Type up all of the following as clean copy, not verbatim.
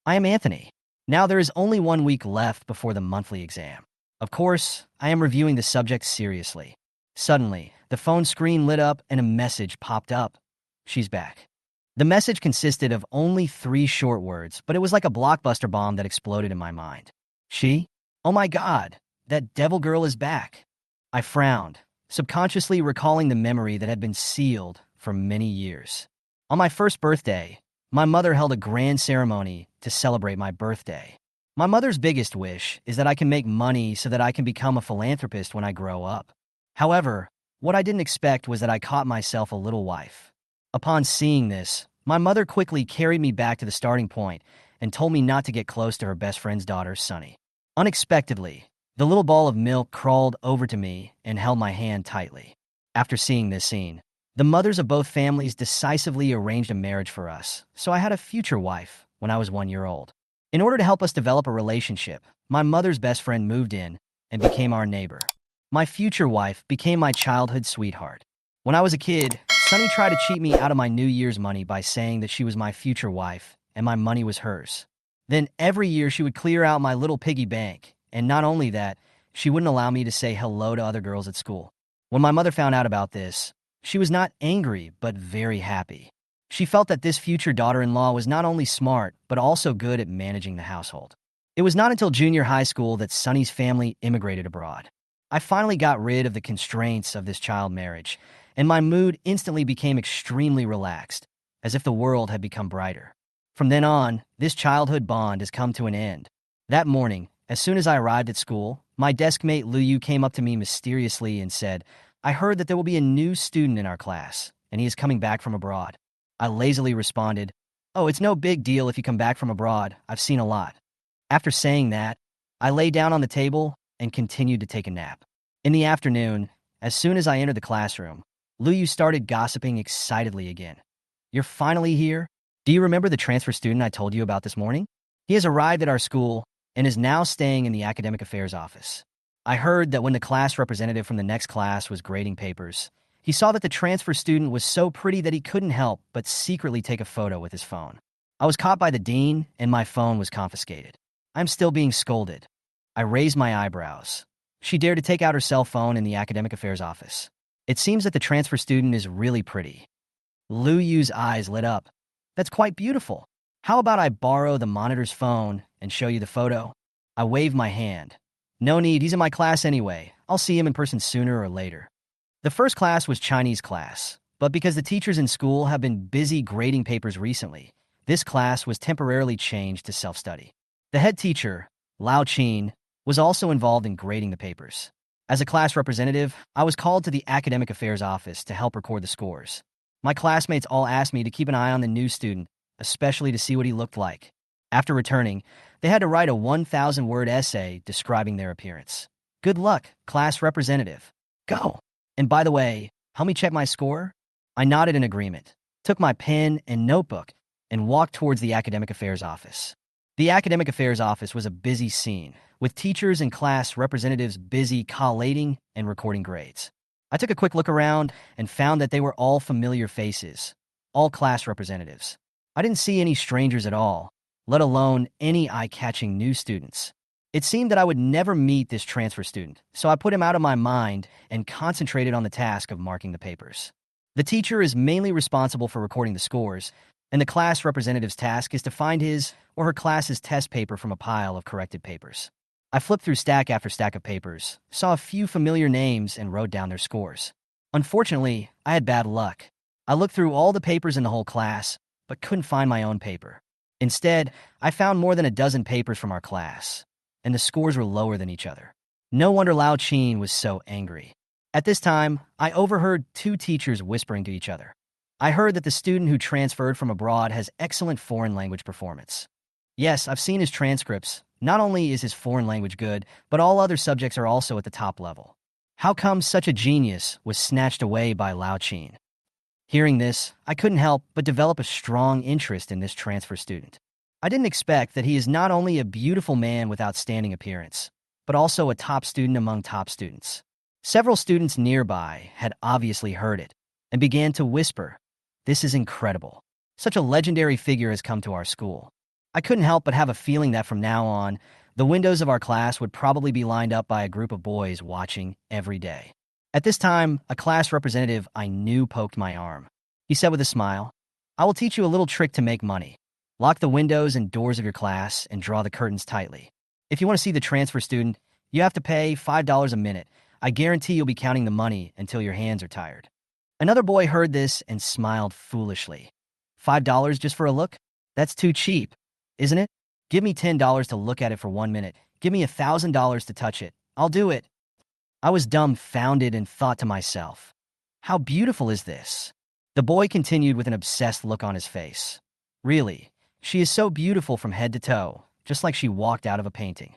I am Anthony. Now there is only 1 week left before the monthly exam. Of course, I am reviewing the subject seriously. Suddenly, the phone screen lit up and a message popped up. She's back. The message consisted of only 3 short words, but it was like a blockbuster bomb that exploded in my mind. She? Oh my God, that devil girl is back. I frowned, subconsciously recalling the memory that had been sealed for many years. On my first birthday, my mother held a grand ceremony to celebrate my birthday. My mother's biggest wish is that I can make money so that I can become a philanthropist when I grow up. However, what I didn't expect was that I caught myself a little wife. Upon seeing this, my mother quickly carried me back to the starting point and told me not to get close to her best friend's daughter, Sunny. Unexpectedly, the little ball of milk crawled over to me and held my hand tightly. After seeing this scene, the mothers of both families decisively arranged a marriage for us, so I had a future wife when I was 1 year old. In order to help us develop a relationship, my mother's best friend moved in and became our neighbor. My future wife became my childhood sweetheart. When I was a kid, Sunny tried to cheat me out of my New Year's money by saying that she was my future wife and my money was hers. Then every year she would clear out my little piggy bank, and not only that, she wouldn't allow me to say hello to other girls at school. When my mother found out about this, she was not angry, but very happy. She felt that this future daughter-in-law was not only smart, but also good at managing the household. It was not until junior high school that Sunny's family immigrated abroad. I finally got rid of the constraints of this child marriage, and my mood instantly became extremely relaxed, as if the world had become brighter. From then on, this childhood bond has come to an end. That morning, as soon as I arrived at school, my desk mate Luyu came up to me mysteriously and said, "I heard that there will be a new student in our class, and he is coming back from abroad." I lazily responded, "Oh, it's no big deal if you come back from abroad. I've seen a lot." After saying that, I lay down on the table and continued to take a nap. In the afternoon, as soon as I entered the classroom, Luyu started gossiping excitedly again. "You're finally here? Do you remember the transfer student I told you about this morning? He has arrived at our school and is now staying in the academic affairs office. I heard that when the class representative from the next class was grading papers, he saw that the transfer student was so pretty that he couldn't help but secretly take a photo with his phone. I was caught by the dean, and my phone was confiscated. I'm still being scolded." I raised my eyebrows. She dared to take out her cell phone in the academic affairs office. It seems that the transfer student is really pretty. Lu Yu's eyes lit up. "That's quite beautiful. How about I borrow the monitor's phone and show you the photo?" I waved my hand. "No need, he's in my class anyway. I'll see him in person sooner or later." The first class was Chinese class, but because the teachers in school have been busy grading papers recently, this class was temporarily changed to self-study. The head teacher, Lao Qin, was also involved in grading the papers. As a class representative, I was called to the academic affairs office to help record the scores. My classmates all asked me to keep an eye on the new student, especially to see what he looked like. After returning, they had to write a 1,000-word essay describing their appearance. Good luck, class representative. Go. And by the way, help me check my score? I nodded in agreement, took my pen and notebook, and walked towards the academic affairs office. The academic affairs office was a busy scene, with teachers and class representatives busy collating and recording grades. I took a quick look around and found that they were all familiar faces, all class representatives. I didn't see any strangers at all, let alone any eye-catching new students. It seemed that I would never meet this transfer student, so I put him out of my mind and concentrated on the task of marking the papers. The teacher is mainly responsible for recording the scores, and the class representative's task is to find his or her class's test paper from a pile of corrected papers. I flipped through stack after stack of papers, saw a few familiar names, and wrote down their scores. Unfortunately, I had bad luck. I looked through all the papers in the whole class, but couldn't find my own paper. Instead, I found more than a dozen papers from our class, and the scores were lower than each other. No wonder Lao Qin was so angry. At this time, I overheard 2 teachers whispering to each other. I heard that the student who transferred from abroad has excellent foreign language performance. Yes, I've seen his transcripts. Not only is his foreign language good, but all other subjects are also at the top level. How come such a genius was snatched away by Lao Qin? Hearing this, I couldn't help but develop a strong interest in this transfer student. I didn't expect that he is not only a beautiful man with outstanding appearance, but also a top student among top students. Several students nearby had obviously heard it and began to whisper, "This is incredible. Such a legendary figure has come to our school." I couldn't help but have a feeling that from now on, the windows of our class would probably be lined up by a group of boys watching every day. At this time, a class representative I knew poked my arm. He said with a smile, "I will teach you a little trick to make money. Lock the windows and doors of your class and draw the curtains tightly. If you want to see the transfer student, you have to pay $5 a minute. I guarantee you'll be counting the money until your hands are tired." Another boy heard this and smiled foolishly. $5 just for a look? That's too cheap, isn't it? Give me $10 to look at it for 1 minute. Give me $1,000 to touch it. I'll do it. I was dumbfounded and thought to myself, how beautiful is this? The boy continued with an obsessed look on his face. Really, she is so beautiful from head to toe, just like she walked out of a painting.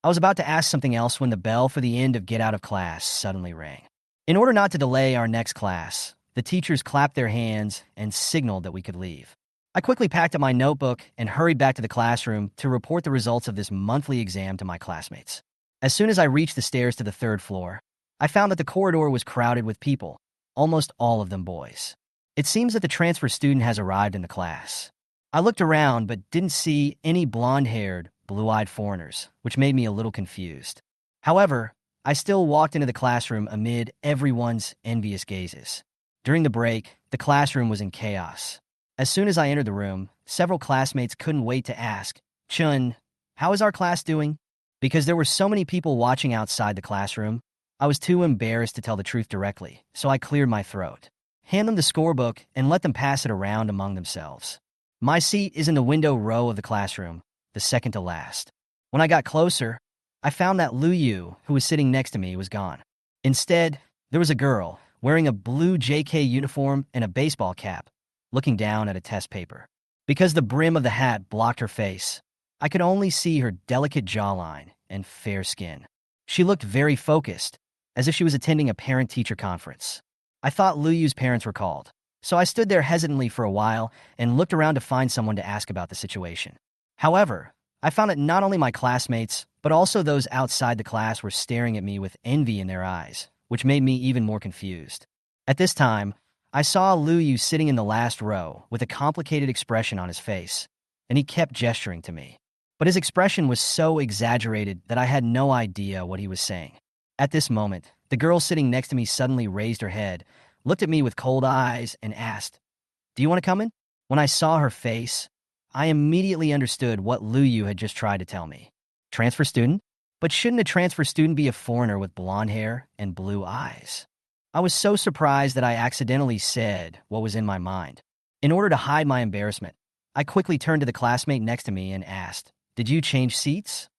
I was about to ask something else when the bell for the end of get out of class suddenly rang. In order not to delay our next class, the teachers clapped their hands and signaled that we could leave. I quickly packed up my notebook and hurried back to the classroom to report the results of this monthly exam to my classmates. As soon as I reached the stairs to the third floor, I found that the corridor was crowded with people, almost all of them boys. It seems that the transfer student has arrived in the class. I looked around but didn't see any blonde-haired, blue-eyed foreigners, which made me a little confused. However, I still walked into the classroom amid everyone's envious gazes. During the break, the classroom was in chaos. As soon as I entered the room, several classmates couldn't wait to ask, "Chun, how is our class doing?" Because there were so many people watching outside the classroom, I was too embarrassed to tell the truth directly, so I cleared my throat. Hand them the scorebook and let them pass it around among themselves. My seat is in the window row of the classroom, the second to last. When I got closer, I found that Lu Yu, who was sitting next to me, was gone. Instead, there was a girl wearing a blue JK uniform and a baseball cap, looking down at a test paper. Because the brim of the hat blocked her face, I could only see her delicate jawline and fair skin. She looked very focused, as if she was attending a parent-teacher conference. I thought Lu Yu's parents were called, so I stood there hesitantly for a while and looked around to find someone to ask about the situation. However, I found that not only my classmates, but also those outside the class were staring at me with envy in their eyes, which made me even more confused. At this time, I saw Lu Yu sitting in the last row with a complicated expression on his face, and he kept gesturing to me. But his expression was so exaggerated that I had no idea what he was saying. At this moment, the girl sitting next to me suddenly raised her head, looked at me with cold eyes, and asked, "Do you want to come in?" When I saw her face, I immediately understood what Lu Yu had just tried to tell me. Transfer student? But shouldn't a transfer student be a foreigner with blonde hair and blue eyes? I was so surprised that I accidentally said what was in my mind. In order to hide my embarrassment, I quickly turned to the classmate next to me and asked, "Did you change seats?"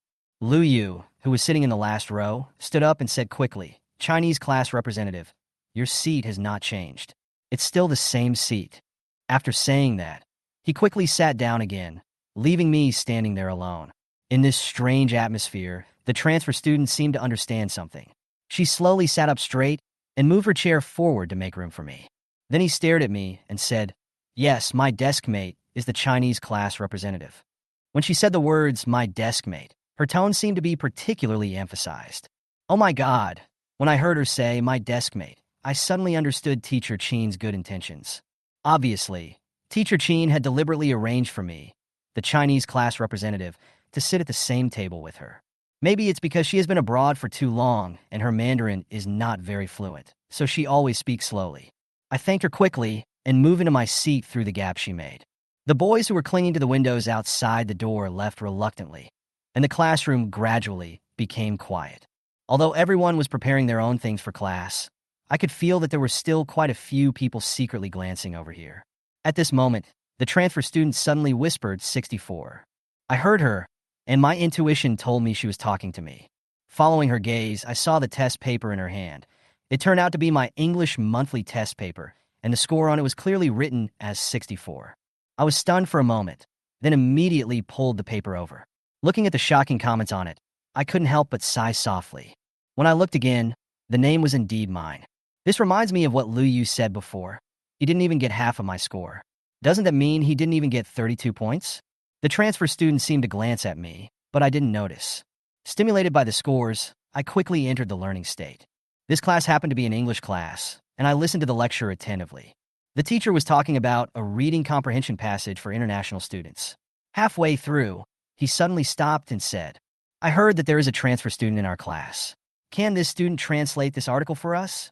Lu Yu, who was sitting in the last row, stood up and said quickly, "Chinese class representative, your seat has not changed. It's still the same seat." After saying that, he quickly sat down again, leaving me standing there alone. In this strange atmosphere, the transfer student seemed to understand something. She slowly sat up straight and moved her chair forward to make room for me. Then he stared at me and said, "Yes, my desk mate is the Chinese class representative." When she said the words, "my desk mate," her tone seemed to be particularly emphasized. Oh my God, when I heard her say, "my desk mate," I suddenly understood Teacher Chen's good intentions. Obviously, Teacher Chen had deliberately arranged for me, the Chinese class representative, to sit at the same table with her. Maybe it's because she has been abroad for too long and her Mandarin is not very fluent, so she always speaks slowly. I thanked her quickly and moved into my seat through the gap she made. The boys who were clinging to the windows outside the door left reluctantly, and the classroom gradually became quiet. Although everyone was preparing their own things for class, I could feel that there were still quite a few people secretly glancing over here. At this moment, the transfer student suddenly whispered 64. I heard her, and my intuition told me she was talking to me. Following her gaze, I saw the test paper in her hand. It turned out to be my English monthly test paper, and the score on it was clearly written as 64. I was stunned for a moment, then immediately pulled the paper over. Looking at the shocking comments on it, I couldn't help but sigh softly. When I looked again, the name was indeed mine. This reminds me of what Lu Yu said before. He didn't even get half of my score. Doesn't that mean he didn't even get 32 points? The transfer student seemed to glance at me, but I didn't notice. Stimulated by the scores, I quickly entered the learning state. This class happened to be an English class, and I listened to the lecture attentively. The teacher was talking about a reading comprehension passage for international students. Halfway through, he suddenly stopped and said, I heard that there is a transfer student in our class. Can this student translate this article for us?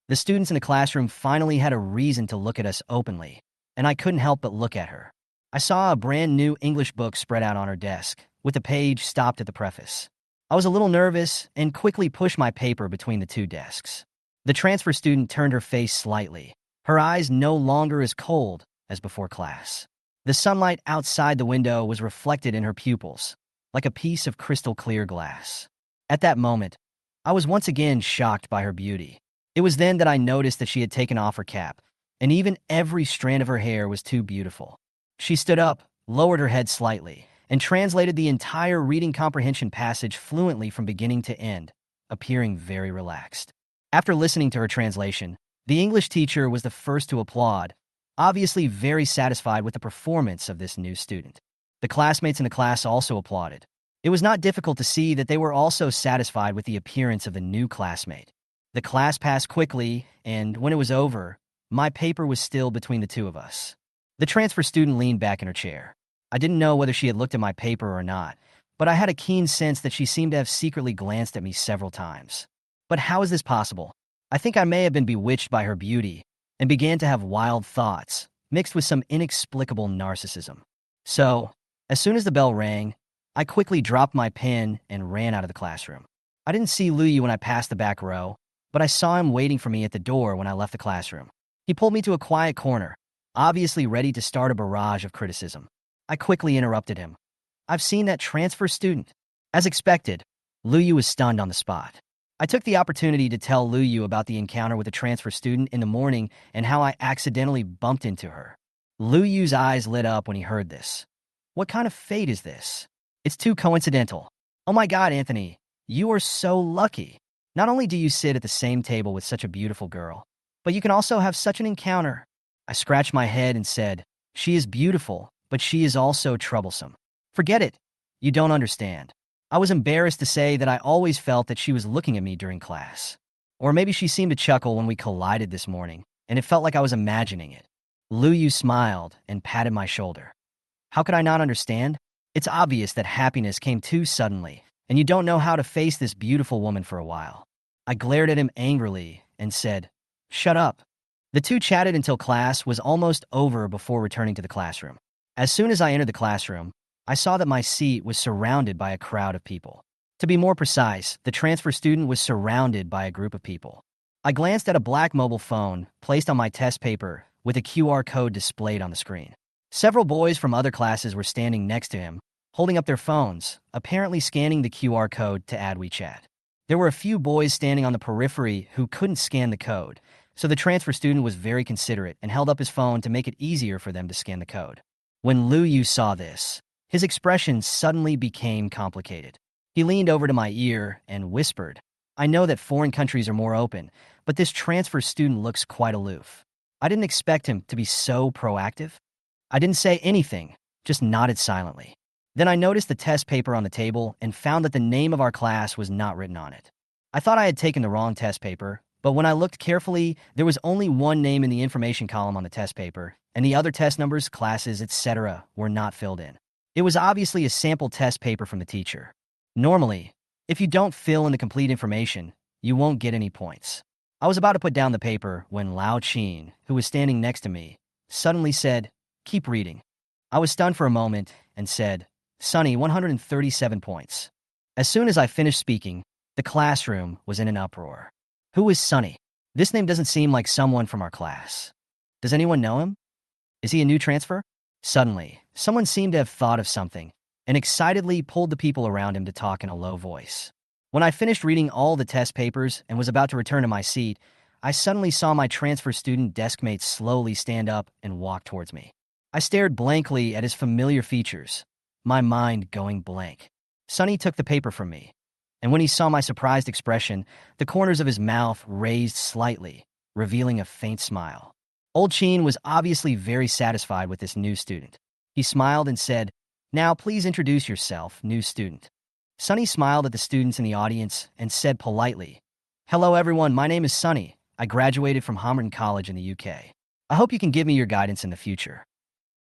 The students in the classroom finally had a reason to look at us openly, and I couldn't help but look at her. I saw a brand new English book spread out on her desk, with the page stopped at the preface. I was a little nervous and quickly pushed my paper between the two desks. The transfer student turned her face slightly, her eyes no longer as cold as before class. The sunlight outside the window was reflected in her pupils, like a piece of crystal clear glass. At that moment, I was once again shocked by her beauty. It was then that I noticed that she had taken off her cap, and even every strand of her hair was too beautiful. She stood up, lowered her head slightly, and translated the entire reading comprehension passage fluently from beginning to end, appearing very relaxed. After listening to her translation, the English teacher was the first to applaud, obviously very satisfied with the performance of this new student. The classmates in the class also applauded. It was not difficult to see that they were also satisfied with the appearance of the new classmate. The class passed quickly, and when it was over, my paper was still between the two of us. The transfer student leaned back in her chair. I didn't know whether she had looked at my paper or not, but I had a keen sense that she seemed to have secretly glanced at me several times. But how is this possible? I think I may have been bewitched by her beauty and began to have wild thoughts, mixed with some inexplicable narcissism. So, as soon as the bell rang, I quickly dropped my pen and ran out of the classroom. I didn't see Luyu when I passed the back row, but I saw him waiting for me at the door when I left the classroom. He pulled me to a quiet corner, obviously ready to start a barrage of criticism. I quickly interrupted him. I've seen that transfer student. As expected, Luyu was stunned on the spot. I took the opportunity to tell Luyu about the encounter with the transfer student in the morning and how I accidentally bumped into her. Luyu's eyes lit up when he heard this. What kind of fate is this? It's too coincidental. Oh my God, Anthony, you are so lucky. Not only do you sit at the same table with such a beautiful girl, but you can also have such an encounter. I scratched my head and said, she is beautiful, but she is also troublesome. Forget it. You don't understand. I was embarrassed to say that I always felt that she was looking at me during class. Or maybe she seemed to chuckle when we collided this morning, and it felt like I was imagining it. Luyu smiled and patted my shoulder. How could I not understand? It's obvious that happiness came too suddenly, and you don't know how to face this beautiful woman for a while. I glared at him angrily and said, shut up. The two chatted until class was almost over before returning to the classroom. As soon as I entered the classroom, I saw that my seat was surrounded by a crowd of people. To be more precise, the transfer student was surrounded by a group of people. I glanced at a black mobile phone placed on my test paper with a QR code displayed on the screen. Several boys from other classes were standing next to him, holding up their phones, apparently scanning the QR code to add WeChat. There were a few boys standing on the periphery who couldn't scan the code, so the transfer student was very considerate and held up his phone to make it easier for them to scan the code. When Luyu saw this, his expression suddenly became complicated. He leaned over to my ear and whispered, I know that foreign countries are more open, but this transfer student looks quite aloof. I didn't expect him to be so proactive. I didn't say anything, just nodded silently. Then I noticed the test paper on the table and found that the name of our class was not written on it. I thought I had taken the wrong test paper, but when I looked carefully, there was only one name in the information column on the test paper, and the other test numbers, classes, etc. were not filled in. It was obviously a sample test paper from the teacher. Normally, if you don't fill in the complete information, you won't get any points. I was about to put down the paper when Lao Chin, who was standing next to me, suddenly said, keep reading. I was stunned for a moment and said, Sunny, 137 points. As soon as I finished speaking, the classroom was in an uproar. Who is Sunny? This name doesn't seem like someone from our class. Does anyone know him? Is he a new transfer? Suddenly, someone seemed to have thought of something and excitedly pulled the people around him to talk in a low voice. When I finished reading all the test papers and was about to return to my seat, I suddenly saw my transfer student deskmate slowly stand up and walk towards me. I stared blankly at his familiar features, my mind going blank. Sunny took the paper from me, and when he saw my surprised expression, the corners of his mouth raised slightly, revealing a faint smile. Old Chin was obviously very satisfied with this new student. He smiled and said, Now please introduce yourself, new student. Sunny smiled at the students in the audience and said politely, Hello everyone, my name is Sunny. I graduated from Homerton College in the UK. I hope you can give me your guidance in the future.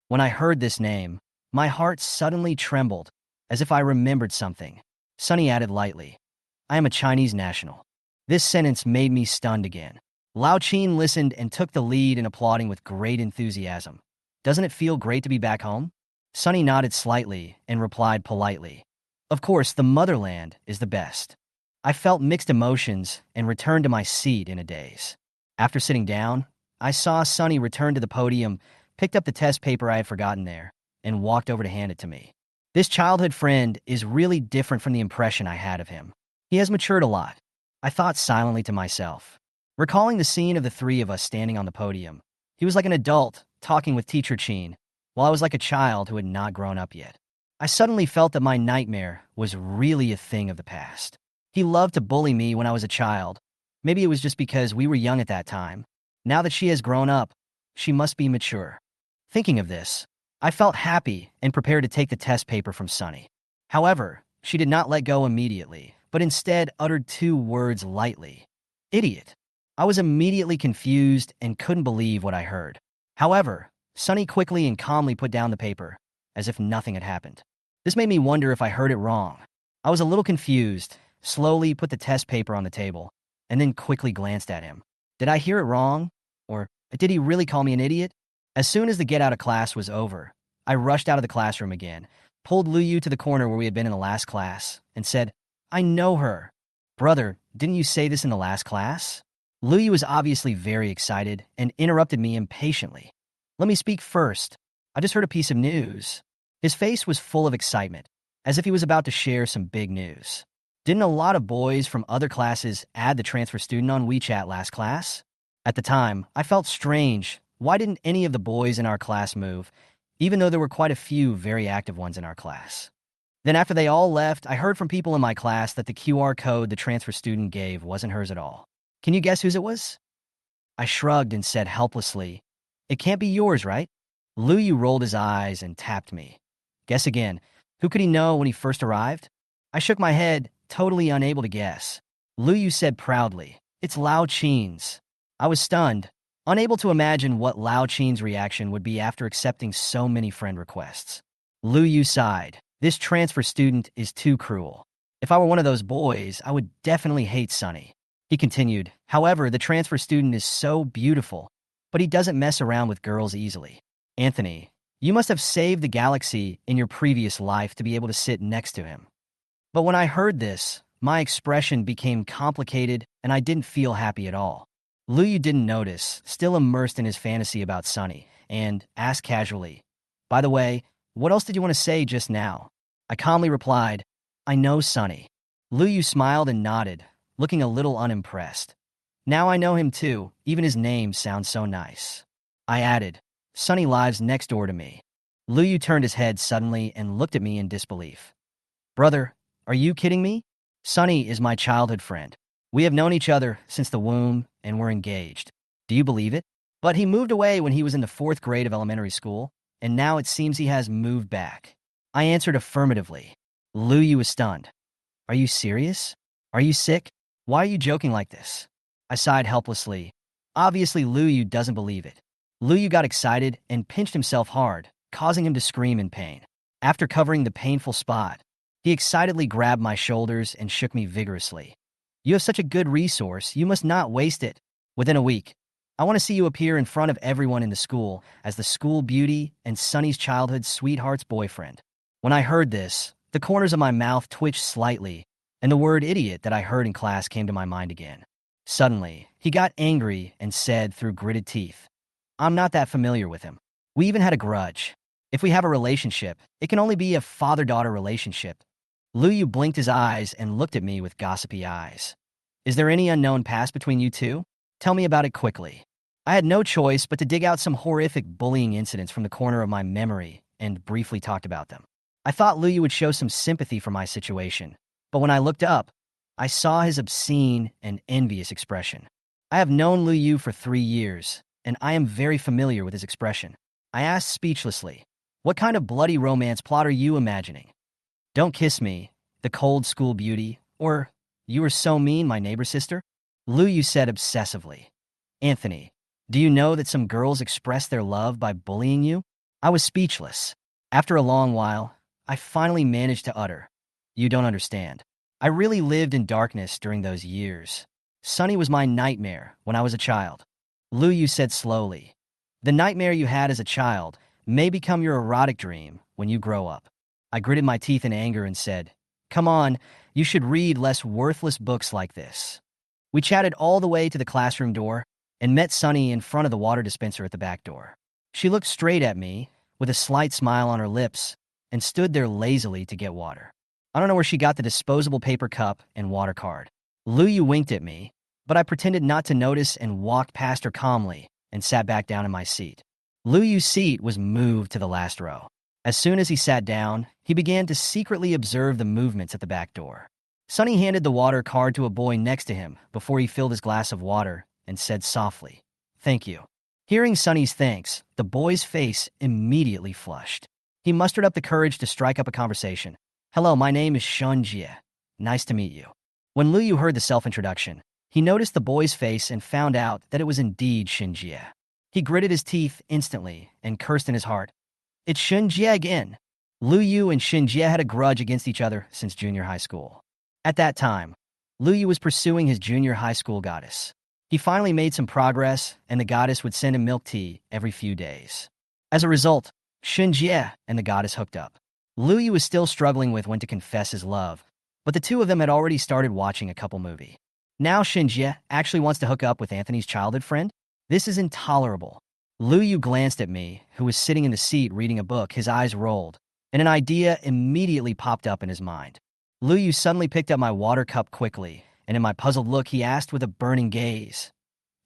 When I heard this name, My heart suddenly trembled, as if I remembered something. Sunny added lightly, I am a Chinese national. This sentence made me stunned again. Lao Qin listened and took the lead in applauding with great enthusiasm. Doesn't it feel great to be back home? Sunny nodded slightly and replied politely, Of course, the motherland is the best. I felt mixed emotions and returned to my seat in a daze. After sitting down, I saw Sunny return to the podium, picked up the test paper I had forgotten there, and walked over to hand it to me. This childhood friend is really different from the impression I had of him. He has matured a lot. I thought silently to myself. Recalling the scene of the three of us standing on the podium, he was like an adult talking with Teacher Chin, while I was like a child who had not grown up yet. I suddenly felt that my nightmare was really a thing of the past. He loved to bully me when I was a child. Maybe it was just because we were young at that time. Now that she has grown up, she must be mature. Thinking of this, I felt happy and prepared to take the test paper from Sunny. However, she did not let go immediately, but instead uttered two words lightly. Idiot. I was immediately confused and couldn't believe what I heard. However, Sunny quickly and calmly put down the paper, as if nothing had happened. This made me wonder if I heard it wrong. I was a little confused, slowly put the test paper on the table, and then quickly glanced at him. Did I hear it wrong? Or did he really call me an idiot? As soon as the get out of class was over, I rushed out of the classroom again, pulled Lu Yu to the corner where we had been in the last class, and said, I know her. Brother, didn't you say this in the last class? Lu Yu was obviously very excited and interrupted me impatiently. Let me speak first. I just heard a piece of news. His face was full of excitement, as if he was about to share some big news. Didn't a lot of boys from other classes add the transfer student on WeChat last class? At the time, I felt strange. Why didn't any of the boys in our class move, even though there were quite a few very active ones in our class? Then after they all left, I heard from people in my class that the QR code the transfer student gave wasn't hers at all. Can you guess whose it was? I shrugged and said helplessly, It can't be yours, right? Lu Yu rolled his eyes and tapped me. Guess again. Who could he know when he first arrived? I shook my head, totally unable to guess. Lu Yu said proudly, It's Lao Qin's. I was stunned, unable to imagine what Lao Qin's reaction would be after accepting so many friend requests. Lu Yu sighed. This transfer student is too cruel. If I were one of those boys, I would definitely hate Sunny. He continued, However, the transfer student is so beautiful, but he doesn't mess around with girls easily. Anthony, you must have saved the galaxy in your previous life to be able to sit next to him. But when I heard this, my expression became complicated and I didn't feel happy at all. Lu Yu didn't notice, still immersed in his fantasy about Sunny, and asked casually, By the way, what else did you want to say just now? I calmly replied, I know Sunny. Lu Yu smiled and nodded, looking a little unimpressed. Now I know him too, even his name sounds so nice. I added, Sunny lives next door to me. Lu Yu turned his head suddenly and looked at me in disbelief. Brother, are you kidding me? Sunny is my childhood friend. We have known each other since the womb and we're engaged. Do you believe it? But he moved away when he was in the 4th grade of elementary school, and now it seems he has moved back. I answered affirmatively. Lu Yu was stunned. Are you serious? Are you sick? Why are you joking like this? I sighed helplessly. Obviously, Lu Yu doesn't believe it. Lu Yu got excited and pinched himself hard, causing him to scream in pain. After covering the painful spot, he excitedly grabbed my shoulders and shook me vigorously. You have such a good resource, you must not waste it. Within a week, I want to see you appear in front of everyone in the school as the school beauty and Sunny's childhood sweetheart's boyfriend. When I heard this, the corners of my mouth twitched slightly, and the word idiot that I heard in class came to my mind again. Suddenly, he got angry and said through gritted teeth, I'm not that familiar with him. We even had a grudge. If we have a relationship, it can only be a father-daughter relationship. Lu Yu blinked his eyes and looked at me with gossipy eyes. Is there any unknown past between you two? Tell me about it quickly. I had no choice but to dig out some horrific bullying incidents from the corner of my memory and briefly talked about them. I thought Lu Yu would show some sympathy for my situation, but when I looked up, I saw his obscene and envious expression. I have known Lu Yu for 3 years, and I am very familiar with his expression. I asked speechlessly, What kind of bloody romance plot are you imagining? Don't kiss me, the cold school beauty, or you are so mean, my neighbor sister? Lu Yu said obsessively. Anthony, do you know that some girls express their love by bullying you? I was speechless. After a long while, I finally managed to utter, "You don't understand. I really lived in darkness during those years. Sunny was my nightmare when I was a child." Lu Yu said slowly, "The nightmare you had as a child may become your erotic dream when you grow up." I gritted my teeth in anger and said, "Come on, you should read less worthless books like this." We chatted all the way to the classroom door and met Sunny in front of the water dispenser at the back door. She looked straight at me with a slight smile on her lips and stood there lazily to get water. I don't know where she got the disposable paper cup and water card. Lu Yu winked at me, but I pretended not to notice and walked past her calmly and sat back down in my seat. Lu Yu's seat was moved to the last row. As soon as he sat down, he began to secretly observe the movements at the back door. Sunny handed the water card to a boy next to him before he filled his glass of water and said softly, "Thank you." Hearing Sunny's thanks, the boy's face immediately flushed. He mustered up the courage to strike up a conversation. "Hello, my name is Shun Jie. Nice to meet you." When Lu Yu heard the self-introduction, he noticed the boy's face and found out that it was indeed Shun Jie. He gritted his teeth instantly and cursed in his heart. "It's Shun Jie again." Lu Yu and Shun Jie had a grudge against each other since junior high school. At that time, Lu Yu was pursuing his junior high school goddess. He finally made some progress, and the goddess would send him milk tea every few days. As a result, Shun Jie and the goddess hooked up. Lu Yu was still struggling with when to confess his love, but the two of them had already started watching a couple movie. Now Shun Jie actually wants to hook up with Anthony's childhood friend? This is intolerable. Lu Yu glanced at me, who was sitting in the seat reading a book. His eyes rolled, and an idea immediately popped up in his mind. Lu Yu suddenly picked up my water cup quickly, and in my puzzled look, he asked with a burning gaze,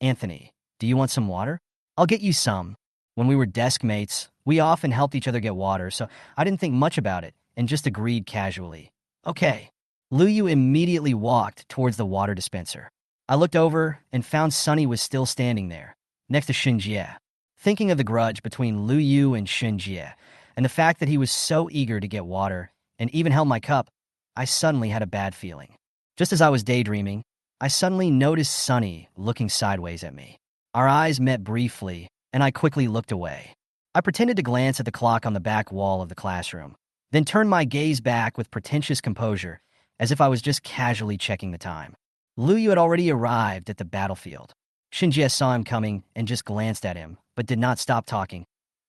"Anthony, do you want some water? I'll get you some." When we were desk mates, we often helped each other get water, so I didn't think much about it and just agreed casually. "Okay." Lu Yu immediately walked towards the water dispenser. I looked over and found Sunny was still standing there, next to Shun Jie. Thinking of the grudge between Lu Yu and Shun Jie, and the fact that he was so eager to get water and even held my cup, I suddenly had a bad feeling. Just as I was daydreaming, I suddenly noticed Sunny looking sideways at me. Our eyes met briefly, and I quickly looked away. I pretended to glance at the clock on the back wall of the classroom, then turned my gaze back with pretentious composure, as if I was just casually checking the time. Lu Yu had already arrived at the battlefield. Shun Jie saw him coming and just glanced at him, but did not stop talking.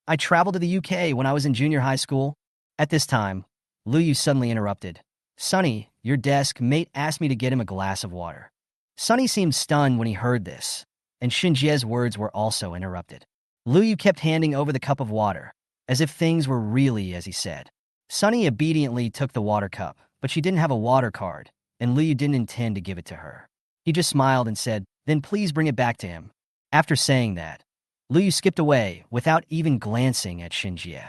"I traveled to the UK when I was in junior high school." At this time, Lu Yu suddenly interrupted. "Sunny, your desk mate asked me to get him a glass of water." Sunny seemed stunned when he heard this, and Shun Jie's words were also interrupted. Lu Yu kept handing over the cup of water, as if things were really as he said. Sunny obediently took the water cup, but she didn't have a water card, and Lu Yu didn't intend to give it to her. He just smiled and said, "Then please bring it back to him." After saying that, Lu Yu skipped away without even glancing at Shun Jie.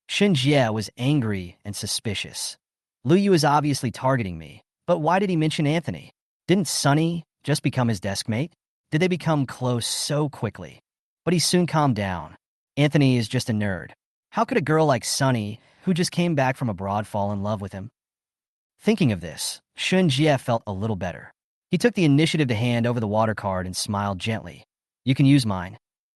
Shun Jie was angry and suspicious. Lu Yu is obviously targeting me, but why did he mention Anthony? Didn't Sunny just become his desk mate? Did they become close so quickly? But he soon calmed down. Anthony is just a nerd. How could a girl like Sunny, who just came back from abroad, fall in love with him? Thinking of this, Shun Jie felt a little better. He took the initiative to hand over the water card and smiled gently. "You can use mine."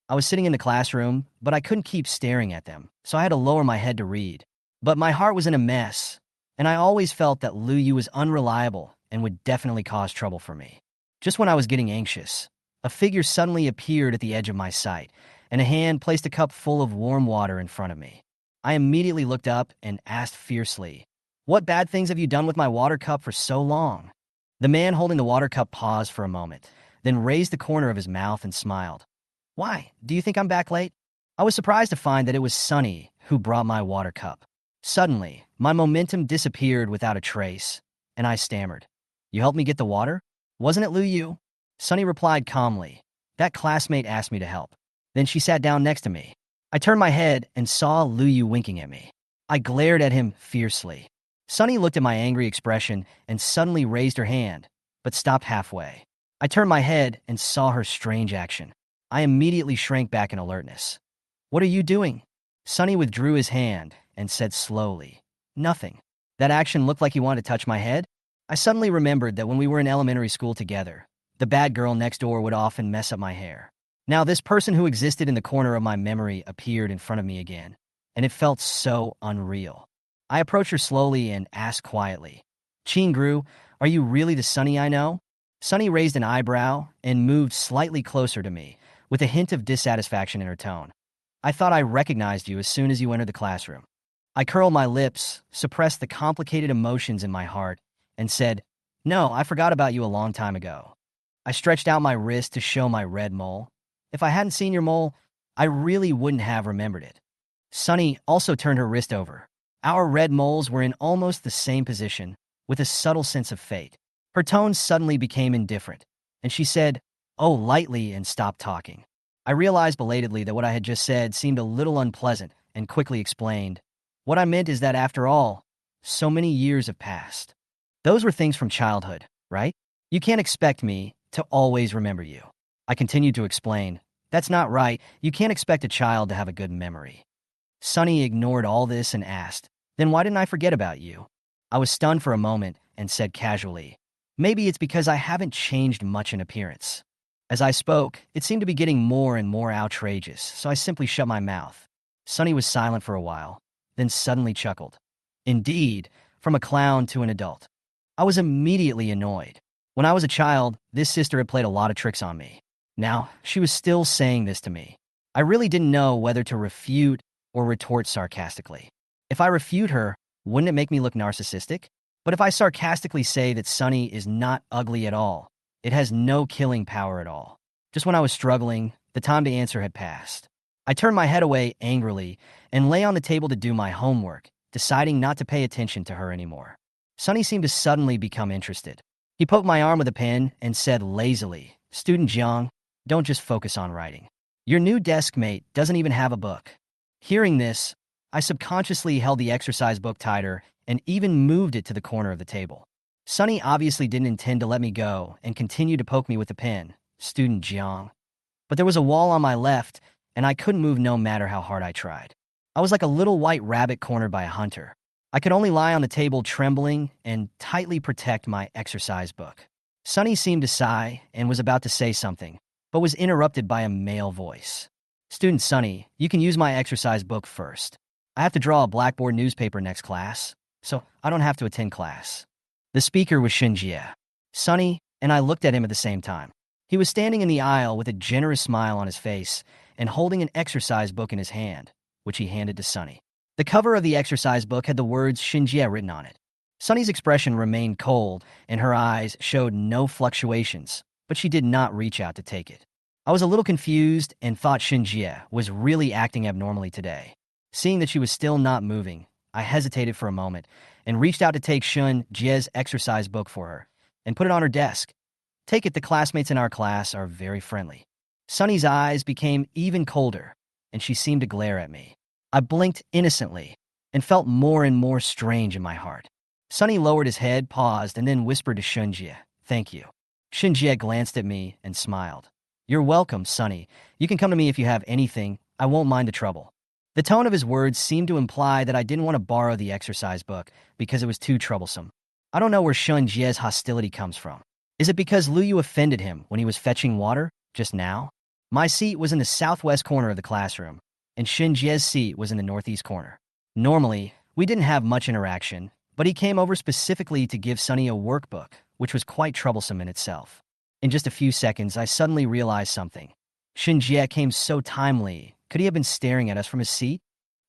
I was sitting in the classroom, but I couldn't keep staring at them, so I had to lower my head to read. But my heart was in a mess, and I always felt that Lu Yu was unreliable and would definitely cause trouble for me. Just when I was getting anxious, a figure suddenly appeared at the edge of my sight, and a hand placed a cup full of warm water in front of me. I immediately looked up and asked fiercely, "What bad things have you done with my water cup for so long?" The man holding the water cup paused for a moment, then raised the corner of his mouth and smiled. "Why, do you think I'm back late?" I was surprised to find that it was Sunny who brought my water cup. Suddenly, my momentum disappeared without a trace, and I stammered, "You helped me get the water? Wasn't it Lu Yu?" Sunny replied calmly, "That classmate asked me to help." Then she sat down next to me. I turned my head and saw Lu Yu winking at me. I glared at him fiercely. Sunny looked at my angry expression and suddenly raised her hand, but stopped halfway. I turned my head and saw her strange action. I immediately shrank back in alertness. "What are you doing?" Sunny withdrew his hand and said slowly, "Nothing." That action looked like he wanted to touch my head. I suddenly remembered that when we were in elementary school together, the bad girl next door would often mess up my hair. Now this person who existed in the corner of my memory appeared in front of me again. and it felt so unreal. I approached her slowly and asked quietly, Chingru, are you really the Sunny I know? Sunny raised an eyebrow and moved slightly closer to me, with a hint of dissatisfaction in her tone. I thought I recognized you as soon as you entered the classroom. I curled my lips, suppressed the complicated emotions in my heart, and said, No, I forgot about you a long time ago. I stretched out my wrist to show my red mole. If I hadn't seen your mole, I really wouldn't have remembered it. Sunny also turned her wrist over. Our red moles were in almost the same position, with a subtle sense of fate. Her tone suddenly became indifferent, and she said, Oh, lightly, and stopped talking. I realized belatedly that what I had just said seemed a little unpleasant and quickly explained, What I meant is that after all, so many years have passed. Those were things from childhood, right? You can't expect me to always remember you. I continued to explain, That's not right. You can't expect a child to have a good memory. Sunny ignored all this and asked, Then why didn't I forget about you? I was stunned for a moment and said casually, Maybe it's because I haven't changed much in appearance. As I spoke, it seemed to be getting more and more outrageous, so I simply shut my mouth. Sunny was silent for a while, then suddenly chuckled. Indeed, from a clown to an adult. I was immediately annoyed. When I was a child, this sister had played a lot of tricks on me. Now, she was still saying this to me. I really didn't know whether to refute or retort sarcastically. If I refute her, wouldn't it make me look narcissistic? But if I sarcastically say that Sunny is not ugly at all, it has no killing power at all. Just when I was struggling, the time to answer had passed. I turned my head away angrily and lay on the table to do my homework, deciding not to pay attention to her anymore. Sunny seemed to suddenly become interested. He poked my arm with a pen and said lazily, Student Jiang, don't just focus on writing. Your new desk mate doesn't even have a book. Hearing this, I subconsciously held the exercise book tighter and even moved it to the corner of the table. Sunny obviously didn't intend to let me go and continued to poke me with the pen, Student Jiang. But there was a wall on my left, and I couldn't move no matter how hard I tried. I was like a little white rabbit cornered by a hunter. I could only lie on the table trembling and tightly protect my exercise book. Sunny seemed to sigh and was about to say something, but was interrupted by a male voice. Student Sunny, you can use my exercise book first. I have to draw a blackboard newspaper next class, so I don't have to attend class. The speaker was Shinjie. Sunny and I looked at him at the same time. He was standing in the aisle with a generous smile on his face and holding an exercise book in his hand, which he handed to Sunny. The cover of the exercise book had the words Shinjie written on it. Sunny's expression remained cold, and her eyes showed no fluctuations, but she did not reach out to take it. I was a little confused and thought Shinjie was really acting abnormally today. Seeing that she was still not moving, I hesitated for a moment and reached out to take Shun Jie's exercise book for her and put it on her desk. Take it, the classmates in our class are very friendly. Sunny's eyes became even colder, and she seemed to glare at me. I blinked innocently and felt more and more strange in my heart. Sunny lowered his head, paused, and then whispered to Shunjie, Thank you. Shunjie glanced at me and smiled. You're welcome, Sunny. You can come to me if you have anything. I won't mind the trouble. The tone of his words seemed to imply that I didn't want to borrow the exercise book because it was too troublesome. I don't know where Shunjie's hostility comes from. Is it because Luyu offended him when he was fetching water just now? My seat was in the southwest corner of the classroom, and Shinjie's seat was in the northeast corner. Normally, we didn't have much interaction, but he came over specifically to give Sunny a workbook, which was quite troublesome in itself. In just a few seconds, I suddenly realized something. Shinjie came so timely. Could he have been staring at us from his seat?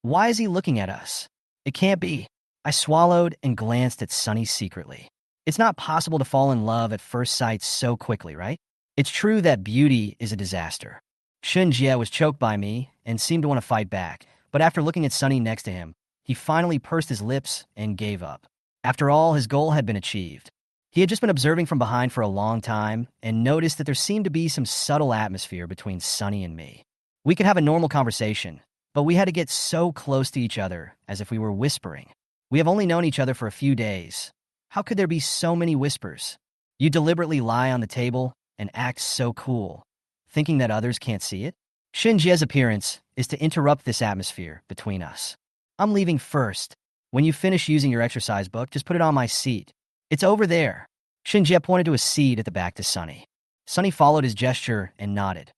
Why is he looking at us? It can't be. I swallowed and glanced at Sunny secretly. It's not possible to fall in love at first sight so quickly, right? It's true that beauty is a disaster. Shinjie was choked by me and seemed to want to fight back, but after looking at Sunny next to him, he finally pursed his lips and gave up. After all, his goal had been achieved. He had just been observing from behind for a long time and noticed that there seemed to be some subtle atmosphere between Sunny and me. We could have a normal conversation, but we had to get so close to each other as if we were whispering. We have only known each other for a few days. How could there be so many whispers? You deliberately lie on the table and act so cool, thinking that others can't see it? Shinjie's appearance is to interrupt this atmosphere between us. I'm leaving first. When you finish using your exercise book, just put it on my seat. It's over there. Shinjie pointed to a seat at the back to Sunny. Sunny followed his gesture and nodded.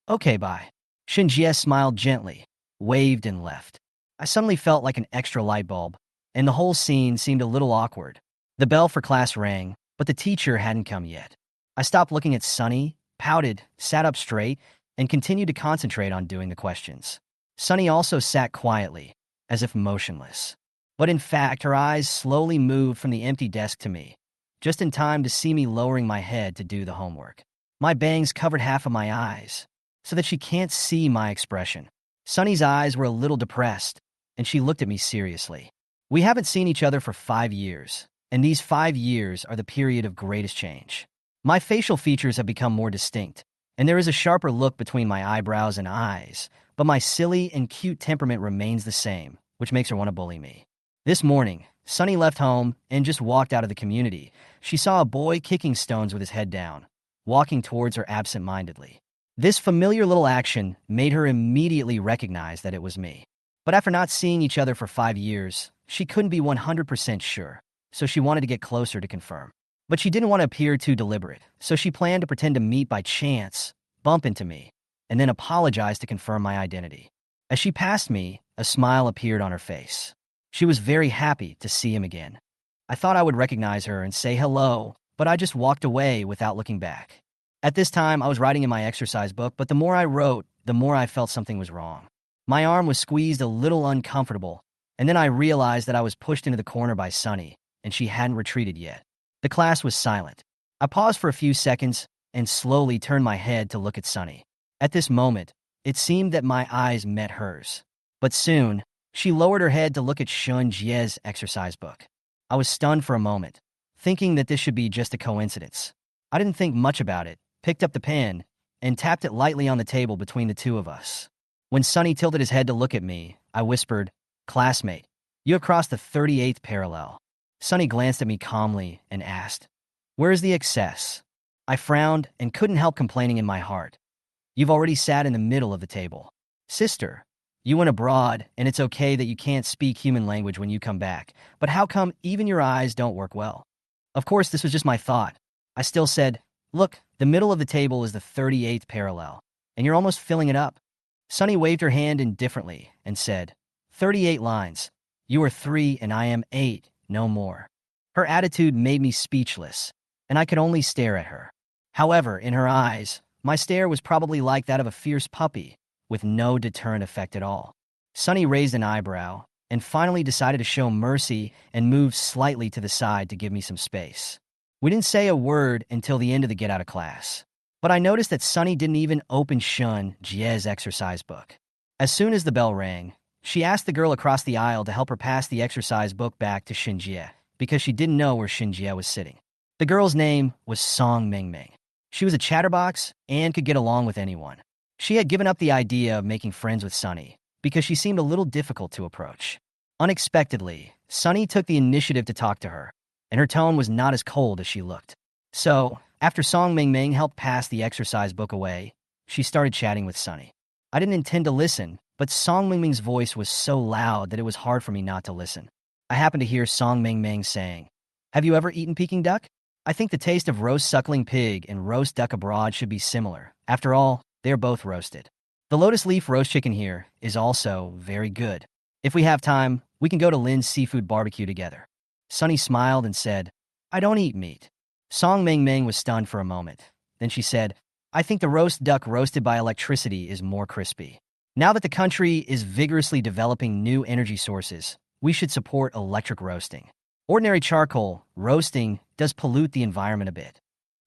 Okay, bye. Shinjie smiled gently, waved and left. I suddenly felt like an extra light bulb, and the whole scene seemed a little awkward. The bell for class rang, but the teacher hadn't come yet. I stopped looking at Sunny, pouted, sat up straight, and continued to concentrate on doing the questions. Sunny also sat quietly, as if motionless. But in fact, her eyes slowly moved from the empty desk to me, just in time to see me lowering my head to do the homework. My bangs covered half of my eyes, so that she can't see my expression. Sunny's eyes were a little depressed, and she looked at me seriously. We haven't seen each other for 5 years, and these 5 years are the period of greatest change. My facial features have become more distinct, and there is a sharper look between my eyebrows and eyes, but my silly and cute temperament remains the same, which makes her want to bully me. This morning, Sunny left home and just walked out of the community. She saw a boy kicking stones with his head down, walking towards her absent-mindedly. This familiar little action made her immediately recognize that it was me. But after not seeing each other for 5 years, she couldn't be 100% sure, so she wanted to get closer to confirm. But she didn't want to appear too deliberate, so she planned to pretend to meet by chance, bump into me, and then apologize to confirm my identity. As she passed me, a smile appeared on her face. She was very happy to see him again. I thought I would recognize her and say hello, but I just walked away without looking back. At this time, I was writing in my exercise book, but the more I wrote, the more I felt something was wrong. My arm was squeezed a little uncomfortable, and then I realized that I was pushed into the corner by Sunny, and she hadn't retreated yet. The class was silent. I paused for a few seconds and slowly turned my head to look at Sunny. At this moment, it seemed that my eyes met hers. But soon, she lowered her head to look at Shun Jie's exercise book. I was stunned for a moment, thinking that this should be just a coincidence. I didn't think much about it, picked up the pen, and tapped it lightly on the table between the two of us. When Sunny tilted his head to look at me, I whispered, "Classmate, you have crossed the 38th parallel." Sunny glanced at me calmly and asked, "Where is the excess?" I frowned and couldn't help complaining in my heart. "You've already sat in the middle of the table. Sister, you went abroad, and it's okay that you can't speak human language when you come back, but how come even your eyes don't work well?" Of course, this was just my thought. I still said, "Look, the middle of the table is the 38th parallel, and you're almost filling it up." Sunny waved her hand indifferently and said, 38 lines. You are 3 and I am 8, no more." Her attitude made me speechless, and I could only stare at her. However, in her eyes, my stare was probably like that of a fierce puppy, with no deterrent effect at all. Sunny raised an eyebrow, and finally decided to show mercy and moved slightly to the side to give me some space. We didn't say a word until the end of the get out of class, but I noticed that Sunny didn't even open Shun Jie's exercise book. As soon as the bell rang, she asked the girl across the aisle to help her pass the exercise book back to Shinjie, because she didn't know where Shinjie was sitting. The girl's name was Song Mingming. She was a chatterbox and could get along with anyone. She had given up the idea of making friends with Sunny, because she seemed a little difficult to approach. Unexpectedly, Sunny took the initiative to talk to her, and her tone was not as cold as she looked. So, after Song Mingming helped pass the exercise book away, she started chatting with Sunny. I didn't intend to listen, but Song Mingming's voice was so loud that it was hard for me not to listen. I happened to hear Song Mingming saying, "Have you ever eaten Peking duck? I think the taste of roast suckling pig and roast duck abroad should be similar. After all, they're both roasted. The lotus leaf roast chicken here is also very good. If we have time, we can go to Lin's seafood barbecue together." Sunny smiled and said, "I don't eat meat." Song Mingming was stunned for a moment. Then she said, "I think the roast duck roasted by electricity is more crispy. Now that the country is vigorously developing new energy sources, we should support electric roasting. Ordinary charcoal roasting does pollute the environment a bit."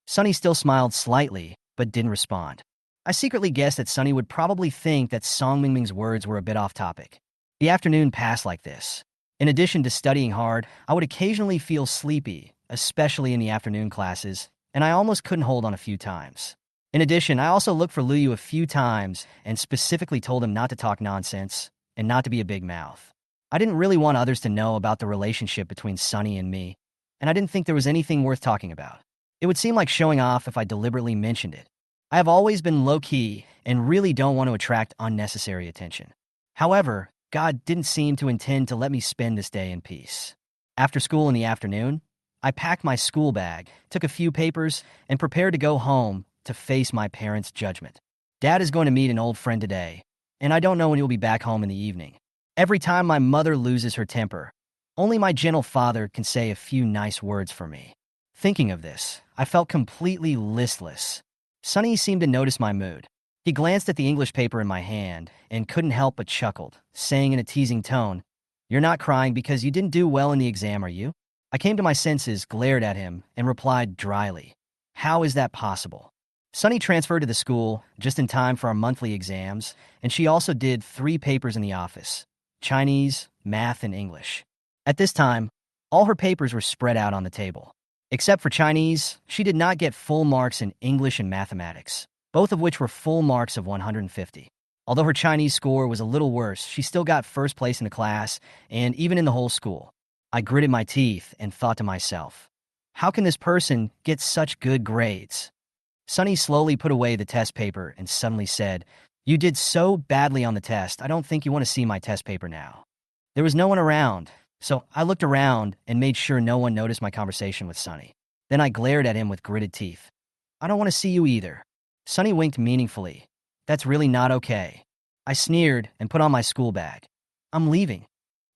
Sunny still smiled slightly, but didn't respond. I secretly guessed that Sunny would probably think that Song Mingming's words were a bit off topic. The afternoon passed like this. In addition to studying hard, I would occasionally feel sleepy, especially in the afternoon classes, and I almost couldn't hold on a few times. In addition, I also looked for Liu a few times and specifically told him not to talk nonsense and not to be a big mouth. I didn't really want others to know about the relationship between Sunny and me, and I didn't think there was anything worth talking about. It would seem like showing off if I deliberately mentioned it. I have always been low-key and really don't want to attract unnecessary attention. However, God didn't seem to intend to let me spend this day in peace. After school in the afternoon, I packed my school bag, took a few papers, and prepared to go home to face my parents' judgment. Dad is going to meet an old friend today, and I don't know when he'll be back home in the evening. Every time my mother loses her temper, only my gentle father can say a few nice words for me. Thinking of this, I felt completely listless. Sonny seemed to notice my mood. He glanced at the English paper in my hand and couldn't help but chuckled, saying in a teasing tone, "You're not crying because you didn't do well in the exam, are you?" I came to my senses, glared at him, and replied dryly, "How is that possible?" Sonny transferred to the school just in time for our monthly exams, and she also did 3 papers in the office: Chinese, math, and English. At this time, all her papers were spread out on the table. Except for Chinese, she did not get full marks in English and mathematics, both of which were full marks of 150. Although her Chinese score was a little worse, she still got first place in the class and even in the whole school. I gritted my teeth and thought to myself, how can this person get such good grades? Sonny slowly put away the test paper and suddenly said, "You did so badly on the test, I don't think you want to see my test paper now." There was no one around, so I looked around and made sure no one noticed my conversation with Sonny. Then I glared at him with gritted teeth. "I don't want to see you either." Sonny winked meaningfully. "That's really not okay." I sneered and put on my school bag. "I'm leaving."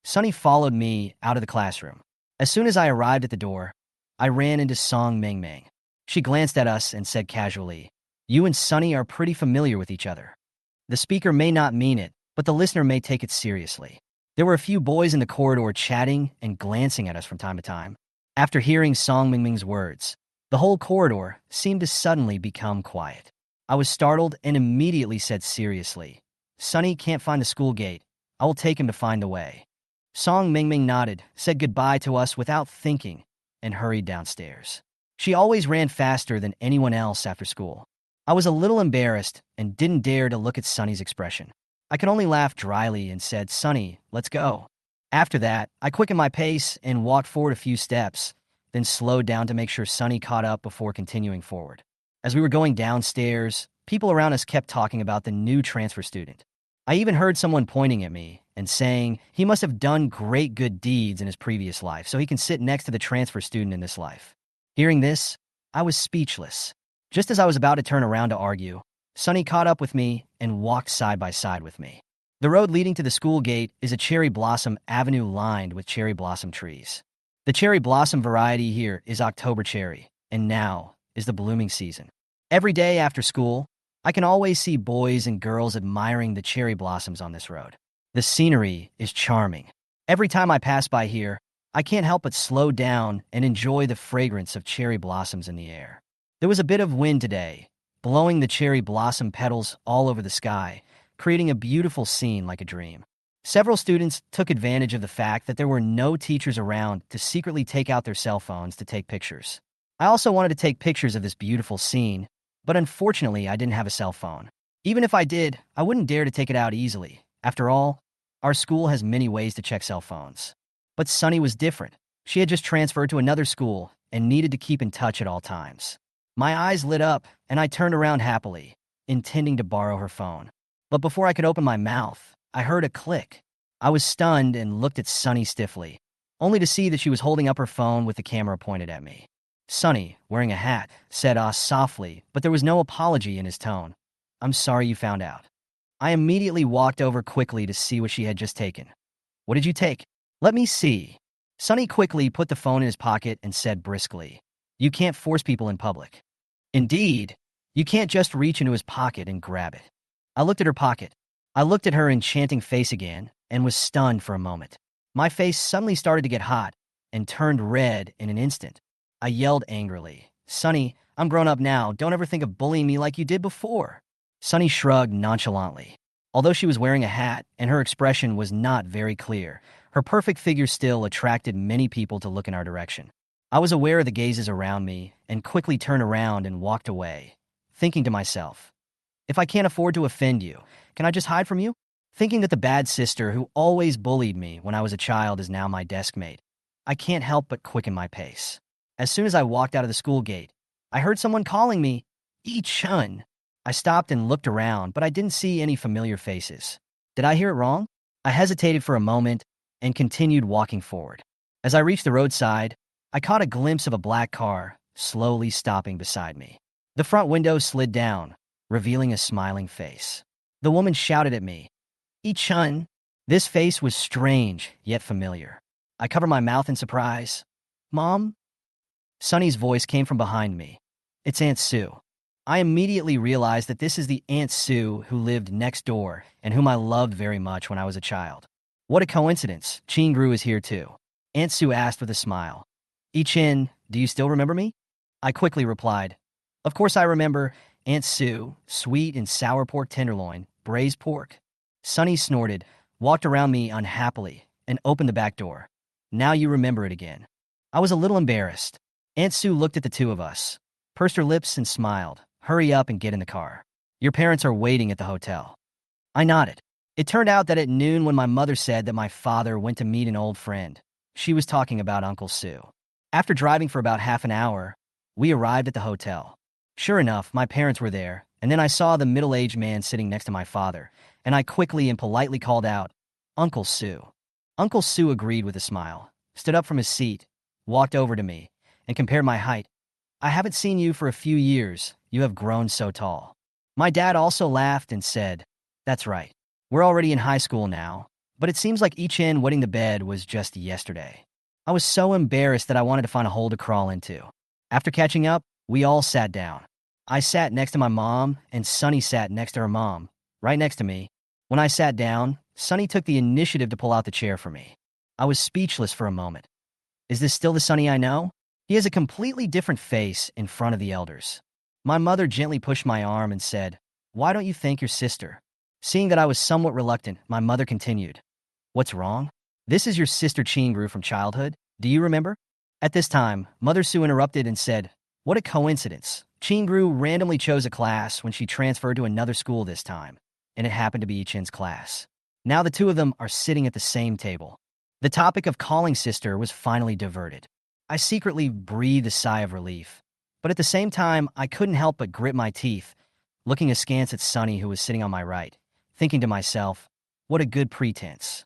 Sonny followed me out of the classroom. As soon as I arrived at the door, I ran into Song Mingming. She glanced at us and said casually, "You and Sonny are pretty familiar with each other." The speaker may not mean it, but the listener may take it seriously. There were a few boys in the corridor chatting and glancing at us from time to time. After hearing Song Mingming's words, the whole corridor seemed to suddenly become quiet. I was startled and immediately said seriously, "Sonny can't find the school gate. I will take him to find the way." Song Mingming nodded, said goodbye to us without thinking, and hurried downstairs. She always ran faster than anyone else after school. I was a little embarrassed and didn't dare to look at Sonny's expression. I could only laugh dryly and said, "Sonny, let's go." After that, I quickened my pace and walked forward a few steps, then slowed down to make sure Sonny caught up before continuing forward. As we were going downstairs, people around us kept talking about the new transfer student. I even heard someone pointing at me and saying he must have done great good deeds in his previous life so he can sit next to the transfer student in this life. Hearing this, I was speechless. Just as I was about to turn around to argue, Sonny caught up with me and walked side by side with me. The road leading to the school gate is a cherry blossom avenue lined with cherry blossom trees. The cherry blossom variety here is October cherry, and now is the blooming season. Every day after school, I can always see boys and girls admiring the cherry blossoms on this road. The scenery is charming. Every time I pass by here, I can't help but slow down and enjoy the fragrance of cherry blossoms in the air. There was a bit of wind today, blowing the cherry blossom petals all over the sky, creating a beautiful scene like a dream. Several students took advantage of the fact that there were no teachers around to secretly take out their cell phones to take pictures. I also wanted to take pictures of this beautiful scene, but unfortunately I didn't have a cell phone. Even if I did, I wouldn't dare to take it out easily. After all, our school has many ways to check cell phones. But Sunny was different. She had just transferred to another school and needed to keep in touch at all times. My eyes lit up, and I turned around happily, intending to borrow her phone. But before I could open my mouth, I heard a click. I was stunned and looked at Sunny stiffly, only to see that she was holding up her phone with the camera pointed at me. Sunny, wearing a hat, said softly, but there was no apology in his tone. "I'm sorry you found out." I immediately walked over quickly to see what she had just taken. "What did you take?" "Let me see." Sunny quickly put the phone in his pocket and said briskly, "You can't force people in public." "Indeed, you can't just reach into his pocket and grab it." I looked at her pocket. I looked at her enchanting face again and was stunned for a moment. My face suddenly started to get hot and turned red in an instant. I yelled angrily, "Sunny, I'm grown up now. Don't ever think of bullying me like you did before." Sunny shrugged nonchalantly. Although she was wearing a hat and her expression was not very clear, her perfect figure still attracted many people to look in our direction. I was aware of the gazes around me and quickly turned around and walked away, thinking to myself, if I can't afford to offend you, can I just hide from you? Thinking that the bad sister who always bullied me when I was a child is now my desk mate, I can't help but quicken my pace. As soon as I walked out of the school gate, I heard someone calling me, "Yi-chun." I stopped and looked around, but I didn't see any familiar faces. Did I hear it wrong? I hesitated for a moment and continued walking forward. As I reached the roadside, I caught a glimpse of a black car slowly stopping beside me. The front window slid down, revealing a smiling face. The woman shouted at me, "Yi-chun." This face was strange, yet familiar. I covered my mouth in surprise. Mom? Sunny's voice came from behind me. It's Aunt Sue. I immediately realized that this is the Aunt Sue who lived next door and whom I loved very much when I was a child. What a coincidence. Chingru is here too. Aunt Sue asked with a smile. I-chin, do you still remember me? I quickly replied, of course I remember, Aunt Sue, sweet and sour pork tenderloin, braised pork. Sunny snorted, walked around me unhappily, and opened the back door. Now you remember it again. I was a little embarrassed. Aunt Sue looked at the two of us, pursed her lips and smiled. Hurry up and get in the car. Your parents are waiting at the hotel. I nodded. It turned out that at noon when my mother said that my father went to meet an old friend, she was talking about Uncle Sue. After driving for about half an hour, we arrived at the hotel. Sure enough, my parents were there, and then I saw the middle-aged man sitting next to my father, and I quickly and politely called out, Uncle Sue. Uncle Sue agreed with a smile, stood up from his seat, walked over to me, and compared my height. I haven't seen you for a few years. You have grown so tall. My dad also laughed and said, that's right. We're already in high school now, but it seems like I-chin wetting the bed was just yesterday. I was so embarrassed that I wanted to find a hole to crawl into. After catching up, we all sat down. I sat next to my mom, and Sunny sat next to her mom, right next to me. When I sat down, Sunny took the initiative to pull out the chair for me. I was speechless for a moment. Is this still the Sunny I know? He has a completely different face in front of the elders. My mother gently pushed my arm and said, why don't you thank your sister? Seeing that I was somewhat reluctant, my mother continued, what's wrong? This is your sister Chingru from childhood. Do you remember? At this time, Mother Sue interrupted and said, what a coincidence. Chingru randomly chose a class when she transferred to another school this time, and it happened to be I-chin's class. Now the two of them are sitting at the same table. The topic of calling sister was finally diverted. I secretly breathed a sigh of relief, but at the same time, I couldn't help but grit my teeth, looking askance at Sunny who was sitting on my right, thinking to myself, what a good pretense.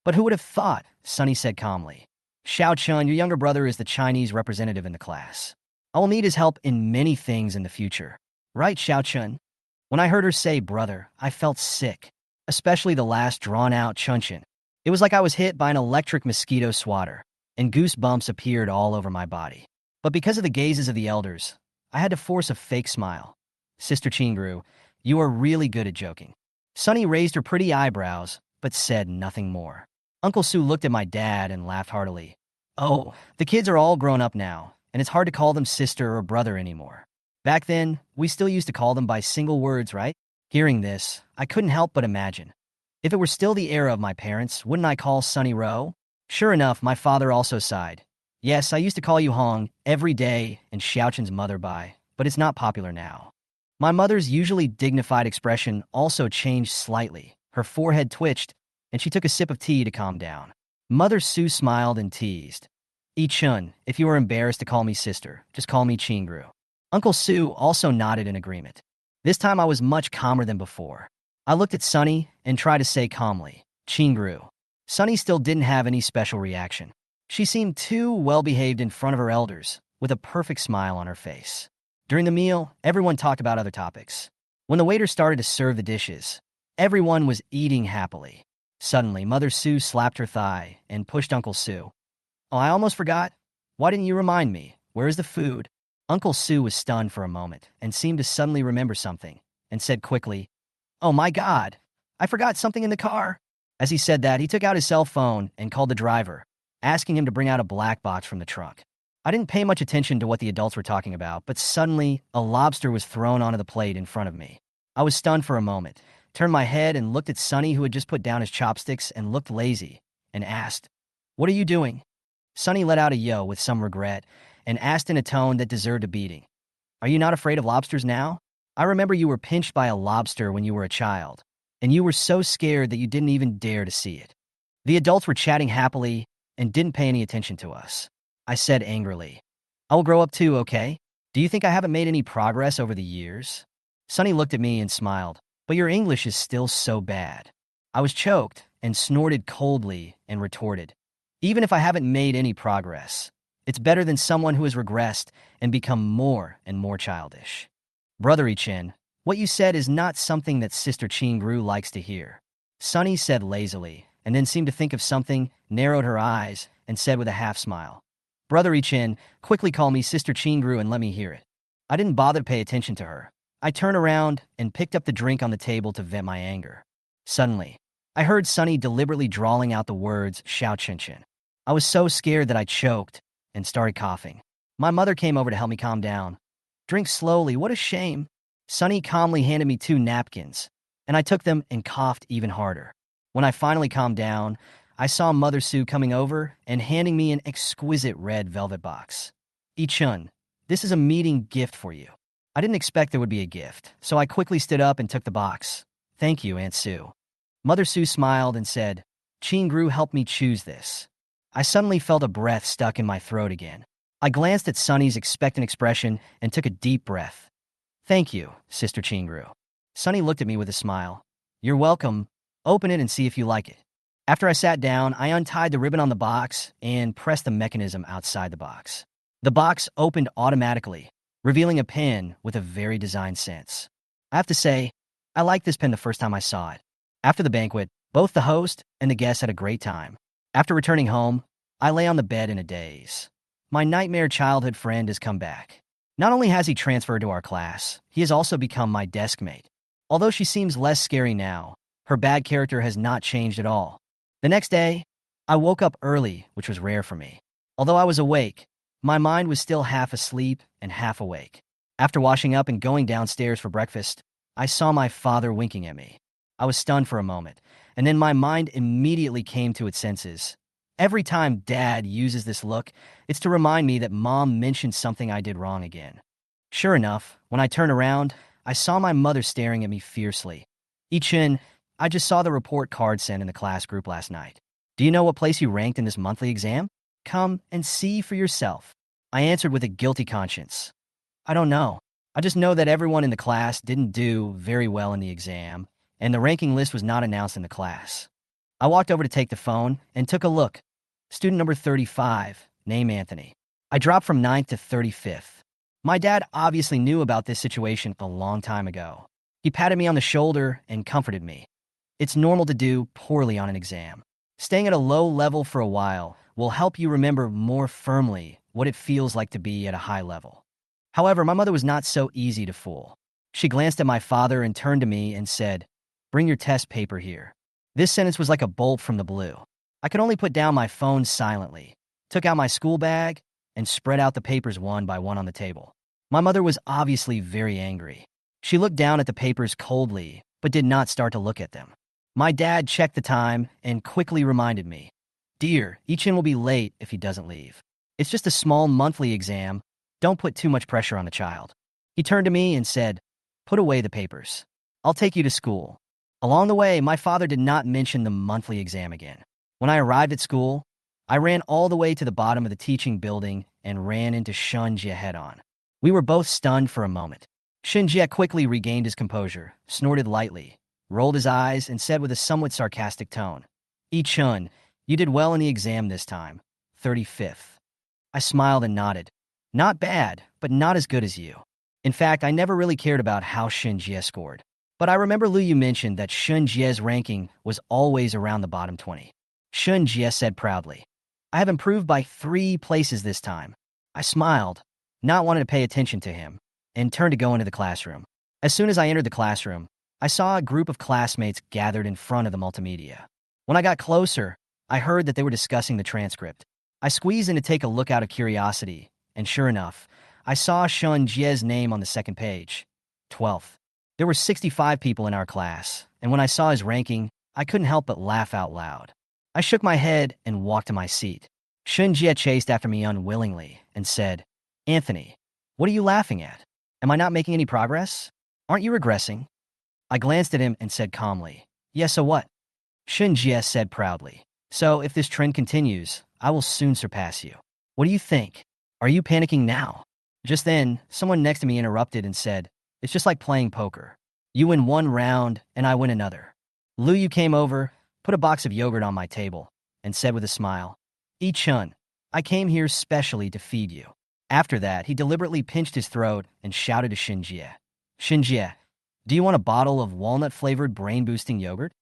But who would have thought, Sunny said calmly. Xiao-chun, your younger brother is the Chinese representative in the class. I will need his help in many things in the future. Right, Xiao-chun? When I heard her say brother, I felt sick, especially the last drawn-out Chun-chin. It was like I was hit by an electric mosquito swatter, and goosebumps appeared all over my body. But because of the gazes of the elders, I had to force a fake smile. Sister Chingru, you are really good at joking. Sunny raised her pretty eyebrows, but said nothing more. Uncle Sue looked at my dad and laughed heartily. Oh, the kids are all grown up now, and it's hard to call them sister or brother anymore. Back then, we still used to call them by single words, right? Hearing this, I couldn't help but imagine. If it were still the era of my parents, wouldn't I call Sunny Ro? Sure enough, my father also sighed. Yes, I used to call you Hong every day and Xiaochun's mother by, but it's not popular now. My mother's usually dignified expression also changed slightly. Her forehead twitched, and she took a sip of tea to calm down. Mother Sue smiled and teased. I-chun, if you are embarrassed to call me sister, just call me Chingru. Uncle Sue also nodded in agreement. This time I was much calmer than before. I looked at Sunny and tried to say calmly, Chingru. Sunny still didn't have any special reaction. She seemed too well-behaved in front of her elders, with a perfect smile on her face. During the meal, everyone talked about other topics. When the waiter started to serve the dishes, everyone was eating happily. Suddenly, Mother Sue slapped her thigh and pushed Uncle Sue. Oh, I almost forgot. Why didn't you remind me? Where is the food? Uncle Sue was stunned for a moment and seemed to suddenly remember something, and said quickly, oh my God, I forgot something in the car. As he said that, he took out his cell phone and called the driver, asking him to bring out a black box from the trunk. I didn't pay much attention to what the adults were talking about, but suddenly, a lobster was thrown onto the plate in front of me. I was stunned for a moment, turned my head and looked at Sunny who had just put down his chopsticks and looked lazy, and asked, what are you doing? Sunny let out a yo with some regret and asked in a tone that deserved a beating, are you not afraid of lobsters now? I remember you were pinched by a lobster when you were a child, and you were so scared that you didn't even dare to see it. The adults were chatting happily and didn't pay any attention to us. I said angrily, I will grow up too, okay? Do you think I haven't made any progress over the years? Sunny looked at me and smiled, but your English is still so bad. I was choked and snorted coldly and retorted, even if I haven't made any progress, it's better than someone who has regressed and become more and more childish. Brother I-chin, what you said is not something that Sister Chingru likes to hear. Sunny said lazily, and then seemed to think of something, narrowed her eyes, and said with a half smile, "Brother Ichin, quickly call me Sister Chingru and let me hear it." I didn't bother to pay attention to her. I turned around and picked up the drink on the table to vent my anger. Suddenly, I heard Sunny deliberately drawling out the words Xiao Qinshin. I was so scared that I choked and started coughing. My mother came over to help me calm down. "Drink slowly, what a shame." Sunny calmly handed me 2 napkins, and I took them and coughed even harder. When I finally calmed down, I saw Mother Sue coming over and handing me an exquisite red velvet box. "Ichun, this is a meeting gift for you." I didn't expect there would be a gift, so I quickly stood up and took the box. "Thank you, Aunt Sue." Mother Sue smiled and said, "Chingru helped me choose this." I suddenly felt a breath stuck in my throat again. I glanced at Sunny's expectant expression and took a deep breath. "Thank you, Sister Chingru." Sunny looked at me with a smile. "You're welcome. Open it and see if you like it." After I sat down, I untied the ribbon on the box and pressed the mechanism outside the box. The box opened automatically, revealing a pen with a very design sense. I have to say, I liked this pen the first time I saw it. After the banquet, both the host and the guests had a great time. After returning home, I lay on the bed in a daze. My nightmare childhood friend has come back. Not only has he transferred to our class, he has also become my desk mate. Although she seems less scary now, her bad character has not changed at all. The next day, I woke up early, which was rare for me. Although I was awake, my mind was still half asleep and half awake. After washing up and going downstairs for breakfast, I saw my father winking at me. I was stunned for a moment, and then my mind immediately came to its senses. Every time Dad uses this look, it's to remind me that Mom mentioned something I did wrong again. Sure enough, when I turned around, I saw my mother staring at me fiercely. "Ichin, I just saw the report card sent in the class group last night. Do you know what place you ranked in this monthly exam? Come and see for yourself." I answered with a guilty conscience. "I don't know. I just know that everyone in the class didn't do very well in the exam, and the ranking list was not announced in the class." I walked over to take the phone and took a look. Student number 35, name Anthony. I dropped from 9th to 35th. My dad obviously knew about this situation a long time ago. He patted me on the shoulder and comforted me. "It's normal to do poorly on an exam. Staying at a low level for a while will help you remember more firmly what it feels like to be at a high level." However, my mother was not so easy to fool. She glanced at my father and turned to me and said, "Bring your test paper here." This sentence was like a bolt from the blue. I could only put down my phone silently, took out my school bag, and spread out the papers one by one on the table. My mother was obviously very angry. She looked down at the papers coldly, but did not start to look at them. My dad checked the time and quickly reminded me, "Dear, Ichin will be late if he doesn't leave. It's just a small monthly exam. Don't put too much pressure on the child." He turned to me and said, "Put away the papers. I'll take you to school." Along the way, my father did not mention the monthly exam again. When I arrived at school, I ran all the way to the bottom of the teaching building and ran into Shunjie head-on. We were both stunned for a moment. Shunjie quickly regained his composure, snorted lightly, rolled his eyes, and said with a somewhat sarcastic tone, "Ichun, you did well in the exam this time, 35th. I smiled and nodded. "Not bad, but not as good as you." In fact, I never really cared about how Shunjie scored. But I remember Liu Yu mentioned that Shunjie's ranking was always around the bottom 20. Shunjie said proudly, "I have improved by 3 places this time." I smiled, not wanting to pay attention to him, and turned to go into the classroom. As soon as I entered the classroom, I saw a group of classmates gathered in front of the multimedia. When I got closer, I heard that they were discussing the transcript. I squeezed in to take a look out of curiosity, and sure enough, I saw Shunjie's name on the second page, 12th. There were 65 people in our class, and when I saw his ranking, I couldn't help but laugh out loud. I shook my head and walked to my seat. Shunjie chased after me unwillingly and said, "Anthony, what are you laughing at? Am I not making any progress? Aren't you regressing?" I glanced at him and said calmly, "Yeah, so what?" Shunjie said proudly, "So if this trend continues, I will soon surpass you. What do you think? Are you panicking now?" Just then, someone next to me interrupted and said, "It's just like playing poker. You win one round, and I win another." Liu Yu came over, put a box of yogurt on my table, and said with a smile, "Ichun, I came here specially to feed you." After that, he deliberately pinched his throat and shouted to Shunjie, "Shunjie, do you want a bottle of walnut-flavored brain-boosting yogurt?"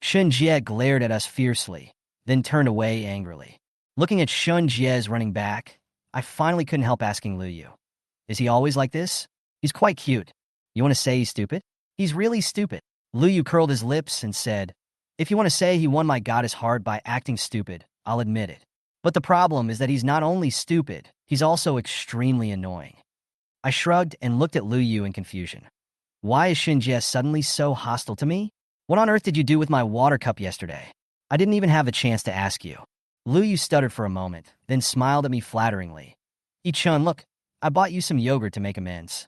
Shun Jie glared at us fiercely, then turned away angrily. Looking at Shun Jie's running back, I finally couldn't help asking Lu Yu, "Is he always like this? He's quite cute. You want to say he's stupid?" "He's really stupid." Lu Yu curled his lips and said, "If you want to say he won my goddess heart by acting stupid, I'll admit it. But the problem is that he's not only stupid, he's also extremely annoying." I shrugged and looked at Lu Yu in confusion. Why is Shinjie suddenly so hostile to me? What on earth did you do with my water cup yesterday? I didn't even have a chance to ask you. Lu Yu stuttered for a moment, then smiled at me flatteringly. "Yi-chun, look, I bought you some yogurt to make amends."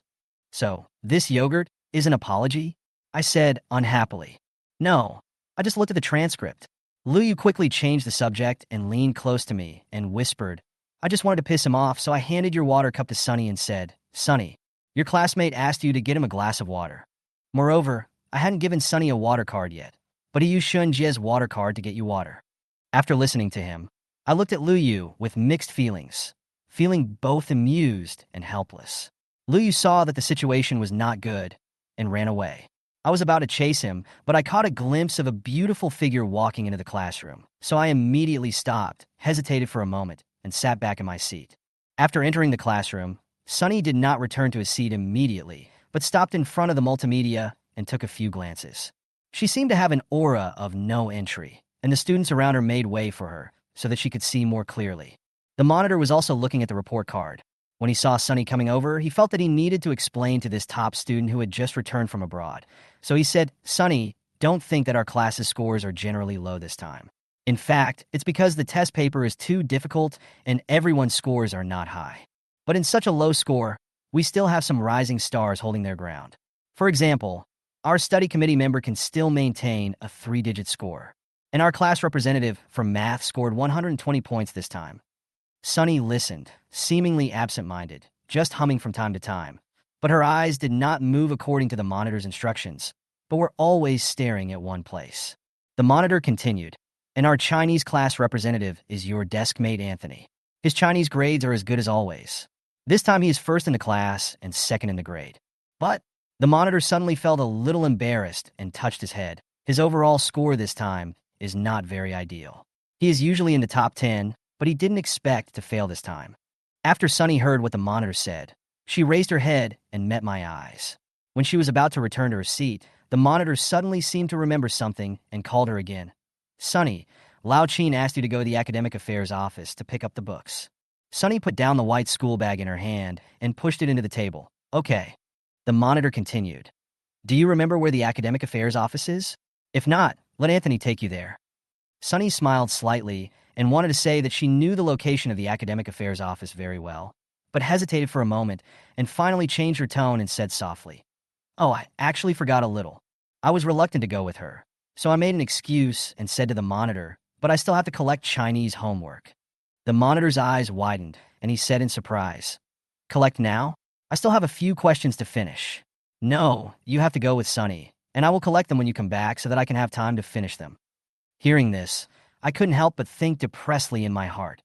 "So, this yogurt is an apology?" I said unhappily. "No, I just looked at the transcript." Lu Yu quickly changed the subject and leaned close to me and whispered, "I just wanted to piss him off, so I handed your water cup to Sunny and said, 'Sunny, your classmate asked you to get him a glass of water.' Moreover, I hadn't given Sunny a water card yet, but he used Shun Jie's water card to get you water." After listening to him, I looked at Lu Yu with mixed feelings, feeling both amused and helpless. Lu Yu saw that the situation was not good and ran away. I was about to chase him, but I caught a glimpse of a beautiful figure walking into the classroom, so I immediately stopped, hesitated for a moment, and sat back in my seat. After entering the classroom, Sunny did not return to his seat immediately, but stopped in front of the multimedia and took a few glances. She seemed to have an aura of no entry, and the students around her made way for her so that she could see more clearly. The monitor was also looking at the report card. When he saw Sunny coming over, he felt that he needed to explain to this top student who had just returned from abroad. So he said, "Sunny, don't think that our class's scores are generally low this time. In fact, it's because the test paper is too difficult and everyone's scores are not high. But in such a low score, we still have some rising stars holding their ground. For example, our study committee member can still maintain a 3-digit score. And our class representative for math scored 120 points this time." Sunny listened, seemingly absent-minded, just humming from time to time. But her eyes did not move according to the monitor's instructions, but were always staring at one place. The monitor continued, "And our Chinese class representative is your desk mate Anthony. His Chinese grades are as good as always. This time he is first in the class and second in the grade. But," the monitor suddenly felt a little embarrassed and touched his head, "his overall score this time is not very ideal. He is usually in the top 10, but he didn't expect to fail this time." After Sunny heard what the monitor said, she raised her head and met my eyes. When she was about to return to her seat, the monitor suddenly seemed to remember something and called her again. "Sunny, Lao Chin asked you to go to the academic affairs office to pick up the books." Sunny put down the white school bag in her hand and pushed it into the table. "Okay." The monitor continued, "Do you remember where the academic affairs office is? If not, let Anthony take you there." Sunny smiled slightly and wanted to say that she knew the location of the academic affairs office very well, but hesitated for a moment and finally changed her tone and said softly, "Oh, I actually forgot a little. I was reluctant to go with her, so I made an excuse and said to the monitor, but I still have to collect Chinese homework." The monitor's eyes widened, and he said in surprise, "Collect now? I still have a few questions to finish." "No, you have to go with Sunny, and I will collect them when you come back so that I can have time to finish them." Hearing this, I couldn't help but think depressedly in my heart,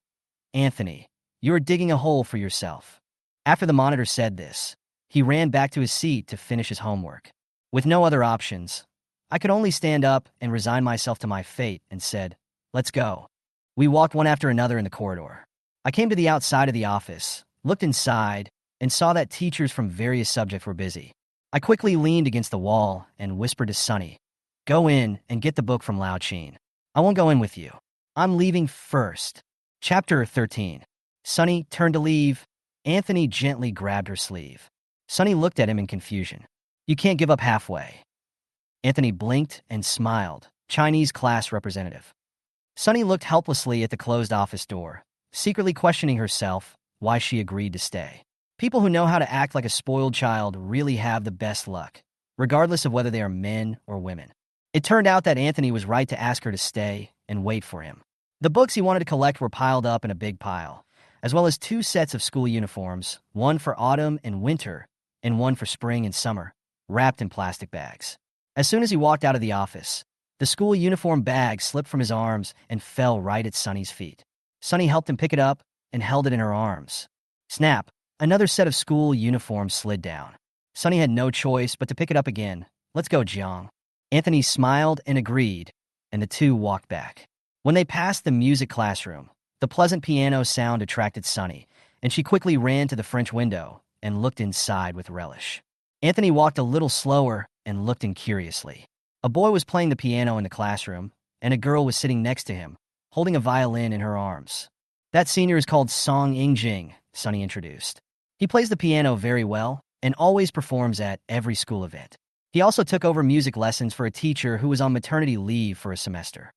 "Anthony, you're digging a hole for yourself." After the monitor said this, he ran back to his seat to finish his homework. With no other options, I could only stand up and resign myself to my fate and said, "Let's go." We walked one after another in the corridor. I came to the outside of the office, looked inside, and saw that teachers from various subjects were busy. I quickly leaned against the wall and whispered to Sunny, "Go in and get the book from Lao Chin. I won't go in with you. I'm leaving first." Chapter 13. Sunny turned to leave. Anthony gently grabbed her sleeve. Sunny looked at him in confusion. "You can't give up halfway." Anthony blinked and smiled. Chinese class representative. Sunny looked helplessly at the closed office door, secretly questioning herself why she agreed to stay. People who know how to act like a spoiled child really have the best luck, regardless of whether they are men or women. It turned out that Anthony was right to ask her to stay and wait for him. The books he wanted to collect were piled up in a big pile, as well as 2 sets of school uniforms, one for autumn and winter, and one for spring and summer, wrapped in plastic bags. As soon as he walked out of the office, the school uniform bag slipped from his arms and fell right at Sunny's feet. Sunny helped him pick it up and held it in her arms. Snap! Another set of school uniforms slid down. Sunny had no choice but to pick it up again. "Let's go, Jiang." Anthony smiled and agreed, and the two walked back. When they passed the music classroom, the pleasant piano sound attracted Sunny, and she quickly ran to the French window and looked inside with relish. Anthony walked a little slower and looked in curiously. A boy was playing the piano in the classroom, and a girl was sitting next to him, holding a violin in her arms. That senior is called Song Ingjing, Sunny introduced. He plays the piano very well and always performs at every school event. He also took over music lessons for a teacher who was on maternity leave for a semester.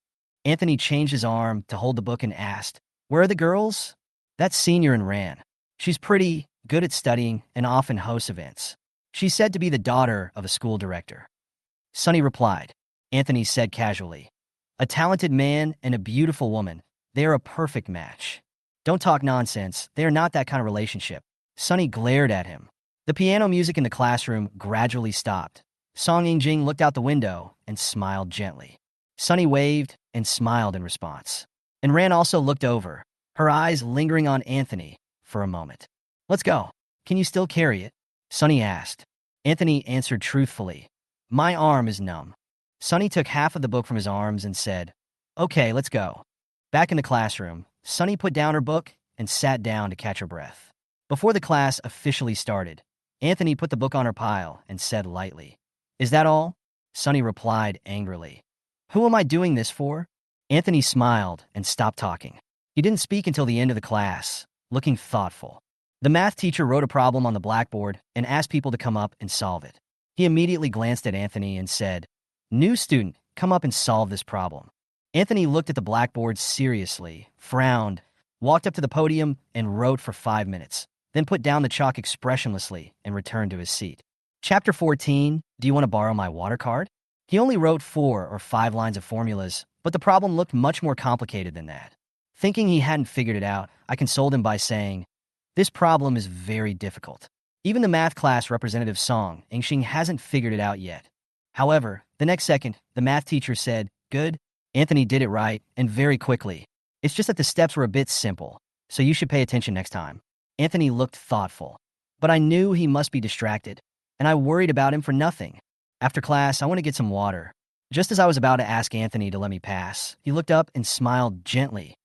Anthony changed his arm to hold the book and asked, "Where are the girls?" That senior and ran. "She's pretty, good at studying, and often hosts events. She's said to be the daughter of a school director." Sunny replied. Anthony said casually, "A talented man and a beautiful woman. They are a perfect match." "Don't talk nonsense. They are not that kind of relationship." Sunny glared at him. The piano music in the classroom gradually stopped. Song Yingjing looked out the window and smiled gently. Sunny waved and smiled in response. And Ran also looked over, her eyes lingering on Anthony for a moment. "Let's go. Can you still carry it?" Sunny asked. Anthony answered truthfully, "My arm is numb." Sunny took half of the book from his arms and said, "Okay, let's go." Back in the classroom, Sunny put down her book and sat down to catch her breath. Before the class officially started, Anthony put the book on her pile and said lightly, "Is that all?" Sunny replied angrily, "Who am I doing this for?" Anthony smiled and stopped talking. He didn't speak until the end of the class, looking thoughtful. The math teacher wrote a problem on the blackboard and asked people to come up and solve it. He immediately glanced at Anthony and said, "New student, come up and solve this problem." Anthony looked at the blackboard seriously, frowned, walked up to the podium, and wrote for 5 minutes, then put down the chalk expressionlessly and returned to his seat. Chapter 14, Do You Want to Borrow My Water Card? He only wrote 4 or 5 lines of formulas, but the problem looked much more complicated than that. Thinking he hadn't figured it out, I consoled him by saying, "This problem is very difficult. Even the math class representative Song Yingxing hasn't figured it out yet." However, the next second, the math teacher said, "Good. Anthony did it right, and very quickly. It's just that the steps were a bit simple, so you should pay attention next time." Anthony looked thoughtful, but I knew he must be distracted, and I worried about him for nothing. After class, I went to get some water. Just as I was about to ask Anthony to let me pass, he looked up and smiled gently.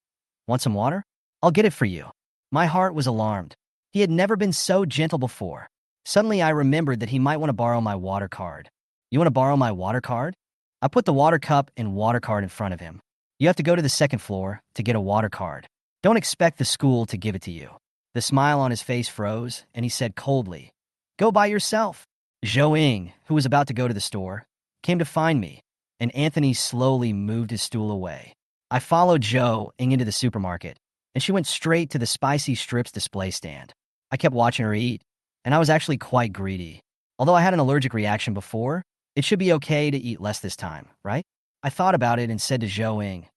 "Want some water? I'll get it for you." My heart was alarmed. He had never been so gentle before. Suddenly, I remembered that he might want to borrow my water card. "You want to borrow my water card?" I put the water cup and water card in front of him. "You have to go to the second floor to get a water card. Don't expect the school to give it to you." The smile on his face froze, and he said coldly, "Go by yourself." Zhou Ying, who was about to go to the store, came to find me, and Anthony slowly moved his stool away. I followed Zhou Ying into the supermarket, and she went straight to the spicy strips display stand. I kept watching her eat, and I was actually quite greedy. Although I had an allergic reaction before, it should be okay to eat less this time, right? I thought about it and said to Zhou Ying,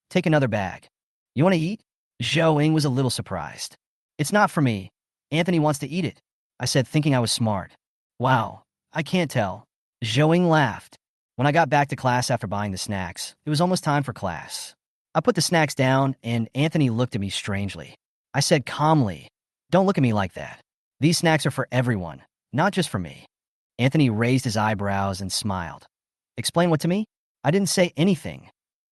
"Take another bag. You want to eat?" Zhou Ying was a little surprised. "It's not for me. Anthony wants to eat it," I said, thinking I was smart. "Wow, I can't tell." Zhou Ying laughed. When I got back to class after buying the snacks, it was almost time for class. I put the snacks down, and Anthony looked at me strangely. I said calmly, "Don't look at me like that. These snacks are for everyone, not just for me." Anthony raised his eyebrows and smiled. "Explain what to me?" I didn't say anything.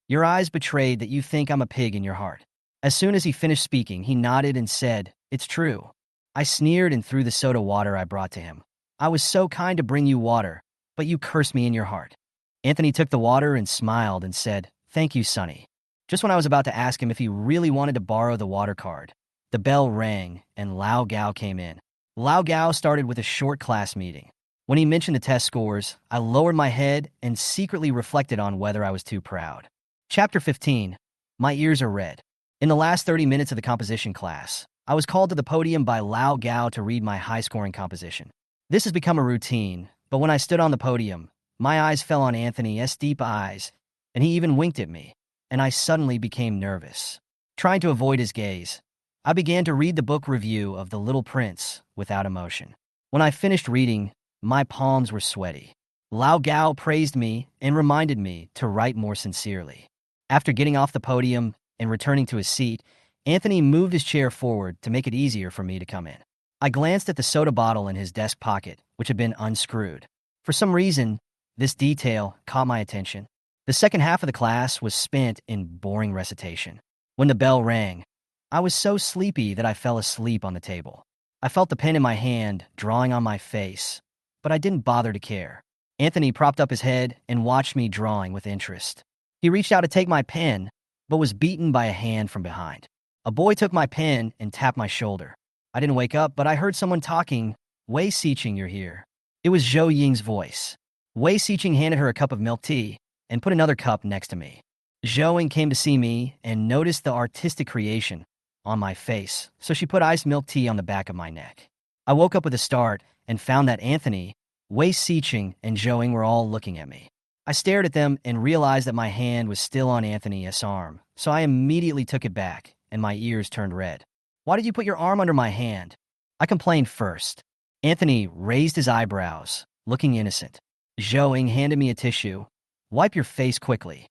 "Your eyes betrayed that you think I'm a pig in your heart." As soon as he finished speaking, he nodded and said, "It's true." I sneered and threw the soda water I brought to him. "I was so kind to bring you water, but you cursed me in your heart." Anthony took the water and smiled and said, "Thank you, Sonny." Just when I was about to ask him if he really wanted to borrow the water card, the bell rang and Lao Gao came in. Lao Gao started with a short class meeting. When he mentioned the test scores, I lowered my head and secretly reflected on whether I was too proud. Chapter 15, My Ears Are Red. In the last 30 minutes of the composition class, I was called to the podium by Lao Gao to read my high-scoring composition. This has become a routine, but when I stood on the podium, my eyes fell on Anthony's deep eyes, and he even winked at me, and I suddenly became nervous. Trying to avoid his gaze, I began to read the book review of The Little Prince without emotion. When I finished reading, my palms were sweaty. Lao Gao praised me and reminded me to write more sincerely. After getting off the podium and returning to his seat, Anthony moved his chair forward to make it easier for me to come in. I glanced at the soda bottle in his desk pocket, which had been unscrewed. For some reason, this detail caught my attention. The second half of the class was spent in boring recitation. When the bell rang, I was so sleepy that I fell asleep on the table. I felt the pen in my hand drawing on my face, but I didn't bother to care. Anthony propped up his head and watched me drawing with interest. He reached out to take my pen, but was beaten by a hand from behind. A boy took my pen and tapped my shoulder. I didn't wake up, but I heard someone talking. Wei Siqing, you're here. It was Zhou Ying's voice. Wei Siqing handed her a cup of milk tea and put another cup next to me. Zhou Ying came to see me and noticed the artistic creation on my face, so she put iced milk tea on the back of my neck. I woke up with a start and found that Anthony, Wei Siqing, and Zhou Ying were all looking at me. I stared at them and realized that my hand was still on Anthony's arm, so I immediately took it back, and my ears turned red. Why did you put your arm under my hand? I complained first. Anthony raised his eyebrows, looking innocent. Zhou Ying handed me a tissue. Wipe your face quickly.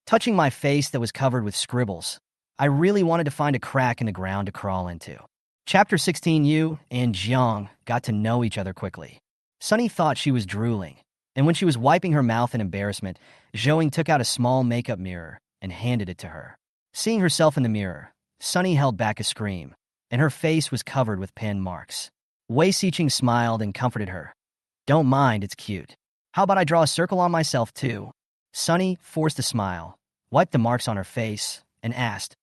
Touching my face that was covered with scribbles, I really wanted to find a crack in the ground to crawl into. Chapter 16. Yu and Jiang got to know each other quickly. Sunny thought she was drooling, and when she was wiping her mouth in embarrassment, Zhou Ying took out a small makeup mirror and handed it to her. Seeing herself in the mirror, Sunny held back a scream, and her face was covered with pen marks. Wei Siqing smiled and comforted her. Don't mind, it's cute. How about I draw a circle on myself too? Sunny forced a smile, wiped the marks on her face, and asked,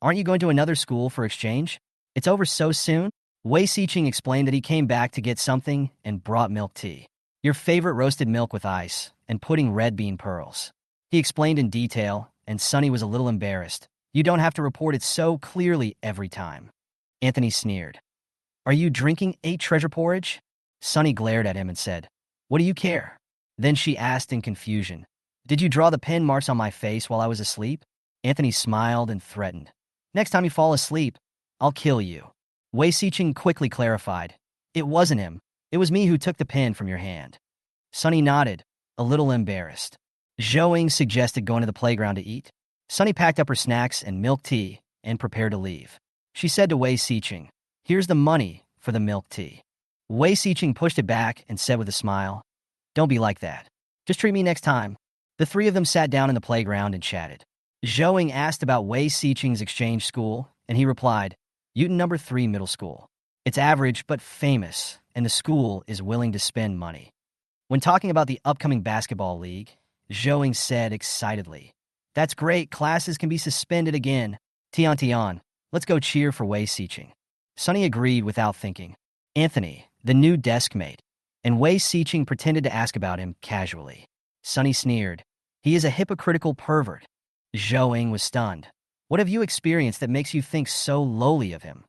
Aren't you going to another school for exchange? It's over so soon? Wei Siqing explained that he came back to get something and brought milk tea. Your favorite roasted milk with ice and putting red bean pearls. He explained in detail, and Sunny was a little embarrassed. You don't have to report it so clearly every time. Anthony sneered. Are you drinking 8 treasure porridge? Sunny glared at him and said, What do you care? Then she asked in confusion, Did you draw the pen marks on my face while I was asleep? Anthony smiled and threatened. Next time you fall asleep, I'll kill you. Wei Siqing quickly clarified. It wasn't him. It was me who took the pen from your hand. Sunny nodded, a little embarrassed. Zhou Ying suggested going to the playground to eat. Sunny packed up her snacks and milk tea and prepared to leave. She said to Wei Siqing, Here's the money for the milk tea. Wei Siqing pushed it back and said with a smile, Don't be like that. Just treat me next time. The three of them sat down in the playground and chatted. Zhou Ying asked about Wei Siqing's exchange school, and he replied, Uton number 3 middle school. It's average but famous, and the school is willing to spend money. When talking about the upcoming basketball league, Zhou Ying said excitedly, That's great, classes can be suspended again. Tian, let's go cheer for Wei Siqing. Sunny agreed without thinking. Anthony, the new desk mate, and Wei Siqing pretended to ask about him casually. Sunny sneered. He is a hypocritical pervert. Zhou Ying was stunned. What have you experienced that makes you think so lowly of him?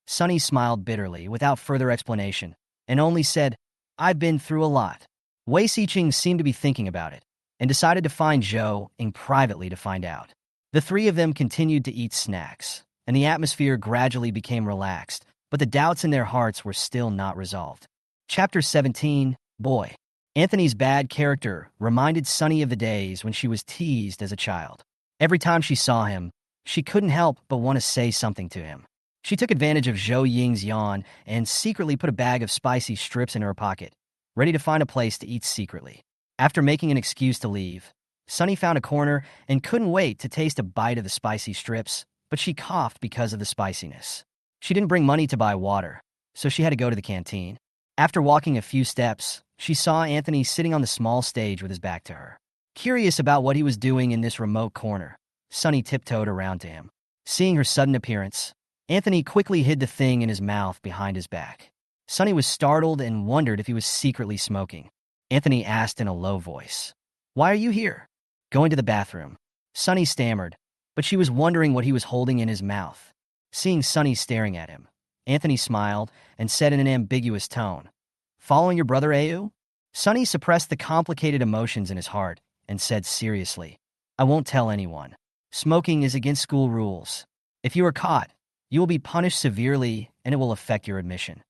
Sunny smiled bitterly without further explanation, and only said, I've been through a lot. Wei Siqing seemed to be thinking about it, and decided to find Zhou Ying privately to find out. The three of them continued to eat snacks, and the atmosphere gradually became relaxed, but the doubts in their hearts were still not resolved. Chapter 17. Boy. Anthony's bad character reminded Sunny of the days when she was teased as a child. Every time she saw him, she couldn't help but want to say something to him. She took advantage of Zhou Ying's yawn and secretly put a bag of spicy strips in her pocket, ready to find a place to eat secretly. After making an excuse to leave, Sunny found a corner and couldn't wait to taste a bite of the spicy strips, but she coughed because of the spiciness. She didn't bring money to buy water, so she had to go to the canteen. After walking a few steps, she saw Anthony sitting on the small stage with his back to her. Curious about what he was doing in this remote corner, Sunny tiptoed around to him. Seeing her sudden appearance, Anthony quickly hid the thing in his mouth behind his back. Sunny was startled and wondered if he was secretly smoking. Anthony asked in a low voice, Why are you here? Going to the bathroom. Sunny stammered, but she was wondering what he was holding in his mouth. Seeing Sunny staring at him, Anthony smiled and said in an ambiguous tone, Following your brother Au? Sunny suppressed the complicated emotions in his heart and said seriously, I won't tell anyone. Smoking is against school rules. If you are caught, you will be punished severely and it will affect your admission.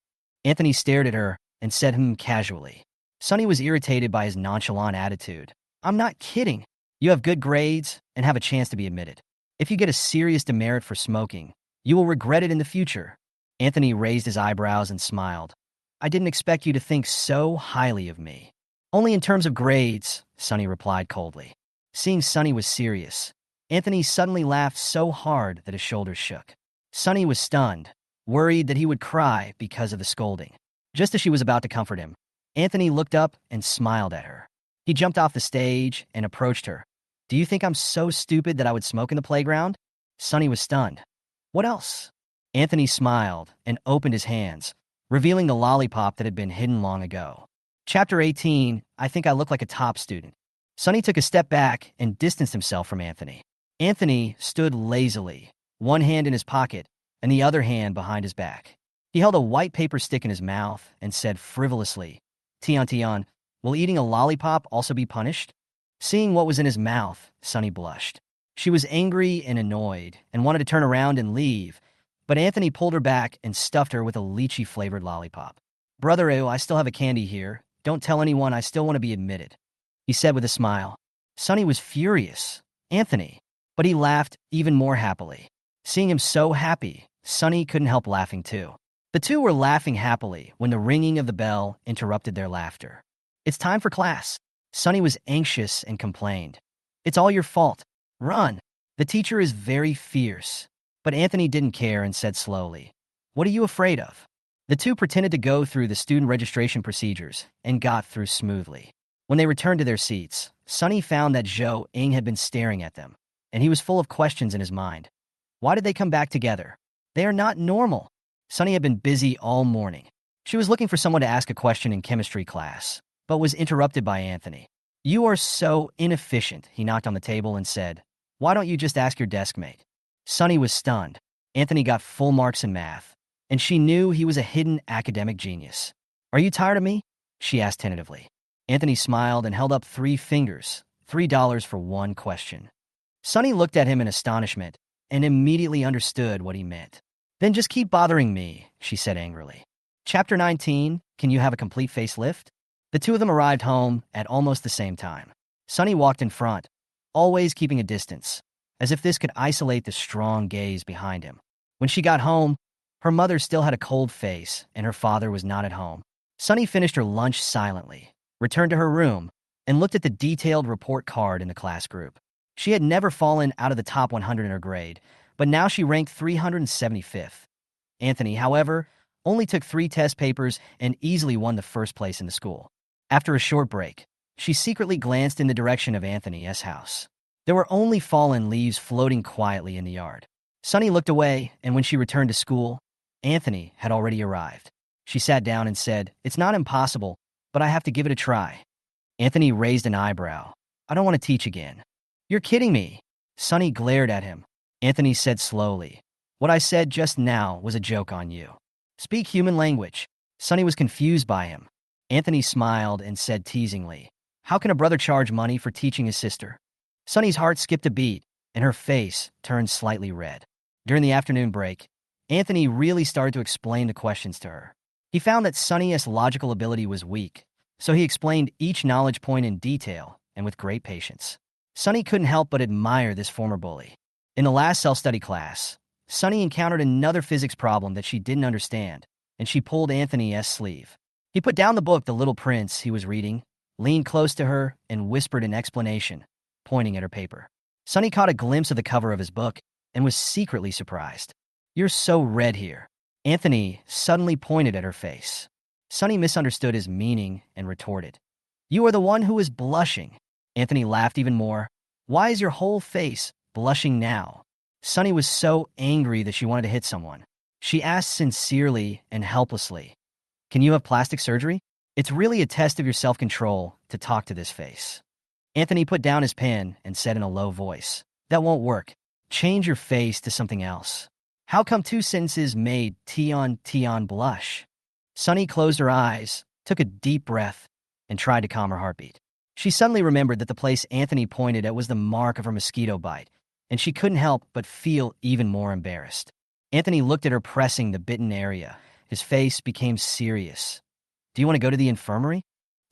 Anthony stared at her and said casually. Sunny was irritated by his nonchalant attitude. I'm not kidding. You have good grades and have a chance to be admitted. If you get a serious demerit for smoking, you will regret it in the future. Anthony raised his eyebrows and smiled. I didn't expect you to think so highly of me. Only in terms of grades, Sunny replied coldly. Seeing Sunny was serious, Anthony suddenly laughed so hard that his shoulders shook. Sunny was stunned, worried that he would cry because of the scolding. Just as she was about to comfort him, Anthony looked up and smiled at her. He jumped off the stage and approached her. "Do you think I'm so stupid that I would smoke in the playground?" Sunny was stunned. "What else?" Anthony smiled and opened his hands, revealing the lollipop that had been hidden long ago. Chapter 18, I think I look like a top student. Sunny took a step back and distanced himself from Anthony. Anthony stood lazily, one hand in his pocket and the other hand behind his back. He held a white paper stick in his mouth and said frivolously, Tion, will eating a lollipop also be punished?" Seeing what was in his mouth, Sunny blushed. She was angry and annoyed and wanted to turn around and leave, but Anthony pulled her back and stuffed her with a lychee-flavored lollipop. "Brother, I still have a candy here. Don't tell anyone, I still want to be admitted," he said with a smile. Sunny was furious. Anthony. But he laughed even more happily. Seeing him so happy, Sunny couldn't help laughing too. The two were laughing happily when the ringing of the bell interrupted their laughter. "It's time for class." Sunny was anxious and complained. "It's all your fault. Run. The teacher is very fierce." But Anthony didn't care and said slowly, "What are you afraid of?" The two pretended to go through the student registration procedures and got through smoothly. When they returned to their seats, Sunny found that Zhou Ing had been staring at them, and he was full of questions in his mind. Why did they come back together? They are not normal. Sunny had been busy all morning. She was looking for someone to ask a question in chemistry class, but was interrupted by Anthony. "You are so inefficient," he knocked on the table and said. "Why don't you just ask your desk mate?" Sunny was stunned. Anthony got full marks in math, and she knew he was a hidden academic genius. "Are you tired of me?" she asked tentatively. Anthony smiled and held up 3 fingers, $3 for one question. Sunny looked at him in astonishment and immediately understood what he meant. "Then just keep bothering me," she said angrily. Chapter 19, Can You Have a Complete Facelift? The two of them arrived home at almost the same time. Sunny walked in front, always keeping a distance, as if this could isolate the strong gaze behind him. When she got home, her mother still had a cold face and her father was not at home. Sunny finished her lunch silently, returned to her room, and looked at the detailed report card in the class group. She had never fallen out of the top 100 in her grade, but now she ranked 375th. Anthony, however, only took 3 test papers and easily won the first place in the school. After a short break, she secretly glanced in the direction of Anthony's house. There were only fallen leaves floating quietly in the yard. Sunny looked away, and when she returned to school, Anthony had already arrived. She sat down and said, "It's not impossible, but I have to give it a try." Anthony raised an eyebrow. "I don't want to teach again." "You're kidding me." Sunny glared at him. Anthony said slowly, "What I said just now was a joke on you. Speak human language." Sunny was confused by him. Anthony smiled and said teasingly, "How can a brother charge money for teaching his sister?" Sunny's heart skipped a beat, and her face turned slightly red. During the afternoon break, Anthony really started to explain the questions to her. He found that Sunny's logical ability was weak, so he explained each knowledge point in detail and with great patience. Sunny couldn't help but admire this former bully. In the last self-study class, Sunny encountered another physics problem that she didn't understand, and she pulled Anthony's sleeve. He put down the book The Little Prince he was reading, leaned close to her, and whispered an explanation, pointing at her paper. Sunny caught a glimpse of the cover of his book and was secretly surprised. "You're so red here." Anthony suddenly pointed at her face. Sunny misunderstood his meaning and retorted, "You are the one who is blushing." Anthony laughed even more. "Why is your whole face blushing now?" Sunny was so angry that she wanted to hit someone. She asked sincerely and helplessly, "Can you have plastic surgery? It's really a test of your self-control to talk to this face." Anthony put down his pen and said in a low voice, "That won't work. Change your face to something else." How come 2 sentences made Tion blush? Sunny closed her eyes, took a deep breath, and tried to calm her heartbeat. She suddenly remembered that the place Anthony pointed at was the mark of her mosquito bite, and she couldn't help but feel even more embarrassed. Anthony looked at her pressing the bitten area. His face became serious. "Do you want to go to the infirmary?"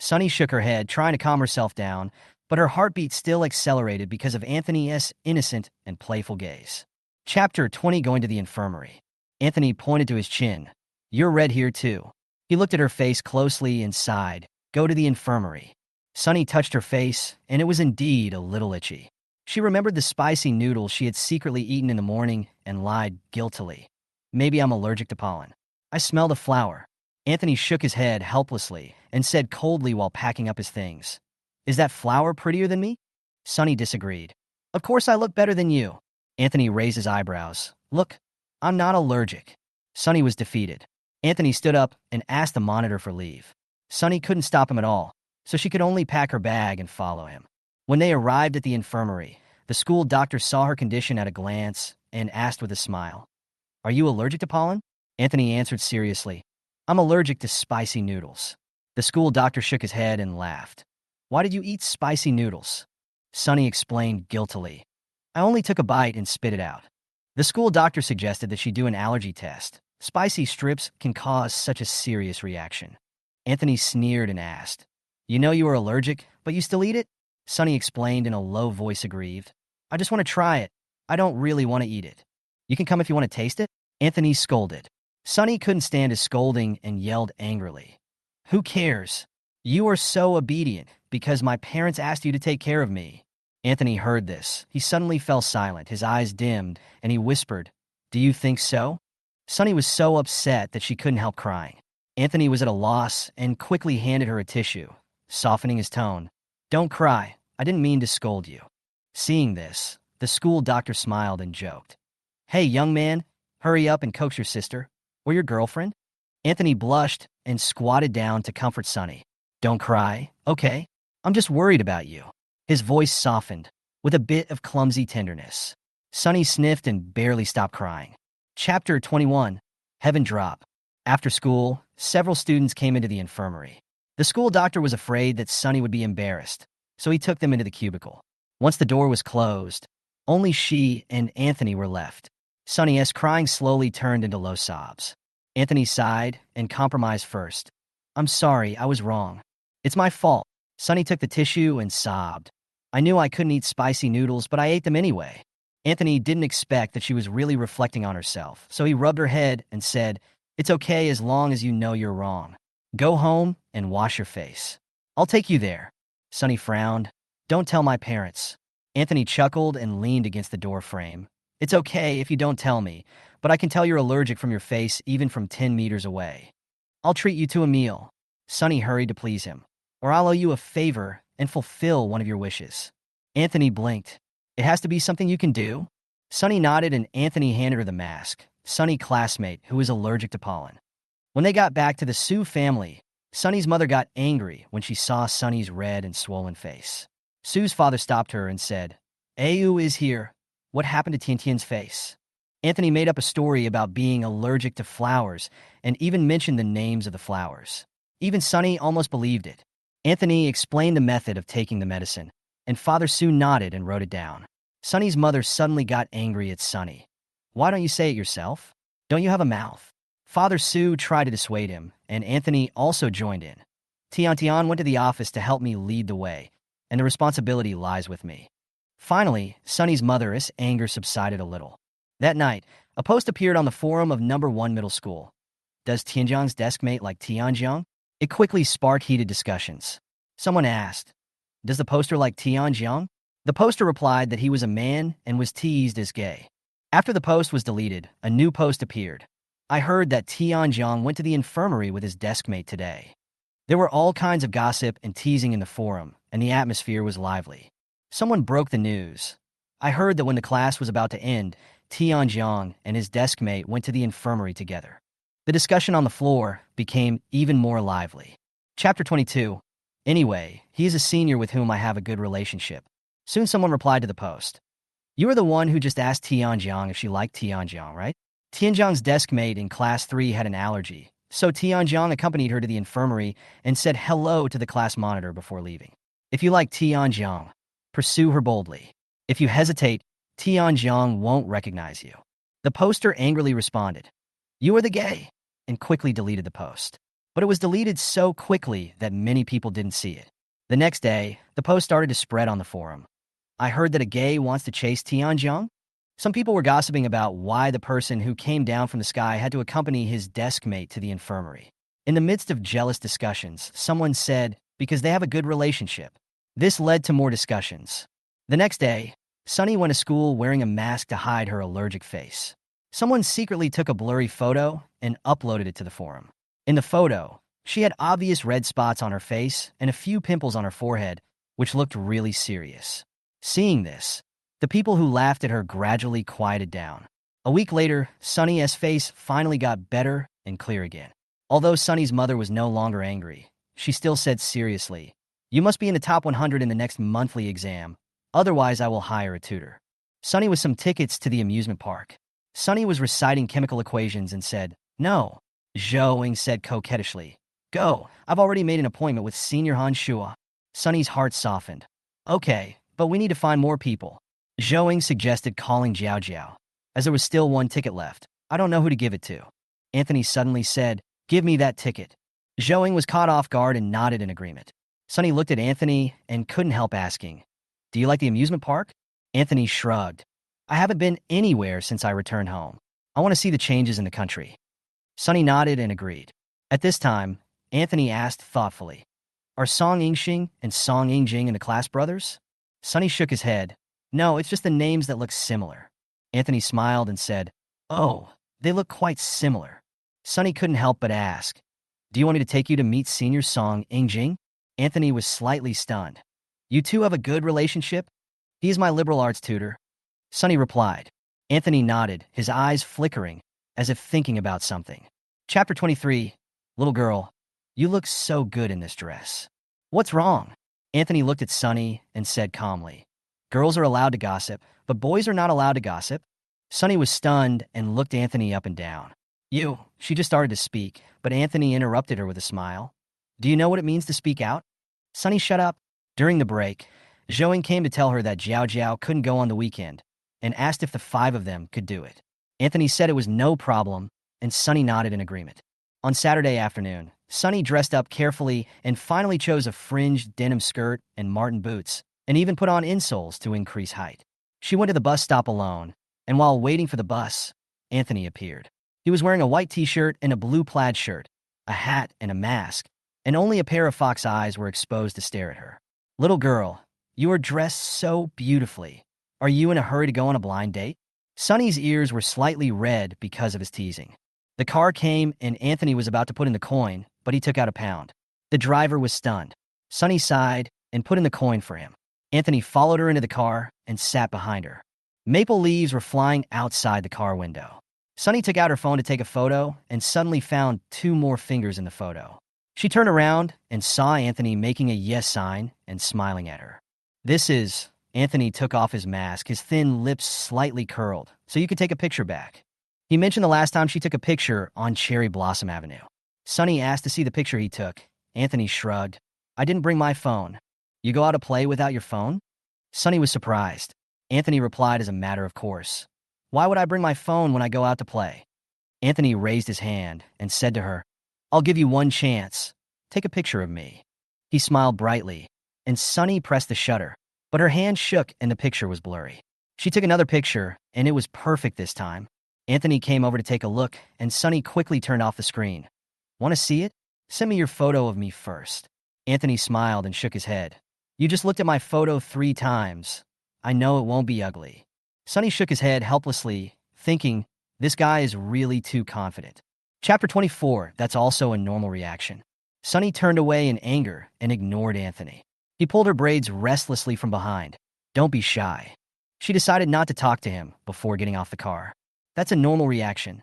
Sunny shook her head, trying to calm herself down, but her heartbeat still accelerated because of Anthony's innocent and playful gaze. Chapter 20, Going to the Infirmary. Anthony pointed to his chin. "You're red here too." He looked at her face closely and sighed. "Go to the infirmary." Sunny touched her face, and it was indeed a little itchy. She remembered the spicy noodles she had secretly eaten in the morning and lied guiltily. Maybe I'm allergic to pollen. I smell the flower. Anthony shook his head helplessly and said coldly while packing up his things, "Is that flower prettier than me?" Sunny disagreed. "Of course I look better than you." Anthony raised his eyebrows. "Look, I'm not allergic." Sunny was defeated. Anthony stood up and asked the monitor for leave. Sunny couldn't stop him at all, so she could only pack her bag and follow him. When they arrived at the infirmary, the school doctor saw her condition at a glance and asked with a smile, "Are you allergic to pollen?" Anthony answered seriously, "I'm allergic to spicy noodles." The school doctor shook his head and laughed. "Why did you eat spicy noodles?" Sunny explained guiltily, "I only took a bite and spit it out." The school doctor suggested that she do an allergy test. Spicy strips can cause such a serious reaction. Anthony sneered and asked, "You know you are allergic, but you still eat it?" Sunny explained in a low voice aggrieved, "I just want to try it. I don't really want to eat it." "You can come if you want to taste it?" Anthony scolded. Sunny couldn't stand his scolding and yelled angrily, "Who cares? You are so obedient because my parents asked you to take care of me." Anthony heard this. He suddenly fell silent, his eyes dimmed, and he whispered, "Do you think so?" Sunny was so upset that she couldn't help crying. Anthony was at a loss and quickly handed her a tissue, softening his tone. "Don't cry. I didn't mean to scold you." Seeing this, the school doctor smiled and joked, "Hey, young man, hurry up and coax your sister, or your girlfriend." Anthony blushed and squatted down to comfort Sunny. "Don't cry, okay? I'm just worried about you." His voice softened, with a bit of clumsy tenderness. Sunny sniffed and barely stopped crying. Chapter 21, Heaven Drop. After school, several students came into the infirmary. The school doctor was afraid that Sunny would be embarrassed, so he took them into the cubicle. Once the door was closed, only she and Anthony were left. Sunny's crying slowly turned into low sobs. Anthony sighed and compromised first. "I'm sorry, I was wrong. It's my fault." Sunny took the tissue and sobbed. "I knew I couldn't eat spicy noodles, but I ate them anyway." Anthony didn't expect that she was really reflecting on herself, so he rubbed her head and said, "It's okay as long as you know you're wrong. Go home and wash your face. I'll take you there." Sunny frowned. "Don't tell my parents." Anthony chuckled and leaned against the door frame. "It's okay if you don't tell me, but I can tell you're allergic from your face even from 10 meters away. I'll treat you to a meal." Sunny hurried to please him. "Or I'll owe you a favor and fulfill one of your wishes." Anthony blinked. "It has to be something you can do?" Sunny nodded and Anthony handed her the mask, Sunny's classmate who was allergic to pollen. When they got back to the Sue family, Sunny's mother got angry when she saw Sunny's red and swollen face. Sue's father stopped her and said, "Ayu is here. What happened to Tiantian's face?" Anthony made up a story about being allergic to flowers and even mentioned the names of the flowers. Even Sunny almost believed it. Anthony explained the method of taking the medicine, and Father Sue nodded and wrote it down. Sunny's mother suddenly got angry at Sunny. "Why don't you say it yourself? Don't you have a mouth?" Father Sue tried to dissuade him, and Anthony also joined in. "Tiantian went to the office to help me lead the way, and the responsibility lies with me." Finally, Sunny's mother's anger subsided a little. That night, a post appeared on the forum of number 1 middle school. "Does Tianjiang's deskmate like Tianjiang?" It quickly sparked heated discussions. Someone asked, "Does the poster like Tianjiang?" The poster replied that he was a man and was teased as gay. After the post was deleted, a new post appeared. "I heard that Tianjiang went to the infirmary with his deskmate today." There were all kinds of gossip and teasing in the forum, and the atmosphere was lively. Someone broke the news. "I heard that when the class was about to end, Tianjiang and his deskmate went to the infirmary together." The discussion on the floor became even more lively. Chapter 22. "Anyway, he is a senior with whom I have a good relationship." Soon someone replied to the post. "You are the one who just asked Tianjiang if she liked Tianjiang, right?" Tianjiang's deskmate in class 3 had an allergy, so Tianjiang accompanied her to the infirmary and said hello to the class monitor before leaving. "If you like Tianjiang, pursue her boldly. If you hesitate, Tianjiang won't recognize you." The poster angrily responded, "You are the gay," and quickly deleted the post. But it was deleted so quickly that many people didn't see it. The next day, the post started to spread on the forum. "I heard that a gay wants to chase Tianjiang." Some people were gossiping about why the person who came down from the sky had to accompany his deskmate to the infirmary. In the midst of jealous discussions, someone said, because they have a good relationship. This led to more discussions. The next day, Sunny went to school wearing a mask to hide her allergic face. Someone secretly took a blurry photo and uploaded it to the forum. In the photo, she had obvious red spots on her face and a few pimples on her forehead, which looked really serious. Seeing this, the people who laughed at her gradually quieted down. A week later, Sunny's face finally got better and clear again. Although Sunny's mother was no longer angry, she still said seriously, "You must be in the top 100 in the next monthly exam, otherwise I will hire a tutor." Sunny was some tickets to the amusement park. Sunny was reciting chemical equations and said, "No." Zhou said coquettishly, "Go, I've already made an appointment with Senior Han Shua." Sunny's heart softened. "Okay, but we need to find more people." Zhou suggested calling Jiao Jiao, as there was still one ticket left. "I don't know who to give it to." Anthony suddenly said, "Give me that ticket." Zhou was caught off guard and nodded in agreement. Sunny looked at Anthony and couldn't help asking, "Do you like the amusement park?" Anthony shrugged. "I haven't been anywhere since I returned home. I want to see the changes in the country." Sunny nodded and agreed. At this time, Anthony asked thoughtfully, "Are Song Yingxing and Song Yingjing in the class brothers?" Sunny shook his head. "No, it's just the names that look similar." Anthony smiled and said, "Oh, they look quite similar." Sunny couldn't help but ask, "Do you want me to take you to meet Senior Song Yingjing?" Anthony was slightly stunned. "You two have a good relationship?" "He is my liberal arts tutor," Sunny replied. Anthony nodded, his eyes flickering, as if thinking about something. Chapter 23. Little girl, you look so good in this dress. What's wrong? Anthony looked at Sunny and said calmly, "Girls are allowed to gossip, but boys are not allowed to gossip." Sunny was stunned and looked Anthony up and down. She just started to speak, but Anthony interrupted her with a smile. "Do you know what it means to speak out?" Sunny shut up. During the break, Zhou came to tell her that Jiao Jiao couldn't go on the weekend and asked if the five of them could do it. Anthony said it was no problem, and Sunny nodded in agreement. On Saturday afternoon, Sunny dressed up carefully and finally chose a fringed denim skirt and Martin boots, and even put on insoles to increase height. She went to the bus stop alone, and while waiting for the bus, Anthony appeared. He was wearing a white t-shirt and a blue plaid shirt, a hat and a mask, and only a pair of fox eyes were exposed to stare at her. "Little girl, you are dressed so beautifully. Are you in a hurry to go on a blind date?" Sunny's ears were slightly red because of his teasing. The car came and Anthony was about to put in the coin, but he took out a pound. The driver was stunned. Sunny sighed and put in the coin for him. Anthony followed her into the car and sat behind her. Maple leaves were flying outside the car window. Sunny took out her phone to take a photo and suddenly found two more fingers in the photo. She turned around and saw Anthony making a yes sign and smiling at her. "This is..." Anthony took off his mask, his thin lips slightly curled, "so you could take a picture back." He mentioned the last time she took a picture on Cherry Blossom Avenue. Sunny asked to see the picture he took. Anthony shrugged. "I didn't bring my phone." "You go out to play without your phone?" Sunny was surprised. Anthony replied as a matter of course, "Why would I bring my phone when I go out to play?" Anthony raised his hand and said to her, "I'll give you one chance. Take a picture of me." He smiled brightly, and Sunny pressed the shutter, but her hand shook and the picture was blurry. She took another picture, and it was perfect this time. Anthony came over to take a look, and Sunny quickly turned off the screen. "Want to see it? Send me your photo of me first." Anthony smiled and shook his head. "You just looked at my photo 3 times. I know it won't be ugly." Sunny shook his head helplessly, thinking, this guy is really too confident. Chapter 24. That's also a normal reaction. Sunny turned away in anger and ignored Anthony. He pulled her braids restlessly from behind. "Don't be shy." She decided not to talk to him before getting off the car. That's a normal reaction.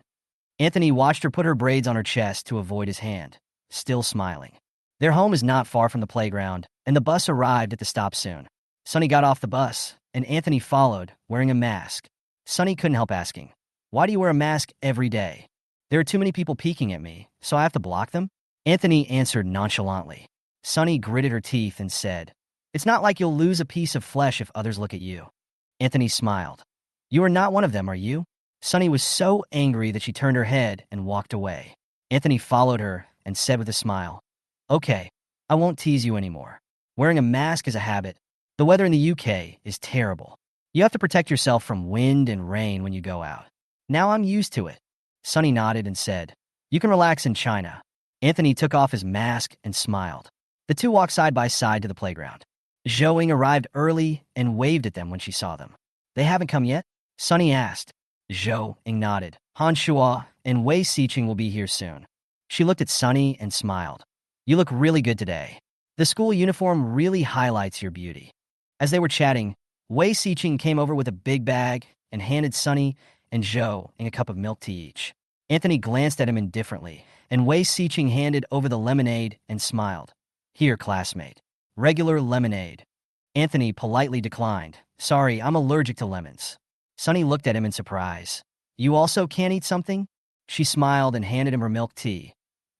Anthony watched her put her braids on her chest to avoid his hand, still smiling. Their home is not far from the playground, and the bus arrived at the stop soon. Sunny got off the bus, and Anthony followed, wearing a mask. Sunny couldn't help asking, "Why do you wear a mask every day?" "There are too many people peeking at me, so I have to block them?" Anthony answered nonchalantly. Sunny gritted her teeth and said, "It's not like you'll lose a piece of flesh if others look at you." Anthony smiled. "You are not one of them, are you?" Sunny was so angry that she turned her head and walked away. Anthony followed her and said with a smile, "Okay, I won't tease you anymore. Wearing a mask is a habit. The weather in the UK is terrible. You have to protect yourself from wind and rain when you go out. Now I'm used to it." Sunny nodded and said, "You can relax in China." Anthony took off his mask and smiled. The two walked side by side to the playground. Zhou Ying arrived early and waved at them when she saw them. They haven't come yet? Sunny asked. Zhou Ying nodded. Han Shuo and Wei Xiqing will be here soon. She looked at Sunny and smiled. You look really good today. The school uniform really highlights your beauty. As they were chatting, Wei Xiqing came over with a big bag and handed Sunny and Zhou Ying a cup of milk tea each. Anthony glanced at him indifferently, and Wei Xiqing handed over the lemonade and smiled. Here, classmate. Regular lemonade. Anthony politely declined. Sorry, I'm allergic to lemons. Sunny looked at him in surprise. You also can't eat something? She smiled and handed him her milk tea.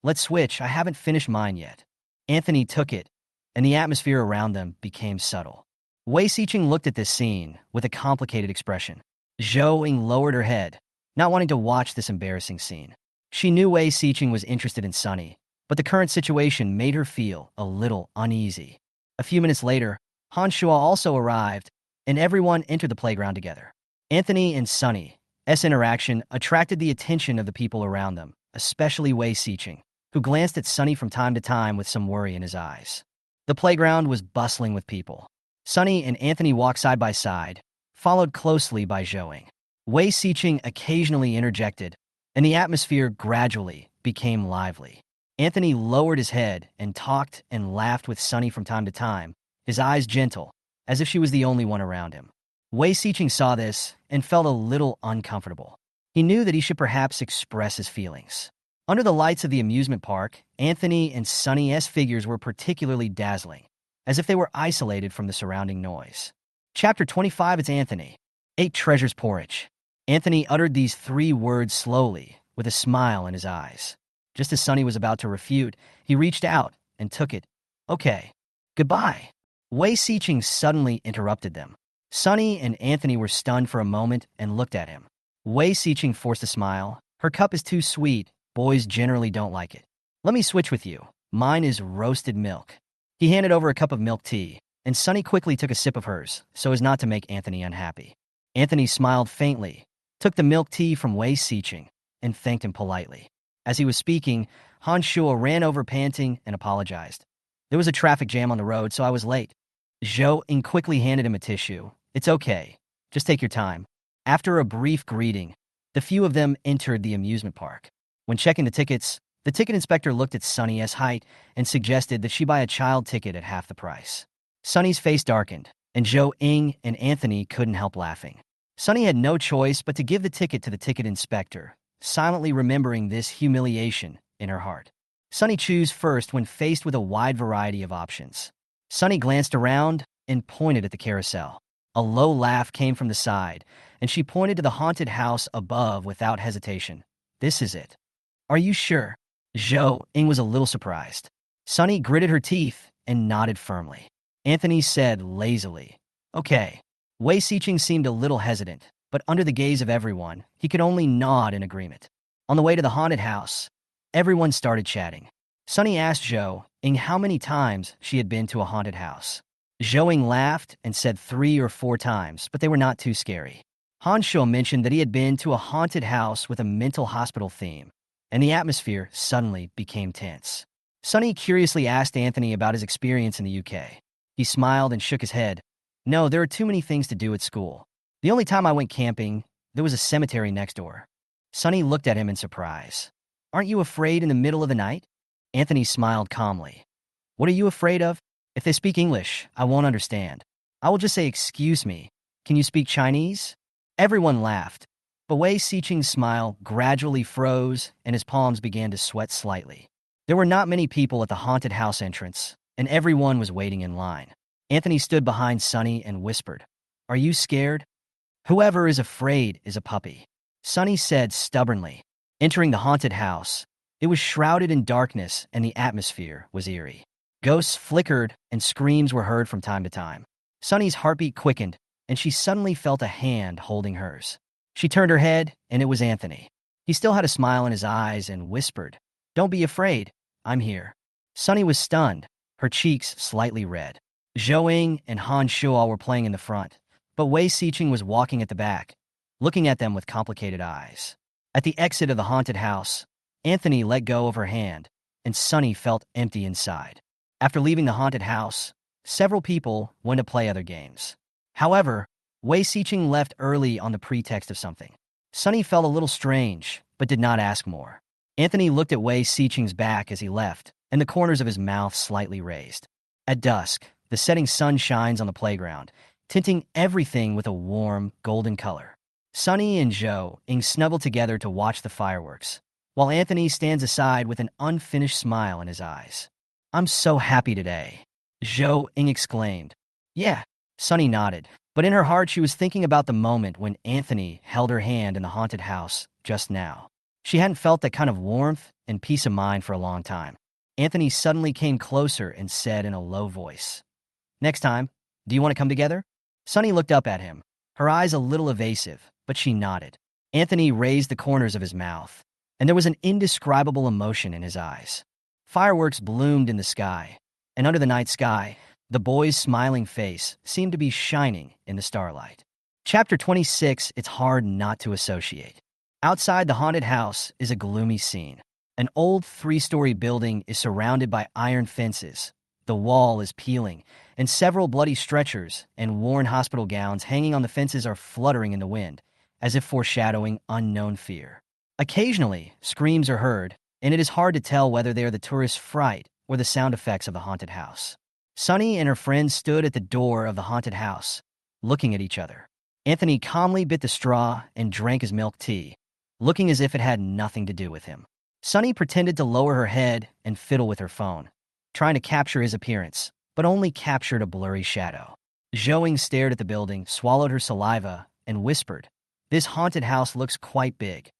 Let's switch, I haven't finished mine yet. Anthony took it, and the atmosphere around them became subtle. Wei Xiqing looked at this scene with a complicated expression. Zhou Ying lowered her head, not wanting to watch this embarrassing scene. She knew Wei Xiqing was interested in Sunny, but the current situation made her feel a little uneasy. A few minutes later, Han Shuo also arrived, and everyone entered the playground together. Anthony and Sunny's interaction attracted the attention of the people around them, especially Wei Xiqing, who glanced at Sunny from time to time with some worry in his eyes. The playground was bustling with people. Sunny and Anthony walked side by side, followed closely by Zhou Ying. Wei Xiqing occasionally interjected, and the atmosphere gradually became lively. Anthony lowered his head and talked and laughed with Sunny from time to time, his eyes gentle, as if she was the only one around him. Wei Xiqing saw this and felt a little uncomfortable. He knew that he should perhaps express his feelings. Under the lights of the amusement park, Anthony and Sunny's figures were particularly dazzling, as if they were isolated from the surrounding noise. Chapter 25. It's Anthony. Ate treasures porridge. Anthony uttered these 3 words slowly, with a smile in his eyes. Just as Sunny was about to refute, he reached out and took it. Okay. Goodbye. Wei Xiqing suddenly interrupted them. Sunny and Anthony were stunned for a moment and looked at him. Wei Xiqing forced a smile. Her cup is too sweet. Boys generally don't like it. Let me switch with you. Mine is roasted milk. He handed over a cup of milk tea, and Sunny quickly took a sip of hers, so as not to make Anthony unhappy. Anthony smiled faintly, took the milk tea from Wei Xiqing, and thanked him politely. As he was speaking, Han Shuo ran over panting and apologized. There was a traffic jam on the road, so I was late. Zhou Ying quickly handed him a tissue. It's okay. Just take your time. After a brief greeting, the few of them entered the amusement park. When checking the tickets, the ticket inspector looked at Sunny's height and suggested that she buy a child ticket at half the price. Sunny's face darkened, and Zhou Ying and Anthony couldn't help laughing. Sunny had no choice but to give the ticket to the ticket inspector, silently remembering this humiliation in her heart. Sunny chose first when faced with a wide variety of options. Sunny glanced around and pointed at the carousel. A low laugh came from the side, and she pointed to the haunted house above without hesitation. This is it. Are you sure? Zhou Ying was a little surprised. Sunny gritted her teeth and nodded firmly. Anthony said lazily, Okay. Wei Xiqing seemed a little hesitant, but under the gaze of everyone, he could only nod in agreement. On the way to the haunted house, everyone started chatting. Sunny asked Zhou Ying how many times she had been to a haunted house. Zhou Ying laughed and said 3 or 4 times, but they were not too scary. Han Shuo mentioned that he had been to a haunted house with a mental hospital theme, and the atmosphere suddenly became tense. Sunny curiously asked Anthony about his experience in the UK. He smiled and shook his head. No, there are too many things to do at school. The only time I went camping, there was a cemetery next door. Sunny looked at him in surprise. Aren't you afraid in the middle of the night? Anthony smiled calmly. What are you afraid of? If they speak English, I won't understand. I will just say, excuse me. Can you speak Chinese? Everyone laughed, but Wei Xiqing's smile gradually froze and his palms began to sweat slightly. There were not many people at the haunted house entrance, and everyone was waiting in line. Anthony stood behind Sunny and whispered, Are you scared? Whoever is afraid is a puppy, Sunny said stubbornly. Entering the haunted house, it was shrouded in darkness and the atmosphere was eerie. Ghosts flickered and screams were heard from time to time. Sunny's heartbeat quickened, and she suddenly felt a hand holding hers. She turned her head, and it was Anthony. He still had a smile in his eyes and whispered, Don't be afraid, I'm here. Sunny was stunned, her cheeks slightly red. Zhou Ying and Han Shuo were playing in the front, but Wei Xiqing was walking at the back, looking at them with complicated eyes. At the exit of the haunted house, Anthony let go of her hand, and Sunny felt empty inside. After leaving the haunted house, several people went to play other games. However, Wei Siqing left early on the pretext of something. Sunny felt a little strange, but did not ask more. Anthony looked at Wei Siqing's back as he left, and the corners of his mouth slightly raised. At dusk, the setting sun shines on the playground, tinting everything with a warm, golden color. Sunny and Zhou Ying snuggle together to watch the fireworks, while Anthony stands aside with an unfinished smile in his eyes. "I'm so happy today," Zhou Ying exclaimed. "Yeah," Sunny nodded, but in her heart she was thinking about the moment when Anthony held her hand in the haunted house just now. She hadn't felt that kind of warmth and peace of mind for a long time. Anthony suddenly came closer and said in a low voice, "Next time, do you want to come together?" Sunny looked up at him, her eyes a little evasive, but she nodded. Anthony raised the corners of his mouth, and there was an indescribable emotion in his eyes. Fireworks bloomed in the sky, and under the night sky, the boy's smiling face seemed to be shining in the starlight. Chapter 26, It's Hard Not to Associate. Outside the haunted house is a gloomy scene. An old 3-story building is surrounded by iron fences. The wall is peeling, and several bloody stretchers and worn hospital gowns hanging on the fences are fluttering in the wind, as if foreshadowing unknown fear. Occasionally, screams are heard, and it is hard to tell whether they are the tourist's fright or the sound effects of the haunted house. Sunny and her friend stood at the door of the haunted house, looking at each other. Anthony calmly bit the straw and drank his milk tea, looking as if it had nothing to do with him. Sunny pretended to lower her head and fiddle with her phone, trying to capture his appearance, but only captured a blurry shadow. Zhou Ying stared at the building, swallowed her saliva, and whispered, "This haunted house looks quite big."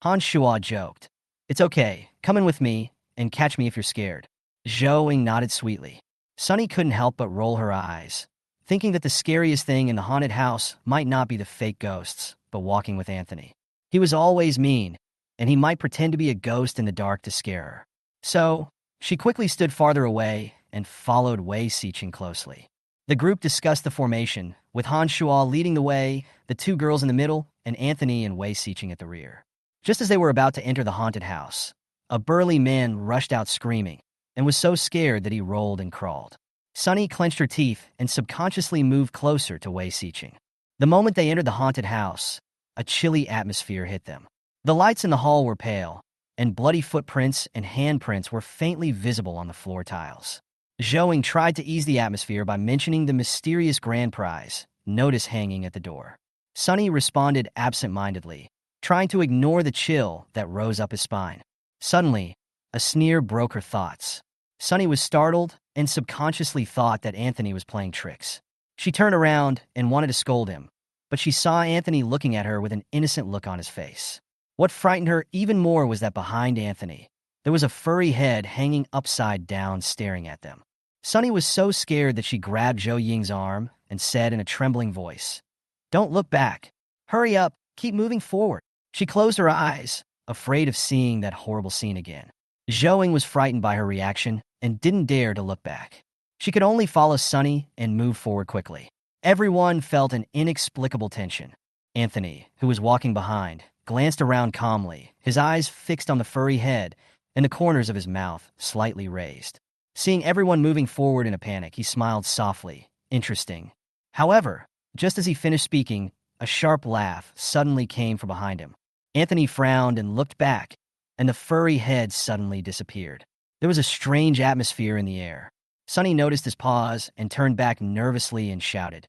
Han Shuo joked, "It's okay, come in with me, and catch me if you're scared." Zhou Ying nodded sweetly. Sunny couldn't help but roll her eyes, thinking that the scariest thing in the haunted house might not be the fake ghosts, but walking with Anthony. He was always mean, and he might pretend to be a ghost in the dark to scare her. So, she quickly stood farther away and followed Wei Siqing closely. The group discussed the formation, with Han Shuo leading the way, the two girls in the middle, and Anthony and Wei Siqing at the rear. Just as they were about to enter the haunted house, a burly man rushed out screaming, and was so scared that he rolled and crawled. Sunny clenched her teeth and subconsciously moved closer to Wei Siqing. The moment they entered the haunted house, a chilly atmosphere hit them. The lights in the hall were pale, and bloody footprints and handprints were faintly visible on the floor tiles. Zhou Ying tried to ease the atmosphere by mentioning the mysterious grand prize, notice hanging at the door. Sunny responded absent-mindedly, trying to ignore the chill that rose up his spine. Suddenly, a sneer broke her thoughts. Sunny was startled and subconsciously thought that Anthony was playing tricks. She turned around and wanted to scold him, but she saw Anthony looking at her with an innocent look on his face. What frightened her even more was that behind Anthony, there was a furry head hanging upside down staring at them. Sunny was so scared that she grabbed Zhou Ying's arm and said in a trembling voice, "Don't look back. Hurry up, keep moving forward." She closed her eyes, afraid of seeing that horrible scene again. Zhou Ying was frightened by her reaction and didn't dare to look back. She could only follow Sunny and move forward quickly. Everyone felt an inexplicable tension. Anthony, who was walking behind, glanced around calmly, his eyes fixed on the furry head and the corners of his mouth slightly raised. Seeing everyone moving forward in a panic, he smiled softly. Interesting. However, just as he finished speaking, a sharp laugh suddenly came from behind him. Anthony frowned and looked back, and the furry head suddenly disappeared. There was a strange atmosphere in the air. Sunny noticed his pause and turned back nervously and shouted,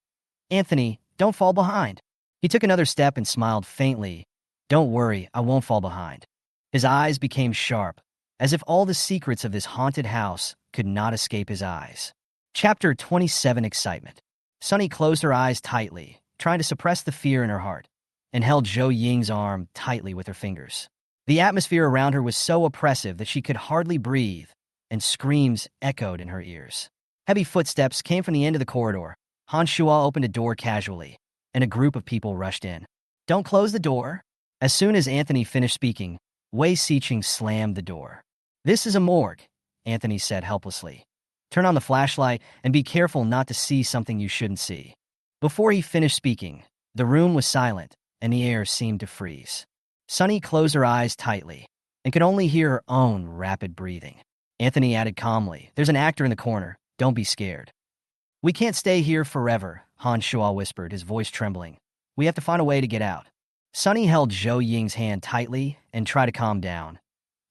"Anthony, don't fall behind." He took another step and smiled faintly. "Don't worry, I won't fall behind." His eyes became sharp, as if all the secrets of this haunted house could not escape his eyes. Chapter 27, Excitement. Sunny closed her eyes tightly, trying to suppress the fear in her heart, and held Zhou Ying's arm tightly with her fingers. The atmosphere around her was so oppressive that she could hardly breathe, and screams echoed in her ears. Heavy footsteps came from the end of the corridor. Han Shuo opened a door casually, and a group of people rushed in. "Don't close the door." As soon as Anthony finished speaking, Wei Siqing slammed the door. "This is a morgue," Anthony said helplessly. "Turn on the flashlight and be careful not to see something you shouldn't see." Before he finished speaking, the room was silent, and the air seemed to freeze. Sunny closed her eyes tightly and could only hear her own rapid breathing. Anthony added calmly. There's an actor in the corner. Don't be scared. We can't stay here forever, Han Shuo whispered, his voice trembling. We have to find a way to get out. Sunny held Zhou Ying's hand tightly and tried to calm down.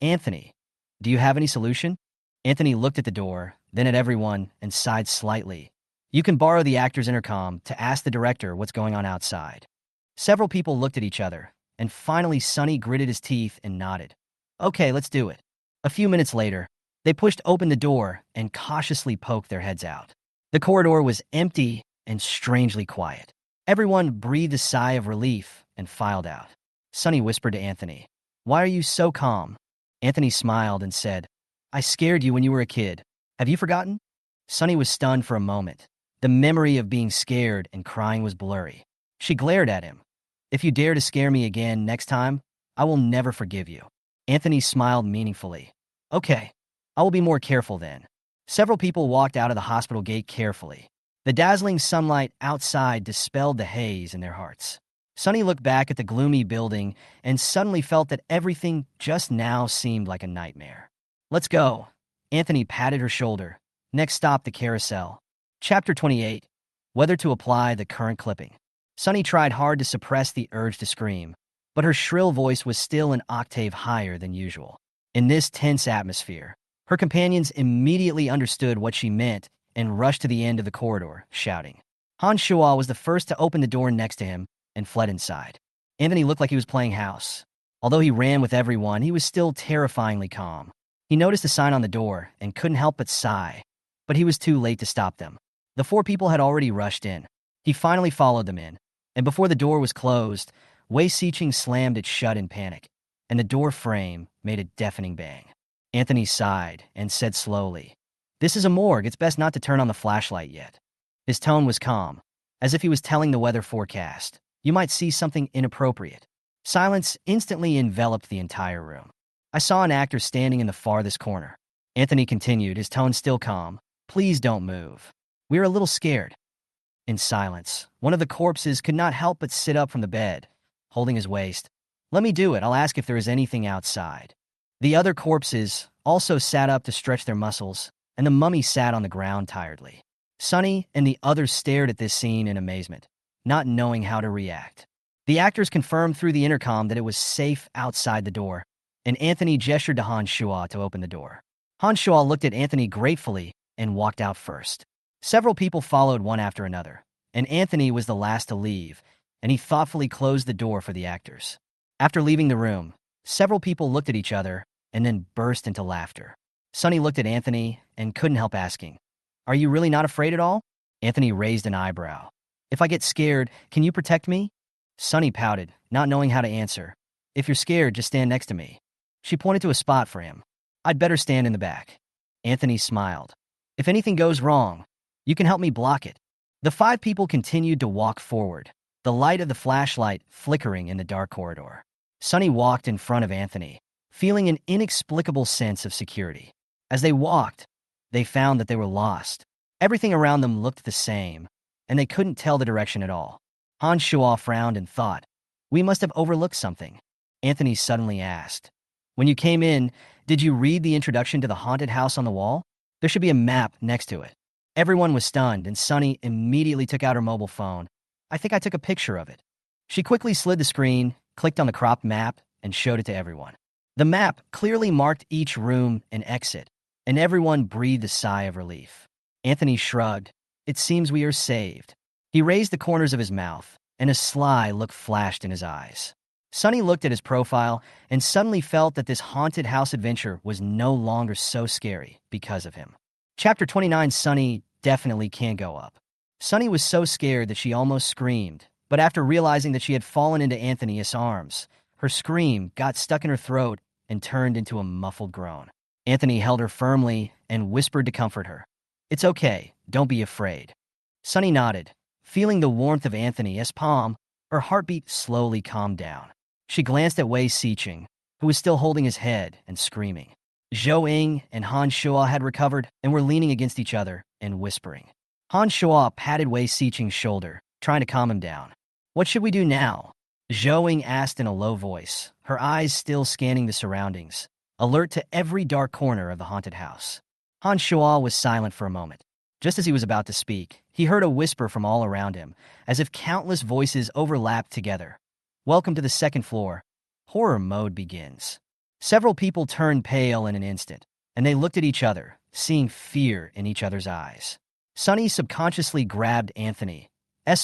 Anthony, do you have any solution? Anthony looked at the door, then at everyone, and sighed slightly. You can borrow the actor's intercom to ask the director what's going on outside. Several people looked at each other, and finally Sunny gritted his teeth and nodded. Okay, let's do it. A few minutes later, they pushed open the door and cautiously poked their heads out. The corridor was empty and strangely quiet. Everyone breathed a sigh of relief and filed out. Sunny whispered to Anthony, Why are you so calm? Anthony smiled and said, I scared you when you were a kid. Have you forgotten? Sunny was stunned for a moment. The memory of being scared and crying was blurry. She glared at him. If you dare to scare me again next time, I will never forgive you. Anthony smiled meaningfully. Okay, I will be more careful then. Several people walked out of the hospital gate carefully. The dazzling sunlight outside dispelled the haze in their hearts. Sunny looked back at the gloomy building and suddenly felt that everything just now seemed like a nightmare. Let's go. Anthony patted her shoulder. Next stop, the carousel. Chapter 28. Whether to apply the current clipping. Sunny tried hard to suppress the urge to scream, but her shrill voice was still an octave higher than usual. In this tense atmosphere, her companions immediately understood what she meant and rushed to the end of the corridor, shouting. Han Shuo was the first to open the door next to him and fled inside. Anthony looked like he was playing house. Although he ran with everyone, he was still terrifyingly calm. He noticed a sign on the door and couldn't help but sigh, but he was too late to stop them. The 4 people had already rushed in. He finally followed them in, and before the door was closed, Wei Siqing slammed it shut in panic, and the door frame made a deafening bang. Anthony sighed and said slowly, This is a morgue. It's best not to turn on the flashlight yet. His tone was calm, as if he was telling the weather forecast. You might see something inappropriate. Silence instantly enveloped the entire room. I saw an actor standing in the farthest corner. Anthony continued, his tone still calm. Please don't move. We are a little scared. In silence, one of the corpses could not help but sit up from the bed, holding his waist. Let me do it. I'll ask if there is anything outside. The other corpses also sat up to stretch their muscles, and the mummy sat on the ground tiredly. Sunny and the others stared at this scene in amazement, not knowing how to react. The actors confirmed through the intercom that it was safe outside the door, and Anthony gestured to Han Shuo to open the door. Han Shuo looked at Anthony gratefully and walked out first. Several people followed one after another, and Anthony was the last to leave, and he thoughtfully closed the door for the actors. After leaving the room, several people looked at each other and then burst into laughter. Sunny looked at Anthony and couldn't help asking, Are you really not afraid at all? Anthony raised an eyebrow. If I get scared, can you protect me? Sunny pouted, not knowing how to answer. If you're scared, just stand next to me. She pointed to a spot for him. I'd better stand in the back. Anthony smiled. If anything goes wrong, you can help me block it. The 5 people continued to walk forward, the light of the flashlight flickering in the dark corridor. Sunny walked in front of Anthony, feeling an inexplicable sense of security. As they walked, they found that they were lost. Everything around them looked the same, and they couldn't tell the direction at all. Han Shuo frowned and thought, We must have overlooked something. Anthony suddenly asked, When you came in, did you read the introduction to the haunted house on the wall? There should be a map next to it. Everyone was stunned, and Sunny immediately took out her mobile phone. I think I took a picture of it. She quickly slid the screen, clicked on the cropped map, and showed it to everyone. The map clearly marked each room and exit, and everyone breathed a sigh of relief. Anthony shrugged. It seems we are saved. He raised the corners of his mouth, and a sly look flashed in his eyes. Sunny looked at his profile and suddenly felt that this haunted house adventure was no longer so scary because of him. Chapter 29. Sunny definitely can't go up. Sunny was so scared that she almost screamed, but after realizing that she had fallen into Anthony's arms, her scream got stuck in her throat and turned into a muffled groan. Anthony held her firmly and whispered to comfort her. It's okay, don't be afraid. Sunny nodded, feeling the warmth of Anthony's palm. Her heartbeat slowly calmed down. She glanced at Wei Siqing, who was still holding his head and screaming. Zhou Ying and Han Shuo had recovered and were leaning against each other and whispering. Han Shuo patted Wei Siqing's shoulder, trying to calm him down. What should we do now? Zhou Ying asked in a low voice, her eyes still scanning the surroundings. alert to every dark corner of the haunted house. Han Shua was silent for a moment. Just as he was about to speak, he heard a whisper from all around him, as if countless voices overlapped together. Welcome to the second floor. Horror mode begins. Several people turned pale in an instant, and they looked at each other, seeing fear in each other's eyes. Sunny subconsciously grabbed Anthony's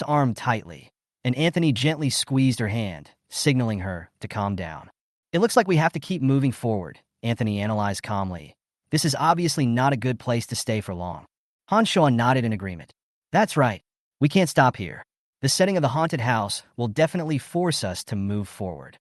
arm tightly, and Anthony gently squeezed her hand, signaling her to calm down. It looks like we have to keep moving forward, Anthony analyzed calmly. This is obviously not a good place to stay for long. Han Shua nodded in agreement. That's right. We can't stop here. The setting of the haunted house will definitely force us to move forward.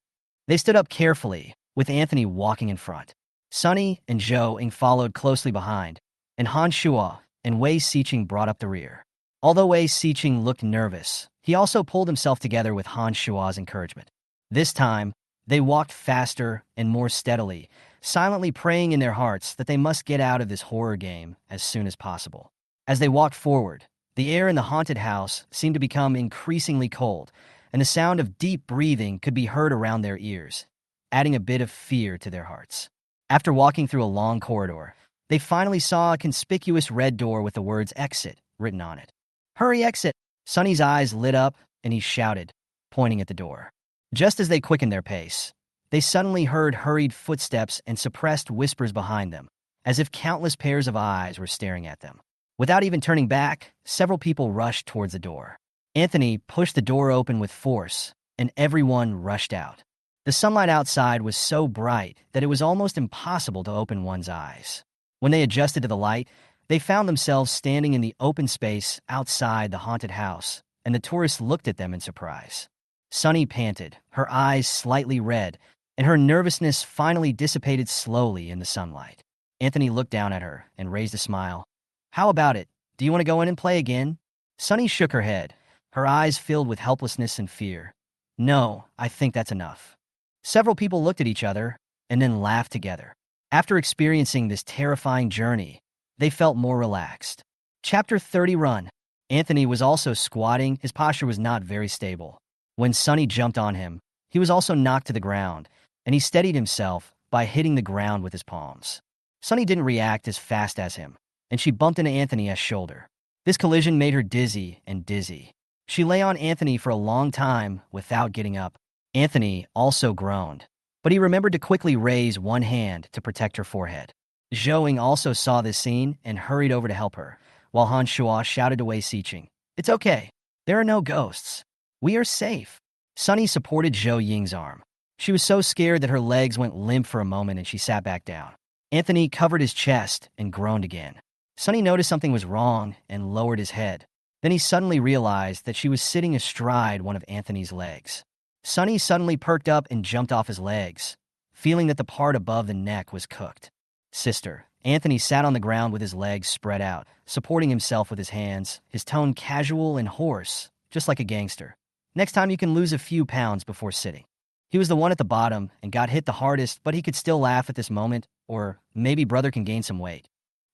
They stood up carefully, with Anthony walking in front. Sunny and Zhou Ying followed closely behind, and Han Shua and Wei Xiqing brought up the rear. Although Wei Xiqing looked nervous, he also pulled himself together with Han Shua's encouragement. This time, they walked faster and more steadily, silently praying in their hearts that they must get out of this horror game as soon as possible. As they walked forward, the air in the haunted house seemed to become increasingly cold, and the sound of deep breathing could be heard around their ears, adding a bit of fear to their hearts. After walking through a long corridor, they finally saw a conspicuous red door with the words "Exit" written on it. Hurry, exit! Sunny's eyes lit up, and he shouted, pointing at the door. Just as they quickened their pace, they suddenly heard hurried footsteps and suppressed whispers behind them, as if countless pairs of eyes were staring at them. Without even turning back, several people rushed towards the door. Anthony pushed the door open with force, and everyone rushed out. The sunlight outside was so bright that it was almost impossible to open one's eyes. When they adjusted to the light, they found themselves standing in the open space outside the haunted house, and the tourists looked at them in surprise. Sunny panted, her eyes slightly red, and her nervousness finally dissipated slowly in the sunlight. Anthony looked down at her and raised a smile. How about it? Do you want to go in and play again? Sunny shook her head, her eyes filled with helplessness and fear. No, I think that's enough. Several people looked at each other and then laughed together. After experiencing this terrifying journey, they felt more relaxed. Chapter 30 Run. Anthony was also squatting. His posture was not very stable. When Sunny jumped on him, he was also knocked to the ground, and he steadied himself by hitting the ground with his palms. Sunny didn't react as fast as him, and she bumped into Anthony's shoulder. This collision made her dizzy and dizzy. She lay on Anthony for a long time without getting up. Anthony also groaned, but he remembered to quickly raise one hand to protect her forehead. Zhou Ying also saw this scene and hurried over to help her, while Han Shua shouted to Wei Xiqing, "It's okay. There are no ghosts. We are safe." Sunny supported Zhou Ying's arm. She was so scared that her legs went limp for a moment and she sat back down. Anthony covered his chest and groaned again. Sunny noticed something was wrong and lowered his head. Then he suddenly realized that she was sitting astride one of Anthony's legs. Sunny suddenly perked up and jumped off his legs, feeling that the part above the neck was cooked. Sister. Anthony sat on the ground with his legs spread out, supporting himself with his hands, his tone casual and hoarse, just like a gangster. Next time you can lose a few pounds before sitting. He was the one at the bottom and got hit the hardest, but he could still laugh at this moment, or maybe brother can gain some weight.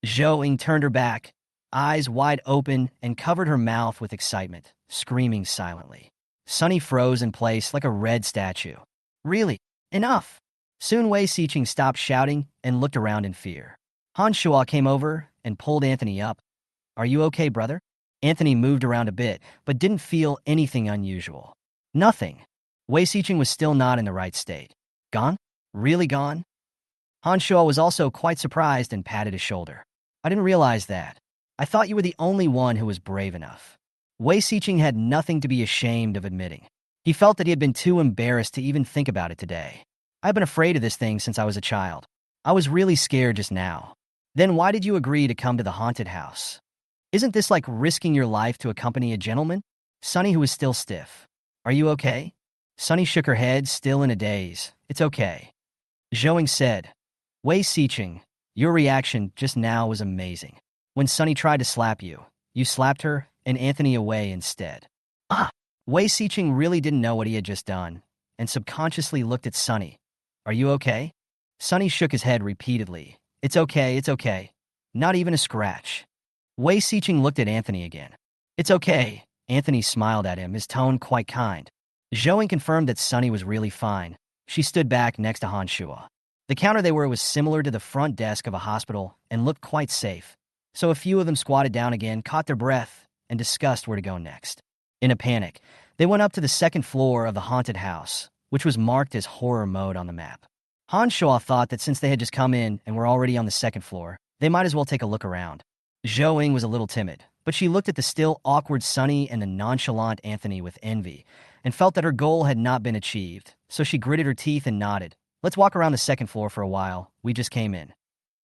Zhou Ying turned her back, eyes wide open, and covered her mouth with excitement, screaming silently. Sunny froze in place like a red statue. Really? Enough! Soon Wei Xiqing stopped shouting and looked around in fear. Han Shua came over and pulled Anthony up. Are you okay, brother? Anthony moved around a bit, but didn't feel anything unusual. Nothing. Wei Xiqing was still not in the right state. Gone? Really gone? Han Shua was also quite surprised and patted his shoulder. I didn't realize that. I thought you were the only one who was brave enough. Wei Xiqing had nothing to be ashamed of admitting. He felt that he had been too embarrassed to even think about it today. I've been afraid of this thing since I was a child. I was really scared just now. Then why did you agree to come to the haunted house? Isn't this like risking your life to accompany a gentleman? Sunny, who was still stiff. Are you okay? Sunny shook her head, still in a daze. It's okay. Zhou Ying said, Wei Xiqing, your reaction just now was amazing. When Sunny tried to slap you, you slapped her and Anthony away instead. Ah! Wei Xiqing really didn't know what he had just done, and subconsciously looked at Sunny. Are you okay? Sunny shook his head repeatedly. It's okay, it's okay. Not even a scratch. Wei Xiqing looked at Anthony again. It's okay. Anthony smiled at him, his tone quite kind. Zhou Ying confirmed that Sunny was really fine. She stood back next to Han Shua. The counter they were was similar to the front desk of a hospital and looked quite safe. So a few of them squatted down again, caught their breath, and discussed where to go next. In a panic, they went up to the second floor of the haunted house, which was marked as horror mode on the map. Han Shuo thought that since they had just come in and were already on the second floor, they might as well take a look around. Zhou Ying was a little timid, but she looked at the still awkward Sunny and the nonchalant Anthony with envy, and felt that her goal had not been achieved, so she gritted her teeth and nodded. Let's walk around the second floor for a while. We just came in.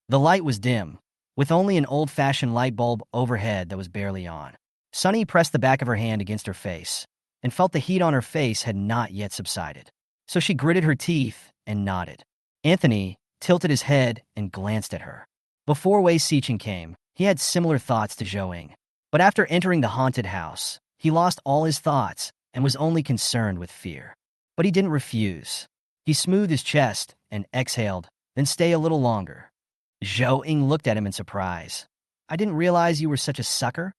The light was dim, with only an old-fashioned light bulb overhead that was barely on. Sunny pressed the back of her hand against her face, and felt the heat on her face had not yet subsided. So she gritted her teeth and nodded. Anthony tilted his head and glanced at her. Before Wei Siqing came, he had similar thoughts to Zhou Ying. But after entering the haunted house, he lost all his thoughts and was only concerned with fear. But he didn't refuse. He smoothed his chest and exhaled, then stay a little longer. Zhou Ying looked at him in surprise. I didn't realize you were such a sucker.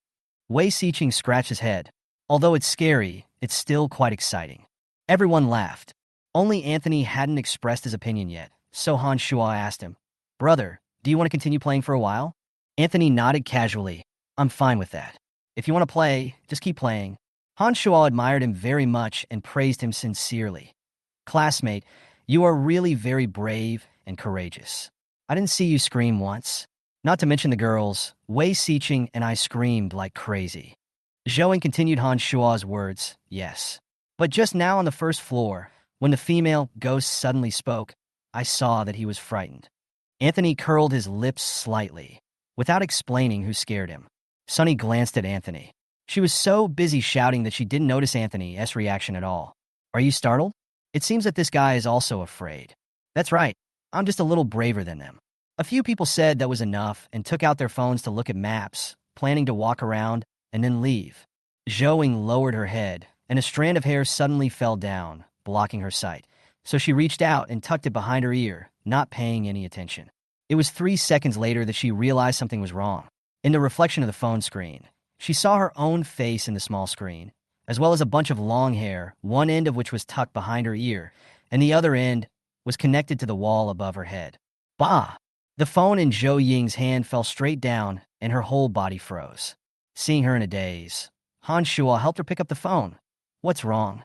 Wei Siqing scratched his head. Although it's scary, it's still quite exciting. Everyone laughed. Only Anthony hadn't expressed his opinion yet, so Han Shuo asked him, Brother, do you want to continue playing for a while? Anthony nodded casually. I'm fine with that. If you want to play, just keep playing. Han Shuo admired him very much and praised him sincerely. Classmate, you are really very brave and courageous. I didn't see you scream once. Not to mention the girls, Wei Siqing and I screamed like crazy. Zhou Ying continued Han Shuo's words, yes. But just now on the first floor, when the female ghost suddenly spoke, I saw that he was frightened. Anthony curled his lips slightly, without explaining who scared him. Sunny glanced at Anthony. She was so busy shouting that she didn't notice Anthony's reaction at all. Are you startled? It seems that this guy is also afraid. That's right. I'm just a little braver than them. A few people said that was enough and took out their phones to look at maps, planning to walk around and then leave. Zhou Ying lowered her head, and a strand of hair suddenly fell down, blocking her sight. So she reached out and tucked it behind her ear, not paying any attention. It was 3 seconds later that she realized something was wrong. In the reflection of the phone screen, she saw her own face in the small screen, as well as a bunch of long hair, one end of which was tucked behind her ear, and the other end was connected to the wall above her head. Bah! The phone in Zhou Ying's hand fell straight down, and her whole body froze. Seeing her in a daze, Han Shuo helped her pick up the phone. What's wrong?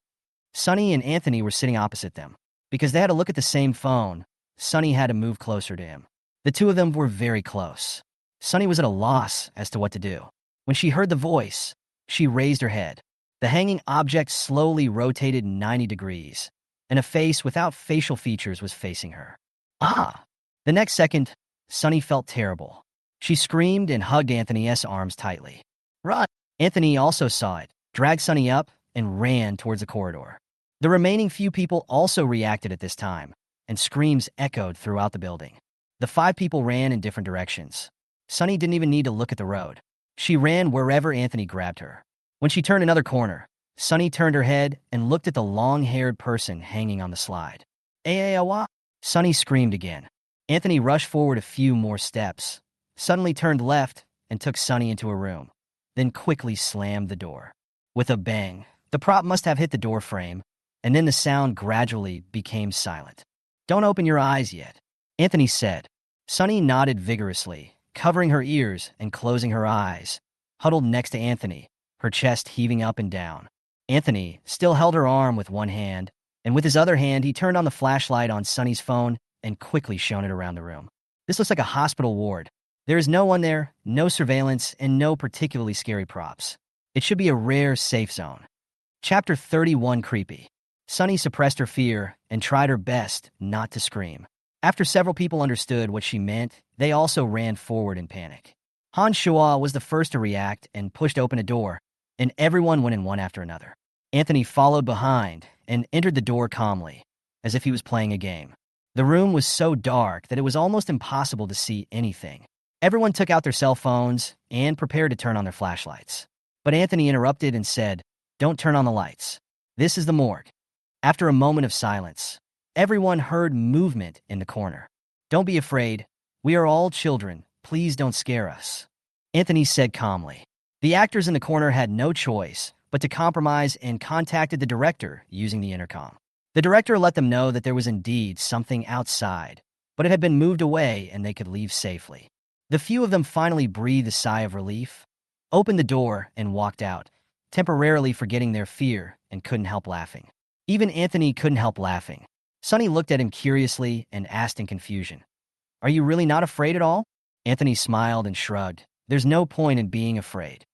Sunny and Anthony were sitting opposite them. Because they had to look at the same phone, Sunny had to move closer to him. The two of them were very close. Sunny was at a loss as to what to do. When she heard the voice, she raised her head. The hanging object slowly rotated 90 degrees, and a face without facial features was facing her. Ah! The next second, Sunny felt terrible. She screamed and hugged Anthony's arms tightly. Run! Anthony also saw it, dragged Sunny up, and ran towards the corridor. The remaining few people also reacted at this time, and screams echoed throughout the building. The 5 people ran in different directions. Sunny didn't even need to look at the road. She ran wherever Anthony grabbed her. When she turned another corner, Sunny turned her head and looked at the long-haired person hanging on the slide. Awa! Sunny screamed again. Anthony rushed forward a few more steps, suddenly turned left and took Sunny into a room, then quickly slammed the door. With a bang, the prop must have hit the door frame, and then the sound gradually became silent. Don't open your eyes yet, Anthony said. Sunny nodded vigorously, covering her ears and closing her eyes, huddled next to Anthony, her chest heaving up and down. Anthony still held her arm with one hand, and with his other hand he turned on the flashlight on Sunny's phone and quickly shone it around the room. This looks like a hospital ward. There is no one there, no surveillance, and no particularly scary props. It should be a rare safe zone. Chapter 31 Creepy. Sunny suppressed her fear and tried her best not to scream. After several people understood what she meant, they also ran forward in panic. Han Shuo was the first to react and pushed open a door, and everyone went in one after another. Anthony followed behind and entered the door calmly, as if he was playing a game. The room was so dark that it was almost impossible to see anything. Everyone took out their cell phones and prepared to turn on their flashlights. But Anthony interrupted and said, "Don't turn on the lights. This is the morgue." After a moment of silence, everyone heard movement in the corner. "Don't be afraid. We are all children. Please don't scare us," Anthony said calmly. The actors in the corner had no choice but to compromise and contacted the director using the intercom. The director let them know that there was indeed something outside, but it had been moved away and they could leave safely. The few of them finally breathed a sigh of relief, opened the door, and walked out, temporarily forgetting their fear and couldn't help laughing. Even Anthony couldn't help laughing. Sunny looked at him curiously and asked in confusion, "Are you really not afraid at all?" Anthony smiled and shrugged. There's no point in being afraid.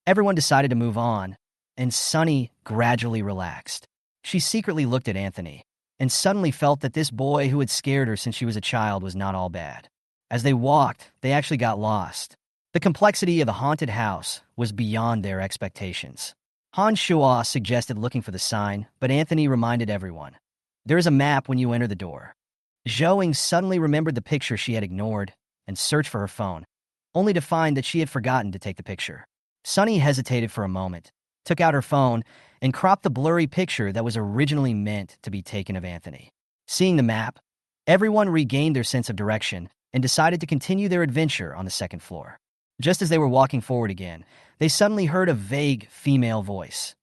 Everyone decided to move on, and Sunny gradually relaxed. She secretly looked at Anthony and suddenly felt that this boy who had scared her since she was a child was not all bad. As they walked, they actually got lost. The complexity of the haunted house was beyond their expectations. Han Shua suggested looking for the sign, but Anthony reminded everyone, "There is a map when you enter the door." Zhou Ying suddenly remembered the picture she had ignored and searched for her phone, only to find that she had forgotten to take the picture. Sunny hesitated for a moment, took out her phone, and cropped the blurry picture that was originally meant to be taken of Anthony. Seeing the map, everyone regained their sense of direction and decided to continue their adventure on the second floor. Just as they were walking forward again, they suddenly heard a vague female voice.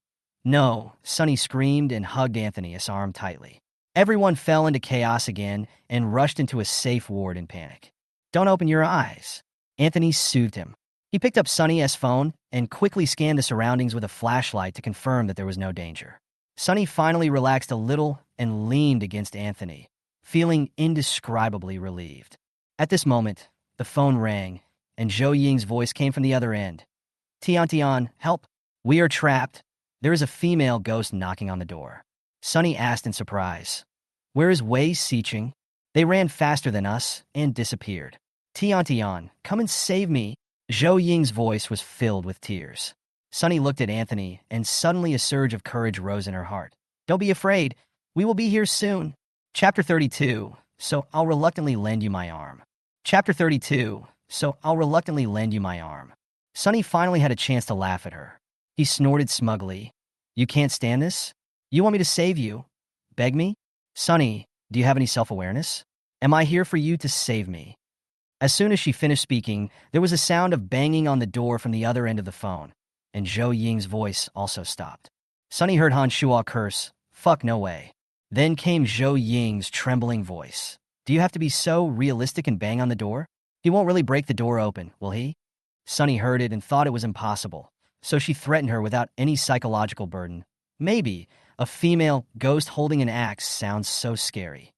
"No," Sunny screamed and hugged Anthony's arm tightly. Everyone fell into chaos again and rushed into a safe ward in panic. "Don't open your eyes," Anthony soothed him. He picked up Sunny's phone and quickly scanned the surroundings with a flashlight to confirm that there was no danger. Sunny finally relaxed a little and leaned against Anthony, feeling indescribably relieved. At this moment, the phone rang, and Zhou Ying's voice came from the other end. "Tian Tian, help! We are trapped. There is a female ghost knocking on the door." Sunny asked in surprise, "Where is Wei Xiqing?" They ran faster than us and disappeared. "Tian Tian, come and save me." Zhou Ying's voice was filled with tears. Sunny looked at Anthony, and suddenly a surge of courage rose in her heart. "Don't be afraid. We will be here soon." Chapter 32. So I'll reluctantly lend you my arm. Chapter 32. So I'll reluctantly lend you my arm. Sunny finally had a chance to laugh at her. He snorted smugly. "You can't stand this? You want me to save you? Beg me? Sunny, do you have any self-awareness? Am I here for you to save me?" As soon as she finished speaking, there was a sound of banging on the door from the other end of the phone, and Zhou Ying's voice also stopped. Sunny heard Han Shua curse, "Fuck, no way." Then came Zhou Ying's trembling voice. "Do you have to be so realistic and bang on the door? He won't really break the door open, will he?" Sunny heard it and thought it was impossible, so she threatened her without any psychological burden. Maybe a female ghost holding an axe sounds so scary.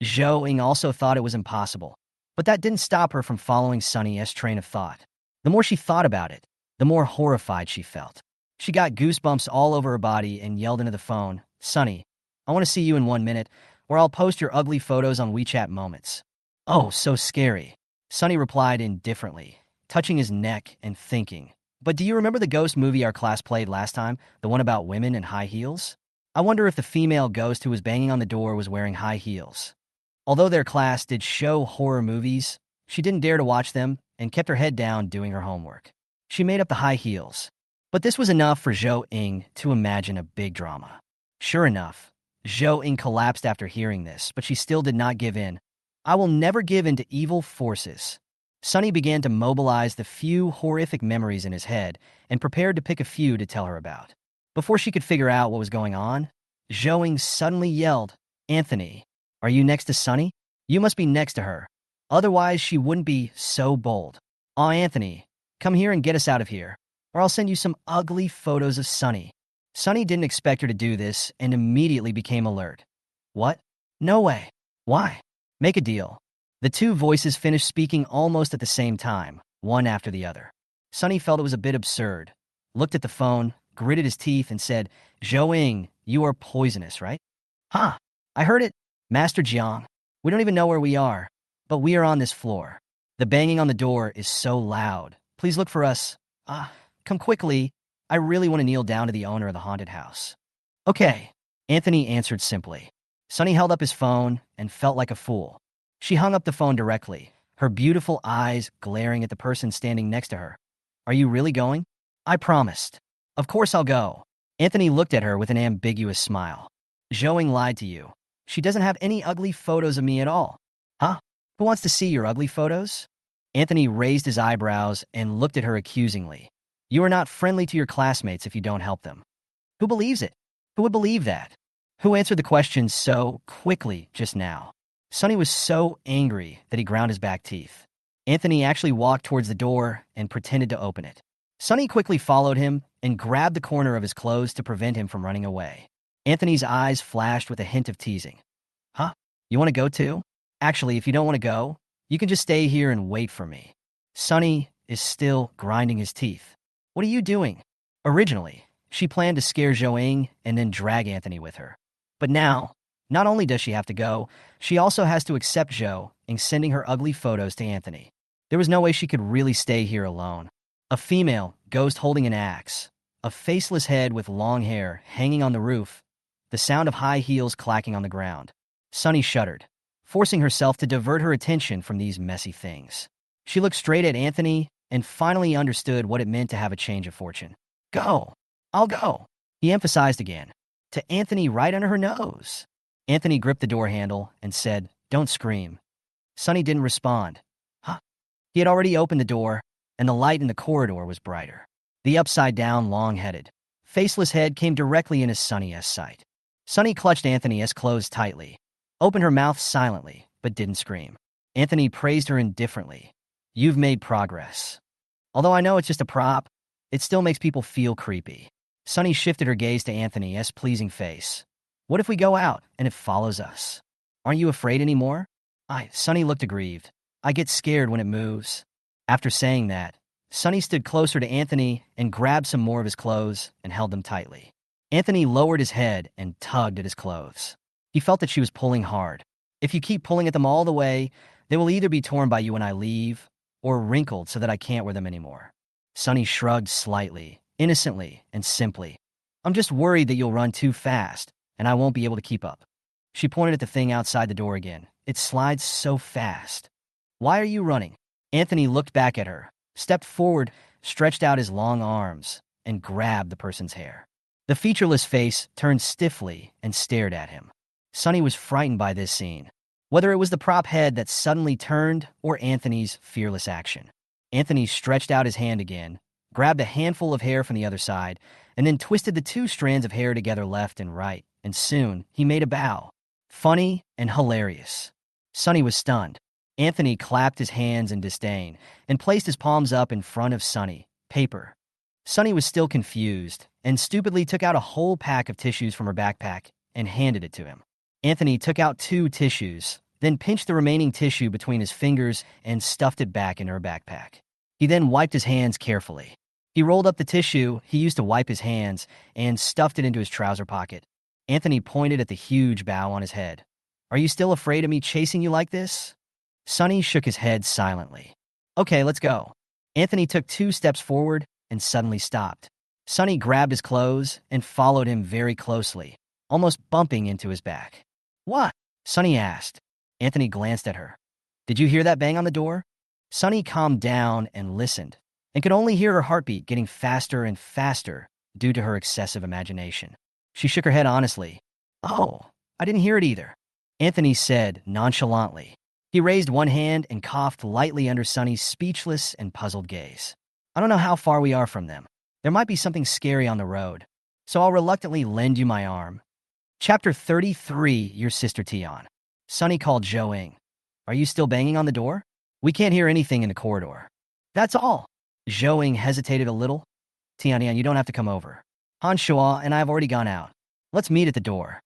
Zhou Ying also thought it was impossible, but that didn't stop her from following Sunny's train of thought. The more she thought about it, the more horrified she felt. She got goosebumps all over her body and yelled into the phone, "Sunny, I want to see you in 1 minute, or I'll post your ugly photos on WeChat Moments." "Oh, so scary," Sunny replied indifferently, touching his neck and thinking, "But do you remember the ghost movie our class played last time, the one about women in high heels? I wonder if the female ghost who was banging on the door was wearing high heels." Although their class did show horror movies, she didn't dare to watch them and kept her head down doing her homework. She made up the high heels. But this was enough for Zhou Ying to imagine a big drama. Sure enough, Zhou Ying collapsed after hearing this, but she still did not give in. "I will never give in to evil forces." Sunny began to mobilize the few horrific memories in his head and prepared to pick a few to tell her about. Before she could figure out what was going on, Zhou Ying suddenly yelled, "Anthony, are you next to Sunny? You must be next to her. Otherwise, she wouldn't be so bold. Aw, Anthony, come here and get us out of here, or I'll send you some ugly photos of Sunny." Sunny didn't expect her to do this and immediately became alert. "What? No way. Why? Make a deal." The two voices finished speaking almost at the same time, one after the other. Sunny felt it was a bit absurd, looked at the phone, gritted his teeth, and said, "Zhou Ying, you are poisonous, right?" "Huh, I heard it. Master Jiang, we don't even know where we are, but we are on this floor. The banging on the door is so loud. Please look for us. Come quickly. I really want to kneel down to the owner of the haunted house." "Okay," Anthony answered simply. Sunny held up his phone and felt like a fool. She hung up the phone directly, her beautiful eyes glaring at the person standing next to her. "Are you really going?" "I promised. Of course I'll go." Anthony looked at her with an ambiguous smile. "Zhou Ying lied to you. She doesn't have any ugly photos of me at all." "Huh? Who wants to see your ugly photos?" Anthony raised his eyebrows and looked at her accusingly. "You are not friendly to your classmates if you don't help them." "Who believes it? Who would believe that? Who answered the question so quickly just now?" Sonny was so angry that he ground his back teeth. Anthony actually walked towards the door and pretended to open it. Sonny quickly followed him and grabbed the corner of his clothes to prevent him from running away. Anthony's eyes flashed with a hint of teasing. Huh? You want to go too? Actually, if you don't want to go, you can just stay here and wait for me. Sonny is still grinding his teeth. What are you doing? Originally, she planned to scare Zhou and then drag Anthony with her. But now, not only does she have to go, she also has to accept Zhou and sending her ugly photos to Anthony. There was no way she could really stay here alone. A female, ghost holding an axe, a faceless head with long hair hanging on the roof, the sound of high heels clacking on the ground. Sonny shuddered, forcing herself to divert her attention from these messy things. She looked straight at Anthony and finally understood what it meant to have a change of fortune. Go! I'll go! He emphasized again, to Anthony right under her nose. Anthony gripped the door handle and said, "Don't scream." Sonny didn't respond. Huh? He had already opened the door, and the light in the corridor was brighter. The upside-down, long-headed, faceless head came directly into Sonny's sight. Sonny clutched Anthony's clothes tightly, opened her mouth silently, but didn't scream. Anthony praised her indifferently. You've made progress. Although I know it's just a prop, it still makes people feel creepy. Sonny shifted her gaze to Anthony's pleasing face. What if we go out and it follows us? Aren't you afraid anymore? Sonny looked aggrieved. I get scared when it moves. After saying that, Sonny stood closer to Anthony and grabbed some more of his clothes and held them tightly. Anthony lowered his head and tugged at his clothes. He felt that she was pulling hard. If you keep pulling at them all the way, they will either be torn by you when I leave, or wrinkled so that I can't wear them anymore. Sonny shrugged slightly, innocently, and simply. I'm just worried that you'll run too fast, and I won't be able to keep up. She pointed at the thing outside the door again. It slides so fast. Why are you running? Anthony looked back at her, stepped forward, stretched out his long arms, and grabbed the person's hair. The featureless face turned stiffly and stared at him. Sonny was frightened by this scene, whether it was the prop head that suddenly turned or Anthony's fearless action. Anthony stretched out his hand again, grabbed a handful of hair from the other side, and then twisted the two strands of hair together left and right, and soon he made a bow. Funny and hilarious. Sonny was stunned. Anthony clapped his hands in disdain and placed his palms up in front of Sonny. Paper. Sonny was still confused and stupidly took out a whole pack of tissues from her backpack and handed it to him. Anthony took out 2 tissues, then pinched the remaining tissue between his fingers and stuffed it back in her backpack. He then wiped his hands carefully. He rolled up the tissue he used to wipe his hands and stuffed it into his trouser pocket. Anthony pointed at the huge bow on his head. Are you still afraid of me chasing you like this? Sonny shook his head silently. Okay, let's go. Anthony took 2 steps forward and suddenly stopped. Sonny grabbed his clothes and followed him very closely, almost bumping into his back. What? Sonny asked. Anthony glanced at her. Did you hear that bang on the door? Sonny calmed down and listened, and could only hear her heartbeat getting faster and faster due to her excessive imagination. She shook her head honestly. Oh, I didn't hear it either, Anthony said nonchalantly. He raised one hand and coughed lightly under Sonny's speechless and puzzled gaze. I don't know how far we are from them. There might be something scary on the road, so I'll reluctantly lend you my arm. Chapter 33, Your Sister Tian. Sonny called Zhou. Are you still banging on the door? We can't hear anything in the corridor. That's all. Zhou hesitated a little. Tian, you don't have to come over. Han Shua and I have already gone out. Let's meet at the door.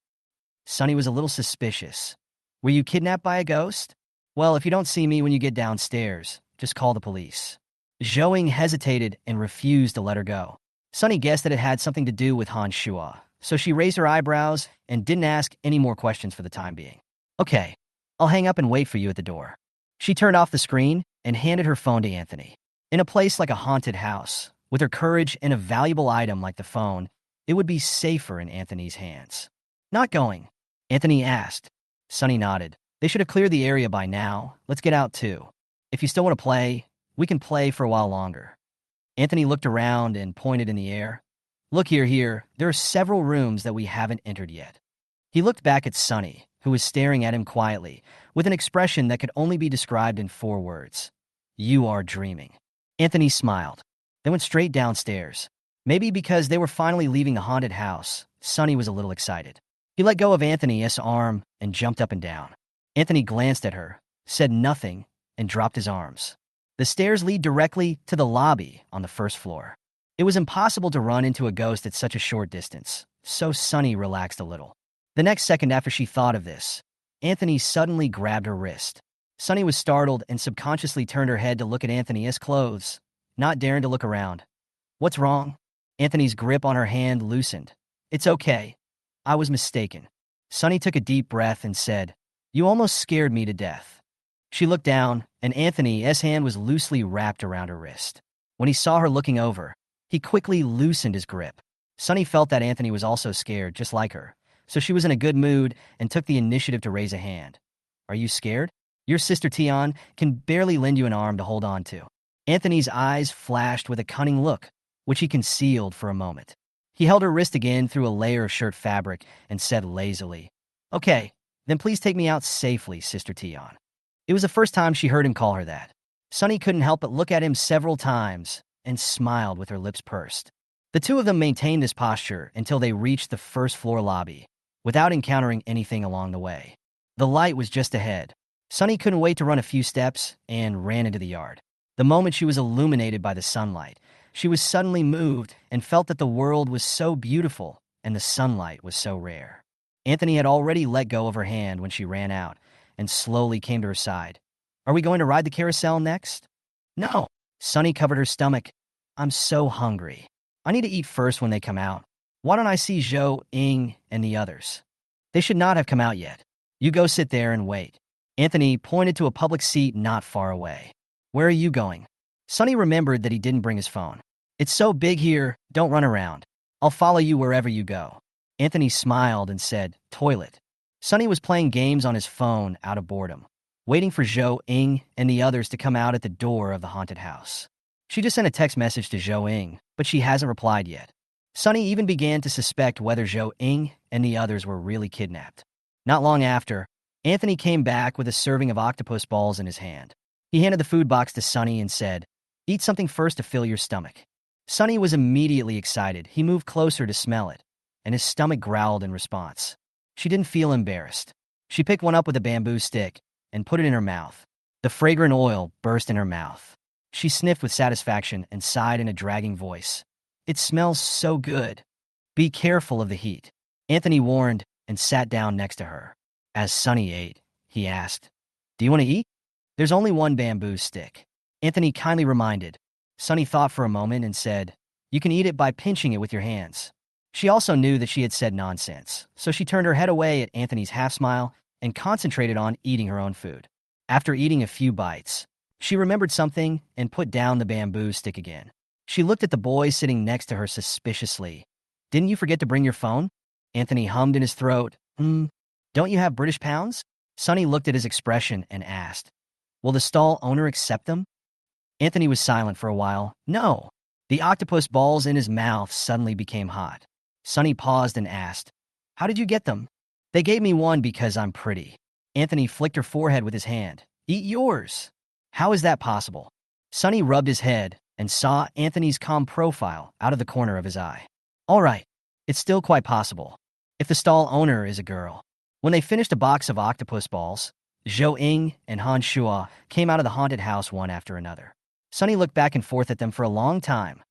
Sonny was a little suspicious. Were you kidnapped by a ghost? Well, if you don't see me when you get downstairs, just call the police. Zhou hesitated and refused to let her go. Sonny guessed that it had something to do with Han Shua, so she raised her eyebrows and didn't ask any more questions for the time being. Okay, I'll hang up and wait for you at the door. She turned off the screen and handed her phone to Anthony. In a place like a haunted house, with her courage and a valuable item like the phone, it would be safer in Anthony's hands. Not going? Anthony asked. Sonny nodded. They should have cleared the area by now. Let's get out too. If you still want to play, we can play for a while longer. Anthony looked around and pointed in the air. Look here. There are several rooms that we haven't entered yet. He looked back at Sonny, who was staring at him quietly, with an expression that could only be described in 4 words. You are dreaming. Anthony smiled. They went straight downstairs. Maybe because they were finally leaving the haunted house, Sonny was a little excited. He let go of Anthony's arm and jumped up and down. Anthony glanced at her, said nothing, and dropped his arms. The stairs lead directly to the lobby on the first floor. It was impossible to run into a ghost at such a short distance, so Sunny relaxed a little. The next second after she thought of this, Anthony suddenly grabbed her wrist. Sunny was startled and subconsciously turned her head to look at Anthony's clothes, not daring to look around. "What's wrong?" Anthony's grip on her hand loosened. "It's okay. I was mistaken." Sunny took a deep breath and said, "You almost scared me to death." She looked down, and Anthony's hand was loosely wrapped around her wrist. When he saw her looking over, he quickly loosened his grip. Sunny felt that Anthony was also scared, just like her, so she was in a good mood and took the initiative to raise a hand. "Are you scared? Your sister Tion can barely lend you an arm to hold on to." Anthony's eyes flashed with a cunning look, which he concealed for a moment. He held her wrist again through a layer of shirt fabric and said lazily, "Okay, then please take me out safely, Sister Tion." It was the first time she heard him call her that. Sunny couldn't help but look at him several times and smiled with her lips pursed. The two of them maintained this posture until they reached the first floor lobby, without encountering anything along the way. The light was just ahead. Sunny couldn't wait to run a few steps and ran into the yard. The moment she was illuminated by the sunlight, she was suddenly moved and felt that the world was so beautiful and the sunlight was so rare. Anthony had already let go of her hand when she ran out and slowly came to her side. "Are we going to ride the carousel next?" "No." Sunny covered her stomach. "I'm so hungry. I need to eat first when they come out. Why don't I see Zhou, Ying, and the others?" "They should not have come out yet. You go sit there and wait." Anthony pointed to a public seat not far away. "Where are you going?" Sunny remembered that he didn't bring his phone. "It's so big here, don't run around. I'll follow you wherever you go." Anthony smiled and said, "Toilet." Sunny was playing games on his phone out of boredom, waiting for Zhou, Ying, and the others to come out at the door of the haunted house. She just sent a text message to Zhou Ying, but she hasn't replied yet. Sunny even began to suspect whether Zhou Ying and the others were really kidnapped. Not long after, Anthony came back with a serving of octopus balls in his hand. He handed the food box to Sunny and said, "Eat something first to fill your stomach." Sunny was immediately excited. He moved closer to smell it, and his stomach growled in response. She didn't feel embarrassed. She picked one up with a bamboo stick and put it in her mouth. The fragrant oil burst in her mouth. She sniffed with satisfaction and sighed in a dragging voice. "It smells so good." "Be careful of the heat," Anthony warned and sat down next to her. As Sunny ate, he asked, "Do you want to eat?" "There's only one bamboo stick," Anthony kindly reminded. Sunny thought for a moment and said, "You can eat it by pinching it with your hands." She also knew that she had said nonsense, so she turned her head away at Anthony's half-smile and concentrated on eating her own food. After eating a few bites, she remembered something and put down the bamboo stick again. She looked at the boy sitting next to her suspiciously. "Didn't you forget to bring your phone?" Anthony hummed in his throat. Don't you have British pounds?" Sunny looked at his expression and asked, "Will the stall owner accept them?" Anthony was silent for a while. "No." The octopus balls in his mouth suddenly became hot. Sunny paused and asked, "How did you get them?" "They gave me one because I'm pretty." Anthony flicked her forehead with his hand. "Eat yours." "How is that possible?" Sunny rubbed his head and saw Anthony's calm profile out of the corner of his eye. "All right, it's still quite possible, if the stall owner is a girl." When they finished a box of octopus balls, Zhou Ying and Han Shua came out of the haunted house one after another. Sunny looked back and forth at them for a long time,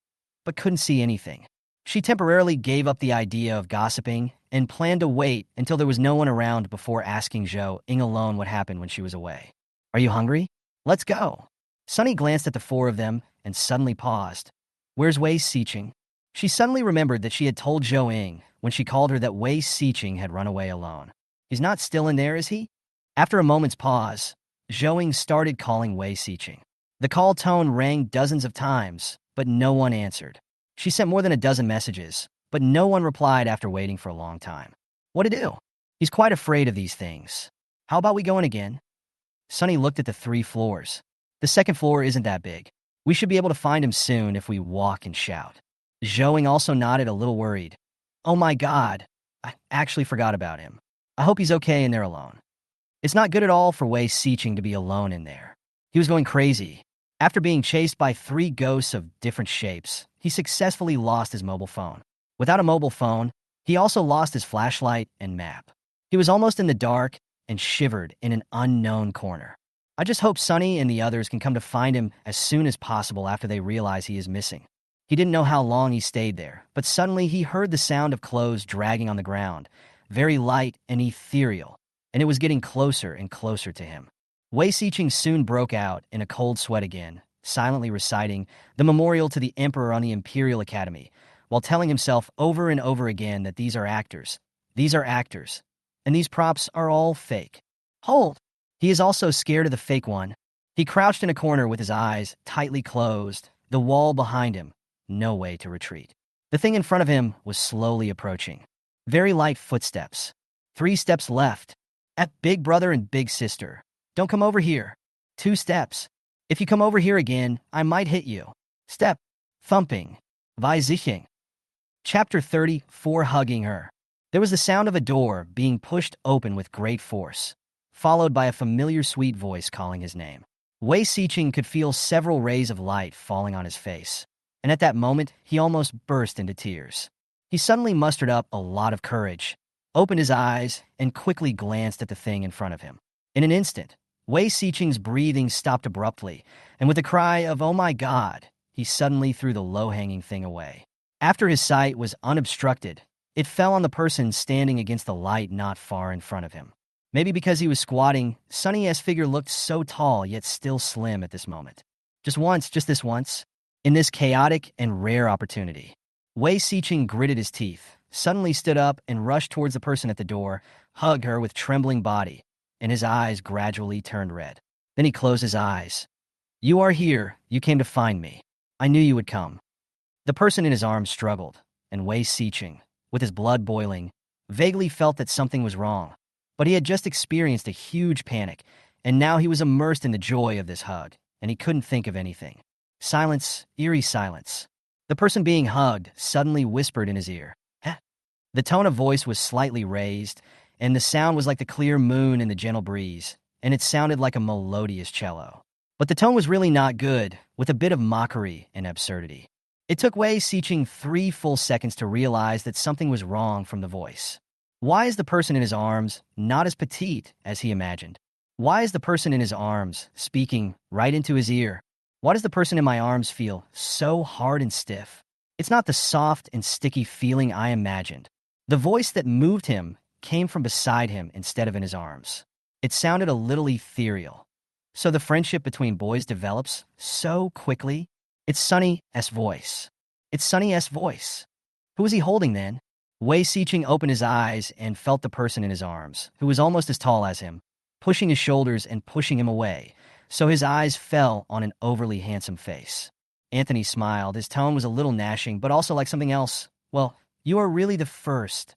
but couldn't see anything. She temporarily gave up the idea of gossiping and planned to wait until there was no one around before asking Zhou Ying alone what happened when she was away. "Are you hungry? Let's go." Sunny glanced at the four of them and suddenly paused. "Where's Wei Siqing?" She suddenly remembered that she had told Zhou Ying when she called her that Wei Siqing had run away alone. "He's not still in there, is he?" After a moment's pause, Zhou Ying started calling Wei Siqing. The call tone rang dozens of times, but no one answered. She sent more than a dozen messages, but no one replied after waiting for a long time. What to do? He's quite afraid of these things. "How about we go in again?" Sunny looked at the 3 floors. "The second floor isn't that big. We should be able to find him soon if we walk and shout." Zhou Ying also nodded, a little worried. "Oh my God, I actually forgot about him. I hope he's okay in there alone." It's not good at all for Wei Siqing to be alone in there. He was going crazy. After being chased by 3 ghosts of different shapes, he successfully lost his mobile phone. Without a mobile phone, he also lost his flashlight and map. He was almost in the dark and shivered in an unknown corner. I just hope Sunny and the others can come to find him as soon as possible after they realize he is missing. He didn't know how long he stayed there, but suddenly he heard the sound of clothes dragging on the ground, very light and ethereal, and it was getting closer and closer to him. Wei Siqing soon broke out in a cold sweat again, silently reciting the memorial to the Emperor on the Imperial Academy, while telling himself over and over again that these are actors, and these props are all fake. Hold! He is also scared of the fake one. He crouched in a corner with his eyes tightly closed, the wall behind him, no way to retreat. The thing in front of him was slowly approaching. Very light footsteps. 3 steps left. At Big Brother and Big Sister. Don't come over here. 2 steps. If you come over here again, I might hit you. Step. Thumping. Vai Ziching. Chapter 34, Hugging Her. There was the sound of a door being pushed open with great force, followed by a familiar sweet voice calling his name. Wei Siqing could feel several rays of light falling on his face, and at that moment, he almost burst into tears. He suddenly mustered up a lot of courage, opened his eyes, and quickly glanced at the thing in front of him. In an instant, Wei Siqing's breathing stopped abruptly, and with a cry of, "Oh my God," he suddenly threw the low-hanging thing away. After his sight was unobstructed, it fell on the person standing against the light not far in front of him. Maybe because he was squatting, Sunny's figure looked so tall yet still slim at this moment. Just this once, in this chaotic and rare opportunity. Wei Siqing gritted his teeth, suddenly stood up and rushed towards the person at the door, hugged her with trembling body, and his eyes gradually turned red. Then he closed his eyes. "You are here. You came to find me. I knew you would come." The person in his arms struggled, and Wei Siqing, with his blood boiling, vaguely felt that something was wrong. But he had just experienced a huge panic, and now he was immersed in the joy of this hug, and he couldn't think of anything. Silence, eerie silence. The person being hugged suddenly whispered in his ear, "Heh." The tone of voice was slightly raised, and the sound was like the clear moon in the gentle breeze, and it sounded like a melodious cello. But the tone was really not good, with a bit of mockery and absurdity. It took Wei Siqing 3 full seconds to realize that something was wrong from the voice. Why is the person in his arms not as petite as he imagined? Why is the person in his arms speaking right into his ear? Why does the person in my arms feel so hard and stiff? It's not the soft and sticky feeling I imagined. The voice that moved him came from beside him instead of in his arms. It sounded a little ethereal. So the friendship between boys develops so quickly? It's Sunny's voice. It's Sunny's voice. Who was he holding then? Wei Siqing opened his eyes and felt the person in his arms, who was almost as tall as him, pushing his shoulders and pushing him away, so his eyes fell on an overly handsome face. Anthony smiled. His tone was a little gnashing, but also like something else. "Well, you are really the first."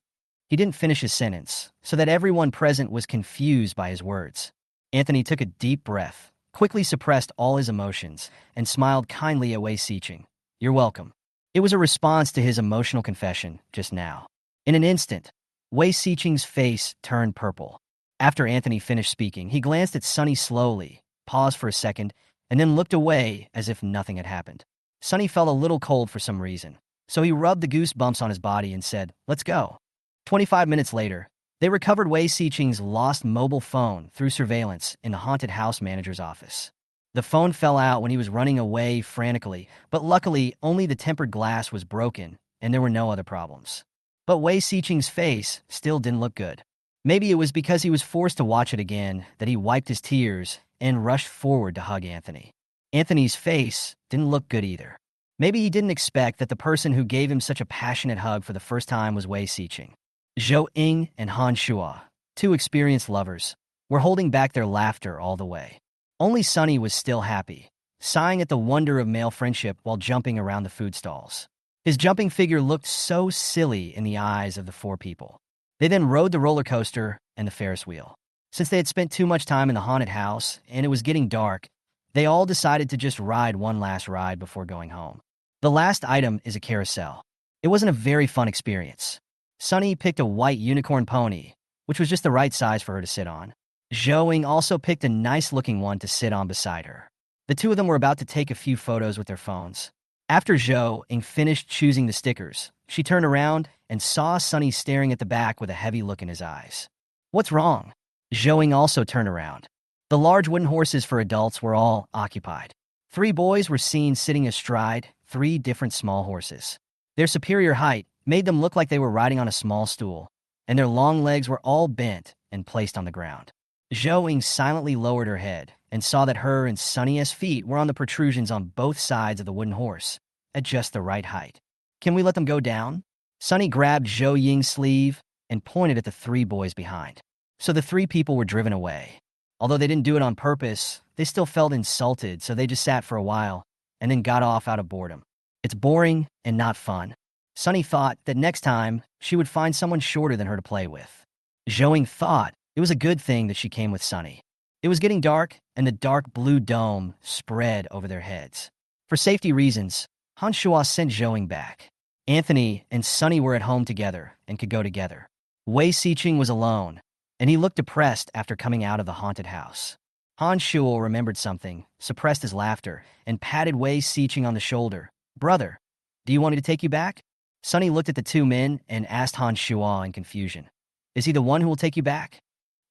He didn't finish his sentence, so that everyone present was confused by his words. Anthony took a deep breath, quickly suppressed all his emotions, and smiled kindly at Wei Siqing. "You're welcome." It was a response to his emotional confession just now. In an instant, Wei Siqing's face turned purple. After Anthony finished speaking, he glanced at Sunny slowly, paused for a second, and then looked away as if nothing had happened. Sunny felt a little cold for some reason, so he rubbed the goosebumps on his body and said, "Let's go." 25 minutes later, they recovered Wei Siqing's lost mobile phone through surveillance in the haunted house manager's office. The phone fell out when he was running away frantically, but luckily only the tempered glass was broken and there were no other problems. But Wei Siqing's face still didn't look good. Maybe it was because he was forced to watch it again that he wiped his tears and rushed forward to hug Anthony. Anthony's face didn't look good either. Maybe he didn't expect that the person who gave him such a passionate hug for the first time was Wei Siqing. Zhou Ying and Han Shua, 2 experienced lovers, were holding back their laughter all the way. Only Sunny was still happy, sighing at the wonder of male friendship while jumping around the food stalls. His jumping figure looked so silly in the eyes of the 4 people. They then rode the roller coaster and the Ferris wheel. Since they had spent too much time in the haunted house and it was getting dark, they all decided to just ride one last ride before going home. The last item is a carousel. It wasn't a very fun experience. Sunny picked a white unicorn pony, which was just the right size for her to sit on. Zhou Ying also picked a nice-looking one to sit on beside her. The 2 of them were about to take a few photos with their phones. After Zhou Ying finished choosing the stickers, she turned around and saw Sunny staring at the back with a heavy look in his eyes. "What's wrong?" Zhouing also turned around. The large wooden horses for adults were all occupied. 3 boys were seen sitting astride 3 different small horses. Their superior height made them look like they were riding on a small stool, and their long legs were all bent and placed on the ground. Zhouing silently lowered her head and saw that her and Sunny's feet were on the protrusions on both sides of the wooden horse, at just the right height. Can we let them go down? Sunny grabbed Zhou Ying's sleeve and pointed at the 3 boys behind. So the 3 people were driven away. Although they didn't do it on purpose, they still felt insulted, so they just sat for a while and then got off out of boredom. It's boring and not fun. Sunny thought that next time she would find someone shorter than her to play with. Zhouing thought it was a good thing that she came with Sunny. It was getting dark, and the dark blue dome spread over their heads. For safety reasons, Han Shuo sent Zhouing back. Anthony and Sunny were at home together and could go together. Wei Xiqing was alone, and he looked depressed after coming out of the haunted house. Han Shuo remembered something, suppressed his laughter, and patted Wei Xiqing on the shoulder. "Brother, do you want me to take you back?" Sunny looked at the 2 men and asked Han Shuo in confusion. "Is he the one who will take you back?"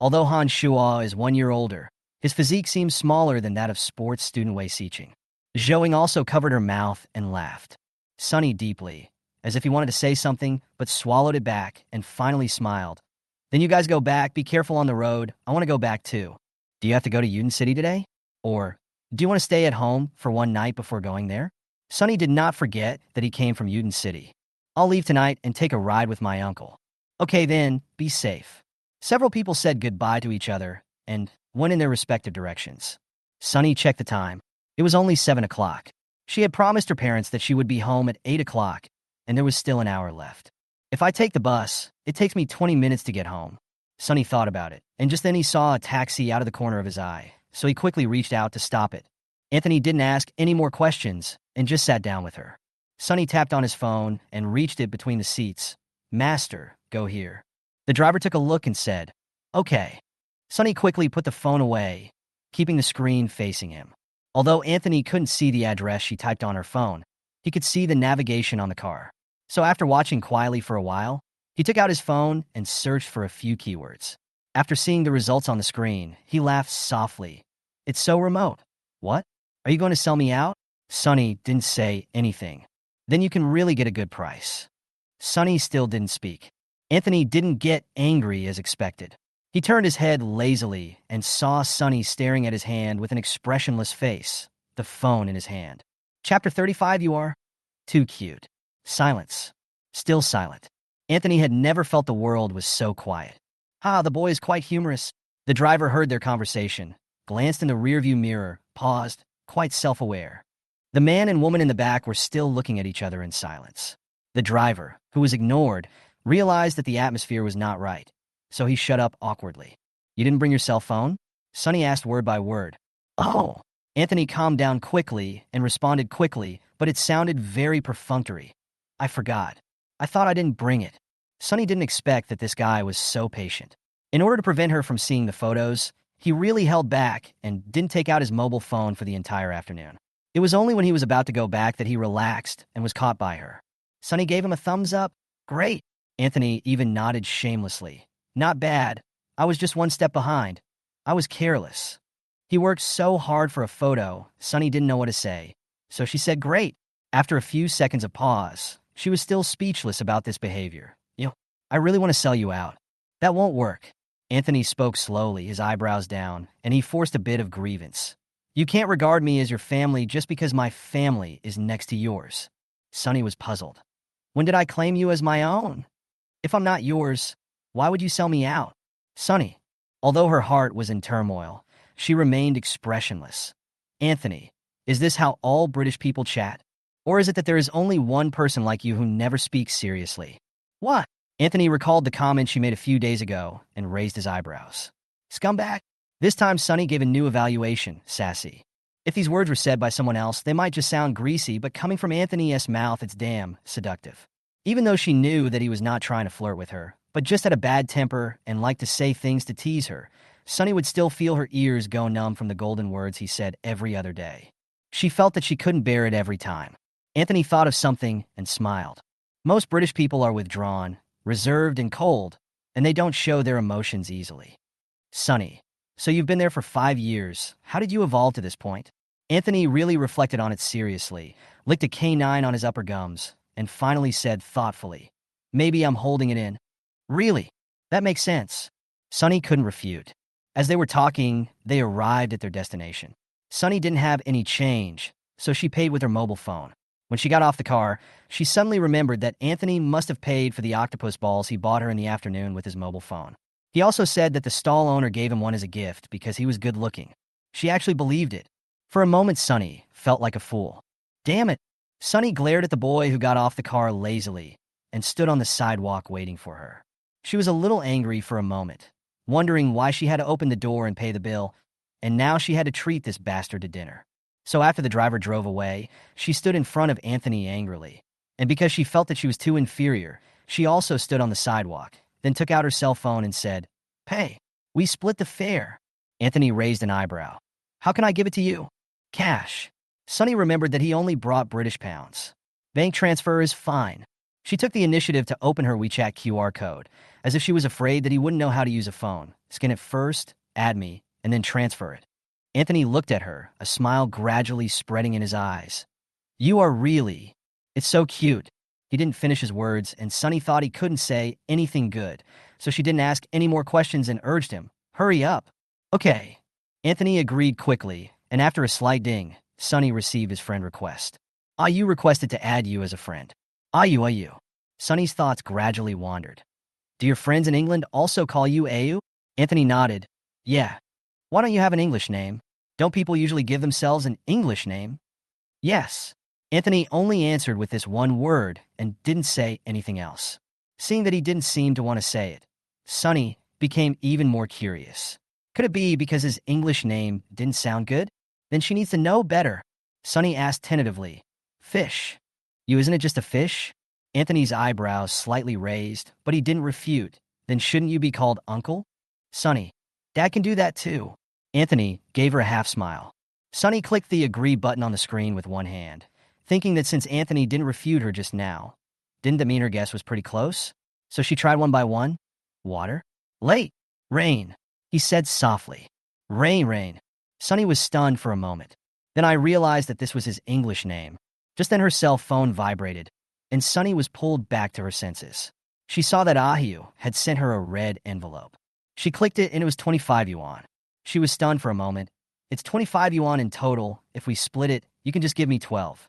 Although Han Shuo is 1 year older, his physique seems smaller than that of sports student Wei Xiqing. Zhouing also covered her mouth and laughed. Sunny deeply, as if he wanted to say something, but swallowed it back and finally smiled. "Then you guys go back, be careful on the road, I want to go back too. Do you have to go to Yuden City today? Or do you want to stay at home for 1 night before going there?" Sunny did not forget that he came from Yuden City. "I'll leave tonight and take a ride with my uncle." "Okay then, be safe." Several people said goodbye to each other and went in their respective directions. Sunny checked the time. It was only 7 o'clock. She had promised her parents that she would be home at 8 o'clock, and there was still an hour left. "If I take the bus, it takes me 20 minutes to get home." Sunny thought about it, and just then he saw a taxi out of the corner of his eye, so he quickly reached out to stop it. Anthony didn't ask any more questions and just sat down with her. Sunny tapped on his phone and reached it between the seats. "Master, go here." The driver took a look and said, "Okay." Sunny quickly put the phone away, keeping the screen facing him. Although Anthony couldn't see the address she typed on her phone, he could see the navigation on the car. So after watching quietly for a while, he took out his phone and searched for a few keywords. After seeing the results on the screen, he laughed softly. "It's so remote." "What? Are you going to sell me out?" Sunny didn't say anything. "Then you can really get a good price." Sunny still didn't speak. Anthony didn't get angry as expected. He turned his head lazily and saw Sunny staring at his hand with an expressionless face, the phone in his hand. Chapter 35. You are too cute. Silence. Still silent. Anthony had never felt the world was so quiet. "Ah, the boy is quite humorous." The driver heard their conversation, glanced in the rearview mirror, paused, quite self-aware. The man and woman in the back were still looking at each other in silence. The driver, who was ignored, realized that the atmosphere was not right, so he shut up awkwardly. "You didn't bring your cell phone?" Sunny asked word by word. "Oh." Anthony calmed down quickly and responded quickly, but it sounded very perfunctory. "I forgot. I thought I didn't bring it." Sunny didn't expect that this guy was so patient. In order to prevent her from seeing the photos, he really held back and didn't take out his mobile phone for the entire afternoon. It was only when he was about to go back that he relaxed and was caught by her. Sunny gave him a thumbs up. "Great." Anthony even nodded shamelessly. "Not bad. I was just 1 step behind. I was careless." He worked so hard for a photo, Sunny didn't know what to say, so she said great. After a few seconds of pause, she was still speechless about this behavior. "I really want to sell you out." "That won't work." Anthony spoke slowly, his eyebrows down, and he forced a bit of grievance. "You can't regard me as your family just because my family is next to yours." Sunny was puzzled. "When did I claim you as my own? If I'm not yours, why would you sell me out?" Sunny, although her heart was in turmoil, she remained expressionless. "Anthony, is this how all British people chat? Or is it that there is only one person like you who never speaks seriously?" "What?" Anthony recalled the comment she made a few days ago and raised his eyebrows. "Scumbag?" This time Sunny gave a new evaluation, sassy. If these words were said by someone else, they might just sound greasy, but coming from Anthony's mouth, it's damn seductive. Even though she knew that he was not trying to flirt with her, but just had a bad temper and liked to say things to tease her, Sunny would still feel her ears go numb from the golden words he said every other day. She felt that she couldn't bear it every time. Anthony thought of something and smiled. Most British people are withdrawn, reserved and cold, and they don't show their emotions easily. Sunny, so you've been there for 5 years. How did you evolve to this point? Anthony really reflected on it seriously, licked a canine on his upper gums, and finally said thoughtfully, maybe I'm holding it in. Really? That makes sense. Sunny couldn't refute. As they were talking, they arrived at their destination. Sunny didn't have any change, so she paid with her mobile phone. When she got off the car, she suddenly remembered that Anthony must have paid for the octopus balls he bought her in the afternoon with his mobile phone. He also said that the stall owner gave him one as a gift because he was good looking. She actually believed it. For a moment, Sunny felt like a fool. Damn it! Sunny glared at the boy who got off the car lazily and stood on the sidewalk waiting for her. She was a little angry for a moment, wondering why she had to open the door and pay the bill, and now she had to treat this bastard to dinner. So after the driver drove away, she stood in front of Anthony angrily. And because she felt that she was too inferior, she also stood on the sidewalk, then took out her cell phone and said, "Pay. We split the fare." Anthony raised an eyebrow. "How can I give it to you?" "Cash." Sunny remembered that he only brought British pounds. "Bank transfer is fine." She took the initiative to open her WeChat QR code, as if she was afraid that he wouldn't know how to use a phone. Scan it first, add me, and then transfer it. Anthony looked at her, a smile gradually spreading in his eyes. "You are really... It's so cute." He didn't finish his words, and Sunny thought he couldn't say anything good, so she didn't ask any more questions and urged him, "Hurry up." "Okay." Anthony agreed quickly, and after a slight ding, Sunny received his friend request. "You requested to add you as a friend." "Ayu. Sunny's thoughts gradually wandered. "Do your friends in England also call you Ayu?" Anthony nodded. "Yeah." "Why don't you have an English name? Don't people usually give themselves an English name?" "Yes." Anthony only answered with this one word and didn't say anything else. Seeing that he didn't seem to want to say it, Sunny became even more curious. Could it be because his English name didn't sound good? Then she needs to know better. Sunny asked tentatively, "Fish. You isn't it just a fish?" Anthony's eyebrows slightly raised, but he didn't refute. "Then shouldn't you be called Uncle?" "Sunny, Dad can do that too." Anthony gave her a half smile. Sunny clicked the agree button on the screen with one hand, thinking that since Anthony didn't refute her just now, didn't that mean her guess was pretty close? So she tried one by one. "Water?" "Late. Rain," he said softly. Rain. Sunny was stunned for a moment. Then I realized that this was his English name. Just then her cell phone vibrated, and Sunny was pulled back to her senses. She saw that Ahyu had sent her a red envelope. She clicked it and it was 25 yuan. She was stunned for a moment. "It's 25 yuan in total. If we split it, you can just give me 12.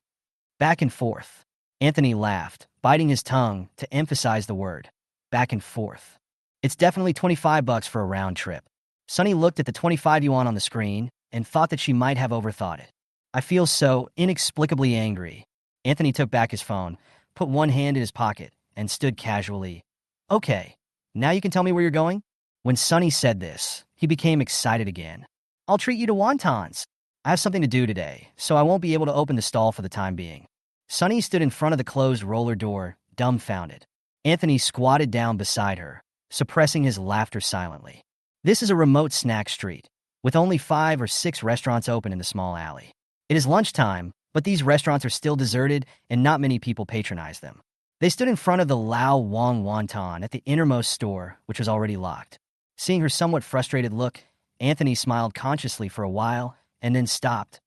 Back and forth. Anthony laughed, biting his tongue to emphasize the word. Back and forth. "It's definitely 25 bucks for a round trip." Sunny looked at the 25 yuan on the screen and thought that she might have overthought it. "I feel so inexplicably angry." Anthony took back his phone, put one hand in his pocket, and stood casually. "Okay, now you can tell me where you're going?" When Sunny said this, he became excited again. "I'll treat you to wontons. I have something to do today, so I won't be able to open the stall for the time being." Sunny stood in front of the closed roller door, dumbfounded. Anthony squatted down beside her, suppressing his laughter silently. This is a remote snack street, with only 5 or 6 restaurants open in the small alley. It is lunchtime, but these restaurants are still deserted and not many people patronize them. They stood in front of the Lao Wang Wonton at the innermost store, which was already locked. Seeing her somewhat frustrated look, Anthony smiled consciously for a while and then stopped.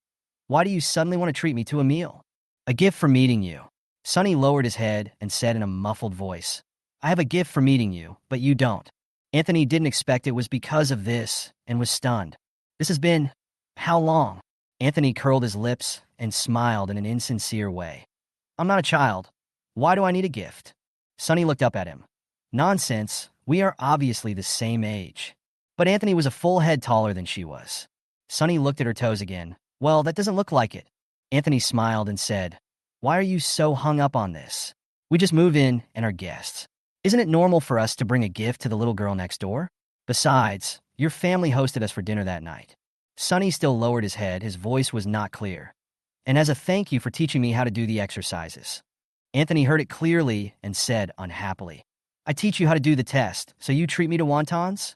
"Why do you suddenly want to treat me to a meal?" "A gift for meeting you." Sunny lowered his head and said in a muffled voice, "I have a gift for meeting you, but you don't." Anthony didn't expect it was because of this and was stunned. "This has been... how long?" Anthony curled his lips and smiled in an insincere way. "I'm not a child. Why do I need a gift?" Sunny looked up at him. "Nonsense. We are obviously the same age." But Anthony was a full head taller than she was. Sunny looked at her toes again. "Well, that doesn't look like it." Anthony smiled and said, "Why are you so hung up on this? We just move in and are guests. Isn't it normal for us to bring a gift to the little girl next door? Besides, your family hosted us for dinner that night." Sunny still lowered his head. His voice was not clear. "And as a thank you for teaching me how to do the exercises." Anthony heard it clearly and said unhappily, "I teach you how to do the test, so you treat me to wontons?"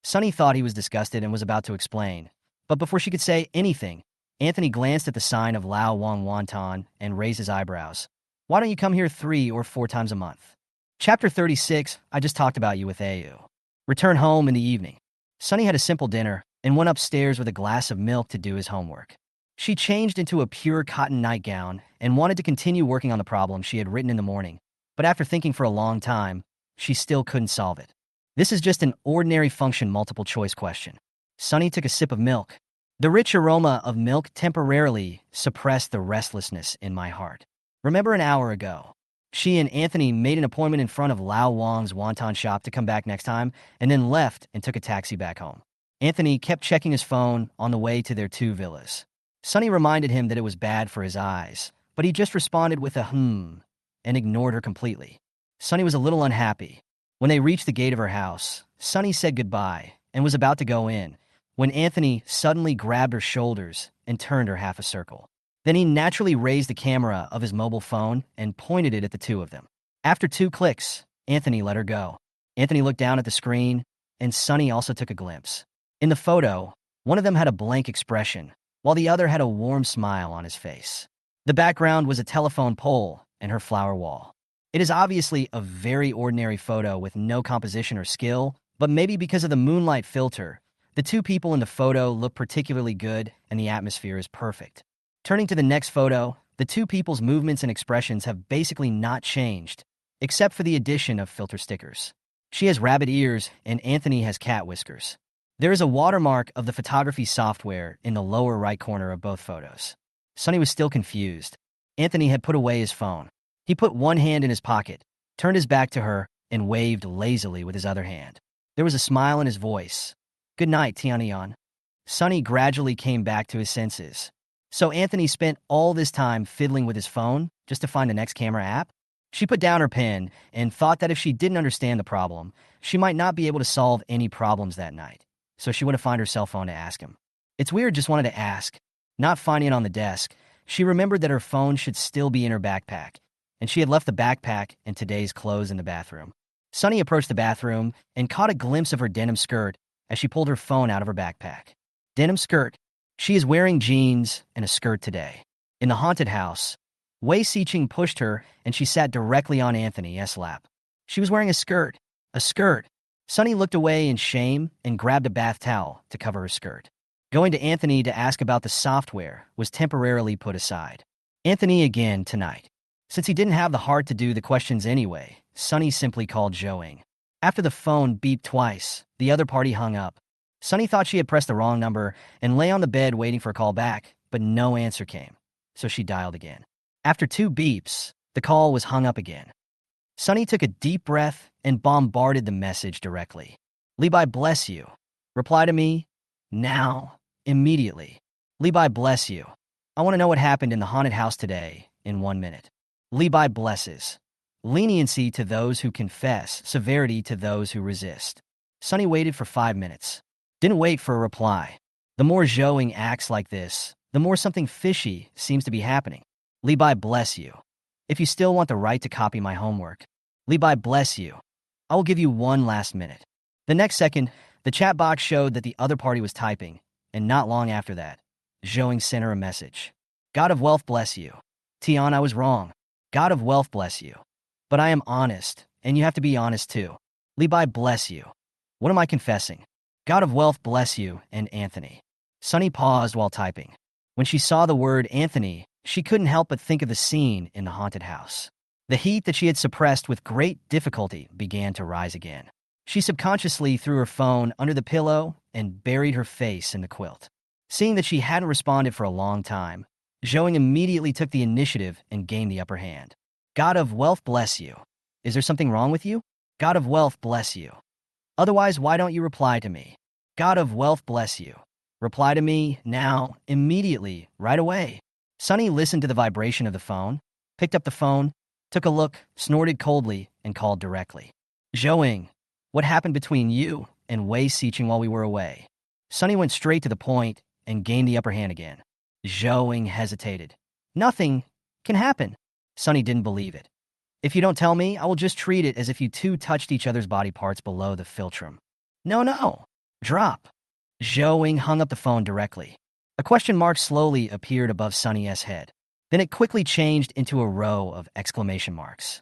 Sunny thought he was disgusted and was about to explain. But before she could say anything, Anthony glanced at the sign of Lao Wang Wonton and raised his eyebrows. "Why don't you come here 3 or 4 times a month?" Chapter 36, I just talked about you with Ayu. Return home in the evening. Sunny had a simple dinner and went upstairs with a glass of milk to do his homework. She changed into a pure cotton nightgown and wanted to continue working on the problem she had written in the morning, but after thinking for a long time, she still couldn't solve it. This is just an ordinary function multiple choice question. Sunny took a sip of milk. The rich aroma of milk temporarily suppressed the restlessness in my heart. Remember an hour ago, she and Anthony made an appointment in front of Lao Wang's wonton shop to come back next time, and then left and took a taxi back home. Anthony kept checking his phone on the way to their two villas. Sunny reminded him that it was bad for his eyes, but he just responded with a and ignored her completely. Sunny was a little unhappy. When they reached the gate of her house, Sunny said goodbye and was about to go in, when Anthony suddenly grabbed her shoulders and turned her half a circle. Then he naturally raised the camera of his mobile phone and pointed it at the two of them. After 2 clicks, Anthony let her go. Anthony looked down at the screen, and Sunny also took a glimpse. In the photo, one of them had a blank expression, while the other had a warm smile on his face. The background was a telephone pole and her flower wall. It is obviously a very ordinary photo with no composition or skill, but maybe because of the moonlight filter, the two people in the photo look particularly good and the atmosphere is perfect. Turning to the next photo, the two people's movements and expressions have basically not changed, except for the addition of filter stickers. She has rabbit ears and Anthony has cat whiskers. There is a watermark of the photography software in the lower right corner of both photos. Sunny was still confused. Anthony had put away his phone. He put one hand in his pocket, turned his back to her, and waved lazily with his other hand. There was a smile in his voice. "Good night, Tianian." Sunny gradually came back to his senses. So Anthony spent all this time fiddling with his phone just to find the next camera app? She put down her pen and thought that if she didn't understand the problem, she might not be able to solve any problems that night. So she went to find her cell phone to ask him. It's weird, just wanted to ask. Not finding it on the desk, she remembered that her phone should still be in her backpack, and she had left the backpack and today's clothes in the bathroom. Sunny approached the bathroom and caught a glimpse of her denim skirt as she pulled her phone out of her backpack. Denim skirt. She is wearing jeans and a skirt today. In the haunted house, Wei Siqing pushed her and she sat directly on Anthony's lap. She was wearing a skirt. A skirt. Sunny looked away in shame and grabbed a bath towel to cover her skirt. Going to Anthony to ask about the software was temporarily put aside. Anthony again tonight. Since he didn't have the heart to do the questions anyway, Sunny simply called Zhouing. After the phone beeped twice, the other party hung up. Sunny thought she had pressed the wrong number and lay on the bed waiting for a call back, but no answer came, so she dialed again. After 2 beeps, the call was hung up again. Sunny took a deep breath and bombarded the message directly. "Levi, bless you. Reply to me now, immediately. Levi, bless you. I want to know what happened in the haunted house today in 1 minute. Levi blesses. Leniency to those who confess, severity to those who resist." Sunny waited for 5 minutes. Didn't wait for a reply. The more Zhouing acts like this, the more something fishy seems to be happening. "Levi bless you. If you still want the right to copy my homework. Levi bless you. I will give you 1 last minute." The next second, the chat box showed that the other party was typing, and not long after that, Zhouing sent her a message. "God of wealth bless you. Tian, I was wrong. God of wealth bless you. But I am honest, and you have to be honest too. Levi bless you. What am I confessing? God of wealth bless you, and Anthony." Sunny paused while typing. When she saw the word Anthony, she couldn't help but think of the scene in the haunted house. The heat that she had suppressed with great difficulty began to rise again. She subconsciously threw her phone under the pillow and buried her face in the quilt. Seeing that she hadn't responded for a long time, Zhouing immediately took the initiative and gained the upper hand. "God of wealth bless you. Is there something wrong with you? God of wealth bless you. Otherwise, why don't you reply to me? God of wealth bless you. Reply to me now, immediately, right away." Sunny listened to the vibration of the phone, picked up the phone, took a look, snorted coldly, and called directly. "Zhouing, what happened between you and Wei Siqing while we were away?" Sunny went straight to the point and gained the upper hand again. Zhouing hesitated. "Nothing can happen." Sunny didn't believe it. "If you don't tell me, I will just treat it as if you two touched each other's body parts below the philtrum." No. Drop." Zhouing hung up the phone directly. A question mark slowly appeared above Sunny's head. Then it quickly changed into a row of exclamation marks.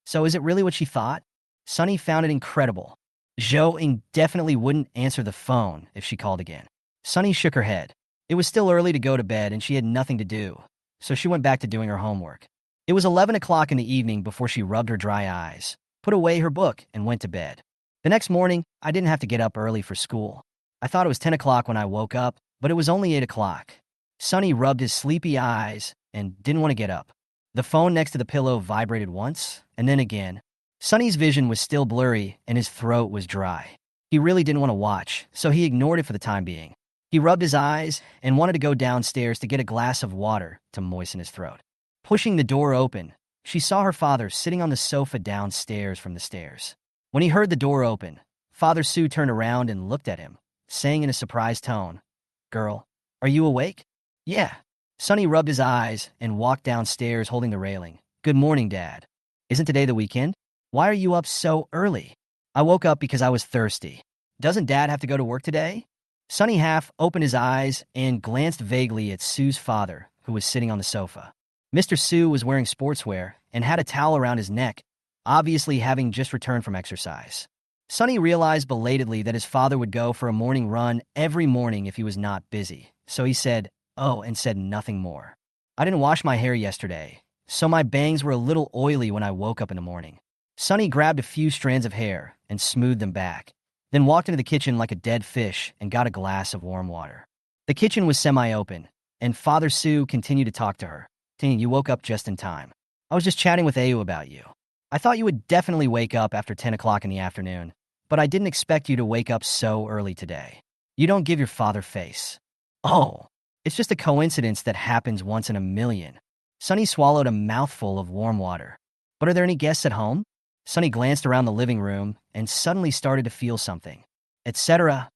So is it really what she thought? Sunny found it incredible. Zhou definitely wouldn't answer the phone if she called again. Sunny shook her head. It was still early to go to bed and she had nothing to do, so she went back to doing her homework. It was 11 o'clock in the evening before she rubbed her dry eyes, put away her book, and went to bed. The next morning, I didn't have to get up early for school. I thought it was 10 o'clock when I woke up, but it was only 8 o'clock. Sunny rubbed his sleepy eyes and didn't want to get up. The phone next to the pillow vibrated once, and then again. Sunny's vision was still blurry and his throat was dry. He really didn't want to watch, so he ignored it for the time being. He rubbed his eyes and wanted to go downstairs to get a glass of water to moisten his throat. Pushing the door open, she saw her father sitting on the sofa downstairs from the stairs. When he heard the door open, Father Sue turned around and looked at him, saying in a surprised tone, "Girl, are you awake?" "Yeah." Sunny rubbed his eyes and walked downstairs holding the railing. "Good morning, Dad. Isn't today the weekend? Why are you up so early?" "I woke up because I was thirsty." "Doesn't Dad have to go to work today?" Sunny half opened his eyes and glanced vaguely at Sue's father, who was sitting on the sofa. Mr. Sue was wearing sportswear and had a towel around his neck, obviously having just returned from exercise. Sunny realized belatedly that his father would go for a morning run every morning if he was not busy, so he said, "Oh," and said nothing more. "I didn't wash my hair yesterday, so my bangs were a little oily when I woke up in the morning." Sunny grabbed a few strands of hair and smoothed them back, then walked into the kitchen like a dead fish and got a glass of warm water. The kitchen was semi-open, and Father Sue continued to talk to her. "Ting, you woke up just in time. I was just chatting with Ayu about you. I thought you would definitely wake up after 10 o'clock in the afternoon, but I didn't expect you to wake up so early today. You don't give your father face." "Oh, it's just a coincidence that happens once in a million." Sunny swallowed a mouthful of warm water. "But are there any guests at home?" Sunny glanced around the living room and suddenly started to feel something. Etc.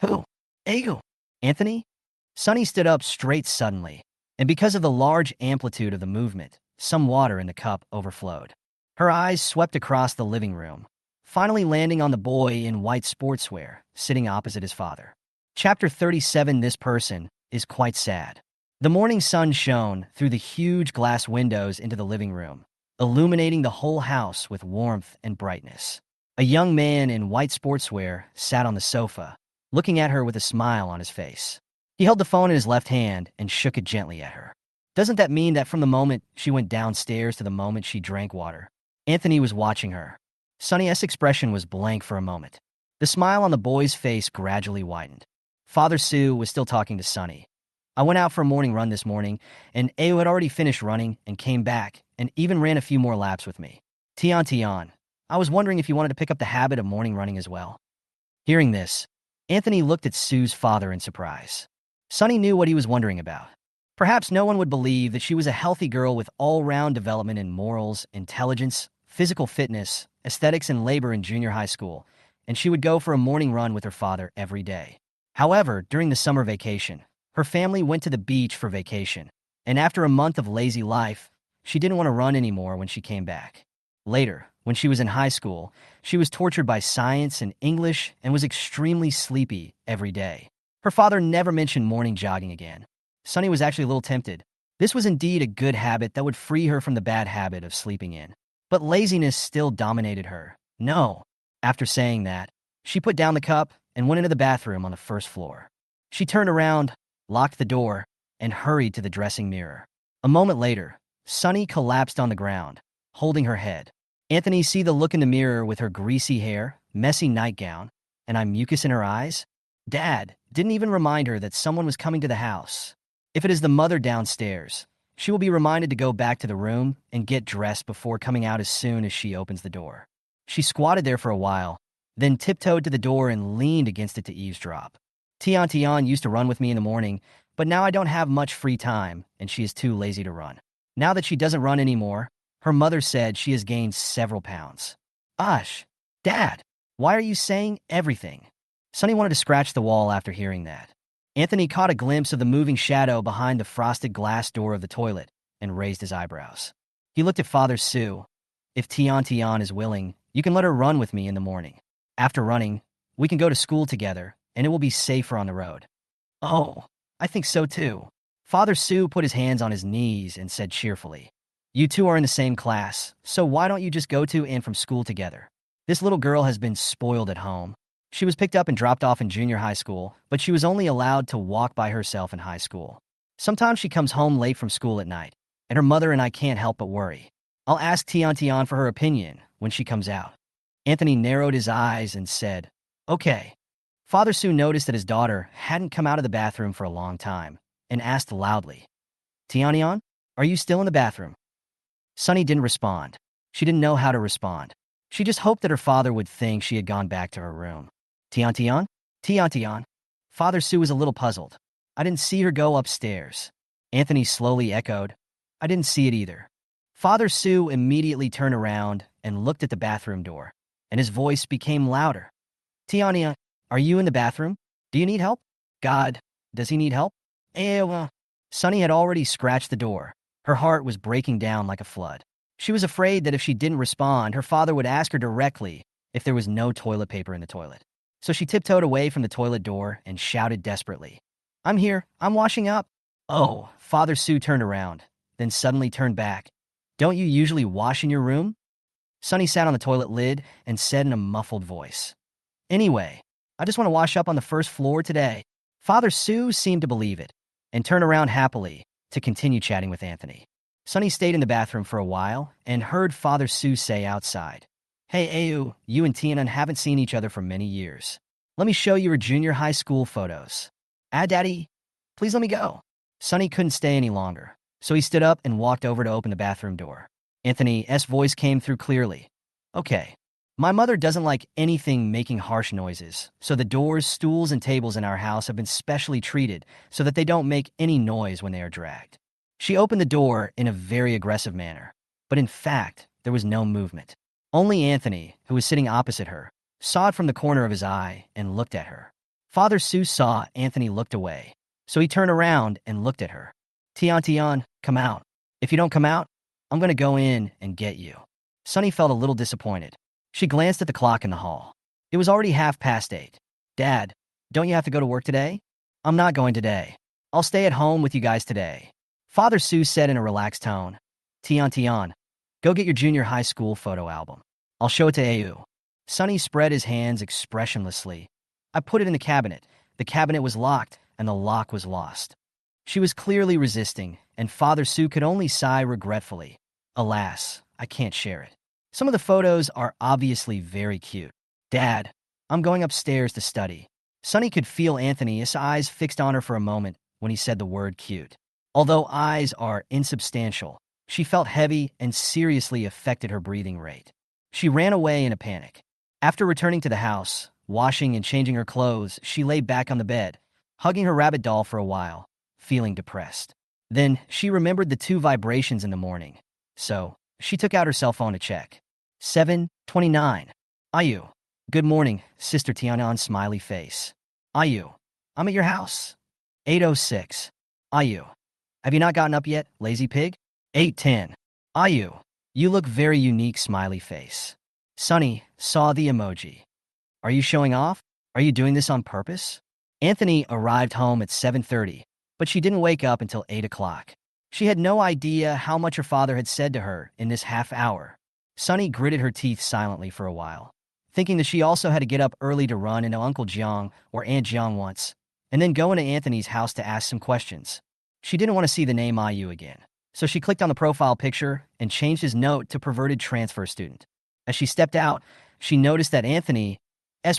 "Who? Ayu? Anthony?" Sunny stood up straight suddenly, and because of the large amplitude of the movement, some water in the cup overflowed. Her eyes swept across the living room, finally landing on the boy in white sportswear, sitting opposite his father. Chapter 37. This person is quite sad. The morning sun shone through the huge glass windows into the living room, illuminating the whole house with warmth and brightness. A young man in white sportswear sat on the sofa, looking at her with a smile on his face. He held the phone in his left hand and shook it gently at her. Doesn't that mean that from the moment she went downstairs to the moment she drank water, Anthony was watching her? Sunny's expression was blank for a moment. The smile on the boy's face gradually widened. Father Sue was still talking to Sunny. "I went out for a morning run this morning, and Ayo had already finished running and came back and even ran a few more laps with me. Tian, I was wondering if you wanted to pick up the habit of morning running as well." Hearing this, Anthony looked at Sue's father in surprise. Sunny knew what he was wondering about. Perhaps no one would believe that she was a healthy girl with all-round development in morals, intelligence, physical fitness, aesthetics, and labor in junior high school, and she would go for a morning run with her father every day. However, during the summer vacation, her family went to the beach for vacation, and after a month of lazy life, she didn't want to run anymore when she came back. Later, when she was in high school, she was tortured by science and English and was extremely sleepy every day. Her father never mentioned morning jogging again. Sunny was actually a little tempted. This was indeed a good habit that would free her from the bad habit of sleeping in. But laziness still dominated her. "No." After saying that, she put down the cup and went into the bathroom on the first floor. She turned around, locked the door, and hurried to the dressing mirror. A moment later, Sunny collapsed on the ground, holding her head. Anthony see the look in the mirror with her greasy hair, messy nightgown, and mucus in her eyes. Dad didn't even remind her that someone was coming to the house. If it is the mother downstairs, she will be reminded to go back to the room and get dressed before coming out as soon as she opens the door. She squatted there for a while, then tiptoed to the door and leaned against it to eavesdrop. Tian used to run with me in the morning, but now I don't have much free time, and she is too lazy to run. Now that she doesn't run anymore, her mother said she has gained several pounds. Ush, Dad, why are you saying everything? Sunny wanted to scratch the wall after hearing that. Anthony caught a glimpse of the moving shadow behind the frosted glass door of the toilet and raised his eyebrows. He looked at Father Sue. "If Tian is willing, you can let her run with me in the morning. After running, we can go to school together, and it will be safer on the road." "Oh, I think so too." Father Sue put his hands on his knees and said cheerfully, "You two are in the same class, so why don't you just go to and from school together? This little girl has been spoiled at home. She was picked up and dropped off in junior high school, but she was only allowed to walk by herself in high school. Sometimes she comes home late from school at night, and her mother and I can't help but worry. I'll ask Tian Tian for her opinion when she comes out." Anthony narrowed his eyes and said, "Okay." Father Sue noticed that his daughter hadn't come out of the bathroom for a long time and asked loudly, "Tian, are you still in the bathroom?" Sunny didn't respond. She didn't know how to respond. She just hoped that her father would think she had gone back to her room. "Tian Tian? Tian Tian?" Father Sue was a little puzzled. "I didn't see her go upstairs." Anthony slowly echoed, "I didn't see it either." Father Sue immediately turned around and looked at the bathroom door, and his voice became louder. "Tiania, are you in the bathroom? Do you need help?" "God, does he need help?" "Ewa." Sunny had already scratched the door. Her heart was breaking down like a flood. She was afraid that if she didn't respond, her father would ask her directly if there was no toilet paper in the toilet. So she tiptoed away from the toilet door and shouted desperately, "I'm here. I'm washing up." "Oh," Father Sue turned around, then suddenly turned back. "Don't you usually wash in your room?" Sunny sat on the toilet lid and said in a muffled voice, "Anyway, I just want to wash up on the first floor today." Father Sue seemed to believe it and turned around happily to continue chatting with Anthony. Sunny stayed in the bathroom for a while and heard Father Sue say outside, "Hey, Ayu, you and Tianan haven't seen each other for many years. Let me show you your junior high school photos." "Ah, Daddy, please let me go." Sunny couldn't stay any longer, so he stood up and walked over to open the bathroom door. Anthony's voice came through clearly. "Okay. My mother doesn't like anything making harsh noises, so the doors, stools, and tables in our house have been specially treated so that they don't make any noise when they are dragged." She opened the door in a very aggressive manner, but in fact, there was no movement. Only Anthony, who was sitting opposite her, saw it from the corner of his eye and looked at her. Father Sue saw Anthony looked away, so he turned around and looked at her. "Tian, come out. If you don't come out, I'm going to go in and get you." Sunny felt a little disappointed. She glanced at the clock in the hall. It was already 8:30. "Dad, don't you have to go to work today?" "I'm not going today. I'll stay at home with you guys today." Father Sue said in a relaxed tone, Tian, go get your junior high school photo album. I'll show it to Ayu." Sunny spread his hands expressionlessly. "I put it in the cabinet. The cabinet was locked, and the lock was lost." She was clearly resisting, and Father Sue could only sigh regretfully. "Alas, I can't share it. Some of the photos are obviously very cute." "Dad, I'm going upstairs to study." Sunny could feel Anthony's eyes fixed on her for a moment when he said the word cute. Although eyes are insubstantial, she felt heavy and seriously affected her breathing rate. She ran away in a panic. After returning to the house, washing and changing her clothes, she lay back on the bed, hugging her rabbit doll for a while, feeling depressed. Then she remembered the 2 vibrations in the morning, so she took out her cell phone to check. 7:29. "Ayu." "Good morning, Sister Tianan's smiley face." "Ayu, I'm at your house." 8:06. "Ayu, have you not gotten up yet, lazy pig?" 8:10. "Ayu, you look very unique, smiley face." Sunny saw the emoji. "Are you showing off? Are you doing this on purpose?" Anthony arrived home at 7:30, but she didn't wake up until 8 o'clock. She had no idea how much her father had said to her in this half hour. Sunny gritted her teeth silently for a while, thinking that she also had to get up early to run into Uncle Jiang or Aunt Jiang once, and then go into Anthony's house to ask some questions. She didn't want to see the name IU again, so she clicked on the profile picture and changed his note to perverted transfer student. As she stepped out, she noticed that Anthony's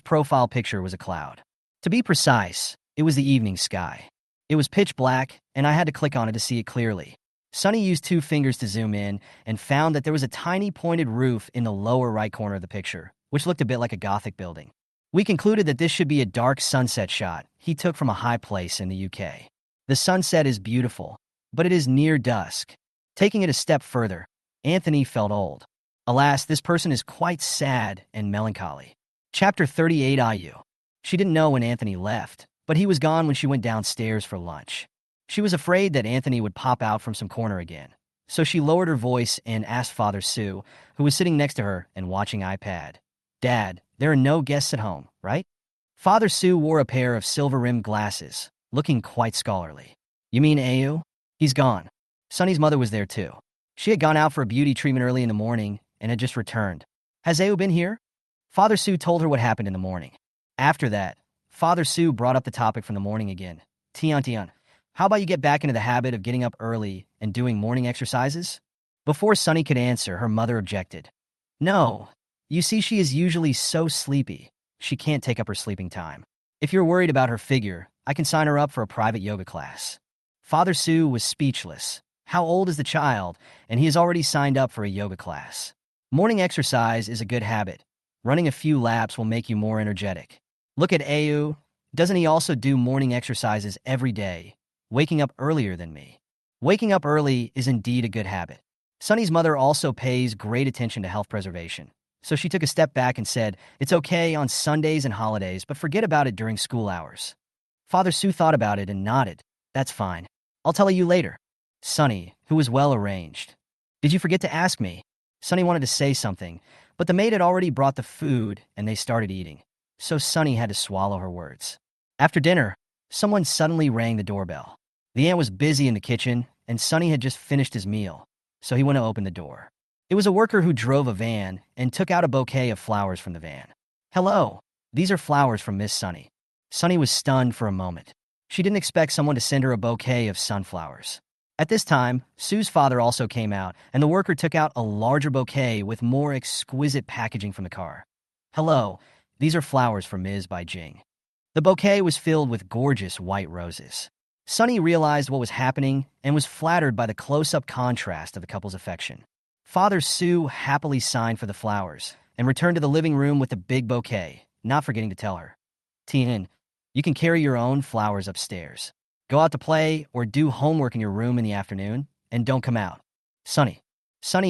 profile picture was a cloud. To be precise, it was the evening sky. It was pitch black, and I had to click on it to see it clearly. Sunny used 2 fingers to zoom in and found that there was a tiny pointed roof in the lower right corner of the picture, which looked a bit like a Gothic building. We concluded that this should be a dark sunset shot he took from a high place in the UK. The sunset is beautiful, but it is near dusk. Taking it a step further, Anthony felt old. Alas, this person is quite sad and melancholy. Chapter 38 IU. She didn't know when Anthony left, but he was gone when she went downstairs for lunch. She was afraid that Anthony would pop out from some corner again, so she lowered her voice and asked Father Sue, who was sitting next to her and watching iPad. "Dad, there are no guests at home, right?" Father Sue wore a pair of silver-rimmed glasses, looking quite scholarly. "You mean Ayu? He's gone." Sunny's mother was there too. She had gone out for a beauty treatment early in the morning and had just returned. "Has Ayu been here?" Father Sue told her what happened in the morning. After that, Father Sue brought up the topic from the morning again. Tian, how about you get back into the habit of getting up early and doing morning exercises? Before Sunny could answer, her mother objected. No, you see, she is usually so sleepy, she can't take up her sleeping time. If you're worried about her figure, I can sign her up for a private yoga class. Father Sue was speechless. How old is the child? And he has already signed up for a yoga class. Morning exercise is a good habit. Running a few laps will make you more energetic. Look at Au. Doesn't he also do morning exercises every day, waking up earlier than me? Waking up early is indeed a good habit. Sunny's mother also pays great attention to health preservation. So she took a step back and said, it's okay on Sundays and holidays, but forget about it during school hours. Father Sue thought about it and nodded. That's fine. I'll tell you later. Sunny, who was well arranged. Did you forget to ask me? Sunny wanted to say something, but the maid had already brought the food and they started eating. So Sunny had to swallow her words. After dinner, someone suddenly rang the doorbell. The aunt was busy in the kitchen and Sunny had just finished his meal, so he went to open the door. It was a worker who drove a van and took out a bouquet of flowers from the van. Hello, these are flowers from Miss Sunny. Sunny was stunned for a moment. She didn't expect someone to send her a bouquet of sunflowers. At this time, Sue's father also came out, and the worker took out a larger bouquet with more exquisite packaging from the car. Hello, these are flowers for Ms. Bai Jing. The bouquet was filled with gorgeous white roses. Sunny realized what was happening and was flattered by the close-up contrast of the couple's affection. Father Sue happily signed for the flowers and returned to the living room with the big bouquet, not forgetting to tell her, Tian, you can carry your own flowers upstairs. Go out to play or do homework in your room in the afternoon, and don't come out. Sunny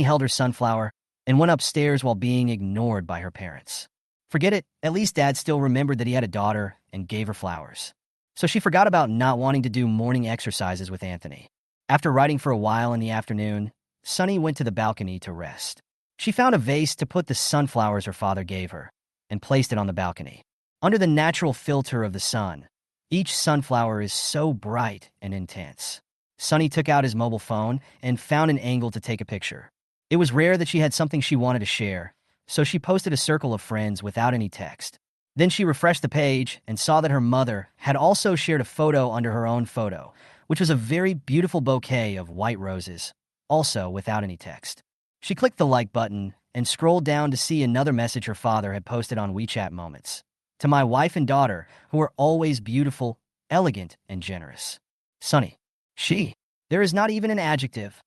held her sunflower and went upstairs while being ignored by her parents. Forget it, at least Dad still remembered that he had a daughter and gave her flowers. So she forgot about not wanting to do morning exercises with Anthony. After writing for a while in the afternoon, Sunny went to the balcony to rest. She found a vase to put the sunflowers her father gave her and placed it on the balcony. Under the natural filter of the sun, each sunflower is so bright and intense. Sunny took out his mobile phone and found an angle to take a picture. It was rare that she had something she wanted to share, so she posted a circle of friends without any text. Then she refreshed the page and saw that her mother had also shared a photo under her own photo, which was a very beautiful bouquet of white roses, also without any text. She clicked the like button and scrolled down to see another message her father had posted on WeChat Moments. To my wife and daughter, who are always beautiful, elegant, and generous. Sunny. There is not even an adjective.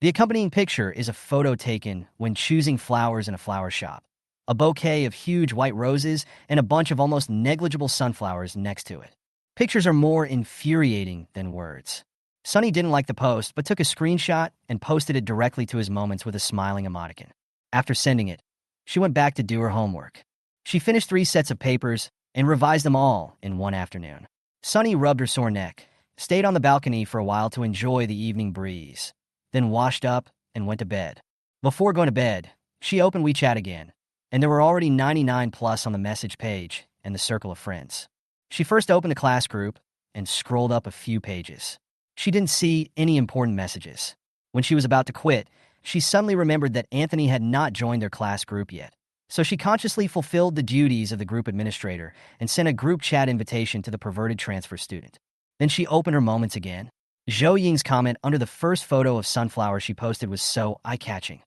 The accompanying picture is a photo taken when choosing flowers in a flower shop. A bouquet of huge white roses and a bunch of almost negligible sunflowers next to it. Pictures are more infuriating than words. Sunny didn't like the post, but took a screenshot and posted it directly to his Moments with a smiling emoticon. After sending it, she went back to do her homework. She finished 3 sets of papers and revised them all in one afternoon. Sunny rubbed her sore neck, stayed on the balcony for a while to enjoy the evening breeze, then washed up and went to bed. Before going to bed, she opened WeChat again, and there were already 99 plus on the message page and the circle of friends. She first opened the class group and scrolled up a few pages. She didn't see any important messages. When she was about to quit, she suddenly remembered that Anthony had not joined their class group yet. So she consciously fulfilled the duties of the group administrator and sent a group chat invitation to the perverted transfer student. Then she opened her Moments again. Zhou Ying's comment under the first photo of sunflower she posted was so eye-catching.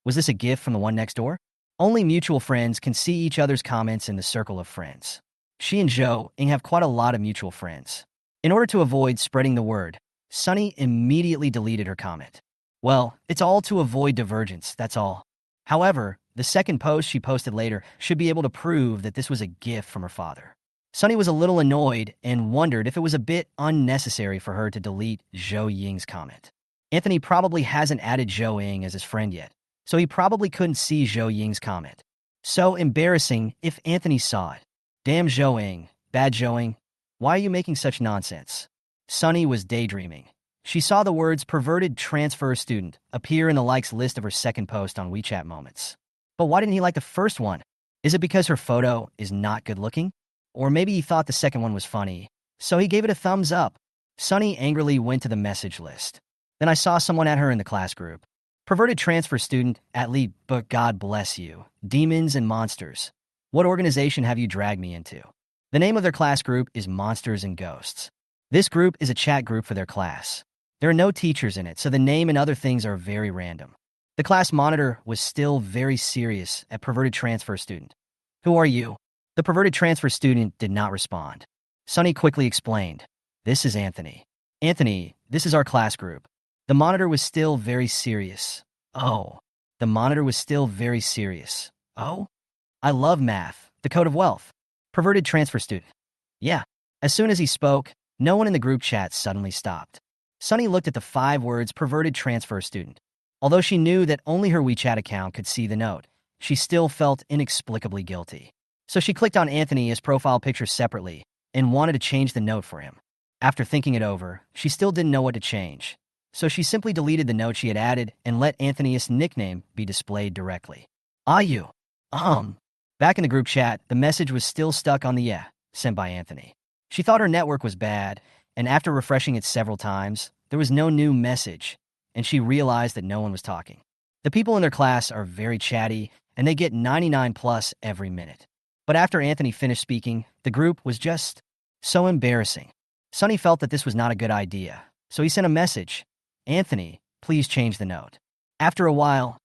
Was this a gift from the one next door? Only mutual friends can see each other's comments in the circle of friends. She and Zhou Ying have quite a lot of mutual friends. In order to avoid spreading the word, Sunny immediately deleted her comment. Well, it's all to avoid divergence, that's all. However, the second post she posted later should be able to prove that this was a gift from her father. Sunny was a little annoyed and wondered if it was a bit unnecessary for her to delete Zhou Ying's comment. Anthony probably hasn't added Zhou Ying as his friend yet, so he probably couldn't see Zhou Ying's comment. So embarrassing if Anthony saw it. Damn Zhou Ying, bad Zhou Ying, why are you making such nonsense? Sunny was daydreaming. She saw the words perverted transfer student appear in the likes list of her second post on WeChat Moments. But why didn't he like the first one? Is it because her photo is not good looking? Or maybe he thought the second one was funny, so he gave it a thumbs up. Sunny angrily went to the message list. Then I saw someone at her in the class group. Perverted transfer student, at least, but God bless you. Demons and monsters. What organization have you dragged me into? The name of their class group is Monsters and Ghosts. This group is a chat group for their class. There are no teachers in it, so the name and other things are very random. The class monitor was still very serious at perverted transfer student. Who are you? The perverted transfer student did not respond. Sunny quickly explained, this is Anthony. Anthony, this is our class group. The monitor was still very serious. Oh. The monitor was still very serious. Oh? I love math. The code of wealth. Perverted transfer student. Yeah. As soon as he spoke, no one in the group chat suddenly stopped. Sunny looked at the 5 words perverted transfer student. Although she knew that only her WeChat account could see the note, she still felt inexplicably guilty. So she clicked on Anthony's profile picture separately and wanted to change the note for him. After thinking it over, she still didn't know what to change. So she simply deleted the note she had added and let Anthony's nickname be displayed directly. You. Back in the group chat, the message was still stuck on the yeah sent by Anthony. She thought her network was bad, and after refreshing it several times, there was no new message, and she realized that no one was talking. The people in their class are very chatty, and they get 99 plus every minute. But after Anthony finished speaking, the group was just so embarrassing. Sunny felt that this was not a good idea, so he sent a message. Anthony, please change the note. After a while,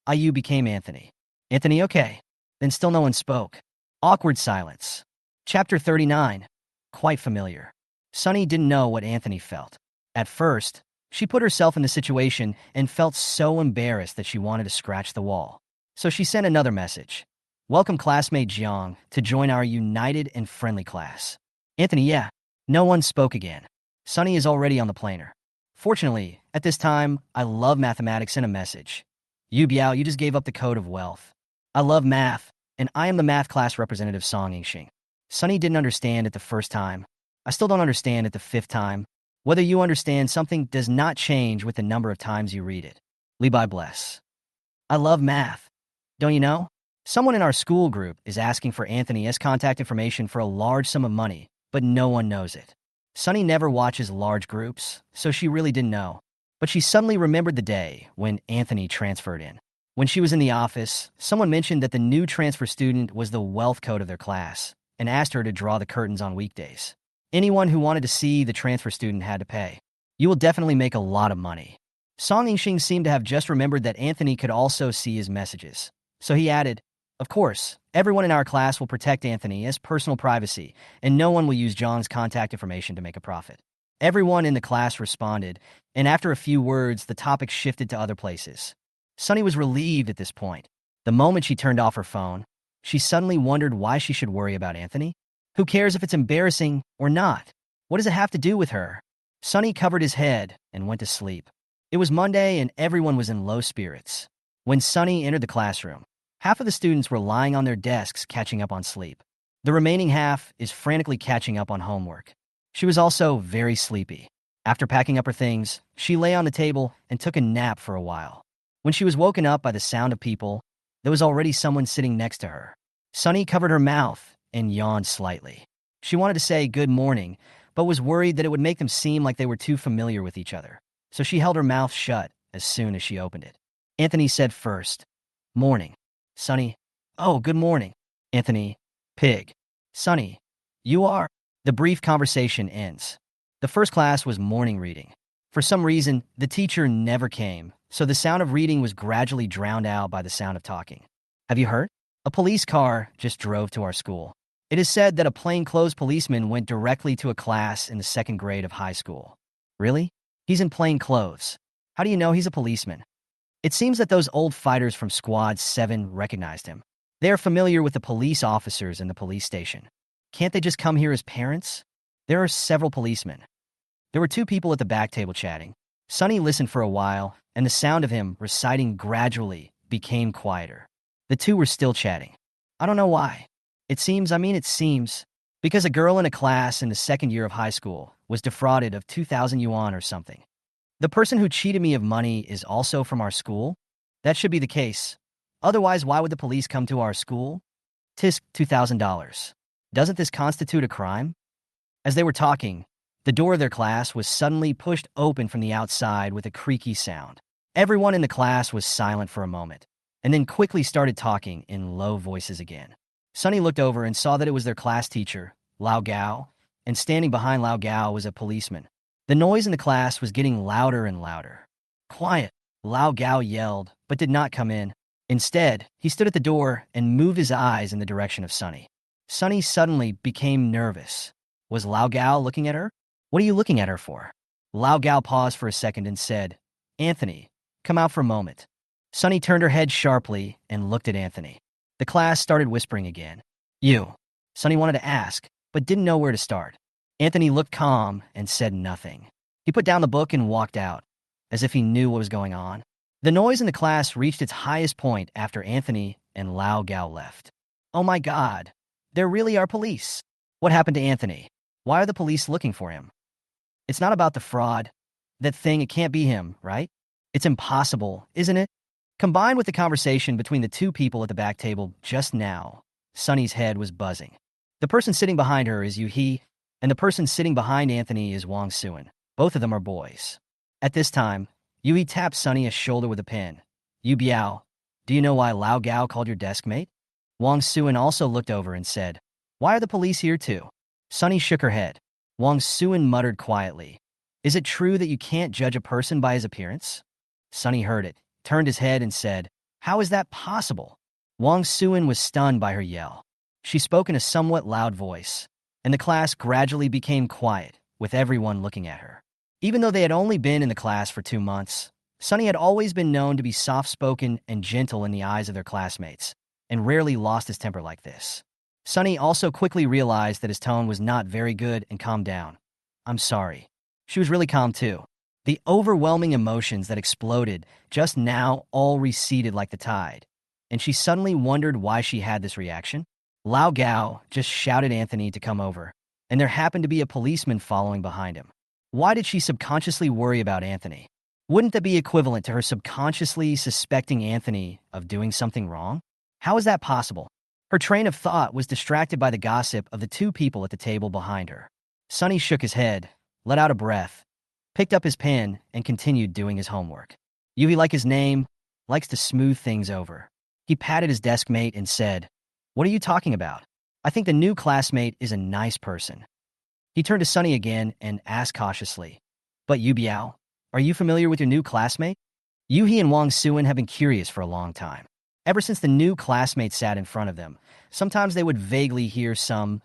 IU became Anthony. Anthony, okay. Then still no one spoke. Awkward silence. Chapter 39. Quite familiar. Sunny didn't know what Anthony felt. At first, she put herself in the situation and felt so embarrassed that she wanted to scratch the wall. So she sent another message. Welcome classmate Jiang to join our united and friendly class. Anthony, yeah. No one spoke again. Sunny is already on the planer. Fortunately, at this time, I love mathematics in a message. Yu Biao, you just gave up the code of wealth. I love math, and I am the math class representative Song Yingxing. Sunny didn't understand it the first time. I still don't understand it the 5th time. Whether you understand something does not change with the number of times you read it. Li Bai bless. I love math. Don't you know? Someone in our school group is asking for Anthony's contact information for a large sum of money, but no one knows it. Sunny never watches large groups, so she really didn't know. But she suddenly remembered the day when Anthony transferred in. When she was in the office, someone mentioned that the new transfer student was the wealth code of their class and asked her to draw the curtains on weekdays. Anyone who wanted to see the transfer student had to pay. You will definitely make a lot of money. Song Yingxing seemed to have just remembered that Anthony could also see his messages. So he added, of course, everyone in our class will protect Anthony as personal privacy, and no one will use John's contact information to make a profit. Everyone in the class responded, and after a few words, the topic shifted to other places. Sunny was relieved at this point. The moment she turned off her phone, she suddenly wondered why she should worry about Anthony. Who cares if it's embarrassing or not? What does it have to do with her? Sunny covered his head and went to sleep. It was Monday and everyone was in low spirits. When Sunny entered the classroom, half of the students were lying on their desks catching up on sleep. The remaining half is frantically catching up on homework. She was also very sleepy. After packing up her things, she lay on the table and took a nap for a while. When she was woken up by the sound of people, there was already someone sitting next to her. Sunny covered her mouth and yawned slightly. She wanted to say good morning, but was worried that it would make them seem like they were too familiar with each other. So she held her mouth shut as soon as she opened it. Anthony said first, morning. Sunny, oh, good morning. Anthony, pig. Sunny, you are. The brief conversation ends. The first class was morning reading. For some reason, the teacher never came, so the sound of reading was gradually drowned out by the sound of talking. Have you heard? A police car just drove to our school. It is said that a plainclothes policeman went directly to a class in the 2nd grade of high school. Really? He's in plain clothes. How do you know he's a policeman? It seems that those old fighters from Squad 7 recognized him. They are familiar with the police officers in the police station. Can't they just come here as parents? There are several policemen. There were 2 people at the back table chatting. Sunny listened for a while, and the sound of him reciting gradually became quieter. The 2 were still chatting. I don't know why. It seems, because a girl in a class in the 2nd year of high school was defrauded of 2,000 yuan or something. The person who cheated me of money is also from our school? That should be the case. Otherwise, why would the police come to our school? Tisk, $2,000. Doesn't this constitute a crime? As they were talking, the door of their class was suddenly pushed open from the outside with a creaky sound. Everyone in the class was silent for a moment, and then quickly started talking in low voices again. Sunny looked over and saw that it was their class teacher, Lao Gao, and standing behind Lao Gao was a policeman. The noise in the class was getting louder and louder. Quiet, Lao Gao yelled, but did not come in. Instead, he stood at the door and moved his eyes in the direction of Sunny. Sunny suddenly became nervous. Was Lao Gao looking at her? What are you looking at her for? Lao Gao paused for a second and said, Anthony, come out for a moment. Sunny turned her head sharply and looked at Anthony. The class started whispering again. You. Sunny wanted to ask, but didn't know where to start. Anthony looked calm and said nothing. He put down the book and walked out, as if he knew what was going on. The noise in the class reached its highest point after Anthony and Lao Gao left. Oh my God, there really are police. What happened to Anthony? Why are the police looking for him? It's not about the fraud. That thing, it can't be him, right? It's impossible, isn't it? Combined with the conversation between the two people at the back table just now, Sunny's head was buzzing. The person sitting behind her is Yu-hee, and the person sitting behind Anthony is Wang Suin. Both of them are boys. At this time, Yu-hee tapped Sunny a shoulder with a pen. Yu Biao, do you know why Lao Gao called your desk mate? Wang Suin also looked over and said, Why are the police here too? Sunny shook her head. Wang Suin muttered quietly, Is it true that you can't judge a person by his appearance? Sunny heard it, turned his head and said, How is that possible? Wang Suin was stunned by her yell. She spoke in a somewhat loud voice, and the class gradually became quiet, with everyone looking at her. Even though they had only been in the class for 2 months, Sunny had always been known to be soft-spoken and gentle in the eyes of their classmates, and rarely lost his temper like this. Sunny also quickly realized that his tone was not very good and calmed down. I'm sorry. She was really calm too. The overwhelming emotions that exploded just now all receded like the tide, and she suddenly wondered why she had this reaction. Lao Gao just shouted Anthony to come over, and there happened to be a policeman following behind him. Why did she subconsciously worry about Anthony? Wouldn't that be equivalent to her subconsciously suspecting Anthony of doing something wrong? How is that possible? Her train of thought was distracted by the gossip of the two people at the table behind her. Sunny shook his head, let out a breath, picked up his pen, and continued doing his homework. Yui, like his name, likes to smooth things over. He patted his desk mate and said, What are you talking about? I think the new classmate is a nice person. He turned to Sunny again and asked cautiously, But Yu Biao, are you familiar with your new classmate? Yu-hee and Wang Suin have been curious for a long time. Ever since the new classmate sat in front of them, sometimes they would vaguely hear some,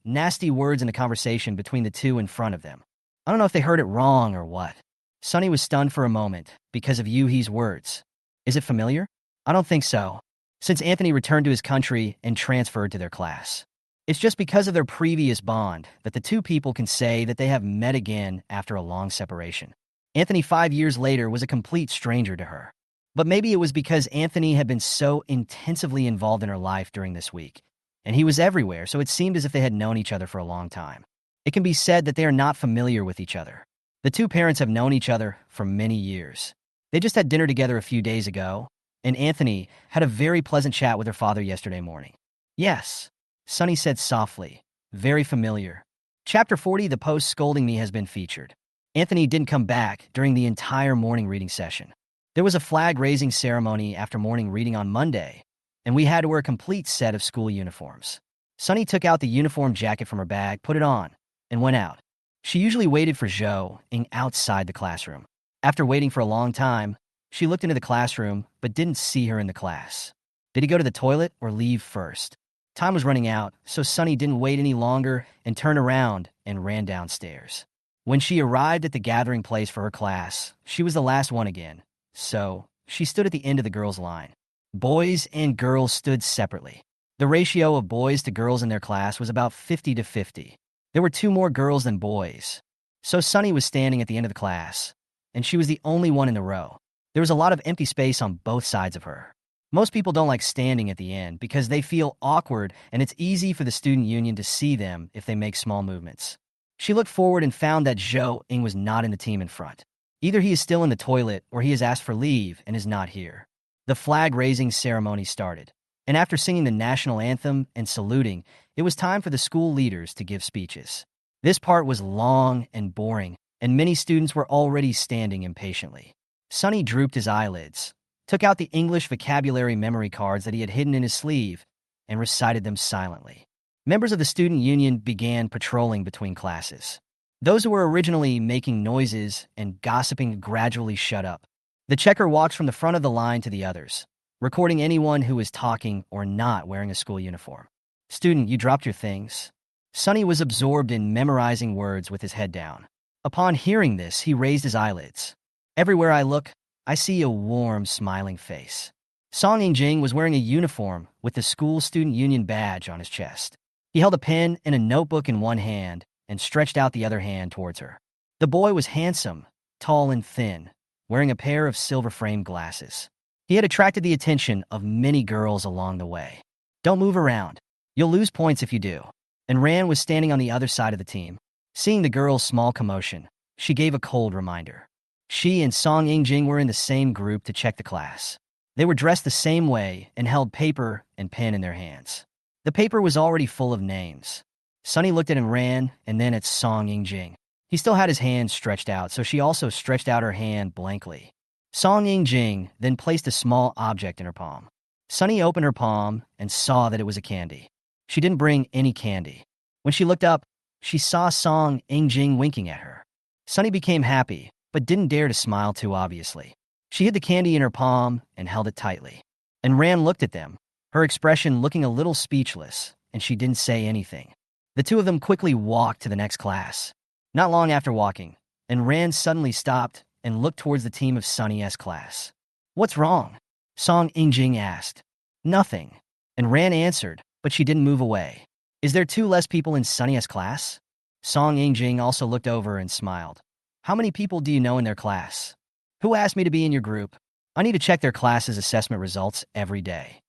nasty words in a conversation between the two in front of them. I don't know if they heard it wrong or what. Sunny was stunned for a moment because of Yu-hee's words. Is it familiar? I don't think so, since Anthony returned to his country and transferred to their class. It's just because of their previous bond that the two people can say that they have met again after a long separation. Anthony 5 years later was a complete stranger to her. But maybe it was because Anthony had been so intensively involved in her life during this week, and he was everywhere, so it seemed as if they had known each other for a long time. It can be said that they are not familiar with each other. The two parents have known each other for many years. They just had dinner together a few days ago, and Anthony had a very pleasant chat with her father yesterday morning. Yes, Sunny said softly, very familiar. Chapter 40, The Post Scolding Me, has been featured. Anthony didn't come back during the entire morning reading session. There was a flag-raising ceremony after morning reading on Monday, and we had to wear a complete set of school uniforms. Sunny took out the uniform jacket from her bag, put it on, and went out. She usually waited for Zhou Ying outside the classroom. After waiting for a long time, she looked into the classroom but didn't see her in the class. Did he go to the toilet or leave first? Time was running out, so Sunny didn't wait any longer and turned around and ran downstairs. When she arrived at the gathering place for her class, she was the last one again, so she stood at the end of the girls' line. Boys and girls stood separately. The ratio of boys to girls in their class was about 50-50. There were 2 more girls than boys. So Sunny was standing at the end of the class, and she was the only one in the row. There was a lot of empty space on both sides of her. Most people don't like standing at the end because they feel awkward and it's easy for the student union to see them if they make small movements. She looked forward and found that Zhou Ying was not in the team in front. Either he is still in the toilet or he has asked for leave and is not here. The flag-raising ceremony started, and after singing the national anthem and saluting, it was time for the school leaders to give speeches. This part was long and boring, and many students were already standing impatiently. Sunny drooped his eyelids, took out the English vocabulary memory cards that he had hidden in his sleeve, and recited them silently. Members of the student union began patrolling between classes. Those who were originally making noises and gossiping gradually shut up. The checker walked from the front of the line to the others, recording anyone who was talking or not wearing a school uniform. "Student, you dropped your things." Sonny was absorbed in memorizing words with his head down. Upon hearing this, he raised his eyelids. "Everywhere I look, I see a warm, smiling face." Song Yingjing was wearing a uniform with the school student union badge on his chest. He held a pen and a notebook in one hand and stretched out the other hand towards her. The boy was handsome, tall and thin, wearing a pair of silver-framed glasses. He had attracted the attention of many girls along the way. "Don't move around. You'll lose points if you do." And Ran was standing on the other side of the team. Seeing the girl's small commotion, she gave a cold reminder. She and Song Yingjing were in the same group to check the class. They were dressed the same way and held paper and pen in their hands. The paper was already full of names. Sunny looked at Ran and then at Song Yingjing. He still had his hand stretched out, so she also stretched out her hand blankly. Song Yingjing then placed a small object in her palm. Sunny opened her palm and saw that it was a candy. She didn't bring any candy. When she looked up, she saw Song Yingjing winking at her. Sunny became happy, but didn't dare to smile too obviously. She hid the candy in her palm and held it tightly. And Ran looked at them, her expression looking a little speechless, and she didn't say anything. The two of them quickly walked to the next class. Not long after walking, and Ran suddenly stopped and looked towards the team of Sunny's class. "What's wrong?" Song Yingjing asked. "Nothing." And Ran answered, but she didn't move away. "Is there two less people in Sunny's class?" Song Yingjing also looked over and smiled. "How many people do you know in their class?" "Who asked me to be in your group? I need to check their class's assessment results every day."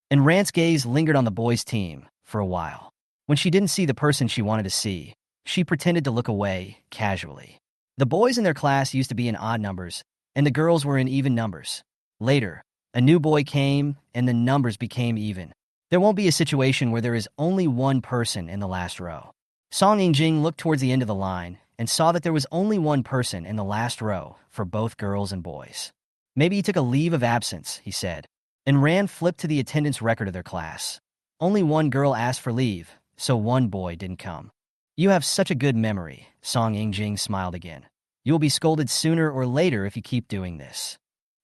And Ran's gaze lingered on the boys' team for a while. When she didn't see the person she wanted to see, she pretended to look away casually. The boys in their class used to be in odd numbers, and the girls were in even numbers. Later, a new boy came, and the numbers became even. There won't be a situation where there is only one person in the last row. Song Yingjing looked towards the end of the line and saw that there was only one person in the last row for both girls and boys. "Maybe he took a leave of absence," he said. And Ran flipped to the attendance record of their class. Only one girl asked for leave, so one boy didn't come. "You have such a good memory," Song Yingjing smiled again. "You will be scolded sooner or later if you keep doing this.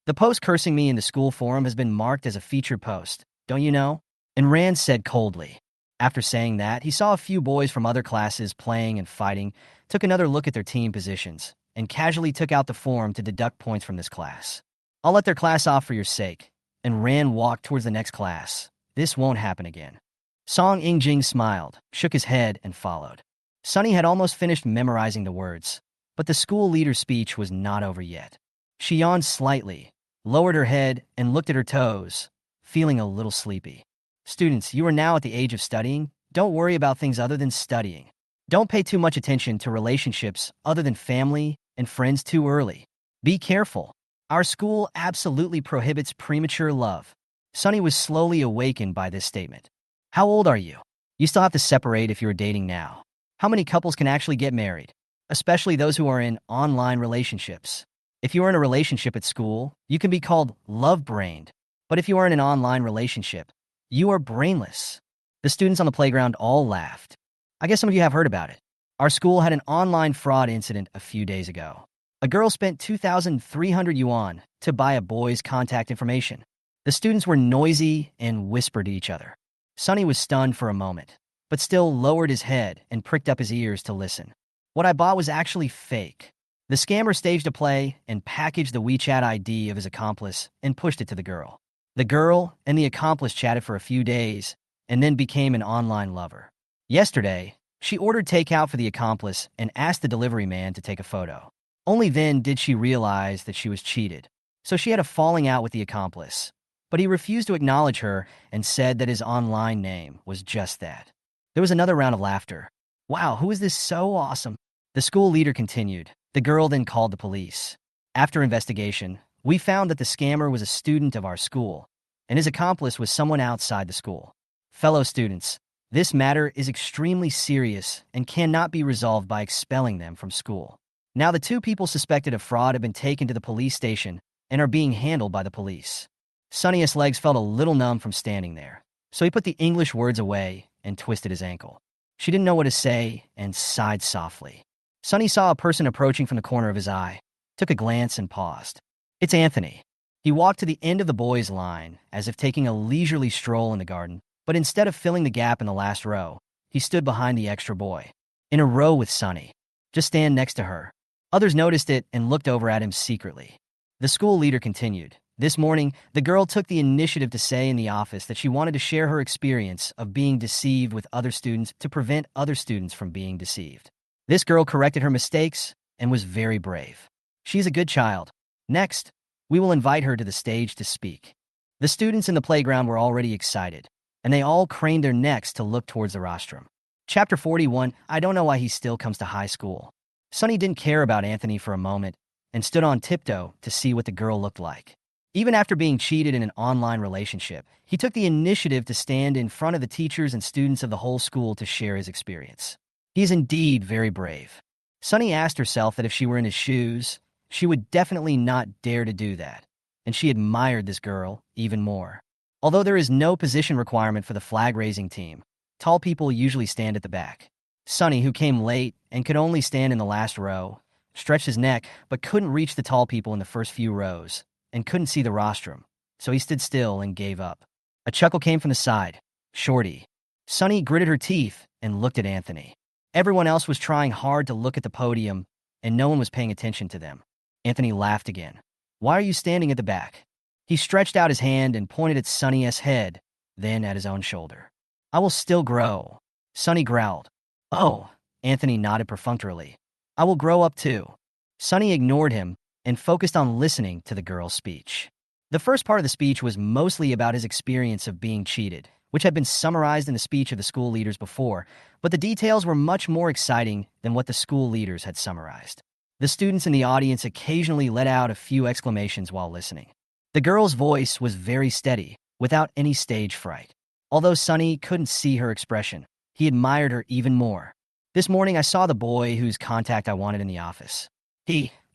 The post cursing me in the school forum has been marked as a featured post, don't you know?" And Ran said coldly. After saying that, he saw a few boys from other classes playing and fighting, took another look at their team positions, and casually took out the form to deduct points from this class. "I'll let their class off for your sake." And Ran walked towards the next class. "This won't happen again." Song Yingjing smiled, shook his head, and followed. Sunny had almost finished memorizing the words, but the school leader's speech was not over yet. She yawned slightly, lowered her head, and looked at her toes, feeling a little sleepy. "Students, you are now at the age of studying. Don't worry about things other than studying. Don't pay too much attention to relationships other than family and friends too early. Be careful. Our school absolutely prohibits premature love." Sunny was slowly awakened by this statement. "How old are you? You still have to separate if you're dating now. How many couples can actually get married? Especially those who are in online relationships. If you are in a relationship at school, you can be called love-brained. But if you are in an online relationship, you are brainless." The students on the playground all laughed. I guess some of you have heard about it. Our school had an online fraud incident a few days ago. A girl spent 2,300 yuan to buy a boy's contact information. The students were noisy and whispered to each other. Sunny was stunned for a moment, but still lowered his head and pricked up his ears to listen. What I bought was actually fake. The scammer staged a play and packaged the WeChat ID of his accomplice and pushed it to the girl. The girl and the accomplice chatted for a few days and then became an online lover. Yesterday, she ordered takeout for the accomplice and asked the delivery man to take a photo. Only then did she realize that she was cheated. So she had a falling out with the accomplice, but he refused to acknowledge her and said that his online name was just that. There was another round of laughter. "Wow, who is this so awesome?" The school leader continued. The girl then called the police. After investigation, we found that the scammer was a student of our school, and his accomplice was someone outside the school. Fellow students, this matter is extremely serious and cannot be resolved by expelling them from school. Now the two people suspected of fraud have been taken to the police station and are being handled by the police. Sunny's legs felt a little numb from standing there. So he put the English words away and twisted his ankle. She didn't know what to say and sighed softly. Sonny saw a person approaching from the corner of his eye, took a glance and paused. It's Anthony. He walked to the end of the boys' line, as if taking a leisurely stroll in the garden, but instead of filling the gap in the last row, he stood behind the extra boy, in a row with Sonny. Just stand next to her. Others noticed it and looked over at him secretly. The school leader continued. This morning, the girl took the initiative to say in the office that she wanted to share her experience of being deceived with other students to prevent other students from being deceived. This girl corrected her mistakes and was very brave. She's a good child. Next, we will invite her to the stage to speak. The students in the playground were already excited, and they all craned their necks to look towards the rostrum. Chapter 41, I don't know why he still comes to high school. Sonny didn't care about Anthony for a moment and stood on tiptoe to see what the girl looked like. Even after being cheated in an online relationship, he took the initiative to stand in front of the teachers and students of the whole school to share his experience. He is indeed very brave. Sonny asked herself that if she were in his shoes, she would definitely not dare to do that, and she admired this girl even more. Although there is no position requirement for the flag-raising team, tall people usually stand at the back. Sonny, who came late and could only stand in the last row, stretched his neck but couldn't reach the tall people in the first few rows and couldn't see the rostrum, so he stood still and gave up. A chuckle came from the side. Shorty. Sonny gritted her teeth and looked at Anthony. Everyone else was trying hard to look at the podium, and no one was paying attention to them. Anthony laughed again. Why are you standing at the back? He stretched out his hand and pointed at Sonny's head, then at his own shoulder. I will still grow. Sonny growled. Oh, Anthony nodded perfunctorily. I will grow up too. Sonny ignored him and focused on listening to the girl's speech. The first part of the speech was mostly about his experience of being cheated, which had been summarized in the speech of the school leaders before, but the details were much more exciting than what the school leaders had summarized. The students in the audience occasionally let out a few exclamations while listening. The girl's voice was very steady, without any stage fright. Although Sonny couldn't see her expression, he admired her even more. This morning I saw the boy whose contact I wanted in the office.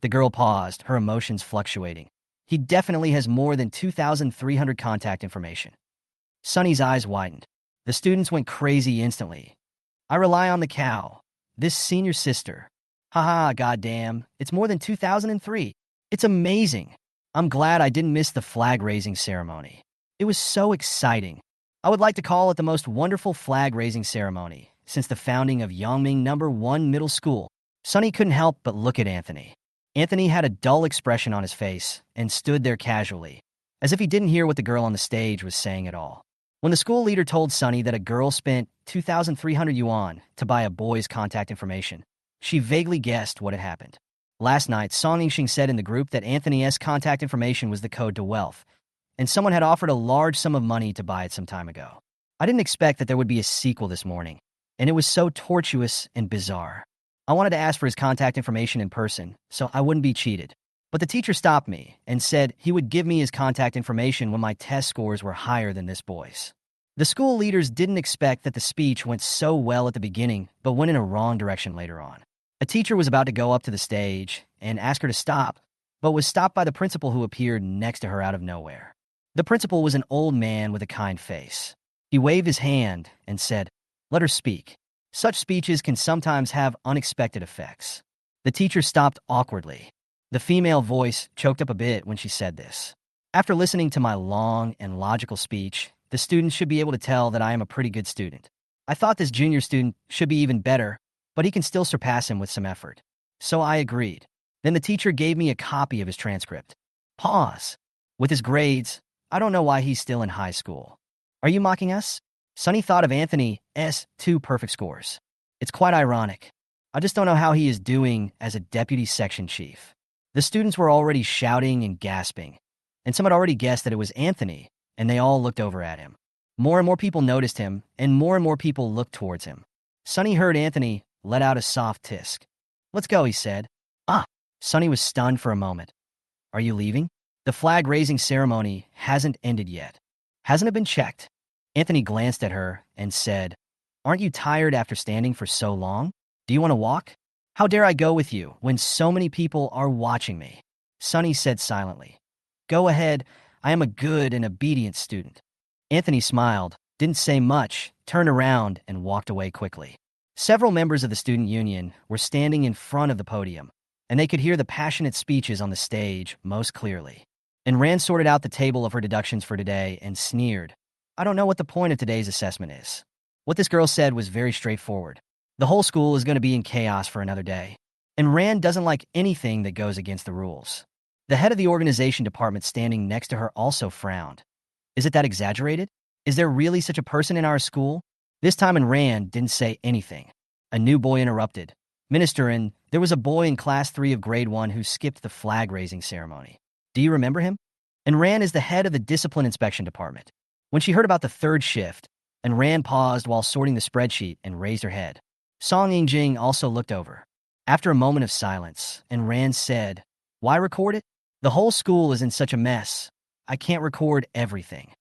The girl paused, her emotions fluctuating. He definitely has more than 2,300 contact information. Sonny's eyes widened. The students went crazy instantly. I rely on the cow. This senior sister. Haha, goddamn. It's more than 2003. It's amazing. I'm glad I didn't miss the flag-raising ceremony. It was so exciting. I would like to call it the most wonderful flag-raising ceremony since the founding of Yangming No. 1 Middle School. Sonny couldn't help but look at Anthony. Anthony had a dull expression on his face and stood there casually, as if he didn't hear what the girl on the stage was saying at all. When the school leader told Sonny that a girl spent 2,300 yuan to buy a boy's contact information, she vaguely guessed what had happened. Last night, Song Yingxing said in the group that Anthony's contact information was the code to wealth, and someone had offered a large sum of money to buy it some time ago. I didn't expect that there would be a sequel this morning, and it was so tortuous and bizarre. I wanted to ask for his contact information in person, so I wouldn't be cheated. But the teacher stopped me and said he would give me his contact information when my test scores were higher than this boy's. The school leaders didn't expect that the speech went so well at the beginning, but went in a wrong direction later on. A teacher was about to go up to the stage and ask her to stop, but was stopped by the principal who appeared next to her out of nowhere. The principal was an old man with a kind face. He waved his hand and said, "Let her speak." Such speeches can sometimes have unexpected effects. The teacher stopped awkwardly. The female voice choked up a bit when she said this. After listening to my long and logical speech, the students should be able to tell that I am a pretty good student. I thought this junior student should be even better, but he can still surpass him with some effort. So I agreed. Then the teacher gave me a copy of his transcript. Pause. With his grades, I don't know why he's still in high school. Are you mocking us? Sonny thought of Anthony's 2 perfect scores. It's quite ironic. I just don't know how he is doing as a deputy section chief. The students were already shouting and gasping, and some had already guessed that it was Anthony, and they all looked over at him. More and more people noticed him, and more people looked towards him. Sonny heard Anthony let out a soft tisk. "Let's go," he said. "Ah!" Sonny was stunned for a moment. "Are you leaving? The flag-raising ceremony hasn't ended yet. Hasn't it been checked?" Anthony glanced at her and said, "Aren't you tired after standing for so long? Do you want to walk? How dare I go with you when so many people are watching me?" Sonny said silently, "Go ahead, I am a good and obedient student." Anthony smiled. didn't say much, turned around, and walked away quickly. Several members of the student union were standing in front of the podium, and they could hear the passionate speeches on the stage most clearly. And Rand sorted out the table of her deductions for today and sneered, "I don't know what the point of today's assessment is." What this girl said was very straightforward. The whole school is going to be in chaos for another day. And Rand doesn't like anything that goes against the rules. The head of the organization department standing next to her also frowned. Is it that exaggerated? Is there really such a person in our school? This time and Rand didn't say anything. A new boy interrupted. Minister, and there was a boy in class 3 of grade 1 who skipped the flag-raising ceremony. Do you remember him? And Rand is the head of the discipline inspection department. When she heard about the third shift, and Rand paused while sorting the spreadsheet and raised her head. Song Yingjing also looked over. After a moment of silence, and Rand said, "Why record it? The whole school is in such a mess. I can't record everything."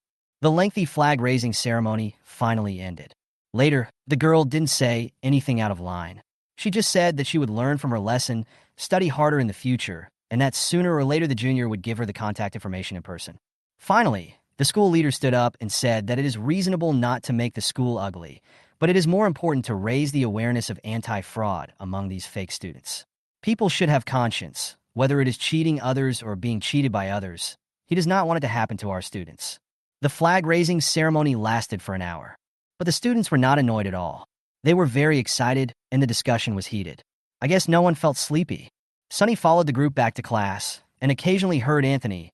The lengthy flag-raising ceremony finally ended. Later, the girl didn't say anything out of line. She just said that she would learn from her lesson, study harder in the future, and that sooner or later the junior would give her the contact information in person. Finally, the school leader stood up and said that it is reasonable not to make the school ugly, but it is more important to raise the awareness of anti-fraud among these fake students. People should have conscience, whether it is cheating others or being cheated by others. He does not want it to happen to our students. The flag-raising ceremony lasted for an hour, but the students were not annoyed at all. They were very excited, and the discussion was heated. I guess no one felt sleepy. Sunny followed the group back to class, and occasionally heard Anthony's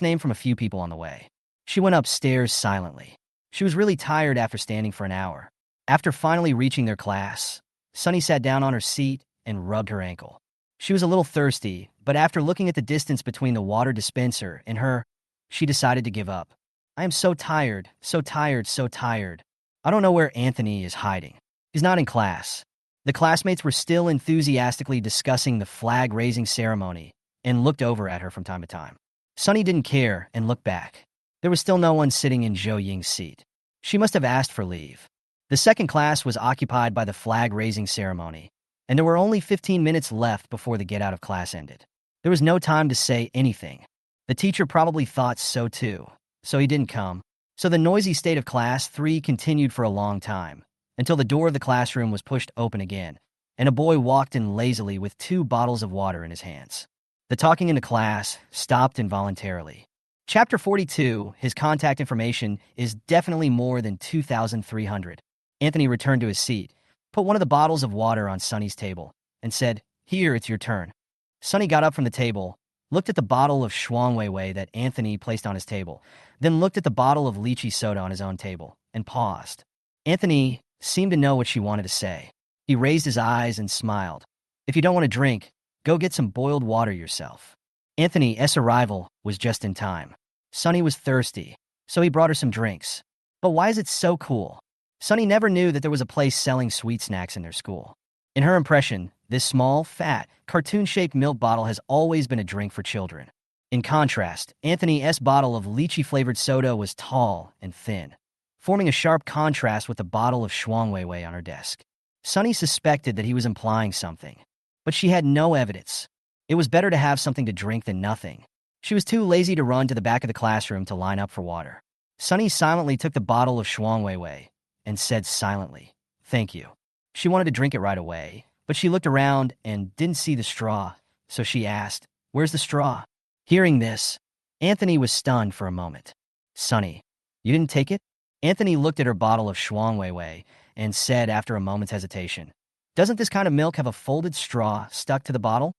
name from a few people on the way. She went upstairs silently. She was really tired after standing for an hour. After finally reaching their class, Sunny sat down on her seat and rubbed her ankle. She was a little thirsty, but after looking at the distance between the water dispenser and her, she decided to give up. I am so tired, so tired, so tired. I don't know where Anthony is hiding. He's not in class. The classmates were still enthusiastically discussing the flag-raising ceremony and looked over at her from time to time. Sunny didn't care and looked back. There was still no one sitting in Zhou Ying's seat. She must have asked for leave. The second class was occupied by the flag-raising ceremony, and there were only 15 minutes left before the get-out-of-class ended. There was no time to say anything. The teacher probably thought so too, so he didn't come. So the noisy state of class 3 continued for a long time, until the door of the classroom was pushed open again, and a boy walked in lazily with 2 bottles of water in his hands. The talking in the class stopped involuntarily. Chapter 42, his contact information is definitely more than 2,300. Anthony returned to his seat, put one of the bottles of water on Sunny's table, and said, "Here, it's your turn." Sunny got up from the table, looked at the bottle of Shuang Weiwei that Anthony placed on his table, then looked at the bottle of lychee soda on his own table, and paused. Anthony seemed to know what she wanted to say. He raised his eyes and smiled. "If you don't want to drink, go get some boiled water yourself." Anthony's arrival was just in time. Sunny was thirsty, so he brought her some drinks. But why is it so cool? Sunny never knew that there was a place selling sweet snacks in their school. In her impression, this small, fat, cartoon-shaped milk bottle has always been a drink for children. In contrast, Anthony's bottle of lychee-flavored soda was tall and thin, forming a sharp contrast with the bottle of Shuang Weiwei on her desk. Sunny suspected that he was implying something, but she had no evidence. It was better to have something to drink than nothing. She was too lazy to run to the back of the classroom to line up for water. Sunny silently took the bottle of Shuang Weiwei and said silently, "Thank you." She wanted to drink it right away, but she looked around and didn't see the straw, so she asked, "Where's the straw?" Hearing this, Anthony was stunned for a moment. "Sunny, you didn't take it?" Anthony looked at her bottle of Shuang Weiwei and said after a moment's hesitation, "Doesn't this kind of milk have a folded straw stuck to the bottle?"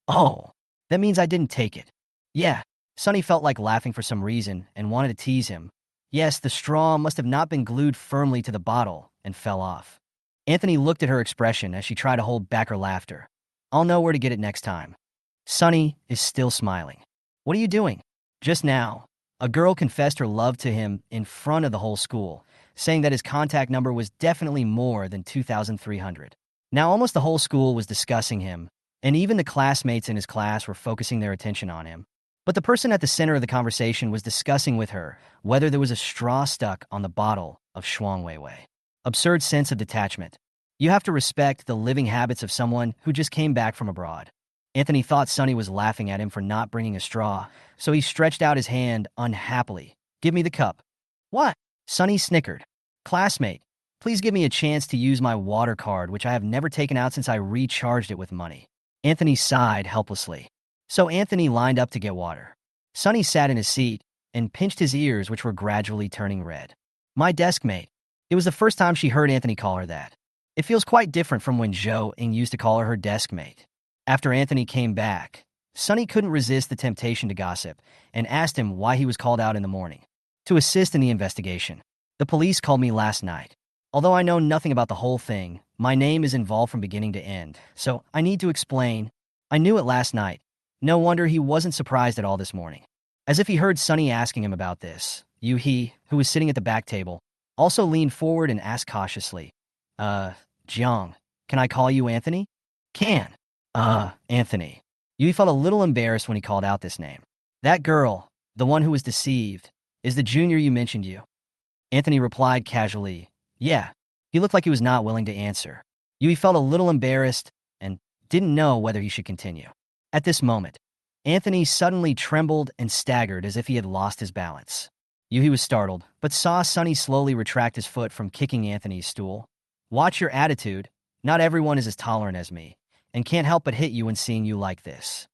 "Oh, that means I didn't take it." "Yeah." Sunny felt like laughing for some reason and wanted to tease him. Yes, the straw must have not been glued firmly to the bottle and fell off. Anthony looked at her expression as she tried to hold back her laughter. "I'll know where to get it next time." Sunny is still smiling. "What are you doing?" Just now, a girl confessed her love to him in front of the whole school, saying that his contact number was definitely more than 2,300. Now almost the whole school was discussing him, and even the classmates in his class were focusing their attention on him. But the person at the center of the conversation was discussing with her whether there was a straw stuck on the bottle of Shuang Weiwei. Absurd sense of detachment. You have to respect the living habits of someone who just came back from abroad. Anthony thought Sunny was laughing at him for not bringing a straw, so he stretched out his hand unhappily. "Give me the cup." "What?" Sunny snickered. Classmate, please give me a chance to use my water card, which I have never taken out since I recharged it with money. Anthony sighed helplessly. So Anthony lined up to get water. Sonny sat in his seat and pinched his ears, which were gradually turning red. My desk mate. It was the first time she heard Anthony call her that. It feels quite different from when Zhou Ying used to call her desk mate. After Anthony came back, Sonny couldn't resist the temptation to gossip and asked him why he was called out in the morning. To assist in the investigation. The police called me last night. Although I know nothing about the whole thing, my name is involved from beginning to end, so I need to explain. I knew it last night. No wonder he wasn't surprised at all this morning. As if he heard Sonny asking him about this, Yu-hee, who was sitting at the back table, also leaned forward and asked cautiously, Jiang, can I call you Anthony? Can. Anthony. Yu felt a little embarrassed when he called out this name. That girl, the one who was deceived, is the junior you mentioned you. Anthony replied casually, yeah. He looked like he was not willing to answer. Yui felt a little embarrassed and didn't know whether he should continue. At this moment, Anthony suddenly trembled and staggered as if he had lost his balance. Yui was startled, but saw Sonny slowly retract his foot from kicking Anthony's stool. Watch your attitude. Not everyone is as tolerant as me, and can't help but hit you when seeing you like this.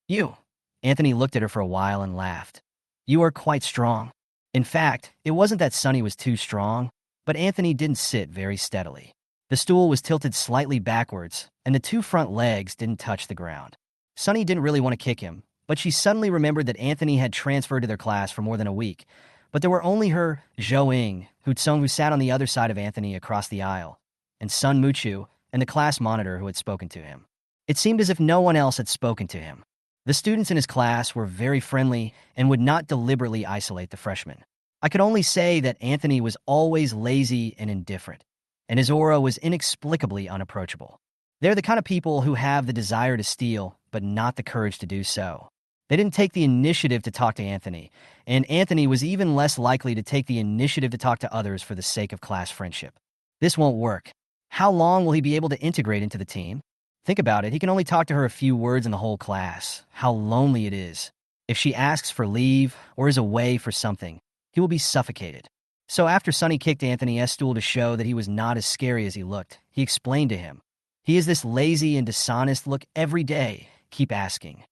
You. Anthony looked at her for a while and laughed. You are quite strong. In fact, it wasn't that Sonny was too strong, but Anthony didn't sit very steadily. The stool was tilted slightly backwards, and the two front legs didn't touch the ground. Sonny didn't really want to kick him, but she suddenly remembered that Anthony had transferred to their class for more than a week, but there were only her, Zhou Ying, Hutsung, who sat on the other side of Anthony across the aisle, and Sun Muchu, and the class monitor who had spoken to him. It seemed as if no one else had spoken to him. The students in his class were very friendly and would not deliberately isolate the freshmen. I could only say that Anthony was always lazy and indifferent, and his aura was inexplicably unapproachable. They're the kind of people who have the desire to steal, but not the courage to do so. They didn't take the initiative to talk to Anthony, and Anthony was even less likely to take the initiative to talk to others for the sake of class friendship. This won't work. How long will he be able to integrate into the team? Think about it, he can only talk to her a few words in the whole class. How lonely it is. If she asks for leave or is away for something, he will be suffocated. So after Sonny kicked Anthony's stool to show that he was not as scary as he looked, he explained to him, he is this lazy and dishonest look every day. Keep asking.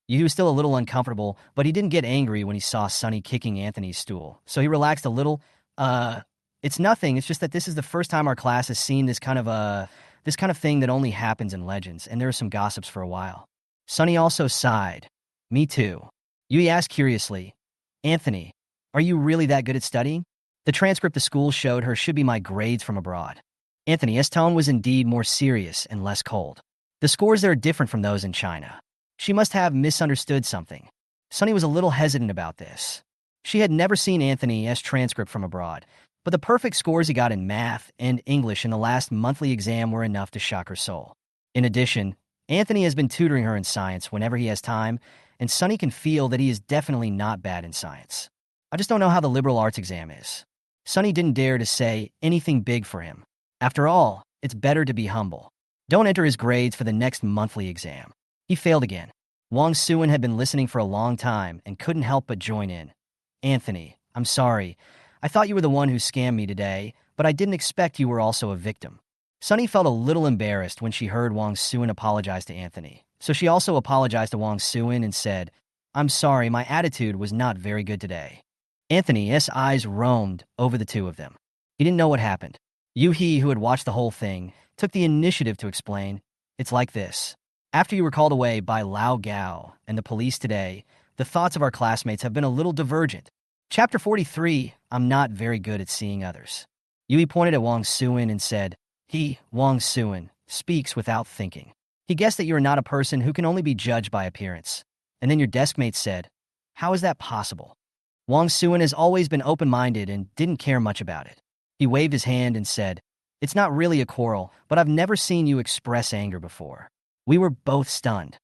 He was still a little uncomfortable, but he didn't get angry when he saw Sonny kicking Anthony's stool, so he relaxed a little. It's nothing, it's just that this is the first time our class has seen this kind of thing that only happens in legends, and there are some gossips for a while. Sonny also sighed. Me too. Yui asked curiously, Anthony, are you really that good at studying? The transcript the school showed her should be my grades from abroad. Anthony's tone was indeed more serious and less cold. The scores there are different from those in China. She must have misunderstood something. Sonny was a little hesitant about this. She had never seen Anthony's transcript from abroad, but the perfect scores he got in math and English in the last monthly exam were enough to shock her soul. In addition, Anthony has been tutoring her in science whenever he has time, and Sonny can feel that he is definitely not bad in science. I just don't know how the liberal arts exam is. Sonny didn't dare to say anything big for him. After all, it's better to be humble. Don't enter his grades for the next monthly exam. He failed again. Wang Suin had been listening for a long time and couldn't help but join in. Anthony, I'm sorry. I thought you were the one who scammed me today, but I didn't expect you were also a victim. Sonny felt a little embarrassed when she heard Wang Suin apologize to Anthony, so she also apologized to Wang Suin and said, I'm sorry, my attitude was not very good today. Anthony's eyes roamed over the two of them. He didn't know what happened. Yu-hee, who had watched the whole thing, took the initiative to explain, it's like this. After you were called away by Lao Gao and the police today, the thoughts of our classmates have been a little divergent. Chapter 43, I'm not very good at seeing others. Yui pointed at Wang Suin and said, he, Wang Suin, speaks without thinking. He guessed that you are not a person who can only be judged by appearance. And then your deskmate said, how is that possible? Wang Suin has always been open-minded and didn't care much about it. He waved his hand and said, it's not really a quarrel, but I've never seen you express anger before. We were both stunned.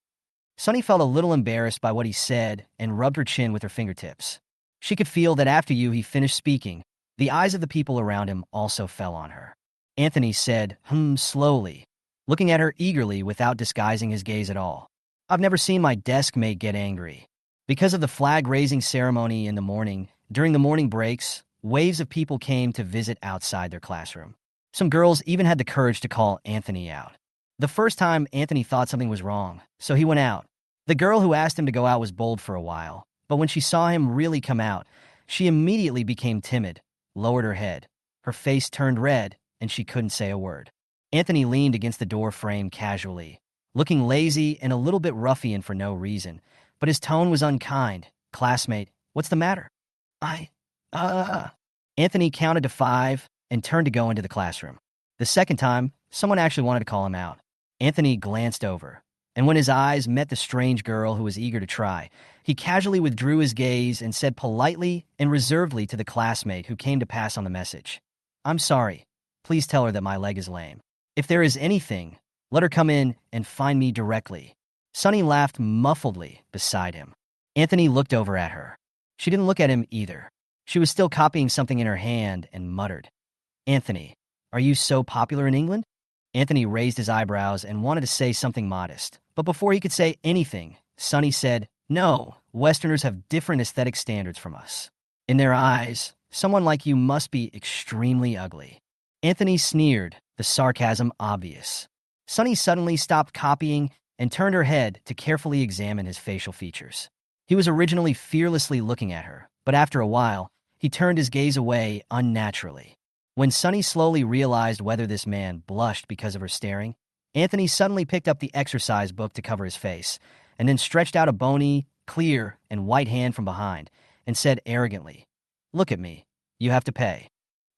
Sonny felt a little embarrassed by what he said and rubbed her chin with her fingertips. She could feel that after he finished speaking, the eyes of the people around him also fell on her. Anthony said, slowly, looking at her eagerly without disguising his gaze at all. I've never seen my desk mate get angry. Because of the flag-raising ceremony in the morning, during the morning breaks, waves of people came to visit outside their classroom. Some girls even had the courage to call Anthony out. The first time, Anthony thought something was wrong, so he went out. The girl who asked him to go out was bold for a while, but when she saw him really come out, she immediately became timid, lowered her head. Her face turned red, and she couldn't say a word. Anthony leaned against the door frame casually, looking lazy and a little bit ruffian for no reason, but his tone was unkind. "Classmate, what's the matter?" I, Anthony counted to 5 and turned to go into the classroom. The second time, someone actually wanted to call him out. Anthony glanced over, and when his eyes met the strange girl who was eager to try, he casually withdrew his gaze and said politely and reservedly to the classmate who came to pass on the message, "I'm sorry. Please tell her that my leg is lame. If there is anything, let her come in and find me directly." Sunny laughed muffledly beside him. Anthony looked over at her. She didn't look at him either. She was still copying something in her hand and muttered, "Anthony, are you so popular in England?" Anthony raised his eyebrows and wanted to say something modest, but before he could say anything, Sunny said, "No, Westerners have different aesthetic standards from us. In their eyes, someone like you must be extremely ugly." Anthony sneered, the sarcasm obvious. Sunny suddenly stopped copying and turned her head to carefully examine his facial features. He was originally fearlessly looking at her, but after a while, he turned his gaze away unnaturally. When Sunny slowly realized whether this man blushed because of her staring, Anthony suddenly picked up the exercise book to cover his face, and then stretched out a bony, clear, and white hand from behind, and said arrogantly, "Look at me. You have to pay."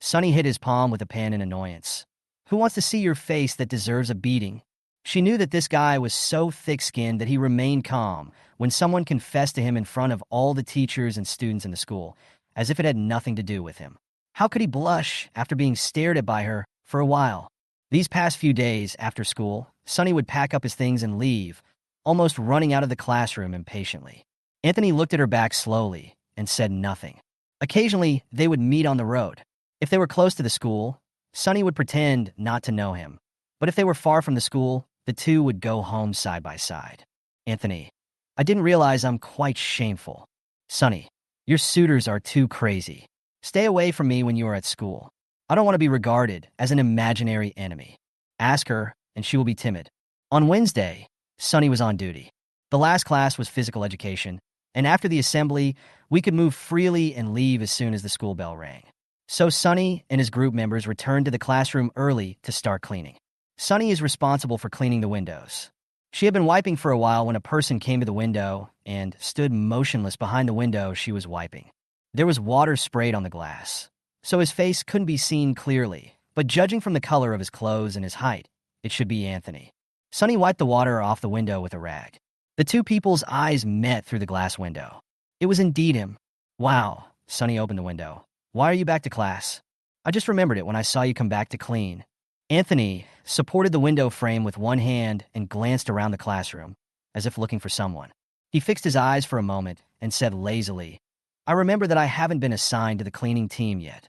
Sunny hit his palm with a pen in annoyance. "Who wants to see your face that deserves a beating?" She knew that this guy was so thick-skinned that he remained calm when someone confessed to him in front of all the teachers and students in the school, as if it had nothing to do with him. How could he blush after being stared at by her for a while? These past few days after school, Sunny would pack up his things and leave, almost running out of the classroom impatiently. Anthony looked at her back slowly and said nothing. Occasionally, they would meet on the road. If they were close to the school, Sunny would pretend not to know him. But if they were far from the school, the two would go home side by side. "Anthony, I didn't realize I'm quite shameful." "Sunny, your suitors are too crazy. Stay away from me when you are at school. I don't want to be regarded as an imaginary enemy. Ask her, and she will be timid." On Wednesday, Sunny was on duty. The last class was physical education, and after the assembly, we could move freely and leave as soon as the school bell rang. So Sunny and his group members returned to the classroom early to start cleaning. Sunny is responsible for cleaning the windows. She had been wiping for a while when a person came to the window and stood motionless behind the window she was wiping. There was water sprayed on the glass, so his face couldn't be seen clearly, but judging from the color of his clothes and his height, it should be Anthony. Sunny wiped the water off the window with a rag. The two people's eyes met through the glass window. It was indeed him. "Wow." Sunny opened the window. "Why are you back to class?" "I just remembered it when I saw you come back to clean." Anthony supported the window frame with one hand and glanced around the classroom, as if looking for someone. He fixed his eyes for a moment and said lazily, "I remember that I haven't been assigned to the cleaning team yet."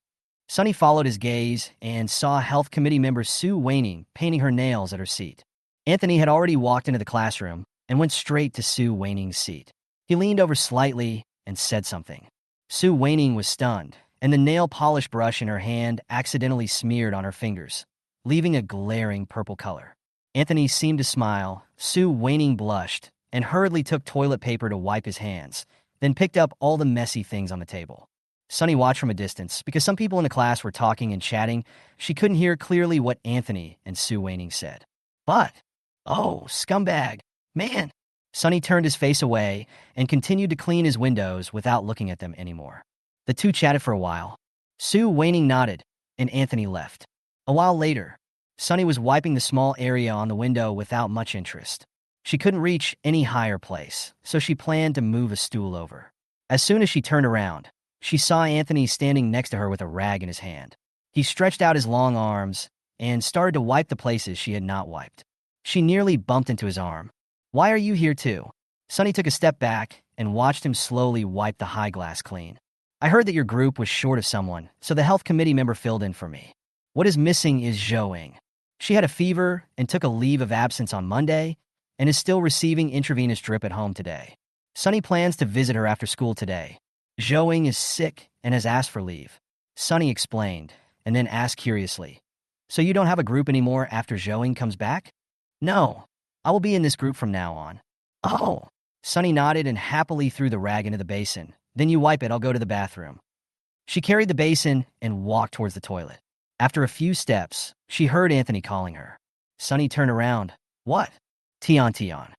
Sunny followed his gaze and saw Health Committee member Sue Waning painting her nails at her seat. Anthony had already walked into the classroom and went straight to Sue Waning's seat. He leaned over slightly and said something. Sue Waning was stunned, and the nail polish brush in her hand accidentally smeared on her fingers, leaving a glaring purple color. Anthony seemed to smile. Sue Waning blushed and hurriedly took toilet paper to wipe his hands, then picked up all the messy things on the table. Sunny watched from a distance. Because some people in the class were talking and chatting, she couldn't hear clearly what Anthony and Sue Waning said. But, "Oh, scumbag, man." Sunny turned his face away and continued to clean his windows without looking at them anymore. The two chatted for a while. Sue Waning nodded, and Anthony left. A while later, Sunny was wiping the small area on the window without much interest. She couldn't reach any higher place, so she planned to move a stool over. As soon as she turned around, she saw Anthony standing next to her with a rag in his hand. He stretched out his long arms and started to wipe the places she had not wiped. She nearly bumped into his arm. "Why are you here too?" Sunny took a step back and watched him slowly wipe the high glass clean. "I heard that your group was short of someone, so the health committee member filled in for me. What is missing is Zhou. She had a fever and took a leave of absence on Monday and is still receiving intravenous drip at home today. Sunny plans to visit her after school today. Zhou is sick and has asked for leave. Sunny explained, and then asked curiously, "So you don't have a group anymore after Zhouing comes back?" "No, I will be in this group from now on." "Oh." Sunny nodded and happily threw the rag into the basin. "Then you wipe it, I'll go to the bathroom." She carried the basin and walked towards the toilet. After a few steps, she heard Anthony calling her. Sunny turned around. "What?" "Tion, Tion."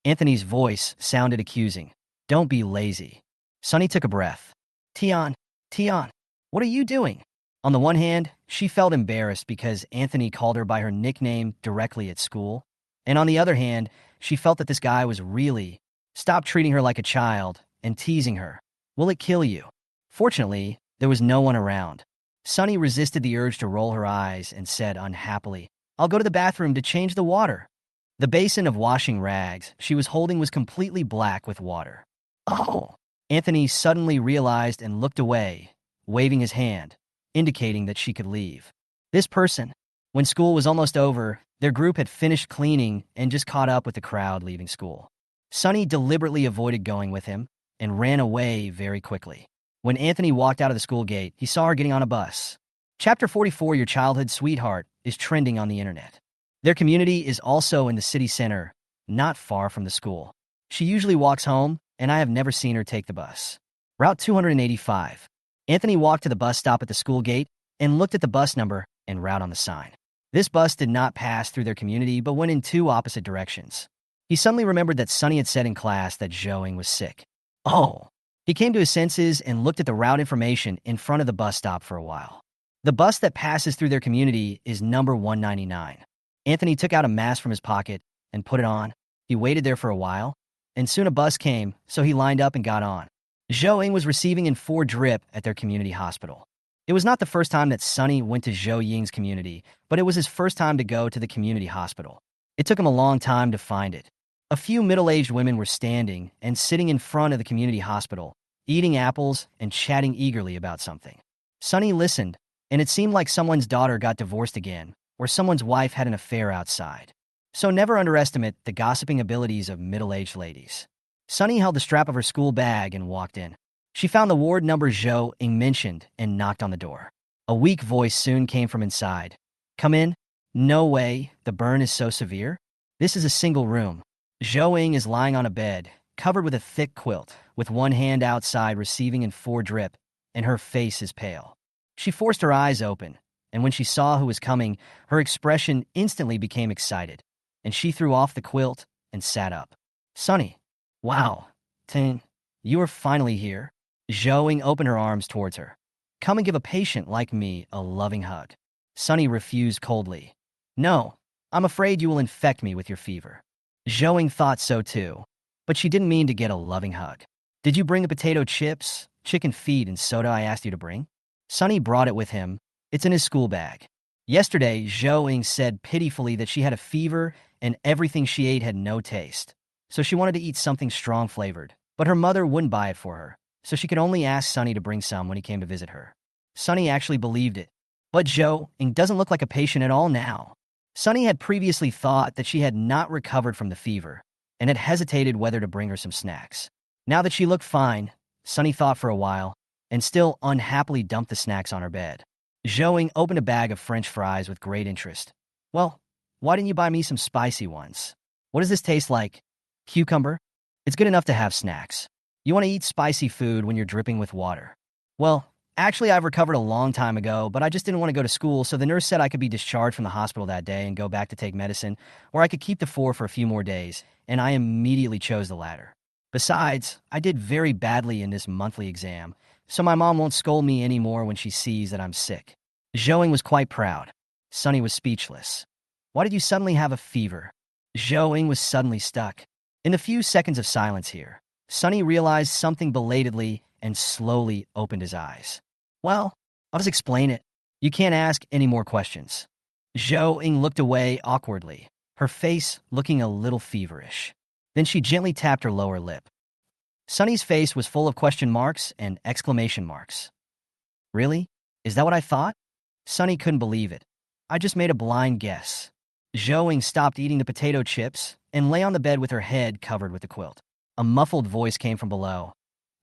Anthony's voice sounded accusing. "Don't be lazy." Sunny took a breath. "Tion, Tion, what are you doing?" On the one hand, she felt embarrassed because Anthony called her by her nickname directly at school. And on the other hand, she felt that this guy was really stop treating her like a child and teasing her. "Will it kill you?" Fortunately, there was no one around. Sunny resisted the urge to roll her eyes and said unhappily, "I'll go to the bathroom to change the water." The basin of washing rags she was holding was completely black with water. "Oh!" Anthony suddenly realized and looked away, waving his hand, indicating that she could leave. This person, when school was almost over, their group had finished cleaning and just caught up with the crowd leaving school. Sunny deliberately avoided going with him and ran away very quickly. When Anthony walked out of the school gate, he saw her getting on a bus. Chapter 44, Your Childhood Sweetheart, is trending on the internet. Their community is also in the city center, not far from the school. She usually walks home, and I have never seen her take the bus. Route 285. Anthony walked to the bus stop at the school gate and looked at the bus number and route on the sign. This bus did not pass through their community but went in two opposite directions. He suddenly remembered that Sunny had said in class that Zhouing was sick. Oh! He came to his senses and looked at the route information in front of the bus stop for a while. The bus that passes through their community is number 199. Anthony took out a mask from his pocket and put it on. He waited there for a while, and soon a bus came, so he lined up and got on. Zhouing was receiving in 4 drip at their community hospital. It was not the first time that Sunny went to Zhou Ying's community, but it was his first time to go to the community hospital. It took him a long time to find it. A few middle-aged women were standing and sitting in front of the community hospital, eating apples and chatting eagerly about something. Sunny listened, and it seemed like someone's daughter got divorced again, or someone's wife had an affair outside. So never underestimate the gossiping abilities of middle-aged ladies. Sunny held the strap of her school bag and walked in. She found the ward number Zhou Ying mentioned and knocked on the door. A weak voice soon came from inside. "Come in." "No way, the burn is so severe." "This is a single room." Zhou Ying is lying on a bed, covered with a thick quilt, with one hand outside receiving in 4 drip, and her face is pale. She forced her eyes open, and when she saw who was coming, her expression instantly became excited, and she threw off the quilt and sat up. "Sunny, wow, Tin, you are finally here." Zhou Ying opened her arms towards her. "Come and give a patient like me a loving hug." Sunny refused coldly. "No, I'm afraid you will infect me with your fever." Zhou Ying thought so too, but she didn't mean to get a loving hug. "Did you bring the potato chips, chicken feet, and soda I asked you to bring?" Sunny brought it with him. It's in his school bag. Yesterday, Zhou Ying said pitifully that she had a fever and everything she ate had no taste. So she wanted to eat something strong-flavored, but her mother wouldn't buy it for her, so she could only ask Sunny to bring some when he came to visit her. Sunny actually believed it. But Zhou Ying doesn't look like a patient at all now. Sunny had previously thought that she had not recovered from the fever and had hesitated whether to bring her some snacks. Now that she looked fine, Sunny thought for a while and still unhappily dumped the snacks on her bed. Zhou Ying opened a bag of French fries with great interest. "Well, why didn't you buy me some spicy ones? What does this taste like? Cucumber? It's good enough to have snacks. You want to eat spicy food when you're dripping with water." "Well, actually, I've recovered a long time ago, but I just didn't want to go to school, so the nurse said I could be discharged from the hospital that day and go back to take medicine, or I could keep the 4 for a few more days, and I immediately chose the latter. Besides, I did very badly in this monthly exam, so my mom won't scold me anymore when she sees that I'm sick." Zhou Ying was quite proud. Sunny was speechless. "Why did you suddenly have a fever?" Zhou Ying was suddenly stuck. In the few seconds of silence here, Sunny realized something belatedly and slowly opened his eyes. "Well, I'll just explain it. You can't ask any more questions." Zhou Ying looked away awkwardly, her face looking a little feverish. Then she gently tapped her lower lip. Sunny's face was full of question marks and exclamation marks. "Really? Is that what I thought?" Sunny couldn't believe it. "I just made a blind guess." Zhou Ying stopped eating the potato chips and lay on the bed with her head covered with the quilt. A muffled voice came from below.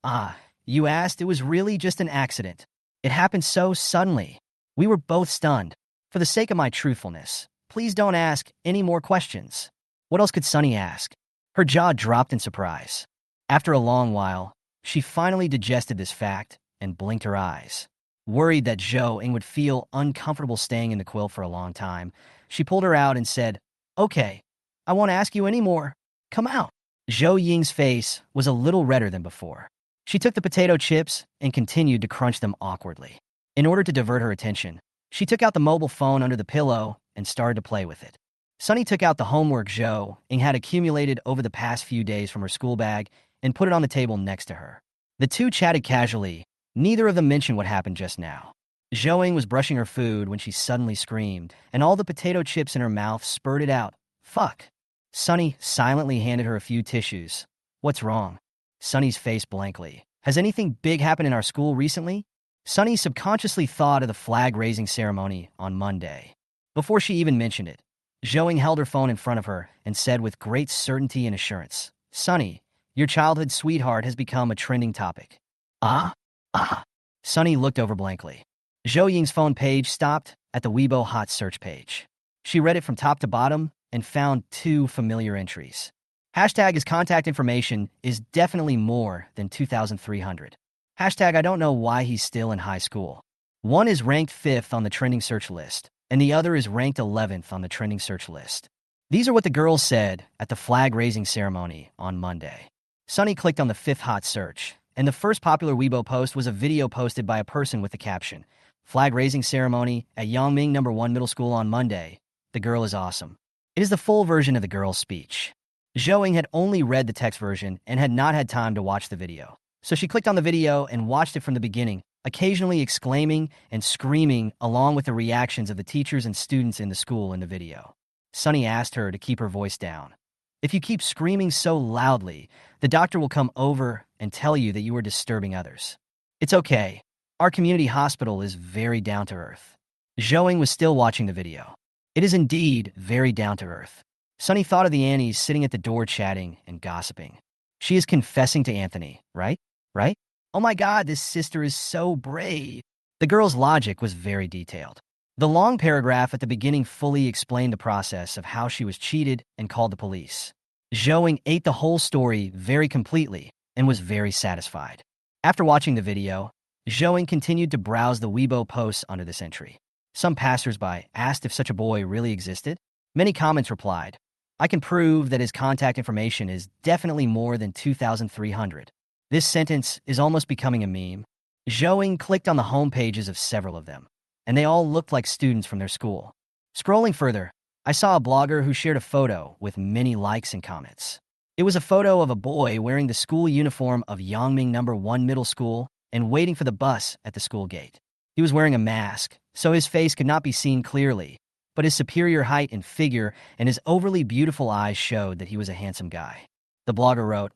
"Ah, you asked, it was really just an accident." It happened so suddenly. We were both stunned. For the sake of my truthfulness, please don't ask any more questions. What else could Sunny ask? Her jaw dropped in surprise. After a long while, she finally digested this fact and blinked her eyes. Worried that Zhou Ying would feel uncomfortable staying in the quilt for a long time, she pulled her out and said, "Okay, I won't ask you any more. Come out." Zhou Ying's face was a little redder than before. She took the potato chips and continued to crunch them awkwardly. In order to divert her attention, she took out the mobile phone under the pillow and started to play with it. Sunny took out the homework Zhou Ying had accumulated over the past few days from her school bag and put it on the table next to her. The two chatted casually. Neither of them mentioned what happened just now. Zhou Ying was brushing her food when she suddenly screamed, and all the potato chips in her mouth spurted out. "Fuck." Sunny silently handed her a few tissues. "What's wrong?" Sunny's face blankly. "Has anything big happened in our school recently?" Sunny subconsciously thought of the flag-raising ceremony on Monday. Before she even mentioned it, Zhou Ying held her phone in front of her and said with great certainty and assurance, "Sunny, your childhood sweetheart has become a trending topic." Ah? Ah. Sunny looked over blankly. Zhou Ying's phone page stopped at the Weibo hot search page. She read it from top to bottom and found two familiar entries. Hashtag his contact information is definitely more than 2,300. Hashtag I don't know why he's still in high school. One is ranked 5th on the trending search list, and the other is ranked 11th on the trending search list. These are what the girls said at the flag-raising ceremony on Monday. Sunny clicked on the 5th hot search, and the first popular Weibo post was a video posted by a person with the caption, "Flag-raising ceremony at Yangming No. 1 Middle School on Monday. The girl is awesome." It is the full version of the girl's speech. Zhou Ying had only read the text version and had not had time to watch the video. So she clicked on the video and watched it from the beginning, occasionally exclaiming and screaming along with the reactions of the teachers and students in the school in the video. Sunny asked her to keep her voice down. "If you keep screaming so loudly, the doctor will come over and tell you that you are disturbing others." "It's okay. Our community hospital is very down to earth." Zhou Ying was still watching the video. It is indeed very down to earth. Sunny thought of the Annies sitting at the door chatting and gossiping. She is confessing to Anthony, right? Right? "Oh my God, this sister is so brave." The girl's logic was very detailed. The long paragraph at the beginning fully explained the process of how she was cheated and called the police. Zhou Ying ate the whole story very completely and was very satisfied. After watching the video, Zhou Ying continued to browse the Weibo posts under this entry. Some passersby asked if such a boy really existed. Many comments replied, "I can prove that his contact information is definitely more than 2,300. This sentence is almost becoming a meme. Zhou Ying clicked on the home pages of several of them, and they all looked like students from their school. Scrolling further, I saw a blogger who shared a photo with many likes and comments. It was a photo of a boy wearing the school uniform of Yangming No. 1 Middle School and waiting for the bus at the school gate. He was wearing a mask, so his face could not be seen clearly, but his superior height and figure and his overly beautiful eyes showed that he was a handsome guy. The blogger wrote,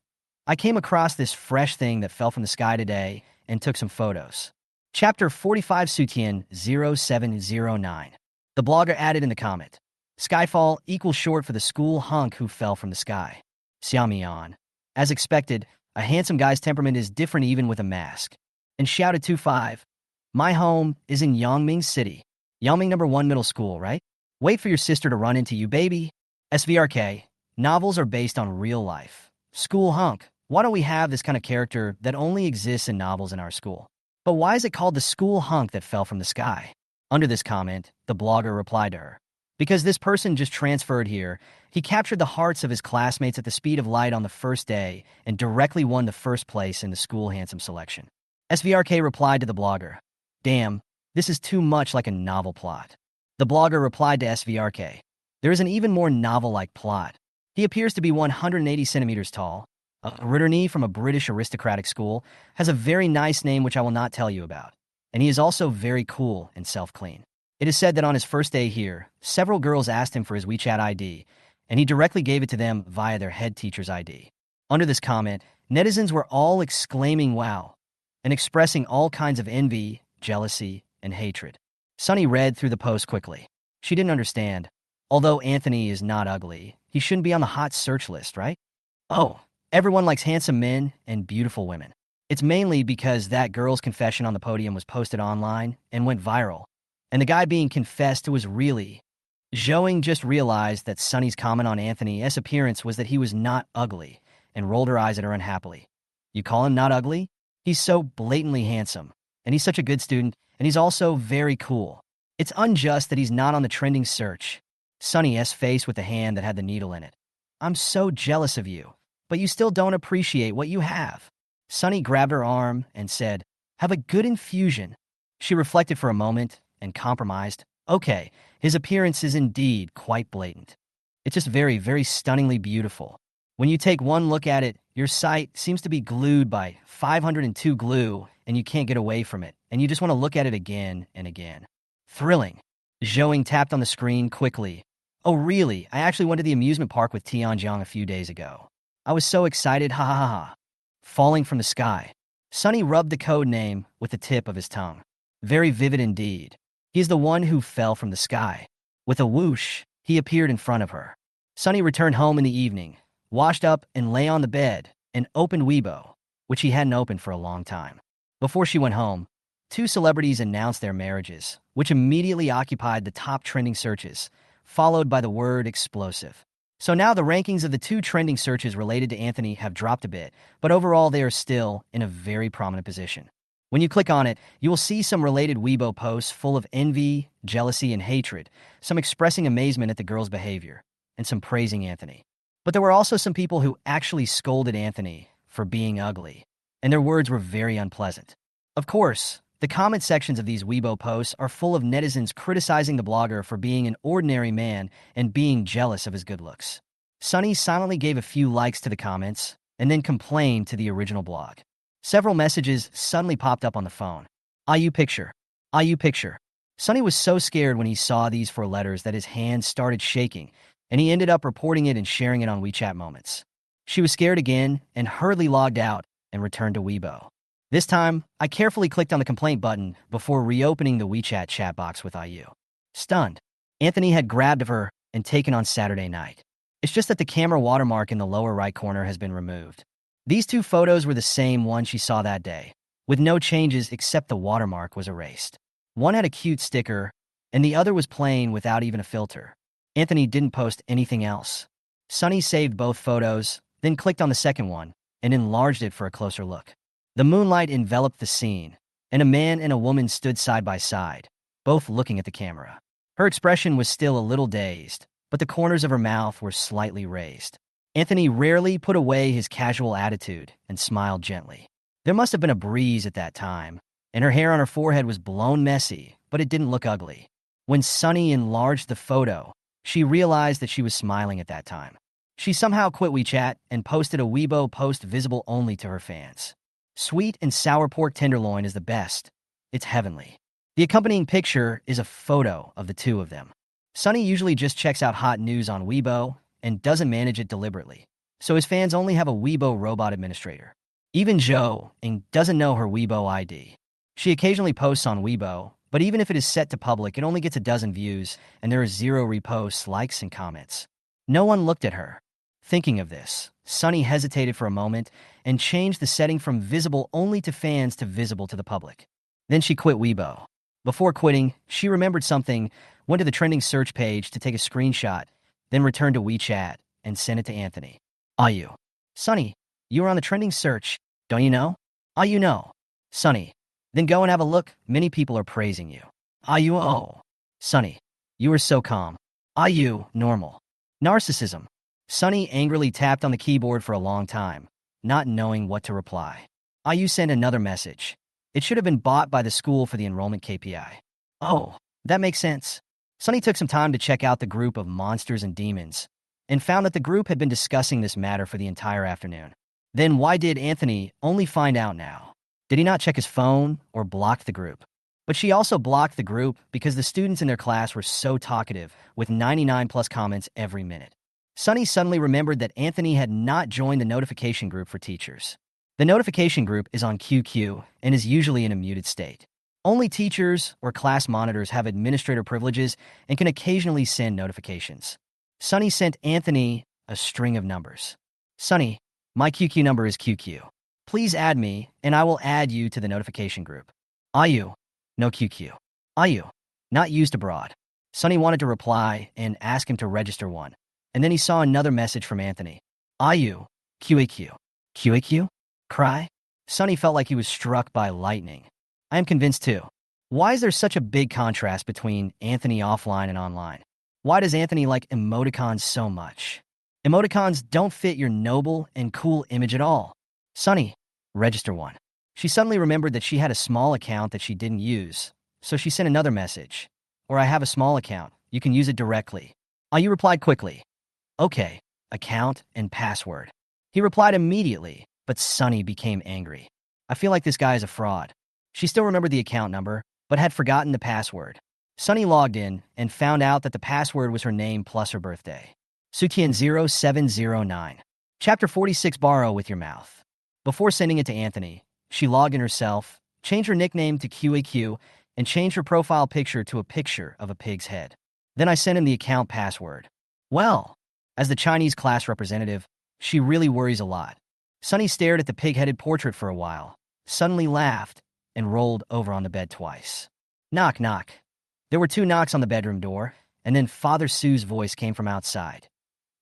"I came across this fresh thing that fell from the sky today and took some photos." Chapter 45 Sutian 0709. The blogger added in the comment, "Skyfall equals short for the school hunk who fell from the sky." Xiaomian. As expected, a handsome guy's temperament is different even with a mask. And shouted 25. "My home is in Yangming City. Yangming No. 1 Middle School, right? Wait for your sister to run into you, baby." SVRK. Novels are based on real life. School hunk. Why don't we have this kind of character that only exists in novels in our school? But why is it called the school hunk that fell from the sky? Under this comment, the blogger replied to her, "Because this person just transferred here, he captured the hearts of his classmates at the speed of light on the first day and directly won the first place in the school handsome selection." SVRK replied to the blogger, "Damn, this is too much like a novel plot." The blogger replied to SVRK, "There is an even more novel-like plot. He appears to be 180 centimeters tall, a Ritterney from a British aristocratic school, has a very nice name which I will not tell you about, and he is also very cool and self-clean. It is said that on his first day here, several girls asked him for his WeChat ID, and he directly gave it to them via their head teacher's ID." Under this comment, netizens were all exclaiming wow, and expressing all kinds of envy, jealousy, and hatred. Sunny read through the post quickly. She didn't understand. Although Anthony is not ugly, he shouldn't be on the hot search list, right? Oh, everyone likes handsome men and beautiful women. It's mainly because that girl's confession on the podium was posted online and went viral. And the guy being confessed to was really. Zhouing just realized that Sunny's comment on Anthony's appearance was that he was not ugly and rolled her eyes at her unhappily. You call him not ugly? He's so blatantly handsome, and he's such a good student, and he's also very cool. It's unjust that he's not on the trending search. Sunny's face with the hand that had the needle in it. I'm so jealous of you, but you still don't appreciate what you have. Sunny grabbed her arm and said, have a good infusion. She reflected for a moment and compromised. Okay, his appearance is indeed quite blatant. It's just very, very stunningly beautiful. When you take one look at it, your sight seems to be glued by 502 glue, and you can't get away from it, and you just want to look at it again and again. Thrilling. Zhouing tapped on the screen quickly. Oh, really? I actually went to the amusement park with Tianjiang a few days ago. I was so excited, ha ha ha ha. Falling from the sky. Sunny rubbed the code name with the tip of his tongue. Very vivid indeed. He is the one who fell from the sky. With a whoosh, he appeared in front of her. Sunny returned home in the evening, washed up and lay on the bed, and opened Weibo, which he hadn't opened for a long time. Before she went home, two celebrities announced their marriages, which immediately occupied the top trending searches, followed by the word explosive. So now the rankings of the two trending searches related to Anthony have dropped a bit, but overall they are still in a very prominent position. When you click on it, you will see some related Weibo posts full of envy, jealousy, and hatred, some expressing amazement at the girl's behavior, and some praising Anthony. But there were also some people who actually scolded Anthony for being ugly, and their words were very unpleasant. Of course, the comment sections of these Weibo posts are full of netizens criticizing the blogger for being an ordinary man and being jealous of his good looks. Sunny silently gave a few likes to the comments and then complained to the original blog. Several messages suddenly popped up on the phone. IU picture. IU picture. Sunny was so scared when he saw these four letters that his hands started shaking, and he ended up reporting it and sharing it on WeChat Moments. She was scared again and hurriedly logged out and returned to Weibo. This time, I carefully clicked on the complaint button before reopening the WeChat chat box with IU. Stunned, Anthony had grabbed her and taken on Saturday night. It's just that the camera watermark in the lower right corner has been removed. These two photos were the same one she saw that day, with no changes except the watermark was erased. One had a cute sticker, and the other was plain without even a filter. Anthony didn't post anything else. Sunny saved both photos, then clicked on the second one, and enlarged it for a closer look. The moonlight enveloped the scene, and a man and a woman stood side by side, both looking at the camera. Her expression was still a little dazed, but the corners of her mouth were slightly raised. Anthony rarely put away his casual attitude and smiled gently. There must have been a breeze at that time, and her hair on her forehead was blown messy, but it didn't look ugly. When Sunny enlarged the photo, she realized that she was smiling at that time. She somehow quit WeChat and posted a Weibo post visible only to her fans. Sweet and sour pork tenderloin is the best. It's heavenly. The accompanying picture is a photo of the two of them. Sunny usually just checks out hot news on Weibo and doesn't manage it deliberately, so his fans only have a Weibo robot administrator. Even Zhouing doesn't know her Weibo ID. She occasionally posts on Weibo, but even if it is set to public, it only gets a dozen views, and there are 0 reposts, likes, and comments. No one looked at her. Thinking of this, Sunny hesitated for a moment and changed the setting from visible only to fans to visible to the public. Then she quit Weibo. Before quitting, she remembered something, went to the trending search page to take a screenshot, then returned to WeChat and sent it to Anthony. IU. Sunny, you are on the trending search, don't you know? IU know. Sunny. Then go and have a look. Many people are praising you. IU oh. Sunny. You are so calm. IU normal. Narcissism. Sunny angrily tapped on the keyboard for a long time, not knowing what to reply. IU sent another message. It should have been bought by the school for the enrollment KPI. Oh, that makes sense. Sunny took some time to check out the group of monsters and demons, and found that the group had been discussing this matter for the entire afternoon. Then why did Anthony only find out now? Did he not check his phone or block the group? But she also blocked the group because the students in their class were so talkative, with 99 plus comments every minute. Sunny suddenly remembered that Anthony had not joined the notification group for teachers. The notification group is on QQ and is usually in a muted state. Only teachers or class monitors have administrator privileges and can occasionally send notifications. Sunny sent Anthony a string of numbers. Sunny, my QQ number is QQ. Please add me, and I will add you to the notification group. Ayu. No QQ. Ayu. Not used abroad. Sunny wanted to reply and ask him to register one. And then he saw another message from Anthony. Ayu. QAQ. QAQ? Cry? Sunny felt like he was struck by lightning. I am convinced too. Why is there such a big contrast between Anthony offline and online? Why does Anthony like emoticons so much? Emoticons don't fit your noble and cool image at all. Sunny, register one. She suddenly remembered that she had a small account that she didn't use, so she sent another message. Or I have a small account. You can use it directly. Ayu replied quickly. Okay, account and password. He replied immediately, but Sunny became angry. I feel like this guy is a fraud. She still remembered the account number, but had forgotten the password. Sunny logged in and found out that the password was her name plus her birthday. Sutian0709. Chapter 46 Borrow with Your Mouth. Before sending it to Anthony, she logged in herself, changed her nickname to QAQ, and changed her profile picture to a picture of a pig's head. Then I sent him the account password. Well, as the Chinese class representative, she really worries a lot. Sunny stared at the pig-headed portrait for a while, suddenly laughed, and rolled over on the bed twice. Knock, knock. There were 2 knocks on the bedroom door, and then Father Sue's voice came from outside.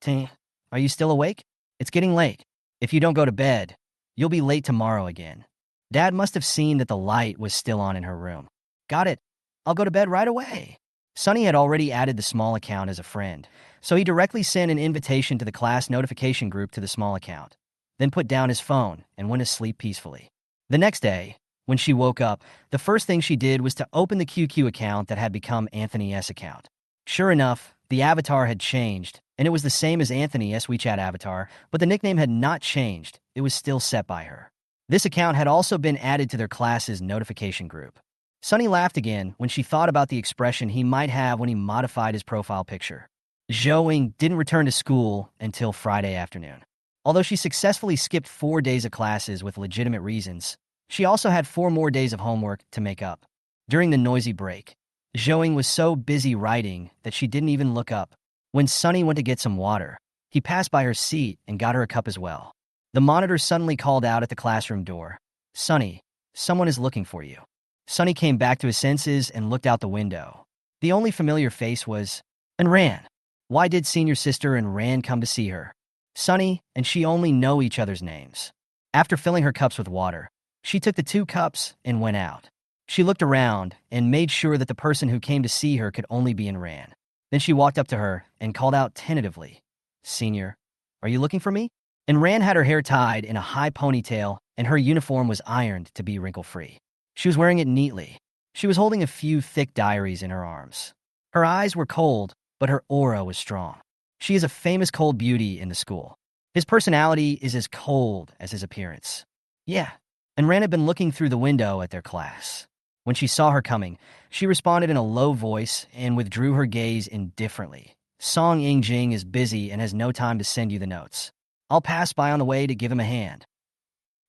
Ting, are you still awake? It's getting late. If you don't go to bed, you'll be late tomorrow again. Dad must have seen that the light was still on in her room. Got it. I'll go to bed right away. Sunny had already added the small account as a friend, so he directly sent an invitation to the class notification group to the small account, then put down his phone and went to sleep peacefully. The next day, when she woke up, the first thing she did was to open the QQ account that had become Anthony's account. Sure enough, the avatar had changed, and it was the same as Anthony's WeChat avatar, but the nickname had not changed. It was still set by her. This account had also been added to their class's notification group. Sunny laughed again when she thought about the expression he might have when he modified his profile picture. Zhou didn't return to school until Friday afternoon. Although she successfully skipped 4 days of classes with legitimate reasons, she also had 4 more days of homework to make up. During the noisy break, Zhou was so busy writing that she didn't even look up. When Sunny went to get some water, he passed by her seat and got her a cup as well. The monitor suddenly called out at the classroom door. Sunny, someone is looking for you. Sunny came back to his senses and looked out the window. The only familiar face was Ran. Why did senior sister and Ran come to see her? Sunny and she only know each other's names. After filling her cups with water, she took the 2 cups and went out. She looked around and made sure that the person who came to see her could only be Ran. Then she walked up to her and called out tentatively, Senior, are you looking for me? Ran had her hair tied in a high ponytail and her uniform was ironed to be wrinkle-free. She was wearing it neatly. She was holding a few thick diaries in her arms. Her eyes were cold, but her aura was strong. She is a famous cold beauty in the school. His personality is as cold as his appearance. Yeah, Ran had been looking through the window at their class. When she saw her coming, she responded in a low voice and withdrew her gaze indifferently. Song Yingjing is busy and has no time to send you the notes. I'll pass by on the way to give him a hand.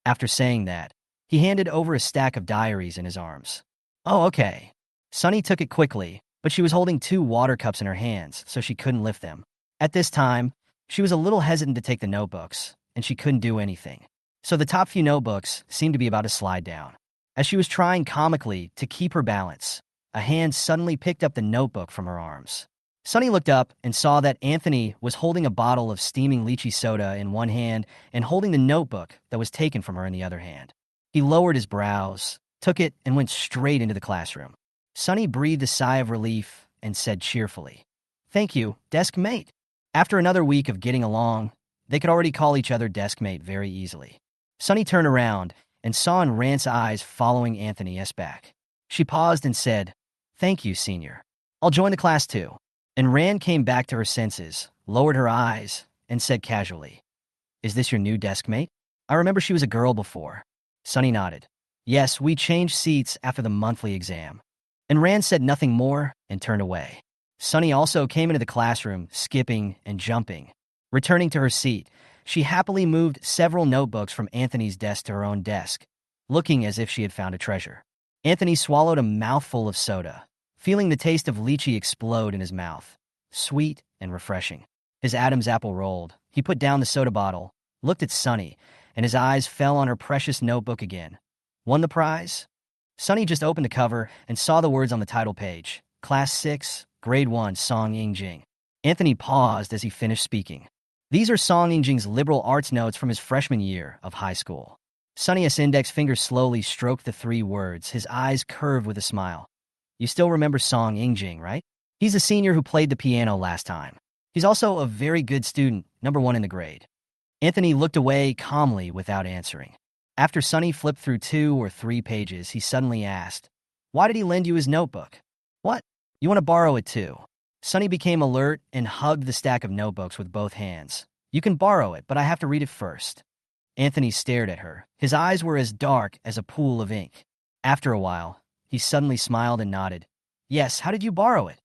After saying that, he handed over a stack of diaries in his arms. Oh, okay. Sunny took it quickly, but she was holding 2 water cups in her hands, so she couldn't lift them. At this time, she was a little hesitant to take the notebooks, and she couldn't do anything. So the top few notebooks seemed to be about to slide down. As she was trying comically to keep her balance, a hand suddenly picked up the notebook from her arms. Sunny looked up and saw that Anthony was holding a bottle of steaming lychee soda in one hand and holding the notebook that was taken from her in the other hand. He lowered his brows, took it, and went straight into the classroom. Sunny breathed a sigh of relief and said cheerfully, Thank you, desk mate. After another week of getting along, they could already call each other desk mate very easily. Sunny turned around and saw Ran's eyes following Anthony's back. She paused and said, Thank you, senior. I'll join the class too. Ran came back to her senses, lowered her eyes, and said casually, Is this your new desk mate? I remember she was a girl before. Sunny nodded. Yes, we changed seats after the monthly exam. Ran said nothing more and turned away. Sunny also came into the classroom, skipping and jumping. Returning to her seat, she happily moved several notebooks from Anthony's desk to her own desk, looking as if she had found a treasure. Anthony swallowed a mouthful of soda, feeling the taste of lychee explode in his mouth, sweet and refreshing. His Adam's apple rolled. He put down the soda bottle, looked at Sunny, and his eyes fell on her precious notebook again. Won the prize? Sunny just opened the cover and saw the words on the title page. Class 6, Grade 1, Song Ying-jing. Anthony paused as he finished speaking. These are Song Ying-jing's liberal arts notes from his freshman year of high school. Sunny's index finger slowly stroked the 3 words, his eyes curved with a smile. You still remember Song Ying-jing, right? He's a senior who played the piano last time. He's also a very good student, number 1 in the grade. Anthony looked away calmly without answering. After Sunny flipped through 2 or 3 pages, he suddenly asked, "Why did he lend you his notebook?" "What? You want to borrow it too?" Sunny became alert and hugged the stack of notebooks with both hands. "You can borrow it, but I have to read it first." Anthony stared at her. His eyes were as dark as a pool of ink. After a while, he suddenly smiled and nodded. "Yes, how did you borrow it?"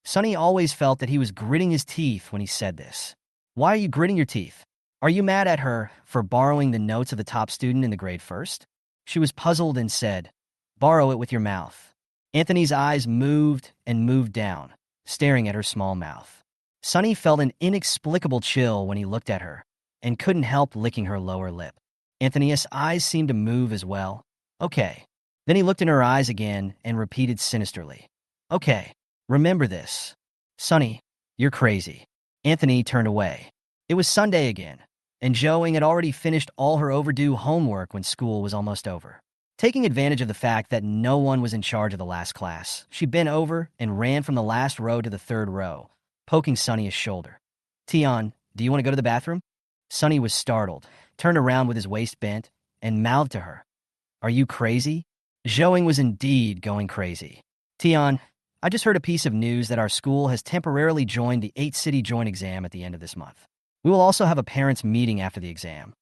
Sunny always felt that he was gritting his teeth when he said this. "Why are you gritting your teeth? Are you mad at her for borrowing the notes of the top student in the grade first?" She was puzzled and said, "Borrow it with your mouth." Anthony's eyes moved and moved down, staring at her small mouth. Sunny felt an inexplicable chill when he looked at her, and couldn't help licking her lower lip. Anthony's eyes seemed to move as well. "Okay." Then he looked in her eyes again and repeated sinisterly, "Okay, remember this." "Sunny, you're crazy." Anthony turned away. It was Sunday again, and Joing had already finished all her overdue homework when school was almost over. Taking advantage of the fact that no one was in charge of the last class, she bent over and ran from the last row to the 3rd row, poking Sunny's shoulder. "Tion, do you want to go to the bathroom?" Sunny was startled, turned around with his waist bent, and mouthed to her, "Are you crazy?" Joing was indeed going crazy. "Tion, I just heard a piece of news that our school has temporarily joined the 8-city joint exam at the end of this month. We will also have a parents' meeting after the exam."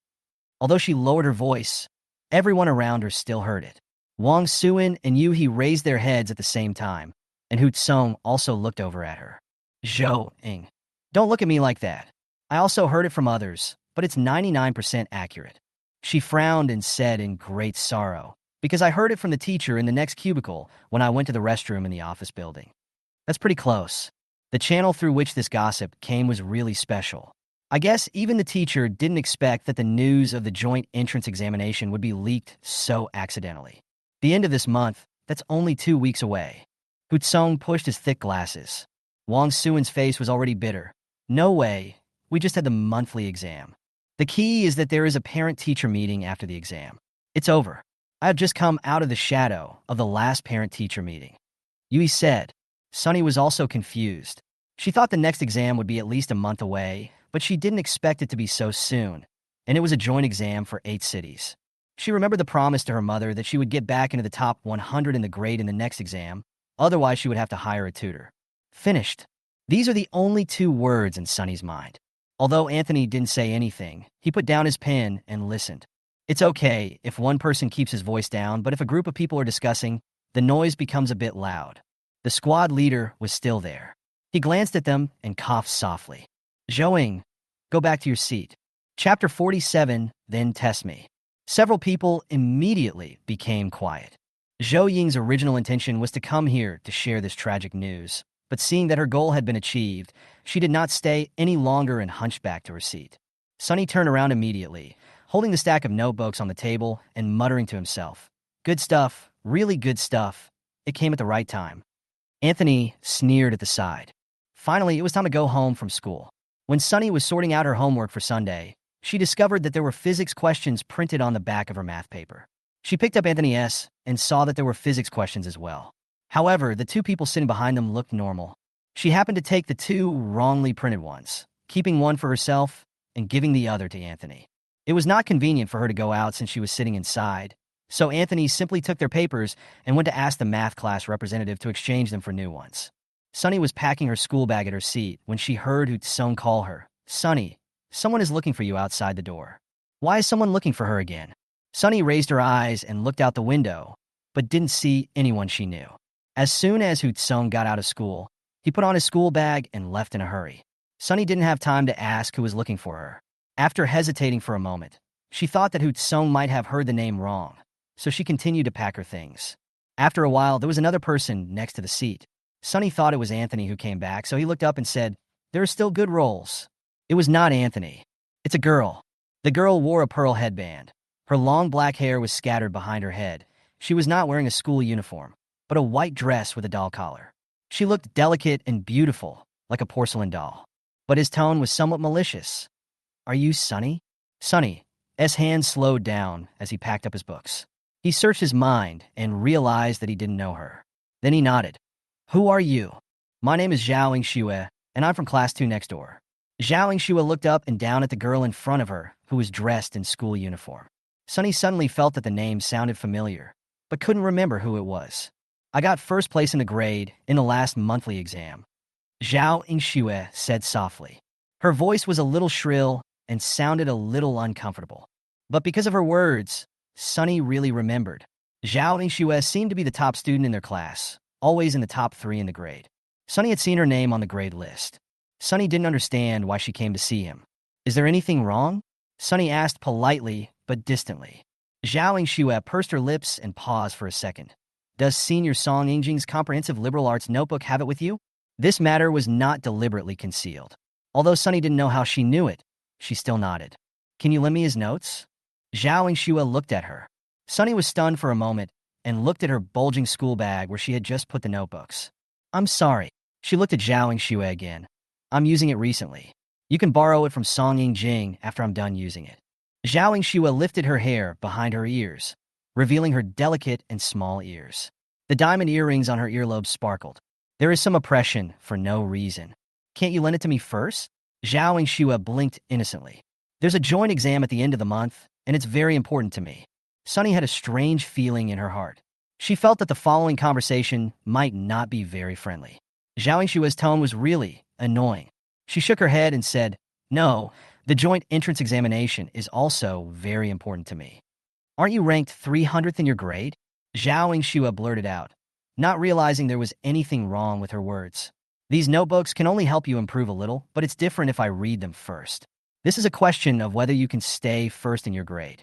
Although she lowered her voice, everyone around her still heard it. Wang Suin and Yu He raised their heads at the same time, and Hu Tsong also looked over at her. "Zhou Ing, don't look at me like that. I also heard it from others, but it's 99% accurate." She frowned and said in great sorrow, "Because I heard it from the teacher in the next cubicle when I went to the restroom in the office building." That's pretty close. The channel through which this gossip came was really special. I guess even the teacher didn't expect that the news of the joint entrance examination would be leaked so accidentally. The end of this month, that's only 2 weeks away. Hu Tsong pushed his thick glasses. Wang Suin's face was already bitter. "No way. We just had the monthly exam. The key is that there is a parent-teacher meeting after the exam. It's over. I have just come out of the shadow of the last parent-teacher meeting." Yui said. Sunny was also confused. She thought the next exam would be at least a month away, but she didn't expect it to be so soon, and it was a joint exam for 8 cities. She remembered the promise to her mother that she would get back into the top 100 in the grade in the next exam, otherwise she would have to hire a tutor. Finished. These are the only 2 words in Sunny's mind. Although Anthony didn't say anything, he put down his pen and listened. It's okay if one person keeps his voice down, but if a group of people are discussing, the noise becomes a bit loud. The squad leader was still there. He glanced at them and coughed softly. "Zhouing, go back to your seat." Chapter 47, Then Test Me. Several people immediately became quiet. Zhou Ying's original intention was to come here to share this tragic news, but seeing that her goal had been achieved, she did not stay any longer and hunched back to her seat. Sunny turned around immediately, holding the stack of notebooks on the table and muttering to himself, "Good stuff, really good stuff. It came at the right time." Anthony sneered at the side. Finally, it was time to go home from school. When Sunny was sorting out her homework for Sunday, she discovered that there were physics questions printed on the back of her math paper. She picked up Anthony S. and saw that there were physics questions as well. However, the 2 people sitting behind them looked normal. She happened to take the 2 wrongly printed ones, keeping one for herself and giving the other to Anthony. It was not convenient for her to go out since she was sitting inside, so Anthony simply took their papers and went to ask the math class representative to exchange them for new ones. Sunny was packing her school bag at her seat when she heard Hu Tsong call her. "Sunny, someone is looking for you outside the door." "Why is someone looking for her again?" Sunny raised her eyes and looked out the window, but didn't see anyone she knew. As soon as Hu Tsong got out of school, he put on his school bag and left in a hurry. Sunny didn't have time to ask who was looking for her. After hesitating for a moment, she thought that Hu Tsong might have heard the name wrong, so she continued to pack her things. After a while, there was another person next to the seat. Sunny thought it was Anthony who came back, so he looked up and said, "There are still good roles." It was not Anthony. "It's a girl." The girl wore a pearl headband. Her long black hair was scattered behind her head. She was not wearing a school uniform, but a white dress with a doll collar. She looked delicate and beautiful, like a porcelain doll. But his tone was somewhat malicious. Are you Sunny? Sunny. S. hand slowed down as he packed up his books. He searched his mind and realized that he didn't know her. Then he nodded. Who are you? My name is Zhao Yingxue, and I'm from class 2 next door. Zhao Yingxue looked up and down at the girl in front of her, who was dressed in school uniform. Sunny suddenly felt that the name sounded familiar, but couldn't remember who it was. I got first place in the grade in the last monthly exam. Zhao Yingxue said softly. Her voice was a little shrill and sounded a little uncomfortable. But because of her words, Sunny really remembered. Zhao Yingxue seemed to be the top student in their class, always in the top 3 in the grade. Sunny had seen her name on the grade list. Sunny didn't understand why she came to see him. Is there anything wrong? Sunny asked politely but distantly. Zhao Yingxue pursed her lips and paused for a second. Does Senior Song Yingjing's comprehensive liberal arts notebook have it with you? This matter was not deliberately concealed. Although Sunny didn't know how she knew it, she still nodded. Can you lend me his notes? Zhao Yingxue looked at her. Sunny was stunned for a moment and looked at her bulging school bag where she had just put the notebooks. I'm sorry. She looked at Zhao Yingxue again. I'm using it recently. You can borrow it from Song Yingjing after I'm done using it. Zhao Yingxue lifted her hair behind her ears, revealing her delicate and small ears. The diamond earrings on her earlobes sparkled. There is some oppression for no reason. Can't you lend it to me first? Zhao Yingxue blinked innocently. There's a joint exam at the end of the month, and it's very important to me. Sunny had a strange feeling in her heart. She felt that the following conversation might not be very friendly. Zhao Yingxue's tone was really annoying. She shook her head and said, No, the joint entrance examination is also very important to me. Aren't you ranked 300th in your grade? Zhao Yingxue blurted out, not realizing there was anything wrong with her words. These notebooks can only help you improve a little, but it's different if I read them first. This is a question of whether you can stay first in your grade.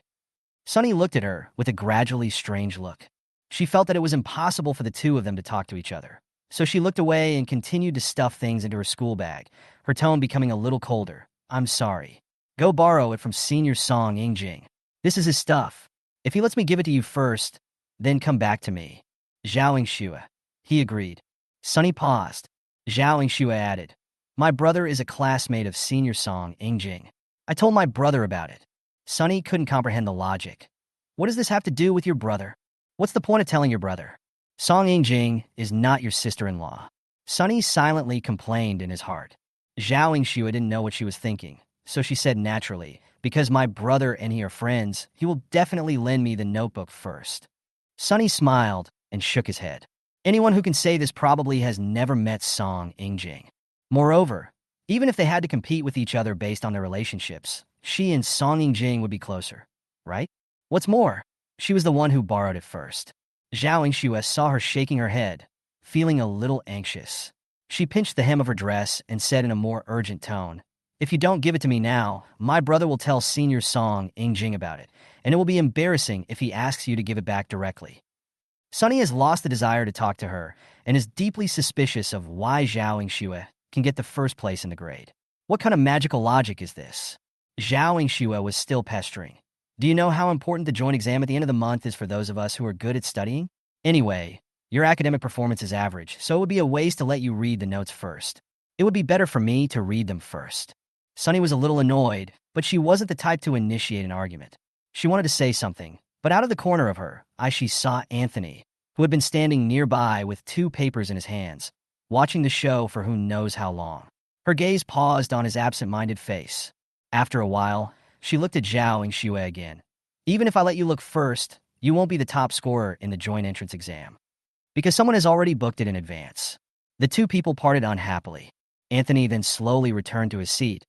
Sunny looked at her with a gradually strange look. She felt that it was impossible for the two of them to talk to each other. So she looked away and continued to stuff things into her school bag, her tone becoming a little colder. I'm sorry. Go borrow it from Senior Song Yingjing. This is his stuff. If he lets me give it to you first, then come back to me. Zhao Yingxue. He agreed. Sunny paused. Zhao Yingxue added, My brother is a classmate of Senior Song Yingjing. I told my brother about it. Sunny couldn't comprehend the logic. What does this have to do with your brother? What's the point of telling your brother? Song Yingjing is not your sister-in-law. Sunny silently complained in his heart. Zhao Yingxue didn't know what she was thinking, so she said naturally, because my brother and he are friends, he will definitely lend me the notebook first. Sunny smiled and shook his head. Anyone who can say this probably has never met Song Yingjing. Moreover, even if they had to compete with each other based on their relationships, she and Song Yingjing would be closer, right? What's more, she was the one who borrowed it first. Zhao Yingxue saw her shaking her head, feeling a little anxious. She pinched the hem of her dress and said in a more urgent tone, If you don't give it to me now, my brother will tell Senior Song Yingjing about it, and it will be embarrassing if he asks you to give it back directly. Sunny has lost the desire to talk to her and is deeply suspicious of why Zhao Yingxue can get the first place in the grade. What kind of magical logic is this? Zhao Yingxue was still pestering. Do you know how important the joint exam at the end of the month is for those of us who are good at studying? Anyway, your academic performance is average, so it would be a waste to let you read the notes first. It would be better for me to read them first. Sunny was a little annoyed, but she wasn't the type to initiate an argument. She wanted to say something, but out of the corner of her eye she saw Anthony, who had been standing nearby with 2 papers in his hands, watching the show for who knows how long. Her gaze paused on his absent-minded face. After a while, she looked at Zhao Yingxue again. Even if I let you look first, you won't be the top scorer in the joint entrance exam, because someone has already booked it in advance. The 2 people parted unhappily. Anthony then slowly returned to his seat.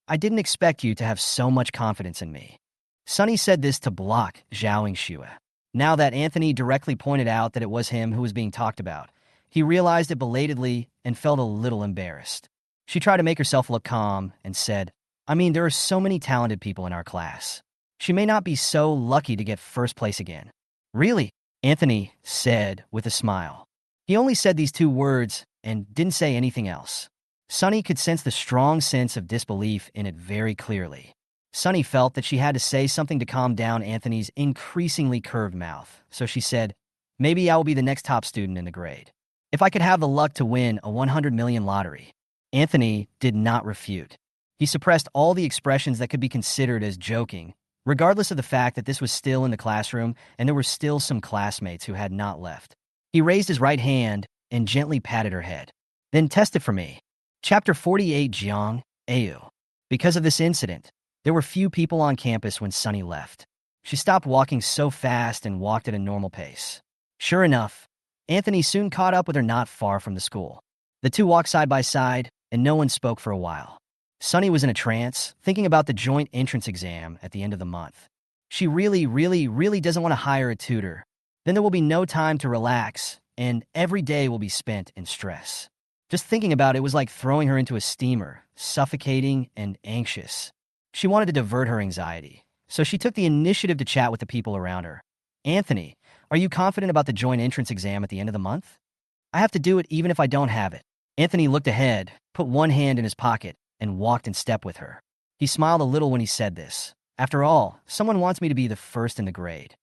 I didn't expect you to have so much confidence in me. Sunny said this to block Zhao Yingxue. Now that Anthony directly pointed out that it was him who was being talked about, he realized it belatedly and felt a little embarrassed. She tried to make herself look calm and said, I mean, there are so many talented people in our class. She may not be so lucky to get first place again. Really? Anthony said with a smile. He only said these 2 words and didn't say anything else. Sunny could sense the strong sense of disbelief in it very clearly. Sunny felt that she had to say something to calm down Anthony's increasingly curved mouth, so she said, "Maybe I will be the next top student in the grade. If I could have the luck to win a 100 million lottery." Anthony did not refute. He suppressed all the expressions that could be considered as joking, regardless of the fact that this was still in the classroom and there were still some classmates who had not left. He raised his right hand and gently patted her head. "Then test it for me." Chapter 48, Jiang, Ayu. Because of this incident, there were few people on campus when Sunny left. She stopped walking so fast and walked at a normal pace. Sure enough, Anthony soon caught up with her not far from the school. The two walked side by side, and no one spoke for a while. Sunny was in a trance, thinking about the joint entrance exam at the end of the month. She really doesn't want to hire a tutor. Then there will be no time to relax, and every day will be spent in stress. Just thinking about it was like throwing her into a steamer, suffocating and anxious. She wanted to divert her anxiety, so she took the initiative to chat with the people around her. "Anthony, are you confident about the joint entrance exam at the end of the month? I have to do it even if I don't have it." Anthony looked ahead, put one hand in his pocket, and walked in step with her. He smiled a little when he said this. After all, someone wants me to be the first in the grade.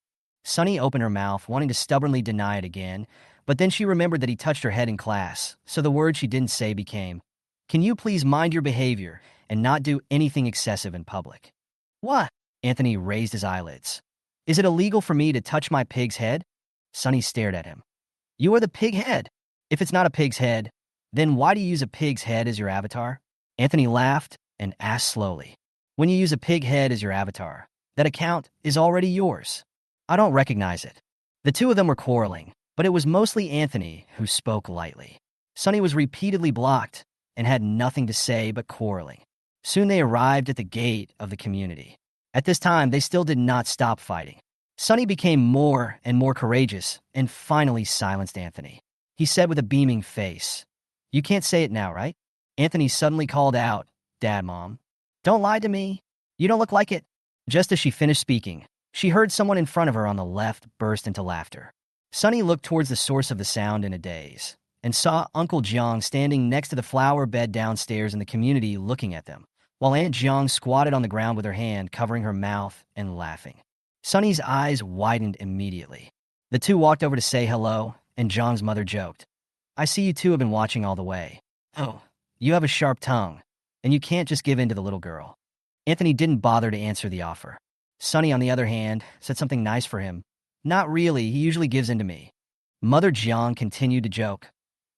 Sunny opened her mouth, wanting to stubbornly deny it again, but then she remembered that he touched her head in class, so the word she didn't say became, "Can you please mind your behavior and not do anything excessive in public?" "What?" Anthony raised his eyelids. "Is it illegal for me to touch my pig's head?" Sunny stared at him. "You are the pig head. If it's not a pig's head, then why do you use a pig's head as your avatar?" Anthony laughed and asked slowly, "When you use a pig head as your avatar, that account is already yours. I don't recognize it." The two of them were quarreling, but it was mostly Anthony who spoke lightly. Sunny was repeatedly blocked and had nothing to say but quarreling. Soon they arrived at the gate of the community. At this time, they still did not stop fighting. Sunny became more and more courageous and finally silenced Anthony. He said with a beaming face, "You can't say it now, right?" Anthony suddenly called out, "Dad, Mom, don't lie to me. You don't look like it." Just as she finished speaking, she heard someone in front of her on the left burst into laughter. Sunny looked towards the source of the sound in a daze and saw Uncle Jiang standing next to the flower bed downstairs in the community looking at them, while Aunt Jiang squatted on the ground with her hand covering her mouth and laughing. Sunny's eyes widened immediately. The two walked over to say hello, and Jiang's mother joked, "I see you two have been watching all the way. Oh, you have a sharp tongue, and you can't just give in to the little girl." Anthony didn't bother to answer the offer. Sunny, on the other hand, said something nice for him. "Not really, he usually gives in to me." Mother Jiang continued to joke.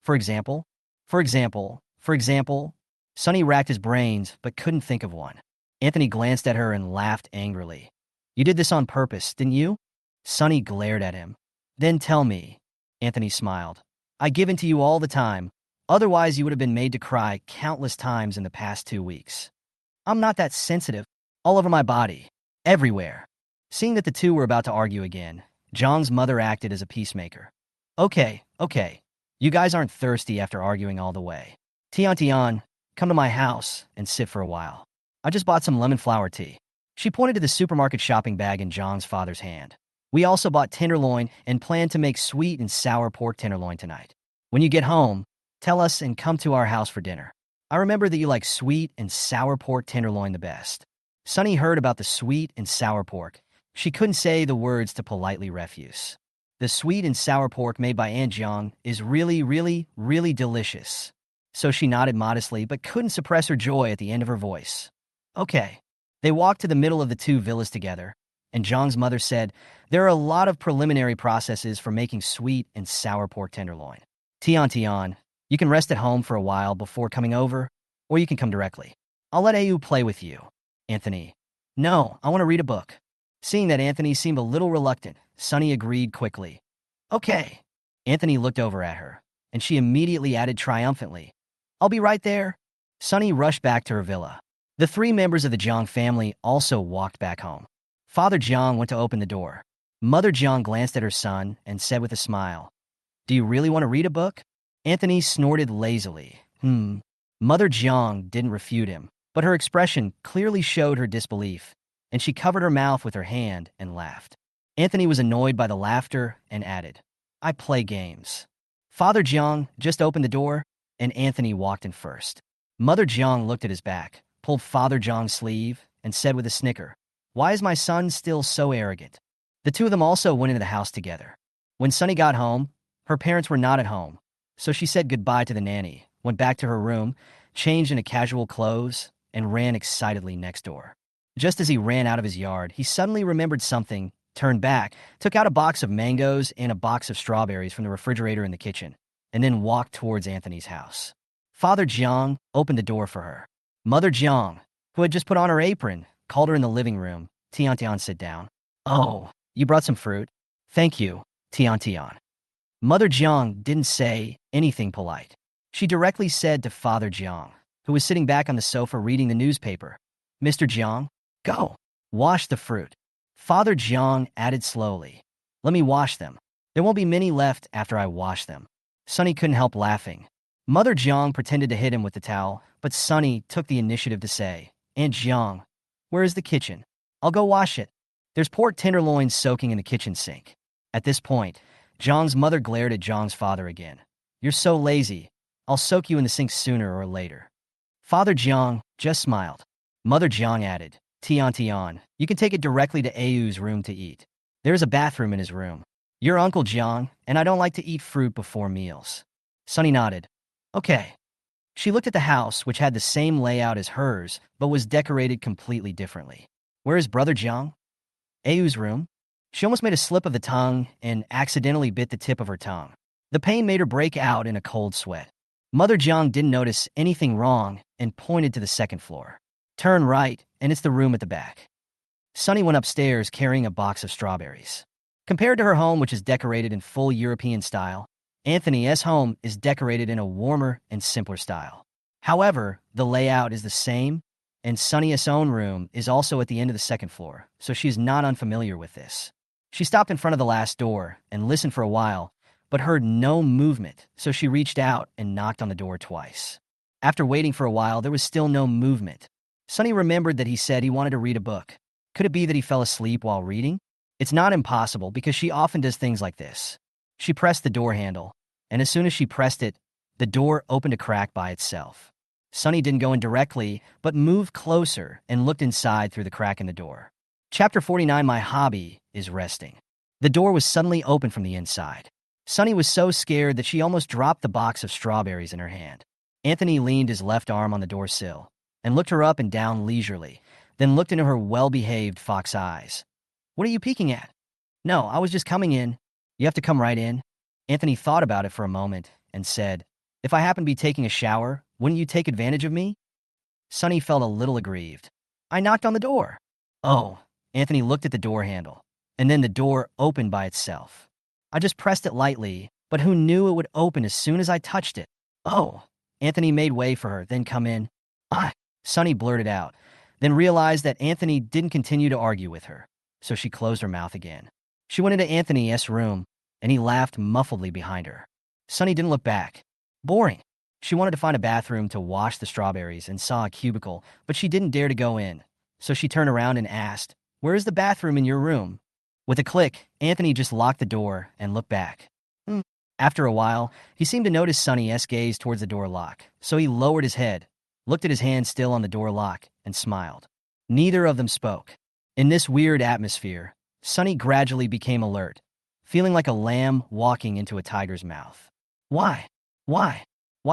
For example? For example? For example? Sunny racked his brains, but couldn't think of one. Anthony glanced at her and laughed angrily. "You did this on purpose, didn't you?" Sunny glared at him. "Then tell me." Anthony smiled. "I give in to you all the time. Otherwise, you would have been made to cry countless times in the past 2 weeks. I'm not that sensitive. All over my body. Everywhere." Seeing that the two were about to argue again, Jiang's mother acted as a peacemaker. Okay. You guys aren't thirsty after arguing all the way. Tian, come to my house and sit for a while. I just bought some lemon flower tea." She pointed to the supermarket shopping bag in Jiang's father's hand. "We also bought tenderloin and plan to make sweet and sour pork tenderloin tonight. When you get home, tell us and come to our house for dinner. I remember that you like sweet and sour pork tenderloin the best." Sunny heard about the sweet and sour pork. She couldn't say the words to politely refuse. The sweet and sour pork made by Aunt Jiang is really delicious. So she nodded modestly but couldn't suppress her joy at the end of her voice. "Okay." They walked to the middle of the two villas together, and Jiang's mother said, "There are a lot of preliminary processes for making sweet and sour pork tenderloin. Tian, you can rest at home for a while before coming over, or you can come directly. I'll let Ayu play with you." Anthony, "No, I want to read a book." Seeing that Anthony seemed a little reluctant, Sunny agreed quickly. "Okay." Anthony looked over at her, and she immediately added triumphantly, "I'll be right there." Sunny rushed back to her villa. The 3 members of the Jiang family also walked back home. Father Jiang went to open the door. Mother Jiang glanced at her son and said with a smile, "Do you really want to read a book?" Anthony snorted lazily. Mother Jiang didn't refute him, but her expression clearly showed her disbelief, and she covered her mouth with her hand and laughed. Anthony was annoyed by the laughter and added, "I play games." Father Jiang just opened the door, and Anthony walked in first. Mother Jiang looked at his back, pulled Father Jiang's sleeve, and said with a snicker, "Why is my son still so arrogant?" The two of them also went into the house together. When Sunny got home, her parents were not at home, so she said goodbye to the nanny, went back to her room, changed into casual clothes, and ran excitedly next door. Just as he ran out of his yard, he suddenly remembered something, turned back, took out a box of mangoes and a box of strawberries from the refrigerator in the kitchen, and then walked towards Anthony's house. Father Jiang opened the door for her. Mother Jiang, who had just put on her apron, called her in the living room. Tian Tian, sit down. "Oh, you brought some fruit? Thank you, Tian Tian." Mother Jiang didn't say anything polite. She directly said to Father Jiang, who was sitting back on the sofa reading the newspaper, "Mr. Jiang, go, wash the fruit." Father Jiang added slowly, "Let me wash them. There won't be many left after I wash them." Sunny couldn't help laughing. Mother Jiang pretended to hit him with the towel, but Sunny took the initiative to say, "Aunt Jiang, where is the kitchen? I'll go wash it. There's pork tenderloins soaking in the kitchen sink." At this point, Jiang's mother glared at Jiang's father again. "You're so lazy. I'll soak you in the sink sooner or later." Father Jiang just smiled. Mother Jiang added, "Tian Tian, you can take it directly to Ayu's room to eat. There is a bathroom in his room. You're Uncle Jiang, and I don't like to eat fruit before meals." Sunny nodded. "Okay." She looked at the house, which had the same layout as hers, but was decorated completely differently. "Where is Brother Jiang?" "Ayu's room." She almost made a slip of the tongue and accidentally bit the tip of her tongue. The pain made her break out in a cold sweat. Mother Jiang didn't notice anything wrong and pointed to the second floor. "Turn right, and it's the room at the back." Sunny went upstairs carrying a box of strawberries. Compared to her home, which is decorated in full European style, Anthony's home is decorated in a warmer and simpler style. However, the layout is the same, and Sunny's own room is also at the end of the second floor, so she is not unfamiliar with this. She stopped in front of the last door and listened for a while, but heard no movement, so she reached out and knocked on the door twice. After waiting for a while, there was still no movement. Sunny remembered that he said he wanted to read a book. Could it be that he fell asleep while reading? It's not impossible because she often does things like this. She pressed the door handle, and as soon as she pressed it, the door opened a crack by itself. Sunny didn't go in directly, but moved closer and looked inside through the crack in the door. Chapter 49, My Hobby is Resting. The door was suddenly open from the inside. Sunny was so scared that she almost dropped the box of strawberries in her hand. Anthony leaned his left arm on the door sill and looked her up and down leisurely, then looked into her well-behaved fox eyes. "What are you peeking at?" "No, I was just coming in." "You have to come right in." Anthony thought about it for a moment and said, "If I happen to be taking a shower, wouldn't you take advantage of me?" Sunny felt a little aggrieved. "I knocked on the door." "Oh." Anthony looked at the door handle, and then the door opened by itself. "I just pressed it lightly, but who knew it would open as soon as I touched it?" "Oh." Anthony made way for her, then "Come in." "Ah," Sunny blurted out, then realized that Anthony didn't continue to argue with her, so she closed her mouth again. She went into Anthony's room, and he laughed muffledly behind her. Sunny didn't look back. Boring. She wanted to find a bathroom to wash the strawberries and saw a cubicle, but she didn't dare to go in, so she turned around and asked, "Where is the bathroom in your room?" With a click, Anthony just locked the door and looked back. After a while, he seemed to notice Sunny's gaze towards the door lock, so he lowered his head, looked at his hand still on the door lock, and smiled. Neither of them spoke. In this weird atmosphere, Sunny gradually became alert, feeling like a lamb walking into a tiger's mouth. Why? Why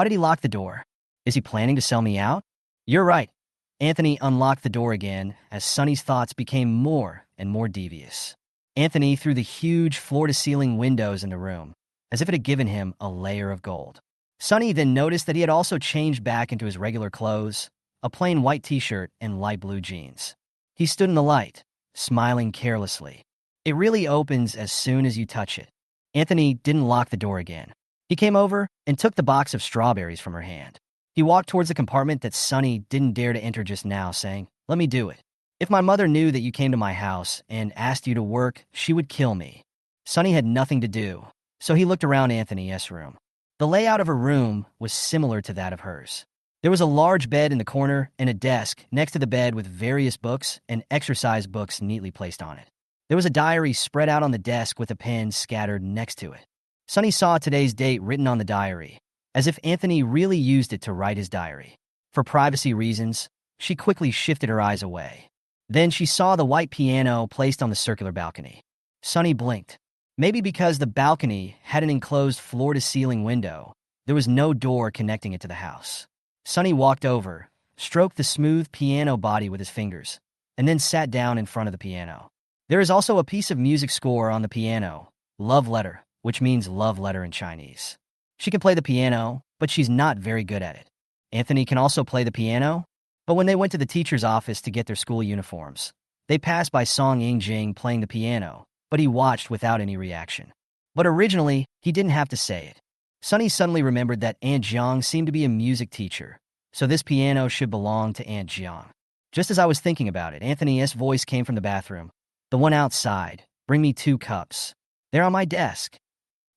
did he lock the door? Is he planning to sell me out? You're right. Anthony unlocked the door again as Sunny's thoughts became more and more devious. Anthony threw the huge floor-to-ceiling windows in the room, as if it had given him a layer of gold. Sunny then noticed that he had also changed back into his regular clothes, a plain white t-shirt and light blue jeans. He stood in the light, smiling carelessly. It really opens as soon as you touch it. Anthony didn't lock the door again. He came over and took the box of strawberries from her hand. He walked towards the compartment that Sunny didn't dare to enter just now, saying, "Let me do it. If my mother knew that you came to my house and asked you to work, she would kill me." Sunny had nothing to do, so he looked around Anthony's room. The layout of her room was similar to that of hers. There was a large bed in the corner and a desk next to the bed with various books and exercise books neatly placed on it. There was a diary spread out on the desk with a pen scattered next to it. Sunny saw today's date written on the diary, as if Anthony really used it to write his diary. For privacy reasons, she quickly shifted her eyes away. Then she saw the white piano placed on the circular balcony. Sunny blinked. Maybe because the balcony had an enclosed floor-to-ceiling window, there was no door connecting it to the house. Sunny walked over, stroked the smooth piano body with his fingers, and then sat down in front of the piano. There is also a piece of music score on the piano, Love Letter, which means love letter in Chinese. She can play the piano, but she's not very good at it. Anthony can also play the piano, but when they went to the teacher's office to get their school uniforms, they passed by Song Ying playing the piano, but he watched without any reaction. But originally, he didn't have to say it. Sunny suddenly remembered that Aunt Jiang seemed to be a music teacher, so this piano should belong to Aunt Jiang. Just as I was thinking about it, Anthony's voice came from the bathroom. The one outside. Bring me 2 cups. They're on my desk.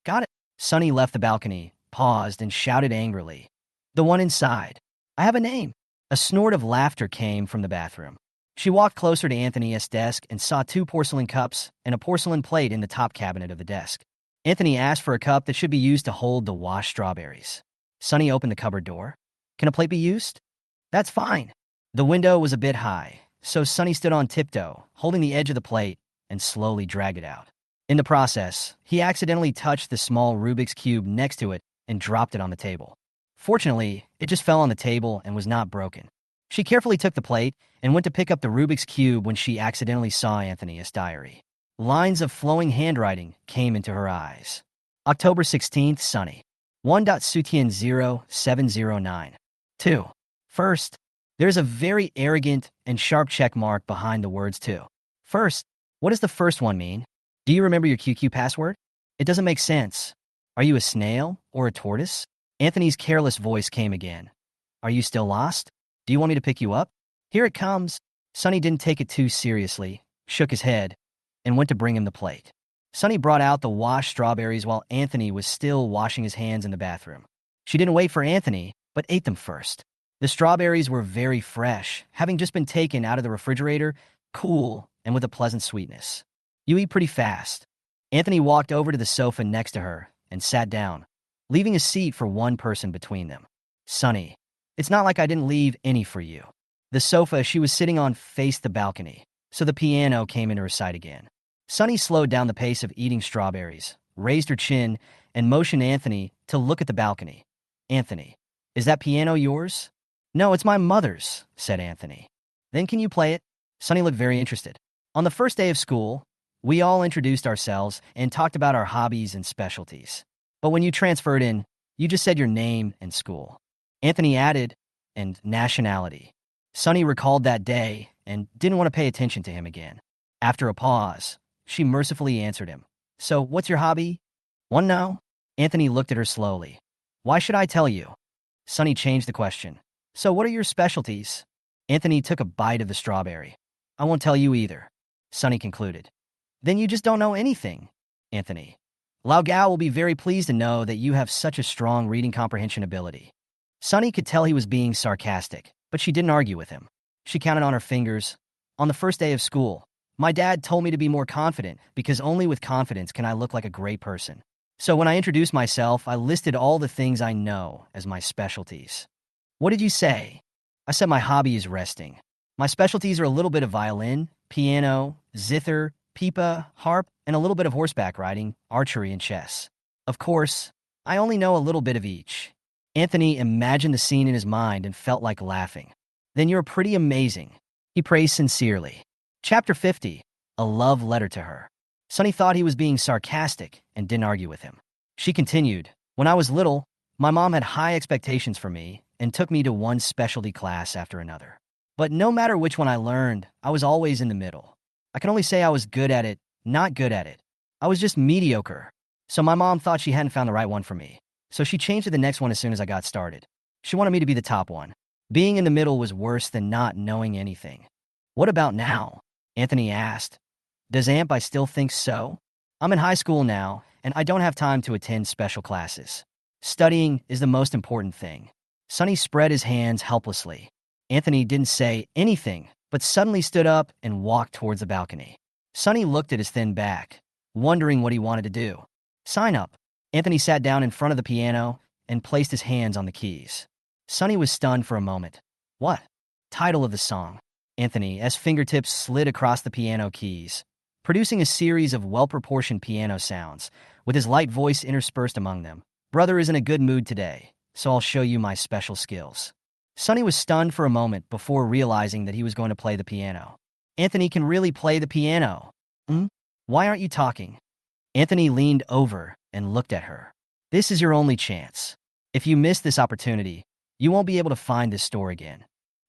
Got it. Sunny left the balcony, paused, and shouted angrily. The one inside. I have a name. A snort of laughter came from the bathroom. She walked closer to Anthony's desk and saw 2 porcelain cups and a porcelain plate in the top cabinet of the desk. Anthony asked for a cup that should be used to hold the washed strawberries. Sunny opened the cupboard door. Can a plate be used? That's fine. The window was a bit high, so Sunny stood on tiptoe, holding the edge of the plate, and slowly dragged it out. In the process, he accidentally touched the small Rubik's Cube next to it and dropped it on the table. Fortunately, it just fell on the table and was not broken. She carefully took the plate and went to pick up the Rubik's Cube when she accidentally saw Anthony's diary. Lines of flowing handwriting came into her eyes. October 16th, Sunny. 1.Sutian0709. 2. First, there's a very arrogant and sharp check mark behind the words 2. First, what does the first one mean? Do you remember your QQ password? It doesn't make sense. Are you a snail or a tortoise? Anthony's careless voice came again. Are you still lost? Do you want me to pick you up? Here it comes. Sunny didn't take it too seriously, shook his head, and went to bring him the plate. Sunny brought out the washed strawberries while Anthony was still washing his hands in the bathroom. She didn't wait for Anthony, but ate them first. The strawberries were very fresh, having just been taken out of the refrigerator, cool, and with a pleasant sweetness. You eat pretty fast. Anthony walked over to the sofa next to her and sat down, leaving a seat for one person between them. Sunny, it's not like I didn't leave any for you. The sofa she was sitting on faced the balcony, so the piano came into her sight again. Sunny slowed down the pace of eating strawberries, raised her chin, and motioned Anthony to look at the balcony. Anthony, is that piano yours? No, it's my mother's, said Anthony. Then can you play it? Sunny looked very interested. On the first day of school, we all introduced ourselves and talked about our hobbies and specialties. But when you transferred in, you just said your name and school. Anthony added, and nationality. Sunny recalled that day and didn't want to pay attention to him again. After a pause, she mercifully answered him. So, what's your hobby? One now? Anthony looked at her slowly. Why should I tell you? Sunny changed the question. So, what are your specialties? Anthony took a bite of the strawberry. I won't tell you either. Sunny concluded. Then you just don't know anything. Anthony. Lao Gao will be very pleased to know that you have such a strong reading comprehension ability. Sunny could tell he was being sarcastic, but she didn't argue with him. She counted on her fingers. On the first day of school, my dad told me to be more confident because only with confidence can I look like a great person. So when I introduced myself, I listed all the things I know as my specialties. What did you say? I said my hobby is resting. My specialties are a little bit of violin, piano, zither, pipa, harp, and a little bit of horseback riding, archery, and chess. Of course, I only know a little bit of each. Anthony imagined the scene in his mind and felt like laughing. Then you're pretty amazing. He praised sincerely. Chapter 50. A Love Letter to Her. Sunny thought he was being sarcastic and didn't argue with him. She continued, When I was little, my mom had high expectations for me and took me to one specialty class after another. But no matter which one I learned, I was always in the middle. I can only say I was good at it, not good at it. I was just mediocre. So my mom thought she hadn't found the right one for me. So she changed to the next one as soon as I got started. She wanted me to be the top one. Being in the middle was worse than not knowing anything. What about now? Anthony asked. Does Aunt Bai still think so? I'm in high school now, and I don't have time to attend special classes. Studying is the most important thing. Sunny spread his hands helplessly. Anthony didn't say anything, but suddenly stood up and walked towards the balcony. Sunny looked at his thin back, wondering what he wanted to do. Sign up. Anthony sat down in front of the piano and placed his hands on the keys. Sunny was stunned for a moment. What? Title of the song. Anthony's fingertips slid across the piano keys, producing a series of well-proportioned piano sounds, with his light voice interspersed among them. Brother is in a good mood today, so I'll show you my special skills. Sonny was stunned for a moment before realizing that he was going to play the piano. Anthony can really play the piano. Hmm? Why aren't you talking? Anthony leaned over and looked at her. This is your only chance. If you miss this opportunity, you won't be able to find this store again.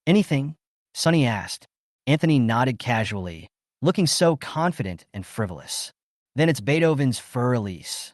Anything? Sonny asked. Anthony nodded casually, looking so confident and frivolous. Then it's Beethoven's Fur Elise.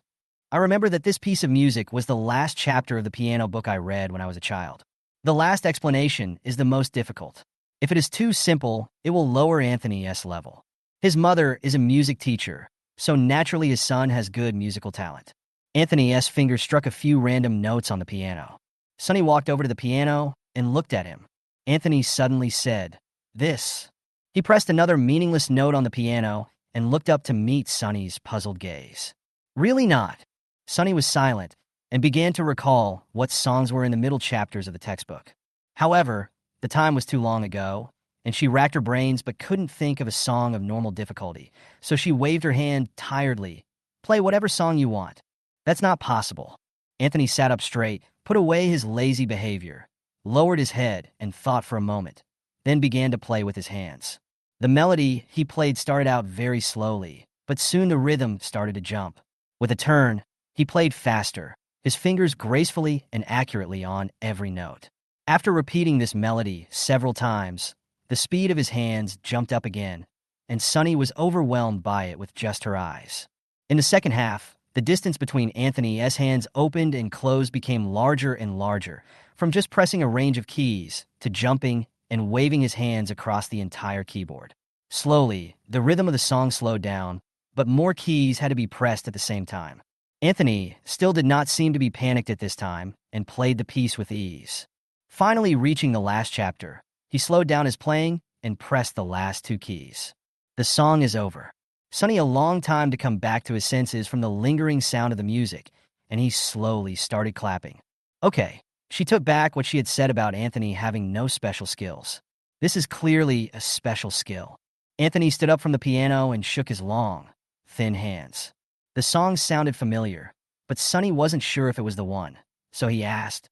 I remember that this piece of music was the last chapter of the piano book I read when I was a child. The last explanation is the most difficult. If it is too simple, it will lower Anthony's level. His mother is a music teacher, so naturally his son has good musical talent. Anthony's fingers struck a few random notes on the piano. Sonny walked over to the piano and looked at him. Anthony suddenly said, "This." He pressed another meaningless note on the piano and looked up to meet Sonny's puzzled gaze. Really not. Sonny was silent and began to recall what songs were in the middle chapters of the textbook. However, the time was too long ago, and she racked her brains but couldn't think of a song of normal difficulty, so she waved her hand tiredly. Play whatever song you want. That's not possible. Anthony sat up straight, put away his lazy behavior, lowered his head, and thought for a moment, then began to play with his hands. The melody he played started out very slowly, but soon the rhythm started to jump. With a turn, he played faster, his fingers gracefully and accurately on every note. After repeating this melody several times, the speed of his hands jumped up again, and Sonny was overwhelmed by it with just her eyes. In the second half, the distance between Anthony's hands opened and closed became larger and larger, from just pressing a range of keys to jumping and waving his hands across the entire keyboard. Slowly, the rhythm of the song slowed down, but more keys had to be pressed at the same time. Anthony still did not seem to be panicked at this time and played the piece with ease. Finally reaching the last chapter, he slowed down his playing and pressed the last two keys. The song is over. Sonny a long time to come back to his senses from the lingering sound of the music, and he slowly started clapping. Okay, she took back what she had said about Anthony having no special skills. This is clearly a special skill. Anthony stood up from the piano and shook his long, thin hands. The song sounded familiar, but Sonny wasn't sure if it was the one, so he asked,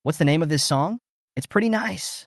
"What's the name of this song? It's pretty nice."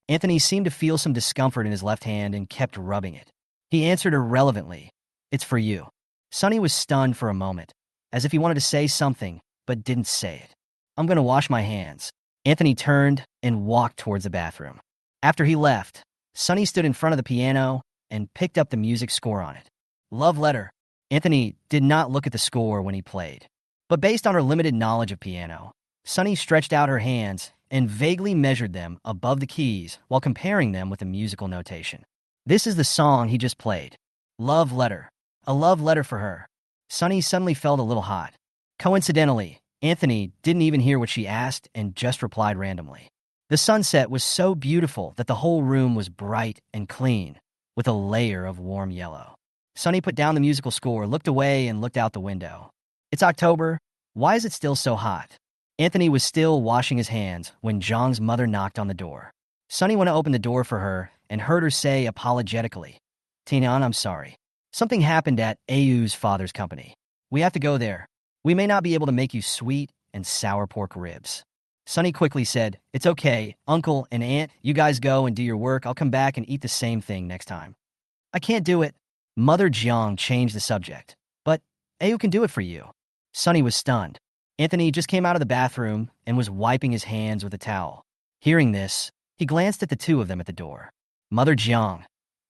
Anthony seemed to feel some discomfort in his left hand and kept rubbing it. He answered irrelevantly, "It's for you." Sonny was stunned for a moment, as if he wanted to say something, but didn't say it. "I'm going to wash my hands." Anthony turned and walked towards the bathroom. After he left, Sonny stood in front of the piano and picked up the music score on it. Love Letter. Anthony did not look at the score when he played, but based on her limited knowledge of piano, Sonny stretched out her hands and vaguely measured them above the keys while comparing them with the musical notation. This is the song he just played. Love Letter. A love letter for her. Sonny suddenly felt a little hot. Coincidentally, Anthony didn't even hear what she asked and just replied randomly. The sunset was so beautiful that the whole room was bright and clean, with a layer of warm yellow. Sonny put down the musical score, looked away, and looked out the window. It's October. Why is it still so hot? Anthony was still washing his hands when Zhang's mother knocked on the door. Sonny went to open the door for her and heard her say apologetically, "Tian, I'm sorry. Something happened at Ayu's father's company. We have to go there. We may not be able to make you sweet and sour pork ribs." Sonny quickly said, "It's okay, Uncle and Aunt, you guys go and do your work. I'll come back and eat the same thing next time." "I can't do it." Mother Jiang changed the subject. "But Ayu can do it for you." Sonny was stunned. Anthony just came out of the bathroom and was wiping his hands with a towel. Hearing this, he glanced at the two of them at the door. "Mother Jiang,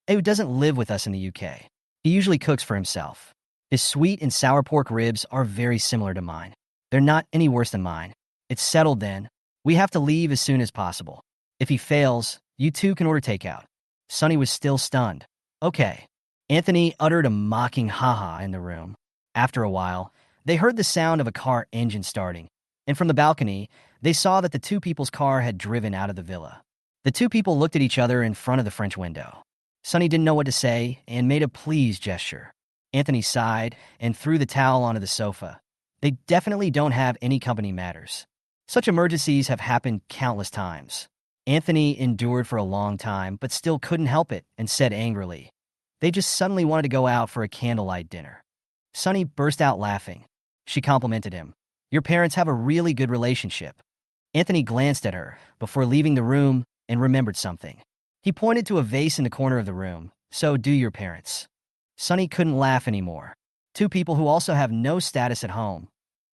Ayu doesn't live with us in the UK. He usually cooks for himself. His sweet and sour pork ribs are very similar to mine. They're not any worse than mine. It's settled then. We have to leave as soon as possible. If he fails, you two can order takeout." Sonny was still stunned. "Okay." Anthony uttered a mocking ha-ha in the room. After a while, they heard the sound of a car engine starting, and from the balcony, they saw that the two people's car had driven out of the villa. The two people looked at each other in front of the French window. Sonny didn't know what to say and made a please gesture. Anthony sighed and threw the towel onto the sofa. They definitely don't have any company matters. Such emergencies have happened countless times. Anthony endured for a long time, but still couldn't help it and said angrily, "They just suddenly wanted to go out for a candlelight dinner." Sunny burst out laughing. She complimented him. "Your parents have a really good relationship." Anthony glanced at her before leaving the room and remembered something. He pointed to a vase in the corner of the room. "So do your parents." Sunny couldn't laugh anymore. Two people who also have no status at home.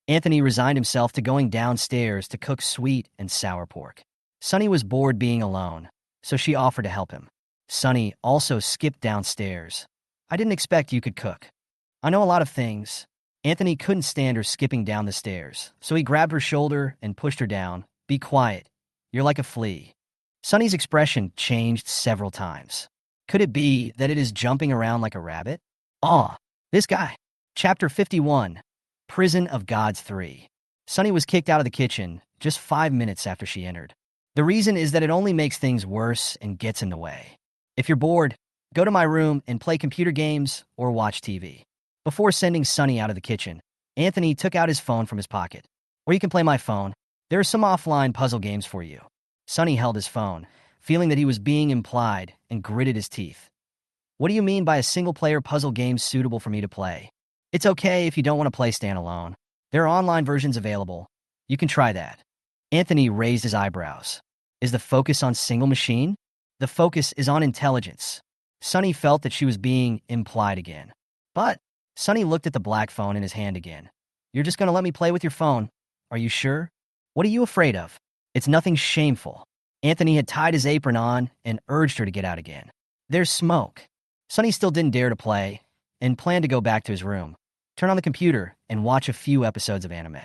Anthony resigned himself to going downstairs to cook sweet and sour pork. Sunny was bored being alone, so she offered to help him. Sunny also skipped downstairs. "I didn't expect you could cook." "I know a lot of things." Anthony couldn't stand her skipping down the stairs, so he grabbed her shoulder and pushed her down. "Be quiet. You're like a flea." Sunny's expression changed several times. Could it be that it is jumping around like a rabbit? Aw, this guy. Chapter 51. Prison of Gods 3. Sunny was kicked out of the kitchen just 5 minutes after she entered. The reason is that it only makes things worse and gets in the way. If you're bored, go to my room and play computer games or watch TV. Before sending Sunny out of the kitchen, Anthony took out his phone from his pocket. "Or you can play my phone. There are some offline puzzle games for you." Sunny held his phone, feeling that he was being implied, and gritted his teeth. "What do you mean by a single-player puzzle game suitable for me to play?" "It's okay if you don't want to play standalone. There are online versions available. You can try that." Anthony raised his eyebrows. "Is the focus on single machine?" "The focus is on intelligence." Sunny felt that she was being implied again. "But..." Sunny looked at the black phone in his hand again. "You're just going to let me play with your phone? Are you sure? What are you afraid of? It's nothing shameful." Anthony had tied his apron on and urged her to get out again. "There's smoke." Sunny still didn't dare to play and planned to go back to his room, turn on the computer, and watch a few episodes of anime.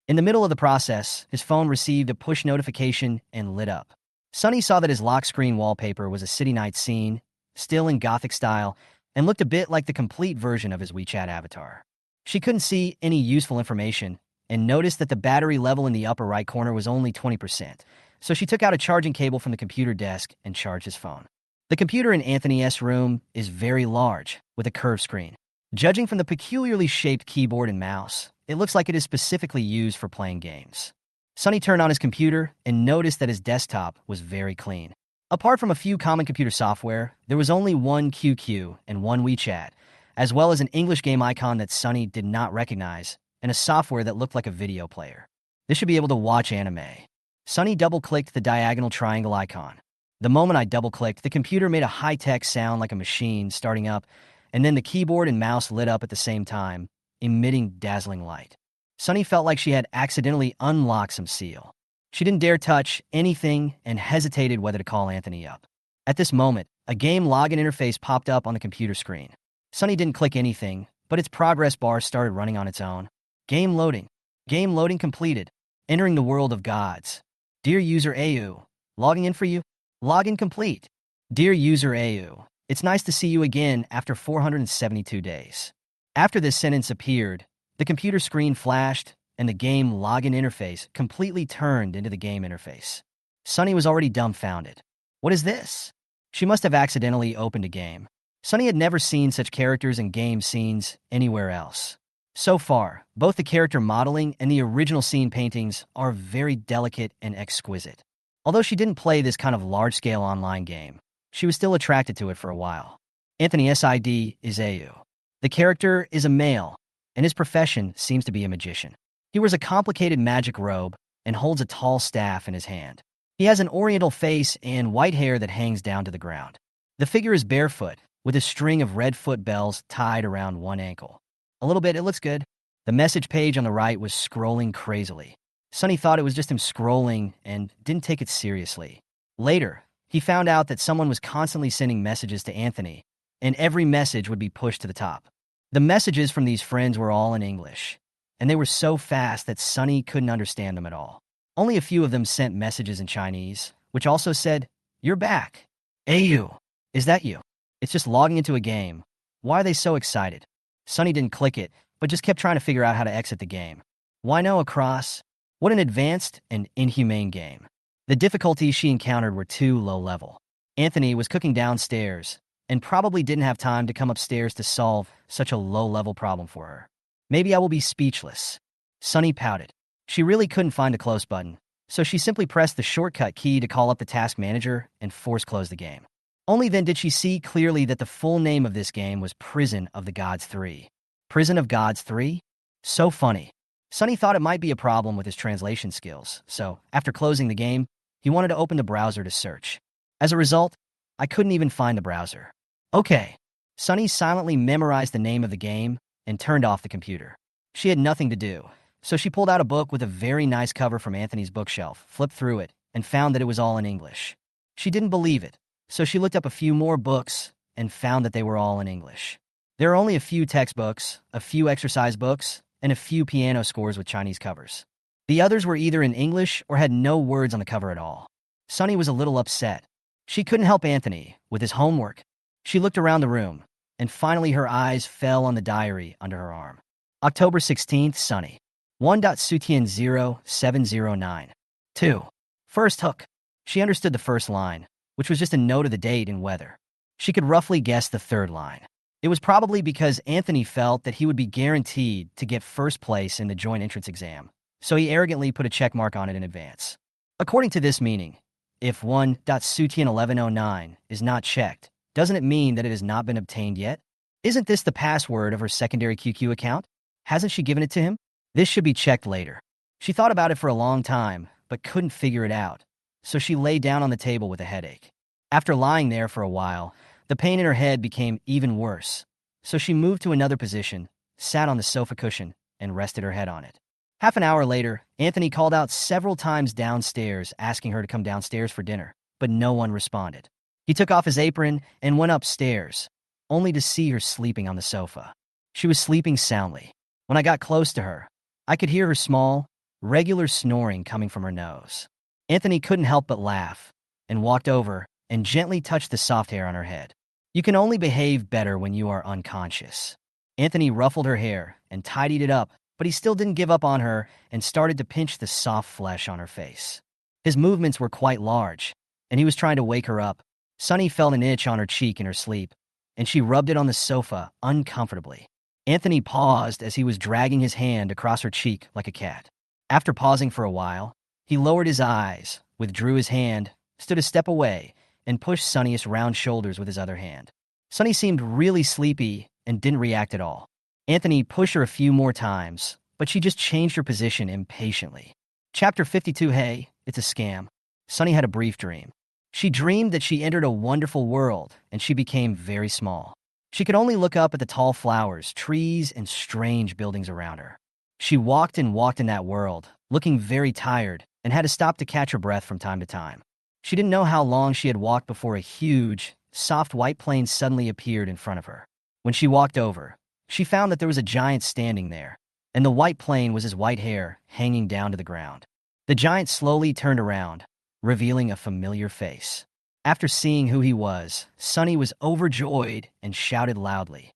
In the middle of the process, his phone received a push notification and lit up. Sunny saw that his lock screen wallpaper was a city night scene, still in Gothic style, and looked a bit like the complete version of his WeChat avatar. She couldn't see any useful information and noticed that the battery level in the upper right corner was only 20%, so she took out a charging cable from the computer desk and charged his phone. The computer in Anthony's room is very large, with a curved screen. Judging from the peculiarly shaped keyboard and mouse, it looks like it is specifically used for playing games. Sunny turned on his computer and noticed that his desktop was very clean. Apart from a few common computer software, there was only one QQ and one WeChat, as well as an English game icon that Sunny did not recognize, and a software that looked like a video player. This should be able to watch anime. Sunny double-clicked the diagonal triangle icon. The moment I double-clicked, the computer made a high-tech sound like a machine starting up, and then the keyboard and mouse lit up at the same time, emitting dazzling light. Sunny felt like she had accidentally unlocked some seal. She didn't dare touch anything and hesitated whether to call Anthony up. At this moment, a game login interface popped up on the computer screen. Sunny didn't click anything, but its progress bar started running on its own. Game loading. Game loading completed. Entering the world of gods. Dear user AU, logging in for you. Login complete. Dear user AU, it's nice to see you again after 472 days. After this sentence appeared, the computer screen flashed, and the game login interface completely turned into the game interface. Sunny was already dumbfounded. What is this? She must have accidentally opened a game. Sunny had never seen such characters and game scenes anywhere else. So far, both the character modeling and the original scene paintings are very delicate and exquisite. Although she didn't play this kind of large-scale online game, she was still attracted to it for a while. Anthony's ID is AU. The character is a male, and his profession seems to be a magician. He wears a complicated magic robe and holds a tall staff in his hand. He has an oriental face and white hair that hangs down to the ground. The figure is barefoot, with a string of red foot bells tied around one ankle. A little bit, it looks good. The message page on the right was scrolling crazily. Sunny thought it was just him scrolling and didn't take it seriously. Later, he found out that someone was constantly sending messages to Anthony, and every message would be pushed to the top. The messages from these friends were all in English, and they were so fast that Sunny couldn't understand them at all. Only a few of them sent messages in Chinese, which also said, "You're back. AU, is that you?" It's just logging into a game. Why are they so excited? Sunny didn't click it, but just kept trying to figure out how to exit the game. Why no across? What an advanced and inhumane game. The difficulties she encountered were too low level. Anthony was cooking downstairs, and probably didn't have time to come upstairs to solve such a low-level problem for her. Maybe I will be speechless. Sunny pouted. She really couldn't find a close button, So she simply pressed the shortcut key to call up the task manager and force close the game. Only then did she see clearly that the full name of this game was Prison of the Gods 3. Prison of Gods 3? So funny. Sunny thought it might be a problem with his translation skills, so after closing the game, he wanted to open the browser to search. As a result, I couldn't even find the browser. Okay. Sunny silently memorized the name of the game and turned off the computer. She had nothing to do, so she pulled out a book with a very nice cover from Anthony's bookshelf, flipped through it, and found that it was all in English. She didn't believe it, so she looked up a few more books and found that they were all in English. There are only a few textbooks, a few exercise books, and a few piano scores with Chinese covers. The others were either in English or had no words on the cover at all. Sunny was a little upset. She couldn't help Anthony with his homework. She looked around the room, and finally her eyes fell on the diary under her arm. October 16th, Sunny. 1.Sutian0709. 2. First hook. She understood the first line, which was just a note of the date and weather. She could roughly guess the third line. It was probably because Anthony felt that he would be guaranteed to get first place in the joint entrance exam, so he arrogantly put a check mark on it in advance. According to this meaning, if 1.Sutian1109 is not checked, doesn't it mean that it has not been obtained yet? Isn't this the password of her secondary QQ account? Hasn't she given it to him? This should be checked later. She thought about it for a long time, but couldn't figure it out, so she lay down on the table with a headache. After lying there for a while, the pain in her head became even worse, so she moved to another position, sat on the sofa cushion, and rested her head on it. Half an hour later, Anthony called out several times downstairs, asking her to come downstairs for dinner, but no one responded. He took off his apron and went upstairs, only to see her sleeping on the sofa. She was sleeping soundly. When I got close to her, I could hear her small, regular snoring coming from her nose. Anthony couldn't help but laugh, and walked over and gently touched the soft hair on her head. You can only behave better when you are unconscious. Anthony ruffled her hair and tidied it up, but he still didn't give up on her and started to pinch the soft flesh on her face. His movements were quite large, and he was trying to wake her up. Sunny felt an itch on her cheek in her sleep, and she rubbed it on the sofa uncomfortably. Anthony paused as he was dragging his hand across her cheek like a cat. After pausing for a while, he lowered his eyes, withdrew his hand, stood a step away, and pushed Sunny's round shoulders with his other hand. Sunny seemed really sleepy and didn't react at all. Anthony pushed her a few more times, but she just changed her position impatiently. Chapter 52. Hey, it's a scam. Sunny had a brief dream. She dreamed that she entered a wonderful world, and she became very small. She could only look up at the tall flowers, trees, and strange buildings around her. She walked and walked in that world, looking very tired, and had to stop to catch her breath from time to time. She didn't know how long she had walked before a huge, soft white plane suddenly appeared in front of her. When she walked over, she found that there was a giant standing there, and the white plane was his white hair hanging down to the ground. The giant slowly turned around, revealing a familiar face. After seeing who he was, Sunny was overjoyed and shouted loudly,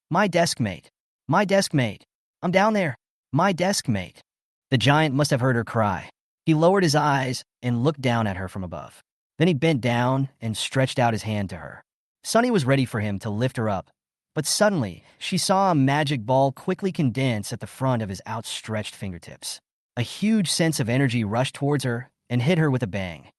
"My desk mate! My desk mate! I'm down there! My desk mate!" The giant must have heard her cry. He lowered his eyes and looked down at her from above. Then he bent down and stretched out his hand to her. Sunny was ready for him to lift her up, but suddenly she saw a magic ball quickly condense at the front of his outstretched fingertips. A huge sense of energy rushed towards her and hit her with a bang.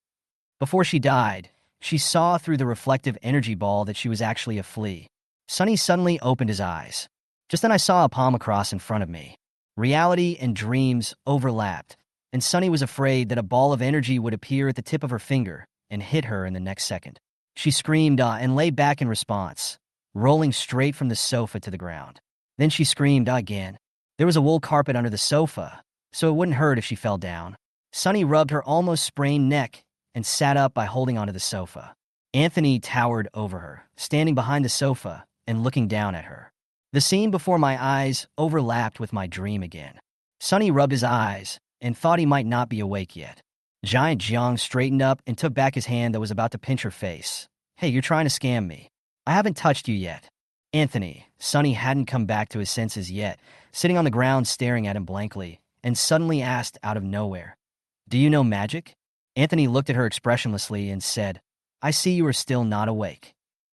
Before she died, she saw through the reflective energy ball that she was actually a flea. Sunny suddenly opened his eyes. Just then I saw a palm across in front of me. Reality and dreams overlapped, and Sunny was afraid that a ball of energy would appear at the tip of her finger and hit her in the next second. She screamed and lay back in response, rolling straight from the sofa to the ground. Then she screamed again. There was a wool carpet under the sofa, so it wouldn't hurt if she fell down. Sunny rubbed her almost sprained neck and sat up by holding onto the sofa. Anthony towered over her, standing behind the sofa and looking down at her. The scene before my eyes overlapped with my dream again. Sunny rubbed his eyes and thought he might not be awake yet. Giant Jiang straightened up and took back his hand that was about to pinch her face. "Hey, you're trying to scam me. I haven't touched you yet." Anthony, Sunny hadn't come back to his senses yet, sitting on the ground staring at him blankly, and suddenly asked out of nowhere, "Do you know magic?" Anthony looked at her expressionlessly and said, "I see you are still not awake."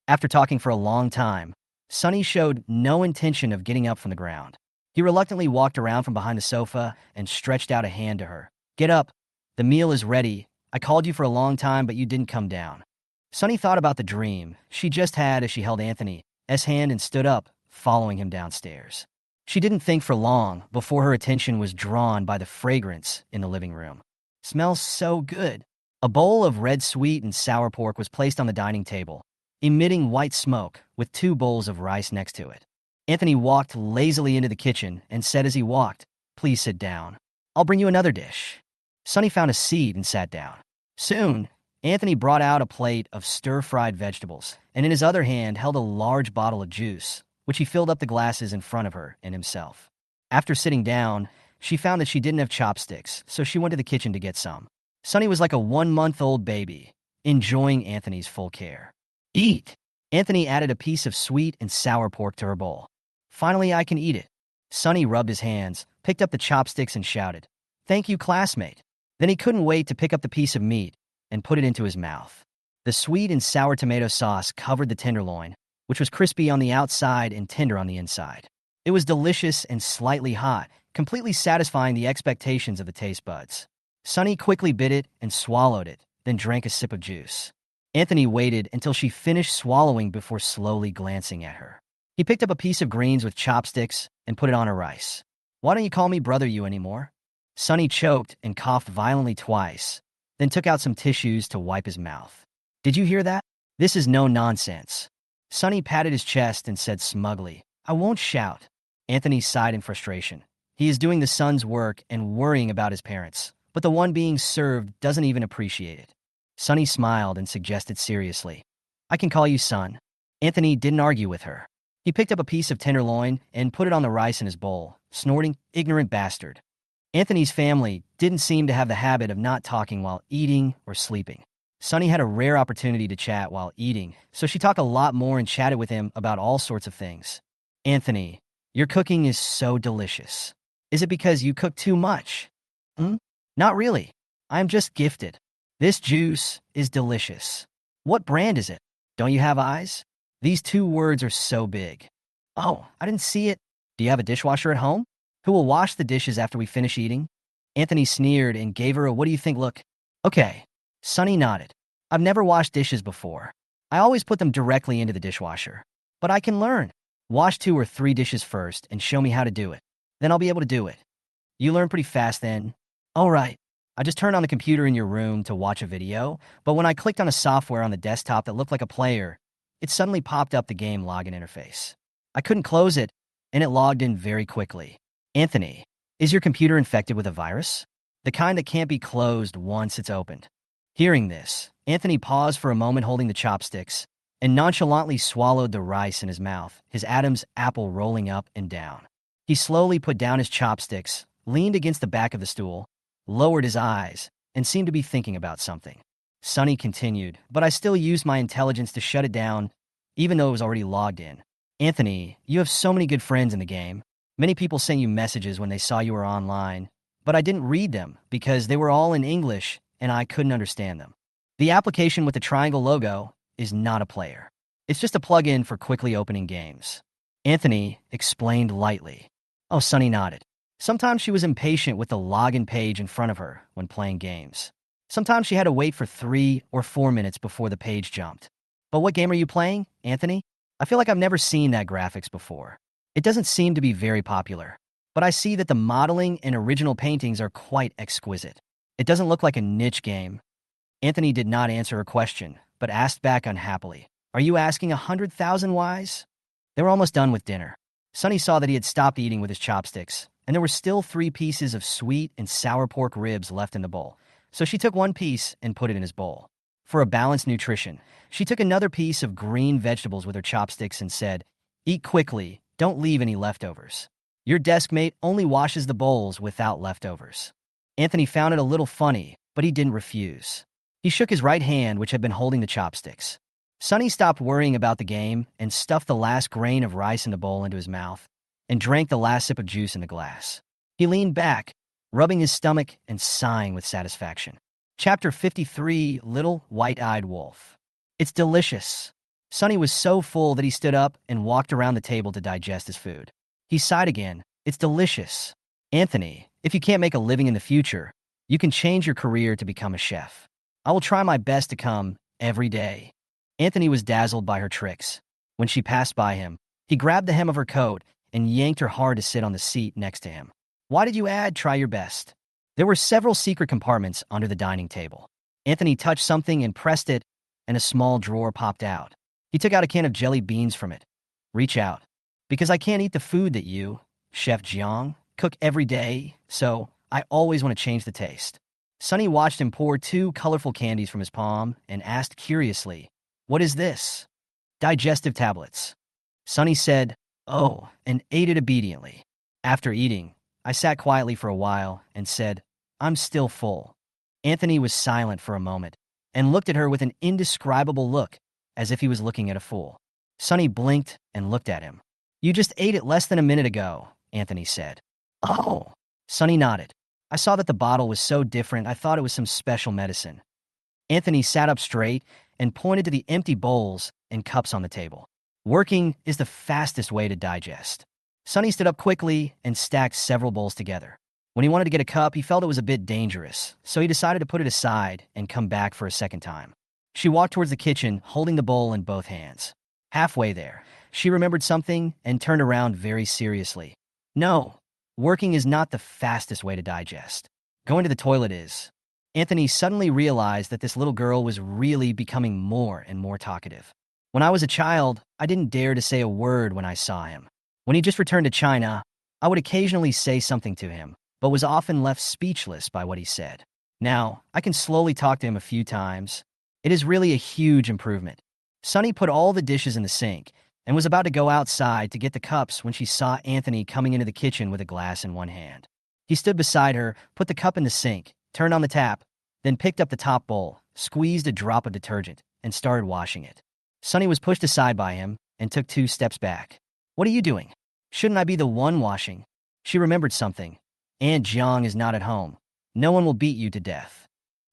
After talking for a long time, Sunny showed no intention of getting up from the ground. He reluctantly walked around from behind the sofa and stretched out a hand to her. "Get up." The meal is ready. I called you for a long time, but you didn't come down. Sunny thought about the dream she just had as she held Anthony's hand and stood up, following him downstairs. She didn't think for long before her attention was drawn by the fragrance in the living room. Smells so good. A bowl of red sweet and sour pork was placed on the dining table, emitting white smoke with 2 bowls of rice next to it. Anthony walked lazily into the kitchen and said as he walked, "Please sit down. I'll bring you another dish." Sunny found a seat and sat down. Soon, Anthony brought out a plate of stir-fried vegetables, and in his other hand held a large bottle of juice, which he filled up the glasses in front of her and himself. After sitting down, she found that she didn't have chopsticks, so she went to the kitchen to get some. Sunny was like a 1-month-old baby, enjoying Anthony's full care. "Eat!" Anthony added a piece of sweet and sour pork to her bowl. "Finally, I can eat it." Sunny rubbed his hands, picked up the chopsticks, and shouted, "Thank you, classmate." Then he couldn't wait to pick up the piece of meat and put it into his mouth. The sweet and sour tomato sauce covered the tenderloin, which was crispy on the outside and tender on the inside. It was delicious and slightly hot, completely satisfying the expectations of the taste buds. Sunny quickly bit it and swallowed it, then drank a sip of juice. Anthony waited until she finished swallowing before slowly glancing at her. He picked up a piece of greens with chopsticks and put it on her rice. "Why don't you call me brother you anymore?" Sunny choked and coughed violently twice, then took out some tissues to wipe his mouth. "Did you hear that? This is no nonsense." Sunny patted his chest and said smugly, "I won't shout." Anthony sighed in frustration. He is doing the son's work and worrying about his parents, but the one being served doesn't even appreciate it. Sunny smiled and suggested seriously, "I can call you son." Anthony didn't argue with her. He picked up a piece of tenderloin and put it on the rice in his bowl, snorting, "Ignorant bastard." Anthony's family didn't seem to have the habit of not talking while eating or sleeping. Sunny had a rare opportunity to chat while eating, so she talked a lot more and chatted with him about all sorts of things. "Anthony, your cooking is so delicious. Is it because you cook too much?" Not really. I'm just gifted. This juice is delicious." "What brand is it? Don't you have eyes?" These 2 words are so big. "Oh, I didn't see it." "Do you have a dishwasher at home? Who will wash the dishes after we finish eating?" Anthony sneered and gave her a "what do you think" look. "Okay." Sunny nodded. "I've never washed dishes before. I always put them directly into the dishwasher. But I can learn. Wash 2 or 3 dishes first and show me how to do it. Then I'll be able to do it." "You learn pretty fast then." "All right. I just turned on the computer in your room to watch a video, but when I clicked on a software on the desktop that looked like a player, it suddenly popped up the game login interface. I couldn't close it, and it logged in very quickly." "Anthony, is your computer infected with a virus? The kind that can't be closed once it's opened?" Hearing this, Anthony paused for a moment holding the chopsticks and nonchalantly swallowed the rice in his mouth, his Adam's apple rolling up and down. He slowly put down his chopsticks, leaned against the back of the stool, lowered his eyes, and seemed to be thinking about something. Sunny continued, "But I still used my intelligence to shut it down, even though it was already logged in. Anthony, you have so many good friends in the game. Many people sent you messages when they saw you were online, but I didn't read them because they were all in English and I couldn't understand them. The application with the triangle logo is not a player. It's just a plugin for quickly opening games." Anthony explained lightly. Oh, Sunny nodded. Sometimes she was impatient with the login page in front of her when playing games. Sometimes she had to wait for 3 or 4 minutes before the page jumped. "But what game are you playing, Anthony? I feel like I've never seen that graphics before. It doesn't seem to be very popular, but I see that the modeling and original paintings are quite exquisite. It doesn't look like a niche game." Anthony did not answer her question, but asked back unhappily, "Are you asking 100,000 whys?" They were almost done with dinner. Sunny saw that he had stopped eating with his chopsticks, and there were still 3 pieces of sweet and sour pork ribs left in the bowl, so she took 1 piece and put it in his bowl. For a balanced nutrition, she took another piece of green vegetables with her chopsticks and said, "Eat quickly, don't leave any leftovers. Your desk mate only washes the bowls without leftovers." Anthony found it a little funny, but he didn't refuse. He shook his right hand, which had been holding the chopsticks. Sunny stopped worrying about the game and stuffed the last grain of rice in the bowl into his mouth and drank the last sip of juice in the glass. He leaned back, rubbing his stomach and sighing with satisfaction. Chapter 53, Little White-Eyed Wolf. It's delicious. Sunny was so full that he stood up and walked around the table to digest his food. He sighed again. It's delicious. Anthony, if you can't make a living in the future, You can change your career to become a chef. I will try my best to come every day. Anthony was dazzled by her tricks. When she passed by him, he grabbed the hem of her coat and yanked her hard to sit on the seat next to him. Why did you add try your best? There were several secret compartments under the dining table. Anthony touched something and pressed it, and a small drawer popped out. He took out a can of jelly beans from it. Reach out. Because I can't eat the food that you, Chef Jiang, cook every day, so I always want to change the taste. Sunny watched him pour 2 colorful candies from his palm and asked curiously, "What is this?" "Digestive tablets." Sunny said, "Oh," and ate it obediently. After eating, I sat quietly for a while and said, "I'm still full." Anthony was silent for a moment and looked at her with an indescribable look, as if he was looking at a fool. Sunny blinked and looked at him. "You just ate it less than a minute ago," Anthony said. "Oh." Sunny nodded. "I saw that the bottle was so different, I thought it was some special medicine." Anthony sat up straight and pointed to the empty bowls and cups on the table. "Working is the fastest way to digest." Sunny stood up quickly and stacked several bowls together. When he wanted to get a cup, he felt it was a bit dangerous, so he decided to put it aside and come back for a second time. She walked towards the kitchen, holding the bowl in both hands. Halfway there, she remembered something and turned around very seriously. "No, working is not the fastest way to digest. Going to the toilet is." Anthony suddenly realized that this little girl was really becoming more and more talkative. "When I was a child, I didn't dare to say a word when I saw him. When he just returned to China, I would occasionally say something to him, but was often left speechless by what he said. Now, I can slowly talk to him a few times. It is really a huge improvement." Sunny put all the dishes in the sink and was about to go outside to get the cups when she saw Anthony coming into the kitchen with a glass in one hand. He stood beside her, put the cup in the sink, turned on the tap, then picked up the top bowl, squeezed a drop of detergent, and started washing it. Sunny was pushed aside by him and took 2 steps back. "What are you doing? Shouldn't I be the one washing?" She remembered something. "Aunt Jiang is not at home. No one will beat you to death."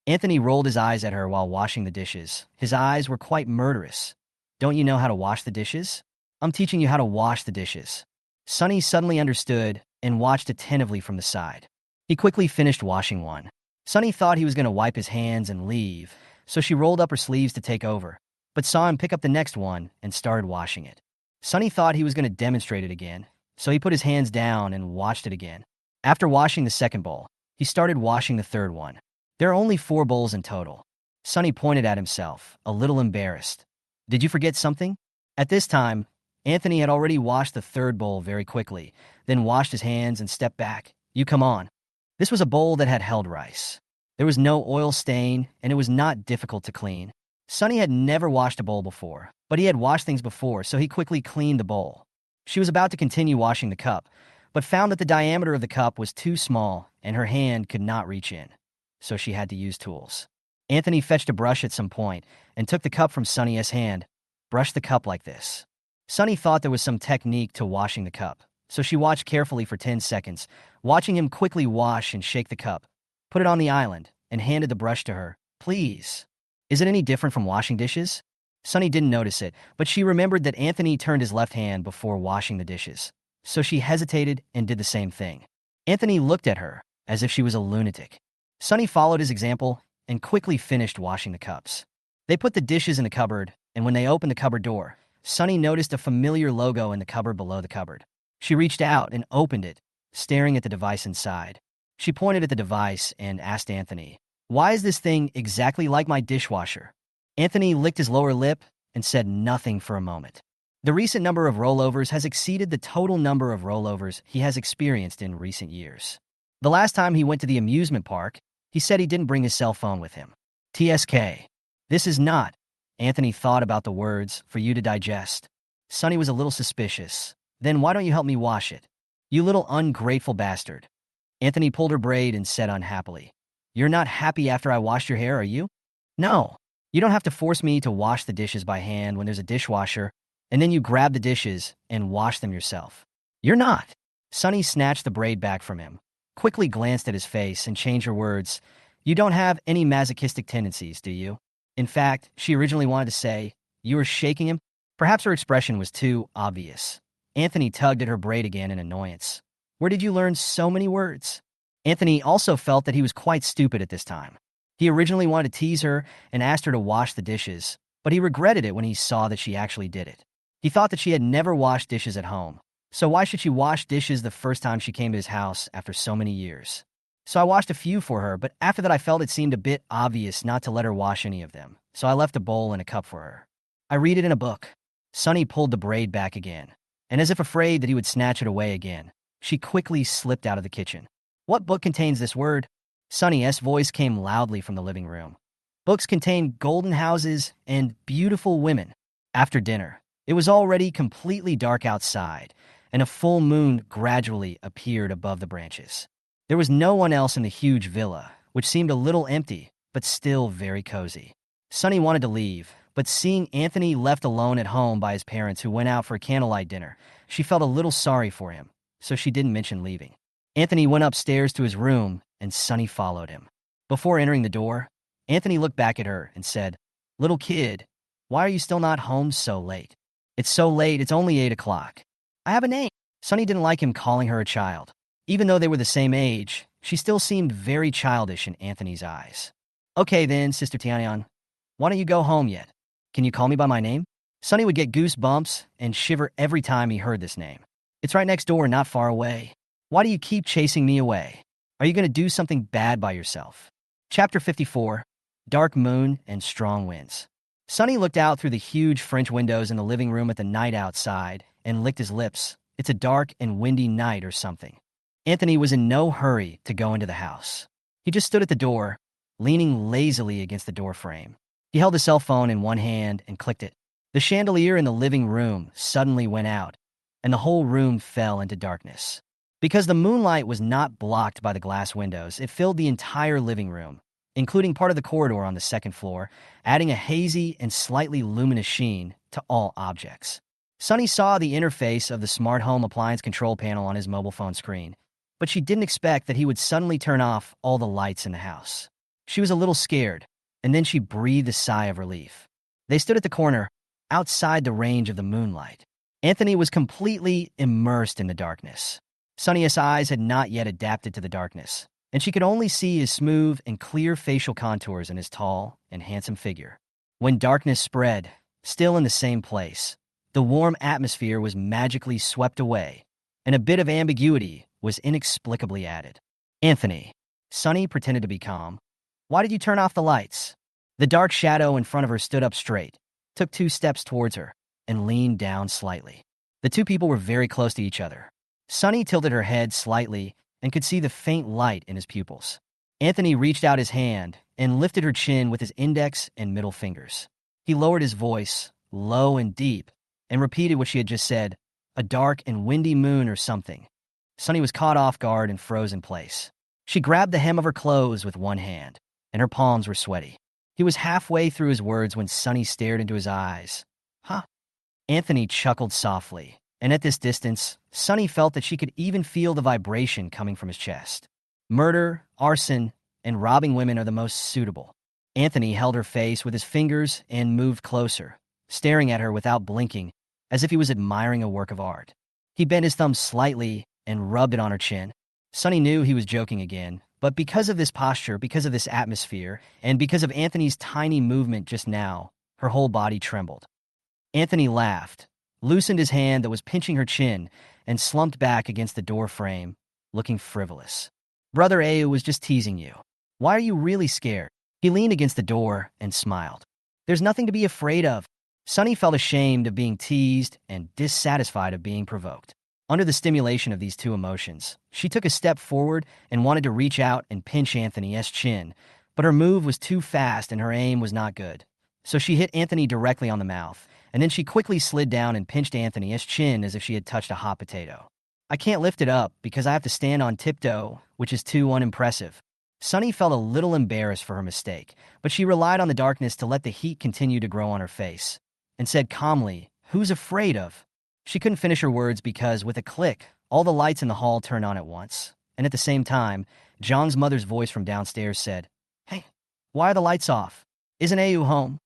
Anthony rolled his eyes at her while washing the dishes. His eyes were quite murderous. "Don't you know how to wash the dishes? I'm teaching you how to wash the dishes." Sunny suddenly understood and watched attentively from the side. He quickly finished washing one. Sunny thought he was going to wipe his hands and leave, so she rolled up her sleeves to take over, but saw him pick up the next one and started washing it. Sunny thought he was going to demonstrate it again, so he put his hands down and watched it again. After washing the second bowl, he started washing the third one. There are only 4 bowls in total. Sunny pointed at himself, a little embarrassed. "Did you forget something?" At this time, Anthony had already washed the third bowl very quickly, then washed his hands and stepped back. "You come on." This was a bowl that had held rice. There was no oil stain, and it was not difficult to clean. Sunny had never washed a bowl before, but he had washed things before, so he quickly cleaned the bowl. She was about to continue washing the cup, but found that the diameter of the cup was too small and her hand could not reach in, so she had to use tools. Anthony fetched a brush at some point and took the cup from Sunny's hand. "Brush the cup like this." Sunny thought there was some technique to washing the cup, so she watched carefully for 10 seconds, watching him quickly wash and shake the cup, put it on the island, and handed the brush to her. "Please. Is it any different from washing dishes?" Sunny didn't notice it, but she remembered that Anthony turned his left hand before washing the dishes, so she hesitated and did the same thing. Anthony looked at her as if she was a lunatic. Sunny followed his example and quickly finished washing the cups. They put the dishes in the cupboard, and when they opened the cupboard door, Sunny noticed a familiar logo in the cupboard below the cupboard. She reached out and opened it, staring at the device inside. She pointed at the device and asked Anthony, "Why is this thing exactly like my dishwasher?" Anthony licked his lower lip and said nothing for a moment. The recent number of rollovers has exceeded the total number of rollovers he has experienced in recent years. The last time he went to the amusement park, he said he didn't bring his cell phone with him. TSK. This is not, Anthony thought about the words, for you to digest. Sunny was a little suspicious. "Then why don't you help me wash it? You little ungrateful bastard." Anthony pulled her braid and said unhappily, "You're not happy after I washed your hair, are you?" "No. You don't have to force me to wash the dishes by hand when there's a dishwasher, and then you grab the dishes and wash them yourself." "You're not." Sunny snatched the braid back from him, quickly glanced at his face, and changed her words. "You don't have any masochistic tendencies, do you?" In fact, she originally wanted to say, "You were shaking him?" Perhaps her expression was too obvious. Anthony tugged at her braid again in annoyance. "Where did you learn so many words?" Anthony also felt that he was quite stupid at this time. He originally wanted to tease her and asked her to wash the dishes, but he regretted it when he saw that she actually did it. He thought that she had never washed dishes at home, so why should she wash dishes the first time she came to his house after so many years? So I washed a few for her, but after that I felt it seemed a bit obvious not to let her wash any of them, so I left a bowl and a cup for her. I read it in a book. Sunny pulled the braid back again, and as if afraid that he would snatch it away again, she quickly slipped out of the kitchen. What book contains this word? Sunny's voice came loudly from the living room. Books contain golden houses and beautiful women. After dinner, it was already completely dark outside, and a full moon gradually appeared above the branches. There was no one else in the huge villa, which seemed a little empty, but still very cozy. Sunny wanted to leave, but seeing Anthony left alone at home by his parents who went out for a candlelight dinner, she felt a little sorry for him, so she didn't mention leaving. Anthony went upstairs to his room, and Sunny followed him. Before entering the door, Anthony looked back at her and said, "Little kid, why are you still not home so late?" "It's so late, it's only 8 o'clock. I have a name." Sunny didn't like him calling her a child. Even though they were the same age, she still seemed very childish in Anthony's eyes. "Okay then, Sister Tianyan, why don't you go home yet? Can you call me by my name?" Sunny would get goosebumps and shiver every time he heard this name. "It's right next door, not far away. Why do you keep chasing me away? Are you going to do something bad by yourself?" Chapter 54, Dark Moon and Strong Winds. Sunny looked out through the huge French windows in the living room at the night outside and licked his lips. It's a dark and windy night or something. Anthony was in no hurry to go into the house. He just stood at the door, leaning lazily against the door frame. He held his cell phone in one hand and clicked it. The chandelier in the living room suddenly went out, and the whole room fell into darkness. Because the moonlight was not blocked by the glass windows, it filled the entire living room, including part of the corridor on the second floor, adding a hazy and slightly luminous sheen to all objects. Sunny saw the interface of the smart home appliance control panel on his mobile phone screen, but she didn't expect that he would suddenly turn off all the lights in the house. She was a little scared, and then she breathed a sigh of relief. They stood at the corner, outside the range of the moonlight. Anthony was completely immersed in the darkness. Sunny's eyes had not yet adapted to the darkness, and she could only see his smooth and clear facial contours and his tall and handsome figure. When darkness spread, still in the same place, the warm atmosphere was magically swept away, and a bit of ambiguity was inexplicably added. "Anthony," Sunny pretended to be calm. "Why did you turn off the lights?" The dark shadow in front of her stood up straight, took 2 steps towards her, and leaned down slightly. The two people were very close to each other. Sunny tilted her head slightly and could see the faint light in his pupils. Anthony reached out his hand and lifted her chin with his index and middle fingers. He lowered his voice, low and deep, and repeated what she had just said, "A dark and windy moon or something." Sunny was caught off guard and froze in place. She grabbed the hem of her clothes with one hand, and her palms were sweaty. He was halfway through his words when Sunny stared into his eyes. "Huh?" Anthony chuckled softly, and at this distance, Sunny felt that she could even feel the vibration coming from his chest. Murder, arson, and robbing women are the most suitable. Anthony held her face with his fingers and moved closer, staring at her without blinking, as if he was admiring a work of art. He bent his thumb slightly and rubbed it on her chin. Sunny knew he was joking again, but because of this posture, because of this atmosphere, and because of Anthony's tiny movement just now, her whole body trembled. Anthony laughed, loosened his hand that was pinching her chin, and slumped back against the door frame, looking frivolous. "Brother Au was just teasing you. Why are you really scared?" He leaned against the door and smiled. "There's nothing to be afraid of." Sunny felt ashamed of being teased and dissatisfied of being provoked. Under the stimulation of these two emotions, she took a step forward and wanted to reach out and pinch Anthony's chin, but her move was too fast and her aim was not good. So she hit Anthony directly on the mouth, and then she quickly slid down and pinched Anthony's chin as if she had touched a hot potato. "I can't lift it up because I have to stand on tiptoe, which is too unimpressive." Sunny felt a little embarrassed for her mistake, but she relied on the darkness to let the heat continue to grow on her face, and said calmly, "Who's afraid of?" She couldn't finish her words because, with a click, all the lights in the hall turned on at once, and at the same time, John's mother's voice from downstairs said, "Hey, why are the lights off? Isn't Au home?"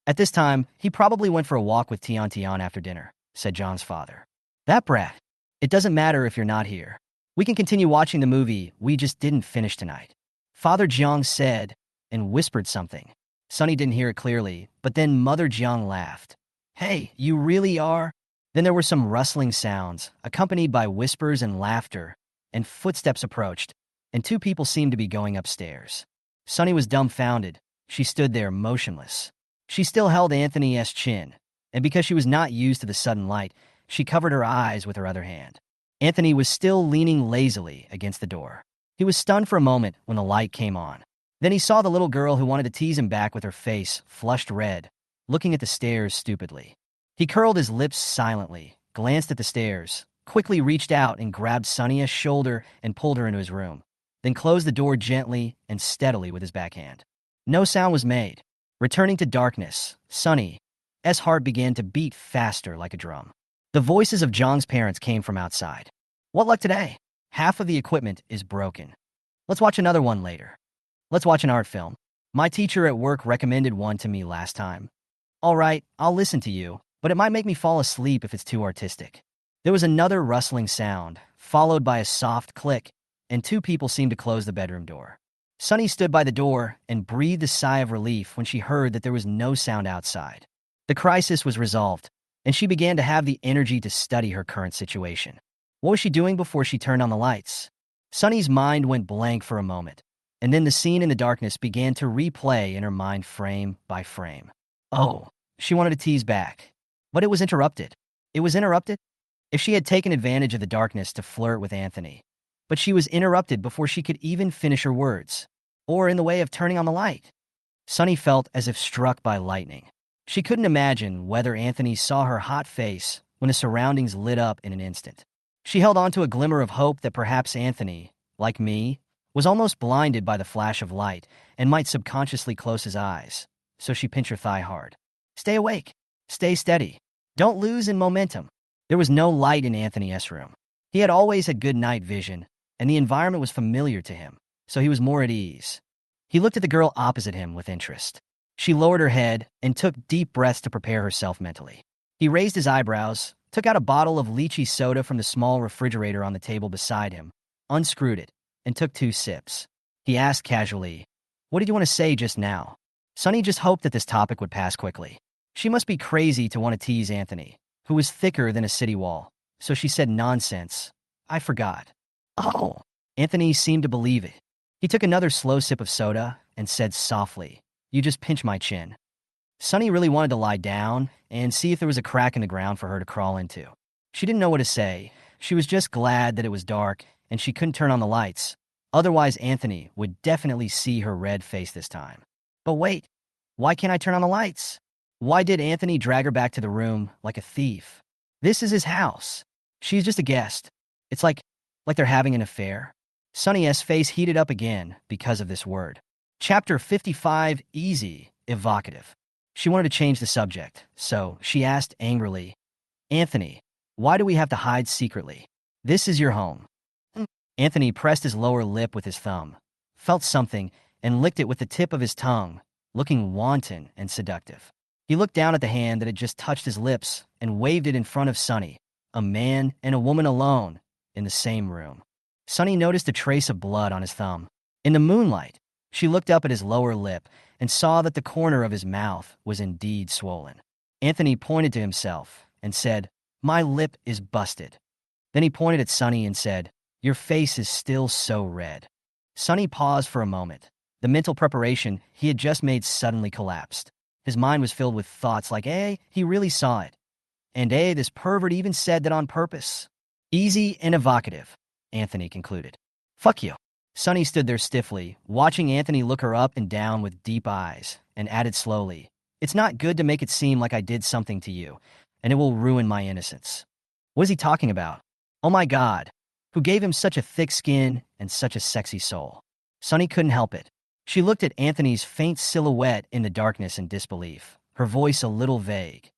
At this time, he probably went for a walk with Tian Tian after dinner, said John's father. "That brat. It doesn't matter if you're not here. We can continue watching the movie we just didn't finish tonight. Father Jiang said and whispered something. Sunny didn't hear it clearly, but then Mother Jiang laughed. Hey, you really are? Then there were some rustling sounds, accompanied by whispers and laughter, and footsteps approached, and two people seemed to be going upstairs. Sunny was dumbfounded. She stood there motionless. She still held Anthony's chin, and because she was not used to the sudden light, she covered her eyes with her other hand. Anthony was still leaning lazily against the door. He was stunned for a moment when the light came on. Then he saw the little girl who wanted to tease him back with her face flushed red, looking at the stairs stupidly. He curled his lips silently, glanced at the stairs, quickly reached out and grabbed Sunny's shoulder and pulled her into his room, then closed the door gently and steadily with his backhand. No sound was made. Returning to darkness, Sunny's heart began to beat faster like a drum. The voices of Zhang's parents came from outside. What luck today? Half of the equipment is broken. Let's watch another one later. Let's watch an art film. My teacher at work recommended one to me last time. All right, I'll listen to you, but it might make me fall asleep if it's too artistic. There was another rustling sound, followed by a soft click, and two people seemed to close the bedroom door. Sunny stood by the door and breathed a sigh of relief when she heard that there was no sound outside. The crisis was resolved, and she began to have the energy to study her current situation. What was she doing before she turned on the lights? Sunny's mind went blank for a moment, and then the scene in the darkness began to replay in her mind frame by frame. Oh, she wanted to tease back, but it was interrupted. It was interrupted? If she had taken advantage of the darkness to flirt with Anthony, but she was interrupted before she could even finish her words, or in the way of turning on the light. Sunny felt as if struck by lightning. She couldn't imagine whether Anthony saw her hot face when the surroundings lit up in an instant. She held on to a glimmer of hope that perhaps Anthony, like me, was almost blinded by the flash of light and might subconsciously close his eyes, so she pinched her thigh hard. Stay awake. Stay steady. Don't lose in momentum. There was no light in Anthony's room. He had always had good night vision, and the environment was familiar to him, so he was more at ease. He looked at the girl opposite him with interest. She lowered her head and took deep breaths to prepare herself mentally. He raised his eyebrows, took out a bottle of lychee soda from the small refrigerator on the table beside him, unscrewed it, and took 2 sips. He asked casually, "What did you want to say just now?" Sunny just hoped that this topic would pass quickly. She must be crazy to want to tease Anthony, who was thicker than a city wall, so she said, "Nonsense. I forgot." Oh. Anthony seemed to believe it. He took another slow sip of soda and said softly, "You just pinch my chin." Sunny really wanted to lie down and see if there was a crack in the ground for her to crawl into. She didn't know what to say. She was just glad that it was dark and she couldn't turn on the lights. Otherwise, Anthony would definitely see her red face this time. But wait, why can't I turn on the lights? Why did Anthony drag her back to the room like a thief? This is his house. She's just a guest. It's like they're having an affair. Sunny's face heated up again because of this word. Chapter 55, easy, evocative. She wanted to change the subject, so she asked angrily, "Anthony, why do we have to hide secretly? This is your home." Anthony pressed his lower lip with his thumb, felt something, and licked it with the tip of his tongue, looking wanton and seductive. He looked down at the hand that had just touched his lips and waved it in front of Sunny, a man and a woman alone in the same room. Sunny noticed a trace of blood on his thumb. In the moonlight, she looked up at his lower lip and saw that the corner of his mouth was indeed swollen. Anthony pointed to himself and said, "My lip is busted." Then he pointed at Sunny and said, "Your face is still so red." Sunny paused for a moment. The mental preparation he had just made suddenly collapsed. His mind was filled with thoughts like, he really saw it. And this pervert even said that on purpose. Easy and evocative, Anthony concluded. Fuck you. Sunny stood there stiffly, watching Anthony look her up and down with deep eyes, and added slowly, "It's not good to make it seem like I did something to you, and it will ruin my innocence." What is he talking about? Oh my God, who gave him such a thick skin and such a sexy soul? Sunny couldn't help it. She looked at Anthony's faint silhouette in the darkness in disbelief, her voice a little vague.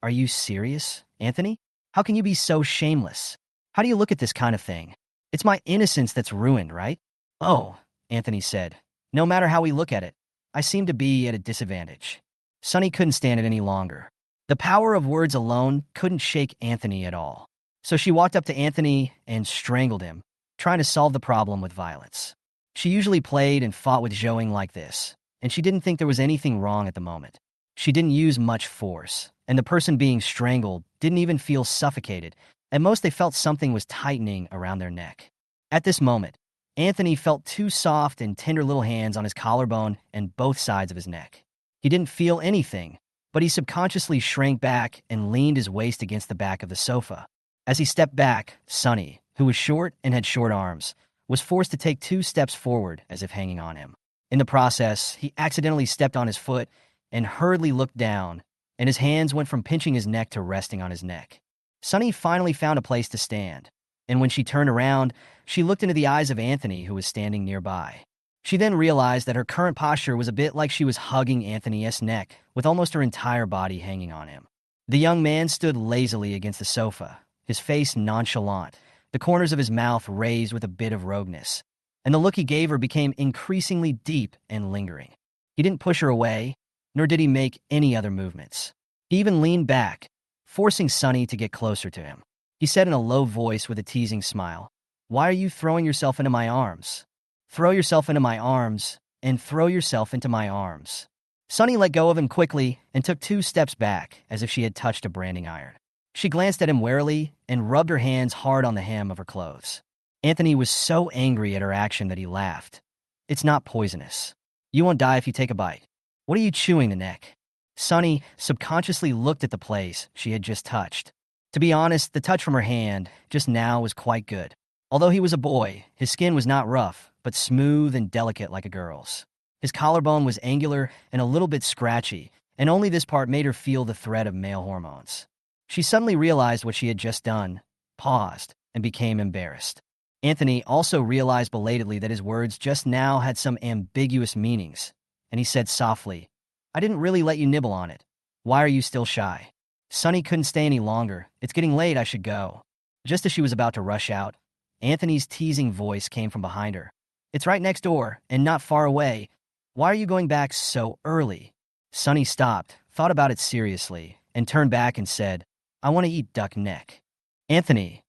"Are you serious, Anthony? How can you be so shameless? How do you look at this kind of thing? It's my innocence that's ruined, right?" "Oh," Anthony said, "no matter how we look at it, I seem to be at a disadvantage." Sunny couldn't stand it any longer. The power of words alone couldn't shake Anthony at all. So she walked up to Anthony and strangled him, trying to solve the problem with violence. She usually played and fought with Zhouing like this, and she didn't think there was anything wrong at the moment. She didn't use much force, and the person being strangled didn't even feel suffocated. At most, they felt something was tightening around their neck. At this moment, Anthony felt two soft and tender little hands on his collarbone and both sides of his neck. He didn't feel anything, but he subconsciously shrank back and leaned his waist against the back of the sofa. As he stepped back, Sonny, who was short and had short arms, was forced to take 2 steps forward as if hanging on him. In the process, he accidentally stepped on his foot and hurriedly looked down, and his hands went from pinching his neck to resting on his neck. Sonny finally found a place to stand, and when she turned around, she looked into the eyes of Anthony, who was standing nearby. She then realized that her current posture was a bit like she was hugging Anthony's neck, with almost her entire body hanging on him. The young man stood lazily against the sofa, his face nonchalant, the corners of his mouth raised with a bit of rogueness, and the look he gave her became increasingly deep and lingering. He didn't push her away, nor did he make any other movements. He even leaned back, forcing Sonny to get closer to him. He said in a low voice with a teasing smile, "Why are you throwing yourself into my arms? Throw yourself into my arms, and throw yourself into my arms." Sonny let go of him quickly and took 2 steps back, as if she had touched a branding iron. She glanced at him warily and rubbed her hands hard on the hem of her clothes. Anthony was so angry at her action that he laughed. "It's not poisonous. You won't die if you take a bite. What are you chewing the neck?" Sonny subconsciously looked at the place she had just touched. To be honest, the touch from her hand just now was quite good. Although he was a boy, his skin was not rough, but smooth and delicate like a girl's. His collarbone was angular and a little bit scratchy, and only this part made her feel the threat of male hormones. She suddenly realized what she had just done, paused, and became embarrassed. Anthony also realized belatedly that his words just now had some ambiguous meanings, and he said softly, "I didn't really let you nibble on it. Why are you still shy?" Sonny couldn't stay any longer. "It's getting late, I should go." Just as she was about to rush out, Anthony's teasing voice came from behind her. "It's right next door, and not far away. Why are you going back so early?" Sonny stopped, thought about it seriously, and turned back and said, "I want to eat duck neck." "Anthony."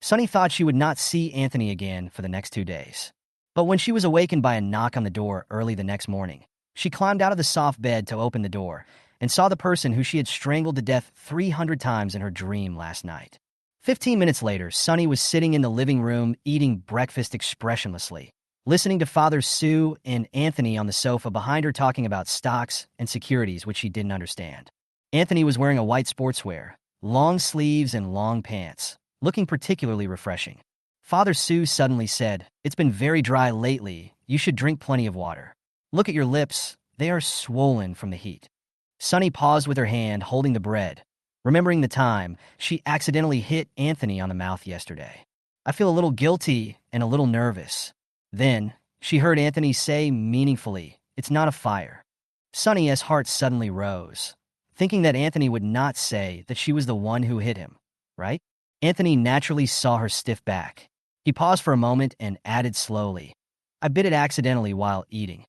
Sonny thought she would not see Anthony again for the next 2 days. But when she was awakened by a knock on the door early the next morning, she climbed out of the soft bed to open the door and saw the person who she had strangled to death 300 times in her dream last night. 15 minutes later, Sonny was sitting in the living room eating breakfast expressionlessly, listening to Father Sue and Anthony on the sofa behind her talking about stocks and securities which she didn't understand. Anthony was wearing a white sportswear, long sleeves and long pants, looking particularly refreshing. Father Sue suddenly said, "It's been very dry lately. You should drink plenty of water. Look at your lips. They are swollen from the heat." Sonny paused with her hand holding the bread, remembering the time she accidentally hit Anthony on the mouth yesterday. "I feel a little guilty and a little nervous." Then she heard Anthony say meaningfully, "It's not a fire." Sonny's heart suddenly rose, thinking that Anthony would not say that she was the one who hit him, right? Anthony naturally saw her stiff back. He paused for a moment and added slowly, "I bit it accidentally while eating."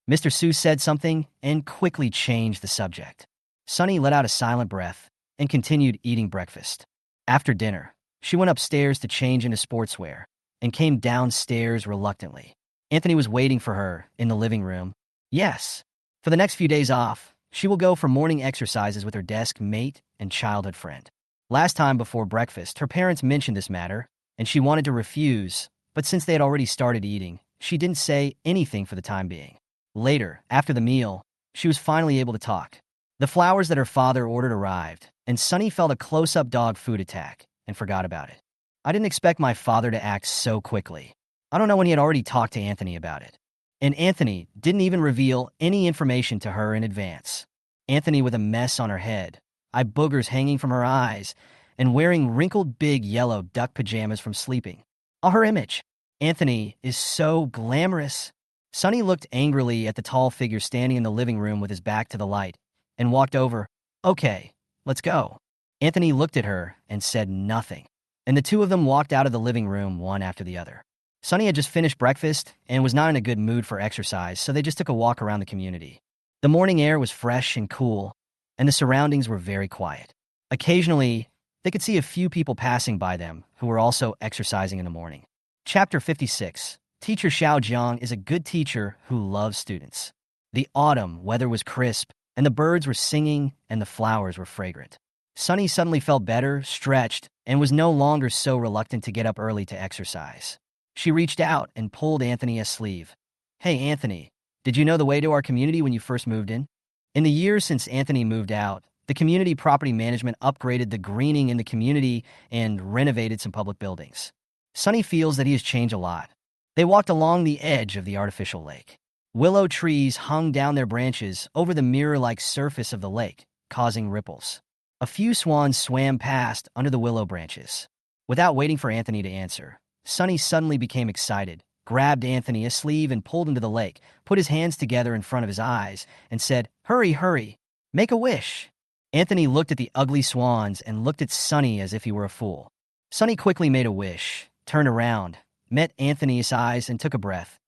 Mr. Seuss said something and quickly changed the subject. Sonny let out a silent breath and continued eating breakfast. After dinner, she went upstairs to change into sportswear and came downstairs reluctantly. Anthony was waiting for her in the living room. Yes, for the next few days off, she will go for morning exercises with her desk mate and childhood friend. Last time before breakfast, her parents mentioned this matter, and she wanted to refuse, but since they had already started eating, she didn't say anything for the time being. Later, after the meal, she was finally able to talk. The flowers that her father ordered arrived, and Sonny felt a close-up dog food attack and forgot about it. "I didn't expect my father to act so quickly." I don't know when he had already talked to Anthony about it. And Anthony didn't even reveal any information to her in advance. Anthony with a mess on her head, eye boogers hanging from her eyes, and wearing wrinkled big yellow duck pajamas from sleeping. All her image. Anthony is so glamorous. Sonny looked angrily at the tall figure standing in the living room with his back to the light and walked over. "Okay, let's go." Anthony looked at her and said nothing, and the two of them walked out of the living room one after the other. Sonny had just finished breakfast and was not in a good mood for exercise, so they just took a walk around the community. The morning air was fresh and cool, and the surroundings were very quiet. Occasionally, they could see a few people passing by them who were also exercising in the morning. Chapter 56. Teacher Xiao Jiang is a good teacher who loves students. The autumn weather was crisp, and the birds were singing, and the flowers were fragrant. Sunny suddenly felt better, stretched, and was no longer so reluctant to get up early to exercise. She reached out and pulled Anthony's sleeve. "Hey, Anthony, did you know the way to our community when you first moved in?" In the years since Anthony moved out, the community property management upgraded the greening in the community and renovated some public buildings. Sunny feels that he has changed a lot. They walked along the edge of the artificial lake. Willow trees hung down their branches over the mirror-like surface of the lake, causing ripples. A few swans swam past under the willow branches. Without waiting for Anthony to answer, Sunny suddenly became excited, grabbed Anthony's sleeve and pulled him to the lake, put his hands together in front of his eyes, and said, "Hurry, hurry, make a wish." Anthony looked at the ugly swans and looked at Sunny as if he were a fool. Sunny quickly made a wish, turned around, met Anthony's eyes, and took a breath.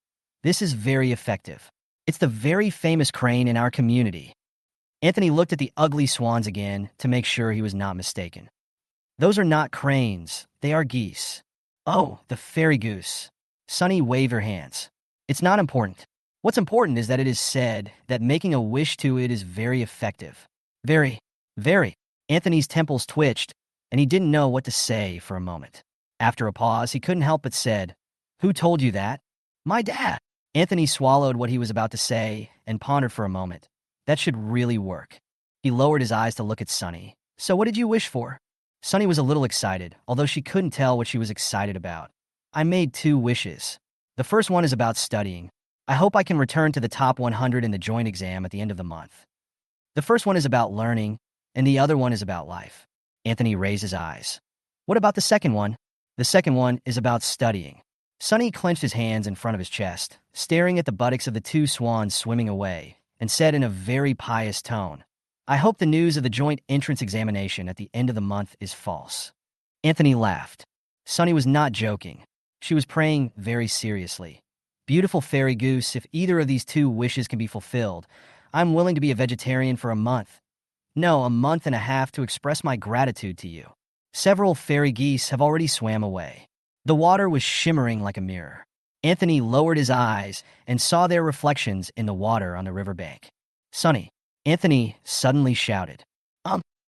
"This is very effective. It's the very famous crane in our community." Anthony looked at the ugly swans again to make sure he was not mistaken. "Those are not cranes, they are geese." "Oh, the fairy goose." Sunny waved her hands. "It's not important. What's important is that it is said that making a wish to it is very effective." Very, very. Anthony's temples twitched, and he didn't know what to say for a moment. After a pause, he couldn't help but said, "Who told you that?" "My dad." Anthony swallowed what he was about to say and pondered for a moment. That should really work. He lowered his eyes to look at Sunny. "So what did you wish for?" Sunny was a little excited, although she couldn't tell what she was excited about. "I made 2 wishes. The first one is about studying. I hope I can return to the top 100 in the joint exam at the end of the month. The first one is about learning, and the other one is about life." Anthony raised his eyes. "What about the second one?" "The second one is about studying." Sunny clenched his hands in front of his chest, staring at the buttocks of the 2 swans swimming away, and said in a very pious tone, "I hope the news of the joint entrance examination at the end of the month is false." Anthony laughed. Sunny was not joking. She was praying very seriously. "Beautiful fairy goose, if either of these 2 wishes can be fulfilled, I'm willing to be a vegetarian for a month. No, a month and a half to express my gratitude to you." Several fairy geese have already swam away. The water was shimmering like a mirror. Anthony lowered his eyes and saw their reflections in the water on the riverbank. "Sunny," Anthony suddenly shouted.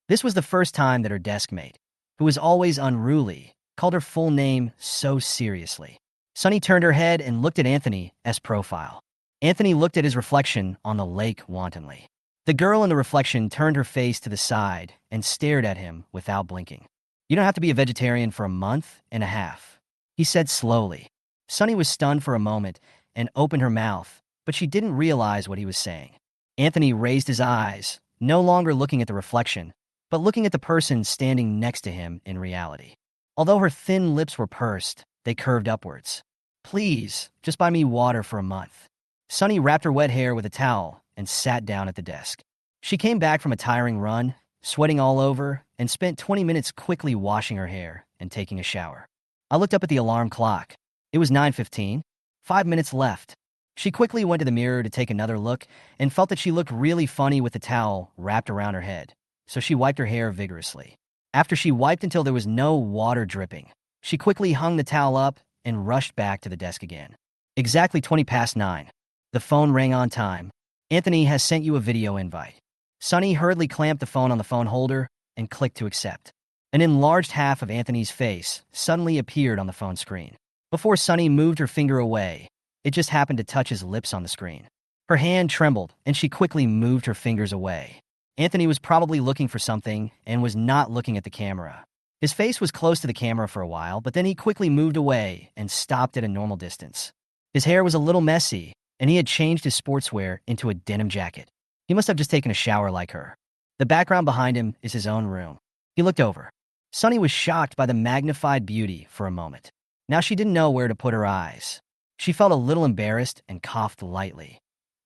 This was the first time that her desk mate, who was always unruly, called her full name so seriously. Sunny turned her head and looked at Anthony's profile. Anthony looked at his reflection on the lake wantonly. The girl in the reflection turned her face to the side and stared at him without blinking. "You don't have to be a vegetarian for a month and a half," he said slowly. Sunny was stunned for a moment and opened her mouth, but she didn't realize what he was saying. Anthony raised his eyes, no longer looking at the reflection, but looking at the person standing next to him in reality. Although her thin lips were pursed, they curved upwards. "Please, just buy me water for a month." Sunny wrapped her wet hair with a towel and sat down at the desk. She came back from a tiring run, sweating all over, and spent 20 minutes quickly washing her hair and taking a shower. I looked up at the alarm clock. It was 9:15. 5 minutes left. She quickly went to the mirror to take another look and felt that she looked really funny with the towel wrapped around her head, so she wiped her hair vigorously. After she wiped until there was no water dripping, she quickly hung the towel up and rushed back to the desk again. Exactly 20 past 9. The phone rang on time. "Anthony has sent you a video invite." Sunny hurriedly clamped the phone on the phone holder and clicked to accept. An enlarged half of Anthony's face suddenly appeared on the phone screen. Before Sunny moved her finger away, it just happened to touch his lips on the screen. Her hand trembled, and she quickly moved her fingers away. Anthony was probably looking for something and was not looking at the camera. His face was close to the camera for a while, but then he quickly moved away and stopped at a normal distance. His hair was a little messy, and he had changed his sportswear into a denim jacket. He must have just taken a shower like her. The background behind him is his own room. He looked over. Sunny was shocked by the magnified beauty for a moment. Now she didn't know where to put her eyes. She felt a little embarrassed and coughed lightly.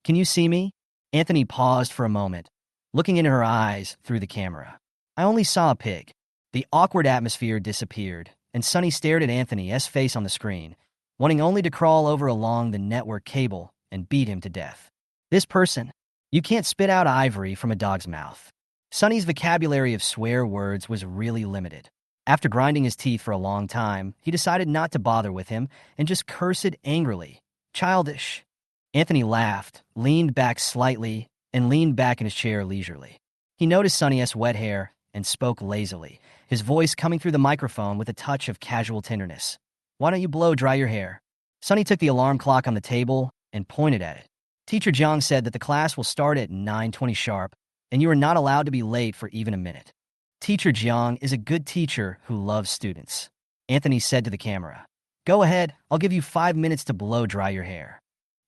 "Can you see me?" Anthony paused for a moment, looking into her eyes through the camera. "I only saw a pig." The awkward atmosphere disappeared, and Sunny stared at Anthony's face on the screen, wanting only to crawl over along the network cable and beat him to death. This person, you can't spit out ivory from a dog's mouth. Sunny's vocabulary of swear words was really limited. After grinding his teeth for a long time, he decided not to bother with him and just cursed angrily. Childish. Anthony laughed, leaned back slightly, and leaned back in his chair leisurely. He noticed Sonny's wet hair and spoke lazily, his voice coming through the microphone with a touch of casual tenderness. Why don't you blow dry your hair? Sonny took the alarm clock on the table and pointed at it. Teacher Jiang said that the class will start at 9:20 sharp, and you are not allowed to be late for even a minute. Teacher Jiang is a good teacher who loves students. Anthony said to the camera. Go ahead, I'll give you 5 minutes to blow dry your hair.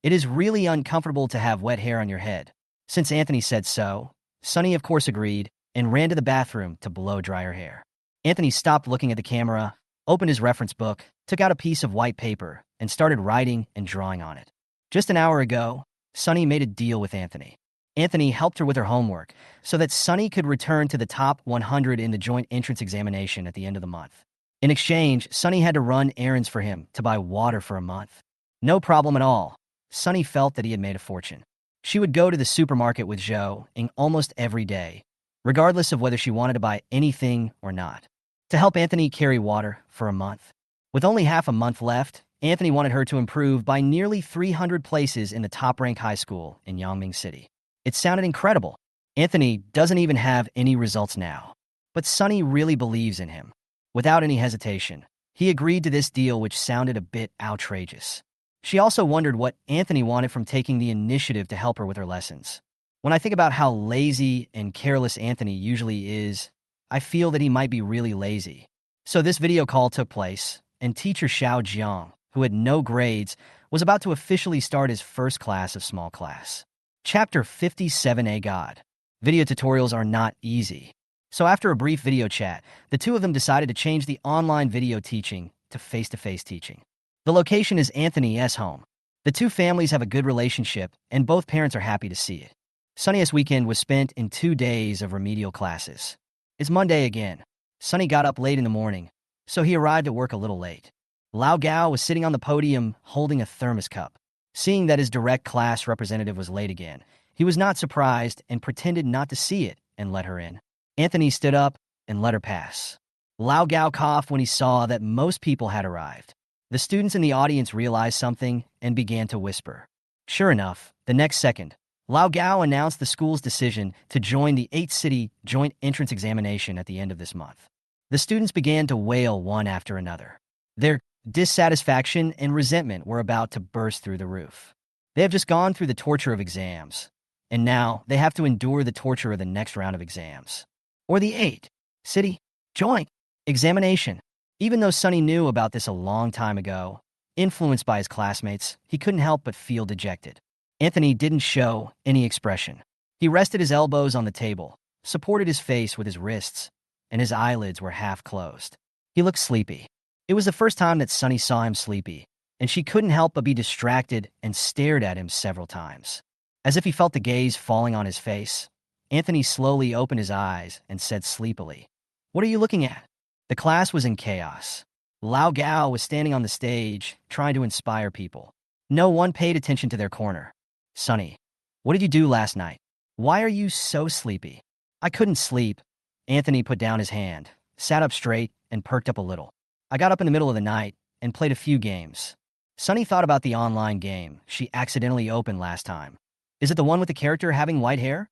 It is really uncomfortable to have wet hair on your head. Since Anthony said so, Sonny of course agreed and ran to the bathroom to blow dry her hair. Anthony stopped looking at the camera, opened his reference book, took out a piece of white paper, and started writing and drawing on it. Just an hour ago, Sonny made a deal with Anthony. Anthony helped her with her homework so that Sonny could return to the top 100 in the joint entrance examination at the end of the month. In exchange, Sonny had to run errands for him to buy water for a month. No problem at all. Sonny felt that he had made a fortune. She would go to the supermarket with Zhou almost every day, regardless of whether she wanted to buy anything or not, to help Anthony carry water for a month. With only half a month left, Anthony wanted her to improve by nearly 300 places in the top-ranked high school in Yangming City. It sounded incredible. Anthony doesn't even have any results now, but Sonny really believes in him. Without any hesitation, he agreed to this deal, which sounded a bit outrageous. She also wondered what Anthony wanted from taking the initiative to help her with her lessons. When I think about how lazy and careless Anthony usually is, I feel that he might be really lazy. So this video call took place, and teacher Xiao Jiang, who had no grades, was about to officially start his first class of small class. Chapter 57A God. Video tutorials are not easy. So after a brief video chat, the two of them decided to change the online video teaching to face-to-face teaching. The location is Anthony's home. The two families have a good relationship, and both parents are happy to see it. Sonny's weekend was spent in 2 days of remedial classes. It's Monday again. Sonny got up late in the morning, so he arrived at work a little late. Lao Gao was sitting on the podium holding a thermos cup. Seeing that his direct class representative was late again, he was not surprised and pretended not to see it and let her in. Anthony stood up and let her pass. Lao Gao coughed when he saw that most people had arrived. The students in the audience realized something and began to whisper. Sure enough, the next second, Lao Gao announced the school's decision to join the 8-city joint entrance examination at the end of this month. The students began to wail one after another. Their dissatisfaction and resentment were about to burst through the roof. They have just gone through the torture of exams, and now they have to endure the torture of the next round of exams. Or the 8-city joint examination. Even though Sonny knew about this a long time ago, influenced by his classmates, he couldn't help but feel dejected. Anthony didn't show any expression. He rested his elbows on the table, supported his face with his wrists, and his eyelids were half closed. He looked sleepy. It was the first time that Sonny saw him sleepy, and she couldn't help but be distracted and stared at him several times. As if he felt the gaze falling on his face, Anthony slowly opened his eyes and said sleepily, "What are you looking at?" The class was in chaos. Lao Gao was standing on the stage, trying to inspire people. No one paid attention to their corner. "Sonny, what did you do last night? Why are you so sleepy?" "I couldn't sleep." Anthony put down his hand, sat up straight, and perked up a little. "I got up in the middle of the night and played a few games." Sonny thought about the online game she accidentally opened last time. "Is it the one with the character having white hair?"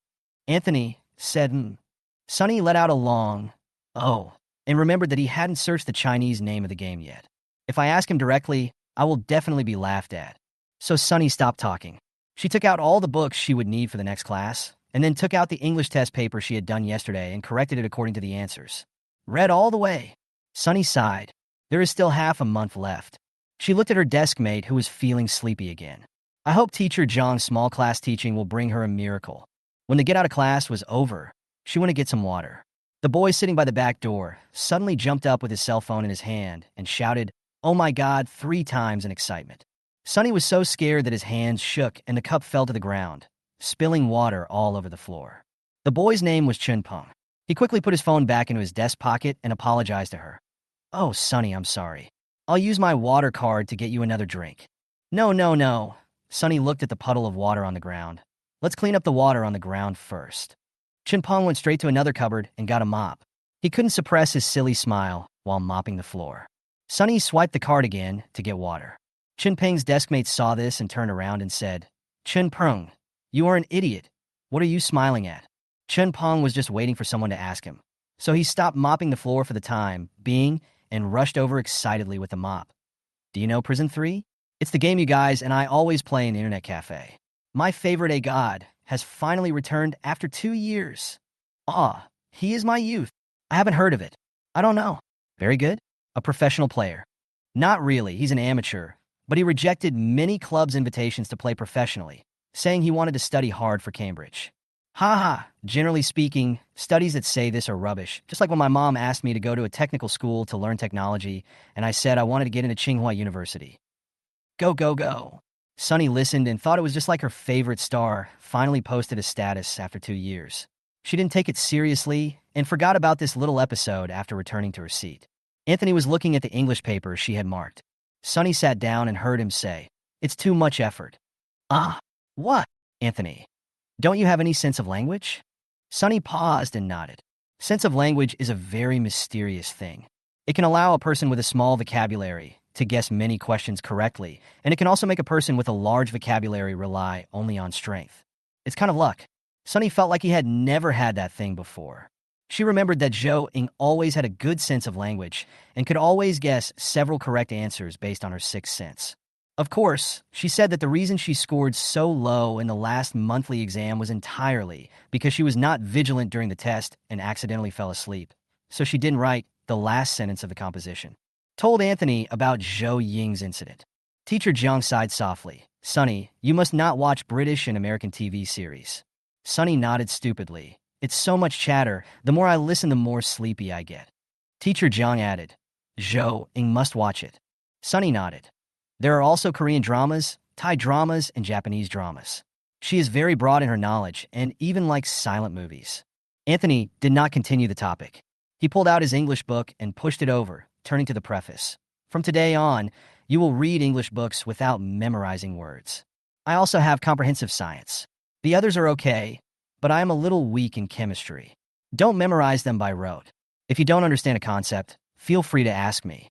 Anthony said, Sonny let out a long, "Oh," and remembered that he hadn't searched the Chinese name of the game yet. "If I ask him directly, I will definitely be laughed at." So Sonny stopped talking. She took out all the books she would need for the next class, and then took out the English test paper she had done yesterday and corrected it according to the answers. Read all the way. Sonny sighed. There is still half a month left. She looked at her desk mate, who was feeling sleepy again. I hope teacher Zhang's small class teaching will bring her a miracle. When the get out of class was over, she went to get some water. The boy sitting by the back door suddenly jumped up with his cell phone in his hand and shouted, "Oh my God," 3 times in excitement. Sonny was so scared that his hands shook and the cup fell to the ground, spilling water all over the floor. The boy's name was Chun Peng. He quickly put his phone back into his desk pocket and apologized to her. "Oh, Sonny, I'm sorry. I'll use my water card to get you another drink." No, no, no. Sonny looked at the puddle of water on the ground. "Let's clean up the water on the ground first." Chun Peng went straight to another cupboard and got a mop. He couldn't suppress his silly smile while mopping the floor. Sunny swiped the card again to get water. Chen Peng's deskmate saw this and turned around and said, "Chen Peng, you are an idiot. What are you smiling at?" Chen Peng was just waiting for someone to ask him. So he stopped mopping the floor for the time being and rushed over excitedly with the mop. "Do you know Prison 3? It's the game you guys and I always play in the internet cafe. My favorite A god has finally returned after 2 years. Ah, he is my youth. I haven't heard of it. I don't know. Very good. A professional player. Not really, he's an amateur, but he rejected many clubs' invitations to play professionally, saying he wanted to study hard for Cambridge. Haha, generally speaking, studies that say this are rubbish. Just like when my mom asked me to go to a technical school to learn technology, and I said I wanted to get into Tsinghua University. Go, go, go." Sunny listened and thought it was just like her favorite star finally posted a status after 2 years. She didn't take it seriously and forgot about this little episode after returning to her seat. Anthony was looking at the English paper she had marked. Sunny sat down and heard him say, "It's too much effort." "Ah, what, Anthony? Don't you have any sense of language?" Sunny paused and nodded. Sense of language is a very mysterious thing. It can allow a person with a small vocabulary to guess many questions correctly, and it can also make a person with a large vocabulary rely only on strength. It's kind of luck. Sunny felt like he had never had that thing before. She remembered that Zhou Ying always had a good sense of language and could always guess several correct answers based on her sixth sense. Of course, she said that the reason she scored so low in the last monthly exam was entirely because she was not vigilant during the test and accidentally fell asleep, so she didn't write the last sentence of the composition. Told Anthony about Zhou Ying's incident. Teacher Jiang sighed softly. "Sunny, you must not watch British and American TV series." Sunny nodded stupidly. "It's so much chatter, the more I listen the more sleepy I get." Teacher Jiang added, "Zhou Ying must watch it." Sunny nodded. "There are also Korean dramas, Thai dramas, and Japanese dramas. She is very broad in her knowledge and even likes silent movies." Anthony did not continue the topic. He pulled out his English book and pushed it over, turning to the preface. "From today on, you will read English books without memorizing words. I also have comprehensive science. The others are okay, but I am a little weak in chemistry. Don't memorize them by rote. If you don't understand a concept, feel free to ask me."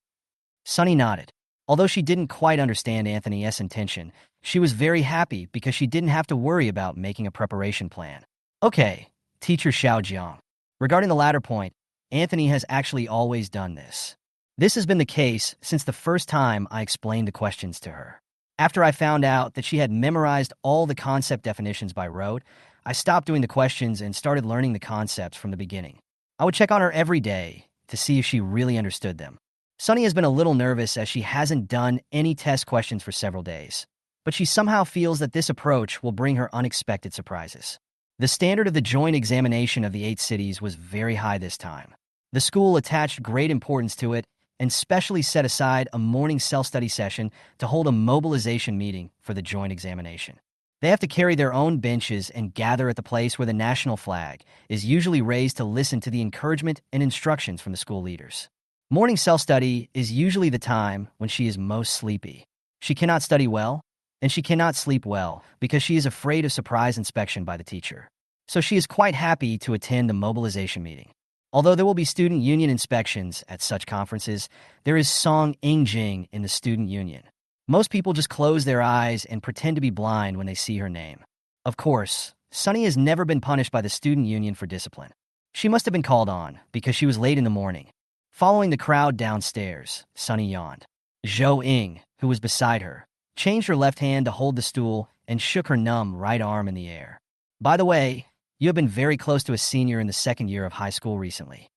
Sunny nodded. Although she didn't quite understand Anthony's intention, she was very happy because she didn't have to worry about making a preparation plan. "Okay, Teacher Xiaojiang. Regarding the latter point, Anthony has actually always done this. This has been the case since the first time I explained the questions to her. After I found out that she had memorized all the concept definitions by rote, I stopped doing the questions and started learning the concepts from the beginning. I would check on her every day to see if she really understood them. Sunny has been a little nervous as she hasn't done any test questions for several days, but she somehow feels that this approach will bring her unexpected surprises. The standard of the joint examination of the 8 cities was very high this time. The school attached great importance to it and specially set aside a morning self-study session to hold a mobilization meeting for the joint examination. They have to carry their own benches and gather at the place where the national flag is usually raised to listen to the encouragement and instructions from the school leaders. Morning self-study is usually the time when she is most sleepy. She cannot study well, and she cannot sleep well because she is afraid of surprise inspection by the teacher. So she is quite happy to attend the mobilization meeting. Although there will be student union inspections at such conferences, there is Song Ingjing in the student union. Most people just close their eyes and pretend to be blind when they see her name. Of course, Sunny has never been punished by the student union for discipline. She must have been called on because she was late in the morning. Following the crowd downstairs, Sunny yawned. Zhou Ying, who was beside her, changed her left hand to hold the stool and shook her numb right arm in the air. "By the way, you have been very close to a senior in the second year of high school recently.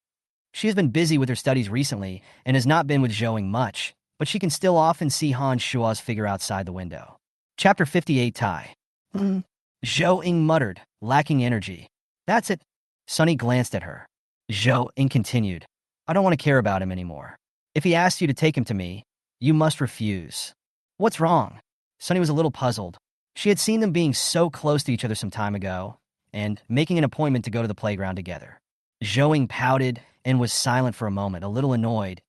She has been busy with her studies recently and has not been with Zhou Ying much, but she can still often see Han Shua's figure outside the window." Chapter 58 Thai. Zhou Ying muttered, lacking energy. "That's it." Sunny glanced at her. Zhou Ying continued, "I don't want to care about him anymore. If he asks you to take him to me, you must refuse." "What's wrong?" Sunny was a little puzzled. She had seen them being so close to each other some time ago and making an appointment to go to the playground together. Zhou Ying pouted and was silent for a moment, a little annoyed.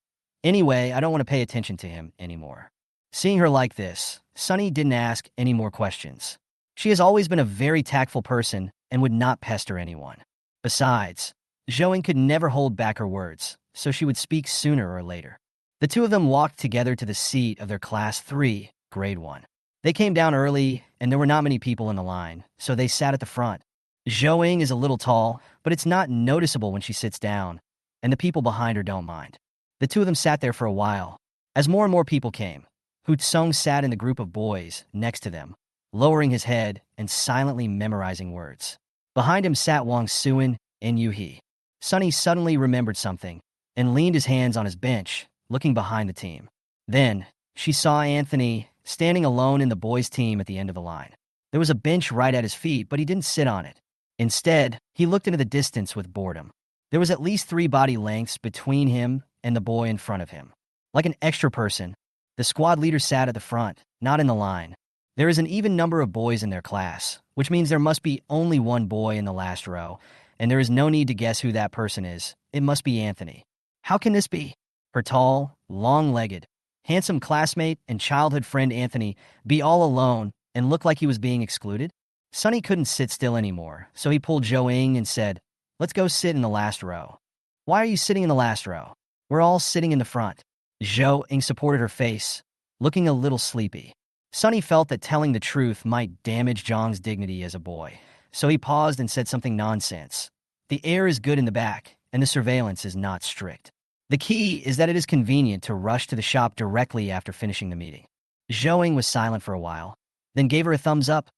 "Anyway, I don't want to pay attention to him anymore." Seeing her like this, Sunny didn't ask any more questions. She has always been a very tactful person and would not pester anyone. Besides, Zhou Ying could never hold back her words, so she would speak sooner or later. The two of them walked together to the seat of their Class 3, Grade 1. They came down early, and there were not many people in the line, so they sat at the front. Zhou is a little tall, but it's not noticeable when she sits down, and the people behind her don't mind. The two of them sat there for a while. As more and more people came, Hu Tsung sat in the group of boys next to them, lowering his head and silently memorizing words. Behind him sat Wang Suan and Yu He. Sunny suddenly remembered something and leaned his hands on his bench, looking behind the team. Then, she saw Anthony standing alone in the boys' team at the end of the line. There was a bench right at his feet, but he didn't sit on it. Instead, he looked into the distance with boredom. There was at least 3 body lengths between him and the boy in front of him. Like an extra person, the squad leader sat at the front, not in the line. There is an even number of boys in their class, which means there must be only one boy in the last row, and there is no need to guess who that person is. It must be Anthony. How can this be? Her tall, long-legged, handsome classmate and childhood friend Anthony be all alone and look like he was being excluded? Sunny couldn't sit still anymore, so he pulled Zhou and said, "Let's go sit in the last row." "Why are you sitting in the last row? We're all sitting in the front." Zhou supported her face, looking a little sleepy. Sunny felt that telling the truth might damage Zhang's dignity as a boy, so he paused and said something nonsense. "The air is good in the back, and the surveillance is not strict. The key is that it is convenient to rush to the shop directly after finishing the meeting." Zhou was silent for a while, then gave her a thumbs up.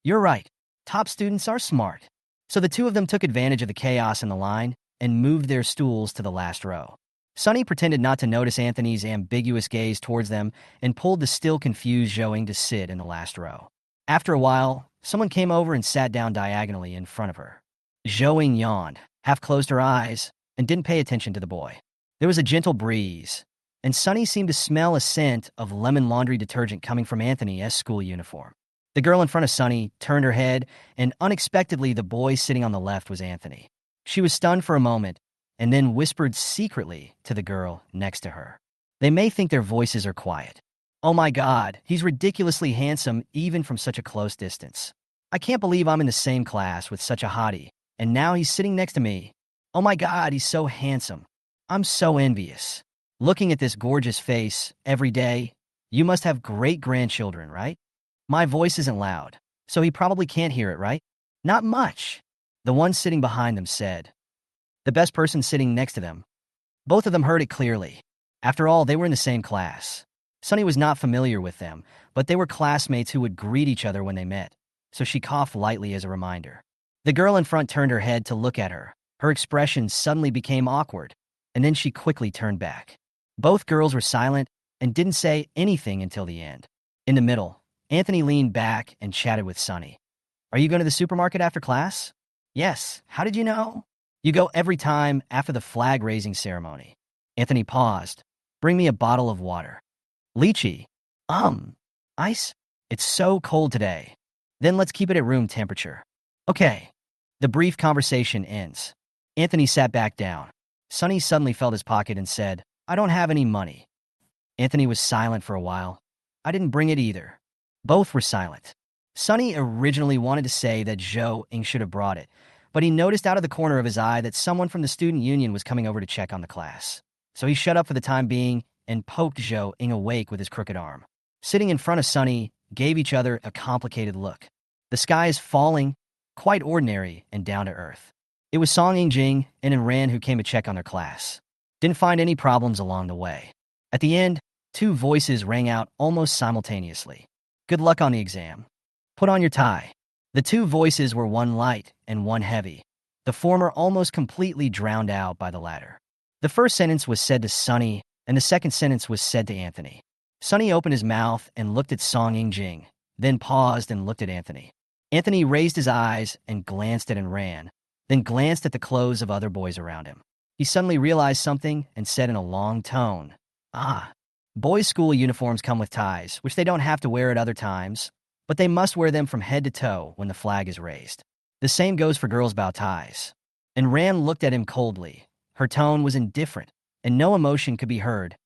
"You're right. Top students are smart." So the two of them took advantage of the chaos in the line and moved their stools to the last row. Sunny pretended not to notice Anthony's ambiguous gaze towards them and pulled the still confused Zhou to sit in the last row. After a while, someone came over and sat down diagonally in front of her. Zhou yawned, half closed her eyes, and didn't pay attention to the boy. There was a gentle breeze, and Sunny seemed to smell a scent of lemon laundry detergent coming from Anthony's school uniform. The girl in front of Sunny turned her head, and unexpectedly the boy sitting on the left was Anthony. She was stunned for a moment, and then whispered secretly to the girl next to her. They may think their voices are quiet. "Oh my God, he's ridiculously handsome even from such a close distance. I can't believe I'm in the same class with such a hottie, and now he's sitting next to me. Oh my God, he's so handsome. I'm so envious. Looking at this gorgeous face every day, you must have great-grandchildren, right? My voice isn't loud, so he probably can't hear it, right?" "Not much," the one sitting behind them said. The best person sitting next to them. Both of them heard it clearly. After all, they were in the same class. Sunny was not familiar with them, but they were classmates who would greet each other when they met, so she coughed lightly as a reminder. The girl in front turned her head to look at her. Her expression suddenly became awkward, and then she quickly turned back. Both girls were silent and didn't say anything until the end. In the middle, Anthony leaned back and chatted with Sunny. "Are you going to the supermarket after class?" "Yes. How did you know?" "You go every time after the flag-raising ceremony." Anthony paused. "Bring me a bottle of water." "Lychee." Ice?" "It's so cold today." "Then let's keep it at room temperature." "Okay." The brief conversation ends. Anthony sat back down. Sunny suddenly felt his pocket and said, "I don't have any money." Anthony was silent for a while. "I didn't bring it either." Both were silent. Sunny originally wanted to say that Zhou should have brought it, but he noticed out of the corner of his eye that someone from the student union was coming over to check on the class. So he shut up for the time being and poked Zhou awake with his crooked arm. Sitting in front of Sunny, gave each other a complicated look. The sky is falling, quite ordinary and down to earth. It was Song Yingjing and Ran who came to check on their class. Didn't find any problems along the way. At the end, 2 voices rang out almost simultaneously. "Good luck on the exam. Put on your tie." The 2 voices were one light and one heavy, the former almost completely drowned out by the latter. The first sentence was said to Sunny, and the second sentence was said to Anthony. Sunny opened his mouth and looked at Song Yingjing, then paused and looked at Anthony. Anthony raised his eyes and glanced at Ran, then glanced at the clothes of other boys around him. He suddenly realized something and said in a long tone, "Ah, boys' school uniforms come with ties, which they don't have to wear at other times, but they must wear them from head to toe when the flag is raised. The same goes for girls' bow ties." And Ran looked at him coldly. Her tone was indifferent, and no emotion could be heard.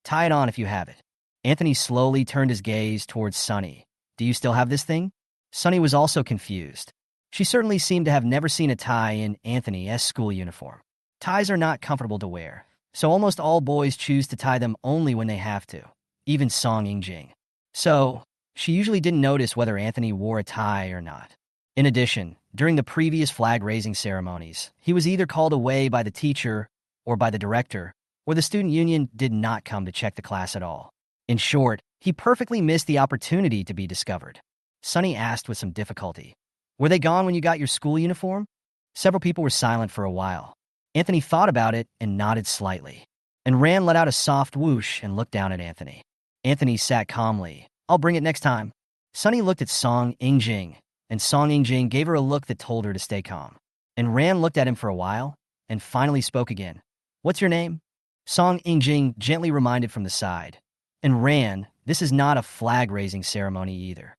"Tie it on if you have it." Anthony slowly turned his gaze towards Sunny. "Do you still have this thing?" Sunny was also confused. She certainly seemed to have never seen a tie in Anthony's school uniform. Ties are not comfortable to wear, So almost all boys choose to tie them only when they have to, even Song Ingjing. So she usually didn't notice whether Anthony wore a tie or not. In addition, during the previous flag-raising ceremonies, he was either called away by the teacher or by the director, or the student union did not come to check the class at all. In short, he perfectly missed the opportunity to be discovered. Sunny asked with some difficulty, "Were they gone when you got your school uniform?" Several people were silent for a while. Anthony thought about it and nodded slightly. And Rand let out a soft whoosh and looked down at Anthony. Anthony sat calmly. "I'll bring it next time." Sunny looked at Song Ingjing, and Song Ingjing gave her a look that told her to stay calm. And Rand looked at him for a while and finally spoke again. "What's your name?" Song Ingjing gently reminded from the side. "And Rand, this is not a flag-raising ceremony either."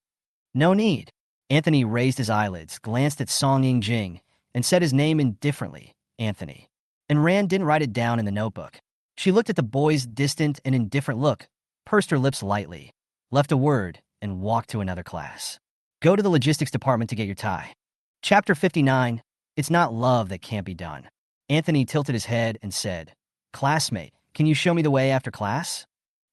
"No need." Anthony raised his eyelids, glanced at Song Ingjing, and said his name indifferently, "Anthony." And Rand didn't write it down in the notebook. She looked at the boy's distant and indifferent look, pursed her lips lightly, left a word, and walked to another class. Go to the logistics department to get your tie. Chapter 59, It's Not Love That Can't Be Done. Anthony tilted his head and said, "Classmate, can you show me the way after class?"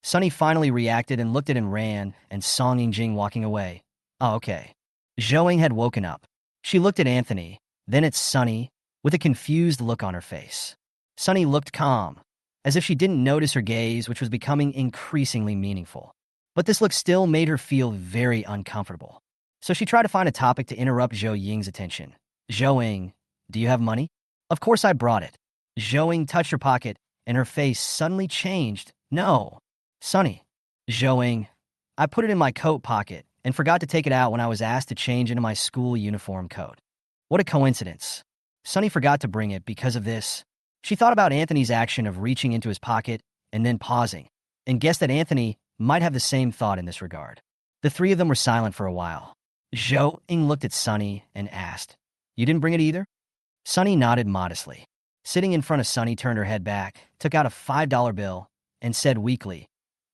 Sunny finally reacted and looked at Ran and Song Yingjing walking away. "Oh, okay." Zhou had woken up. She looked at Anthony, then at Sunny, with a confused look on her face. Sunny looked calm, as if she didn't notice her gaze, which was becoming increasingly meaningful. But this look still made her feel very uncomfortable. So she tried to find a topic to interrupt Zhou Ying's attention. "Zhou Ying, do you have money?" "Of course I brought it." Zhou Ying touched her pocket, and her face suddenly changed. "No." "Sunny." "Zhou Ying, I put it in my coat pocket and forgot to take it out when I was asked to change into my school uniform coat." What a coincidence. Sunny forgot to bring it because of this. She thought about Anthony's action of reaching into his pocket and then pausing, and guessed that Anthony might have the same thought in this regard. The three of them were silent for a while. Zhou Ying looked at Sunny and asked, "You didn't bring it either?" Sunny nodded modestly. Sitting in front of Sunny turned her head back, took out a $5 bill, and said weakly,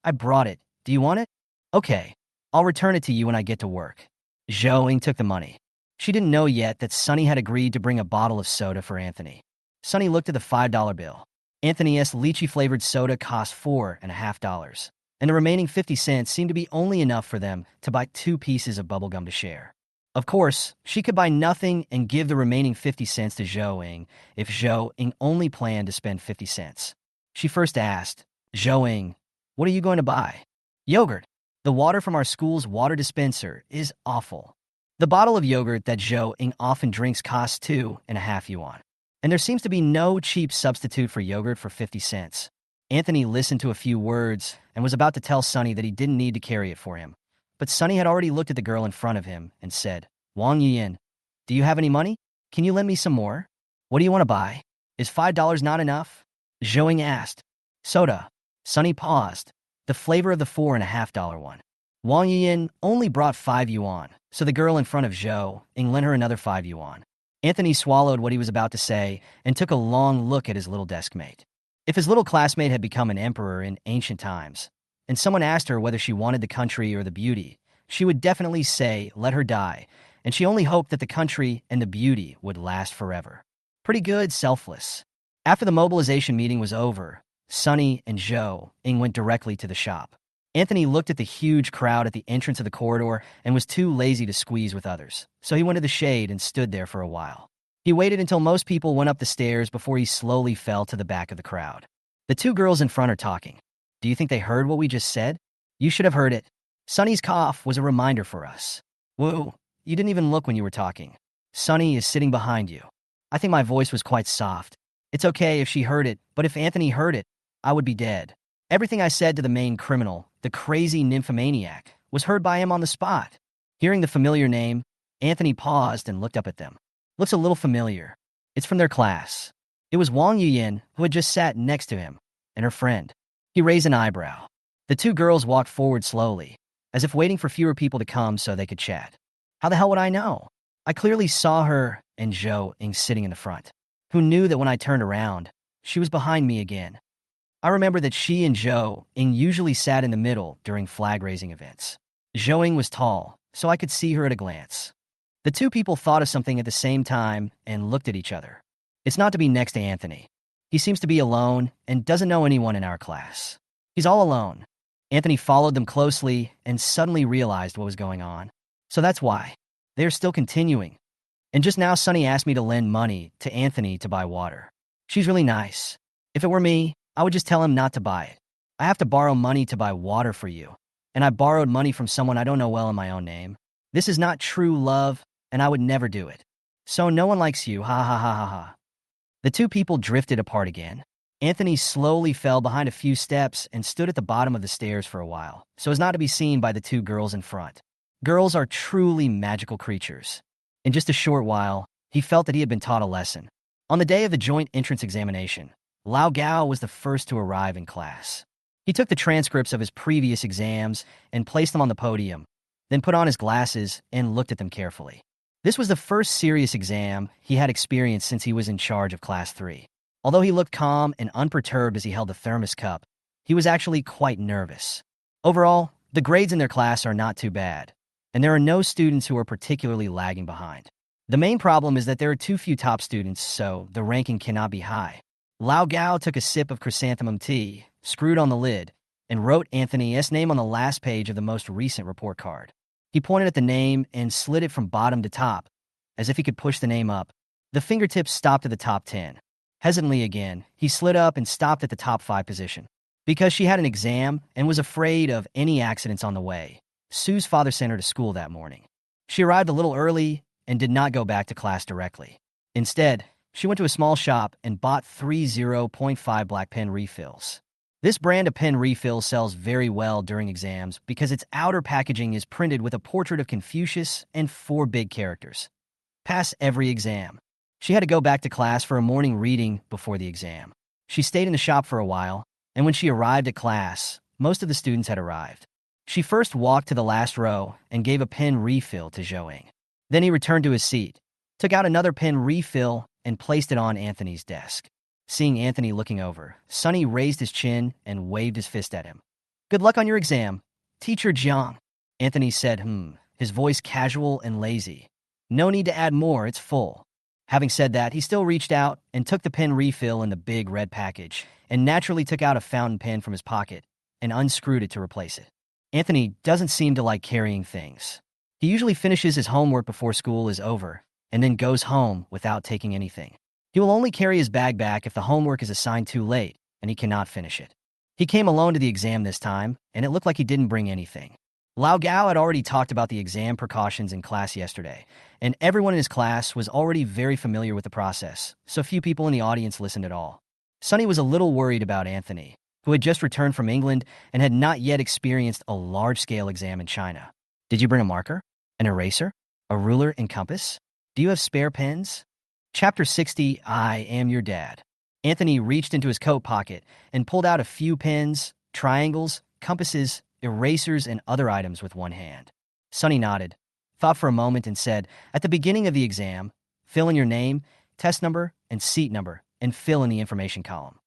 "I brought it. Do you want it?" "Okay. I'll return it to you when I get to work." Zhou Ying took the money. She didn't know yet that Sunny had agreed to bring a bottle of soda for Anthony. Sunny looked at the $5 bill. Anthony's lychee-flavored soda cost $4.50, and the remaining 50 cents seemed to be only enough for them to buy 2 pieces of bubblegum to share. Of course, she could buy nothing and give the remaining 50 cents to Zhou Ying if Zhou Ying only planned to spend 50 cents. She first asked, "Zhou Ying, what are you going to buy?" "Yogurt. The water from our school's water dispenser is awful." The bottle of yogurt that Zhou Ying often drinks costs 2.50 yuan. And there seems to be no cheap substitute for yogurt for 50 cents. Anthony listened to a few words and was about to tell Sunny that he didn't need to carry it for him. But Sunny had already looked at the girl in front of him and said, "Wang Yiyin, do you have any money? Can you lend me some more? What do you want to buy? Is $5 not enough?" Zhou Ying asked. "Soda." Sunny paused. The flavor of the $4.50 one. Wang Yiyin only brought 5 yuan, so the girl in front of Zhou Ying lent her another 5 yuan. Anthony swallowed what he was about to say and took a long look at his little desk mate. If his little classmate had become an emperor in ancient times, and someone asked her whether she wanted the country or the beauty, she would definitely say, "Let her die," and she only hoped that the country and the beauty would last forever. Pretty good, selfless. After the mobilization meeting was over, Sunny and Zhou Ying went directly to the shop. Anthony looked at the huge crowd at the entrance of the corridor and was too lazy to squeeze with others, so he went to the shade and stood there for a while. He waited until most people went up the stairs before he slowly fell to the back of the crowd. The 2 girls in front are talking. "Do you think they heard what we just said?" "You should have heard it. Sunny's cough was a reminder for us." "Whoa, you didn't even look when you were talking." "Sunny is sitting behind you." "I think my voice was quite soft." "It's okay if she heard it, but if Anthony heard it, I would be dead." Everything I said to the main criminal, the crazy nymphomaniac, was heard by him on the spot. Hearing the familiar name, Anthony paused and looked up at them. "Looks a little familiar. It's from their class." It was Wang Yuyin, who had just sat next to him, and her friend. He raised an eyebrow. The 2 girls walked forward slowly, as if waiting for fewer people to come so they could chat. "How the hell would I know? I clearly saw her and Zhou Ying sitting in the front. Who knew that when I turned around, she was behind me again?" I remember that she and Zhou Ying usually sat in the middle during flag-raising events. Zhou Ying was tall, so I could see her at a glance. The 2 people thought of something at the same time and looked at each other. It's not to be next to Anthony. He seems to be alone and doesn't know anyone in our class. He's all alone. Anthony followed them closely and suddenly realized what was going on. So that's why. They're still continuing. And just now, Sunny asked me to lend money to Anthony to buy water. She's really nice. If it were me, I would just tell him not to buy it. I have to borrow money to buy water for you. And I borrowed money from someone I don't know well in my own name. This is not true love, and I would never do it. So no one likes you, ha ha ha ha ha. The two people drifted apart again. Anthony slowly fell behind a few steps and stood at the bottom of the stairs for a while, so as not to be seen by the two girls in front. Girls are truly magical creatures. In just a short while, he felt that he had been taught a lesson. On the day of the joint entrance examination, Lao Gao was the first to arrive in class. He took the transcripts of his previous exams and placed them on the podium, then put on his glasses and looked at them carefully. This was the first serious exam he had experienced since he was in charge of Class 3. Although he looked calm and unperturbed as he held the thermos cup, he was actually quite nervous. Overall, the grades in their class are not too bad, and there are no students who are particularly lagging behind. The main problem is that there are too few top students, so the ranking cannot be high. Lao Gao took a sip of chrysanthemum tea, screwed on the lid, and wrote Anthony's name on the last page of the most recent report card. He pointed at the name and slid it from bottom to top, as if he could push the name up. The fingertips stopped at the top 10. Hesitantly again, he slid up and stopped at the top 5 position. Because she had an exam and was afraid of any accidents on the way, Sue's father sent her to school that morning. She arrived a little early and did not go back to class directly. Instead, she went to a small shop and bought 3 0.5 black pen refills. This brand of pen refill sells very well during exams because its outer packaging is printed with a portrait of Confucius and 4 big characters. Pass every exam. She had to go back to class for a morning reading before the exam. She stayed in the shop for a while, and when she arrived at class, most of the students had arrived. She first walked to the last row and gave a pen refill to Zhou. Then he returned to his seat, took out another pen refill, and placed it on Anthony's desk. Seeing Anthony looking over, Sunny raised his chin and waved his fist at him. "Good luck on your exam, Teacher Jiang," Anthony said, his voice casual and lazy. "No need to add more, it's full." Having said that, he still reached out and took the pen refill in the big red package and naturally took out a fountain pen from his pocket and unscrewed it to replace it. Anthony doesn't seem to like carrying things. He usually finishes his homework before school is over and then goes home without taking anything. He will only carry his bag back if the homework is assigned too late and he cannot finish it. He came alone to the exam this time, and it looked like he didn't bring anything. Lao Gao had already talked about the exam precautions in class yesterday, and everyone in his class was already very familiar with the process, so few people in the audience listened at all. Sunny was a little worried about Anthony, who had just returned from England and had not yet experienced a large-scale exam in China. "Did you bring a marker? An eraser? A ruler and compass? Do you have spare pens?" Chapter 60, I Am Your Dad. Anthony reached into his coat pocket and pulled out a few pens, triangles, compasses, erasers, and other items with one hand. Sunny nodded, thought for a moment, and said, "At the beginning of the exam, fill in your name, test number, and seat number, and fill in the information column."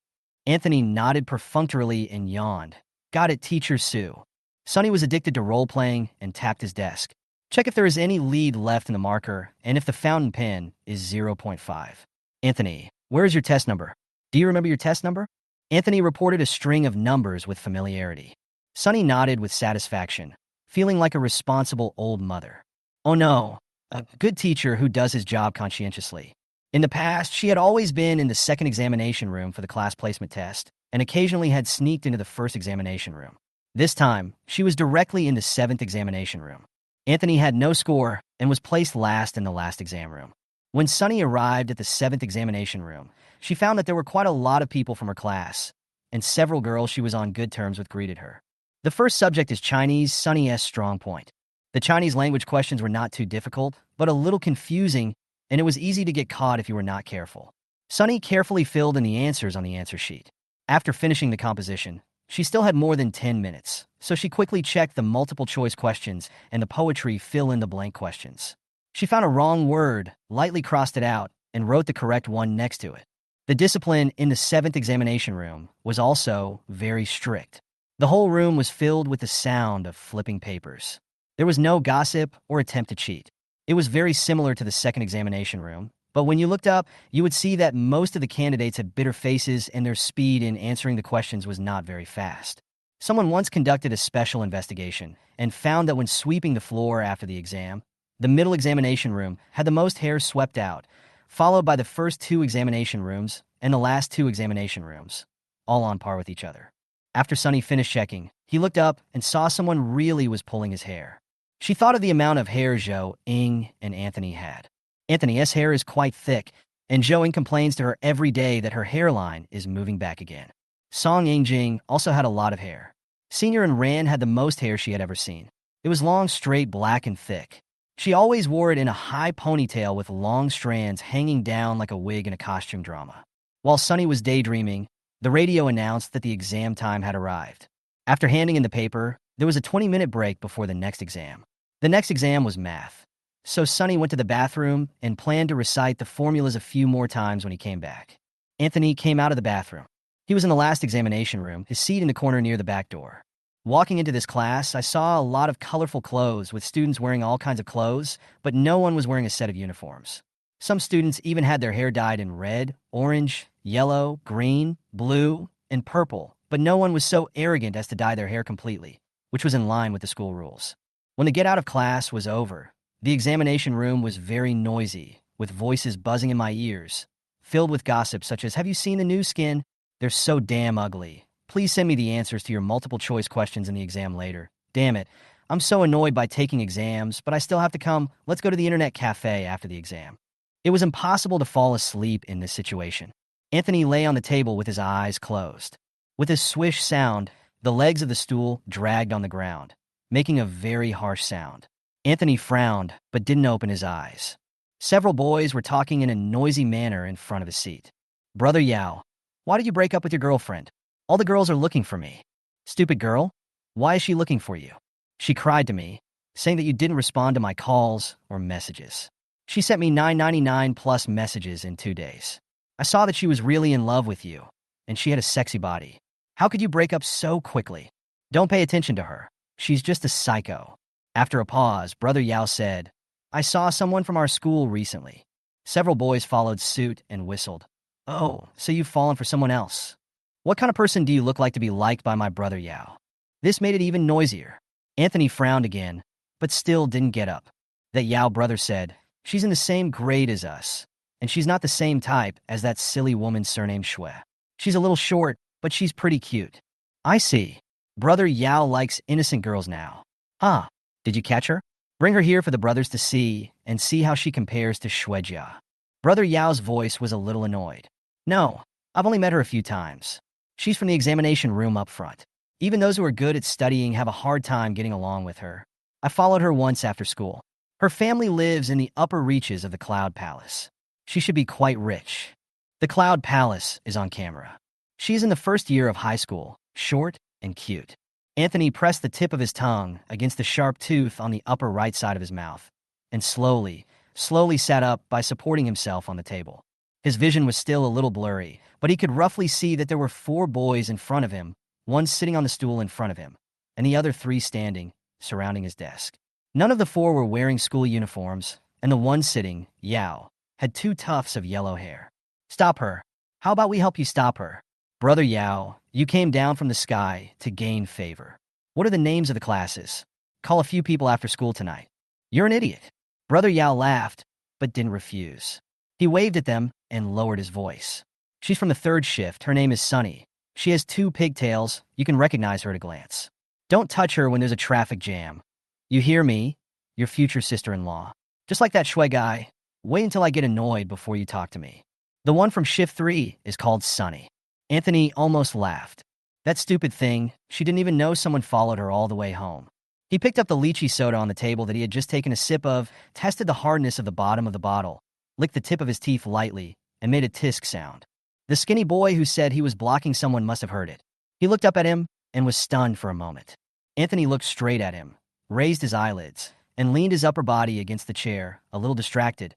Anthony nodded perfunctorily and yawned. "Got it, Teacher Sue." Sunny was addicted to role-playing and tapped his desk. "Check if there is any lead left in the marker and if the fountain pen is 0.5. "Anthony, where is your test number? Do you remember your test number?" Anthony reported a string of numbers with familiarity. Sunny nodded with satisfaction, feeling like a responsible old mother. Oh no, a good teacher who does his job conscientiously. In the past, she had always been in the second examination room for the class placement test and occasionally had sneaked into the first examination room. This time, she was directly in the 7th examination room. Anthony had no score and was placed last in the last exam room. When Sunny arrived at the 7th examination room, she found that there were quite a lot of people from her class, and several girls she was on good terms with greeted her. The first subject is Chinese, Sunny's strong point. The Chinese language questions were not too difficult, but a little confusing, and it was easy to get caught if you were not careful. Sunny carefully filled in the answers on the answer sheet. After finishing the composition, she still had more than 10 minutes, so she quickly checked the multiple-choice questions and the poetry fill-in-the-blank questions. She found a wrong word, lightly crossed it out, and wrote the correct one next to it. The discipline in the 7th examination room was also very strict. The whole room was filled with the sound of flipping papers. There was no gossip or attempt to cheat. It was very similar to the 2nd examination room, But when you looked up, you would see that most of the candidates had bitter faces and their speed in answering the questions was not very fast. Someone once conducted a special investigation and found that when sweeping the floor after the exam, the middle examination room had the most hair swept out, followed by the first two examination rooms and the last two examination rooms, all on par with each other. After Sunny finished checking, he looked up and saw someone really was pulling his hair. She thought of the amount of hair Zhou, Ing, and Anthony had. Anthony's hair is quite thick, and Zhou Ing complains to her every day that her hairline is moving back again. Song Yingjing also had a lot of hair. Senior and Ran had the most hair she had ever seen. It was long, straight, black, and thick. She always wore it in a high ponytail with long strands hanging down like a wig in a costume drama. While Sunny was daydreaming, the radio announced that the exam time had arrived. After handing in the paper, there was a 20-minute break before the next exam. The next exam was math. So Sunny went to the bathroom and planned to recite the formulas a few more times when he came back. Anthony came out of the bathroom. He was in the last examination room, his seat in the corner near the back door. Walking into this class, I saw a lot of colorful clothes with students wearing all kinds of clothes, but no one was wearing a set of uniforms. Some students even had their hair dyed in red, orange, yellow, green, blue, and purple, but no one was so arrogant as to dye their hair completely, which was in line with the school rules. When the get out of class was over, the examination room was very noisy, with voices buzzing in my ears, filled with gossip such as, "Have you seen the new skin? They're so damn ugly. Please send me the answers to your multiple choice questions in the exam later. Damn it, I'm so annoyed by taking exams, but I still have to come. Let's go to the internet cafe after the exam." It was impossible to fall asleep in this situation. Anthony lay on the table with his eyes closed. With a swish sound, the legs of the stool dragged on the ground, making a very harsh sound. Anthony frowned, but didn't open his eyes. Several boys were talking in a noisy manner in front of his seat. "Brother Yao, why did you break up with your girlfriend? All the girls are looking for me." "Stupid girl, why is she looking for you?" "She cried to me, saying that you didn't respond to my calls or messages. She sent me 999 plus messages in 2 days. I saw that she was really in love with you, and she had a sexy body. How could you break up so quickly? Don't pay attention to her. She's just a psycho." After a pause, Brother Yao said, "I saw someone from our school recently." Several boys followed suit and whistled. "Oh, so you've fallen for someone else. What kind of person do you look like to be liked by my brother Yao?" This made it even noisier. Anthony frowned again, but still didn't get up. That Yao brother said, "She's in the same grade as us, and she's not the same type as that silly woman surnamed Shui. She's a little short, but she's pretty cute." "I see. Brother Yao likes innocent girls now. Huh, did you catch her? Bring her here for the brothers to see, and see how she compares to Shuejia." Brother Yao's voice was a little annoyed. "No, I've only met her a few times. She's from the examination room up front. Even those who are good at studying have a hard time getting along with her. I followed her once after school. Her family lives in the upper reaches of the Cloud Palace. She should be quite rich. The Cloud Palace is on camera. She's in the first year of high school, short and cute." Anthony pressed the tip of his tongue against the sharp tooth on the upper right side of his mouth, and slowly sat up by supporting himself on the table. His vision was still a little blurry, but he could roughly see that there were 4 boys in front of him, one sitting on the stool in front of him, and the other 3 standing, surrounding his desk. None of the 4 were wearing school uniforms, and the one sitting, Yao, had 2 tufts of yellow hair. "Stop her. How about we help you stop her? Brother Yao, you came down from the sky to gain favor. What are the names of the classes? Call a few people after school tonight." "You're an idiot." Brother Yao laughed, but didn't refuse. He waved at them and lowered his voice. "She's from the 3rd shift. Her name is Sunny. She has 2 pigtails. You can recognize her at a glance. Don't touch her when there's a traffic jam. You hear me? Your future sister-in-law. Just like that Shui guy. Wait until I get annoyed before you talk to me. The one from shift 3 is called Sunny." Anthony almost laughed. That stupid thing, she didn't even know someone followed her all the way home. He picked up the lychee soda on the table that he had just taken a sip of, tested the hardness of the bottom of the bottle, licked the tip of his teeth lightly, and made a tisk sound. The skinny boy who said he was blocking someone must have heard it. He looked up at him and was stunned for a moment. Anthony looked straight at him, raised his eyelids, and leaned his upper body against the chair, a little distracted.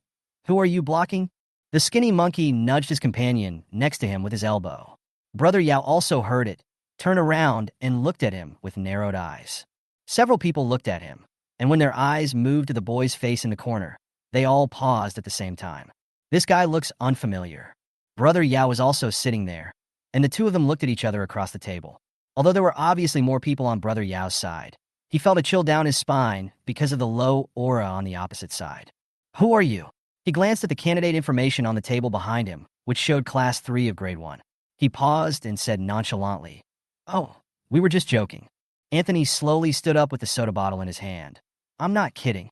"Who are you blocking?" The skinny monkey nudged his companion next to him with his elbow. Brother Yao also heard it, turned around, and looked at him with narrowed eyes. Several people looked at him, and when their eyes moved to the boy's face in the corner, they all paused at the same time. This guy looks unfamiliar. Brother Yao was also sitting there, and the two of them looked at each other across the table. Although there were obviously more people on Brother Yao's side, he felt a chill down his spine because of the low aura on the opposite side. Who are you? He glanced at the candidate information on the table behind him, which showed Class 3 of Grade 1. He paused and said nonchalantly, "Oh, we were just joking." Anthony slowly stood up with the soda bottle in his hand. "I'm not kidding."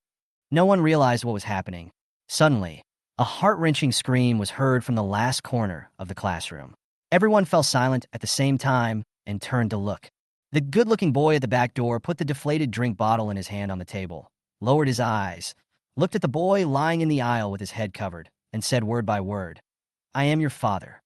No one realized what was happening. Suddenly, a heart-wrenching scream was heard from the last corner of the classroom. Everyone fell silent at the same time and turned to look. The good-looking boy at the back door put the deflated drink bottle in his hand on the table, lowered his eyes, looked at the boy lying in the aisle with his head covered, and said word by word, "I am your father."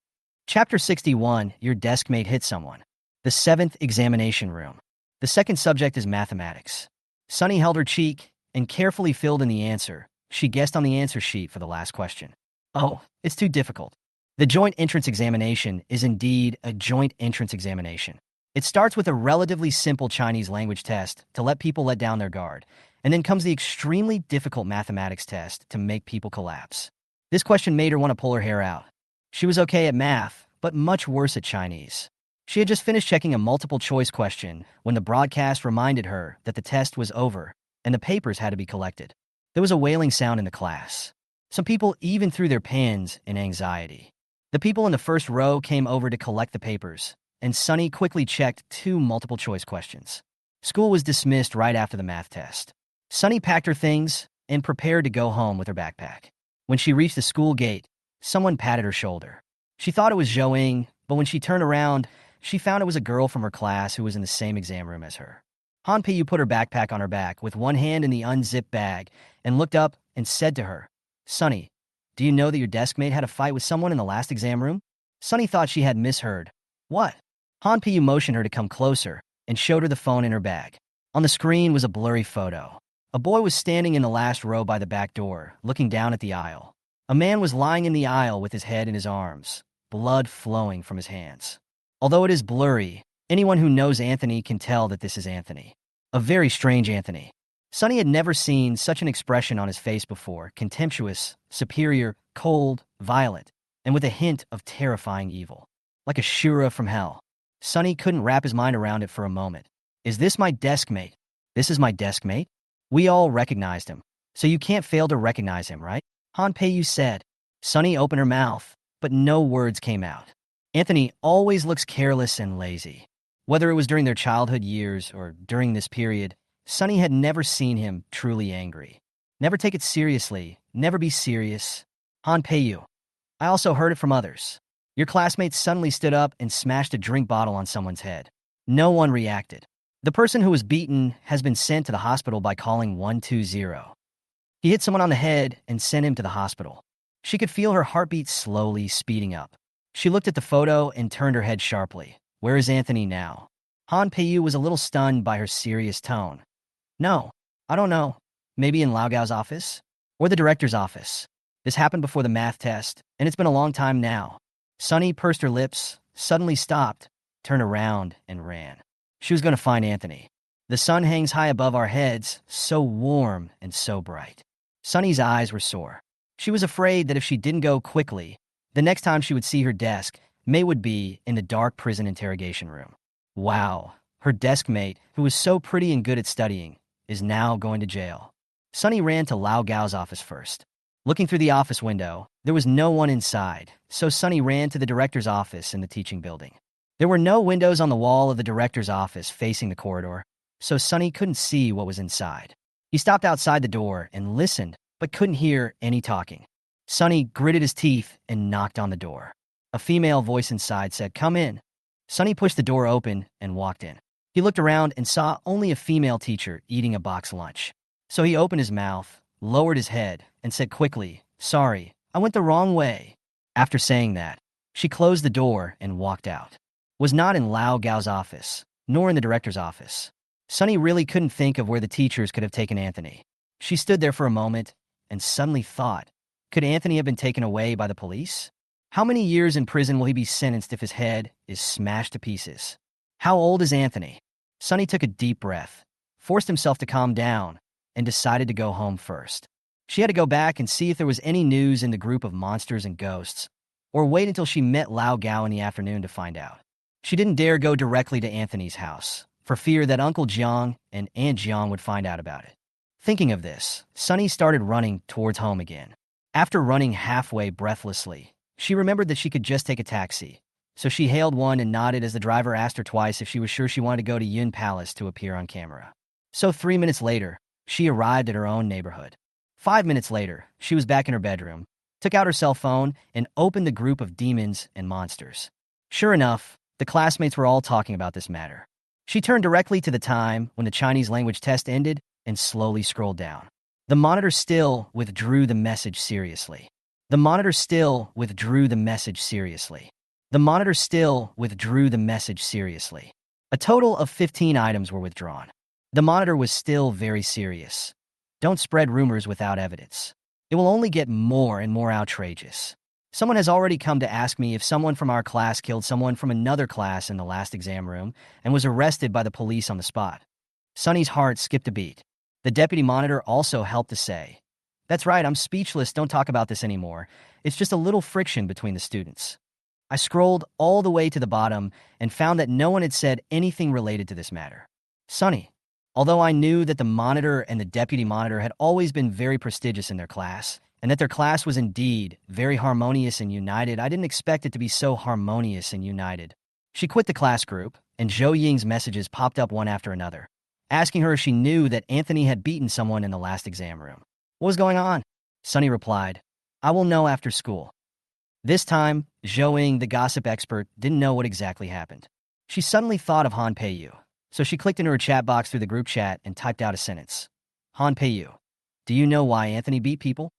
Chapter 61, Your Deskmate Hit Someone. The 7th examination room. The second subject is mathematics. Sunny held her cheek and carefully filled in the answer she guessed on the answer sheet for the last question. Oh, it's too difficult. The joint entrance examination is indeed a joint entrance examination. It starts with a relatively simple Chinese language test to let people let down their guard, and then comes the extremely difficult mathematics test to make people collapse. This question made her want to pull her hair out. She was okay at math, but much worse at Chinese. She had just finished checking a multiple-choice question when the broadcast reminded her that the test was over and the papers had to be collected. There was a wailing sound in the class. Some people even threw their pens in anxiety. The people in the first row came over to collect the papers, and Sunny quickly checked 2 multiple-choice questions. School was dismissed right after the math test. Sunny packed her things and prepared to go home with her backpack. When she reached the school gate, someone patted her shoulder. She thought it was Zhou, but when she turned around, she found it was a girl from her class who was in the same exam room as her. Han Peiyu put her backpack on her back with one hand in the unzipped bag and looked up and said to her, "Sunny, do you know that your deskmate had a fight with someone in the last exam room?" Sunny thought she had misheard. "What?" Han Peiyu motioned her to come closer and showed her the phone in her bag. On the screen was a blurry photo. A boy was standing in the last row by the back door, looking down at the aisle. A man was lying in the aisle with his head in his arms, blood flowing from his hands. Although it is blurry, anyone who knows Anthony can tell that this is Anthony. A very strange Anthony. Sunny had never seen such an expression on his face before, contemptuous, superior, cold, violent, and with a hint of terrifying evil. Like a Shura from hell. Sunny couldn't wrap his mind around it for a moment. Is this my deskmate? This is my deskmate? We all recognized him, so you can't fail to recognize him, right? Han Peiyu said. Sunny opened her mouth, but no words came out. Anthony always looks careless and lazy. Whether it was during their childhood years or during this period, Sunny had never seen him truly angry. Never take it seriously, never be serious. Han Peiyu. I also heard it from others. Your classmate suddenly stood up and smashed a drink bottle on someone's head. No one reacted. The person who was beaten has been sent to the hospital by calling 120. He hit someone on the head and sent him to the hospital. She could feel her heartbeat slowly speeding up. She looked at the photo and turned her head sharply. Where is Anthony now? Han Peiyu was a little stunned by her serious tone. No, I don't know. Maybe in Lao Gao's office? Or the director's office. This happened before the math test, and it's been a long time now. Sunny pursed her lips, suddenly stopped, turned around, and ran. She was going to find Anthony. The sun hangs high above our heads, so warm and so bright. Sunny's eyes were sore. She was afraid that if she didn't go quickly, the next time she would see her desk, May would be in the dark prison interrogation room. Wow, her deskmate, who was so pretty and good at studying, is now going to jail. Sunny ran to Lao Gao's office first. Looking through the office window, there was no one inside, so Sunny ran to the director's office in the teaching building. There were no windows on the wall of the director's office facing the corridor, so Sunny couldn't see what was inside. He stopped outside the door and listened, but couldn't hear any talking. Sunny gritted his teeth and knocked on the door. A female voice inside said, "Come in." Sunny pushed the door open and walked in. He looked around and saw only a female teacher eating a box lunch. So he opened his mouth, lowered his head, and said quickly, "Sorry, I went the wrong way." After saying that, she closed the door and walked out. Was not in Lao Gao's office, nor in the director's office. Sunny really couldn't think of where the teachers could have taken Anthony. She stood there for a moment and suddenly thought, could Anthony have been taken away by the police? How many years in prison will he be sentenced if his head is smashed to pieces? How old is Anthony? Sunny took a deep breath, forced himself to calm down, and decided to go home first. She had to go back and see if there was any news in the group of monsters and ghosts, or wait until she met Lao Gao in the afternoon to find out. She didn't dare go directly to Anthony's house, for fear that Uncle Jiang and Aunt Jiang would find out about it. Thinking of this, Sunny started running towards home again. After running halfway breathlessly, she remembered that she could just take a taxi, so she hailed one and nodded as the driver asked her twice if she was sure she wanted to go to Yun Palace to appear on camera. So 3 minutes later, she arrived at her own neighborhood. 5 minutes later, she was back in her bedroom, took out her cell phone, and opened the group of demons and monsters. Sure enough, the classmates were all talking about this matter. She turned directly to the time when the Chinese language test ended and slowly scrolled down. The monitor still withdrew the message seriously. The monitor still withdrew the message seriously. The monitor still withdrew the message seriously. A total of 15 items were withdrawn. The monitor was still very serious. Don't spread rumors without evidence. It will only get more and more outrageous. Someone has already come to ask me if someone from our class killed someone from another class in the last exam room and was arrested by the police on the spot. Sunny's heart skipped a beat. The deputy monitor also helped to say, "That's right, I'm speechless, don't talk about this anymore. It's just a little friction between the students." I scrolled all the way to the bottom and found that no one had said anything related to this matter. Sunny, although I knew that the monitor and the deputy monitor had always been very prestigious in their class, and that their class was indeed very harmonious and united, I didn't expect it to be so harmonious and united. She quit the class group, and Zhou Ying's messages popped up one after another, asking her if she knew that Anthony had beaten someone in the last exam room. What was going on? Sunny replied, "I will know after school." This time, Zhou Ying, the gossip expert, didn't know what exactly happened. She suddenly thought of Han Peiyu, so she clicked into her chat box through the group chat and typed out a sentence. "Han Peiyu, do you know why Anthony beat people?"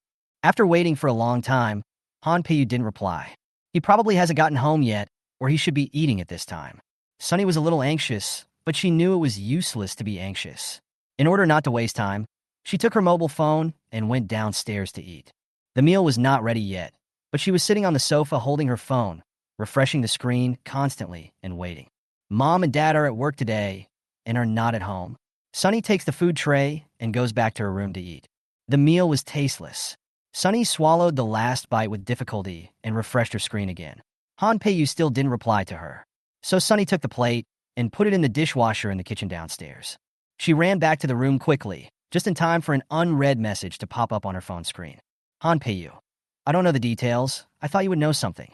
After waiting for a long time, Han Peiyu didn't reply. He probably hasn't gotten home yet, or he should be eating at this time. Sunny was a little anxious, but she knew it was useless to be anxious. In order not to waste time, she took her mobile phone and went downstairs to eat. The meal was not ready yet, but she was sitting on the sofa holding her phone, refreshing the screen constantly and waiting. Mom and Dad are at work today and are not at home. Sunny takes the food tray and goes back to her room to eat. The meal was tasteless. Sunny swallowed the last bite with difficulty and refreshed her screen again. Han Peiyu still didn't reply to her. So Sunny took the plate and put it in the dishwasher in the kitchen downstairs. She ran back to the room quickly, just in time for an unread message to pop up on her phone screen. Han Peiyu, I don't know the details. I thought you would know something.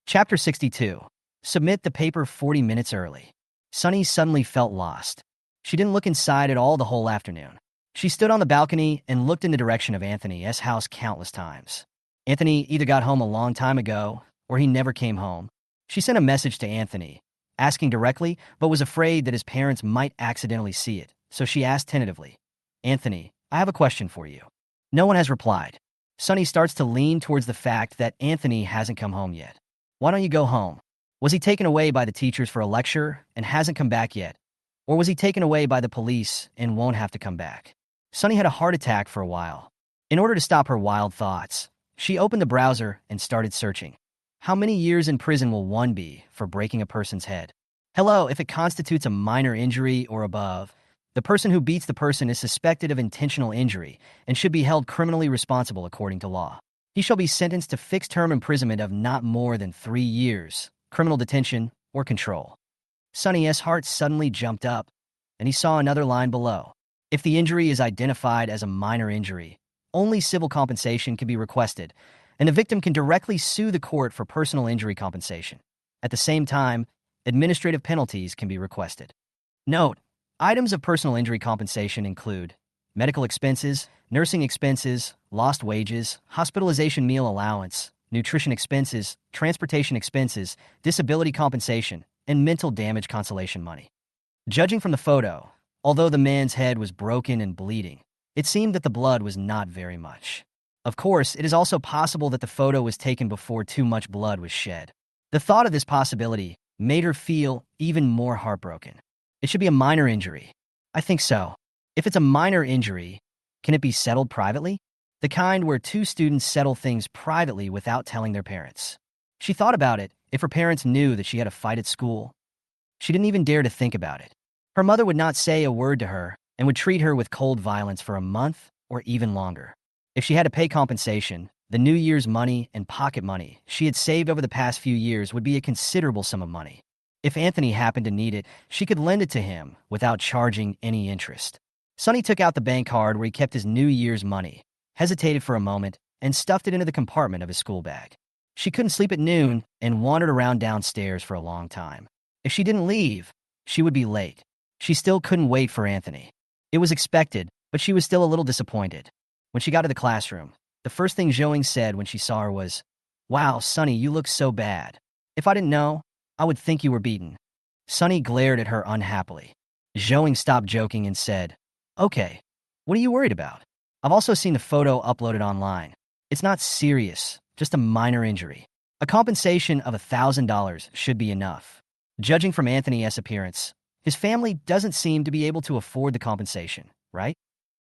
Chapter 62. Submit the paper 40 minutes early. Sunny suddenly felt lost. She didn't look inside at all the whole afternoon. She stood on the balcony and looked in the direction of Anthony's house countless times. Anthony either got home a long time ago, or he never came home. She sent a message to Anthony, asking directly, but was afraid that his parents might accidentally see it, so she asked tentatively, "Anthony, I have a question for you." No one has replied. Sunny starts to lean towards the fact that Anthony hasn't come home yet. Why don't you go home? Was he taken away by the teachers for a lecture and hasn't come back yet? Or was he taken away by the police and won't have to come back? Sunny had a heart attack for a while. In order to stop her wild thoughts, she opened the browser and started searching. How many years in prison will one be for breaking a person's head? Hello, if it constitutes a minor injury or above, the person who beats the person is suspected of intentional injury and should be held criminally responsible according to law. He shall be sentenced to fixed-term imprisonment of not more than 3 years, criminal detention, or control. Sunny's heart suddenly jumped up, and he saw another line below. If the injury is identified as a minor injury, only civil compensation can be requested, and the victim can directly sue the court for personal injury compensation. At the same time, administrative penalties can be requested. Note, items of personal injury compensation include medical expenses, nursing expenses, lost wages, hospitalization meal allowance, nutrition expenses, transportation expenses, disability compensation, and mental damage consolation money. Judging from the photo, although the man's head was broken and bleeding, it seemed that the blood was not very much. Of course, it is also possible that the photo was taken before too much blood was shed. The thought of this possibility made her feel even more heartbroken. It should be a minor injury. I think so. If it's a minor injury, can it be settled privately? The kind where two students settle things privately without telling their parents. She thought about it if her parents knew that she had a fight at school. She didn't even dare to think about it. Her mother would not say a word to her and would treat her with cold violence for a month or even longer. If she had to pay compensation, the New Year's money and pocket money she had saved over the past few years would be a considerable sum of money. If Anthony happened to need it, she could lend it to him without charging any interest. Sonny took out the bank card where he kept his New Year's money, hesitated for a moment, and stuffed it into the compartment of his school bag. She couldn't sleep at noon and wandered around downstairs for a long time. If she didn't leave, she would be late. She still couldn't wait for Anthony. It was expected, but she was still a little disappointed. When she got to the classroom, the first thing Zhou said when she saw her was, "Wow, Sonny, you look so bad. If I didn't know, I would think you were beaten." Sonny glared at her unhappily. Zhou stopped joking and said, "Okay, what are you worried about? I've also seen the photo uploaded online. It's not serious, just a minor injury. A compensation of $1,000 should be enough." Judging from Anthony's appearance, his family doesn't seem to be able to afford the compensation, right?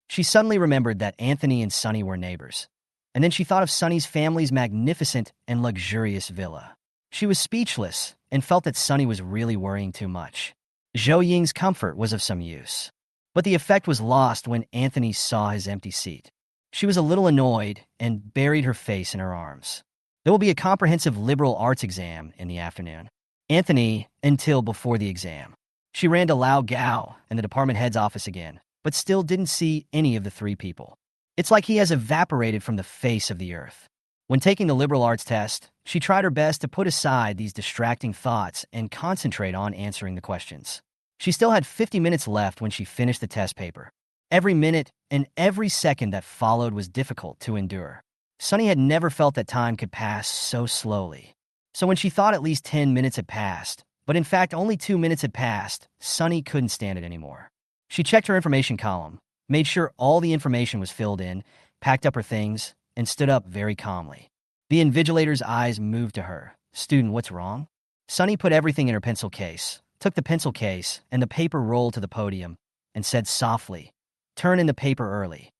She suddenly remembered that Anthony and Sonny were neighbors. And then she thought of Sonny's family's magnificent and luxurious villa. She was speechless and felt that Sonny was really worrying too much. Zhou Ying's comfort was of some use. But the effect was lost when Anthony saw his empty seat. She was a little annoyed and buried her face in her arms. There will be a comprehensive liberal arts exam in the afternoon. Anthony, until before the exam. She ran to Lao Gao and the department head's office again, but still didn't see any of the three people. It's like he has evaporated from the face of the earth. When taking the liberal arts test, she tried her best to put aside these distracting thoughts and concentrate on answering the questions. She still had 50 minutes left when she finished the test paper. Every minute and every second that followed was difficult to endure. Sonny had never felt that time could pass so slowly. So when she thought at least 10 minutes had passed, but in fact only 2 minutes had passed, Sonny couldn't stand it anymore. She checked her information column, made sure all the information was filled in, packed up her things, and stood up very calmly. The invigilator's eyes moved to her. "Student, what's wrong?" Sonny put everything in her pencil case, took the pencil case and the paper roll to the podium, and said softly, "Turn in the paper early."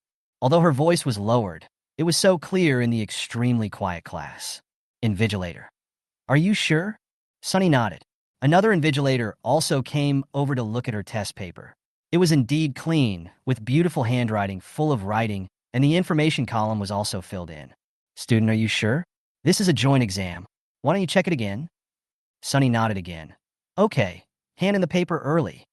Although her voice was lowered, it was so clear in the extremely quiet class. Invigilator, "Are you sure?" Sonny nodded. Another invigilator also came over to look at her test paper. It was indeed clean, with beautiful handwriting full of writing, and the information column was also filled in. "Student, are you sure? This is a joint exam. Why don't you check it again?" Sonny nodded again. "Okay, hand in the paper early."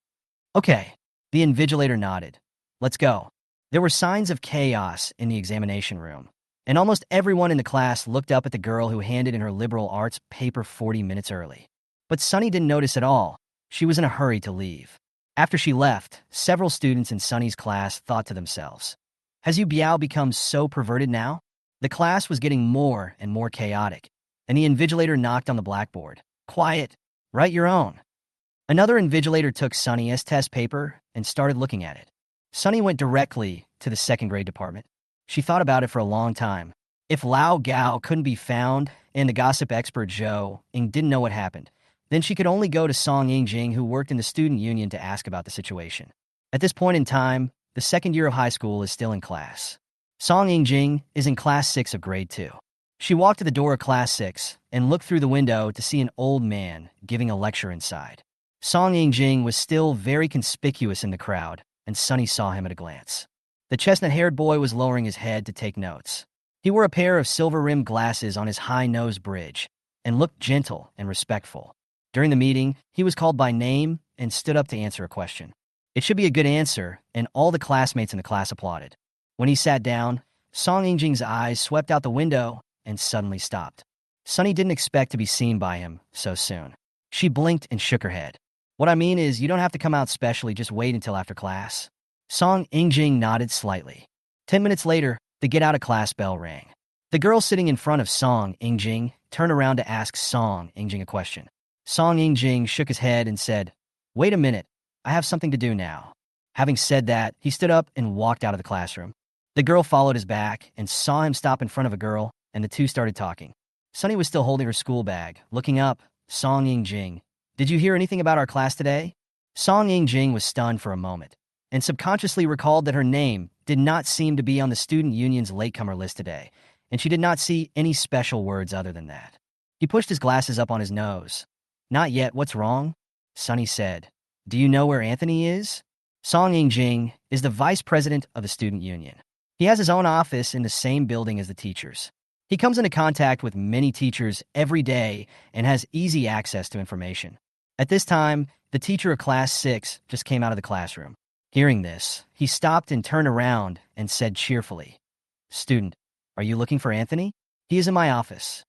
"Okay." The invigilator nodded. "Let's go." There were signs of chaos in the examination room, and almost everyone in the class looked up at the girl who handed in her liberal arts paper 40 minutes early. But Sonny didn't notice at all. She was in a hurry to leave. After she left, several students in Sonny's class thought to themselves, "Has Yu Biao become so perverted now?" The class was getting more and more chaotic, and the invigilator knocked on the blackboard. "Quiet. Write your own." Another invigilator took Sonny's test paper and started looking at it. Sonny went directly to the second grade department. She thought about it for a long time. If Lao Gao couldn't be found and the gossip expert Zhou Ying didn't know what happened, then she could only go to Song Yingjing, who worked in the student union, to ask about the situation. At this point in time, the second year of high school is still in class. Song Yingjing is in class 6 of grade 2. She walked to the door of class 6 and looked through the window to see an old man giving a lecture inside. Song Yingjing was still very conspicuous in the crowd, and Sonny saw him at a glance. The chestnut-haired boy was lowering his head to take notes. He wore a pair of silver-rimmed glasses on his high-nose bridge and looked gentle and respectful. During the meeting, he was called by name and stood up to answer a question. It should be a good answer, and all the classmates in the class applauded. When he sat down, Song Yingjing's eyes swept out the window and suddenly stopped. Sonny didn't expect to be seen by him so soon. She blinked and shook her head. "What I mean is, you don't have to come out specially, just wait until after class." Song Yingjing nodded slightly. 10 minutes later, the get-out-of-class bell rang. The girl sitting in front of Song Yingjing turned around to ask Song Yingjing a question. Song Yingjing shook his head and said, "Wait a minute, I have something to do now." Having said that, he stood up and walked out of the classroom. The girl followed his back and saw him stop in front of a girl, and the two started talking. Sonny was still holding her school bag. Looking up, Song Yingjing, "Did you hear anything about our class today?" Song Yingjing was stunned for a moment, and subconsciously recalled that her name did not seem to be on the student union's latecomer list today, and she did not see any special words other than that. He pushed his glasses up on his nose. "Not yet, what's wrong?" Sonny said. "Do you know where Anthony is?" Song Yingjing is the vice president of the student union. He has his own office in the same building as the teachers. He comes into contact with many teachers every day and has easy access to information. At this time, the teacher of class 6 just came out of the classroom. Hearing this, he stopped and turned around and said cheerfully, "Student, are you looking for Anthony? He is in my office."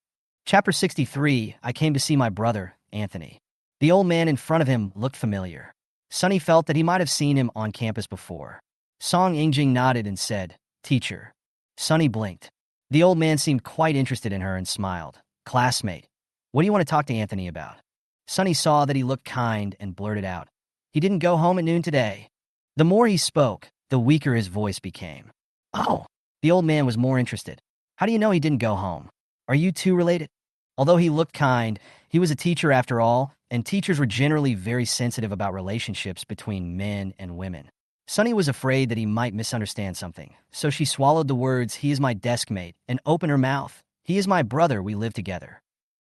Chapter 63, I came to see my brother, Anthony. The old man in front of him looked familiar. Sunny felt that he might have seen him on campus before. Song Ingjing nodded and said, "Teacher." Sunny blinked. The old man seemed quite interested in her and smiled. "Classmate, what do you want to talk to Anthony about?" Sunny saw that he looked kind and blurted out, "He didn't go home at noon today." The more he spoke, the weaker his voice became. "Oh." The old man was more interested. "How do you know he didn't go home? Are you two related?" Although he looked kind, he was a teacher after all, and teachers were generally very sensitive about relationships between men and women. Sunny was afraid that he might misunderstand something, so she swallowed the words, "He is my desk mate," and opened her mouth. "He is my brother, we live together."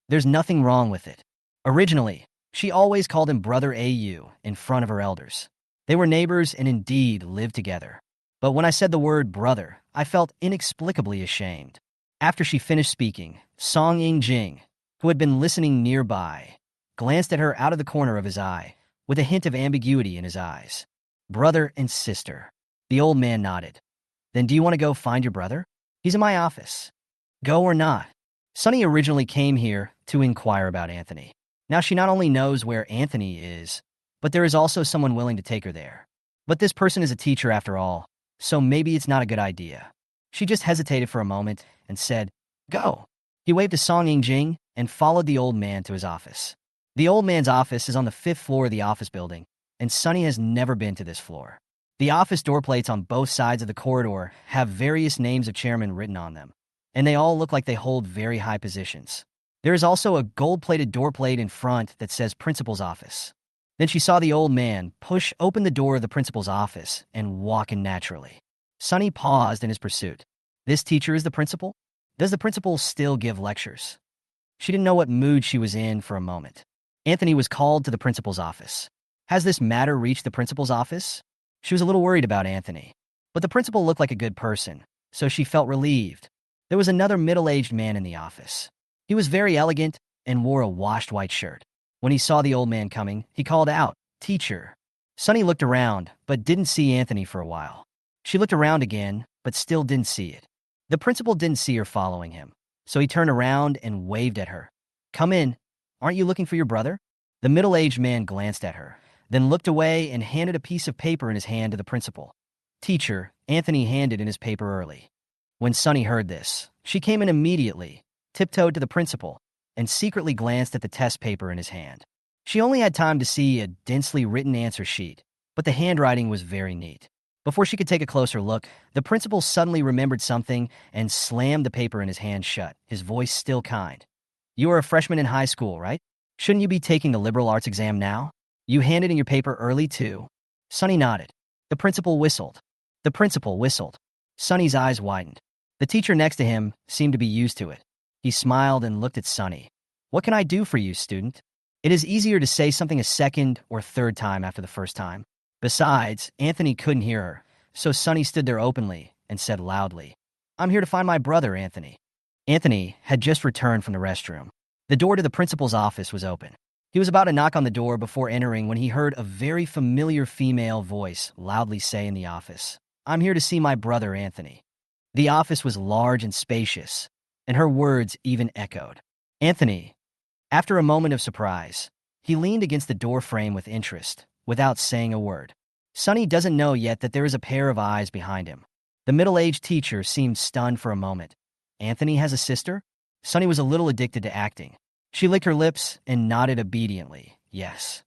There's nothing wrong with it. Originally, she always called him Brother AU in front of her elders. They were neighbors and indeed lived together. But when I said the word brother, I felt inexplicably ashamed. After she finished speaking, Song Ying-jing, who had been listening nearby, glanced at her out of the corner of his eye, with a hint of ambiguity in his eyes. "Brother and sister." The old man nodded. "Then do you want to go find your brother? He's in my office." Go or not? Sunny originally came here to inquire about Anthony. Now she not only knows where Anthony is, but there is also someone willing to take her there. But this person is a teacher after all, so maybe it's not a good idea. She just hesitated for a moment and said, "Go." He waved to Song Ying-jing and followed the old man to his office. The old man's office is on the 5th floor of the office building, and Sunny has never been to this floor. The office door plates on both sides of the corridor have various names of chairmen written on them, and they all look like they hold very high positions. There is also a gold-plated door plate in front that says Principal's Office. Then she saw the old man push open the door of the principal's office and walk in naturally. Sunny paused in his pursuit. This teacher is the principal? Does the principal still give lectures? She didn't know what mood she was in for a moment. Anthony was called to the principal's office. Has this matter reached the principal's office? She was a little worried about Anthony, but the principal looked like a good person, so she felt relieved. There was another middle-aged man in the office. He was very elegant and wore a washed white shirt. When he saw the old man coming, he called out, "Teacher." Sunny looked around, but didn't see Anthony for a while. She looked around again, but still didn't see it. The principal didn't see her following him, so he turned around and waved at her. "Come in. Aren't you looking for your brother?" The middle-aged man glanced at her, then looked away and handed a piece of paper in his hand to the principal. "Teacher," Anthony handed in his paper early. When Sunny heard this, she came in immediately, tiptoed to the principal, and secretly glanced at the test paper in his hand. She only had time to see a densely written answer sheet, but the handwriting was very neat. Before she could take a closer look, the principal suddenly remembered something and slammed the paper in his hand shut, his voice still kind. "You are a freshman in high school, right? Shouldn't you be taking the liberal arts exam now? You handed in your paper early, too." Sunny nodded. The principal whistled. Sunny's eyes widened. The teacher next to him seemed to be used to it. He smiled and looked at Sunny. "What can I do for you, student?" It is easier to say something a second or third time after the first time. Besides, Anthony couldn't hear her, so Sunny stood there openly and said loudly, "I'm here to find my brother, Anthony." Anthony had just returned from the restroom. The door to the principal's office was open. He was about to knock on the door before entering when he heard a very familiar female voice loudly say in the office, "I'm here to see my brother, Anthony." The office was large and spacious, and her words even echoed. "Anthony." After a moment of surprise, he leaned against the door frame with interest, without saying a word. Sunny doesn't know yet that there is a pair of eyes behind him. The middle-aged teacher seemed stunned for a moment. Anthony has a sister? Sunny was a little addicted to acting. She licked her lips and nodded obediently, yes.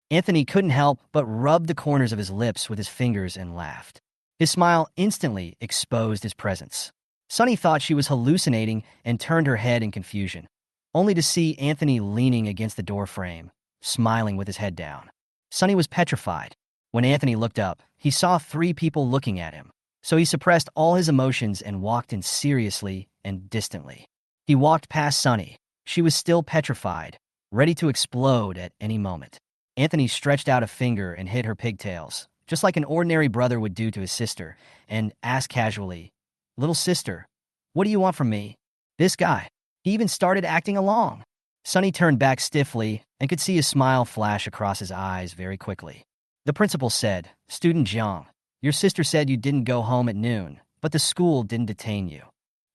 Anthony couldn't help but rub the corners of his lips with his fingers and laughed. His smile instantly exposed his presence. Sunny thought she was hallucinating and turned her head in confusion, only to see Anthony leaning against the door frame, smiling with his head down. Sunny was petrified. When Anthony looked up, he saw 3 people looking at him, so he suppressed all his emotions and walked in seriously and distantly. He walked past Sunny. She was still petrified, ready to explode at any moment. Anthony stretched out a finger and hit her pigtails, just like an ordinary brother would do to his sister, and asked casually, Little sister, what do you want from me? This guy. He even started acting along. Sunny turned back stiffly and could see a smile flash across his eyes very quickly. The principal said, Student Jiang, your sister said you didn't go home at noon, but the school didn't detain you.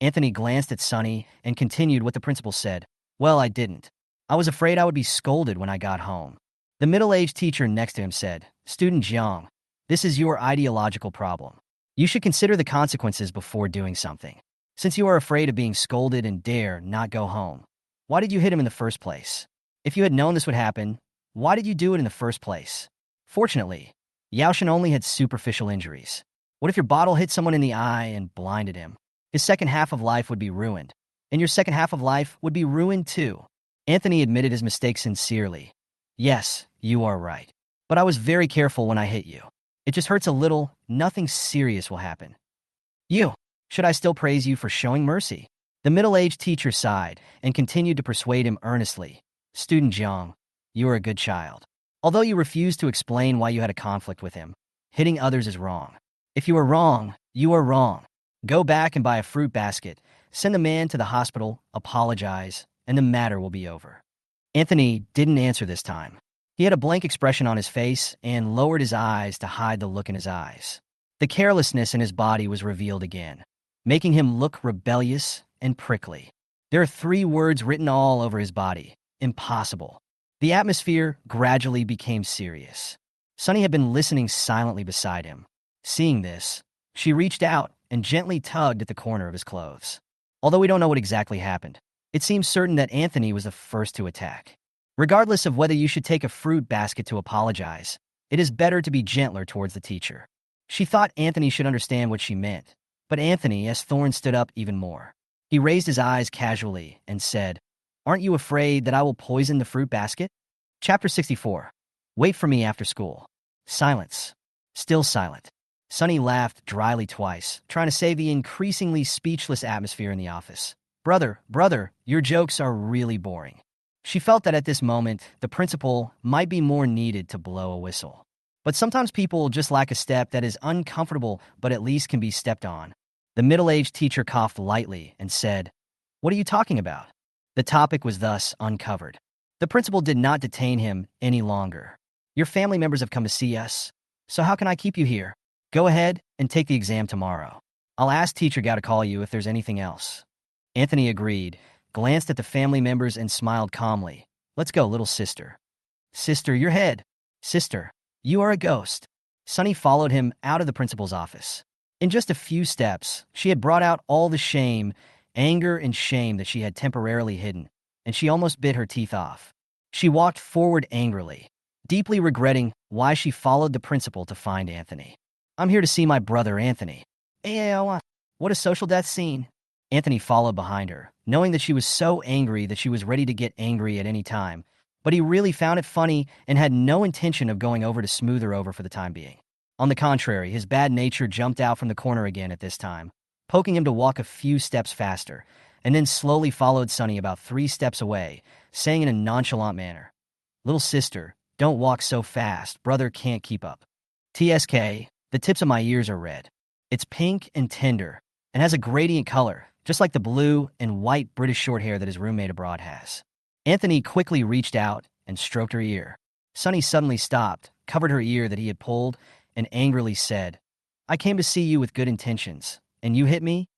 Anthony glanced at Sunny and continued what the principal said. Well, I didn't. I was afraid I would be scolded when I got home. The middle-aged teacher next to him said, Student Jiang, this is your ideological problem. You should consider the consequences before doing something. Since you are afraid of being scolded and dare not go home, why did you hit him in the first place? If you had known this would happen, why did you do it in the first place? Fortunately, Yaoshan only had superficial injuries. What if your bottle hit someone in the eye and blinded him? His second half of life would be ruined, and your second half of life would be ruined too. Anthony admitted his mistake sincerely. Yes, you are right. But I was very careful when I hit you. It just hurts a little, nothing serious will happen. You, should I still praise you for showing mercy? The middle-aged teacher sighed and continued to persuade him earnestly. Student Jiang, you are a good child. Although you refused to explain why you had a conflict with him, hitting others is wrong. If you are wrong, you are wrong. Go back and buy a fruit basket, send the man to the hospital, apologize, and the matter will be over. Anthony didn't answer this time. He had a blank expression on his face and lowered his eyes to hide the look in his eyes. The carelessness in his body was revealed again, making him look rebellious and prickly. There are 3 words written all over his body. Impossible. The atmosphere gradually became serious. Sunny had been listening silently beside him. Seeing this, she reached out and gently tugged at the corner of his clothes. Although we don't know what exactly happened, it seems certain that Anthony was the first to attack. Regardless of whether you should take a fruit basket to apologize, it is better to be gentler towards the teacher. She thought Anthony should understand what she meant, but Anthony, as Thorne stood up even more. He raised his eyes casually and said, Aren't you afraid that I will poison the fruit basket? Chapter 64. Wait for me after school. Silence. Still silent. Sunny laughed dryly twice, trying to save the increasingly speechless atmosphere in the office. Brother, your jokes are really boring. She felt that at this moment, the principal might be more needed to blow a whistle. But sometimes people just lack a step that is uncomfortable but at least can be stepped on. The middle-aged teacher coughed lightly and said, What are you talking about? The topic was thus uncovered. The principal did not detain him any longer. Your family members have come to see us, so how can I keep you here? Go ahead and take the exam tomorrow. I'll ask Teacher Gao to call you if there's anything else. Anthony agreed, glanced at the family members and smiled calmly. Let's go, little sister. Sister, your head. Sister, you are a ghost. Sunny followed him out of the principal's office. In just a few steps, she had brought out all the shame, anger, and shame that she had temporarily hidden, and she almost bit her teeth off. She walked forward angrily, deeply regretting why she followed the principal to find Anthony. I'm here to see my brother Anthony. Ayo, what a social death scene. Anthony followed behind her, knowing that she was so angry that she was ready to get angry at any time, but he really found it funny and had no intention of going over to smooth her over for the time being. On the contrary, his bad nature jumped out from the corner again at this time, poking him to walk a few steps faster, and then slowly followed Sunny about 3 steps away, saying in a nonchalant manner, Little sister, don't walk so fast, brother can't keep up. TSK, the tips of my ears are red. It's pink and tender, and has a gradient color, just like the blue and white British short hair that his roommate abroad has. Anthony quickly reached out and stroked her ear. Sunny suddenly stopped, covered her ear that he had pulled, and angrily said, I came to see you with good intentions, and you hit me?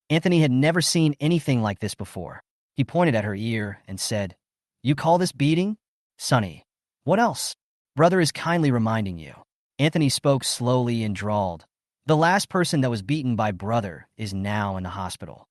Anthony had never seen anything like this before. He pointed at her ear and said, You call this beating? Sunny, what else? Brother is kindly reminding you. Anthony spoke slowly and drawled. The last person that was beaten by brother is now in the hospital.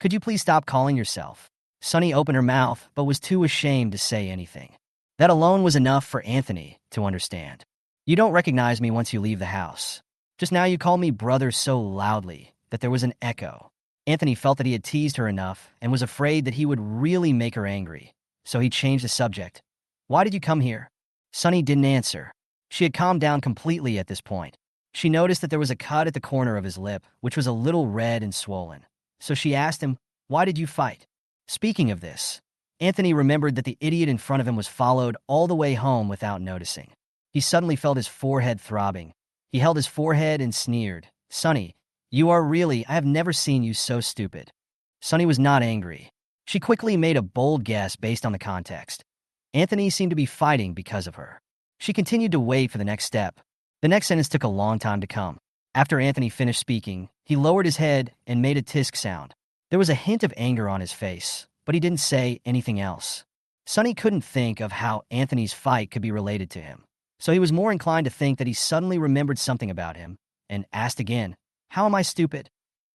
Could you please stop calling yourself? Sunny opened her mouth, but was too ashamed to say anything. That alone was enough for Anthony to understand. You don't recognize me once you leave the house. Just now you called me brother so loudly that there was an echo. Anthony felt that he had teased her enough and was afraid that he would really make her angry, so he changed the subject. Why did you come here? Sunny didn't answer. She had calmed down completely at this point. She noticed that there was a cut at the corner of his lip, which was a little red and swollen. So she asked him, Why did you fight? Speaking of this, Anthony remembered that the idiot in front of him was followed all the way home without noticing. He suddenly felt his forehead throbbing. He held his forehead and sneered. Sunny, You are really, I have never seen you so stupid. Sunny was not angry. She quickly made a bold guess based on the context. Anthony seemed to be fighting because of her. She continued to wait for the next step. The next sentence took a long time to come. After Anthony finished speaking, he lowered his head and made a tisk sound. There was a hint of anger on his face, but he didn't say anything else. Sunny couldn't think of how Anthony's fight could be related to him, so he was more inclined to think that he suddenly remembered something about him and asked again, "How am I stupid?"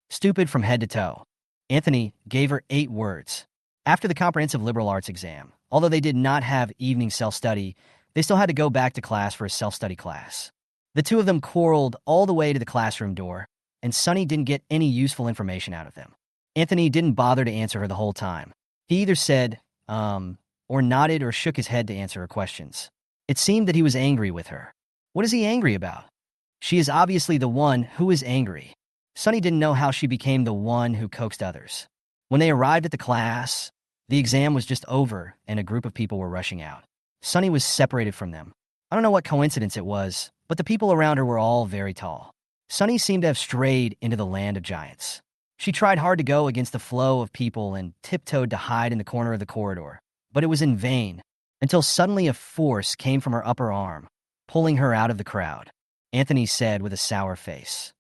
Stupid from head to toe. Anthony gave her 8 words. After the comprehensive liberal arts exam, although they did not have evening self-study, they still had to go back to class for a self-study class. The two of them quarreled all the way to the classroom door, and Sunny didn't get any useful information out of them. Anthony didn't bother to answer her the whole time. He either said, or nodded or shook his head to answer her questions. It seemed that he was angry with her. What is he angry about? She is obviously the one who is angry. Sunny didn't know how she became the one who coaxed others. When they arrived at the class, the exam was just over and a group of people were rushing out. Sunny was separated from them. I don't know what coincidence it was, but the people around her were all very tall. Sunny seemed to have strayed into the land of giants. She tried hard to go against the flow of people and tiptoed to hide in the corner of the corridor, but it was in vain, until suddenly a force came from her upper arm, pulling her out of the crowd. Anthony said with a sour face,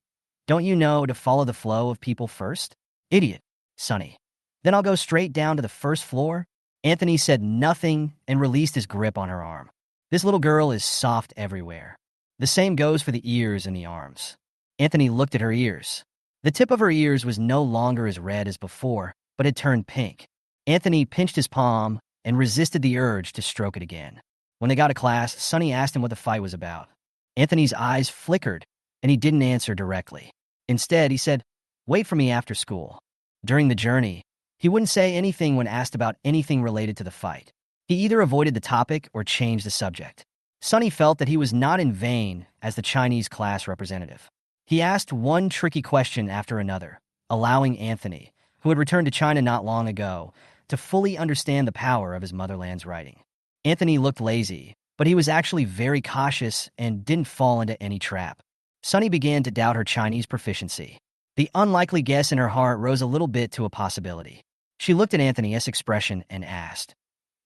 "Don't you know to follow the flow of people first? Idiot, Sunny. Then I'll go straight down to the first floor." Anthony said nothing and released his grip on her arm. This little girl is soft everywhere. The same goes for the ears and the arms. Anthony looked at her ears. The tip of her ears was no longer as red as before, but had turned pink. Anthony pinched his palm and resisted the urge to stroke it again. When they got to class, Sunny asked him what the fight was about. Anthony's eyes flickered, and he didn't answer directly. Instead, he said, "Wait for me after school." During the journey, he wouldn't say anything when asked about anything related to the fight. He either avoided the topic or changed the subject. Sunny felt that he was not in vain as the Chinese class representative. He asked one tricky question after another, allowing Anthony, who had returned to China not long ago, to fully understand the power of his motherland's writing. Anthony looked lazy, but he was actually very cautious and didn't fall into any trap. Sunny began to doubt her Chinese proficiency. The unlikely guess in her heart rose a little bit to a possibility. She looked at Anthony's expression and asked,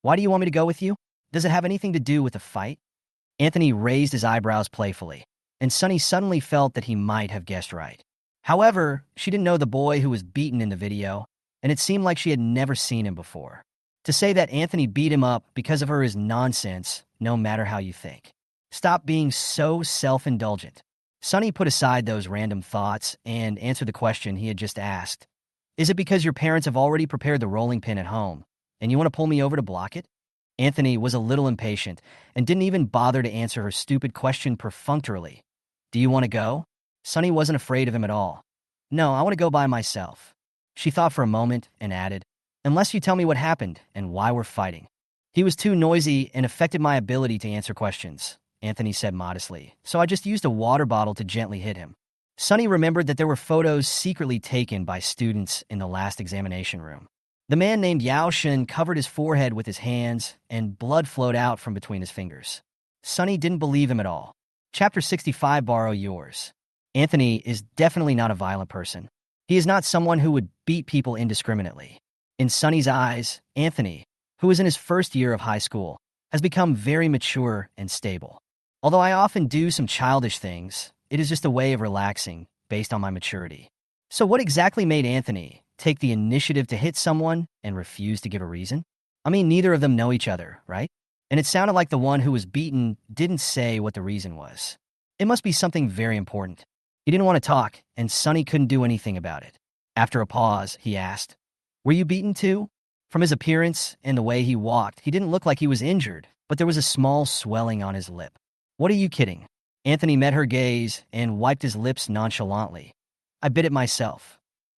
"Why do you want me to go with you? Does it have anything to do with the fight?" Anthony raised his eyebrows playfully, and Sunny suddenly felt that he might have guessed right. However, she didn't know the boy who was beaten in the video, and it seemed like she had never seen him before. To say that Anthony beat him up because of her is nonsense, no matter how you think. Stop being so self-indulgent. Sunny put aside those random thoughts and answered the question he had just asked. "Is it because your parents have already prepared the rolling pin at home, and you want to pull me over to block it?" Anthony was a little impatient and didn't even bother to answer her stupid question perfunctorily. "Do you want to go?" Sunny wasn't afraid of him at all. "No, I want to go by myself." She thought for a moment and added, "Unless you tell me what happened and why we're fighting." "He was too noisy and affected my ability to answer questions," Anthony said modestly, "so I just used a water bottle to gently hit him." Sunny remembered that there were photos secretly taken by students in the last examination room. The man named Yao Shen covered his forehead with his hands, and blood flowed out from between his fingers. Sunny didn't believe him at all. Chapter 65, Borrow Yours. Anthony is definitely not a violent person. He is not someone who would beat people indiscriminately. In Sunny's eyes, Anthony, who is in his first year of high school, has become very mature and stable. Although I often do some childish things, it is just a way of relaxing based on my maturity. So what exactly made Anthony take the initiative to hit someone and refuse to give a reason? I mean, neither of them know each other, right? And it sounded like the one who was beaten didn't say what the reason was. It must be something very important. He didn't want to talk, and Sunny couldn't do anything about it. After a pause, he asked, "Were you beaten too?" From his appearance and the way he walked, he didn't look like he was injured, but there was a small swelling on his lip. "What are you kidding?" Anthony met her gaze and wiped his lips nonchalantly. "I bit it myself."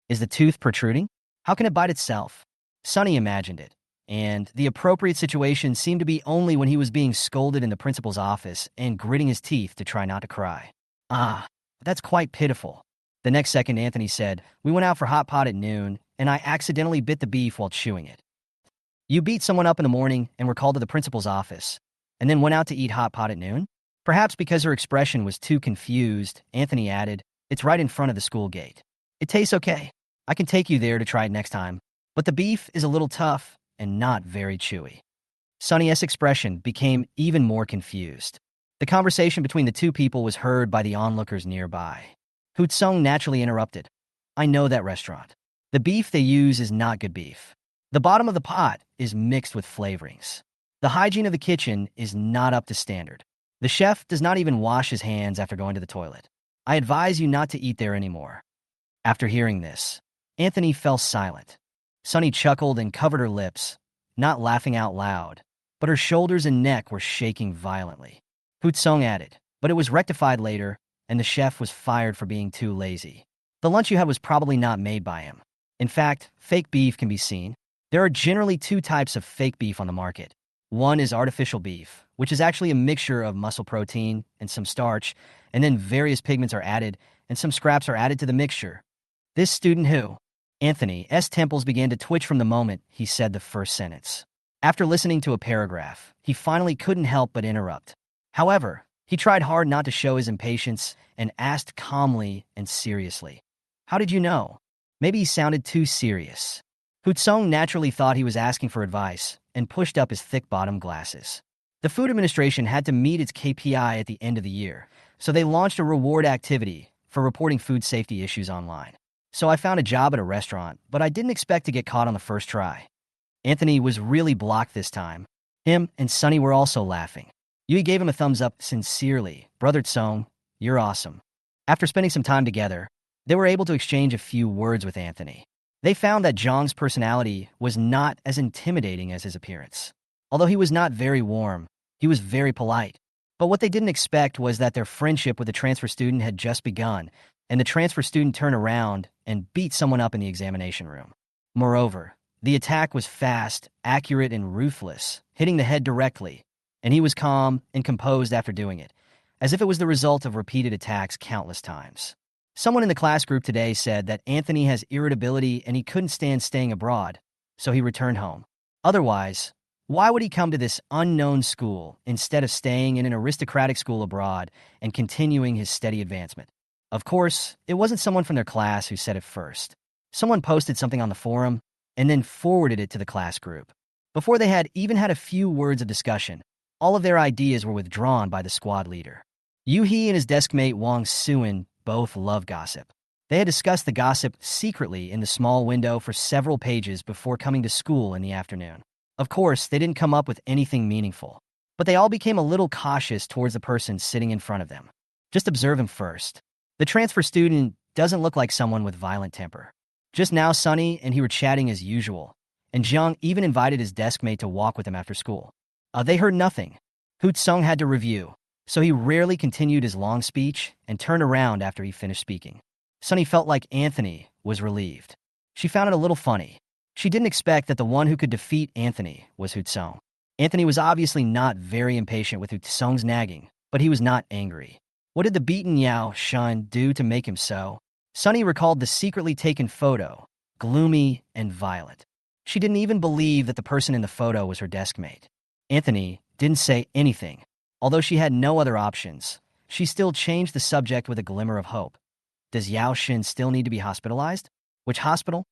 "Is the tooth protruding? How can it bite itself?" Sunny imagined it, and the appropriate situation seemed to be only when he was being scolded in the principal's office and gritting his teeth to try not to cry. "Ah, that's quite pitiful." The next second, Anthony said, "We went out for hot pot at noon, and I accidentally bit the beef while chewing it." "You beat someone up in the morning and were called to the principal's office, and then went out to eat hot pot at noon?" Perhaps because her expression was too confused, Anthony added, It's right in front of the school gate. It tastes okay. I can take you there to try it next time. But the beef is a little tough and not very chewy. Sunny's expression became even more confused. The conversation between the two people was heard by the onlookers nearby. Hootsung naturally interrupted. I know that restaurant. The beef they use is not good beef. The bottom of the pot is mixed with flavorings. The hygiene of the kitchen is not up to standard. The chef does not even wash his hands after going to the toilet. I advise you not to eat there anymore. After hearing this, Anthony fell silent. Sunny chuckled and covered her lips, not laughing out loud, but her shoulders and neck were shaking violently. Hootsung added, but it was rectified later, and the chef was fired for being too lazy. The lunch you had was probably not made by him. In fact, fake beef can be seen. There are generally two types of fake beef on the market. One is artificial beef, which is actually a mixture of muscle protein and some starch, and then various pigments are added, and some scraps are added to the mixture. This student who? Anthony's temples began to twitch from the moment he said the first sentence. After listening to a paragraph, he finally couldn't help but interrupt. However, he tried hard not to show his impatience and asked calmly and seriously, how did you know? Maybe he sounded too serious. Hootsung naturally thought he was asking for advice and pushed up his thick-bottomed glasses. The Food Administration had to meet its KPI at the end of the year, so they launched a reward activity for reporting food safety issues online. So I found a job at a restaurant, but I didn't expect to get caught on the first try. Anthony was really blocked this time. Him and Sunny were also laughing. Yui gave him a thumbs up sincerely. Brother Tsung, you're awesome. After spending some time together, they were able to exchange a few words with Anthony. They found that Zhang's personality was not as intimidating as his appearance. Although he was not very warm, he was very polite. But what they didn't expect was that their friendship with the transfer student had just begun, and the transfer student turned around and beat someone up in the examination room. Moreover, the attack was fast, accurate, and ruthless, hitting the head directly, and he was calm and composed after doing it, as if it was the result of repeated attacks countless times. Someone in the class group today said that Anthony has irritability and he couldn't stand staying abroad, so he returned home. Otherwise, why would he come to this unknown school instead of staying in an aristocratic school abroad and continuing his steady advancement? Of course, it wasn't someone from their class who said it first. Someone posted something on the forum and then forwarded it to the class group. Before they had even had a few words of discussion, all of their ideas were withdrawn by the squad leader. Yu-hee and his deskmate Wang Suin both love gossip. They had discussed the gossip secretly in the small window for several pages before coming to school in the afternoon. Of course, they didn't come up with anything meaningful, but they all became a little cautious towards the person sitting in front of them. Just observe him first. The transfer student doesn't look like someone with violent temper. Just now, Sunny and he were chatting as usual, and Jiang even invited his deskmate to walk with him after school. They heard nothing. Hootsung had to review, so he rarely continued his long speech and turned around after he finished speaking. Sunny felt like Anthony was relieved. She found it a little funny. She didn't expect that the one who could defeat Anthony was Hootsung. Anthony was obviously not very impatient with Hootsung's nagging, but he was not angry. What did the beaten Yao Shun do to make him so? Sunny recalled the secretly taken photo, gloomy and violent. She didn't even believe that the person in the photo was her deskmate. Anthony didn't say anything. Although she had no other options, she still changed the subject with a glimmer of hope. Does Yao Shin still need to be hospitalized? Which hospital?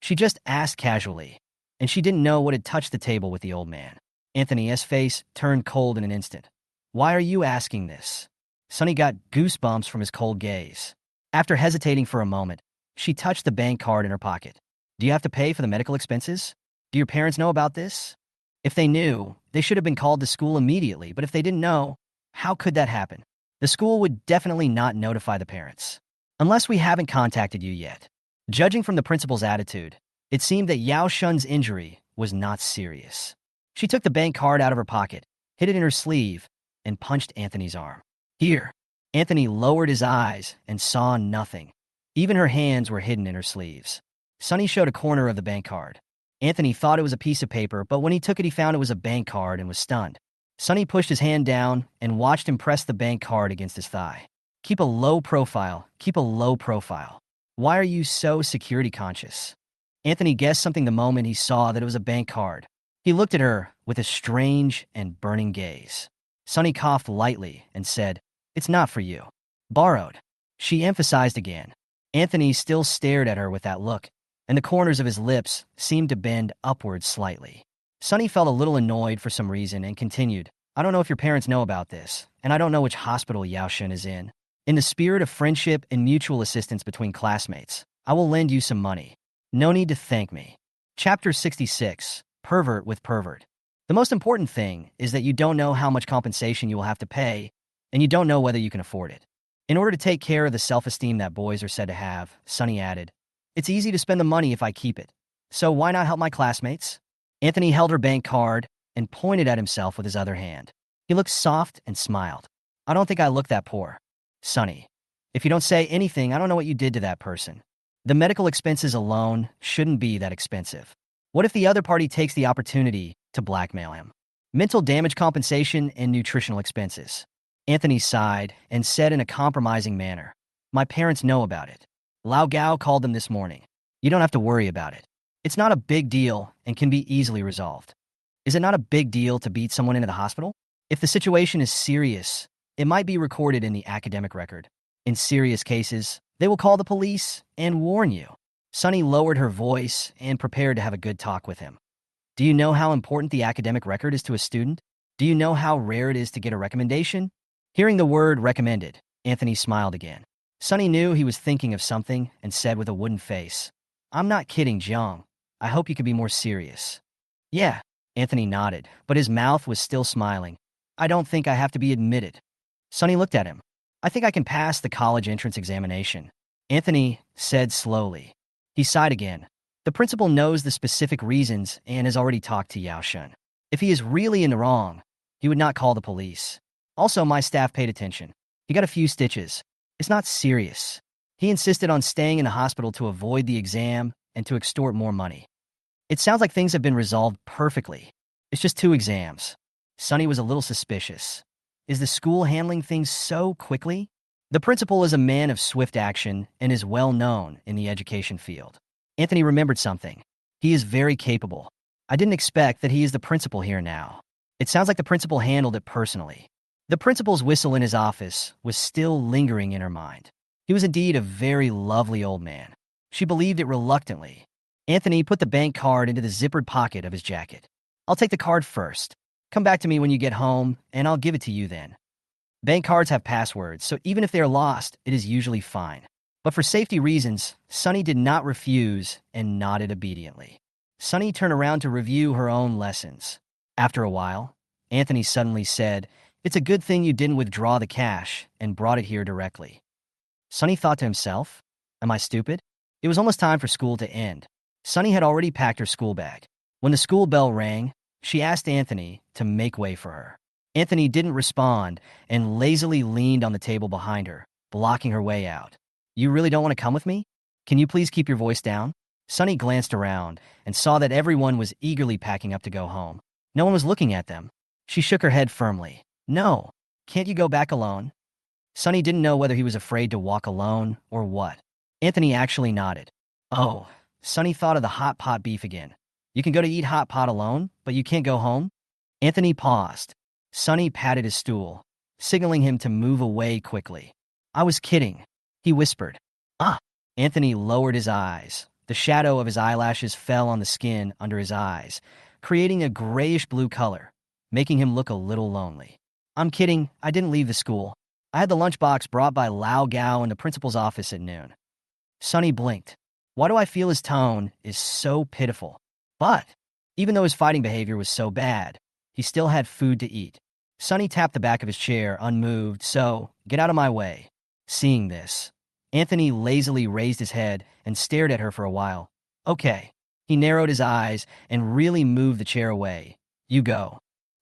She just asked casually, and she didn't know what had touched the table with the old man. Anthony's face turned cold in an instant. Why are you asking this? Sunny got goosebumps from his cold gaze. After hesitating for a moment, she touched the bank card in her pocket. Do you have to pay for the medical expenses? Do your parents know about this? If they knew, they should have been called to school immediately, but if they didn't know, how could that happen? The school would definitely not notify the parents. Unless we haven't contacted you yet. Judging from the principal's attitude, it seemed that Yao Shun's injury was not serious. She took the bank card out of her pocket, hid it in her sleeve, and punched Anthony's arm. Here. Anthony lowered his eyes and saw nothing. Even her hands were hidden in her sleeves. Sunny showed a corner of the bank card. Anthony thought it was a piece of paper, but when he took it, he found it was a bank card and was stunned. Sunny pushed his hand down and watched him press the bank card against his thigh. Keep a low profile. Keep a low profile. Why are you so security conscious? Anthony guessed something the moment he saw that it was a bank card. He looked at her with a strange and burning gaze. Sunny coughed lightly and said, It's not for you. Borrowed. She emphasized again. Anthony still stared at her with that look, and the corners of his lips seemed to bend upwards slightly. Sunny felt a little annoyed for some reason and continued, I don't know if your parents know about this, and I don't know which hospital Yaoshen is in. In the spirit of friendship and mutual assistance between classmates, I will lend you some money. No need to thank me. Chapter 66, Pervert with Pervert. The most important thing is that you don't know how much compensation you will have to pay, and you don't know whether you can afford it. In order to take care of the self-esteem that boys are said to have, Sunny added, it's easy to spend the money if I keep it. So why not help my classmates? Anthony held her bank card and pointed at himself with his other hand. He looked soft and smiled. I don't think I look that poor. Sunny, if you don't say anything, I don't know what you did to that person. The medical expenses alone shouldn't be that expensive. What if the other party takes the opportunity to blackmail him? Mental damage compensation and nutritional expenses. Anthony sighed and said in a compromising manner, my parents know about it. Lao Gao called them this morning. You don't have to worry about it. It's not a big deal and can be easily resolved. Is it not a big deal to beat someone into the hospital? If the situation is serious, it might be recorded in the academic record. In serious cases, they will call the police and warn you. Sunny lowered her voice and prepared to have a good talk with him. Do you know how important the academic record is to a student? Do you know how rare it is to get a recommendation? Hearing the word recommended, Anthony smiled again. Sunny knew he was thinking of something and said with a wooden face, I'm not kidding, Jiang. I hope you could be more serious. Yeah, Anthony nodded, but his mouth was still smiling. I don't think I have to be admitted. Sunny looked at him. I think I can pass the college entrance examination. Anthony said slowly. He sighed again. The principal knows the specific reasons and has already talked to Yaoshen. If he is really in the wrong, he would not call the police. Also, my staff paid attention. He got a few stitches. It's not serious. He insisted on staying in the hospital to avoid the exam and to extort more money. It sounds like things have been resolved perfectly. It's just 2 exams. Sunny was a little suspicious. Is the school handling things so quickly? The principal is a man of swift action and is well known in the education field. Anthony remembered something. He is very capable. I didn't expect that he is the principal here now. It sounds like the principal handled it personally. The principal's whistle in his office was still lingering in her mind. He was indeed a very lovely old man. She believed it reluctantly. Anthony put the bank card into the zippered pocket of his jacket. I'll take the card first. Come back to me when you get home, and I'll give it to you then. Bank cards have passwords, so even if they are lost, it is usually fine. But for safety reasons, Sunny did not refuse and nodded obediently. Sunny turned around to review her own lessons. After a while, Anthony suddenly said, it's a good thing you didn't withdraw the cash and brought it here directly. Sunny thought to himself, am I stupid? It was almost time for school to end. Sunny had already packed her school bag. When the school bell rang, she asked Anthony to make way for her. Anthony didn't respond and lazily leaned on the table behind her, blocking her way out. You really don't want to come with me? Can you please keep your voice down? Sunny glanced around and saw that everyone was eagerly packing up to go home. No one was looking at them. She shook her head firmly. No, can't you go back alone? Sunny didn't know whether he was afraid to walk alone or what. Anthony actually nodded. Oh, Sunny thought of the hot pot beef again. You can go to eat hot pot alone, but you can't go home? Anthony paused. Sunny patted his stool, signaling him to move away quickly. I was kidding, he whispered. Ah! Anthony lowered his eyes. The shadow of his eyelashes fell on the skin under his eyes, creating a grayish-blue color, making him look a little lonely. I'm kidding, I didn't leave the school. I had the lunchbox brought by Lao Gao in the principal's office at noon. Sunny blinked. Why do I feel his tone is so pitiful? But, even though his fighting behavior was so bad, he still had food to eat. Sunny tapped the back of his chair, unmoved, so, get out of my way. Seeing this, Anthony lazily raised his head and stared at her for a while. Okay. He narrowed his eyes and really moved the chair away. You go.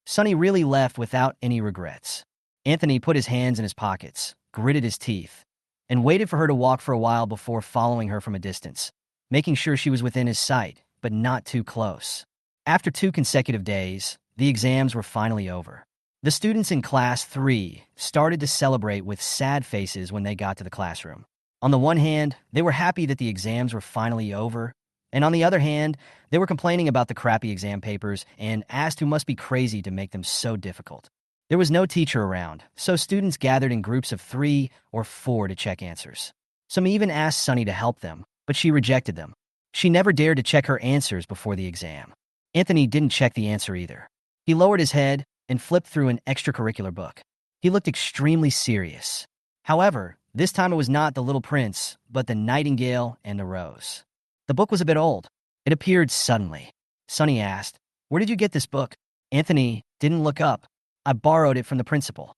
Sunny really left without any regrets. Anthony put his hands in his pockets, gritted his teeth, and waited for her to walk for a while before following her from a distance, making sure she was within his sight, but not too close. After 2 consecutive days, the exams were finally over. The students in Class 3 started to celebrate with sad faces when they got to the classroom. On the one hand, they were happy that the exams were finally over, and on the other hand, they were complaining about the crappy exam papers and asked who must be crazy to make them so difficult. There was no teacher around, so students gathered in groups of 3 or 4 to check answers. Some even asked Sunny to help them, but she rejected them. She never dared to check her answers before the exam. Anthony didn't check the answer either. He lowered his head and flipped through an extracurricular book. He looked extremely serious. However, this time it was not The Little Prince, but The Nightingale and the Rose. The book was a bit old. It appeared suddenly. Sunny asked, "Where did you get this book?" Anthony didn't look up. "I borrowed it from the principal."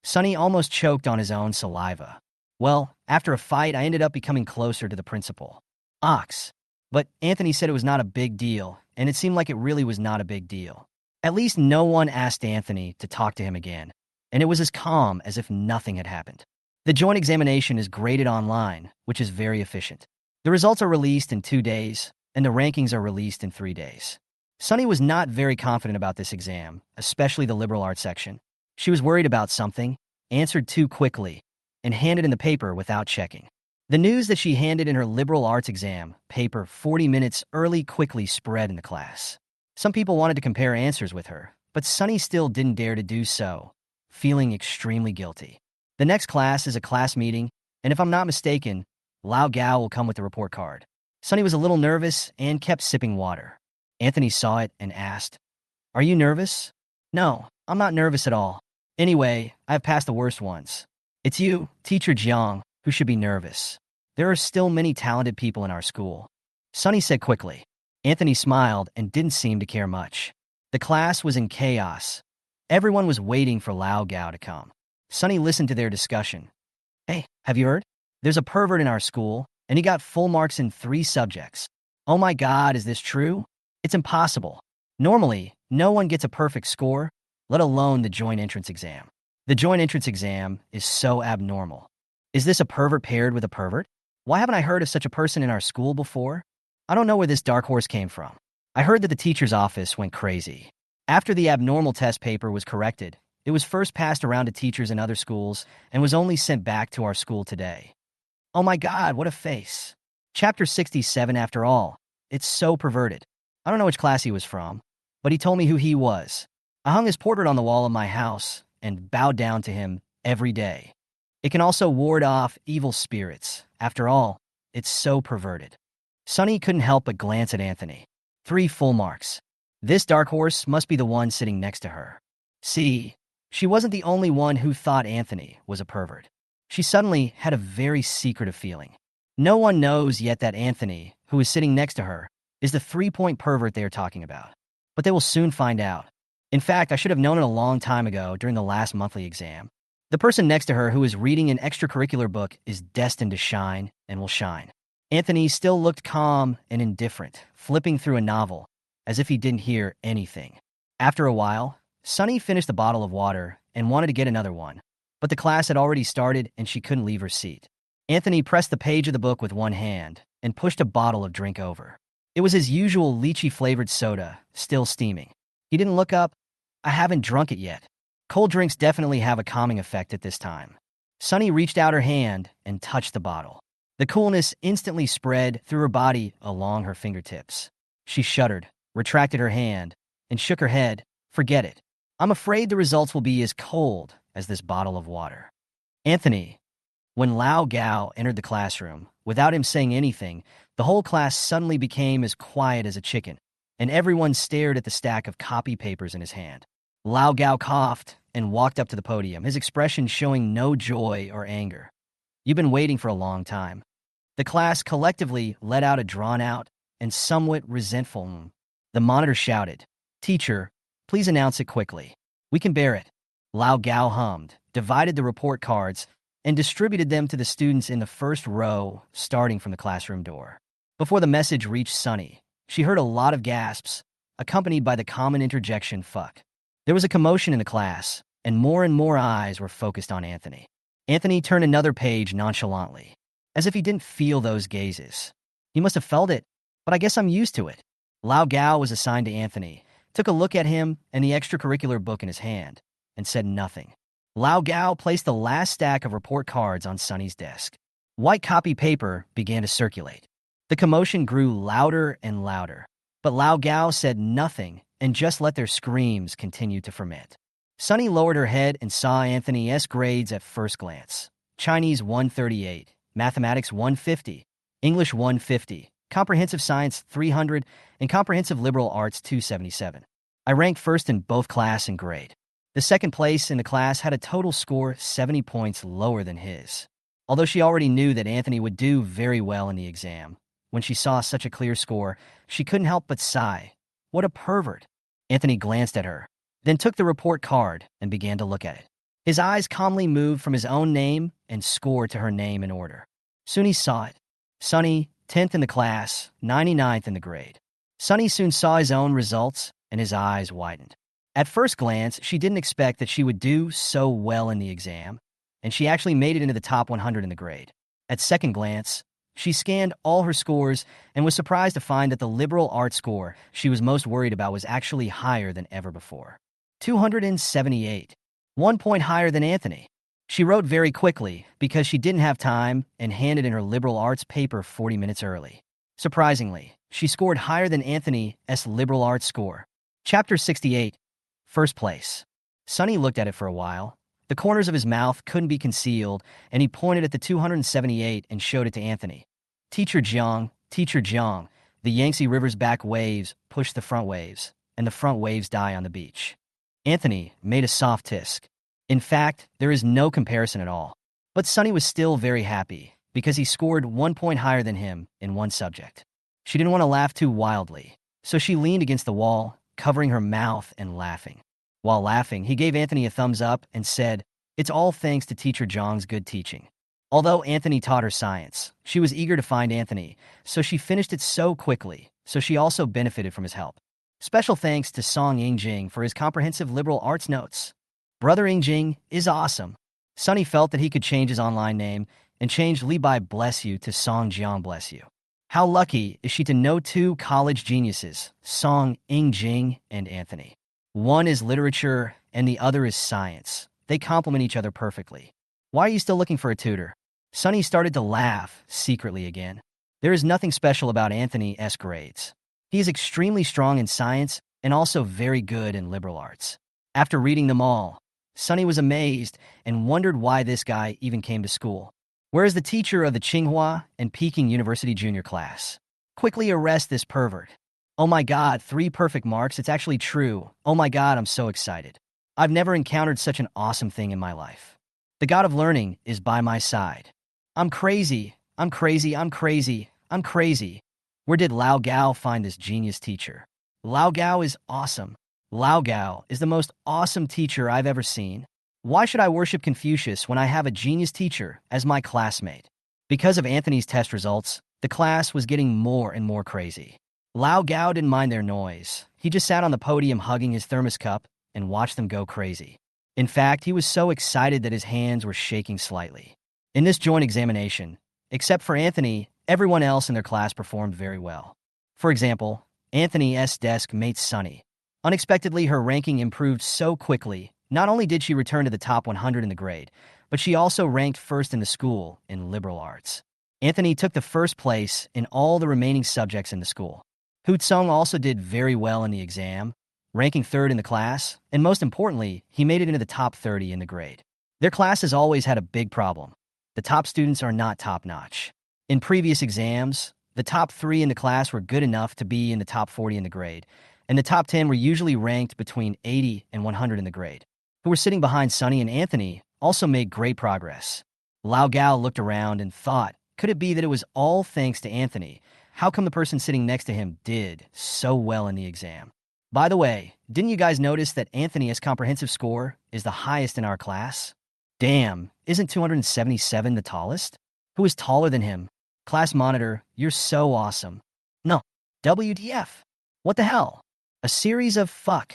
Sunny almost choked on his own saliva. "Well, after a fight, I ended up becoming closer to the principal." Ox. But Anthony said it was not a big deal, and it seemed like it really was not a big deal. At least no one asked Anthony to talk to him again, and it was as calm as if nothing had happened. The joint examination is graded online, which is very efficient. The results are released in 2 days, and the rankings are released in 3 days. Sunny was not very confident about this exam, especially the liberal arts section. She was worried about something, answered too quickly, and handed in the paper without checking. The news that she handed in her liberal arts exam paper 40 minutes early quickly spread in the class. Some people wanted to compare answers with her, but Sunny still didn't dare to do so, feeling extremely guilty. The next class is a class meeting, and if I'm not mistaken, Lao Gao will come with the report card. Sunny was a little nervous and kept sipping water. Anthony saw it and asked, "Are you nervous?" "No, I'm not nervous at all. Anyway, I've passed the worst ones. It's you, Teacher Jiang, who should be nervous. There are still many talented people in our school." Sunny said quickly. Anthony smiled and didn't seem to care much. The class was in chaos. Everyone was waiting for Lao Gao to come. Sunny listened to their discussion. "Hey, have you heard? There's a pervert in our school, and he got full marks in 3 subjects. Oh my God, is this true? It's impossible. Normally, no one gets a perfect score, let alone the joint entrance exam. The joint entrance exam is so abnormal. Is this a pervert paired with a pervert? Why haven't I heard of such a person in our school before? I don't know where this dark horse came from. I heard that the teacher's office went crazy. After the abnormal test paper was corrected, it was first passed around to teachers in other schools and was only sent back to our school today. Oh my God, what a face. Chapter 67 after all. It's so perverted. I don't know which class he was from, but he told me who he was. I hung his portrait on the wall of my house and bowed down to him every day. It can also ward off evil spirits. After all, it's so perverted." Sunny couldn't help but glance at Anthony. 3 full marks. This dark horse must be the one sitting next to her. See, she wasn't the only one who thought Anthony was a pervert. She suddenly had a very secretive feeling. No one knows yet that Anthony, who is sitting next to her, is the 3-point pervert they are talking about. But they will soon find out. In fact, I should have known it a long time ago during the last monthly exam. The person next to her who is reading an extracurricular book is destined to shine and will shine. Anthony still looked calm and indifferent, flipping through a novel, as if he didn't hear anything. After a while, Sunny finished the bottle of water and wanted to get another one, but the class had already started and she couldn't leave her seat. Anthony pressed the page of the book with one hand and pushed a bottle of drink over. It was his usual lychee-flavored soda, still steaming. He didn't look up. "I haven't drunk it yet." Cold drinks definitely have a calming effect at this time. Sunny reached out her hand and touched the bottle. The coolness instantly spread through her body along her fingertips. She shuddered, retracted her hand, and shook her head. "Forget it. I'm afraid the results will be as cold as this bottle of water." Anthony. When Lao Gao entered the classroom, without him saying anything, the whole class suddenly became as quiet as a chicken, and everyone stared at the stack of copy papers in his hand. Lao Gao coughed and walked up to the podium, his expression showing no joy or anger. "You've been waiting for a long time." The class collectively let out a drawn-out and somewhat resentful "mm." The monitor shouted, "Teacher, please announce it quickly. We can bear it." Lao Gao hummed, divided the report cards, and distributed them to the students in the first row, starting from the classroom door. Before the message reached Sunny, she heard a lot of gasps, accompanied by the common interjection, "fuck." There was a commotion in the class, and more eyes were focused on Anthony. Anthony turned another page nonchalantly, as if he didn't feel those gazes. He must have felt it, but I guess I'm used to it. Lao Gao was assigned to Anthony, took a look at him and the extracurricular book in his hand, and said nothing. Lao Gao placed the last stack of report cards on Sunny's desk. White copy paper began to circulate. The commotion grew louder and louder, but Lao Gao said nothing and just let their screams continue to ferment. Sunny lowered her head and saw Anthony's grades at first glance. Chinese 138, Mathematics 150, English 150, Comprehensive Science 300, and Comprehensive Liberal Arts 277. I ranked first in both class and grade. The second place in the class had a total score 70 points lower than his. Although she already knew that Anthony would do very well in the exam, when she saw such a clear score, she couldn't help but sigh. What a pervert. Anthony glanced at her, then took the report card and began to look at it. His eyes calmly moved from his own name and score to her name in order. Soon he saw it. Sunny, 10th in the class, 99th in the grade. Sunny soon saw his own results, and his eyes widened. At first glance, she didn't expect that she would do so well in the exam, and she actually made it into the top 100 in the grade. At second glance, she scanned all her scores and was surprised to find that the liberal arts score she was most worried about was actually higher than ever before. 278. 1 point higher than Anthony. She wrote very quickly because she didn't have time and handed in her liberal arts paper 40 minutes early. Surprisingly, she scored higher than Anthony's liberal arts score. Chapter 68. First place. Sunny looked at it for a while. The corners of his mouth couldn't be concealed, and he pointed at the 278 and showed it to Anthony. Teacher Jiang, the Yangtze River's back waves push the front waves, and the front waves die on the beach. Anthony made a soft tisk. In fact, there is no comparison at all. But Sunny was still very happy, because he scored 1 point higher than him in one subject. She didn't want to laugh too wildly, so she leaned against the wall, covering her mouth and laughing. While laughing, he gave Anthony a thumbs up and said, "It's all thanks to Teacher Zhang's good teaching." Although Anthony taught her science, she was eager to find Anthony, so she finished it so quickly, so she also benefited from his help. Special thanks to Song Yingjing for his comprehensive liberal arts notes. Brother Yingjing is awesome. Sunny felt that he could change his online name and change Li Bai bless you to Song Jiang bless you. How lucky is she to know two college geniuses, Song Yingjing and Anthony. One is literature, and the other is science. They complement each other perfectly. Why are you still looking for a tutor? Sunny started to laugh secretly again. There is nothing special about Anthony's grades. He is extremely strong in science and also very good in liberal arts. After reading them all, Sunny was amazed and wondered why this guy even came to school. Where is the teacher of the Tsinghua and Peking University junior class? Quickly arrest this pervert. Oh my god, 3 perfect marks, it's actually true. Oh my god, I'm so excited. I've never encountered such an awesome thing in my life. The god of learning is by my side. I'm crazy. Where did Lao Gao find this genius teacher? Lao Gao is awesome. Lao Gao is the most awesome teacher I've ever seen. Why should I worship Confucius when I have a genius teacher as my classmate? Because of Anthony's test results, the class was getting more and more crazy. Lao Gao didn't mind their noise. He just sat on the podium hugging his thermos cup and watched them go crazy. In fact, he was so excited that his hands were shaking slightly. In this joint examination, except for Anthony, everyone else in their class performed very well. For example, Anthony's desk mate Sunny. Unexpectedly, her ranking improved so quickly. Not only did she return to the top 100 in the grade, but she also ranked first in the school in liberal arts. Anthony took the first place in all the remaining subjects in the school. Hutsung also did very well in the exam, ranking 3rd in the class, and most importantly, he made it into the top 30 in the grade. Their class has always had a big problem. The top students are not top-notch. In previous exams, the top 3 in the class were good enough to be in the top 40 in the grade, and the top 10 were usually ranked between 80 and 100 in the grade. Who were sitting behind Sunny and Anthony also made great progress. Lao Gao looked around and thought, could it be that it was all thanks to Anthony? How come the person sitting next to him did so well in the exam? By the way, didn't you guys notice that Anthony's comprehensive score is the highest in our class? Damn, isn't 277 the tallest? Who is taller than him? Class monitor, you're so awesome. No, WTF. What the hell? A series of fuck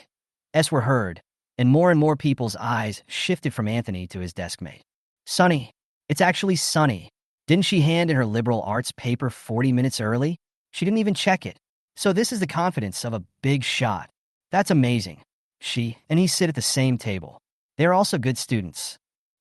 s were heard, and more people's eyes shifted from Anthony to his deskmate. Sunny. It's actually Sunny. Didn't she hand in her liberal arts paper 40 minutes early? She didn't even check it. So this is the confidence of a big shot. That's amazing. She and he sit at the same table. They are also good students.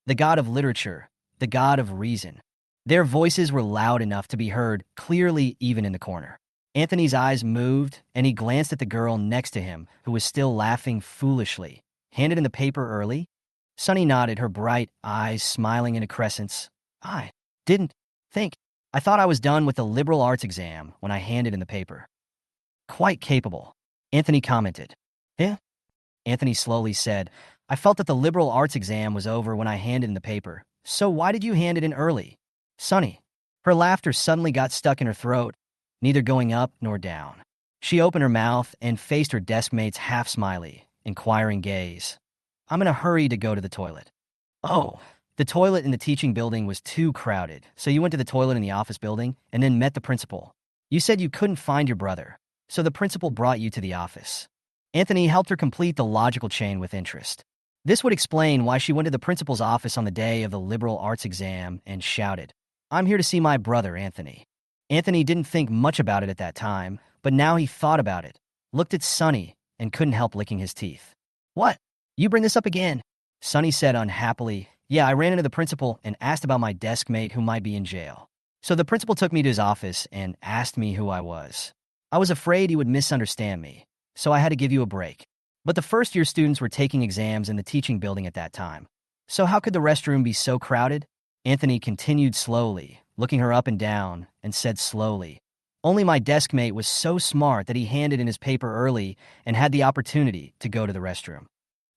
The god of literature, the god of reason. Their voices were loud enough to be heard clearly even in the corner. Anthony's eyes moved, and he glanced at the girl next to him, who was still laughing foolishly. Handed in the paper early? Sunny nodded, her bright eyes smiling into crescents. I didn't think. I thought I was done with the liberal arts exam when I handed in the paper. Quite capable, Anthony commented. Yeah? Anthony slowly said, I felt that the liberal arts exam was over when I handed in the paper. So why did you hand it in early? Sunny. Her laughter suddenly got stuck in her throat, neither going up nor down. She opened her mouth and faced her desk mate's half-smiley, inquiring gaze. I'm in a hurry to go to the toilet. Oh, the toilet in the teaching building was too crowded, so you went to the toilet in the office building and then met the principal. You said you couldn't find your brother, so the principal brought you to the office. Anthony helped her complete the logical chain with interest. This would explain why she went to the principal's office on the day of the liberal arts exam and shouted, I'm here to see my brother, Anthony. Anthony didn't think much about it at that time, but now he thought about it, looked at Sunny, and couldn't help licking his teeth. What? You bring this up again? Sunny said unhappily. Yeah, I ran into the principal and asked about my desk mate who might be in jail. So the principal took me to his office and asked me who I was. I was afraid he would misunderstand me, so I had to give you a break. But the first-year students were taking exams in the teaching building at that time. So how could the restroom be so crowded? Anthony continued slowly, looking her up and down, and said slowly, only my desk mate was so smart that he handed in his paper early and had the opportunity to go to the restroom.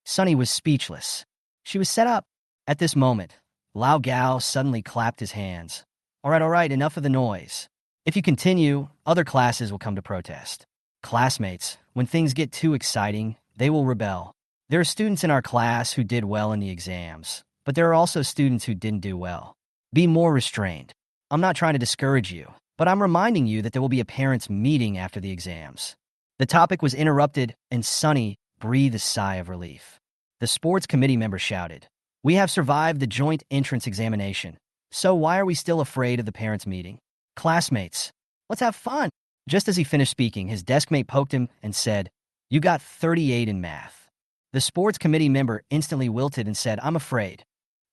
Sunny was speechless. She was set up. At this moment, Lao Gao suddenly clapped his hands. All right, enough of the noise. If you continue, other classes will come to protest. Classmates, when things get too exciting, they will rebel. There are students in our class who did well in the exams, but there are also students who didn't do well. Be more restrained. I'm not trying to discourage you, but I'm reminding you that there will be a parents' meeting after the exams. The topic was interrupted, and Sunny breathed a sigh of relief. The sports committee member shouted, We have survived the joint entrance examination, so why are we still afraid of the parents' meeting? Classmates, let's have fun. Just as he finished speaking, his desk mate poked him and said, You got 38 in math. The sports committee member instantly wilted and said, I'm afraid.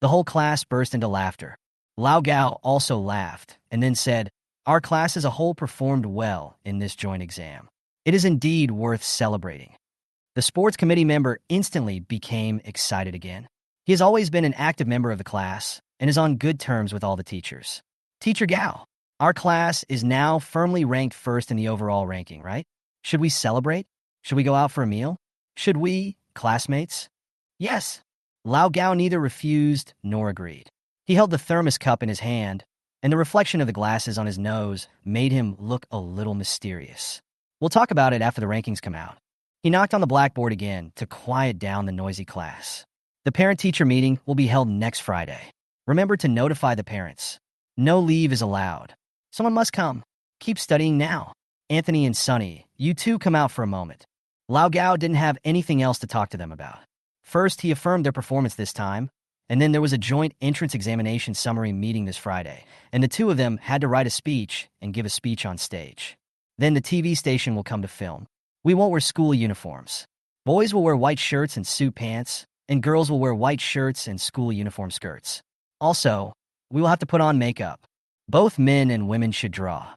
The whole class burst into laughter. Lao Gao also laughed and then said, Our class as a whole performed well in this joint exam. It is indeed worth celebrating. The sports committee member instantly became excited again. He has always been an active member of the class and is on good terms with all the teachers. Teacher Gao, our class is now firmly ranked first in the overall ranking, right? Should we celebrate? Should we go out for a meal? Should we, classmates? Yes. Lao Gao neither refused nor agreed. He held the thermos cup in his hand, and the reflection of the glasses on his nose made him look a little mysterious. We'll talk about it after the rankings come out. He knocked on the blackboard again to quiet down the noisy class. The parent-teacher meeting will be held next Friday. Remember to notify the parents. No leave is allowed. Someone must come. Keep studying now. Anthony and Sunny, you two come out for a moment. Lao Gao didn't have anything else to talk to them about. First, he affirmed their performance this time, and then there was a joint entrance examination summary meeting this Friday, and the two of them had to write a speech and give a speech on stage. Then the TV station will come to film. We won't wear school uniforms. Boys will wear white shirts and suit pants, and girls will wear white shirts and school uniform skirts. Also, we will have to put on makeup. Both men and women should draw.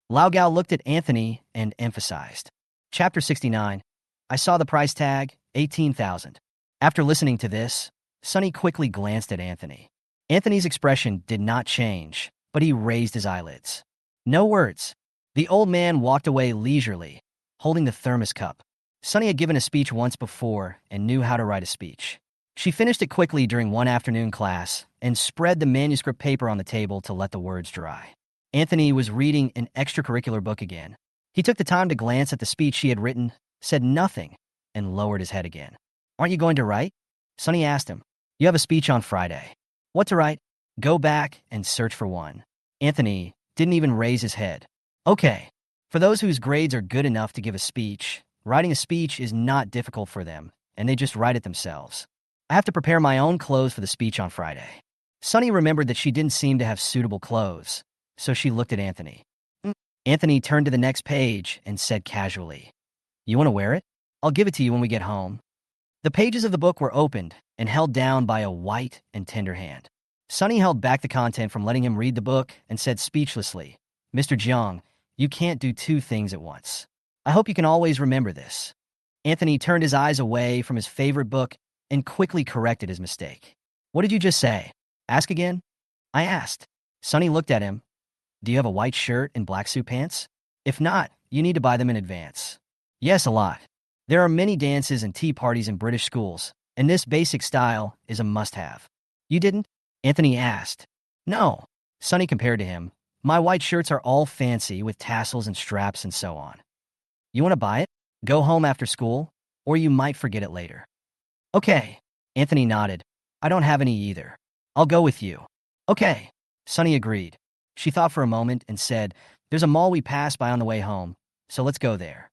Lao Gao looked at Anthony and emphasized. Chapter 69. I saw the price tag, 18,000. After listening to this, Sunny quickly glanced at Anthony. Anthony's expression did not change, but he raised his eyelids. No words. The old man walked away leisurely, holding the thermos cup. Sunny had given a speech once before and knew how to write a speech. She finished it quickly during one afternoon class and spread the manuscript paper on the table to let the words dry. Anthony was reading an extracurricular book again. He took the time to glance at the speech she had written, said nothing, and lowered his head again. Aren't you going to write? Sunny asked him. You have a speech on Friday. What to write? Go back and search for one. Anthony didn't even raise his head. Okay. For those whose grades are good enough to give a speech, writing a speech is not difficult for them, and they just write it themselves. I have to prepare my own clothes for the speech on Friday. Sunny remembered that she didn't seem to have suitable clothes, so she looked at Anthony. Anthony turned to the next page and said casually, You want to wear it? I'll give it to you when we get home. The pages of the book were opened and held down by a white and tender hand. Sunny held back the content from letting him read the book and said speechlessly, Mr. Jiang, you can't do two things at once. I hope you can always remember this. Anthony turned his eyes away from his favorite book and quickly corrected his mistake. What did you just say? Ask again? I asked. Sunny looked at him. Do you have a white shirt and black suit pants? If not, you need to buy them in advance. Yes, a lot. There are many dances and tea parties in British schools, and this basic style is a must-have. You didn't? Anthony asked. No. Sunny compared to him. My white shirts are all fancy with tassels and straps and so on. You want to buy it? Go home after school, or you might forget it later. Okay. Anthony nodded. I don't have any either. I'll go with you. Okay. Sunny agreed. She thought for a moment and said, there's a mall we passed by on the way home, so let's go there.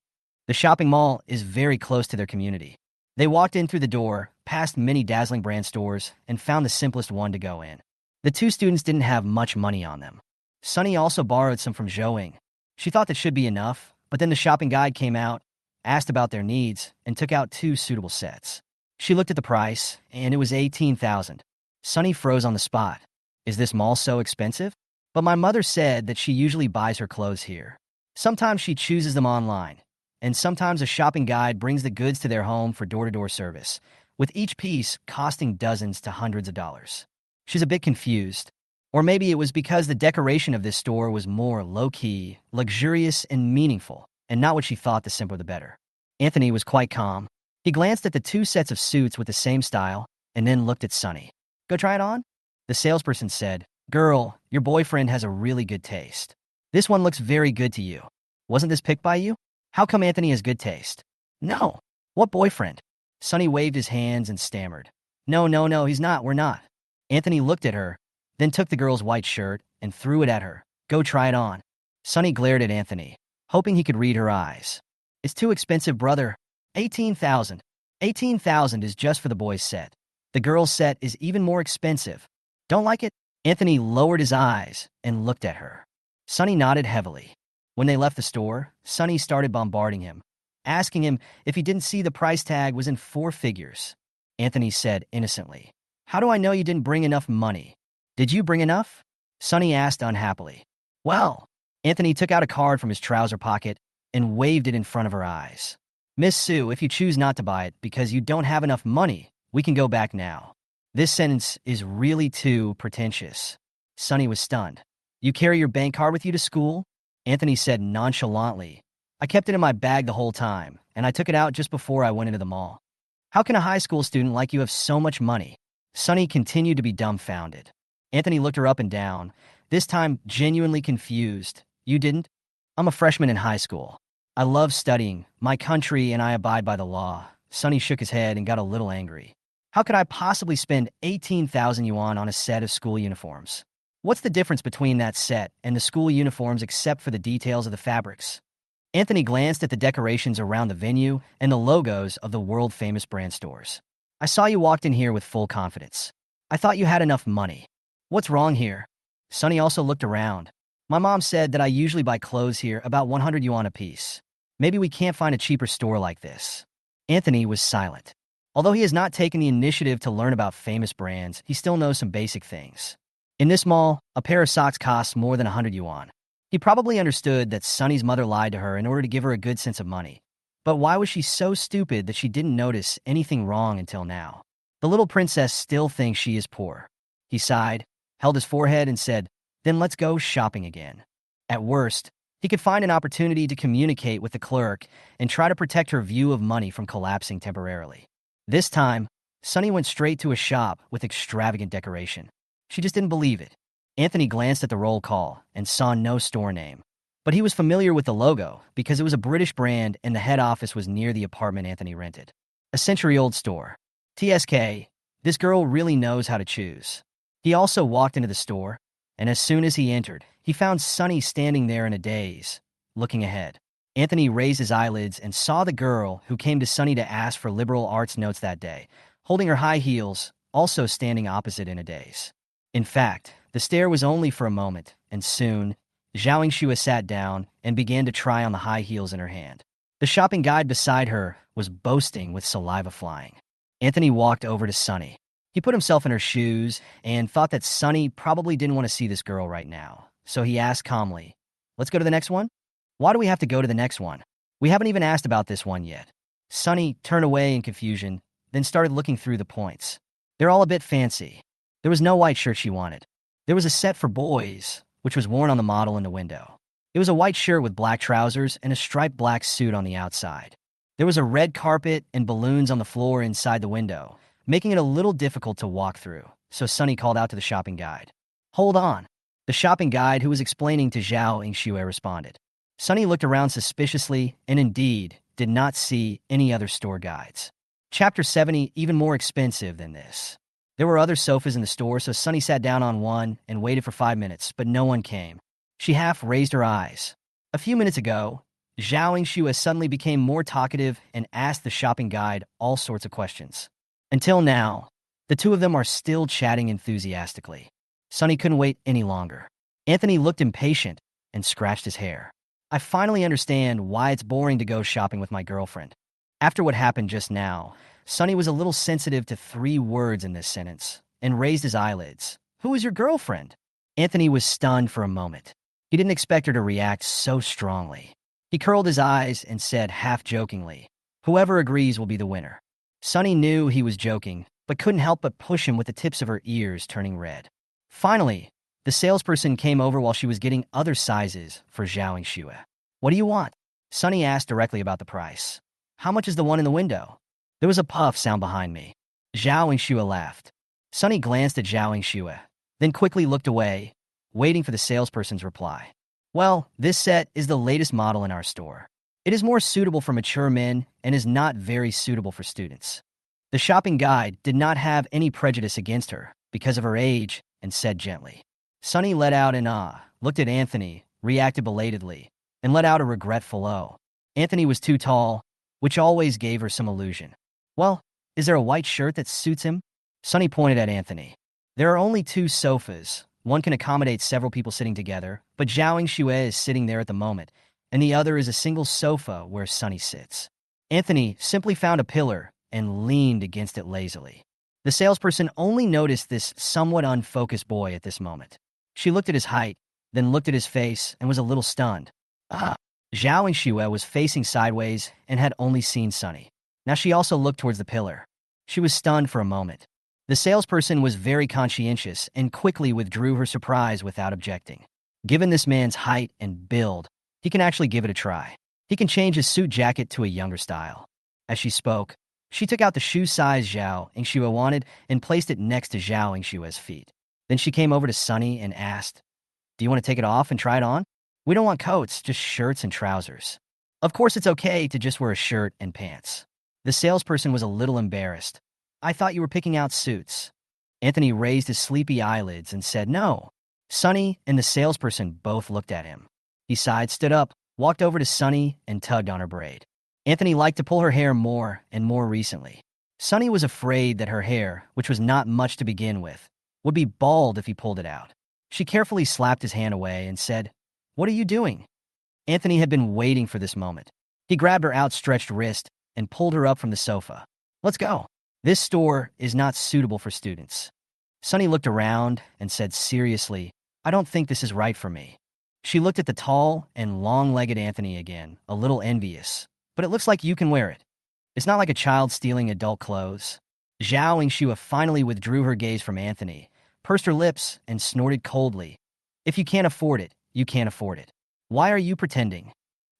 The shopping mall is very close to their community. They walked in through the door, past many dazzling brand stores, and found the simplest one to go in. The two students didn't have much money on them. Sunny also borrowed some from Zhou. She thought that should be enough, but then the shopping guide came out, asked about their needs, and took out 2 suitable sets. She looked at the price, and it was 18,000. Sunny froze on the spot. Is this mall so expensive? But my mother said that she usually buys her clothes here. Sometimes she chooses them online, and sometimes a shopping guide brings the goods to their home for door-to-door service, with each piece costing dozens to hundreds of dollars. She's a bit confused. Or maybe it was because the decoration of this store was more low-key, luxurious, and meaningful, and not what she thought, the simpler the better. Anthony was quite calm. He glanced at the 2 sets of suits with the same style, and then looked at Sunny. Go try it on? The salesperson said, Girl, your boyfriend has a really good taste. This one looks very good to you. Wasn't this picked by you? How come Anthony has good taste? No. What boyfriend? Sunny waved his hands and stammered. No, he's not, we're not. Anthony looked at her, then took the girl's white shirt and threw it at her. Go try it on. Sunny glared at Anthony, hoping he could read her eyes. It's too expensive, brother. 18,000. 18,000 is just for the boys' set. The girls' set is even more expensive. Don't like it? Anthony lowered his eyes and looked at her. Sunny nodded heavily. When they left the store, Sunny started bombarding him, asking him if he didn't see the price tag was in 4 figures. Anthony said innocently, How do I know you didn't bring enough money? Did you bring enough? Sunny asked unhappily. Well, Anthony took out a card from his trouser pocket and waved it in front of her eyes. Miss Sue, if you choose not to buy it because you don't have enough money, we can go back now. This sentence is really too pretentious. Sunny was stunned. You carry your bank card with you to school? Anthony said nonchalantly. I kept it in my bag the whole time, and I took it out just before I went into the mall. How can a high school student like you have so much money? Sunny continued to be dumbfounded. Anthony looked her up and down, this time genuinely confused. You didn't? I'm a freshman in high school. I love studying, my country, and I abide by the law. Sunny shook his head and got a little angry. How could I possibly spend 18,000 yuan on a set of school uniforms? What's the difference between that set and the school uniforms except for the details of the fabrics? Anthony glanced at the decorations around the venue and the logos of the world-famous brand stores. I saw you walked in here with full confidence. I thought you had enough money. What's wrong here? Sunny also looked around. My mom said that I usually buy clothes here about 100 yuan a piece. Maybe we can't find a cheaper store like this. Anthony was silent. Although he has not taken the initiative to learn about famous brands, he still knows some basic things. In this mall, a pair of socks costs more than 100 yuan. He probably understood that Sunny's mother lied to her in order to give her a good sense of money. But why was she so stupid that she didn't notice anything wrong until now? The little princess still thinks she is poor. He sighed, held his forehead, and said, Then let's go shopping again. At worst, he could find an opportunity to communicate with the clerk and try to protect her view of money from collapsing temporarily. This time, Sunny went straight to a shop with extravagant decoration. She just didn't believe it. Anthony glanced at the roll call and saw no store name. But he was familiar with the logo because it was a British brand and the head office was near the apartment Anthony rented. A century-old store. TSK, this girl really knows how to choose. He also walked into the store, and as soon as he entered, he found Sunny standing there in a daze, looking ahead. Anthony raised his eyelids and saw the girl who came to Sunny to ask for liberal arts notes that day, holding her high heels, also standing opposite in a daze. In fact, the stare was only for a moment, and soon, Zhao Yingxua sat down and began to try on the high heels in her hand. The shopping guide beside her was boasting with saliva flying. Anthony walked over to Sunny. He put himself in her shoes and thought that Sunny probably didn't want to see this girl right now, so he asked calmly, Let's go to the next one? Why do we have to go to the next one? We haven't even asked about this one yet. Sunny turned away in confusion. then started looking through the points. They're all a bit fancy. There was no white shirt she wanted. There was a set for boys, which was worn on the model in the window. It was a white shirt with black trousers and a striped black suit on the outside. There was a red carpet and balloons on the floor inside the window, making it a little difficult to walk through, so Sunny called out to the shopping guide. "Hold on." The shopping guide, who was explaining to Zhao Yingxue, responded. Sunny looked around suspiciously and indeed did not see any other store guides. Chapter 70, even more expensive than this. There were other sofas in the store, so Sunny sat down on one and waited for 5 minutes, but no one came. She half raised her eyes. A few minutes ago, Zhao Yingxue suddenly became more talkative and asked the shopping guide all sorts of questions. Until now, the two of them are still chatting enthusiastically. Sunny couldn't wait any longer. Anthony looked impatient and scratched his hair. "I finally understand why it's boring to go shopping with my girlfriend." After what happened just now, Sunny was a little sensitive to 3 words in this sentence and raised his eyelids. "Who is your girlfriend?" Anthony was stunned for a moment. He didn't expect her to react so strongly. He curled his eyes and said half-jokingly, "Whoever agrees will be the winner." Sunny knew he was joking, but couldn't help but push him with the tips of her ears turning red. Finally, the salesperson came over while she was getting other sizes for Zhao Yingxue. "What do you want?" Sunny asked directly about the price. "How much is the one in the window?" There was a puff sound behind me. Zhao Yingxue laughed. Sunny glanced at Zhao Yingxue, then quickly looked away, waiting for the salesperson's reply. "Well, this set is the latest model in our store. It is more suitable for mature men and is not very suitable for students." The shopping guide did not have any prejudice against her because of her age and said gently. Sunny let out an ah, looked at Anthony, reacted belatedly, and let out a regretful oh. Anthony was too tall, which always gave her some illusion. "Well, is there a white shirt that suits him?" Sunny pointed at Anthony. "There are only 2 sofas. One can accommodate several people sitting together, but Zhao Yingxue is sitting there at the moment, and the other is a single sofa where Sunny sits." Anthony simply found a pillar and leaned against it lazily. The salesperson only noticed this somewhat unfocused boy at this moment. She looked at his height, then looked at his face and was a little stunned. Ah! Zhao Yingxue was facing sideways and had only seen Sunny. Now she also looked towards the pillar. She was stunned for a moment. The salesperson was very conscientious and quickly withdrew her surprise without objecting. Given this man's height and build, he can actually give it a try. He can change his suit jacket to a younger style. As she spoke, she took out the shoe size Zhao Yingxue wanted and placed it next to Zhao Yingxue's feet. Then she came over to Sunny and asked, "Do you want to take it off and try it on? We don't want coats, just shirts and trousers." Of course, it's okay to just wear a shirt and pants. The salesperson was a little embarrassed. "I thought you were picking out suits." Anthony raised his sleepy eyelids and said no. Sunny and the salesperson both looked at him. He sighed, stood up, walked over to Sunny, and tugged on her braid. Anthony liked to pull her hair more and more recently. Sunny was afraid that her hair, which was not much to begin with, would be bald if he pulled it out. She carefully slapped his hand away and said, "What are you doing?" Anthony had been waiting for this moment. He grabbed her outstretched wrist and pulled her up from the sofa. "Let's go. This store is not suitable for students." Sunny looked around and said seriously, "I don't think this is right for me." She looked at the tall and long-legged Anthony again, a little envious. "But it looks like you can wear it. It's not like a child stealing adult clothes." Zhao Yingxue finally withdrew her gaze from Anthony, pursed her lips, and snorted coldly. "If you can't afford it, you can't afford it. Why are you pretending?"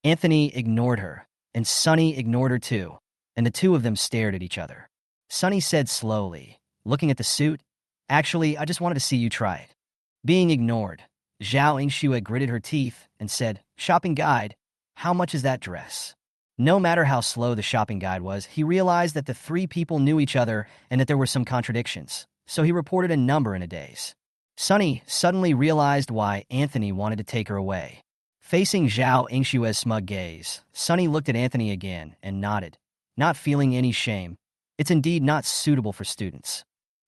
Anthony ignored her, and Sunny ignored her too, and the two of them stared at each other. Sunny said slowly, looking at the suit, "Actually, I just wanted to see you try it." Being ignored, Zhao Yingxue gritted her teeth and said, "Shopping guide, how much is that dress?" No matter how slow the shopping guide was, he realized that the 3 people knew each other and that there were some contradictions, so he reported a number in a daze. Sunny suddenly realized why Anthony wanted to take her away. Facing Zhao Yingxue's smug gaze, Sunny looked at Anthony again and nodded, not feeling any shame. "It's indeed not suitable for students."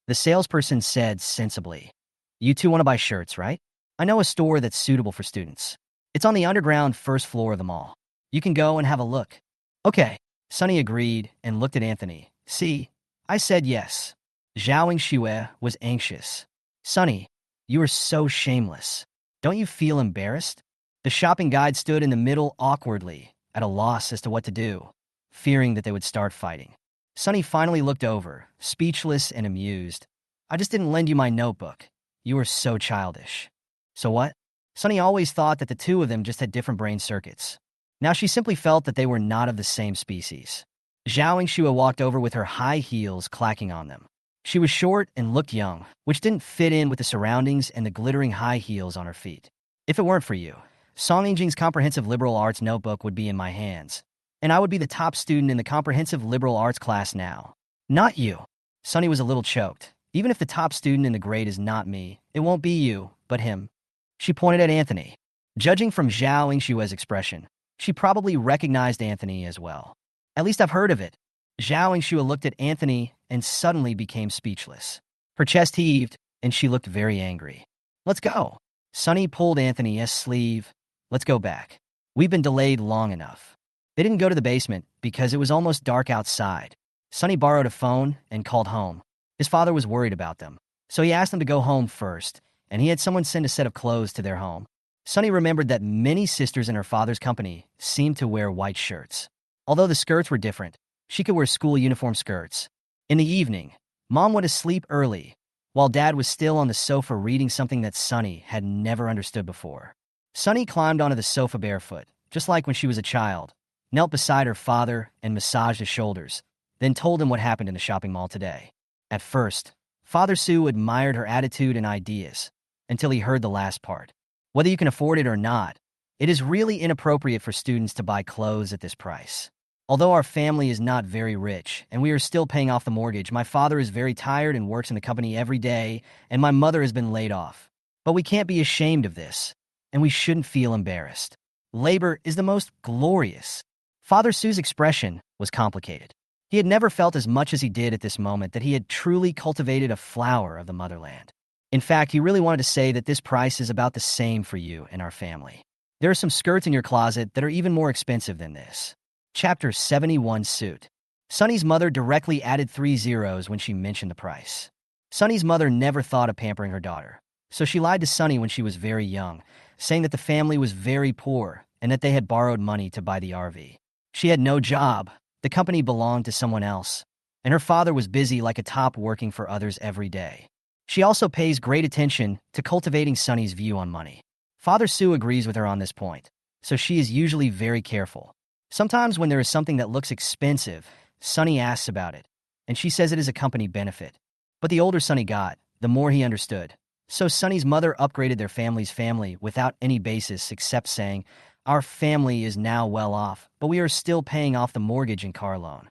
The salesperson said sensibly, "You two want to buy shirts, right? I know a store that's suitable for students. It's on the underground first floor of the mall. You can go and have a look." "Okay." Sunny agreed and looked at Anthony. "See, I said yes." Zhao Yingxue was anxious. "Sunny, you are so shameless. Don't you feel embarrassed?" The shopping guide stood in the middle awkwardly, at a loss as to what to do, fearing that they would start fighting. Sunny finally looked over, speechless and amused. I just didn't lend you my notebook. You were so childish. So what? Sunny always thought that the two of them just had different brain circuits. Now she simply felt that they were not of the same species. Zhao Yingxue walked over with her high heels clacking on them. She was short and looked young, which didn't fit in with the surroundings and the glittering high heels on her feet. If it weren't for you, Song Yingjing's comprehensive liberal arts notebook would be in my hands, and I would be the top student in the comprehensive liberal arts class now. Not you. Sunny was a little choked. Even if the top student in the grade is not me, it won't be you, but him. She pointed at Anthony. Judging from Zhao Yingshue's expression, she probably recognized Anthony as well. At least I've heard of it. Zhao Yingxue looked at Anthony and suddenly became speechless. Her chest heaved, and she looked very angry. Let's go. Sunny pulled Anthony's sleeve. Let's go back. We've been delayed long enough. They didn't go to the basement because it was almost dark outside. Sunny borrowed a phone and called home. His father was worried about them, so he asked them to go home first, and he had someone send a set of clothes to their home. Sunny remembered that many sisters in her father's company seemed to wear white shirts. Although the skirts were different, she could wear school uniform skirts. In the evening, Mom went to sleep early, while Dad was still on the sofa reading something that Sunny had never understood before. Sunny climbed onto the sofa barefoot, just like when she was a child, knelt beside her father and massaged his shoulders, then told him what happened in the shopping mall today. At first, Father Sue admired her attitude and ideas, until he heard the last part. Whether you can afford it or not, it is really inappropriate for students to buy clothes at this price. Although our family is not very rich, and we are still paying off the mortgage, my father is very tired and works in the company every day, and my mother has been laid off. But we can't be ashamed of this, and we shouldn't feel embarrassed. Labor is the most glorious. Father Sue's expression was complicated. He had never felt as much as he did at this moment that he had truly cultivated a flower of the motherland. In fact, he really wanted to say that this price is about the same for you and our family. There are some skirts in your closet that are even more expensive than this. Chapter 71 Suit. Sunny's mother directly added 3 zeros when she mentioned the price. Sunny's mother never thought of pampering her daughter, so she lied to Sunny when she was very young, saying that the family was very poor and that they had borrowed money to buy the RV. She had no job. The company belonged to someone else, and her father was busy like a top working for others every day. She also pays great attention to cultivating Sunny's view on money. Father Sue agrees with her on this point, so she is usually very careful. Sometimes when there is something that looks expensive, Sunny asks about it, and she says it is a company benefit. But the older Sunny got, the more he understood. So Sunny's mother upgraded their family's family without any basis except saying, "Our family is now well off, but we are still paying off the mortgage and car loan.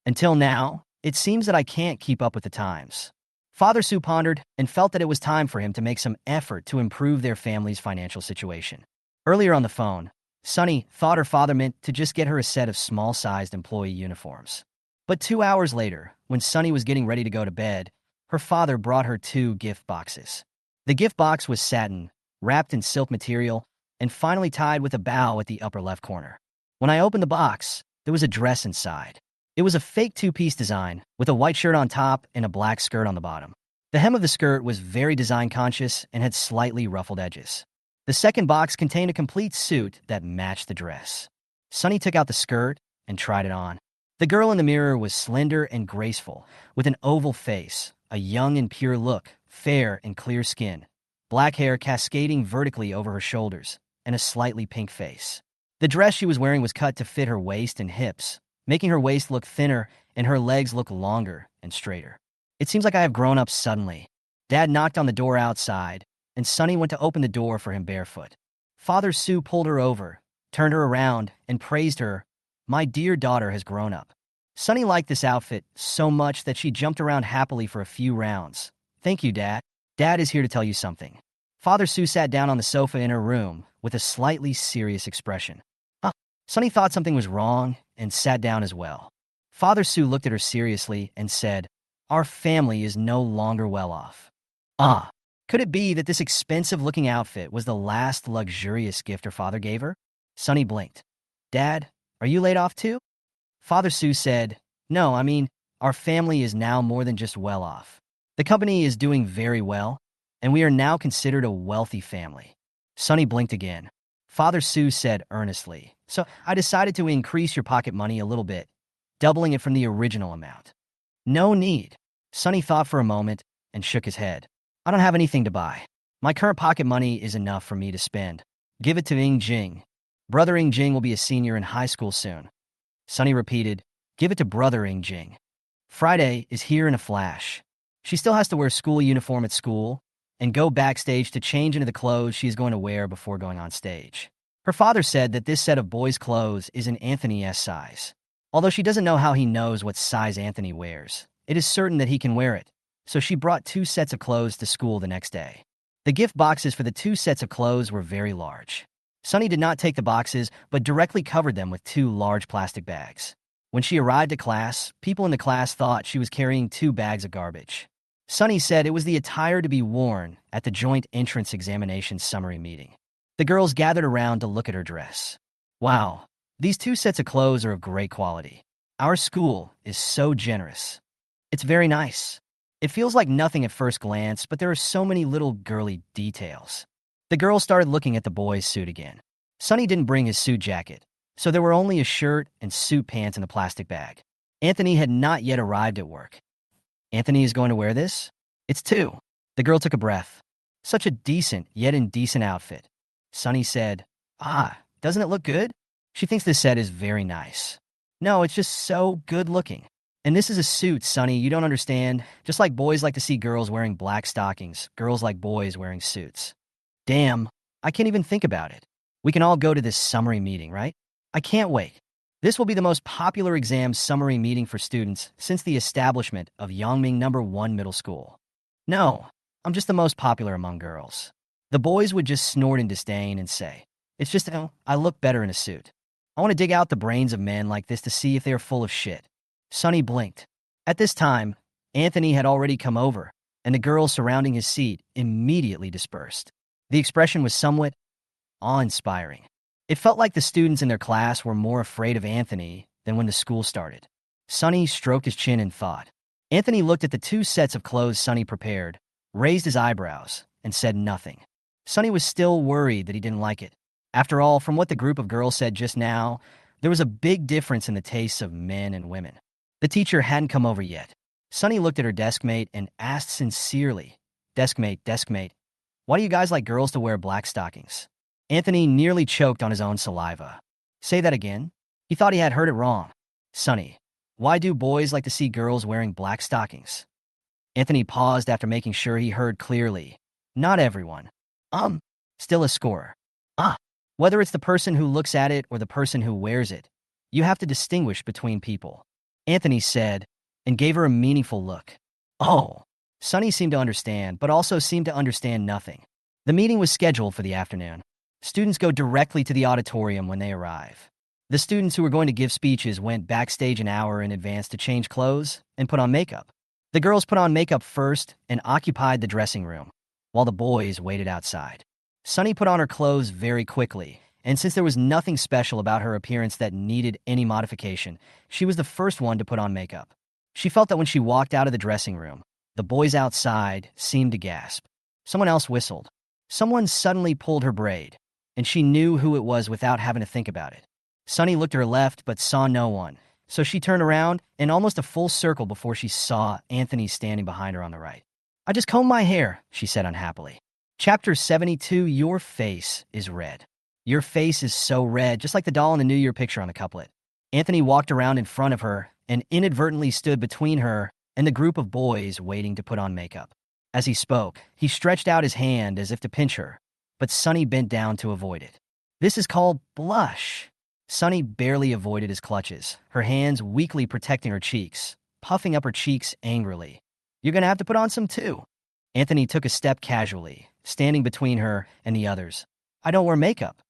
Until now, it seems that I can't keep up with the times." Father Sue pondered and felt that it was time for him to make some effort to improve their family's financial situation. Earlier on the phone, Sunny thought her father meant to just get her a set of small-sized employee uniforms. But 2 hours later, when Sunny was getting ready to go to bed, her father brought her 2 gift boxes. The gift box was satin, wrapped in silk material, and finally tied with a bow at the upper left corner. When I opened the box, there was a dress inside. It was a fake 2-piece design, with a white shirt on top and a black skirt on the bottom. The hem of the skirt was very design-conscious and had slightly ruffled edges. The second box contained a complete suit that matched the dress. Sunny took out the skirt and tried it on. The girl in the mirror was slender and graceful, with an oval face, a young and pure look, fair and clear skin, black hair cascading vertically over her shoulders, and a slightly pink face. The dress she was wearing was cut to fit her waist and hips, making her waist look thinner and her legs look longer and straighter. It seems like I have grown up suddenly. Dad knocked on the door outside, and Sunny went to open the door for him barefoot. Father Sue pulled her over, turned her around, and praised her. "My dear daughter has grown up." Sunny liked this outfit so much that she jumped around happily for a few rounds. "Thank you, Dad. Dad is here to tell you something." Father Sue sat down on the sofa in her room with a slightly serious expression. Sunny thought something was wrong and sat down as well. Father Sue looked at her seriously and said, "Our family is no longer well off." Could it be that this expensive-looking outfit was the last luxurious gift her father gave her? Sunny blinked. "Dad, are you laid off too?" Father Sue said, "No, I mean, our family is now more than just well off. The company is doing very well, and we are now considered a wealthy family." Sunny blinked again. Father Sue said earnestly, "So I decided to increase your pocket money a little bit. doubling it from the original amount. No need. Sunny thought for a moment and shook his head. I don't have anything to buy. My current pocket money is enough for me to spend. Give it to Ing Jing. Brother Ing Jing will be a senior in high school soon. Sunny repeated, give it to Brother Ing Jing. Friday is here in a flash. She still has to wear school uniform at school and go backstage to change into the clothes she is going to wear before going on stage. Her father said that this set of boys' clothes is in Anthony's size. Although she doesn't know how he knows what size Anthony wears, it is certain that he can wear it, so she brought 2 sets of clothes to school the next day. The gift boxes for the 2 sets of clothes were very large. Sunny did not take the boxes, but directly covered them with 2 large plastic bags. When she arrived at class, people in the class thought she was carrying 2 bags of garbage. Sunny said it was the attire to be worn at the joint entrance examination summary meeting. The girls gathered around to look at her dress. Wow, these 2 sets of clothes are of great quality. Our school is so generous. It's very nice. It feels like nothing at first glance, but there are so many little girly details. The girls started looking at the boy's suit again. Sunny didn't bring his suit jacket, so there were only a shirt and suit pants in the plastic bag. Anthony had not yet arrived at work. Anthony is going to wear this? It's 2. The girl took a breath. Such a decent yet indecent outfit. Sunny said, doesn't it look good? She thinks this set is very nice. No, it's just so good looking. And this is a suit, Sunny, you don't understand. Just like boys like to see girls wearing black stockings, girls like boys wearing suits. Damn, I can't even think about it. We can all go to this summary meeting, right? I can't wait. This will be the most popular exam summary meeting for students since the establishment of Yangming No. 1 Middle School. No, I'm just the most popular among girls. The boys would just snort in disdain and say, it's just, I look better in a suit. I want to dig out the brains of men like this to see if they are full of shit. Sunny blinked. At this time, Anthony had already come over, and the girls surrounding his seat immediately dispersed. The expression was somewhat awe-inspiring. It felt like the students in their class were more afraid of Anthony than when the school started. Sunny stroked his chin in thought. Anthony looked at the 2 sets of clothes Sunny prepared, raised his eyebrows, and said nothing. Sunny was still worried that he didn't like it. After all, from what the group of girls said just now, there was a big difference in the tastes of men and women. The teacher hadn't come over yet. Sunny looked at her deskmate and asked sincerely, Deskmate, why do you guys like girls to wear black stockings? Anthony nearly choked on his own saliva. Say that again? He thought he had heard it wrong. Sunny, why do boys like to see girls wearing black stockings? Anthony paused after making sure he heard clearly. Not everyone. Still a score. Whether it's the person who looks at it or the person who wears it, you have to distinguish between people. Anthony said, and gave her a meaningful look. Oh. Sunny seemed to understand, but also seemed to understand nothing. The meeting was scheduled for the afternoon. Students go directly to the auditorium when they arrive. The students who were going to give speeches went backstage an hour in advance to change clothes and put on makeup. The girls put on makeup first and occupied the dressing room, while the boys waited outside. Sunny put on her clothes very quickly, and since there was nothing special about her appearance that needed any modification, she was the first one to put on makeup. She felt that when she walked out of the dressing room, the boys outside seemed to gasp. Someone else whistled. Someone suddenly pulled her braid, and she knew who it was without having to think about it. Sunny looked to her left but saw no one, so she turned around in almost a full circle before she saw Anthony standing behind her on the right. I just combed my hair, she said unhappily. Chapter 72, Your Face is Red. Your face is so red, just like the doll in the New Year picture on the couplet. Anthony walked around in front of her and inadvertently stood between her and the group of boys waiting to put on makeup. As he spoke, he stretched out his hand as if to pinch her, but Sunny bent down to avoid it. This is called blush. Sunny barely avoided his clutches, her hands weakly protecting her cheeks, puffing up her cheeks angrily. You're gonna have to put on some too. Anthony took a step casually, standing between her and the others. I don't wear makeup.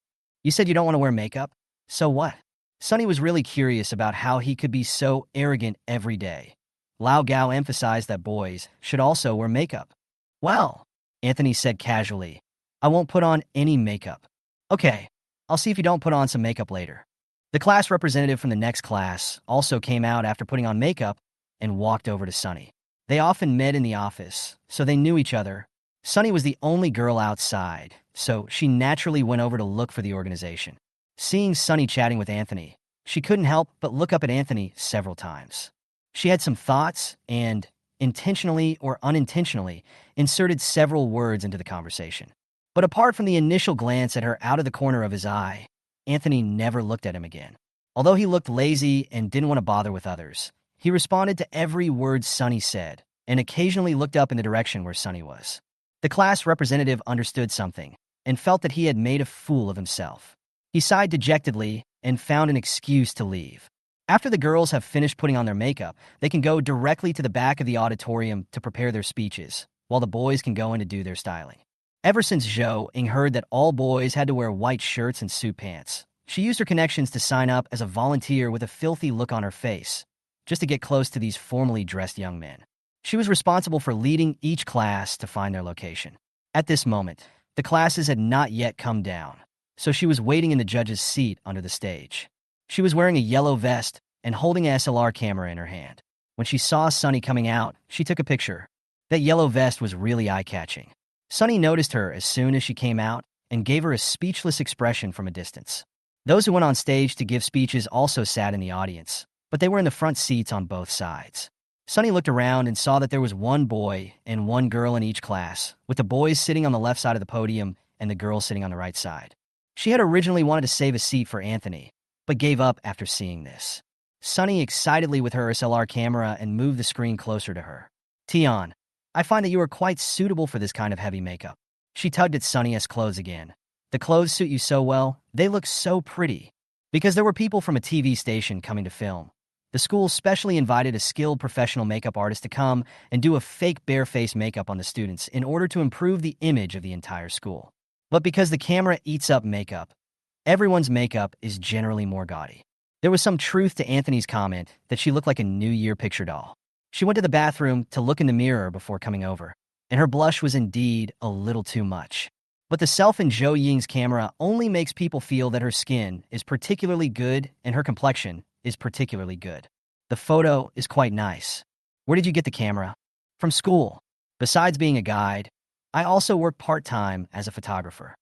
You said you don't want to wear makeup? So what? Sunny was really curious about how he could be so arrogant every day. Lao Gao emphasized that boys should also wear makeup. Well, Anthony said casually, I won't put on any makeup. Okay, I'll see if you don't put on some makeup later. The class representative from the next class also came out after putting on makeup and walked over to Sunny. They often met in the office, so they knew each other. Sunny was the only girl outside, so she naturally went over to look for the organization. Seeing Sunny chatting with Anthony, She couldn't help but look up at Anthony several times. She had some thoughts and, intentionally or unintentionally, inserted several words into the conversation. But apart from the initial glance at her out of the corner of his eye, Anthony never looked at him again. Although he looked lazy and didn't want to bother with others, he responded to every word Sunny said and occasionally looked up in the direction where Sunny was. The class representative understood something and felt that he had made a fool of himself. He sighed dejectedly and found an excuse to leave. After the girls have finished putting on their makeup, they can go directly to the back of the auditorium to prepare their speeches, while the boys can go in to do their styling. Ever since Zhou Ying heard that all boys had to wear white shirts and suit pants, she used her connections to sign up as a volunteer with a filthy look on her face, just to get close to these formally dressed young men. She was responsible for leading each class to find their location. At this moment, the classes had not yet come down, so she was waiting in the judge's seat under the stage. She was wearing a yellow vest and holding an SLR camera in her hand. When she saw Sunny coming out, she took a picture. That yellow vest was really eye-catching. Sunny noticed her as soon as she came out and gave her a speechless expression from a distance. Those who went on stage to give speeches also sat in the audience, but they were in the front seats on both sides. Sunny looked around and saw that there was one boy and one girl in each class, with the boys sitting on the left side of the podium and the girls sitting on the right side. She had originally wanted to save a seat for Anthony, but gave up after seeing this. Sunny excitedly with her SLR camera and moved the screen closer to her. "Tion, I find that you are quite suitable for this kind of heavy makeup." She tugged at Sunny's clothes again. "The clothes suit you so well, they look so pretty." Because there were people from a TV station coming to film, the school specially invited a skilled professional makeup artist to come and do a fake bare-face makeup on the students in order to improve the image of the entire school. But because the camera eats up makeup, everyone's makeup is generally more gaudy. There was some truth to Anthony's comment that she looked like a New Year picture doll. She went to the bathroom to look in the mirror before coming over, and her blush was indeed a little too much. But the self in Zhou Ying's camera only makes people feel that her skin is particularly good and her complexion is particularly good. The photo is quite nice. Where did you get the camera? From school. Besides being a guide, I also work part-time as a photographer.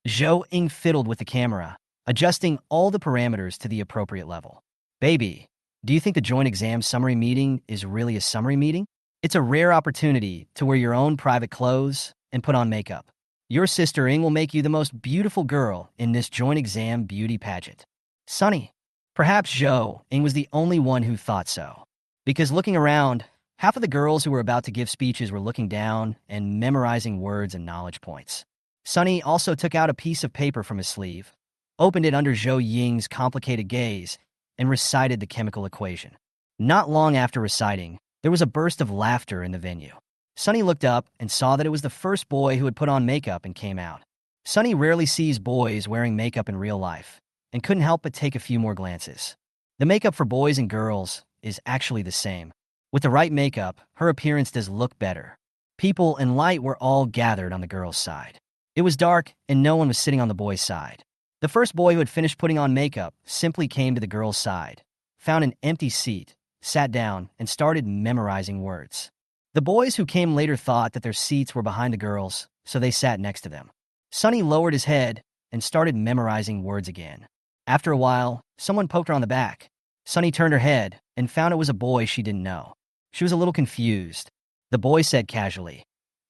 Zhou Ying fiddled with the camera, adjusting all the parameters to the appropriate level. "Baby, do you think the joint exam summary meeting is really a summary meeting? It's a rare opportunity to wear your own private clothes and put on makeup. Your sister Ying will make you the most beautiful girl in this joint exam beauty pageant." Sunny. Perhaps Zhou Ying was the only one who thought so. Because looking around, half of the girls who were about to give speeches were looking down and memorizing words and knowledge points. Sunny also took out a piece of paper from his sleeve, opened it under Zhou Ying's complicated gaze, and recited the chemical equation. Not long after reciting, there was a burst of laughter in the venue. Sunny looked up and saw that it was the first boy who had put on makeup and came out. Sunny rarely sees boys wearing makeup in real life, and couldn't help but take a few more glances. The makeup for boys and girls is actually the same. With the right makeup, her appearance does look better. People and light were all gathered on the girls' side. It was dark, and no one was sitting on the boys' side. The first boy who had finished putting on makeup simply came to the girls' side, found an empty seat, sat down, and started memorizing words. The boys who came later thought that their seats were behind the girls, so they sat next to them. Sunny lowered his head and started memorizing words again. After a while, someone poked her on the back. Sunny turned her head and found it was a boy she didn't know. She was a little confused. The boy said casually,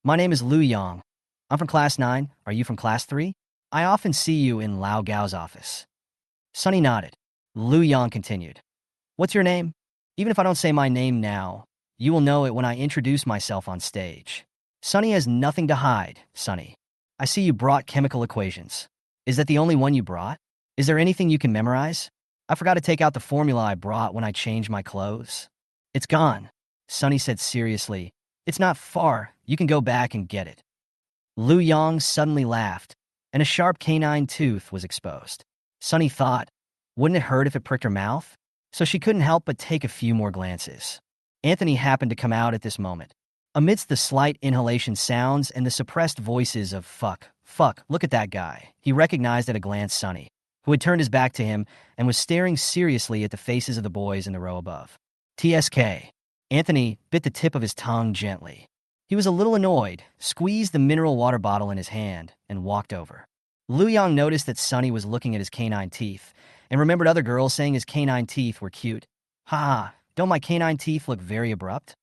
"My name is Lu Yang. I'm from class 9. Are you from class 3? I often see you in Lao Gao's office." Sunny nodded. Lu Yang continued, "What's your name? Even if I don't say my name now, you will know it when I introduce myself on stage." "Sunny has nothing to hide, Sunny. I see you brought chemical equations. Is that the only one you brought? Is there anything you can memorize? I forgot to take out the formula I brought when I changed my clothes." "It's gone," Sunny said seriously. "It's not far. You can go back and get it." Lu Yang suddenly laughed, and a sharp canine tooth was exposed. Sunny thought, wouldn't it hurt if it pricked her mouth? So she couldn't help but take a few more glances. Anthony happened to come out at this moment. Amidst the slight inhalation sounds and the suppressed voices of fuck, look at that guy, he recognized at a glance Sunny, who had turned his back to him and was staring seriously at the faces of the boys in the row above. TSK. Anthony bit the tip of his tongue gently. He was a little annoyed, squeezed the mineral water bottle in his hand, and walked over. Lu Yang noticed that Sunny was looking at his canine teeth and remembered other girls saying his canine teeth were cute. Ha, don't my canine teeth look very abrupt?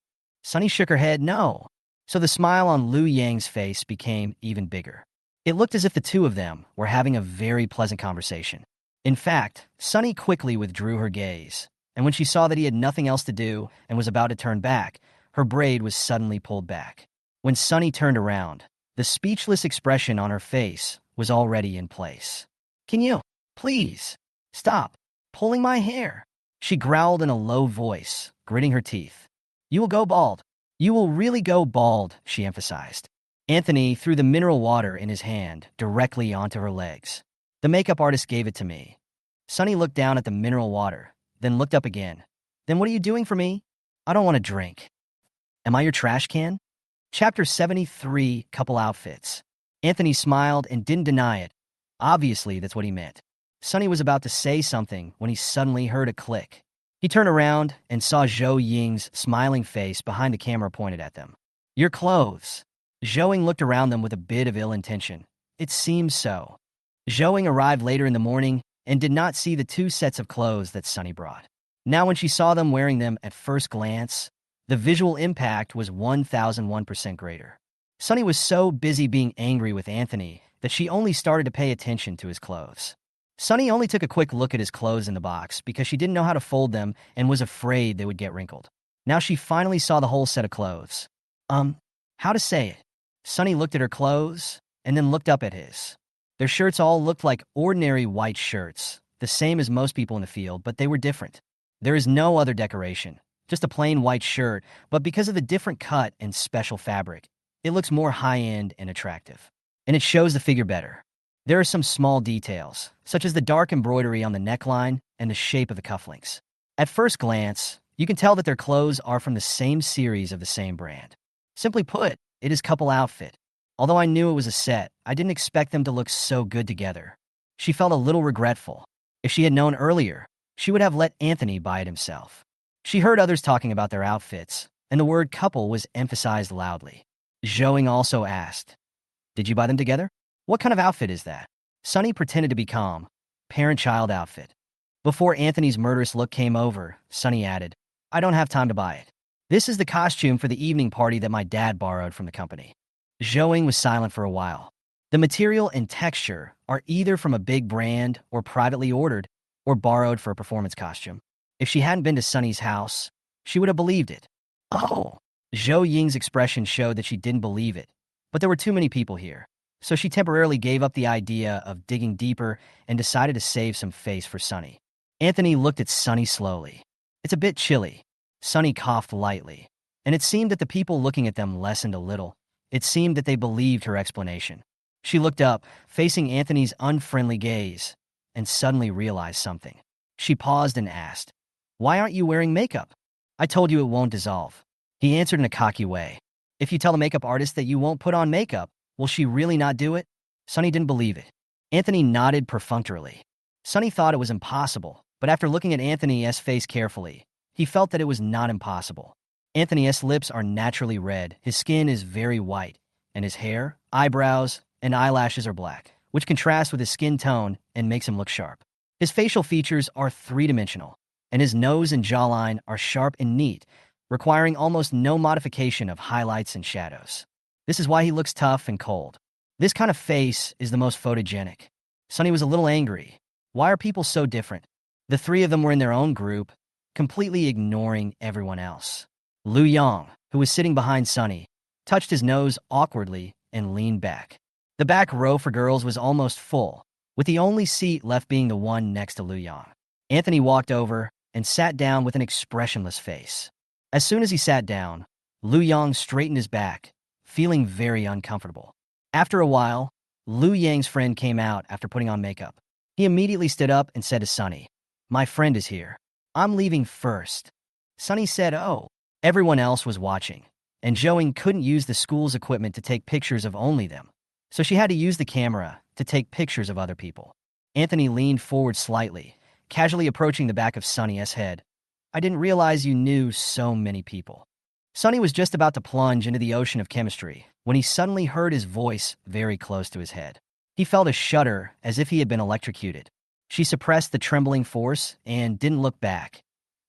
Sunny shook her head no. So the smile on Liu Yang's face became even bigger. It looked as if the two of them were having a very pleasant conversation. In fact, Sunny quickly withdrew her gaze, and when she saw that he had nothing else to do and was about to turn back, her braid was suddenly pulled back. When Sunny turned around, the speechless expression on her face was already in place. Can you, please, stop pulling my hair? She growled in a low voice, gritting her teeth. You will go bald. You will really go bald, she emphasized. Anthony threw the mineral water in his hand directly onto her legs. The makeup artist gave it to me. Sunny looked down at the mineral water, then looked up again. Then what are you doing for me? I don't want to drink. Am I your trash can? Chapter 73, Couple Outfits. Anthony smiled and didn't deny it. Obviously, that's what he meant. Sunny was about to say something when he suddenly heard a click. He turned around and saw Zhou Ying's smiling face behind the camera pointed at them. Your clothes. Zhou Ying looked around them with a bit of ill intention. It seems so. Zhou Ying arrived later in the morning and did not see the two sets of clothes that Sunny brought. Now when she saw them wearing them at first glance, the visual impact was 1001% greater. Sunny was so busy being angry with Anthony that she only started to pay attention to his clothes. Sunny only took a quick look at his clothes in the box because she didn't know how to fold them and was afraid they would get wrinkled. Now she finally saw the whole set of clothes. How to say it? Sunny looked at her clothes and then looked up at his. Their shirts all looked like ordinary white shirts, the same as most people in the field, but they were different. There is no other decoration, just a plain white shirt, but because of the different cut and special fabric, it looks more high-end and attractive. And it shows the figure better. There are some small details, such as the dark embroidery on the neckline and the shape of the cufflinks. At first glance, you can tell that their clothes are from the same series of the same brand. Simply put, it is couple outfit. Although I knew it was a set, I didn't expect them to look so good together. She felt a little regretful. If she had known earlier, she would have let Anthony buy it himself. She heard others talking about their outfits, and the word couple was emphasized loudly. Zhou Ying also asked, Did you buy them together? What kind of outfit is that? Sunny pretended to be calm. Parent-child outfit. Before Anthony's murderous look came over, Sunny added, I don't have time to buy it. This is the costume for the evening party that my dad borrowed from the company. Zhou Ying was silent for a while. The material and texture are either from a big brand or privately ordered or borrowed for a performance costume. If she hadn't been to Sunny's house, she would have believed it. Oh! Zhou Ying's expression showed that she didn't believe it, but there were too many people here. So she temporarily gave up the idea of digging deeper and decided to save some face for Sunny. Anthony looked at Sunny slowly. It's a bit chilly. Sunny coughed lightly, and it seemed that the people looking at them lessened a little. It seemed that they believed her explanation. She looked up, facing Anthony's unfriendly gaze, and suddenly realized something. She paused and asked, Why aren't you wearing makeup? I told you it won't dissolve. He answered in a cocky way. If you tell the makeup artist that you won't put on makeup, will she really not do it? Sunny didn't believe it. Anthony nodded perfunctorily. Sunny thought it was impossible, but after looking at Anthony's face carefully, he felt that it was not impossible. Anthony's lips are naturally red, his skin is very white, and his hair, eyebrows, and eyelashes are black, which contrasts with his skin tone and makes him look sharp. His facial features are three-dimensional, and his nose and jawline are sharp and neat, requiring almost no modification of highlights and shadows. This is why he looks tough and cold. This kind of face is the most photogenic. Sunny was a little angry. Why are people so different? The three of them were in their own group, completely ignoring everyone else. Liu Yang, who was sitting behind Sunny, touched his nose awkwardly and leaned back. The back row for girls was almost full, with the only seat left being the one next to Liu Yang. Anthony walked over and sat down with an expressionless face. As soon as he sat down, Liu Yang straightened his back, feeling very uncomfortable. After a while, Liu Yang's friend came out after putting on makeup. He immediately stood up and said to Sunny, My friend is here. I'm leaving first. Sunny said, Oh. Everyone else was watching, and Zhou Ying couldn't use the school's equipment to take pictures of only them, so she had to use the camera to take pictures of other people. Anthony leaned forward slightly, casually approaching the back of Sunny's head. I didn't realize you knew so many people. Sunny was just about to plunge into the ocean of chemistry when he suddenly heard his voice very close to his head. He felt a shudder as if he had been electrocuted. She suppressed the trembling force and didn't look back.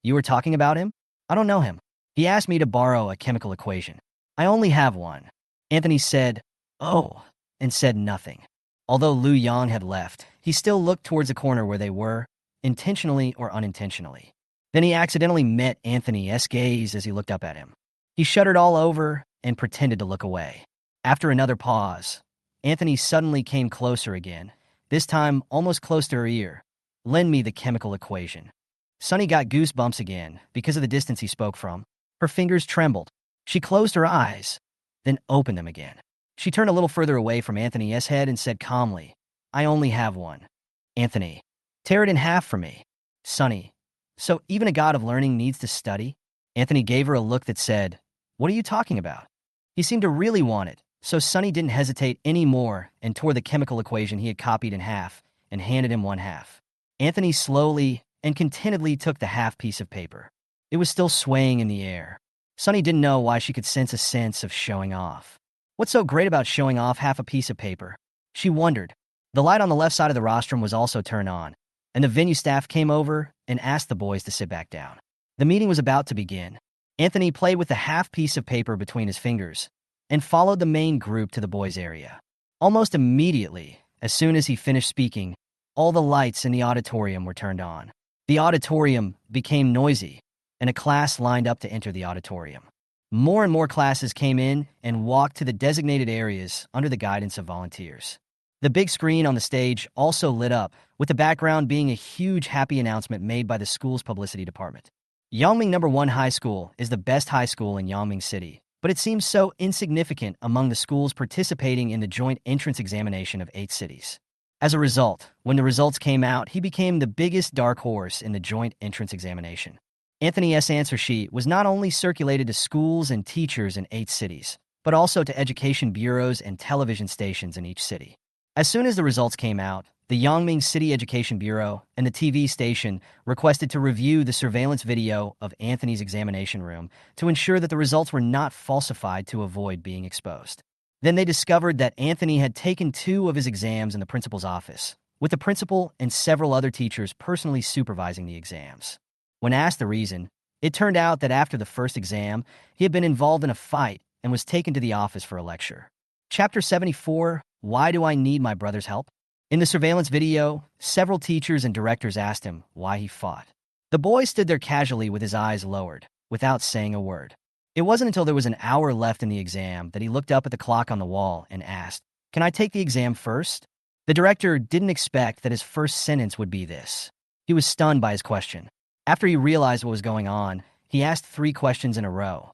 You were talking about him? I don't know him. He asked me to borrow a chemical equation. I only have one. Anthony said, oh, and said nothing. Although Lu Yang had left, he still looked towards the corner where they were, intentionally or unintentionally. Then he accidentally met Anthony's gaze as he looked up at him. He shuddered all over and pretended to look away. After another pause, Anthony suddenly came closer again, this time almost close to her ear. Lend me the chemical equation. Sunny got goosebumps again because of the distance he spoke from. Her fingers trembled. She closed her eyes, then opened them again. She turned a little further away from Anthony's head and said calmly, I only have one. Anthony, tear it in half for me. Sunny, so even a god of learning needs to study? Anthony gave her a look that said, what are you talking about? He seemed to really want it, so Sunny didn't hesitate any more and tore the chemical equation he had copied in half and handed him one half. Anthony slowly and contentedly took the half piece of paper. It was still swaying in the air. Sunny didn't know why she could sense a sense of showing off. What's so great about showing off half a piece of paper? She wondered. The light on the left side of the rostrum was also turned on, and the venue staff came over and asked the boys to sit back down. The meeting was about to begin. Anthony played with the half piece of paper between his fingers and followed the main group to the boys' area. Almost immediately, as soon as he finished speaking, all the lights in the auditorium were turned on. The auditorium became noisy, and a class lined up to enter the auditorium. More and more classes came in and walked to the designated areas under the guidance of volunteers. The big screen on the stage also lit up, with the background being a huge happy announcement made by the school's publicity department. Yangming No. 1 High School is the best high school in Yangming City, but it seems so insignificant among the schools participating in the joint entrance examination of 8 cities. As a result, when the results came out, he became the biggest dark horse in the joint entrance examination. Anthony's answer sheet was not only circulated to schools and teachers in 8 cities, but also to education bureaus and television stations in each city. As soon as the results came out, the Yangming City Education Bureau and the TV station requested to review the surveillance video of Anthony's examination room to ensure that the results were not falsified to avoid being exposed. Then they discovered that Anthony had taken 2 of his exams in the principal's office, with the principal and several other teachers personally supervising the exams. When asked the reason, it turned out that after the first exam, he had been involved in a fight and was taken to the office for a lecture. Chapter 74, Why Do I Need My Brother's Help? In the surveillance video, several teachers and directors asked him why he fought. The boy stood there casually with his eyes lowered, without saying a word. It wasn't until there was an hour left in the exam that he looked up at the clock on the wall and asked, Can I take the exam first? The director didn't expect that his first sentence would be this. He was stunned by his question. After he realized what was going on, he asked 3 questions in a row.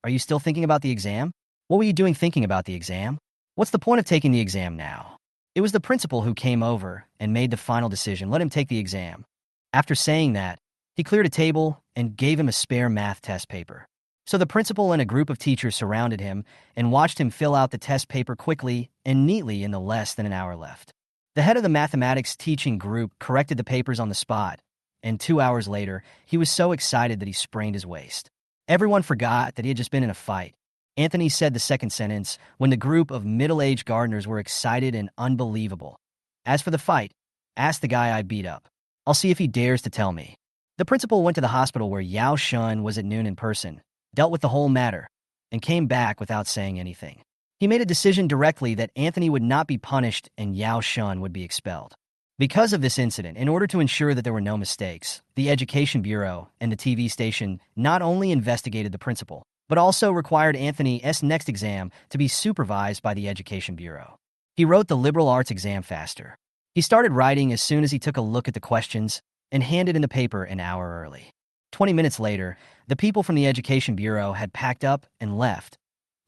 Are you still thinking about the exam? What were you doing thinking about the exam? What's the point of taking the exam now? It was the principal who came over and made the final decision. Let him take the exam. After saying that, he cleared a table and gave him a spare math test paper. So the principal and a group of teachers surrounded him and watched him fill out the test paper quickly and neatly in the less than an hour left. The head of the mathematics teaching group corrected the papers on the spot, and 2 hours later, he was so excited that he sprained his waist. Everyone forgot that he had just been in a fight. Anthony said the second sentence when the group of middle-aged gardeners were excited and unbelievable. As for the fight, ask the guy I beat up. I'll see if he dares to tell me. The principal went to the hospital where Yao Shun was at noon in person, dealt with the whole matter, and came back without saying anything. He made a decision directly that Anthony would not be punished and Yao Shun would be expelled. Because of this incident, in order to ensure that there were no mistakes, the Education Bureau and the TV station not only investigated the principal, but also required Anthony's next exam to be supervised by the Education Bureau. He wrote the liberal arts exam faster. He started writing as soon as he took a look at the questions and handed in the paper an hour early. 20 minutes later, the people from the Education Bureau had packed up and left,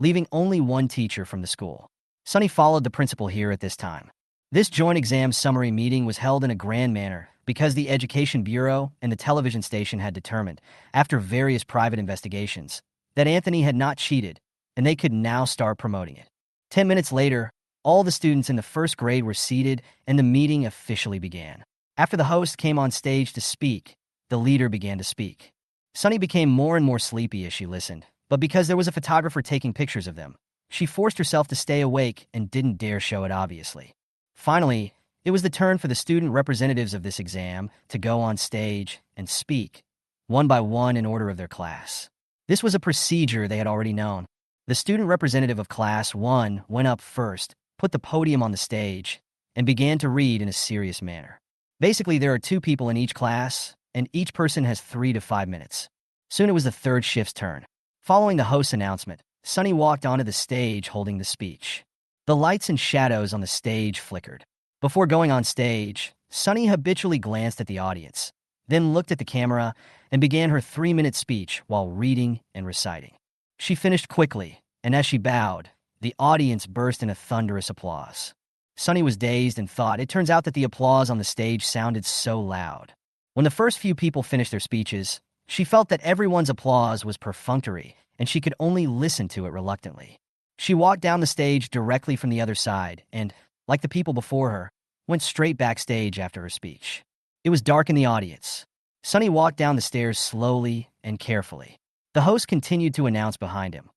leaving only one teacher from the school. Sunny followed the principal here at this time. This joint exam summary meeting was held in a grand manner because the Education Bureau and the television station had determined, after various private investigations, that Anthony had not cheated, and they could now start promoting it. 10 minutes later, all the students in the first grade were seated, and the meeting officially began. After the host came on stage to speak, the leader began to speak. Sunny became more and more sleepy as she listened, but because there was a photographer taking pictures of them, she forced herself to stay awake and didn't dare show it obviously. Finally, It was the turn for the student representatives of this exam to go on stage and speak, one by one in order of their class. This was a procedure they had already known. The student representative of Class 1 went up first, put the podium on the stage, and began to read in a serious manner. Basically, there are 2 people in each class, and each person has 3 to 5 minutes. Soon it was the third shift's turn. Following the host's announcement, Sunny walked onto the stage holding the speech. The lights and shadows on the stage flickered. Before going on stage, Sunny habitually glanced at the audience, then looked at the camera and began her 3-minute speech while reading and reciting. She finished quickly, and as she bowed, the audience burst into thunderous applause. Sunny was dazed and thought it turns out that the applause on the stage sounded so loud. When the first few people finished their speeches, she felt that everyone's applause was perfunctory, and she could only listen to it reluctantly. She walked down the stage directly from the other side and, like the people before her, went straight backstage after her speech. It was dark in the audience. Sunny walked down the stairs slowly and carefully. The host continued to announce behind him,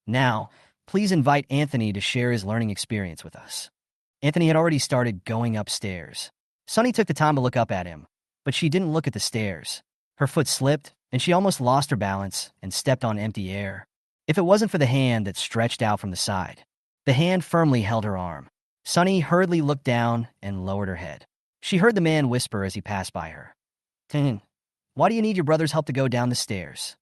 "Now, please invite Anthony to share his learning experience with us." Anthony had already started going upstairs. Sunny took the time to look up at him, but she didn't look at the stairs. Her foot slipped, and she almost lost her balance and stepped on empty air. If it wasn't for the hand that stretched out from the side. The hand firmly held her arm. Sunny hurriedly looked down and lowered her head. She heard the man whisper as he passed by her, "Why do you need your brother's help to go down the stairs?"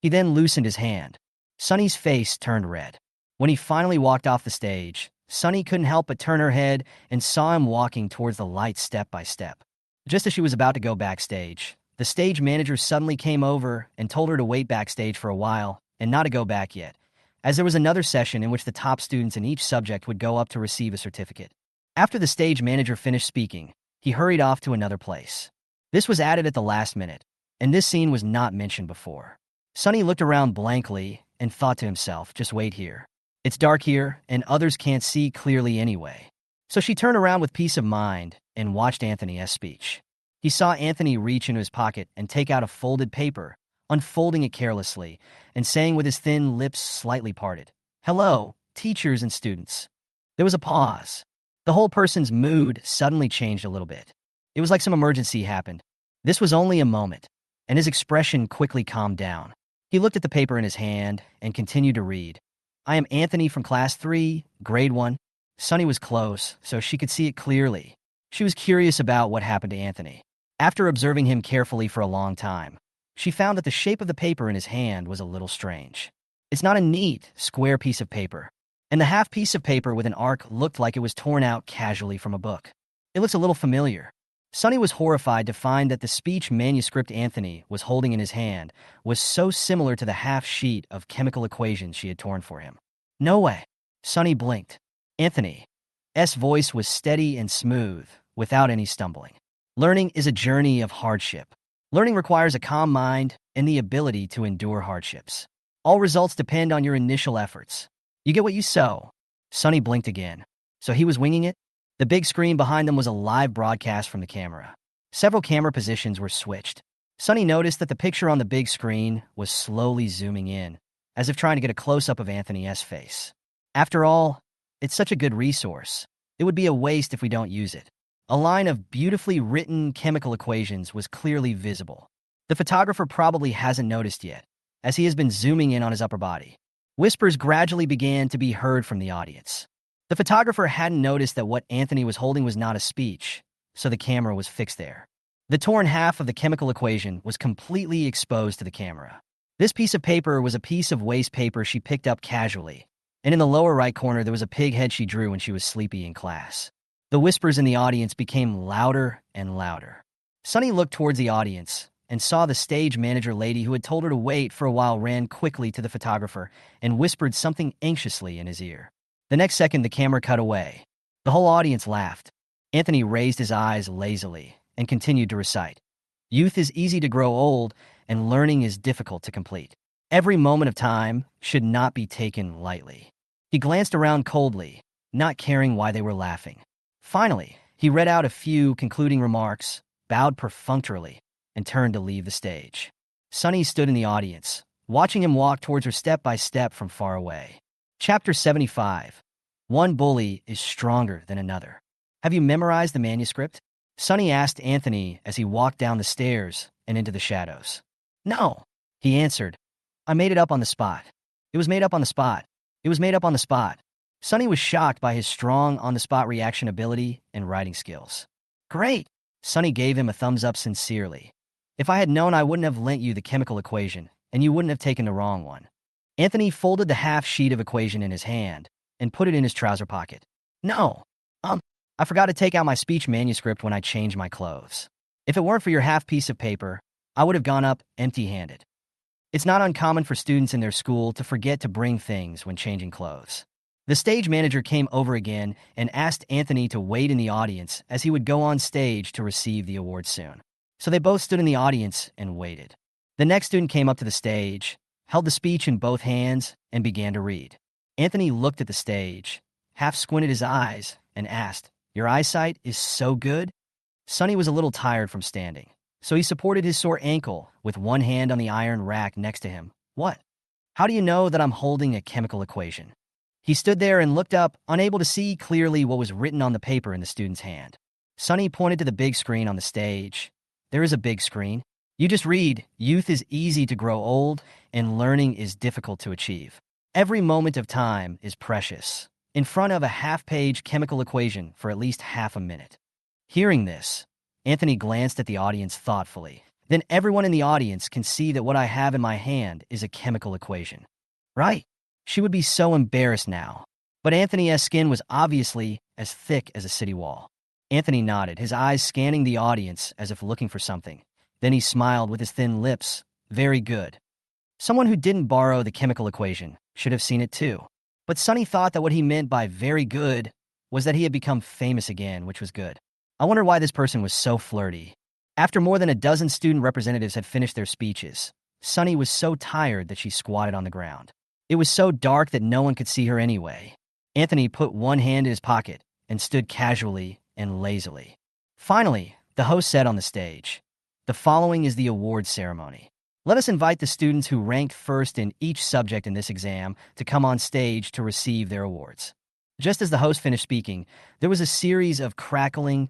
He then loosened his hand. Sunny's face turned red. When he finally walked off the stage, Sunny couldn't help but turn her head and saw him walking towards the light step by step. Just as she was about to go backstage, the stage manager suddenly came over and told her to wait backstage for a while and not to go back yet, as there was another session in which the top students in each subject would go up to receive a certificate. After the stage manager finished speaking, he hurried off to another place. This was added at the last minute, and this scene was not mentioned before. Sunny looked around blankly and thought to himself, just wait here. It's dark here, and others can't see clearly anyway. So she turned around with peace of mind and watched Anthony's speech. He saw Anthony reach into his pocket and take out a folded paper, unfolding it carelessly, and saying with his thin lips slightly parted, "Hello, teachers and students." There was a pause. The whole person's mood suddenly changed a little bit. It was like some emergency happened. This was only a moment, and his expression quickly calmed down. He looked at the paper in his hand and continued to read. "I am Anthony from Class 3, Grade 1. Sunny was close, so she could see it clearly. She was curious about what happened to Anthony. After observing him carefully for a long time, she found that the shape of the paper in his hand was a little strange. It's not a neat, square piece of paper, and the half piece of paper with an arc looked like it was torn out casually from a book. It looks a little familiar. Sunny was horrified to find that the speech manuscript Anthony was holding in his hand was so similar to the half sheet of chemical equations she had torn for him. No way. Sunny blinked. Anthony's voice was steady and smooth, without any stumbling. Learning is a journey of hardship. Learning requires a calm mind and the ability to endure hardships. All results depend on your initial efforts. You get what you sow. Sunny blinked again. So he was winging it? The big screen behind them was a live broadcast from the camera. Several camera positions were switched. Sunny noticed that the picture on the big screen was slowly zooming in, as if trying to get a close-up of Anthony's face. After all, it's such a good resource. It would be a waste if we don't use it. A line of beautifully written chemical equations was clearly visible. The photographer probably hasn't noticed yet, as he has been zooming in on his upper body. Whispers gradually began to be heard from the audience. The photographer hadn't noticed that what Anthony was holding was not a speech, so the camera was fixed there. The torn half of the chemical equation was completely exposed to the camera. This piece of paper was a piece of waste paper she picked up casually, and in the lower right corner there was a pig head she drew when she was sleepy in class. The whispers in the audience became louder and louder. Sunny looked towards the audience and saw the stage manager lady who had told her to wait for a while ran quickly to the photographer and whispered something anxiously in his ear. The next second, the camera cut away. The whole audience laughed. Anthony raised his eyes lazily and continued to recite. Youth is easy to grow old, and learning is difficult to complete. Every moment of time should not be taken lightly. He glanced around coldly, not caring why they were laughing. Finally, he read out a few concluding remarks, bowed perfunctorily, and turned to leave the stage. Sunny stood in the audience, watching him walk towards her step by step from far away. Chapter 75. One bully is stronger than another. Have you memorized the manuscript? Sonny asked Anthony as he walked down the stairs and into the shadows. No, he answered. I made it up on the spot. It was made up on the spot. It was made up on the spot. Sonny was shocked by his strong on-the-spot reaction ability and writing skills. Great! Sonny gave him a thumbs up sincerely. If I had known, I wouldn't have lent you the chemical equation, and you wouldn't have taken the wrong one. Anthony folded the half sheet of equation in his hand and put it in his trouser pocket. No, I forgot to take out my speech manuscript when I changed my clothes. If it weren't for your half piece of paper, I would have gone up empty-handed. It's not uncommon for students in their school to forget to bring things when changing clothes. The stage manager came over again and asked Anthony to wait in the audience as he would go on stage to receive the award soon. So they both stood in the audience and waited. The next student came up to the stage, held the speech in both hands, and began to read. Anthony looked at the stage, half squinted his eyes, and asked, Your eyesight is so good? Sonny was a little tired from standing, so he supported his sore ankle with one hand on the iron rack next to him. What? How do you know that I'm holding a chemical equation? He stood there and looked up, unable to see clearly what was written on the paper in the student's hand. Sonny pointed to the big screen on the stage. There is a big screen. You just read, youth is easy to grow old, and learning is difficult to achieve. Every moment of time is precious. In front of a half-page chemical equation for at least half a minute. Hearing this, Anthony glanced at the audience thoughtfully. Then everyone in the audience can see that what I have in my hand is a chemical equation. Right? She would be so embarrassed now. But Anthony's skin was obviously as thick as a city wall. Anthony nodded, his eyes scanning the audience as if looking for something. Then he smiled with his thin lips. Very good. Someone who didn't borrow the chemical equation should have seen it too. But Sonny thought that what he meant by very good was that he had become famous again, which was good. I wonder why this person was so flirty. After more than a dozen student representatives had finished their speeches, Sonny was so tired that she squatted on the ground. It was so dark that no one could see her anyway. Anthony put one hand in his pocket and stood casually and lazily. Finally, the host said on the stage, The following is the award ceremony. Let us invite the students who ranked first in each subject in this exam to come on stage to receive their awards. Just as the host finished speaking, there was a series of crackling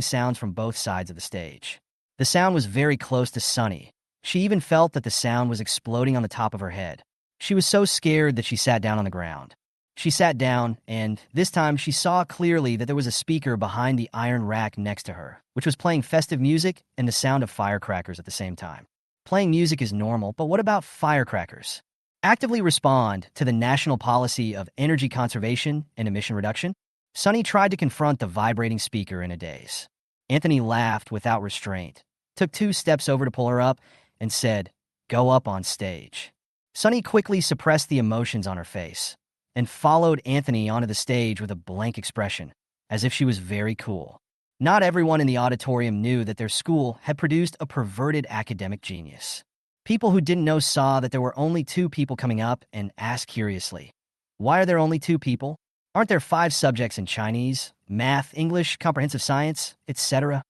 sounds from both sides of the stage. The sound was very close to Sonny. She even felt that the sound was exploding on the top of her head. She was so scared that she sat down on the ground. She sat down, and this time she saw clearly that there was a speaker behind the iron rack next to her, which was playing festive music and the sound of firecrackers at the same time. Playing music is normal, but what about firecrackers? Actively respond to the national policy of energy conservation and emission reduction? Sonny tried to confront the vibrating speaker in a daze. Anthony laughed without restraint, took 2 steps over to pull her up, and said, Go up on stage. Sonny quickly suppressed the emotions on her face and followed Anthony onto the stage with a blank expression, as if she was very cool. Not everyone in the auditorium knew that their school had produced a perverted academic genius. People who didn't know saw that there were only 2 people coming up and asked curiously, Why are there only 2 people? Aren't there 5 subjects in Chinese, math, English, comprehensive science, etc.?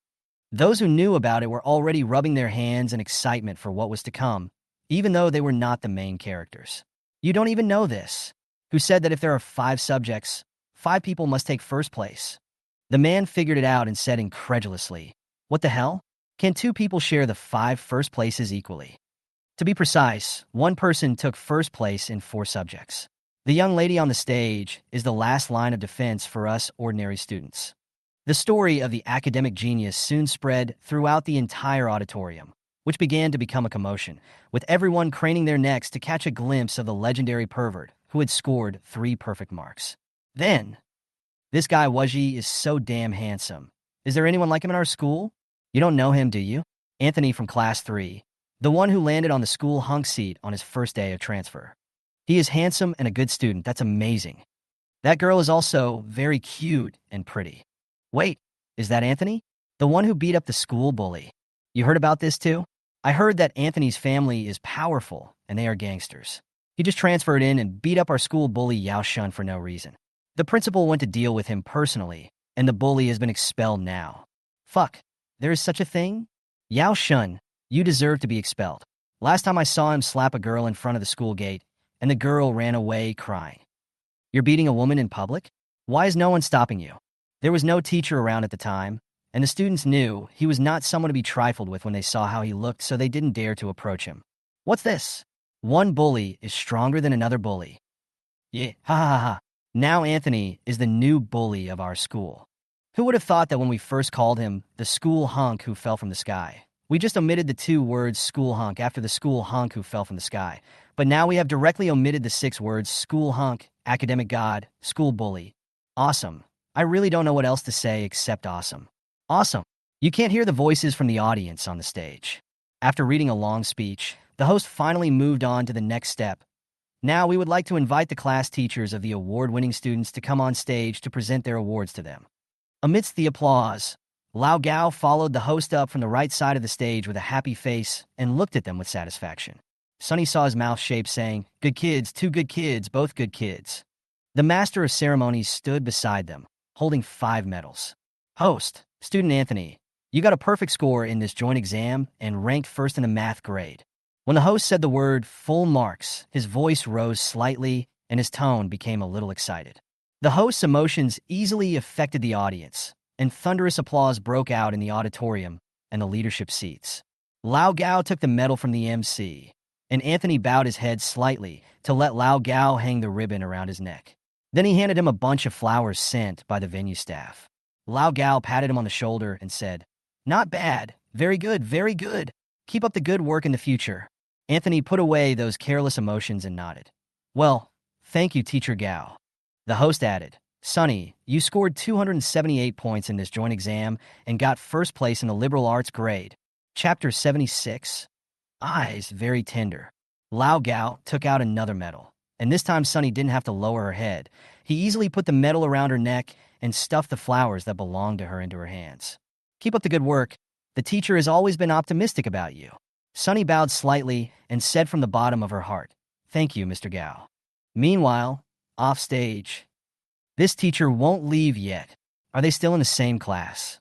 Those who knew about it were already rubbing their hands in excitement for what was to come, even though they were not the main characters. You don't even know this. Who said that if there are 5 subjects, 5 people must take first place? The man figured it out and said incredulously, What the hell? Can 2 people share the 5 first places equally? To be precise, 1 person took first place in 4 subjects. The young lady on the stage is the last line of defense for us ordinary students. The story of the academic genius soon spread throughout the entire auditorium, which began to become a commotion, with everyone craning their necks to catch a glimpse of the legendary pervert who had scored 3 perfect marks. Then, this guy Wajie is so damn handsome. Is there anyone like him in our school? You don't know him, do you? Anthony from class 3, the one who landed on the school hunk seat on his first day of transfer. He is handsome and a good student. That's amazing. That girl is also very cute and pretty. Wait, is that Anthony? The one who beat up the school bully. You heard about this too? I heard that Anthony's family is powerful and they are gangsters. He just transferred in and beat up our school bully Yao Shun for no reason. The principal went to deal with him personally, and the bully has been expelled now. Fuck, there is such a thing? Yao Shun, you deserve to be expelled. Last time I saw him slap a girl in front of the school gate, and the girl ran away crying. You're beating a woman in public? Why is no one stopping you? There was no teacher around at the time, and the students knew he was not someone to be trifled with when they saw how he looked, so they didn't dare to approach him. What's this? One bully is stronger than another bully. Yeah, ha ha ha. Now Anthony is the new bully of our school. Who would have thought that when we first called him the school hunk who fell from the sky? We just omitted the two words school hunk after the school hunk who fell from the sky. But now we have directly omitted the 6 words school hunk, academic god, school bully. Awesome. I really don't know what else to say except awesome. Awesome. You can't hear the voices from the audience on the stage. After reading a long speech, the host finally moved on to the next step. Now we would like to invite the class teachers of the award-winning students to come on stage to present their awards to them. Amidst the applause, Lao Gao followed the host up from the right side of the stage with a happy face and looked at them with satisfaction. Sunny saw his mouth shape, saying, "Good kids, 2 good kids, both good kids." The master of ceremonies stood beside them, holding 5 medals. Host, student Anthony, you got a perfect score in this joint exam and ranked first in the math grade. When the host said the word full marks, his voice rose slightly and his tone became a little excited. The host's emotions easily affected the audience, and thunderous applause broke out in the auditorium and the leadership seats. Lao Gao took the medal from the MC, and Anthony bowed his head slightly to let Lao Gao hang the ribbon around his neck. Then he handed him a bunch of flowers sent by the venue staff. Lao Gao patted him on the shoulder and said, "Not bad. Very good, very good. Keep up the good work in the future." Anthony put away those careless emotions and nodded. "Well, thank you, Teacher Gao." The host added, "Sonny, you scored 278 points in this joint exam and got first place in the liberal arts grade. Chapter 76. Eyes very tender." Lao Gao took out another medal, and this time Sonny didn't have to lower her head. He easily put the medal around her neck and stuffed the flowers that belonged to her into her hands. "Keep up the good work. The teacher has always been optimistic about you." Sonny bowed slightly and said from the bottom of her heart, "Thank you, Mr. Gao." Meanwhile, off stage, this teacher won't leave yet. Are they still in the same class?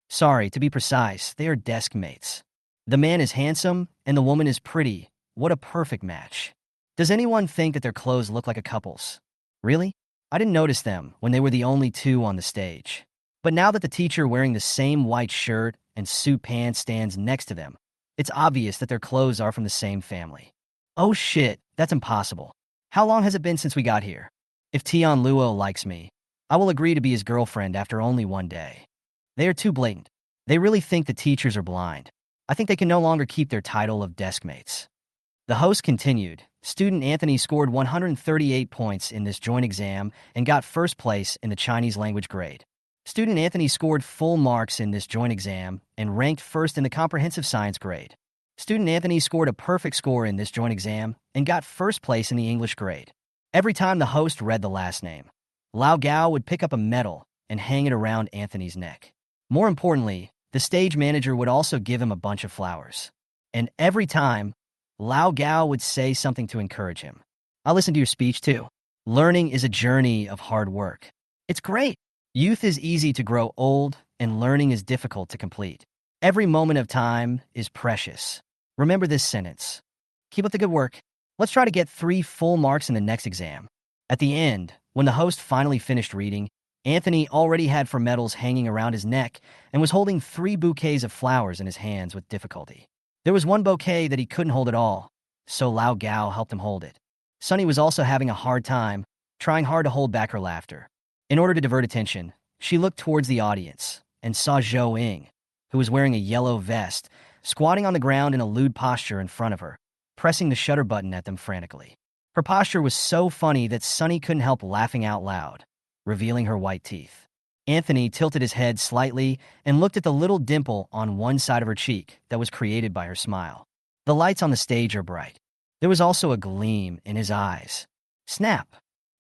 Sorry, to be precise, they are desk mates. The man is handsome and the woman is pretty. What a perfect match. Does anyone think that their clothes look like a couple's? Really? I didn't notice them when they were the only 2 on the stage. But now that the teacher wearing the same white shirt and suit pants stands next to them, it's obvious that their clothes are from the same family. Oh shit, that's impossible. How long has it been since we got here? If Tian Luo likes me, I will agree to be his girlfriend after only 1 day. They are too blatant. They really think the teachers are blind. I think they can no longer keep their title of desk mates. The host continued, "Student Anthony scored 138 points in this joint exam and got first place in the Chinese language grade. Student Anthony scored full marks in this joint exam and ranked first in the comprehensive science grade. Student Anthony scored a perfect score in this joint exam and got first place in the English grade." Every time the host read the last name, Lao Gao would pick up a medal and hang it around Anthony's neck. More importantly, the stage manager would also give him a bunch of flowers. And every time, Lao Gao would say something to encourage him. "I listened to your speech too. Learning is a journey of hard work. It's great. Youth is easy to grow old, and learning is difficult to complete. Every moment of time is precious. Remember this sentence. Keep up the good work. Let's try to get 3 full marks in the next exam." At the end, when the host finally finished reading, Anthony already had 4 medals hanging around his neck and was holding 3 bouquets of flowers in his hands with difficulty. There was one bouquet that he couldn't hold at all, so Lao Gao helped him hold it. Sunny was also having a hard time, trying hard to hold back her laughter. In order to divert attention, she looked towards the audience and saw Zhou Ying, who was wearing a yellow vest, squatting on the ground in a lewd posture in front of her, pressing the shutter button at them frantically. Her posture was so funny that Sunny couldn't help laughing out loud, revealing her white teeth. Anthony tilted his head slightly and looked at the little dimple on one side of her cheek that was created by her smile. The lights on the stage are bright. There was also a gleam in his eyes. Snap!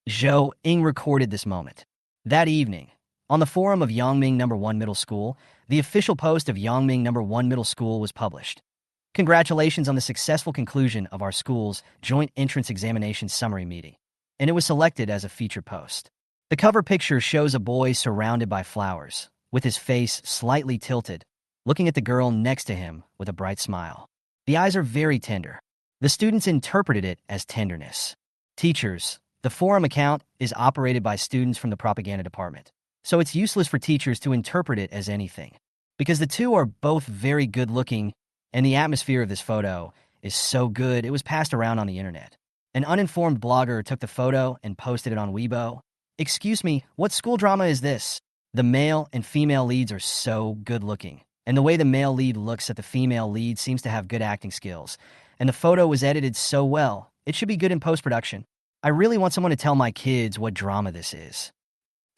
Zhou Ying recorded this moment. That evening, on the forum of Yangming No. 1 Middle School, the official post of Yangming No. 1 Middle School was published. Congratulations on the successful conclusion of our school's joint entrance examination summary meeting, and it was selected as a featured post. The cover picture shows a boy surrounded by flowers, with his face slightly tilted, looking at the girl next to him with a bright smile. The eyes are very tender. The students interpreted it as tenderness. Teachers, the forum account is operated by students from the propaganda department, so it's useless for teachers to interpret it as anything. Because the two are both very good looking, and the atmosphere of this photo is so good it was passed around on the internet. An uninformed blogger took the photo and posted it on Weibo. Excuse me, what school drama is this? The male and female leads are so good looking, and the way the male lead looks at the female lead seems to have good acting skills, and the photo was edited so well, it should be good in post-production. I really want someone to tell my kids what drama this is.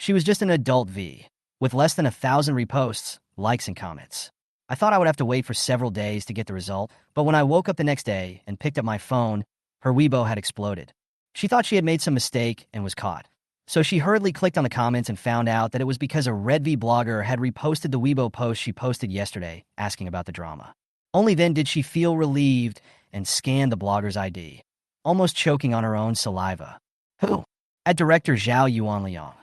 She was just an adult V, with less than 1,000 reposts, likes, and comments. I thought I would have to wait for several days to get the result, but when I woke up the next day and picked up my phone, her Weibo had exploded. She thought she had made some mistake and was caught. So she hurriedly clicked on the comments and found out that it was because a Red V blogger had reposted the Weibo post she posted yesterday asking about the drama. Only then did she feel relieved and scanned the blogger's ID, almost choking on her own saliva. Who? At director Zhao Yuanliang.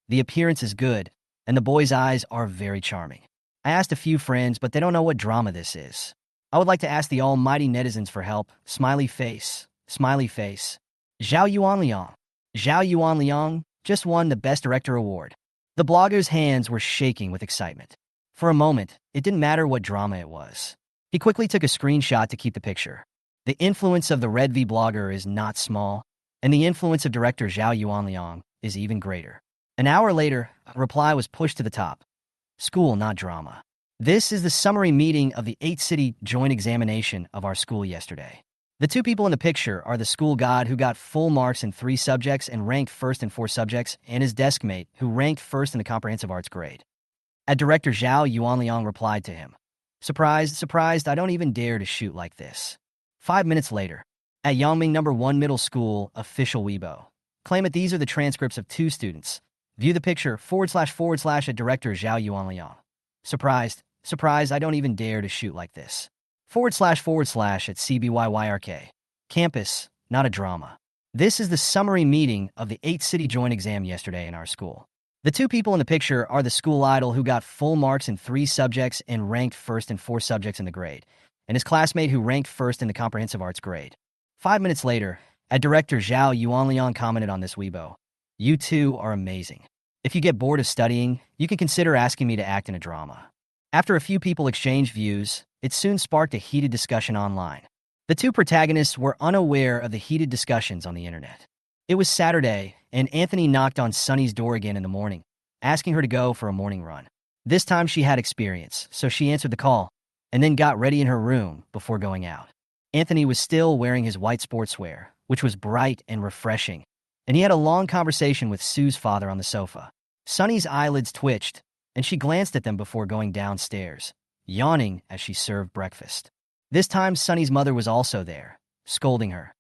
The appearance is good, and the boy's eyes are very charming. I asked a few friends, but they don't know what drama this is. I would like to ask the almighty netizens for help. Smiley face. Smiley face. Zhao Yuanliang. Zhao Yuanliang just won the Best Director award. The blogger's hands were shaking with excitement. For a moment, it didn't matter what drama it was. He quickly took a screenshot to keep the picture. The influence of the Red V blogger is not small, and the influence of director Zhao Yuanliang is even greater. An hour later, a reply was pushed to the top. School, not drama. This is the summary meeting of the 8-city joint examination of our school yesterday. The two people in the picture are the school god who got full marks in 3 subjects and ranked first in 4 subjects, and his desk mate who ranked first in the comprehensive arts grade. At director Zhao Yuanliang replied to him, Surprised, surprised, I don't even dare to shoot like this. 5 minutes later, at Yangming No. 1 Middle School official Weibo, claim it these are the transcripts of 2 students. View the picture // at director Zhao Yuanliang. Surprised, surprised, I don't even dare to shoot like this. // at CBYYRK. Campus, not a drama. This is the summary meeting of the 8-city joint exam yesterday in our school. The two people in the picture are the school idol who got full marks in 3 subjects and ranked first in 4 subjects in the grade, and his classmate who ranked first in the comprehensive arts grade. 5 minutes later, at director Zhao Yuanliang commented on this Weibo. You two are amazing. If you get bored of studying, you can consider asking me to act in a drama. After a few people exchanged views, it soon sparked a heated discussion online. The two protagonists were unaware of the heated discussions on the internet. It was Saturday, and Anthony knocked on Sunny's door again in the morning, asking her to go for a morning run. This time she had experience, so she answered the call, and then got ready in her room before going out. Anthony was still wearing his white sportswear, which was bright and refreshing, and he had a long conversation with Sue's father on the sofa. Sunny's eyelids twitched, and she glanced at them before going downstairs, yawning as she served breakfast. This time, Sunny's mother was also there, scolding her.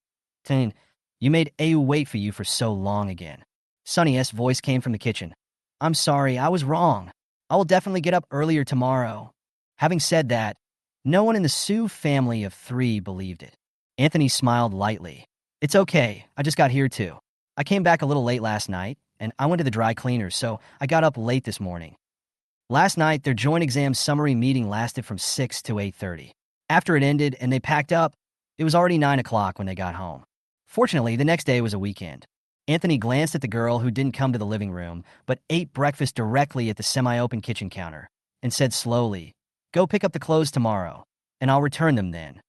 Tain, you made Ayu wait for you for so long again. Sunny's voice came from the kitchen. I'm sorry, I was wrong. I will definitely get up earlier tomorrow. Having said that, no one in the Sue family of 3 believed it. Anthony smiled lightly. It's okay, I just got here too. I came back a little late last night, and I went to the dry cleaners, so I got up late this morning. Last night, their joint exam summary meeting lasted from 6 to 8:30. After it ended and they packed up, it was already 9 o'clock when they got home. Fortunately, the next day was a weekend. Anthony glanced at the girl who didn't come to the living room, but ate breakfast directly at the semi-open kitchen counter, and said slowly, Go pick up the clothes tomorrow, and I'll return them then.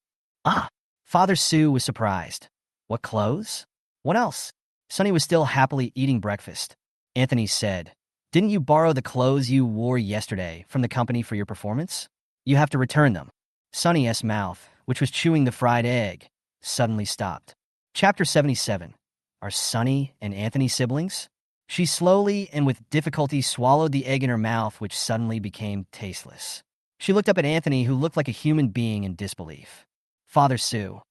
Ah! Father Sue was surprised. What clothes? What else? Sunny was still happily eating breakfast. Anthony said, Didn't you borrow the clothes you wore yesterday from the company for your performance? You have to return them. Sunny's mouth, which was chewing the fried egg, suddenly stopped. Chapter 77. Are Sunny and Anthony siblings? She slowly and with difficulty swallowed the egg in her mouth, which suddenly became tasteless. She looked up at Anthony, who looked like a human being, in disbelief. Father Sue.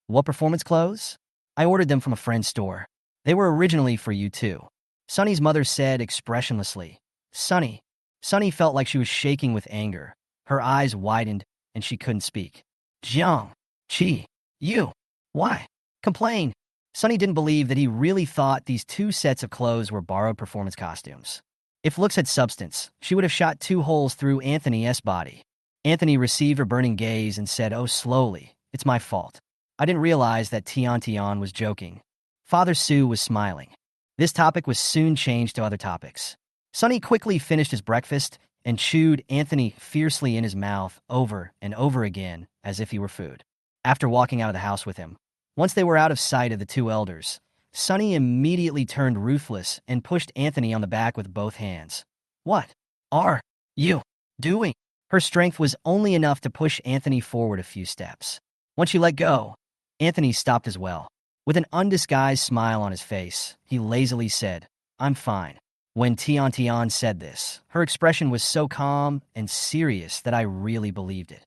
What performance clothes? I ordered them from a friend's store. They were originally for you too. Sunny's mother said expressionlessly. Sunny. Sunny felt like she was shaking with anger. Her eyes widened, and she couldn't speak. Jiang. Chi. You. Why? Complain. Sunny didn't believe that he really thought these 2 sets of clothes were borrowed performance costumes. If looks had substance, she would have shot 2 holes through Anthony's body. Anthony received her burning gaze and said, Oh, slowly. It's my fault. I didn't realize that Tian was joking. Father Sue was smiling. This topic was soon changed to other topics. Sonny quickly finished his breakfast and chewed Anthony fiercely in his mouth over and over again as if he were food. After walking out of the house with him, once they were out of sight of the two elders, Sonny immediately turned ruthless and pushed Anthony on the back with both hands. "What are you doing?" Her strength was only enough to push Anthony forward a few steps. Once she let go, Anthony stopped as well. With an undisguised smile on his face, he lazily said, "I'm fine." When Tian Tian said this, her expression was so calm and serious that I really believed it.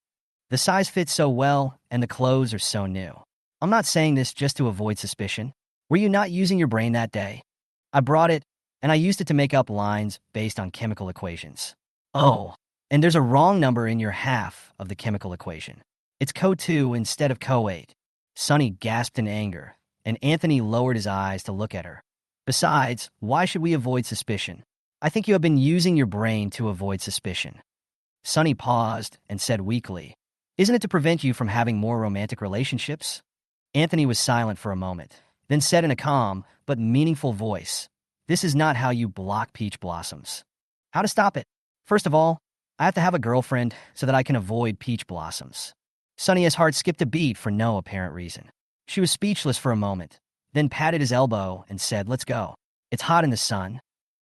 The size fits so well, and the clothes are so new. I'm not saying this just to avoid suspicion. Were you not using your brain that day? I brought it, and I used it to make up lines based on chemical equations. Oh, and there's a wrong number in your half of the chemical equation. It's Co2 instead of Co8. Sonny gasped in anger, and Anthony lowered his eyes to look at her. Besides, why should we avoid suspicion? I think you have been using your brain to avoid suspicion. Sonny paused and said weakly, "Isn't it to prevent you from having more romantic relationships?" Anthony was silent for a moment, then said in a calm but meaningful voice, "This is not how you block peach blossoms." How to stop it? First of all, I have to have a girlfriend so that I can avoid peach blossoms. Sonny's heart skipped a beat for no apparent reason. She was speechless for a moment, then patted his elbow and said, "Let's go. It's hot in the sun."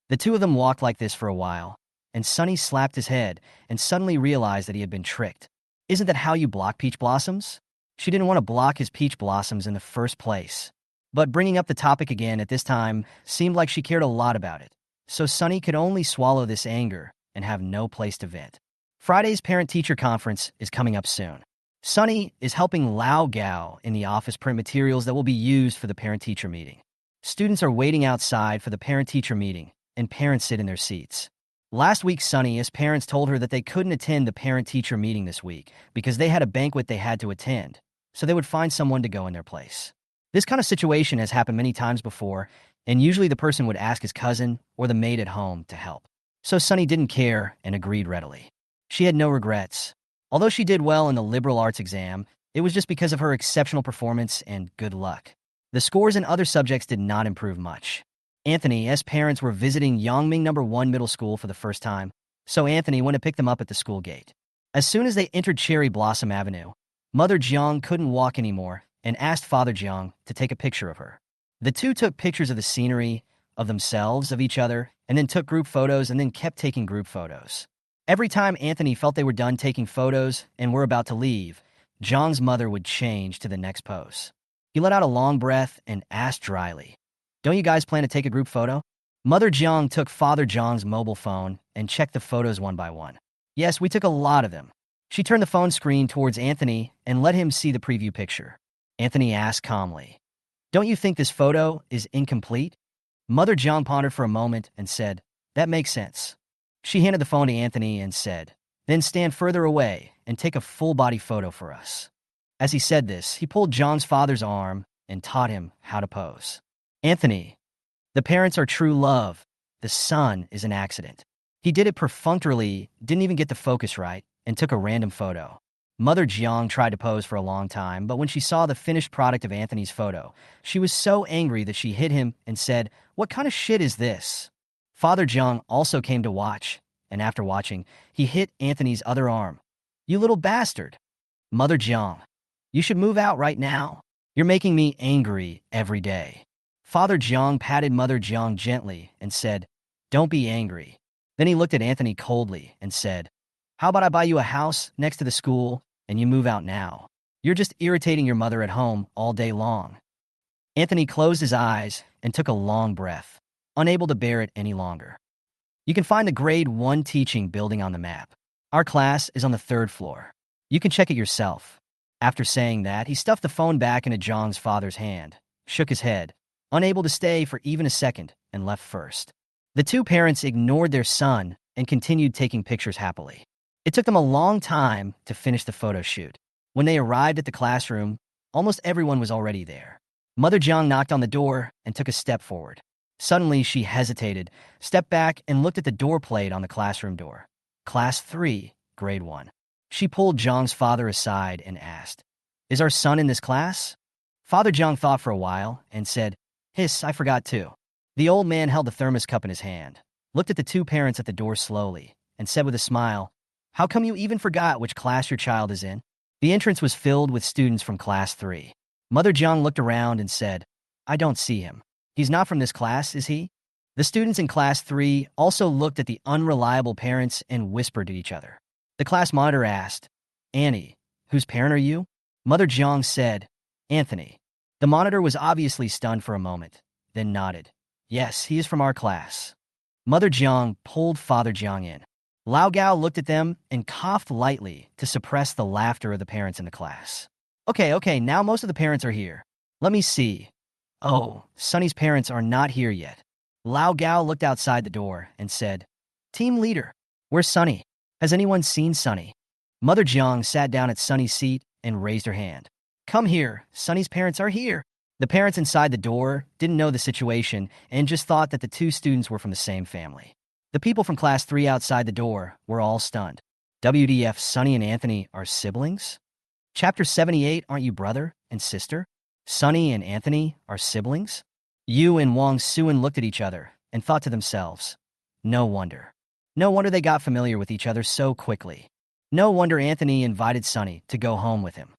The two of them walked like this for a while, and Sonny slapped his head and suddenly realized that he had been tricked. Isn't that how you block peach blossoms? She didn't want to block his peach blossoms in the first place. But bringing up the topic again at this time seemed like she cared a lot about it, so Sonny could only swallow this anger and have no place to vent. Friday's parent-teacher conference is coming up soon. Sonny is helping Lao Gao in the office print materials that will be used for the parent-teacher meeting. Students are waiting outside for the parent-teacher meeting, and parents sit in their seats. Last week, Sonny's parents told her that they couldn't attend the parent-teacher meeting this week because they had a banquet they had to attend, so they would find someone to go in their place. This kind of situation has happened many times before, and usually the person would ask his cousin or the maid at home to help. So Sonny didn't care and agreed readily. She had no regrets. Although she did well in the liberal arts exam, it was just because of her exceptional performance and good luck. The scores in other subjects did not improve much. Anthony's parents were visiting Yangming No. 1 Middle School for the first time, so Anthony went to pick them up at the school gate. As soon as they entered Cherry Blossom Avenue, Mother Jiang couldn't walk anymore and asked Father Jiang to take a picture of her. The two took pictures of the scenery, of themselves, of each other, and then took group photos and then kept taking group photos. Every time Anthony felt they were done taking photos and were about to leave, Jiang's mother would change to the next pose. He let out a long breath and asked dryly, "Don't you guys plan to take a group photo?" Mother Jiang took Father Jiang's mobile phone and checked the photos one by one. "Yes, we took a lot of them." She turned the phone screen towards Anthony and let him see the preview picture. Anthony asked calmly, "Don't you think this photo is incomplete?" Mother Jiang pondered for a moment and said, "That makes sense." She handed the phone to Anthony and said, "Then stand further away and take a full-body photo for us." As he said this, he pulled Jiang's father's arm and taught him how to pose. "Anthony, the parents are true love. The son is an accident." He did it perfunctorily, didn't even get the focus right, and took a random photo. Mother Jiang tried to pose for a long time, but when she saw the finished product of Anthony's photo, she was so angry that she hit him and said, "What kind of shit is this?" Father Jiang also came to watch, and after watching, he hit Anthony's other arm. "You little bastard." "Mother Jiang, you should move out right now. You're making me angry every day." Father Jiang patted Mother Jiang gently and said, "Don't be angry." Then he looked at Anthony coldly and said, "How about I buy you a house next to the school and you move out now? You're just irritating your mother at home all day long." Anthony closed his eyes and took a long breath, unable to bear it any longer. You can find the Grade 1 teaching building on the map. Our class is on the 3rd floor. You can check it yourself. After saying that, he stuffed the phone back into John's father's hand, shook his head, unable to stay for even a second, and left first. The two parents ignored their son and continued taking pictures happily. It took them a long time to finish the photo shoot. When they arrived at the classroom, almost everyone was already there. Mother Jiang knocked on the door and took a step forward. Suddenly, she hesitated, stepped back, and looked at the door plate on the classroom door. Class 3, Grade 1. She pulled Jiang's father aside and asked, "Is our son in this class?" Father Jiang thought for a while and said, "Hiss, I forgot too." The old man held the thermos cup in his hand, looked at the two parents at the door slowly, and said with a smile, "How come you even forgot which class your child is in?" The entrance was filled with students from Class 3. Mother Jiang looked around and said, "I don't see him. He's not from this class, is he?" The students in Class 3 also looked at the unreliable parents and whispered to each other. The class monitor asked, "Annie, whose parent are you?" Mother Jiang said, "Anthony." The monitor was obviously stunned for a moment, then nodded. "Yes, he is from our class." Mother Jiang pulled Father Jiang in. Lao Gao looked at them and coughed lightly to suppress the laughter of the parents in the class. Okay, now most of the parents are here. Let me see. Oh, Sunny's parents are not here yet." Lao Gao looked outside the door and said, "Team leader, where's Sunny? Has anyone seen Sunny?" Mother Jiang sat down at Sunny's seat and raised her hand. "Come here, Sunny's parents are here." The parents inside the door didn't know the situation and just thought that the two students were from the same family. The people from Class 3 outside the door were all stunned. WDF, Sunny and Anthony are siblings? Chapter 78, aren't you brother and sister? Sunny and Anthony are siblings? Yu and Wang Suan looked at each other and thought to themselves, no wonder. No wonder they got familiar with each other so quickly. No wonder Anthony invited Sunny to go home with him.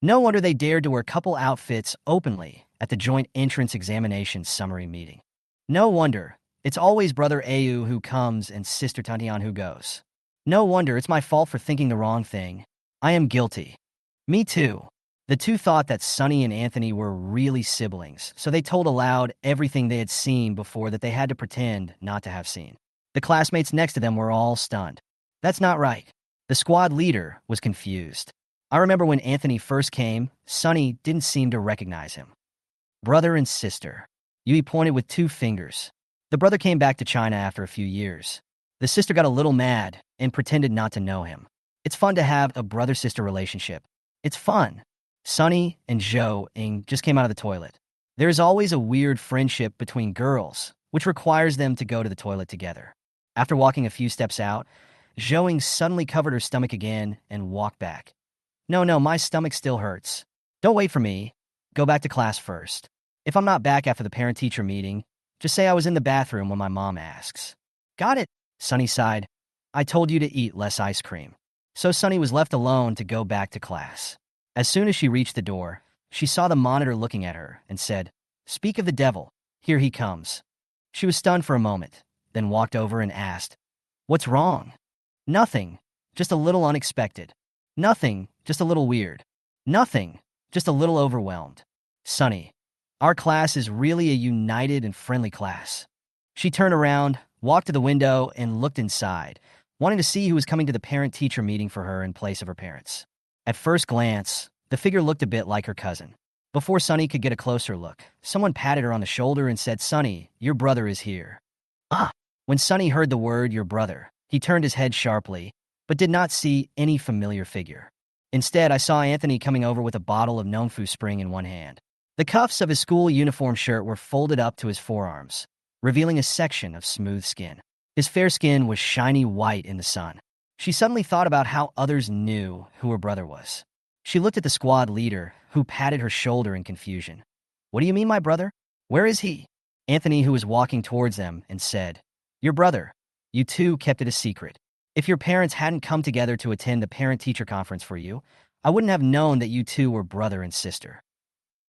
No wonder they dared to wear couple outfits openly at the joint entrance examination summary meeting. No wonder it's always brother Au who comes and sister Tantian who goes. No wonder it's my fault for thinking the wrong thing. I am guilty. Me too. The two thought that Sunny and Anthony were really siblings, so they told aloud everything they had seen before that they had to pretend not to have seen. The classmates next to them were all stunned. That's not right. The squad leader was confused. I remember when Anthony first came, Sunny didn't seem to recognize him. Brother and sister. Yui pointed with 2 fingers. The brother came back to China after a few years. The sister got a little mad and pretended not to know him. It's fun to have a brother-sister relationship. It's fun. Sunny and Zhou Ying just came out of the toilet. There is always a weird friendship between girls, which requires them to go to the toilet together. After walking a few steps out, Zhou Ying suddenly covered her stomach again and walked back. No, my stomach still hurts. Don't wait for me. Go back to class first. If I'm not back after the parent-teacher meeting, just say I was in the bathroom when my mom asks. Got it, Sunny sighed. I told you to eat less ice cream. So Sunny was left alone to go back to class. As soon as she reached the door, she saw the monitor looking at her and said, "Speak of the devil, here he comes." She was stunned for a moment, then walked over and asked, "What's wrong?" "Nothing, just a little unexpected. Nothing, just a little weird. Nothing, just a little overwhelmed. Sunny, our class is really a united and friendly class." She turned around, walked to the window, and looked inside, wanting to see who was coming to the parent-teacher meeting for her in place of her parents. At first glance, the figure looked a bit like her cousin. Before Sunny could get a closer look, someone patted her on the shoulder and said, "Sunny, your brother is here." Ah! When Sunny heard the word, "your brother," he turned his head sharply, but did not see any familiar figure. Instead, I saw Anthony coming over with a bottle of Nongfu Spring in one hand. The cuffs of his school uniform shirt were folded up to his forearms, revealing a section of smooth skin. His fair skin was shiny white in the sun. She suddenly thought about how others knew who her brother was. She looked at the squad leader, who patted her shoulder in confusion. "What do you mean, my brother? Where is he?" Anthony, who was walking towards them, and said, "Your brother. You two kept it a secret. If your parents hadn't come together to attend the parent-teacher conference for you, I wouldn't have known that you two were brother and sister."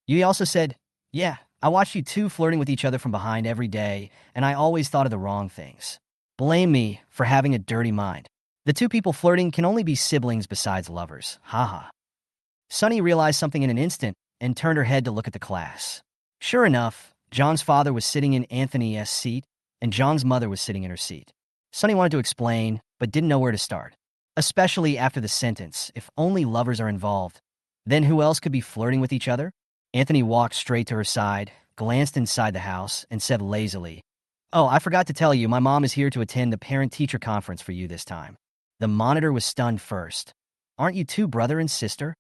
Yui also said, "Yeah, I watched you two flirting with each other from behind every day, and I always thought of the wrong things. Blame me for having a dirty mind. The two people flirting can only be siblings besides lovers. Haha." Sunny realized something in an instant and turned her head to look at the class. Sure enough, John's father was sitting in Anthony's seat, and John's mother was sitting in her seat. Sunny wanted to explain, but didn't know where to start. Especially after the sentence, "If only lovers are involved, then who else could be flirting with each other?" Anthony walked straight to her side, glanced inside the house, and said lazily, "Oh, I forgot to tell you, my mom is here to attend the parent-teacher conference for you this time." The monitor was stunned first. "Aren't you two brother and sister?"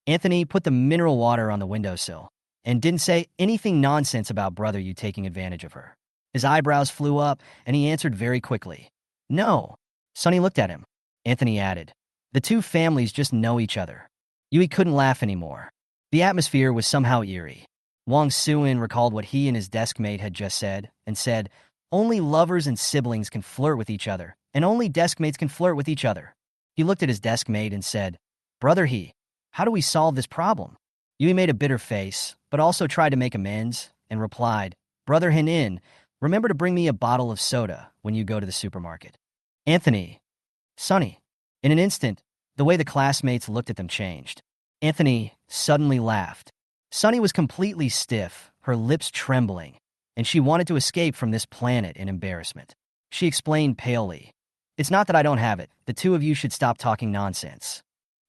Anthony put the mineral water on the windowsill and didn't say anything nonsense about brother you taking advantage of her. His eyebrows flew up, and he answered very quickly, "No." Sunny looked at him. Anthony added, "The two families just know each other." Yui couldn't laugh anymore. The atmosphere was somehow eerie. Wang Suin recalled what he and his desk mate had just said, and said, Only lovers and siblings can flirt with each other, and only desk mates can flirt with each other. He looked at his desk mate and said, Brother He, how do we solve this problem? Yui made a bitter face, but also tried to make amends, and replied, Brother Hinin, remember to bring me a bottle of soda when you go to the supermarket. Anthony, Sonny. In an instant, the way the classmates looked at them changed. Anthony suddenly laughed. Sonny was completely stiff, her lips trembling, and she wanted to escape from this planet in embarrassment. She explained palely, It's not that I don't have it. The two of you should stop talking nonsense.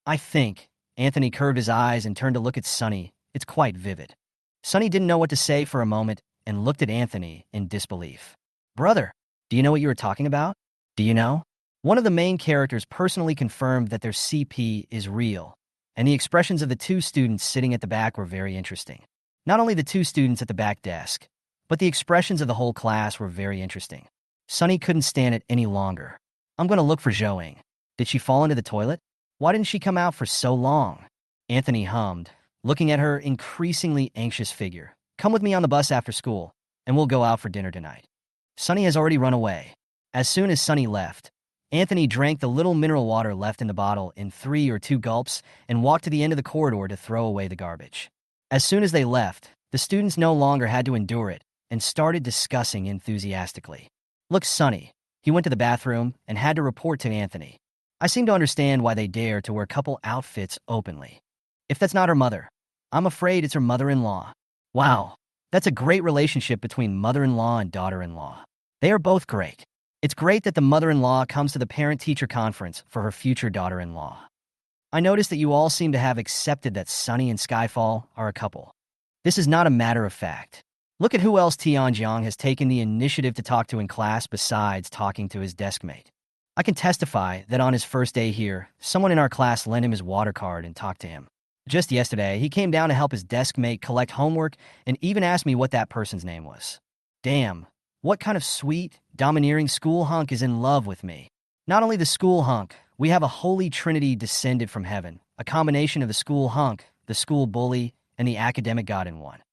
I think. Anthony curved his eyes and turned to look at Sonny. It's quite vivid. Sonny didn't know what to say for a moment and looked at Anthony in disbelief. Brother, do you know what you were talking about? Do you know? One of the main characters personally confirmed that their CP is real, and the expressions of the two students sitting at the back were very interesting. Not only the two students at the back desk, but the expressions of the whole class were very interesting. Sonny couldn't stand it any longer. I'm going to look for Zhouing. Did she fall into the toilet? Why didn't she come out for so long? Anthony hummed, looking at her increasingly anxious figure. Come with me on the bus after school, and we'll go out for dinner tonight. Sonny has already run away. As soon as Sonny left, Anthony drank the little mineral water left in the bottle in 3 or 2 gulps and walked to the end of the corridor to throw away the garbage. As soon as they left, the students no longer had to endure it and started discussing enthusiastically. Look, Sonny. He went to the bathroom and had to report to Anthony. I seem to understand why they dare to wear couple outfits openly. If that's not her mother, I'm afraid it's her mother-in-law. Wow, that's a great relationship between mother-in-law and daughter-in-law. They are both great. It's great that the mother-in-law comes to the parent-teacher conference for her future daughter-in-law. I noticed that you all seem to have accepted that Sunny and Skyfall are a couple. This is not a matter of fact. Look at who else Tianjiang has taken the initiative to talk to in class besides talking to his desk mate. I can testify that on his first day here, someone in our class lent him his water card and talked to him. Just yesterday, he came down to help his desk mate collect homework and even asked me what that person's name was. Damn, what kind of sweet, domineering school hunk is in love with me? Not only the school hunk, we have a holy trinity descended from heaven, a combination of the school hunk, the school bully, and the academic god in one.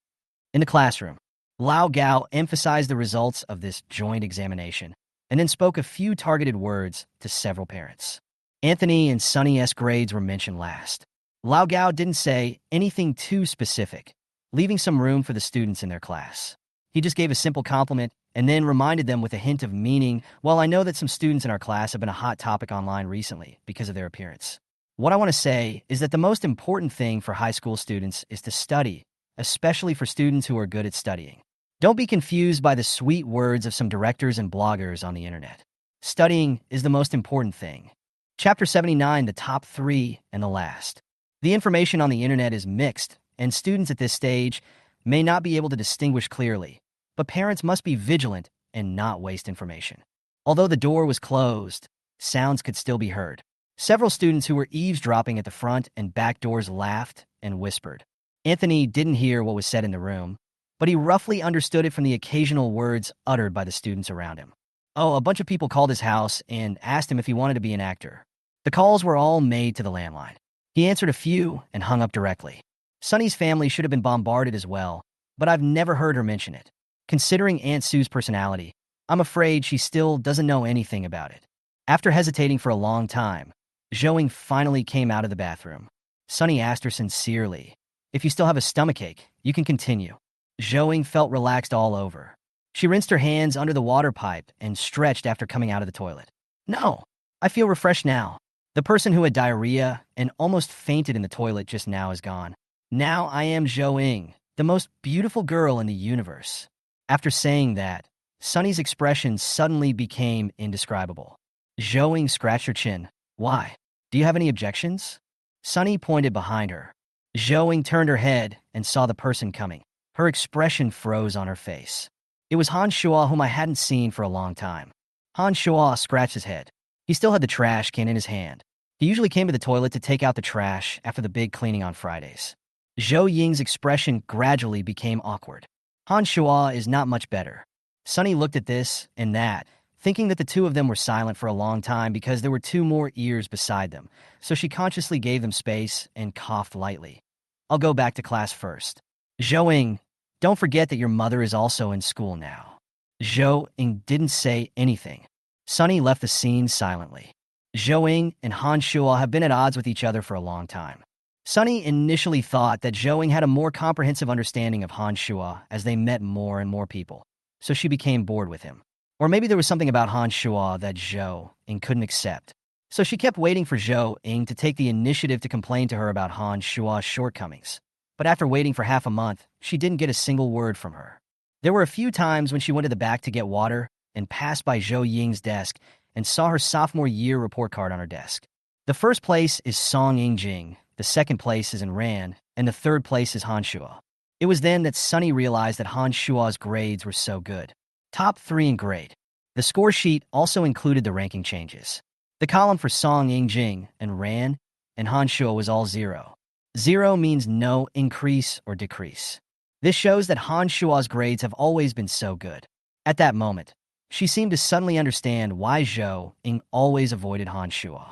In the classroom, Lao Gao emphasized the results of this joint examination and then spoke a few targeted words to several parents. Anthony and Sunny S. grades were mentioned last. Lao Gao didn't say anything too specific, leaving some room for the students in their class. He just gave a simple compliment and then reminded them with a hint of meaning, well, I know that some students in our class have been a hot topic online recently because of their appearance. What I want to say is that the most important thing for high school students is to study, especially for students who are good at studying. Don't be confused by the sweet words of some directors and bloggers on the internet. Studying is the most important thing. Chapter 79, the top 3 and the last. The information on the internet is mixed, and students at this stage may not be able to distinguish clearly, but parents must be vigilant and not waste information. Although the door was closed, sounds could still be heard. Several students who were eavesdropping at the front and back doors laughed and whispered. Anthony didn't hear what was said in the room, but he roughly understood it from the occasional words uttered by the students around him. Oh, a bunch of people called his house and asked him if he wanted to be an actor. The calls were all made to the landline. He answered a few and hung up directly. Sunny's family should have been bombarded as well, but I've never heard her mention it. Considering Aunt Sue's personality, I'm afraid she still doesn't know anything about it. After hesitating for a long time, Zhouing finally came out of the bathroom. Sunny asked her sincerely, if you still have a stomachache, you can continue. Zhouing felt relaxed all over. She rinsed her hands under the water pipe and stretched after coming out of the toilet. No, I feel refreshed now. The person who had diarrhea and almost fainted in the toilet just now is gone. Now I am Zhouing, the most beautiful girl in the universe. After saying that, Sunny's expression suddenly became indescribable. Zhouing scratched her chin. Why? Do you have any objections? Sunny pointed behind her. Zhouing turned her head and saw the person coming. Her expression froze on her face. It was Han Shuo, whom I hadn't seen for a long time. Han Shuo scratched his head. He still had the trash can in his hand. He usually came to the toilet to take out the trash after the big cleaning on Fridays. Zhou Ying's expression gradually became awkward. Han Shuo is not much better. Sunny looked at this and that, thinking that the two of them were silent for a long time because there were 2 more ears beside them, so she consciously gave them space and coughed lightly. I'll go back to class first. Zhouing, don't forget that your mother is also in school now. Zhou Ying didn't say anything. Sunny left the scene silently. Zhou Ying and Han Shuo have been at odds with each other for a long time. Sunny initially thought that Zhou Ying had a more comprehensive understanding of Han Shuo as they met more and more people, so she became bored with him. Or maybe there was something about Han Shuo that Zhou Ying couldn't accept. So she kept waiting for Zhou Ying to take the initiative to complain to her about Han Shuo's shortcomings. But after waiting for half a month, she didn't get a single word from her. There were a few times when she went to the back to get water and passed by Zhou Ying's desk and saw her sophomore year report card on her desk. The first place is Song Yingjing, the second place is in Ran, and the third place is Han Shuo. It was then that Sunny realized that Han Shuo's grades were so good. Top 3 in grade. The score sheet also included the ranking changes. The column for Song Yingjing and Ran and Han Shuo was all 0. 0 means no increase or decrease. This shows that Han Shuo's grades have always been so good. At that moment, she seemed to suddenly understand why Zhou Ying always avoided Han Shuo.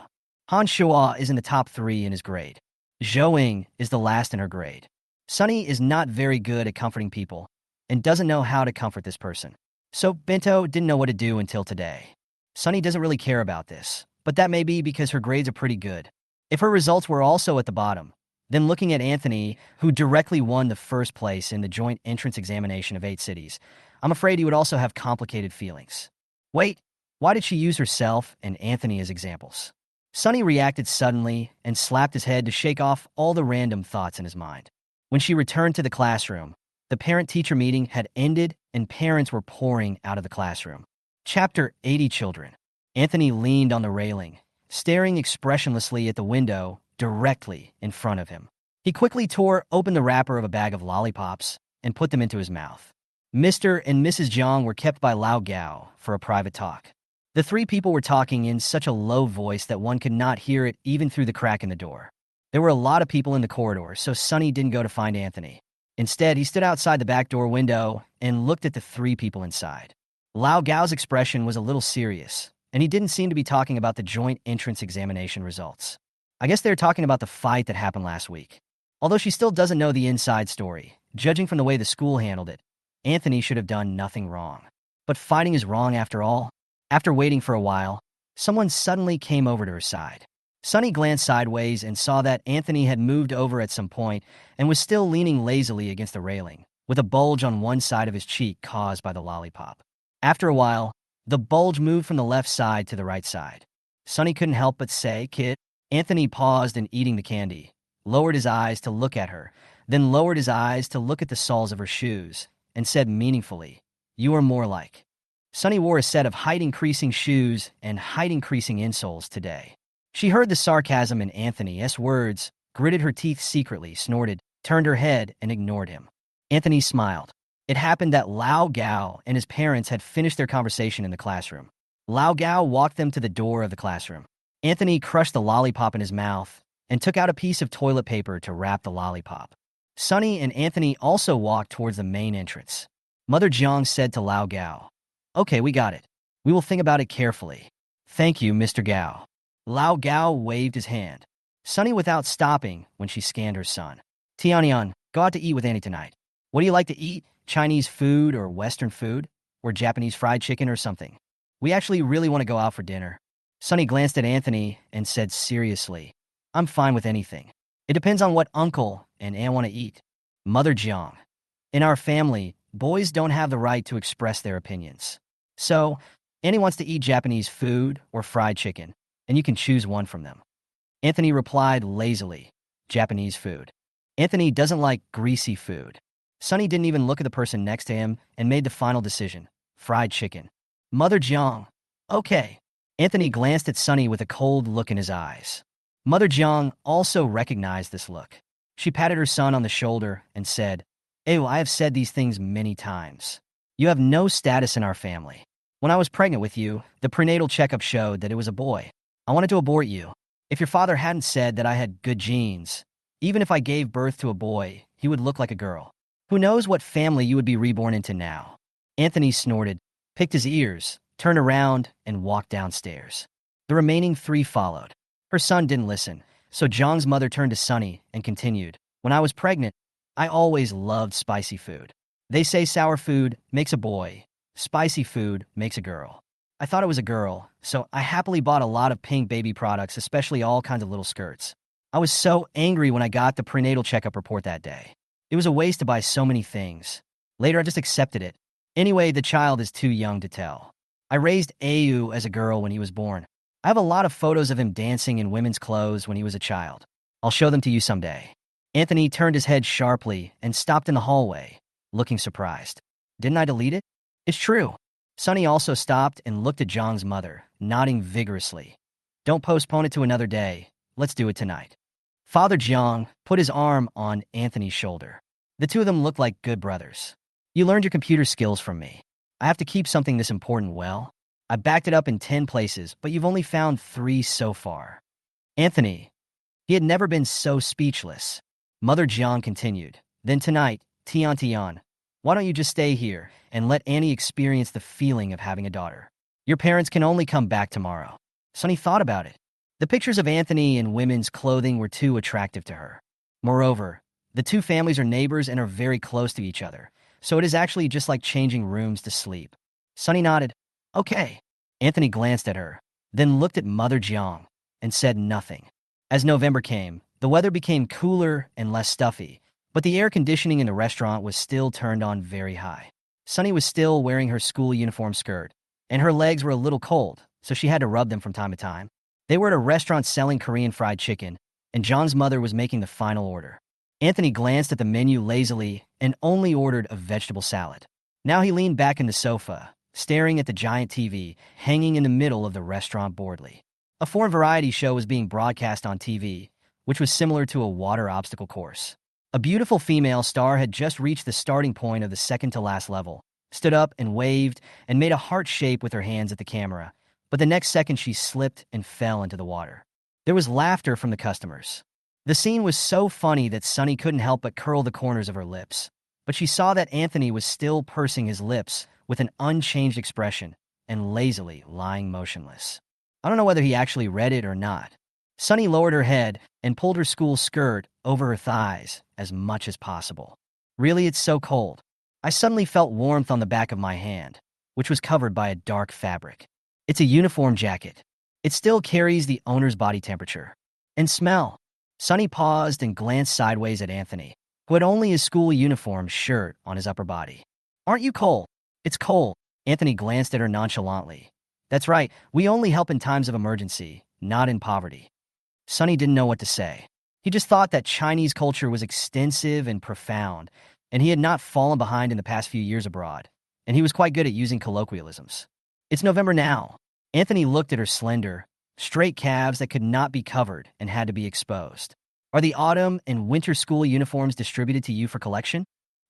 Han Shuo is in the top 3 in his grade. Zhou Ying is the last in her grade. Sunny is not very good at comforting people and doesn't know how to comfort this person. So Bento didn't know what to do until today. Sunny doesn't really care about this, but that may be because her grades are pretty good. If her results were also at the bottom, then looking at Anthony, who directly won the first place in the joint entrance examination of 8 cities, I'm afraid he would also have complicated feelings. Wait, why did she use herself and Anthony as examples? Sunny reacted suddenly and slapped his head to shake off all the random thoughts in his mind. When she returned to the classroom, the parent-teacher meeting had ended and parents were pouring out of the classroom. Chapter 80 Children. Anthony leaned on the railing, staring expressionlessly at the window directly in front of him. He quickly tore open the wrapper of a bag of lollipops and put them into his mouth. Mr. and Mrs. Jiang were kept by Lao Gao for a private talk. The 3 people were talking in such a low voice that one could not hear it even through the crack in the door. There were a lot of people in the corridor, so Sunny didn't go to find Anthony. Instead, he stood outside the back door window and looked at the 3 people inside. Lao Gao's expression was a little serious, and he didn't seem to be talking about the joint entrance examination results. I guess they're talking about the fight that happened last week. Although she still doesn't know the inside story, judging from the way the school handled it, Anthony should have done nothing wrong. But fighting is wrong after all. After waiting for a while, someone suddenly came over to her side. Sunny glanced sideways and saw that Anthony had moved over at some point and was still leaning lazily against the railing, with a bulge on one side of his cheek caused by the lollipop. After a while, the bulge moved from the left side to the right side. Sunny couldn't help but say, "Kid." Anthony paused in eating the candy, lowered his eyes to look at her, then lowered his eyes to look at the soles of her shoes, and said meaningfully, "You are more like." Sunny wore a set of height-increasing shoes and height-increasing insoles today. She heard the sarcasm in Anthony's words, gritted her teeth secretly, snorted, turned her head, and ignored him. Anthony smiled. It happened that Lao Gao and his parents had finished their conversation in the classroom. Lao Gao walked them to the door of the classroom. Anthony crushed the lollipop in his mouth and took out a piece of toilet paper to wrap the lollipop. Sunny and Anthony also walked towards the main entrance. Mother Jiang said to Lao Gao, "Okay, we got it. We will think about it carefully. Thank you, Mr. Gao." Lao Gao waved his hand. Sunny without stopping when she scanned her son. "Tianyang, go out to eat with Annie tonight. What do you like to eat? Chinese food or Western food? Or Japanese fried chicken or something? We actually really want to go out for dinner." Sunny glanced at Anthony and said seriously, "I'm fine with anything. It depends on what Uncle and Anne want to eat." Mother Jiang. In our family, boys don't have the right to express their opinions. So, Annie wants to eat Japanese food or fried chicken, and you can choose one from them. Anthony replied lazily, "Japanese food." Anthony doesn't like greasy food. Sunny didn't even look at the person next to him and made the final decision, fried chicken. Mother Jiang. Okay. Anthony glanced at Sunny with a cold look in his eyes. Mother Jiang also recognized this look. She patted her son on the shoulder and said, "Ew, I have said these things many times. You have no status in our family. When I was pregnant with you, the prenatal checkup showed that it was a boy. I wanted to abort you. If your father hadn't said that I had good genes, even if I gave birth to a boy, he would look like a girl. Who knows what family you would be reborn into now?" Anthony snorted, picked his ears, turned around, and walked downstairs. The remaining 3 followed. Her son didn't listen, so Zhang's mother turned to Sunny and continued, "When I was pregnant, I always loved spicy food. They say sour food makes a boy, Spicy food makes a girl. I thought it was a girl, so I happily bought a lot of pink baby products, especially all kinds of little skirts. I was so angry when I got the prenatal checkup report that day. It was a waste to buy so many things. Later, I just accepted it. Anyway, the child is too young to tell. I raised Ayu as a girl when he was born. I have a lot of photos of him dancing in women's clothes when he was a child. I'll show them to you someday. Anthony turned his head sharply and stopped in the hallway, looking surprised. Didn't I delete it? It's true. Sunny also stopped and looked at Zhang's mother, nodding vigorously. Don't postpone it to another day. Let's do it tonight. Father Zhang put his arm on Anthony's shoulder. The two of them looked like good brothers. You learned your computer skills from me. I have to keep something this important well. I backed it up in 10 places, but you've only found 3 so far. Anthony. He had never been so speechless. Mother Zhang continued. Then tonight, Tian, why don't you just stay here and let Annie experience the feeling of having a daughter? Your parents can only come back tomorrow. Sunny thought about it. The pictures of Anthony in women's clothing were too attractive to her. Moreover, the two families are neighbors and are very close to each other, so it is actually just like changing rooms to sleep. Sunny nodded. Okay. Anthony glanced at her, then looked at Mother Zhang and said nothing. As November came, the weather became cooler and less stuffy, but the air conditioning in the restaurant was still turned on very high. Sunny was still wearing her school uniform skirt, and her legs were a little cold, so she had to rub them from time to time. They were at a restaurant selling Korean fried chicken, and John's mother was making the final order. Anthony glanced at the menu lazily and only ordered a vegetable salad. Now he leaned back in the sofa, staring at the giant TV hanging in the middle of the restaurant boredly. A foreign variety show was being broadcast on TV, which was similar to a water obstacle course. A beautiful female star had just reached the starting point of the second-to-last level, stood up and waved and made a heart shape with her hands at the camera, but the next second she slipped and fell into the water. There was laughter from the customers. The scene was so funny that Sunny couldn't help but curl the corners of her lips, but she saw that Anthony was still pursing his lips with an unchanged expression and lazily lying motionless. I don't know whether he actually read it or not. Sunny lowered her head and pulled her school skirt over her thighs as much as possible. Really, it's so cold. I suddenly felt warmth on the back of my hand, which was covered by a dark fabric. It's a uniform jacket. It still carries the owner's body temperature. And smell. Sunny paused and glanced sideways at Anthony, who had only his school uniform shirt on his upper body. Aren't you cold? It's cold. Anthony glanced at her nonchalantly. That's right, we only help in times of emergency, not in poverty. Sunny didn't know what to say. He just thought that Chinese culture was extensive and profound, and he had not fallen behind in the past few years abroad, and he was quite good at using colloquialisms. It's November now. Anthony looked at her slender, straight calves that could not be covered and had to be exposed. Are the autumn and winter school uniforms distributed to you for collection?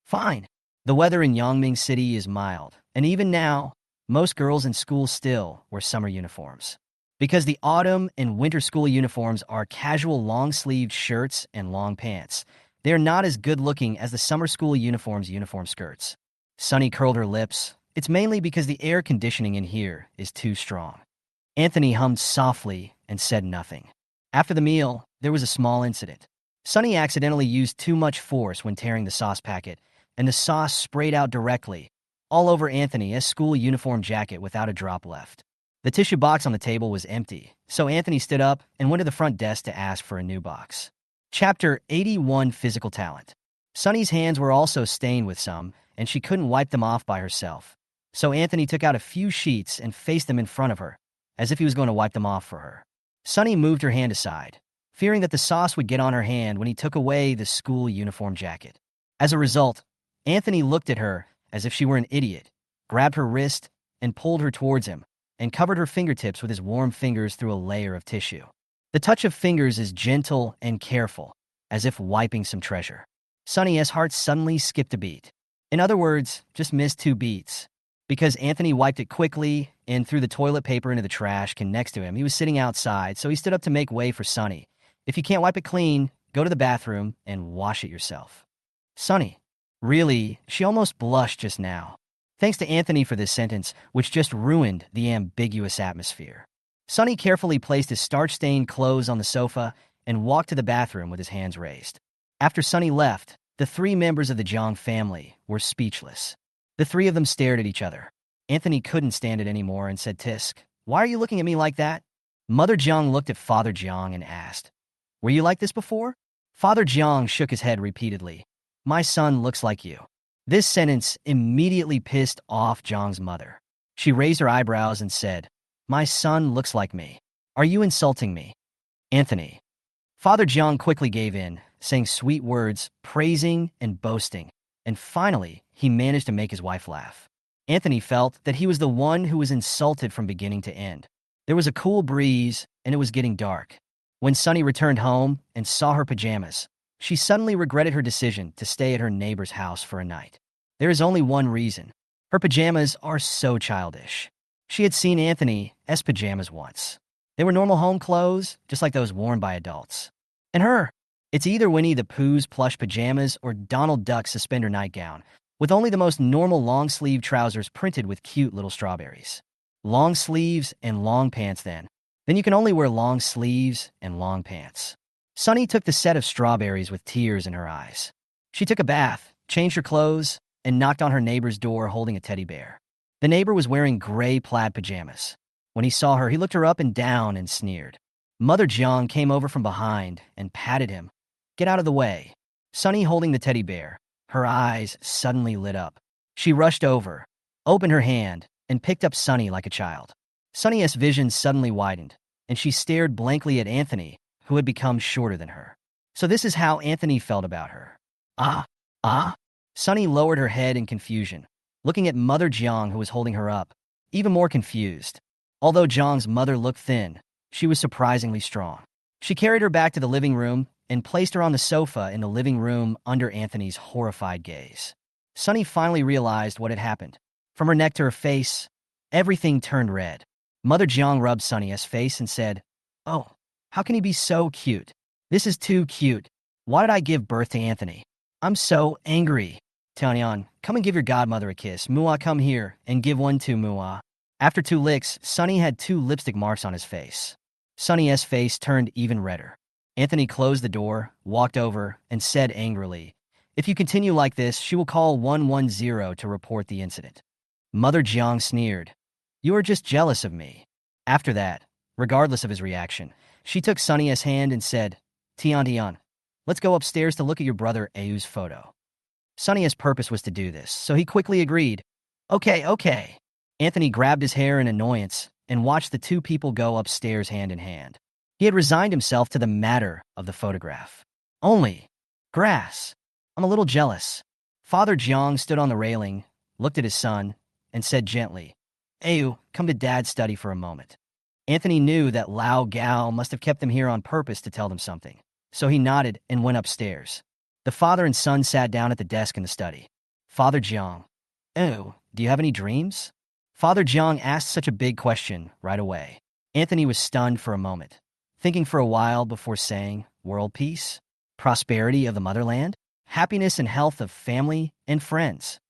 Fine. The weather in Yangming City is mild, and even now, most girls in school still wear summer uniforms. Because the autumn and winter school uniforms are casual long-sleeved shirts and long pants, they are not as good-looking as the summer school uniform skirts. Sunny curled her lips. It's mainly because the air conditioning in here is too strong. Anthony hummed softly and said nothing. After the meal, there was a small incident. Sunny accidentally used too much force when tearing the sauce packet, and the sauce sprayed out directly, all over Anthony's school uniform jacket without a drop left. The tissue box on the table was empty, so Anthony stood up and went to the front desk to ask for a new box. Chapter 81 Physical Talent. Sunny's hands were also stained with some, and she couldn't wipe them off by herself. So Anthony took out a few sheets and faced them in front of her, as if he was going to wipe them off for her. Sunny moved her hand aside, fearing that the sauce would get on her hand when he took away the school uniform jacket. As a result, Anthony looked at her as if she were an idiot, grabbed her wrist, and pulled her towards him, and covered her fingertips with his warm fingers through a layer of tissue. The touch of fingers is gentle and careful, as if wiping some treasure. Sunny's heart suddenly skipped a beat. In other words, just missed 2 beats. Because Anthony wiped it quickly and threw the toilet paper into the trash can next to him. He was sitting outside, so he stood up to make way for Sunny. If you can't wipe it clean, go to the bathroom and wash it yourself. Sunny. Really, she almost blushed just now. Thanks to Anthony for this sentence, which just ruined the ambiguous atmosphere. Sunny carefully placed his starch-stained clothes on the sofa and walked to the bathroom with his hands raised. After Sunny left, the 3 members of the Zhang family were speechless. The 3 of them stared at each other. Anthony couldn't stand it anymore and said, "Tisk, why are you looking at me like that?" Mother Jiang looked at Father Jiang and asked, "Were you like this before?" Father Jiang shook his head repeatedly. "My son looks like you." This sentence immediately pissed off Jiang's mother. She raised her eyebrows and said, "My son looks like me. Are you insulting me?" Anthony. Father Jiang quickly gave in, saying sweet words, praising and boasting, and finally, he managed to make his wife laugh. Anthony felt that he was the one who was insulted from beginning to end. There was a cool breeze, and it was getting dark. When Sunny returned home and saw her pajamas, she suddenly regretted her decision to stay at her neighbor's house for a night. There is only one reason. Her pajamas are so childish. She had seen Anthony's pajamas once. They were normal home clothes, just like those worn by adults. And her, it's either Winnie the Pooh's plush pajamas or Donald Duck's suspender nightgown, with only the most normal long-sleeve trousers printed with cute little strawberries. Long sleeves and long pants then. Then you can only wear long sleeves and long pants. Sunny took the set of strawberries with tears in her eyes. She took a bath, changed her clothes, and knocked on her neighbor's door holding a teddy bear. The neighbor was wearing gray plaid pajamas. When he saw her, he looked her up and down and sneered. Mother Jiang came over from behind and patted him. "Get out of the way." Sunny holding the teddy bear, her eyes suddenly lit up. She rushed over, opened her hand, and picked up Sunny like a child. Sunny's vision suddenly widened, and she stared blankly at Anthony, who had become shorter than her. So this is how Anthony felt about her. Ah. Sunny lowered her head in confusion, looking at Mother Jiang, who was holding her up, even more confused. Although Jiang's mother looked thin, she was surprisingly strong. She carried her back to the living room and placed her on the sofa in the living room under Anthony's horrified gaze. Sunny finally realized what had happened. From her neck to her face, everything turned red. Mother Jiang rubbed Sunny's face and said, "Oh, how can he be so cute? This is too cute. Why did I give birth to Anthony? I'm so angry. Tianyan, come and give your godmother a kiss. Mua, come here and give one to Mua." After 2 licks, Sunny had 2 lipstick marks on his face. Sunny's face turned even redder. Anthony closed the door, walked over, and said angrily, "If you continue like this, she will call 110 to report the incident." Mother Jiang sneered, "You are just jealous of me." After that, regardless of his reaction, she took Sunny's hand and said, Tian, let's go upstairs to look at your brother Ayu's photo." Sunny's purpose was to do this, so he quickly agreed. Okay. Anthony grabbed his hair in annoyance and watched the 2 people go upstairs hand in hand. He had resigned himself to the matter of the photograph. Only grass. I'm a little jealous. Father Jiang stood on the railing, looked at his son, and said gently, "Ayu, come to Dad's study for a moment." Anthony knew that Lao Gao must have kept them here on purpose to tell them something, so he nodded and went upstairs. The father and son sat down at the desk in the study. Father Jiang, "Oh, do you have any dreams?" Father Jiang asked such a big question right away. Anthony was stunned for a moment, thinking for a while before saying, "World peace? Prosperity of the motherland? Happiness and health of family and friends?"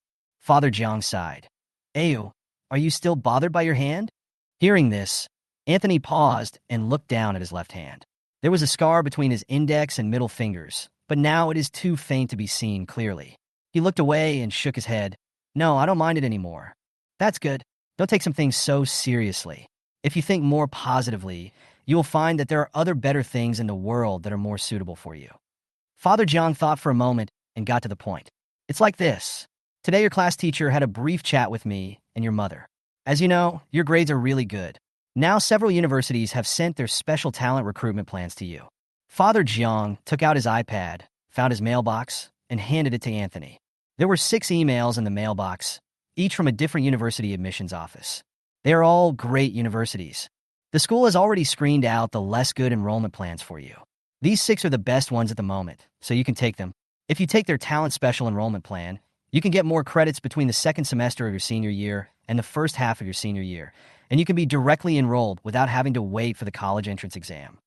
Father Jiang sighed. "Ayu, are you still bothered by your hand?" Hearing this, Anthony paused and looked down at his left hand. There was a scar between his index and middle fingers, but now it is too faint to be seen clearly. He looked away and shook his head. "No, I don't mind it anymore." "That's good. Don't take some things so seriously. If you think more positively, you will find that there are other better things in the world that are more suitable for you." Father Jiang thought for a moment and got to the point. "It's like this. Today your class teacher had a brief chat with me and your mother. As you know, your grades are really good. Now several universities have sent their special talent recruitment plans to you." Father Jiang took out his iPad, found his mailbox, and handed it to Anthony. There were 6 emails in the mailbox, each from a different university admissions office. They are all great universities. The school has already screened out the less good enrollment plans for you. These 6 are the best ones at the moment, so you can take them. If you take their talent special enrollment plan, you can get more credits between the second semester of your senior year and the first half of your senior year, and you can be directly enrolled without having to wait for the college entrance exam.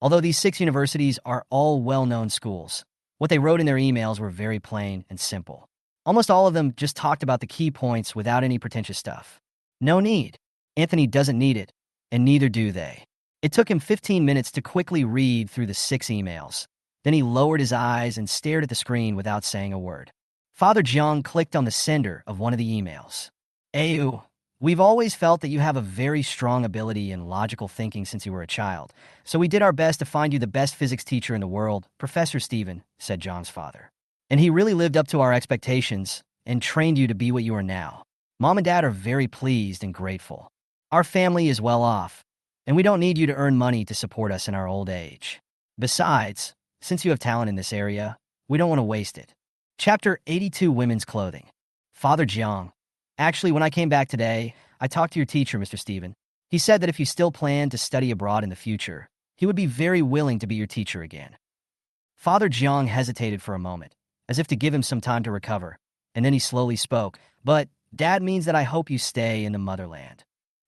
Although these 6 universities are all well-known schools, what they wrote in their emails were very plain and simple. Almost all of them just talked about the key points without any pretentious stuff. No need. Anthony doesn't need it, and neither do they. It took him 15 minutes to quickly read through the 6 emails. Then he lowered his eyes and stared at the screen without saying a word. Father Jiang clicked on the sender of one of the emails. "Ayu, We've always felt that you have a very strong ability in logical thinking since you were a child, so we did our best to find you the best physics teacher in the world, Professor Stephen," said John's father. "And he really lived up to our expectations and trained you to be what you are now. Mom and Dad are very pleased and grateful. Our family is well off, and we don't need you to earn money to support us in our old age. Besides, since you have talent in this area, we don't want to waste it." Chapter 82, Women's Clothing. Father Jiang. "Actually, when I came back today, I talked to your teacher, Mr. Stephen. He said that if you still plan to study abroad in the future, he would be very willing to be your teacher again." Father Jiang hesitated for a moment, as if to give him some time to recover, and then he slowly spoke. "But Dad means that I hope you stay in the motherland."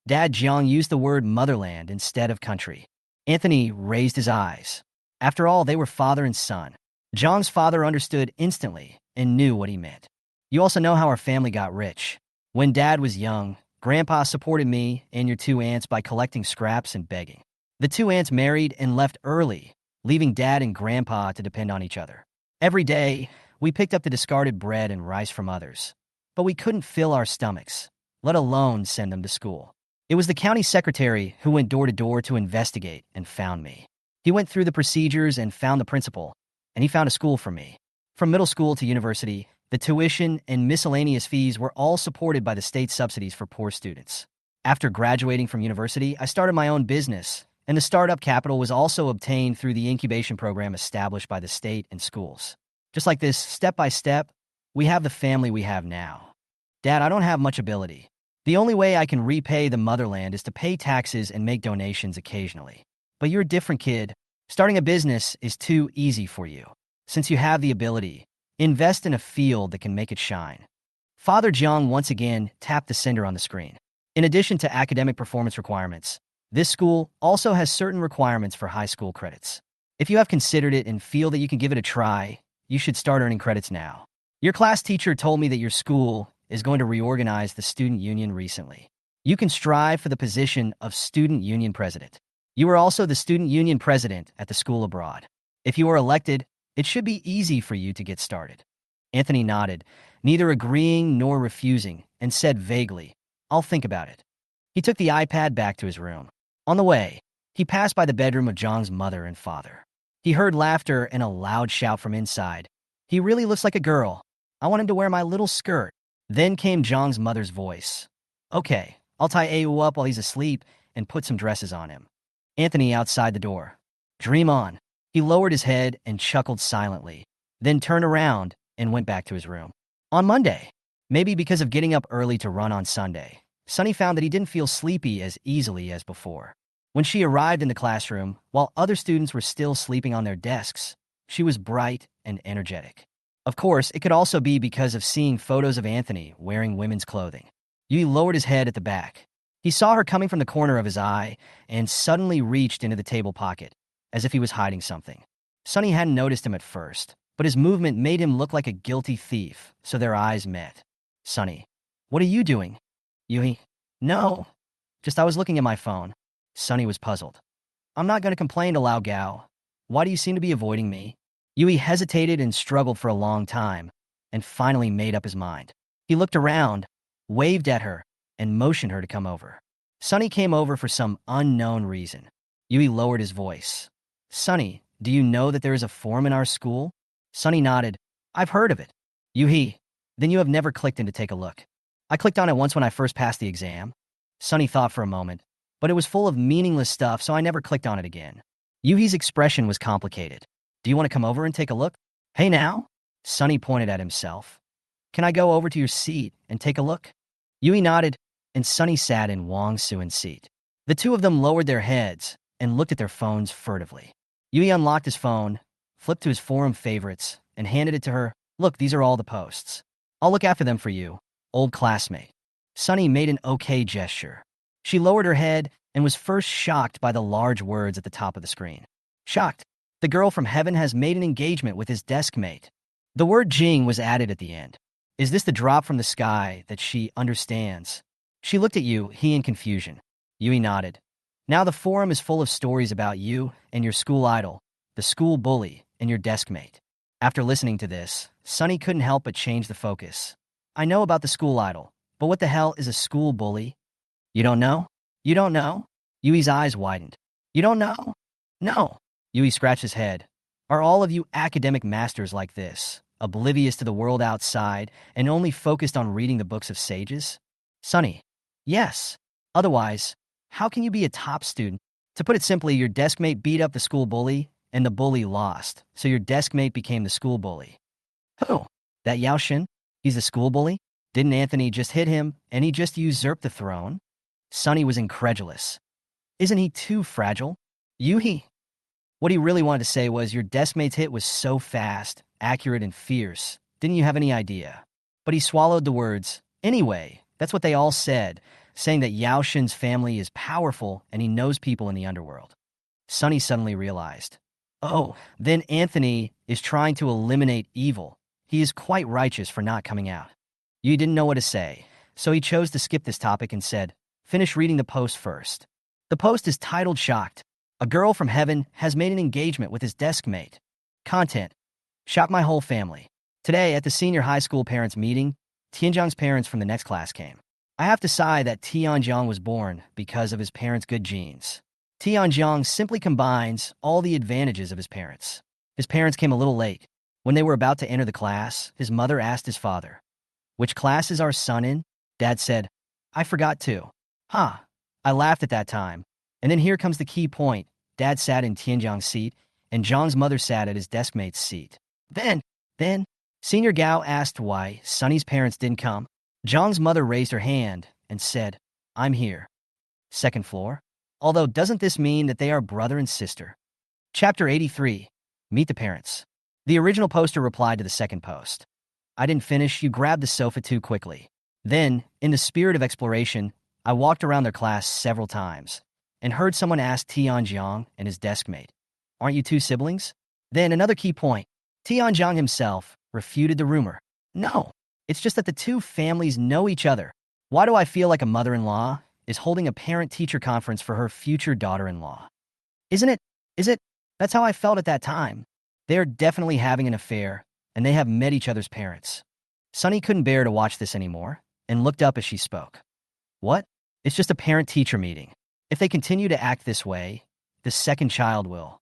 Dad Jiang used the word motherland instead of country. Anthony raised his eyes. After all, they were father and son. Jiang's father understood instantly and knew what he meant. "You also know how our family got rich. When Dad was young, Grandpa supported me and your two aunts by collecting scraps and begging. The two aunts married and left early, leaving Dad and Grandpa to depend on each other. Every day, we picked up the discarded bread and rice from others, but we couldn't fill our stomachs, let alone send them to school. It was the county secretary who went door to door to investigate and found me. He went through the procedures and found the principal, and he found a school for me. From middle school to university, the tuition and miscellaneous fees were all supported by the state subsidies for poor students. After graduating from university, I started my own business, and the startup capital was also obtained through the incubation program established by the state and schools. Just like this, step by step, we have the family we have now. Dad, I don't have much ability. The only way I can repay the motherland is to pay taxes and make donations occasionally. But you're a different kid. Starting a business is too easy for you. Since you have the ability, invest in a field that can make it shine." Father Jiang once again tapped the sender on the screen. In addition to academic performance requirements, this school also has certain requirements for high school credits. If you have considered it and feel that you can give it a try, you should start earning credits now. Your class teacher told me that your school is going to reorganize the student union recently. You can strive for the position of student union president. You are also the student union president at the school abroad. If you are elected, it should be easy for you to get started. Anthony nodded, neither agreeing nor refusing, and said vaguely, "I'll think about it." He took the iPad back to his room. On the way, he passed by the bedroom of Zhang's mother and father. He heard laughter and a loud shout from inside. "He really looks like a girl. I want him to wear my little skirt." Then came Zhang's mother's voice. "Okay, I'll tie Ayu up while he's asleep and put some dresses on him." Anthony outside the door. "Dream on." He lowered his head and chuckled silently, then turned around and went back to his room. On Monday, maybe because of getting up early to run on Sunday, Sunny found that he didn't feel sleepy as easily as before. When she arrived in the classroom, while other students were still sleeping on their desks, she was bright and energetic. Of course, it could also be because of seeing photos of Anthony wearing women's clothing. Yui lowered his head at the back. He saw her coming from the corner of his eye and suddenly reached into the table pocket, as if he was hiding something. Sunny hadn't noticed him at first, but his movement made him look like a guilty thief, so their eyes met. "Sunny, what are you doing?" "Yui, no. Just I was looking at my phone." Sunny was puzzled. "I'm not going to complain to Lao Gao. Why do you seem to be avoiding me?" Yui hesitated and struggled for a long time, and finally made up his mind. He looked around, waved at her, and motioned her to come over. Sunny came over for some unknown reason. Yui lowered his voice. "Sunny, do you know that there is a forum in our school?" Sunny nodded. "I've heard of it." "Yui, then you have never clicked in to take a look." "I clicked on it once when I first passed the exam." Sunny thought for a moment, but it was full of meaningless stuff, so I never clicked on it again. Yui's expression was complicated. "Do you want to come over and take a look?" "Hey now?" Sunny pointed at himself. "Can I go over to your seat and take a look?" Yui nodded, and Sunny sat in Wang Suin's seat. The two of them lowered their heads and looked at their phones furtively. Yui unlocked his phone, flipped to his forum favorites, and handed it to her. "Look, these are all the posts. I'll look after them for you, old classmate." Sunny made an okay gesture. She lowered her head and was first shocked by the large words at the top of the screen. Shocked. The girl from heaven has made an engagement with his desk mate. The word Jing was added at the end. Is this the drop from the sky that she understands? She looked at you, he in confusion. Yui nodded. Now the forum is full of stories about you and your school idol, the school bully, and your desk mate. After listening to this, Sunny couldn't help but change the focus. I know about the school idol, but what the hell is a school bully? You don't know? You don't know? Yui's eyes widened. You don't know? No. Yui scratched his head. Are all of you academic masters like this, oblivious to the world outside and only focused on reading the books of sages? Sunny. Yes. Otherwise, how can you be a top student? To put it simply, your desk mate beat up the school bully, and the bully lost, so your desk mate became the school bully. Who? That Yao Shin? He's the school bully? Didn't Anthony just hit him, and he just usurped the throne? Sunny was incredulous. Isn't he too fragile? Yuhi. What he really wanted to say was, your desk mate's hit was so fast, accurate, and fierce. Didn't you have any idea? But he swallowed the words. Anyway, that's what they all said, saying that Yao Shin's family is powerful and he knows people in the underworld. Sunny suddenly realized. Oh, then Anthony is trying to eliminate evil. He is quite righteous for not coming out. You didn't know what to say, so he chose to skip this topic and said, finish reading the post first. The post is titled Shocked. A girl from heaven has made an engagement with his desk mate. Content. Shocked my whole family. Today, at the senior high school parents' meeting, Tianjiang's parents from the next class came. I have to sigh that Tianjiang was born because of his parents' good genes. Tianjiang simply combines all the advantages of his parents. His parents came a little late. When they were about to enter the class, his mother asked his father, which class is our son in? Dad said, I forgot to. Huh. I laughed at that time. And then here comes the key point. Dad sat in Tianjiang's seat, and Zhang's mother sat at his desk mate's seat. Then, Senior Gao asked why Sunny's parents didn't come. Zhang's mother raised her hand and said, I'm here. Second floor? Although doesn't this mean that they are brother and sister? Chapter 83. Meet the parents. The original poster replied to the second post. I didn't finish, you grabbed the sofa too quickly. Then, in the spirit of exploration, I walked around their class several times and heard someone ask Tianjiang and his desk mate, aren't you two siblings? Then another key point. Tianjiang himself refuted the rumor. No, it's just that the two families know each other. Why do I feel like a mother-in-law is holding a parent-teacher conference for her future daughter-in-law? Isn't it? Is it? That's how I felt at that time. They're definitely having an affair, and they have met each other's parents. Sunny couldn't bear to watch this anymore and looked up as she spoke. What? It's just a parent-teacher meeting. If they continue to act this way, the second child will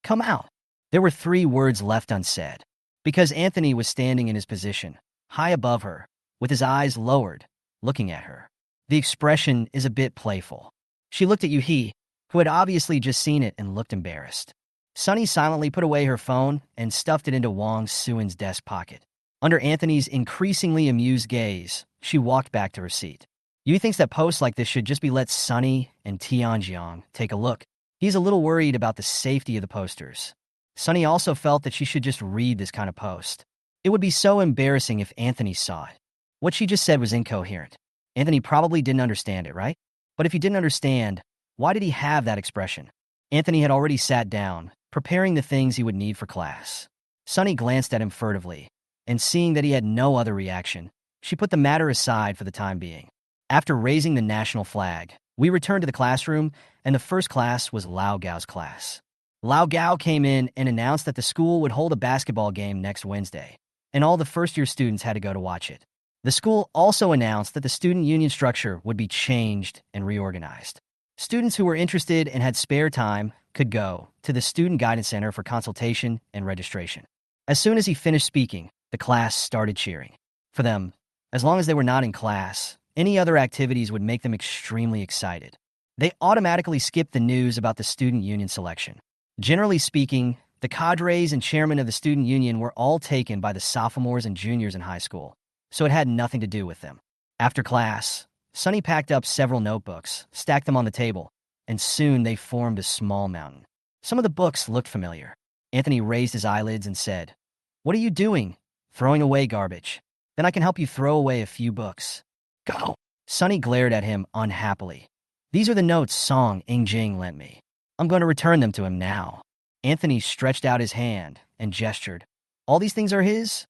come out. There were 3 words left unsaid, because Anthony was standing in his position, high above her, with his eyes lowered, looking at her. The expression is a bit playful. She looked at Yuhi, who had obviously just seen it and looked embarrassed. Sunny silently put away her phone and stuffed it into Wang Suin's desk pocket. Under Anthony's increasingly amused gaze, she walked back to her seat. Yu thinks that posts like this should just be let Sunny and Tianjiang take a look. He's a little worried about the safety of the posters. Sunny also felt that she should just read this kind of post. It would be so embarrassing if Anthony saw it. What she just said was incoherent. Anthony probably didn't understand it, right? But if he didn't understand, why did he have that expression? Anthony had already sat down, preparing the things he would need for class. Sunny glanced at him furtively, and seeing that he had no other reaction, she put the matter aside for the time being. After raising the national flag, we returned to the classroom, and the first class was Lao Gao's class. Lao Gao came in and announced that the school would hold a basketball game next Wednesday, and all the first-year students had to go to watch it. The school also announced that the student union structure would be changed and reorganized. Students who were interested and had spare time could go to the Student Guidance Center for consultation and registration. As soon as he finished speaking, the class started cheering. For them, as long as they were not in class, any other activities would make them extremely excited. They automatically skipped the news about the student union selection. Generally speaking, the cadres and chairman of the student union were all taken by the sophomores and juniors in high school, so it had nothing to do with them. After class, Sunny packed up several notebooks, stacked them on the table, and soon they formed a small mountain. Some of the books looked familiar. Anthony raised his eyelids and said, "What are you doing? Throwing away garbage. Then I can help you throw away a few books." Go! Sunny glared at him unhappily. "These are the notes Song Ingjing lent me. I'm going to return them to him now." Anthony stretched out his hand and gestured. "All these things are his?"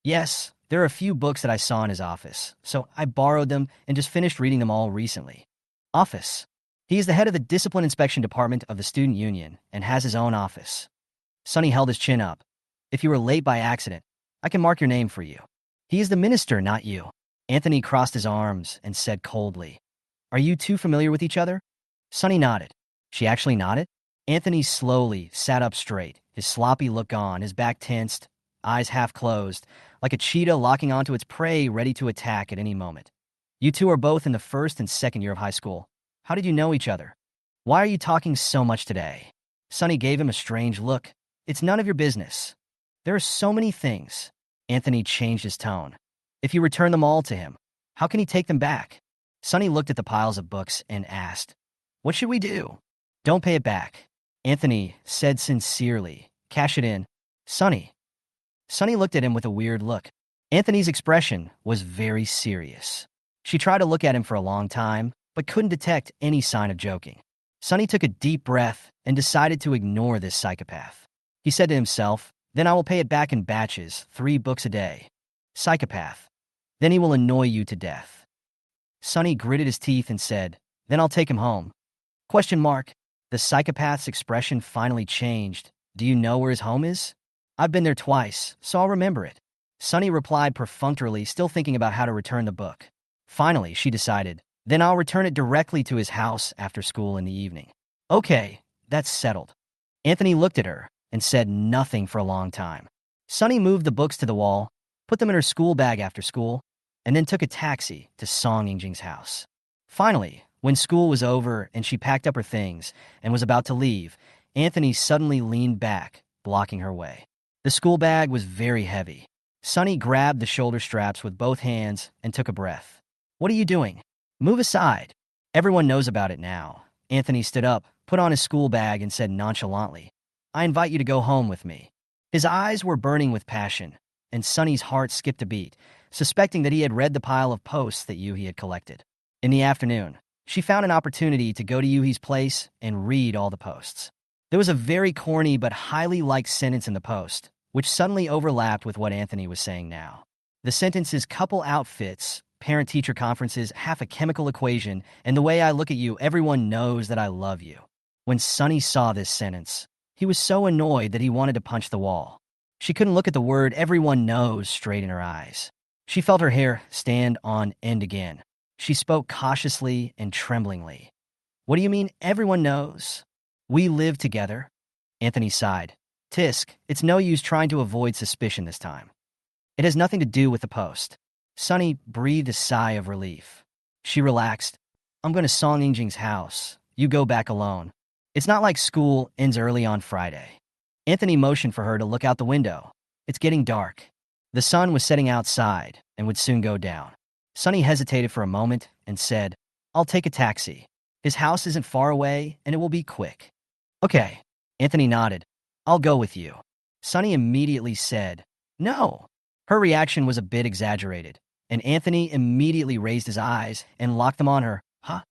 "Yes, there are a few books that I saw in his office, so I borrowed them and just finished reading them all recently." Office. He is the head of the Discipline Inspection Department of the Student Union and has his own office. Sunny held his chin up. "If you were late by accident, I can mark your name for you. He is the minister, not you." Anthony crossed his arms and said coldly, Are you two familiar with each other? Sunny nodded. She actually nodded? Anthony slowly sat up straight, his sloppy look gone, his back tensed, eyes half closed, like a cheetah locking onto its prey ready to attack at any moment. You two are both in the first and second year of high school. How did you know each other? Why are you talking so much today? Sunny gave him a strange look. It's none of your business. There are so many things. Anthony changed his tone. If you return them all to him, how can he take them back? Sunny looked at the piles of books and asked, what should we do? Don't pay it back. Anthony said sincerely, cash it in. Sunny. Sunny looked at him with a weird look. Anthony's expression was very serious. She tried to look at him for a long time, but couldn't detect any sign of joking. Sunny took a deep breath and decided to ignore this psychopath. He said to himself, then I will pay it back in batches, 3 books a day. Psychopath. Then he will annoy you to death. Sunny gritted his teeth and said, then I'll take him home. Question mark. The psychopath's expression finally changed. Do you know where his home is? I've been there twice, so I'll remember it. Sunny replied perfunctorily, still thinking about how to return the book. Finally, she decided, then I'll return it directly to his house after school in the evening. Okay, that's settled. Anthony looked at her and said nothing for a long time. Sunny moved the books to the wall, put them in her school bag after school, and then took a taxi to Song Yingjing's house. Finally, when school was over and she packed up her things and was about to leave, Anthony suddenly leaned back, blocking her way. The school bag was very heavy. Sunny grabbed the shoulder straps with both hands and took a breath. What are you doing? Move aside. Everyone knows about it now. Anthony stood up, put on his school bag, and said nonchalantly, I invite you to go home with me. His eyes were burning with passion, and Sunny's heart skipped a beat, suspecting that he had read the pile of posts that Yuhi had collected. In the afternoon, she found an opportunity to go to Yuhi's place and read all the posts. There was a very corny but highly liked sentence in the post, which suddenly overlapped with what Anthony was saying now. The sentence is couple outfits, parent-teacher conferences, half a chemical equation, and the way I look at you, everyone knows that I love you. When Sunny saw this sentence, he was so annoyed that he wanted to punch the wall. She couldn't look at the word everyone knows straight in her eyes. She felt her hair stand on end again. She spoke cautiously and tremblingly. What do you mean everyone knows? We live together. Anthony sighed. Tisk, it's no use trying to avoid suspicion this time. It has nothing to do with the post. Sunny breathed a sigh of relief. She relaxed. I'm going to Song Yingjing's house. You go back alone. It's not like school ends early on Friday. Anthony motioned for her to look out the window. It's getting dark. The sun was setting outside and would soon go down. Sunny hesitated for a moment and said, I'll take a taxi. His house isn't far away and it will be quick. Okay. Anthony nodded. I'll go with you. Sunny immediately said, no. Her reaction was a bit exaggerated, and Anthony immediately raised his eyes and locked them on her. Huh?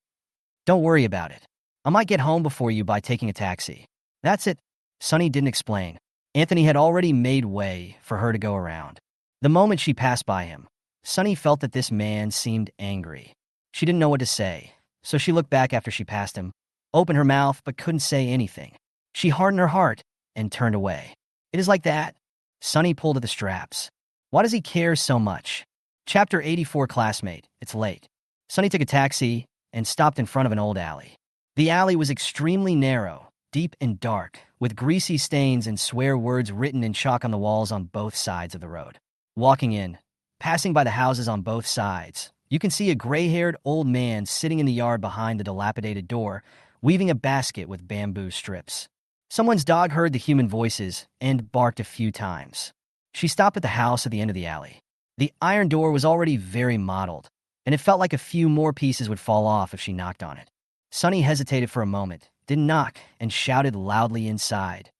Don't worry about it. I might get home before you by taking a taxi. That's it. Sunny didn't explain. Anthony had already made way for her to go around. The moment she passed by him, Sunny felt that this man seemed angry. She didn't know what to say, so she looked back after she passed him, opened her mouth but couldn't say anything. She hardened her heart and turned away. It is like that. Sunny pulled at the straps. Why does he care so much? Chapter 84, Classmate. It's late. Sunny took a taxi and stopped in front of an old alley. The alley was extremely narrow, deep and dark, with greasy stains and swear words written in chalk on the walls on both sides of the road. Walking in, passing by the houses on both sides, you can see a gray-haired old man sitting in the yard behind the dilapidated door, weaving a basket with bamboo strips. Someone's dog heard the human voices and barked a few times. She stopped at the house at the end of the alley. The iron door was already very mottled, and it felt like a few more pieces would fall off if she knocked on it. Sunny hesitated for a moment, didn't knock, and shouted loudly inside.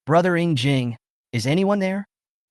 Brother Yingjing, is anyone there?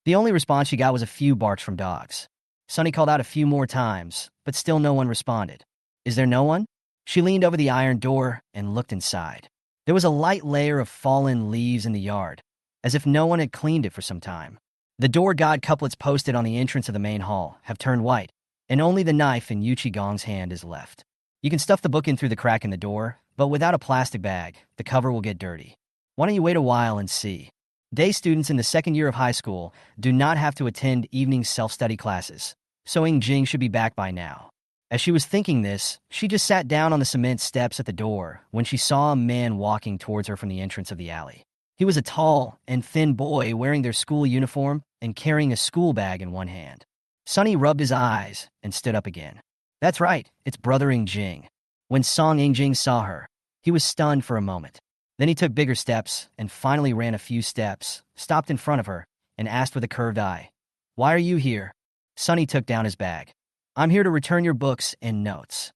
The only response she got was a few barks from dogs. Sunny called out a few more times, but still no one responded. Is there no one? She leaned over the iron door and looked inside. There was a light layer of fallen leaves in the yard, as if no one had cleaned it for some time. The door god couplets posted on the entrance of the main hall have turned white, and only the knife in Yuchi Gong's hand is left. You can stuff the book in through the crack in the door, but without a plastic bag, the cover will get dirty. Why don't you wait a while and see? Day students in the second year of high school do not have to attend evening self-study classes, so Yingjing should be back by now. As she was thinking this, she just sat down on the cement steps at the door when she saw a man walking towards her from the entrance of the alley. He was a tall and thin boy wearing their school uniform and carrying a school bag in one hand. Sunny rubbed his eyes and stood up again. That's right, it's Brother Jing. When Song Jing saw her, he was stunned for a moment. Then he took bigger steps and finally ran a few steps, stopped in front of her, and asked with a curved eye, "Why are you here?" Sunny took down his bag. "I'm here to return your books and notes."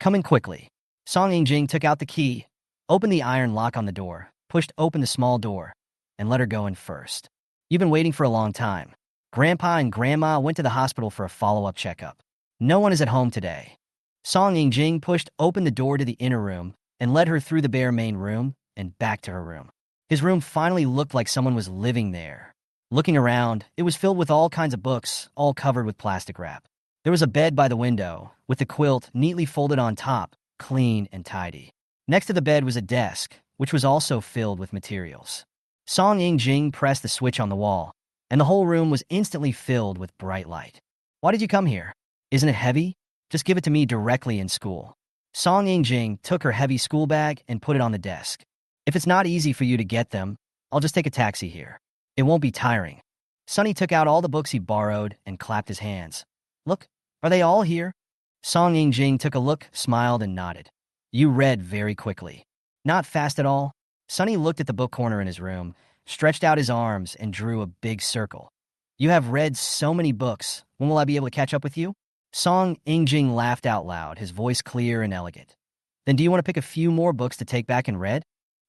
"Come in quickly." Song Jing took out the key, opened the iron lock on the door, pushed open the small door, and let her go in first. "You've been waiting for a long time. Grandpa and Grandma went to the hospital for a follow-up checkup. No one is at home today." Song Jing pushed open the door to the inner room and led her through the bare main room and back to her room. His room finally looked like someone was living there. Looking around, it was filled with all kinds of books, all covered with plastic wrap. There was a bed by the window, with the quilt neatly folded on top, clean and tidy. Next to the bed was a desk, which was also filled with materials. Song Jing pressed the switch on the wall, and the whole room was instantly filled with bright light. "Why did you come here? Isn't it heavy? Just give it to me directly in school." Song Jing took her heavy school bag and put it on the desk. "If it's not easy for you to get them, I'll just take a taxi here. It won't be tiring." Sunny took out all the books he borrowed and clapped his hands. "Look, are they all here?" Song Jing took a look, smiled, and nodded. "You read very quickly." "Not fast at all." Sunny looked at the book corner in his room, stretched out his arms, and drew a big circle. "You have read so many books. When will I be able to catch up with you?" Song Jing laughed out loud, his voice clear and elegant. "Then do you want to pick a few more books to take back and read?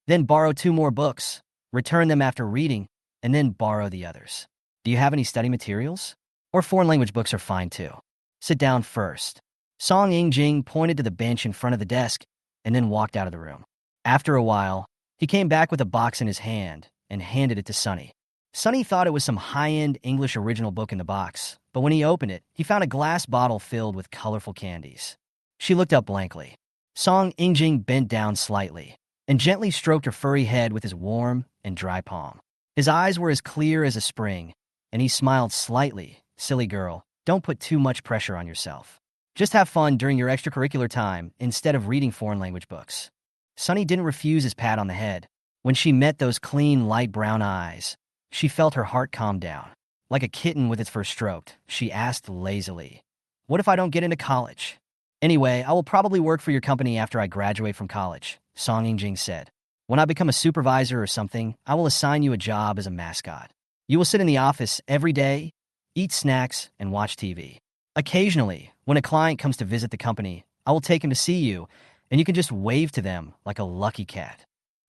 Then borrow 2 more books, return them after reading, and then borrow the others. Do you have any study materials? Or foreign language books are fine too. Sit down first." Song Jing pointed to the bench in front of the desk and then walked out of the room. After a while, he came back with a box in his hand and handed it to Sunny. Sunny thought it was some high-end English original book in the box, but when he opened it, he found a glass bottle filled with colorful candies. She looked up blankly. Song Jing bent down slightly and gently stroked her furry head with his warm and dry palm. His eyes were as clear as a spring, and he smiled slightly. "Silly girl, don't put too much pressure on yourself. Just have fun during your extracurricular time instead of reading foreign language books." Sunny didn't refuse his pat on the head. When she met those clean, light brown eyes, she felt her heart calm down. Like a kitten with its fur stroked, she asked lazily, "What if I don't get into college?" "Anyway, I will probably work for your company after I graduate from college," Song Jing said. "When I become a supervisor or something, I will assign you a job as a mascot. You will sit in the office every day, eat snacks, and watch TV. Occasionally, when a client comes to visit the company, I will take him to see you, and you can just wave to them like a lucky cat."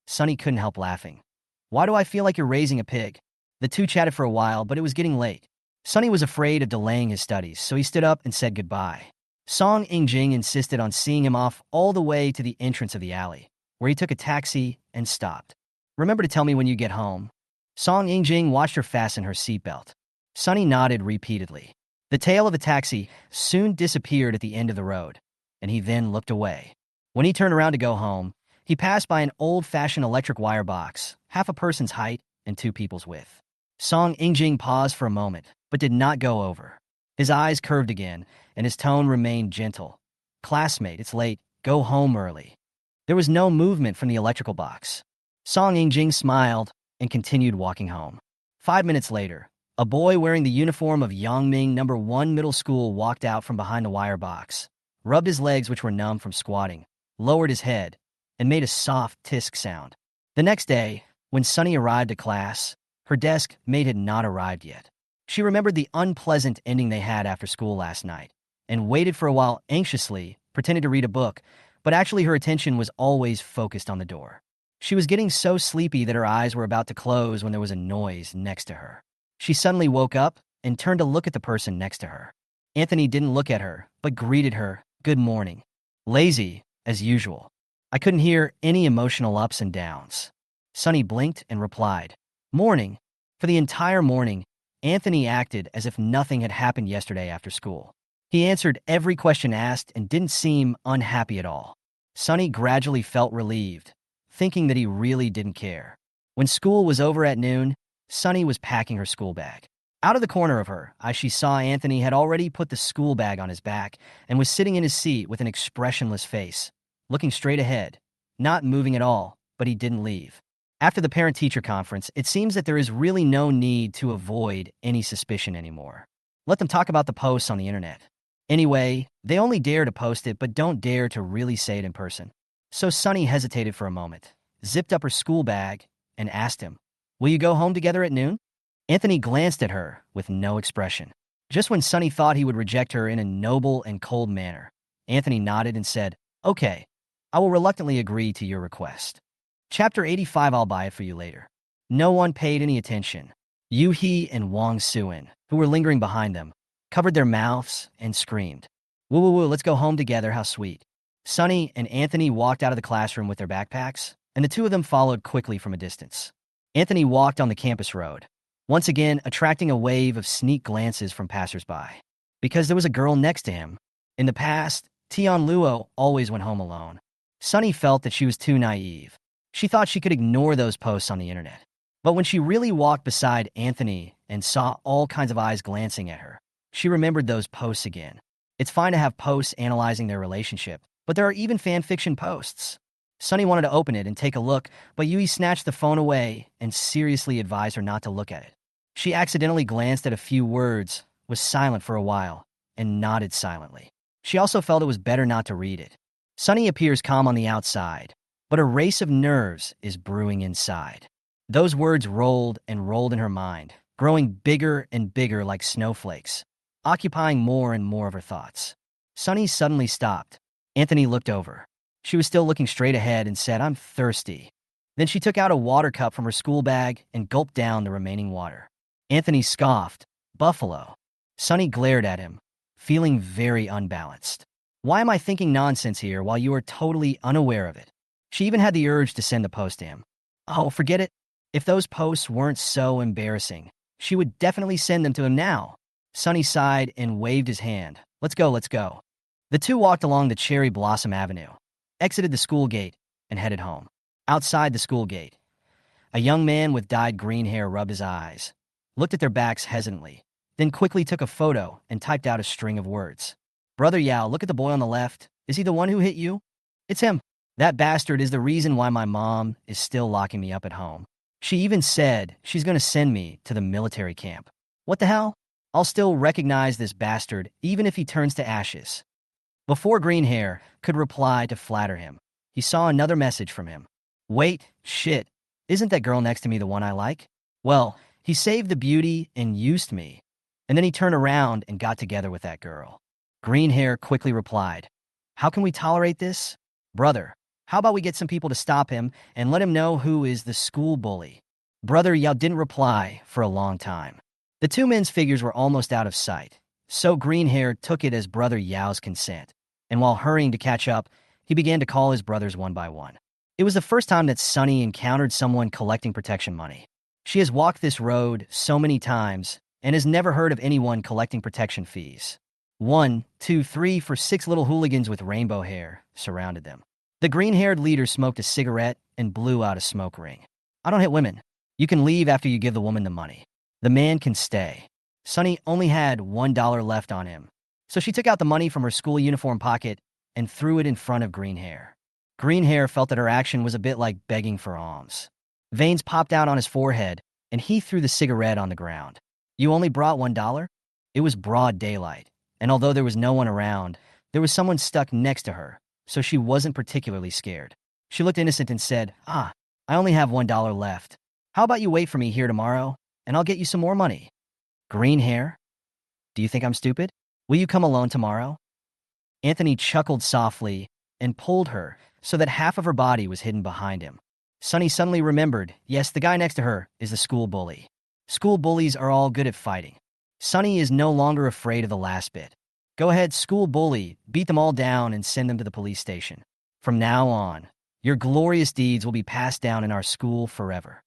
Sunny couldn't help laughing. "Why do I feel like you're raising a pig?" The two chatted for a while, but it was getting late. Sunny was afraid of delaying his studies, so he stood up and said goodbye. Song Jing insisted on seeing him off all the way to the entrance of the alley, where he took a taxi and stopped. "Remember to tell me when you get home." Song Jing watched her fasten her seatbelt. Sunny nodded repeatedly. The tail of the taxi soon disappeared at the end of the road, and he then looked away. When he turned around to go home, he passed by an old-fashioned electric wire box, half a person's height and 2 people's width. Song Jing paused for a moment, but did not go over. His eyes curved again, and his tone remained gentle. "Classmate, it's late. Go home early." There was no movement from the electrical box. Song Jing smiled and continued walking home. 5 minutes later, a boy wearing the uniform of Yangming No. 1 Middle School walked out from behind the wire box, rubbed his legs which were numb from squatting, lowered his head, and made a soft tisk sound. The next day, when Sunny arrived at class, her desk mate had not arrived yet. She remembered the unpleasant ending they had after school last night, and waited for a while anxiously, pretending to read a book, but actually her attention was always focused on the door. She was getting so sleepy that her eyes were about to close when there was a noise next to her. She suddenly woke up and turned to look at the person next to her. Anthony didn't look at her, but greeted her, "Good morning." Lazy, as usual. I couldn't hear any emotional ups and downs. Sunny blinked and replied, "Morning." For the entire morning, Anthony acted as if nothing had happened yesterday after school. He answered every question asked and didn't seem unhappy at all. Sunny gradually felt relieved, thinking that he really didn't care. When school was over at noon, Sunny was packing her school bag. Out of the corner of her eye, she saw Anthony had already put the school bag on his back and was sitting in his seat with an expressionless face, looking straight ahead, not moving at all, but he didn't leave. After the parent-teacher conference, it seems that there is really no need to avoid any suspicion anymore. Let them talk about the posts on the internet. Anyway, they only dare to post it but don't dare to really say it in person. So Sunny hesitated for a moment, zipped up her school bag, and asked him, "Will you go home together at noon?" Anthony glanced at her with no expression. Just when Sunny thought he would reject her in a noble and cold manner, Anthony nodded and said, "Okay, I will reluctantly agree to your request." Chapter 85, I'll buy it for you later. No one paid any attention. Yu-hee and Wang Suin, who were lingering behind them, covered their mouths and screamed, "Woo woo woo, let's go home together, how sweet." Sunny and Anthony walked out of the classroom with their backpacks, and the two of them followed quickly from a distance. Anthony walked on the campus road, once again attracting a wave of sneak glances from passersby. Because there was a girl next to him. In the past, Tian Luo always went home alone. Sunny felt that she was too naive. She thought she could ignore those posts on the internet. But when she really walked beside Anthony and saw all kinds of eyes glancing at her, she remembered those posts again. It's fine to have posts analyzing their relationship, but there are even fan fiction posts. Sunny wanted to open it and take a look, but Yui snatched the phone away and seriously advised her not to look at it. She accidentally glanced at a few words, was silent for a while, and nodded silently. She also felt it was better not to read it. Sunny appears calm on the outside, but a race of nerves is brewing inside. Those words rolled and rolled in her mind, growing bigger and bigger like snowflakes, occupying more and more of her thoughts. Sunny suddenly stopped. Anthony looked over. She was still looking straight ahead and said, "I'm thirsty." Then she took out a water cup from her school bag and gulped down the remaining water. Anthony scoffed, "Buffalo." Sunny glared at him, feeling very unbalanced. "Why am I thinking nonsense here while you are totally unaware of it?" She even had the urge to send the post to him. Oh, forget it. If those posts weren't so embarrassing, she would definitely send them to him now. Sunny sighed and waved his hand. Let's go, let's go." The two walked along the Cherry Blossom Avenue, exited the school gate, and headed home. Outside the school gate, a young man with dyed green hair rubbed his eyes, looked at their backs hesitantly, then quickly took a photo and typed out a string of words. "Brother Yao, look at the boy on the left. Is he the one who hit you?" "It's him. That bastard is the reason why my mom is still locking me up at home. She even said she's going to send me to the military camp. What the hell? I'll still recognize this bastard even if he turns to ashes." Before Green Hair could reply to flatter him, he saw another message from him. "Wait, shit, isn't that girl next to me the one I like? Well, he saved the beauty and used me, and then he turned around and got together with that girl." Green Hair quickly replied, "How can we tolerate this? Brother, how about we get some people to stop him and let him know who is the school bully?" Brother Yao didn't reply for a long time. The two men's figures were almost out of sight, so Green Hair took it as Brother Yao's consent, and while hurrying to catch up, he began to call his brothers one by one. It was the first time that Sunny encountered someone collecting protection money. She has walked this road so many times and has never heard of anyone collecting protection fees. 1, 2, 3 for 6 little hooligans with rainbow hair surrounded them. The green-haired leader smoked a cigarette and blew out a smoke ring. "I don't hit women. You can leave after you give the woman the money. The man can stay." Sunny only had $1 left on him, so she took out the money from her school uniform pocket and threw it in front of Green Hair. Green Hair felt that her action was a bit like begging for alms. Veins popped out on his forehead, and he threw the cigarette on the ground. "You only brought $1? It was broad daylight, and although there was no one around, there was someone stuck next to her, so she wasn't particularly scared. She looked innocent and said, I only have $1 left. How about you wait for me here tomorrow, and I'll get you some more money." "Green Hair? Do you think I'm stupid? Will you come alone tomorrow?" Anthony chuckled softly and pulled her so that half of her body was hidden behind him. Sunny suddenly remembered, yes, the guy next to her is the school bully. School bullies are all good at fighting. Sunny is no longer afraid of the last bit. "Go ahead, school bully, beat them all down and send them to the police station. From now on, your glorious deeds will be passed down in our school forever."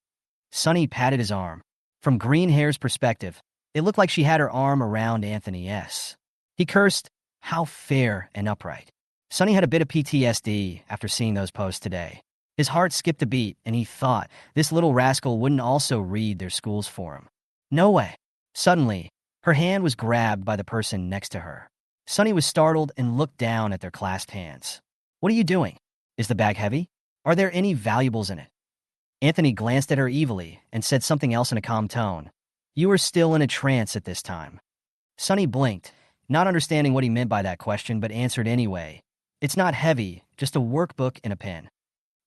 Sunny patted his arm. From Green Hair's perspective, it looked like she had her arm around Anthony S. He cursed, "How fair and upright." Sunny had a bit of PTSD after seeing those posts today. His heart skipped a beat, and he thought this little rascal wouldn't also read their schools for him. No way. Suddenly, her hand was grabbed by the person next to her. Sunny was startled and looked down at their clasped hands. What are you doing? Is the bag heavy? Are there any valuables in it? Anthony glanced at her evilly and said something else in a calm tone. You are still in a trance at this time. Sunny blinked, not understanding what he meant by that question, but answered anyway. It's not heavy, just a workbook and a pen.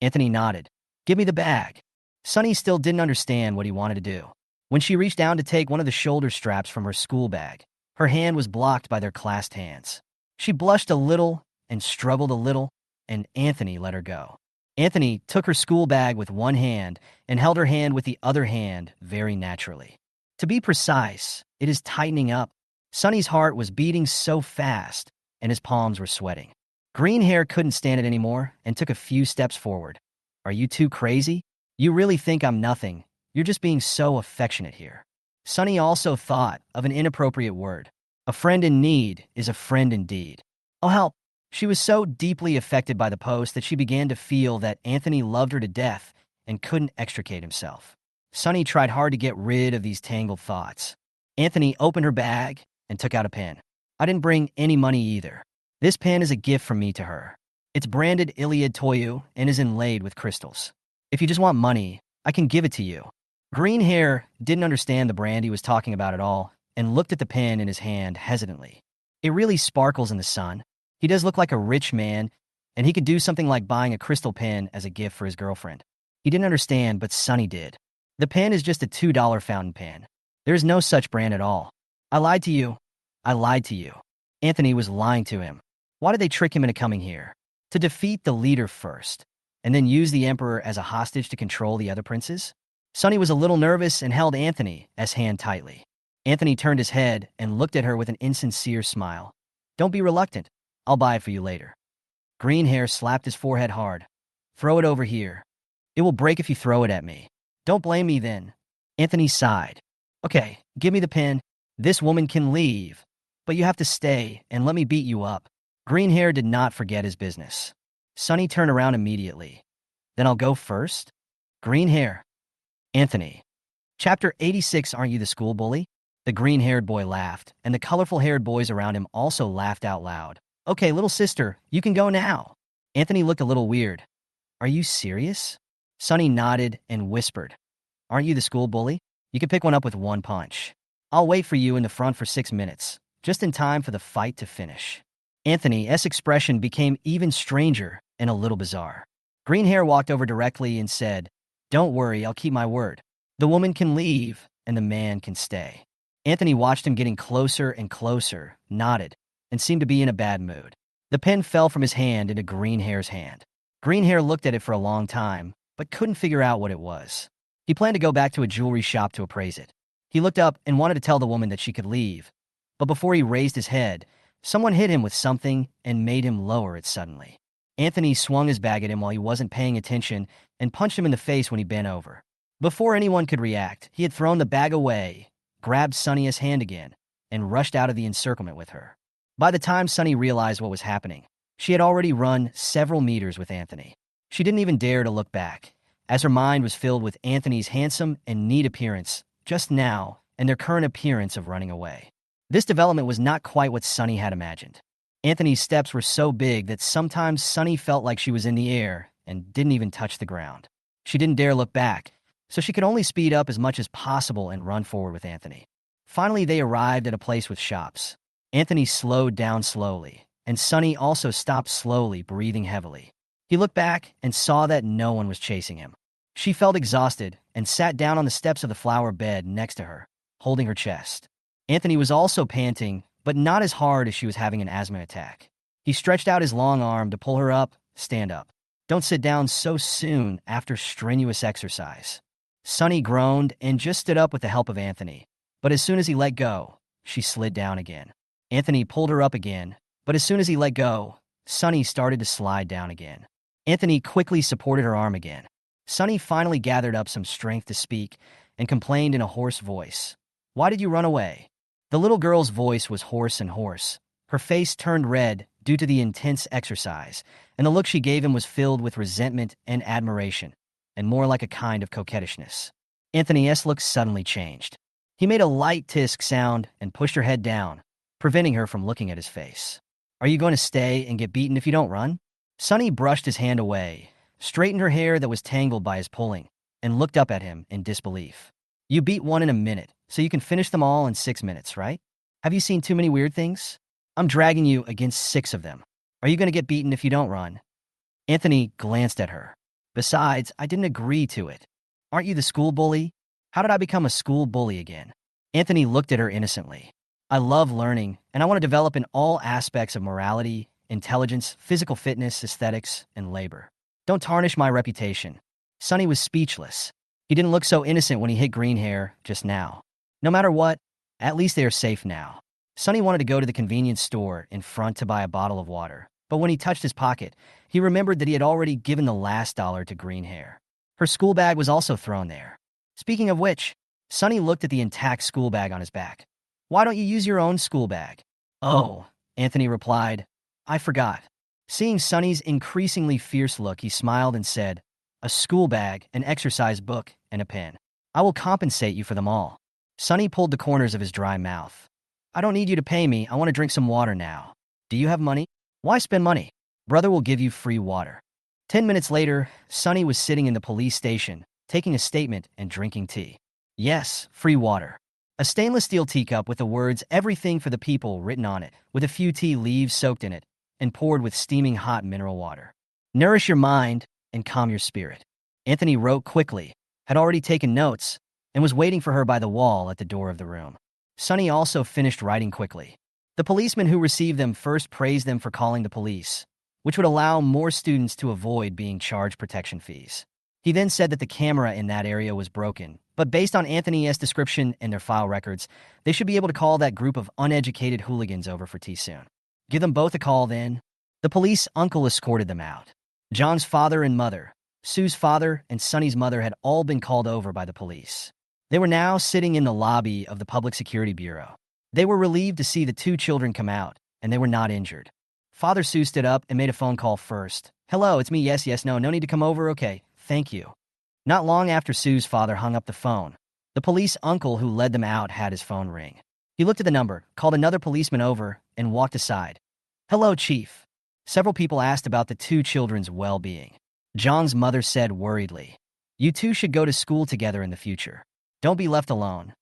Anthony nodded. Give me the bag. Sunny still didn't understand what he wanted to do. When she reached down to take one of the shoulder straps from her school bag, her hand was blocked by their clasped hands. She blushed a little and struggled a little, and Anthony let her go. Anthony took her school bag with one hand and held her hand with the other hand very naturally. To be precise, it is tightening up. Sunny's heart was beating so fast, and his palms were sweating. Green Hair couldn't stand it anymore and took a few steps forward. Are you too crazy? You really think I'm nothing? You're just being so affectionate here. Sunny also thought of an inappropriate word. A friend in need is a friend indeed. Oh, help! She was so deeply affected by the post that she began to feel that Anthony loved her to death and couldn't extricate himself. Sunny tried hard to get rid of these tangled thoughts. Anthony opened her bag and took out a pen. I didn't bring any money either. This pen is a gift from me to her. It's branded Iliad Toyu and is inlaid with crystals. If you just want money, I can give it to you. Green Hair didn't understand the brand he was talking about at all and looked at the pen in his hand hesitantly. It really sparkles in the sun. He does look like a rich man, and he could do something like buying a crystal pen as a gift for his girlfriend. He didn't understand, but Sunny did. The pen is just a $2 fountain pen. There is no such brand at all. I lied to you. I lied to you. Anthony was lying to him. Why did they trick him into coming here? To defeat the leader first, and then use the emperor as a hostage to control the other princes? Sunny was a little nervous and held Anthony's hand tightly. Anthony turned his head and looked at her with an insincere smile. Don't be reluctant. I'll buy it for you later. Green Hair slapped his forehead hard. Throw it over here. It will break if you throw it at me. Don't blame me then. Anthony sighed. Okay, give me the pen. This woman can leave, but you have to stay and let me beat you up. Green Hair did not forget his business. Sunny turned around immediately. Then I'll go first? Green Hair. Anthony. Chapter 86. Aren't you the school bully? The green-haired boy laughed, and the colorful-haired boys around him also laughed out loud. Okay, little sister, you can go now. Anthony looked a little weird. Are you serious? Sunny nodded and whispered. Aren't you the school bully? You can pick one up with one punch. I'll wait for you in the front for 6 minutes, just in time for the fight to finish. Anthony's expression became even stranger and a little bizarre. Green Hair walked over directly and said, Don't worry, I'll keep my word. The woman can leave, and the man can stay. Anthony watched him getting closer and closer, nodded, and seemed to be in a bad mood. The pen fell from his hand into Green Hair's hand. Green Hair looked at it for a long time, but couldn't figure out what it was. He planned to go back to a jewelry shop to appraise it. He looked up and wanted to tell the woman that she could leave, but before he raised his head, someone hit him with something and made him lower it suddenly. Anthony swung his bag at him while he wasn't paying attention and punched him in the face when he bent over. Before anyone could react, he had thrown the bag away, grabbed Sunny's hand again, and rushed out of the encirclement with her. By the time Sunny realized what was happening, she had already run several meters with Anthony. She didn't even dare to look back, as her mind was filled with Anthony's handsome and neat appearance just now and their current appearance of running away. This development was not quite what Sunny had imagined. Anthony's steps were so big that sometimes Sunny felt like she was in the air and didn't even touch the ground. She didn't dare look back, so she could only speed up as much as possible and run forward with Anthony. Finally, they arrived at a place with shops. Anthony slowed down slowly, and Sunny also stopped slowly, breathing heavily. He looked back and saw that no one was chasing him. She felt exhausted and sat down on the steps of the flower bed next to her, holding her chest. Anthony was also panting, but not as hard as she was having an asthma attack. He stretched out his long arm to pull her up. Stand up. Don't sit down so soon after strenuous exercise. Sunny groaned and just stood up with the help of Anthony, but as soon as he let go, she slid down again. Anthony pulled her up again, but as soon as he let go, Sunny started to slide down again. Anthony quickly supported her arm again. Sunny finally gathered up some strength to speak and complained in a hoarse voice. Why did you run away? The little girl's voice was hoarse and hoarse. Her face turned red due to the intense exercise, and the look she gave him was filled with resentment and admiration, and more like a kind of coquettishness. Anthony's look suddenly changed. He made a light tisk sound and pushed her head down, preventing her from looking at his face. Are you going to stay and get beaten if you don't run? Sunny brushed his hand away, straightened her hair that was tangled by his pulling, and looked up at him in disbelief. You beat one in a minute, so you can finish them all in 6 minutes, right? Have you seen too many weird things? I'm dragging you against 6 of them. Are you going to get beaten if you don't run? Anthony glanced at her. Besides, I didn't agree to it. Aren't you the school bully? How did I become a school bully again? Anthony looked at her innocently. I love learning, and I want to develop in all aspects of morality, intelligence, physical fitness, aesthetics, and labor. Don't tarnish my reputation. Sunny was speechless. He didn't look so innocent when he hit green hair just now. No matter what, at least they are safe now. Sunny wanted to go to the convenience store in front to buy a bottle of water, but when he touched his pocket, he remembered that he had already given the last dollar to green hair. Her school bag was also thrown there. Speaking of which, Sunny looked at the intact school bag on his back. Why don't you use your own school bag? Oh, Anthony replied. I forgot. Seeing Sunny's increasingly fierce look, he smiled and said, a school bag, an exercise book, and a pen. I will compensate you for them all. Sunny pulled the corners of his dry mouth. I don't need you to pay me. I want to drink some water now. Do you have money? Why spend money? Brother will give you free water. 10 minutes later, Sunny was sitting in the police station, taking a statement and drinking tea. Yes, free water. A stainless steel teacup with the words "Everything for the People" written on it, with a few tea leaves soaked in it, and poured with steaming hot mineral water. Nourish your mind and calm your spirit. Anthony wrote quickly, had already taken notes, and was waiting for her by the wall at the door of the room. Sunny also finished writing quickly. The policeman who received them first praised them for calling the police, which would allow more students to avoid being charged protection fees. He then said that the camera in that area was broken, but based on Anthony's description and their file records, they should be able to call that group of uneducated hooligans over for tea soon. Give them both a call then. The police uncle escorted them out. John's father and mother, Sue's father, and Sunny's mother had all been called over by the police. They were now sitting in the lobby of the Public Security Bureau. They were relieved to see the 2 children come out, and they were not injured. Father Sue stood up and made a phone call first. Hello, it's me. Yes, no need to come over. Okay, thank you. Not long after Sue's father hung up the phone, the police uncle who led them out had his phone ring. He looked at the number, called another policeman over, and walked aside. Hello, Chief. Several people asked about the 2 children's well-being. John's mother said worriedly, you 2 should go to school together in the future. Don't be left alone.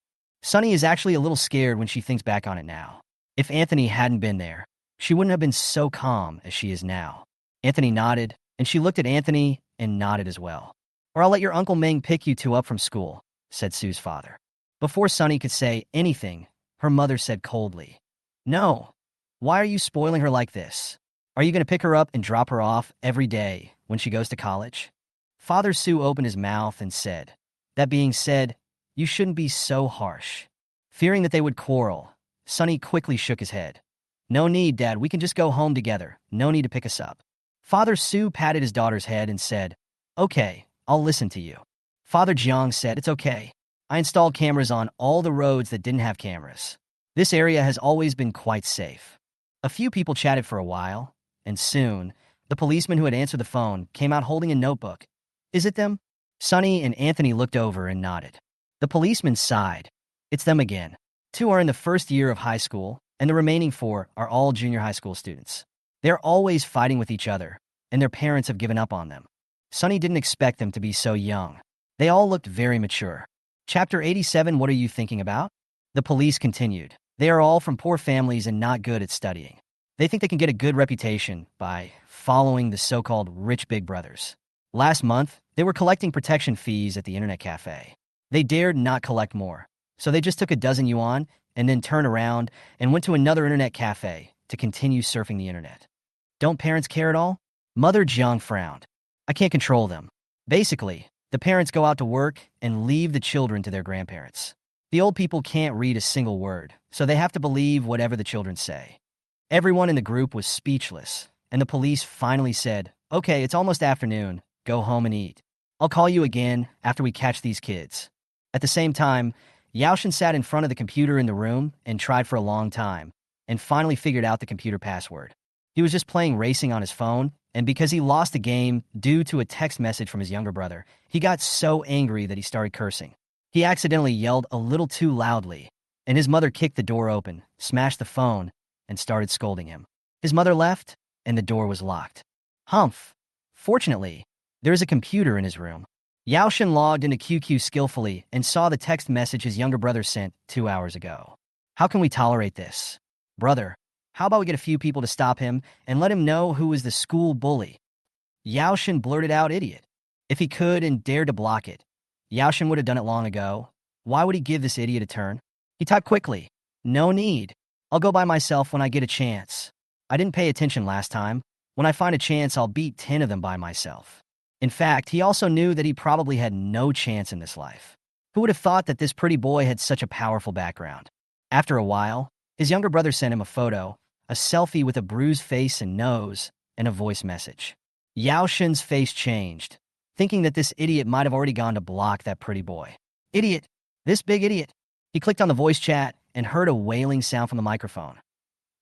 Sunny is actually a little scared when she thinks back on it now. If Anthony hadn't been there, she wouldn't have been so calm as she is now. Anthony nodded, and she looked at Anthony and nodded as well. Or I'll let your Uncle Ming pick you 2 up from school, said Sue's father. Before Sunny could say anything, her mother said coldly, no. Why are you spoiling her like this? Are you going to pick her up and drop her off every day when she goes to college? Father Sue opened his mouth and said, that being said, you shouldn't be so harsh. Fearing that they would quarrel, Sunny quickly shook his head. No need, Dad. We can just go home together. No need to pick us up. Father Sue patted his daughter's head and said, okay, I'll listen to you. Father Jiang said, it's okay. I installed cameras on all the roads that didn't have cameras. This area has always been quite safe. A few people chatted for a while, and soon, the policeman who had answered the phone came out holding a notebook. Is it them? Sunny and Anthony looked over and nodded. The policeman sighed. It's them again. 2 are in the first year of high school, and the remaining 4 are all junior high school students. They're always fighting with each other, and their parents have given up on them. Sunny didn't expect them to be so young. They all looked very mature. Chapter 87, what are you thinking about? The police continued. They are all from poor families and not good at studying. They think they can get a good reputation by following the so-called rich big brothers. Last month, they were collecting protection fees at the internet cafe. They dared not collect more, so they just took a dozen yuan and then turned around and went to another internet cafe to continue surfing the internet. Don't parents care at all? Mother Jiang frowned. I can't control them. Basically, the parents go out to work and leave the children to their grandparents. The old people can't read a single word, so they have to believe whatever the children say. Everyone in the group was speechless, and the police finally said, okay, it's almost afternoon. Go home and eat. I'll call you again after we catch these kids. At the same time, Yaoshin sat in front of the computer in the room and tried for a long time, and finally figured out the computer password. He was just playing racing on his phone, and because he lost the game due to a text message from his younger brother, he got so angry that he started cursing. He accidentally yelled a little too loudly, and his mother kicked the door open, smashed the phone, and started scolding him. His mother left, and the door was locked. Humph. Fortunately, there is a computer in his room. Yaoshin logged into QQ skillfully and saw the text message his younger brother sent 2 hours ago. How can we tolerate this? Brother, how about we get a few people to stop him and let him know who is the school bully? Yaoshin blurted out, idiot. If he could and dared to block it, Yaoshin would have done it long ago. Why would he give this idiot a turn? He typed quickly. No need. I'll go by myself when I get a chance. I didn't pay attention last time. When I find a chance, I'll beat 10 of them by myself. In fact, he also knew that he probably had no chance in this life. Who would have thought that this pretty boy had such a powerful background? After a while, his younger brother sent him a photo, a selfie with a bruised face and nose, and a voice message. Yaoshin's face changed, thinking that this idiot might have already gone to block that pretty boy. Idiot! This big idiot! He clicked on the voice chat and heard a wailing sound from the microphone.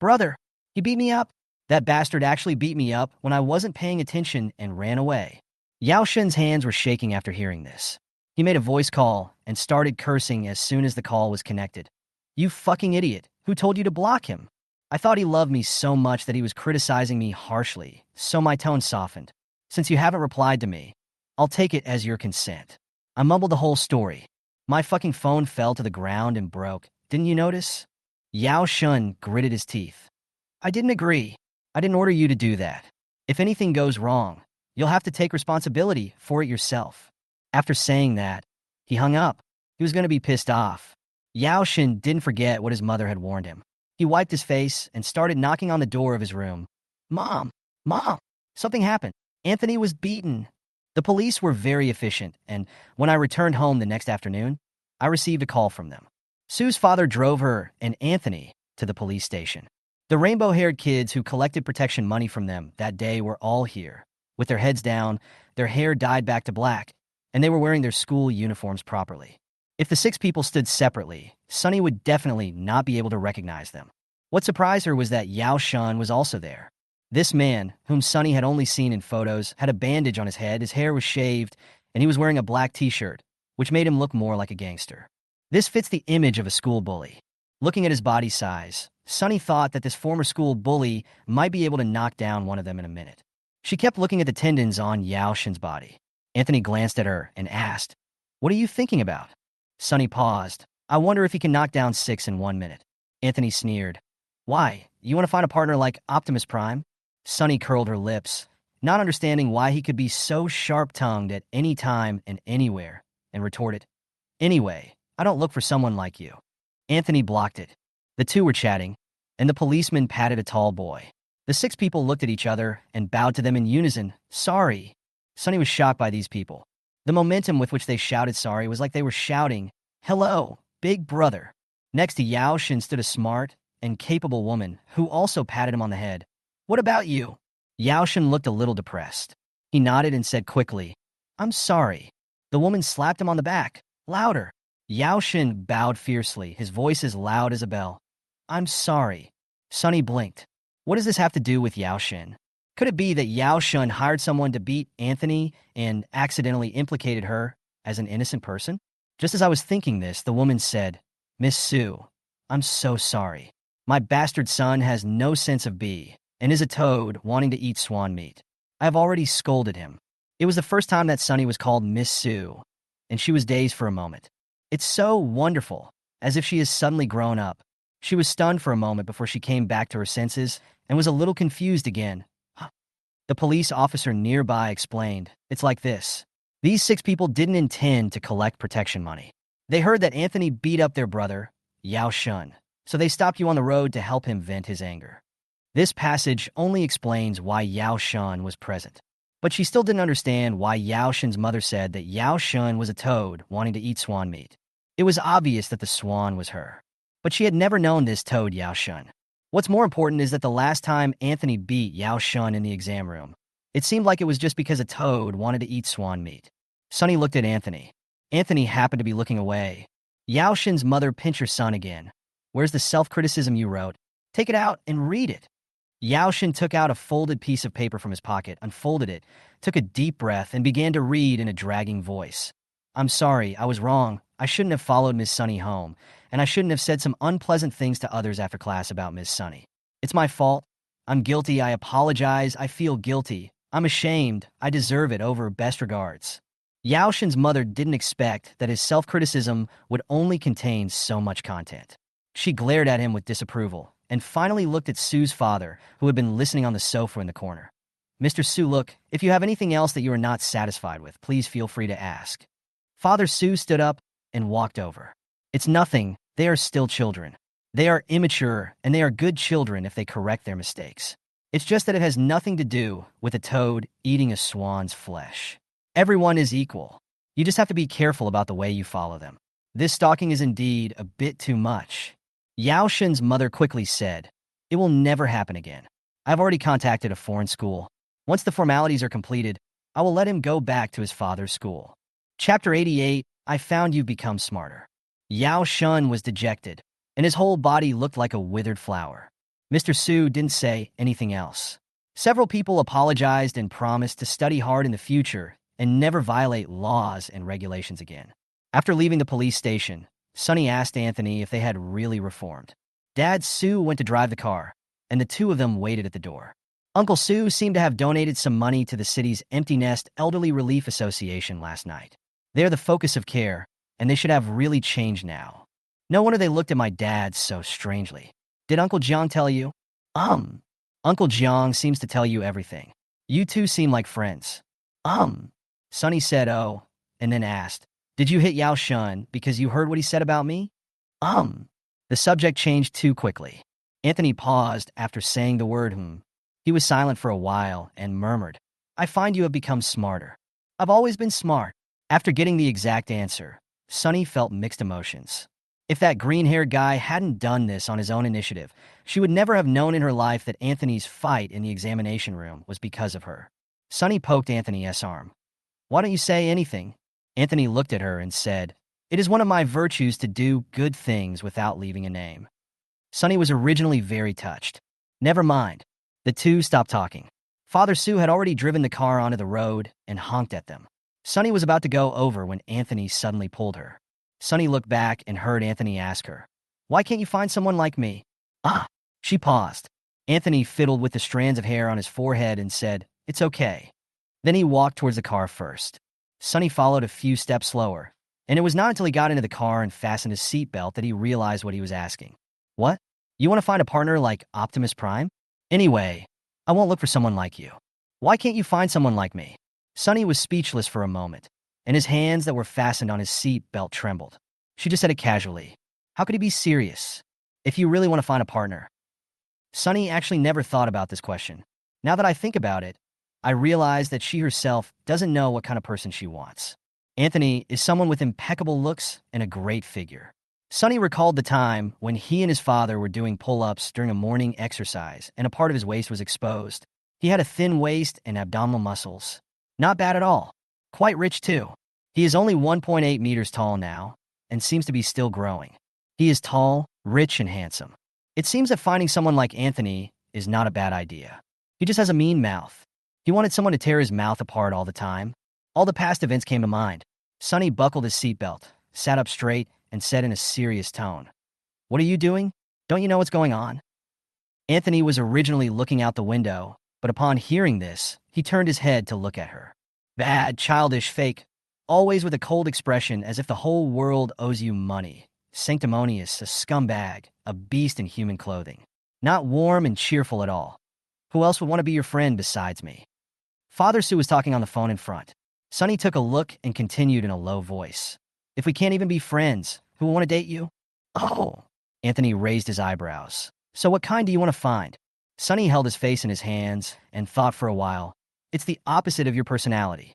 Brother, he beat me up. That bastard actually beat me up when I wasn't paying attention and ran away. Yaoshin's hands were shaking after hearing this. He made a voice call and started cursing as soon as the call was connected. You fucking idiot. Who told you to block him? I thought he loved me so much that he was criticizing me harshly, so my tone softened. Since you haven't replied to me, I'll take it as your consent. I mumbled the whole story. My fucking phone fell to the ground and broke. Didn't you notice? Yaoshin gritted his teeth. I didn't agree. I didn't order you to do that. If anything goes wrong, you'll have to take responsibility for it yourself. After saying that, he hung up. He was going to be pissed off. Yaoshin didn't forget what his mother had warned him. He wiped his face and started knocking on the door of his room. Mom! Mom! Something happened. Anthony was beaten. The police were very efficient, and when I returned home the next afternoon, I received a call from them. Sue's father drove her and Anthony to the police station. The rainbow-haired kids who collected protection money from them that day were all here, with their heads down, their hair dyed back to black, and they were wearing their school uniforms properly. If the 6 people stood separately, Sunny would definitely not be able to recognize them. What surprised her was that Yaoshin was also there. This man, whom Sunny had only seen in photos, had a bandage on his head, his hair was shaved, and he was wearing a black t-shirt, which made him look more like a gangster. This fits the image of a school bully. Looking at his body size, Sunny thought that this former school bully might be able to knock down one of them in a minute. She kept looking at the tendons on Yaoshin's body. Anthony glanced at her and asked, "What are you thinking about?" Sunny paused. "I wonder if he can knock down 6 in 1 minute." Anthony sneered. "Why? You want to find a partner like Optimus Prime?" Sunny curled her lips, not understanding why he could be so sharp-tongued at any time and anywhere, and retorted, "Anyway, I don't look for someone like you." Anthony blocked it. The two were chatting, and the policeman patted a tall boy. The 6 people looked at each other and bowed to them in unison. Sorry. Sunny was shocked by these people. The momentum with which they shouted sorry was like they were shouting, "Hello, big brother." Next to Yaoshin stood a smart and capable woman who also patted him on the head. "What about you?" Yaoshin looked a little depressed. He nodded and said quickly, "I'm sorry." The woman slapped him on the back. Louder. Yaoshin bowed fiercely, his voice as loud as a bell. "I'm sorry." Sunny blinked. What does this have to do with Yaoshin? Could it be that Yaoshin hired someone to beat Anthony and accidentally implicated her as an innocent person? Just as I was thinking this, the woman said, "Miss Sue, I'm so sorry. My bastard son has no sense of bee and is a toad wanting to eat swan meat. I have already scolded him." It was the first time that Sunny was called Miss Sue, and she was dazed for a moment. It's so wonderful, as if she has suddenly grown up. She was stunned for a moment before she came back to her senses and was a little confused again. The police officer nearby explained, "It's like this. These 6 people didn't intend to collect protection money. They heard that Anthony beat up their brother, Yaoshin, so they stopped you on the road to help him vent his anger." This passage only explains why Yaoshin was present. But she still didn't understand why Yaoshin's mother said that Yaoshin was a toad wanting to eat swan meat. It was obvious that the swan was her. But she had never known this toad Yaoshin. What's more important is that the last time Anthony beat Yaoshin in the exam room, it seemed like it was just because a toad wanted to eat swan meat. Sunny looked at Anthony. Anthony happened to be looking away. Yaoshin's mother pinched her son again. "Where's the self-criticism you wrote? Take it out and read it." Yaoshin took out a folded piece of paper from his pocket, unfolded it, took a deep breath, and began to read in a dragging voice. "I'm sorry, I was wrong. I shouldn't have followed Miss Sunny home, and I shouldn't have said some unpleasant things to others after class about Miss Sunny. It's my fault. I'm guilty. I apologize. I feel guilty. I'm ashamed. I deserve it. Over best regards. Yao Shen's mother didn't expect that his self-criticism would only contain so much content. She glared at him with disapproval, and finally looked at Sue's father, who had been listening on the sofa in the corner. Mr. Su, look, if you have anything else that you are not satisfied with, please feel free to ask. Father Su stood up and walked over. It's nothing. They are still children. They are immature, and they are good children if they correct their mistakes. It's just that it has nothing to do with a toad eating a swan's flesh. Everyone is equal. You just have to be careful about the way you follow them. This stalking is indeed a bit too much. Yao Shen's mother quickly said, "It will never happen again. I've already contacted a foreign school. Once the formalities are completed, I will let him go back to his father's school." Chapter 88, I found you've become smarter. Yao Shen was dejected, and his whole body looked like a withered flower. Mr. Su didn't say anything else. Several people apologized and promised to study hard in the future and never violate laws and regulations again. After leaving the police station, Sunny asked Anthony if they had really reformed. Dad Su went to drive the car, and the two of them waited at the door. Uncle Su seemed to have donated some money to the city's Empty Nest Elderly Relief Association last night. They're the focus of care, and they should have really changed now. No wonder they looked at my dad so strangely. Did Uncle Jiang tell you? Uncle Jiang seems to tell you everything. You two seem like friends. Sunny said, oh, and then asked, did you hit Yao Shen because you heard what he said about me? The subject changed too quickly. Anthony paused after saying the word He was silent for a while and murmured, I find you have become smarter. I've always been smart. After getting the exact answer, Sunny felt mixed emotions. If that green-haired guy hadn't done this on his own initiative, she would never have known in her life that Anthony's fight in the examination room was because of her. Sunny poked Anthony's arm. Why don't you say anything? Anthony looked at her and said, it is one of my virtues to do good things without leaving a name. Sunny was originally very touched. Never mind. The two stopped talking. Father Su had already driven the car onto the road and honked at them. Sunny was about to go over when Anthony suddenly pulled her. Sunny looked back and heard Anthony ask her, why can't you find someone like me? She paused. Anthony fiddled with the strands of hair on his forehead and said, it's okay. Then he walked towards the car first. Sunny followed a few steps slower, and it was not until he got into the car and fastened his seatbelt that he realized what he was asking. What? You want to find a partner like Optimus Prime? Anyway, I won't look for someone like you. Why can't you find someone like me? Sunny was speechless for a moment, and his hands that were fastened on his seat belt trembled. She just said it casually. How could he be serious? If you really want to find a partner. Sunny actually never thought about this question. Now that I think about it, I realize that she herself doesn't know what kind of person she wants. Anthony is someone with impeccable looks and a great figure. Sunny recalled the time when he and his father were doing pull-ups during a morning exercise and a part of his waist was exposed. He had a thin waist and abdominal muscles. Not bad at all. Quite rich too. He is only 1.8 meters tall now and seems to be still growing. He is tall, rich, and handsome. It seems that finding someone like Anthony is not a bad idea. He just has a mean mouth. He wanted someone to tear his mouth apart all the time. All the past events came to mind. Sunny buckled his seatbelt, sat up straight, and said in a serious tone, what are you doing? Don't you know what's going on? Anthony was originally looking out the window, but upon hearing this, he turned his head to look at her. Bad, childish, fake, always with a cold expression as if the whole world owes you money. Sanctimonious, a scumbag, a beast in human clothing. Not warm and cheerful at all. Who else would want to be your friend besides me? Father Su was talking on the phone in front. Sunny took a look and continued in a low voice. If we can't even be friends, who will want to date you? Oh. Anthony raised his eyebrows. So what kind do you want to find? Sunny held his face in his hands and thought for a while. It's the opposite of your personality.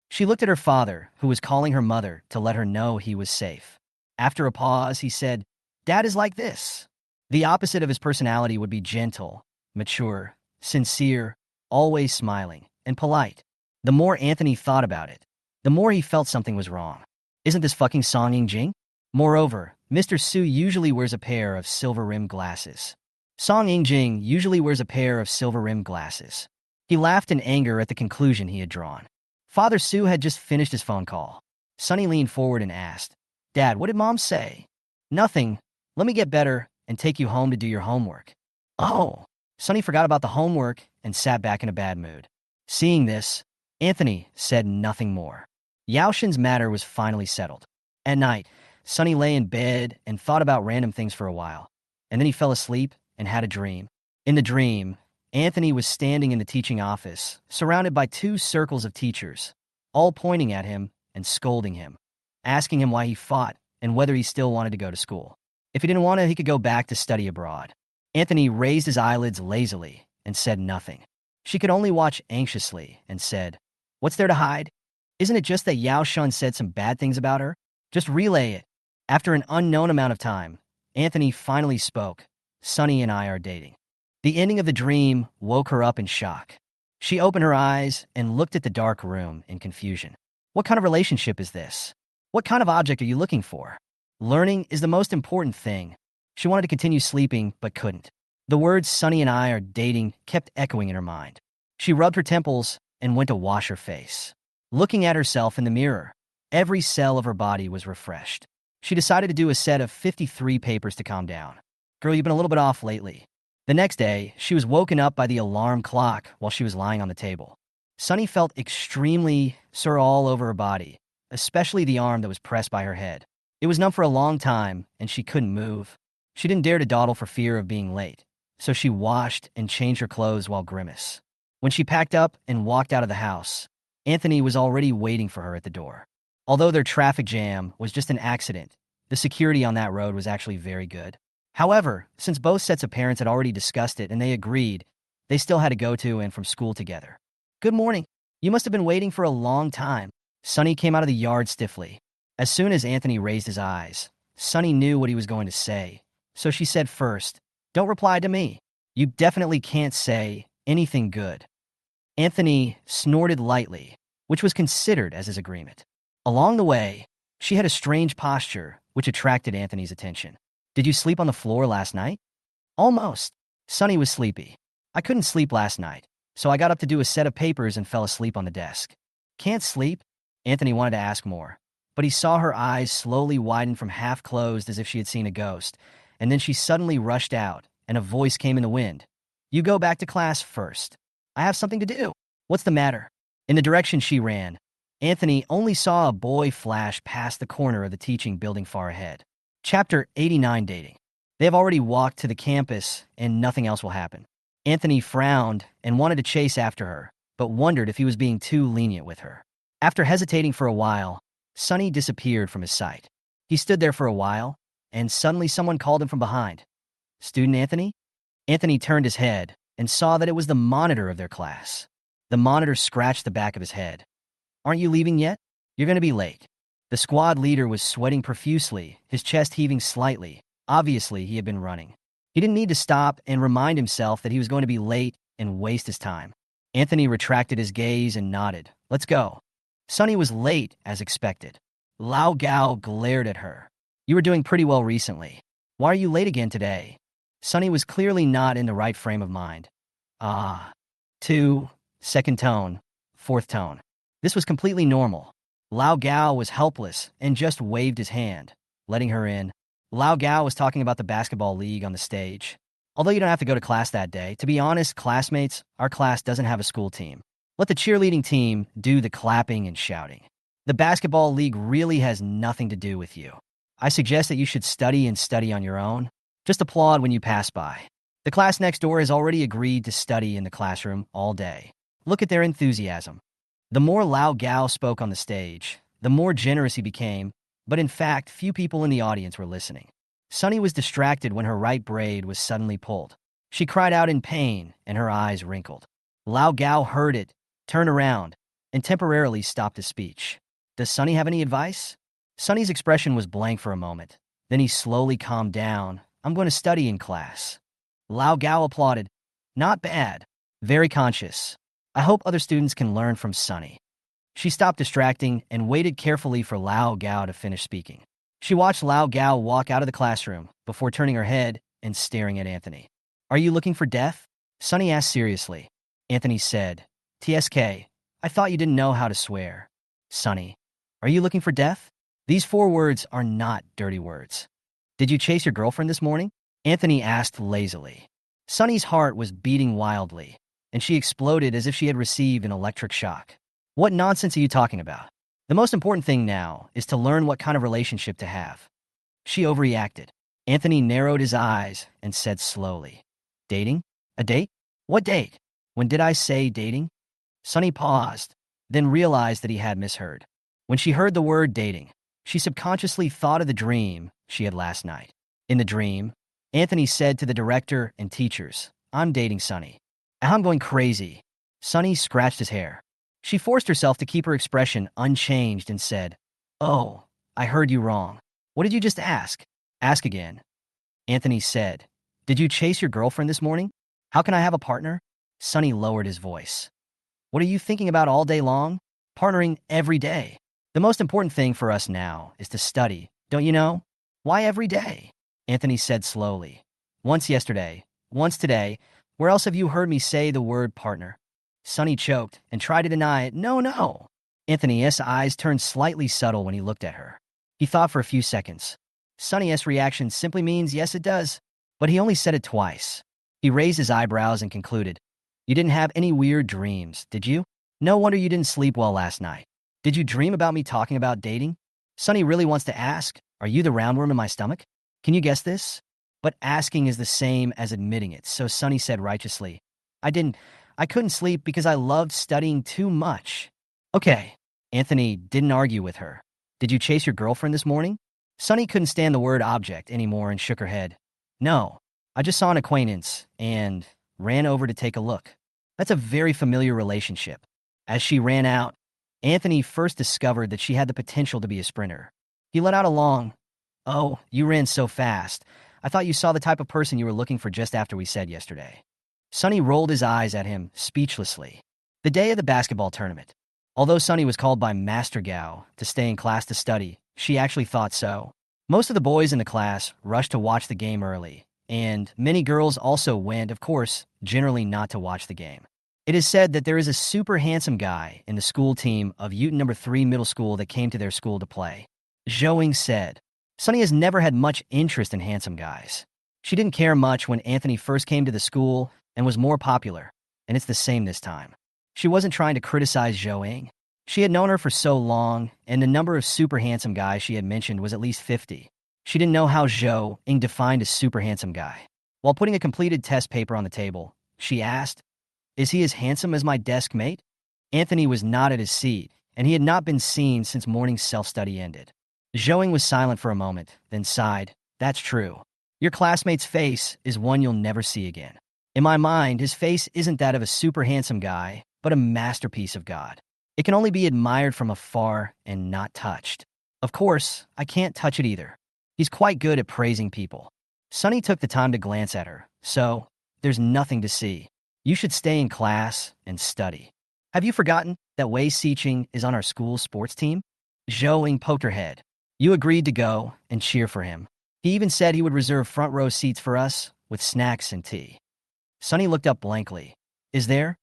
She looked at her father, who was calling her mother to let her know he was safe. After a pause, he said, Dad is like this. The opposite of his personality would be gentle, mature, sincere, always smiling, and polite. The more Anthony thought about it, the more he felt something was wrong. Isn't this fucking Song Ying-jing? Moreover, Mr. Su usually wears a pair of silver-rimmed glasses. Song Ying-jing usually wears a pair of silver-rimmed glasses. He laughed in anger at the conclusion he had drawn. Father Su had just finished his phone call. Sunny leaned forward and asked, Dad, what did Mom say? Nothing. Let me get better and take you home to do your homework. Oh. Sunny forgot about the homework and sat back in a bad mood. Seeing this, Anthony said nothing more. Yaoshin's matter was finally settled. At night, Sunny lay in bed and thought about random things for a while, and then he fell asleep and had a dream. In the dream, Anthony was standing in the teaching office, surrounded by two circles of teachers, all pointing at him and scolding him, asking him why he fought and whether he still wanted to go to school. If he didn't want to, he could go back to study abroad. Anthony raised his eyelids lazily and said nothing. She could only watch anxiously and said, "What's there to hide? Isn't it just that Yao Shun said some bad things about her? Just relay it." After an unknown amount of time, Anthony finally spoke. "Sunny and I are dating." The ending of the dream woke her up in shock. She opened her eyes and looked at the dark room in confusion. What kind of relationship is this? What kind of object are you looking for? Learning is the most important thing. She wanted to continue sleeping, but couldn't. The words "Sunny and I are dating" kept echoing in her mind. She rubbed her temples and went to wash her face. Looking at herself in the mirror, every cell of her body was refreshed. She decided to do a set of 53 papers to calm down. "Girl, you've been a little bit off lately." The next day, she was woken up by the alarm clock while she was lying on the table. Sunny felt extremely sore all over her body, especially the arm that was pressed by her head. It was numb for a long time, and she couldn't move. She didn't dare to dawdle for fear of being late, so she washed and changed her clothes while grimace. When she packed up and walked out of the house, Anthony was already waiting for her at the door. Although their traffic jam was just an accident, the security on that road was actually very good. However, since both sets of parents had already discussed it and they agreed, they still had to go to and from school together. "Good morning. You must have been waiting for a long time." Sunny came out of the yard stiffly. As soon as Anthony raised his eyes, Sunny knew what he was going to say, so she said first, "Don't reply to me. You definitely can't say anything good." Anthony snorted lightly, which was considered as his agreement. Along the way, she had a strange posture, which attracted Anthony's attention. "Did you sleep on the floor last night?" "Almost." Sunny was sleepy. "I couldn't sleep last night, so I got up to do a set of papers and fell asleep on the desk." "Can't sleep?" Anthony wanted to ask more, but he saw her eyes slowly widen from half closed as if she had seen a ghost, and then she suddenly rushed out, and a voice came in the wind. "You go back to class first. I have something to do." "What's the matter?" In the direction she ran, Anthony only saw a boy flash past the corner of the teaching building far ahead. Chapter 89, Dating. They have already walked to the campus, and nothing else will happen. Anthony frowned and wanted to chase after her, but wondered if he was being too lenient with her. After hesitating for a while, Sunny disappeared from his sight. He stood there for a while, and suddenly someone called him from behind. "Student Anthony?" Anthony turned his head and saw that it was the monitor of their class. The monitor scratched the back of his head. "Aren't you leaving yet? You're going to be late." The squad leader was sweating profusely, his chest heaving slightly. Obviously, he had been running. He didn't need to stop and remind himself that he was going to be late and waste his time. Anthony retracted his gaze and nodded. "Let's go." Sunny was late, as expected. Lao Gao glared at her. "You were doing pretty well recently. Why are you late again today?" Sunny was clearly not in the right frame of mind. "Ah." 2, second tone, fourth tone. This was completely normal. Lao Gao was helpless and just waved his hand, letting her in. Lao Gao was talking about the basketball league on the stage. "Although you don't have to go to class that day, to be honest, classmates, our class doesn't have a school team. Let the cheerleading team do the clapping and shouting. The basketball league really has nothing to do with you. I suggest that you should study and study on your own. Just applaud when you pass by. The class next door has already agreed to study in the classroom all day. Look at their enthusiasm." The more Lao Gao spoke on the stage, the more generous he became, but in fact, few people in the audience were listening. Sunny was distracted when her right braid was suddenly pulled. She cried out in pain, and her eyes wrinkled. Lao Gao heard it, turned around, and temporarily stopped his speech. "Does Sunny have any advice?" Sunny's expression was blank for a moment. Then he slowly calmed down. "I'm going to study in class." Lao Gao applauded. "Not bad. Very conscious. I hope other students can learn from Sunny." She stopped distracting and waited carefully for Lao Gao to finish speaking. She watched Lao Gao walk out of the classroom before turning her head and staring at Anthony. "Are you looking for death?" Sunny asked seriously. Anthony said, "TSK, I thought you didn't know how to swear." "Sunny, are you looking for death?" These 4 words are not dirty words. Did you chase your girlfriend this morning? Anthony asked lazily. Sunny's heart was beating wildly, and she exploded as if she had received an electric shock. What nonsense are you talking about? The most important thing now is to learn what kind of relationship to have. She overreacted. Anthony narrowed his eyes and said slowly, dating? A date? What date? When did I say dating? Sunny paused, then realized that he had misheard. When she heard the word dating, she subconsciously thought of the dream she had last night. In the dream, Anthony said to the director and teachers, I'm dating Sunny. I'm going crazy. Sunny scratched his hair. She forced herself to keep her expression unchanged and said, Oh, I heard you wrong. What did you just ask? Ask again. Anthony said, Did you chase your girlfriend this morning? How can I have a partner? Sunny lowered his voice. What are you thinking about all day long? Partnering every day. The most important thing for us now is to study, don't you know? Why every day? Anthony said slowly. Once yesterday, once today. Where else have you heard me say the word partner? Sunny choked and tried to deny it. No. Anthony's eyes turned slightly subtle when he looked at her. He thought for a few seconds. Sunny's reaction simply means yes, it does. But he only said it twice. He raised his eyebrows and concluded, You didn't have any weird dreams, did you? No wonder you didn't sleep well last night. Did you dream about me talking about dating? Sunny really wants to ask, Are you the roundworm in my stomach? Can you guess this? But asking is the same as admitting it, so Sunny said righteously, I couldn't sleep because I loved studying too much. Okay. Anthony didn't argue with her. Did you chase your girlfriend this morning? Sunny couldn't stand the word object anymore and shook her head. No, I just saw an acquaintance and ran over to take a look. That's a very familiar relationship. As she ran out, Anthony first discovered that she had the potential to be a sprinter. He let out a long, Oh, you ran so fast. I thought you saw the type of person you were looking for just after we said yesterday. Sunny rolled his eyes at him speechlessly. The day of the basketball tournament. Although Sunny was called by Master Gao to stay in class to study, she actually thought so. Most of the boys in the class rushed to watch the game early, and many girls also went, of course, generally not to watch the game. It is said that there is a super handsome guy in the school team of Uton No. 3 middle school that came to their school to play. Zhou said, Sunny has never had much interest in handsome guys. She didn't care much when Anthony first came to the school and was more popular, and it's the same this time. She wasn't trying to criticize Zhou. She had known her for so long, and the number of super handsome guys she had mentioned was at least 50. She didn't know how Zhou defined a super handsome guy. While putting a completed test paper on the table, she asked, Is he as handsome as my desk mate? Anthony was not at his seat, and he had not been seen since morning self-study ended. Zhou was silent for a moment, then sighed. That's true. Your classmate's face is one you'll never see again. In my mind, his face isn't that of a super handsome guy, but a masterpiece of God. It can only be admired from afar and not touched. Of course, I can't touch it either. He's quite good at praising people. Sunny took the time to glance at her, so there's nothing to see. You should stay in class and study. Have you forgotten that Wei Siqing is on our school sports team? Zhou poked her head. You agreed to go and cheer for him. He even said he would reserve front row seats for us with snacks and tea. Sunny looked up blankly. Is there?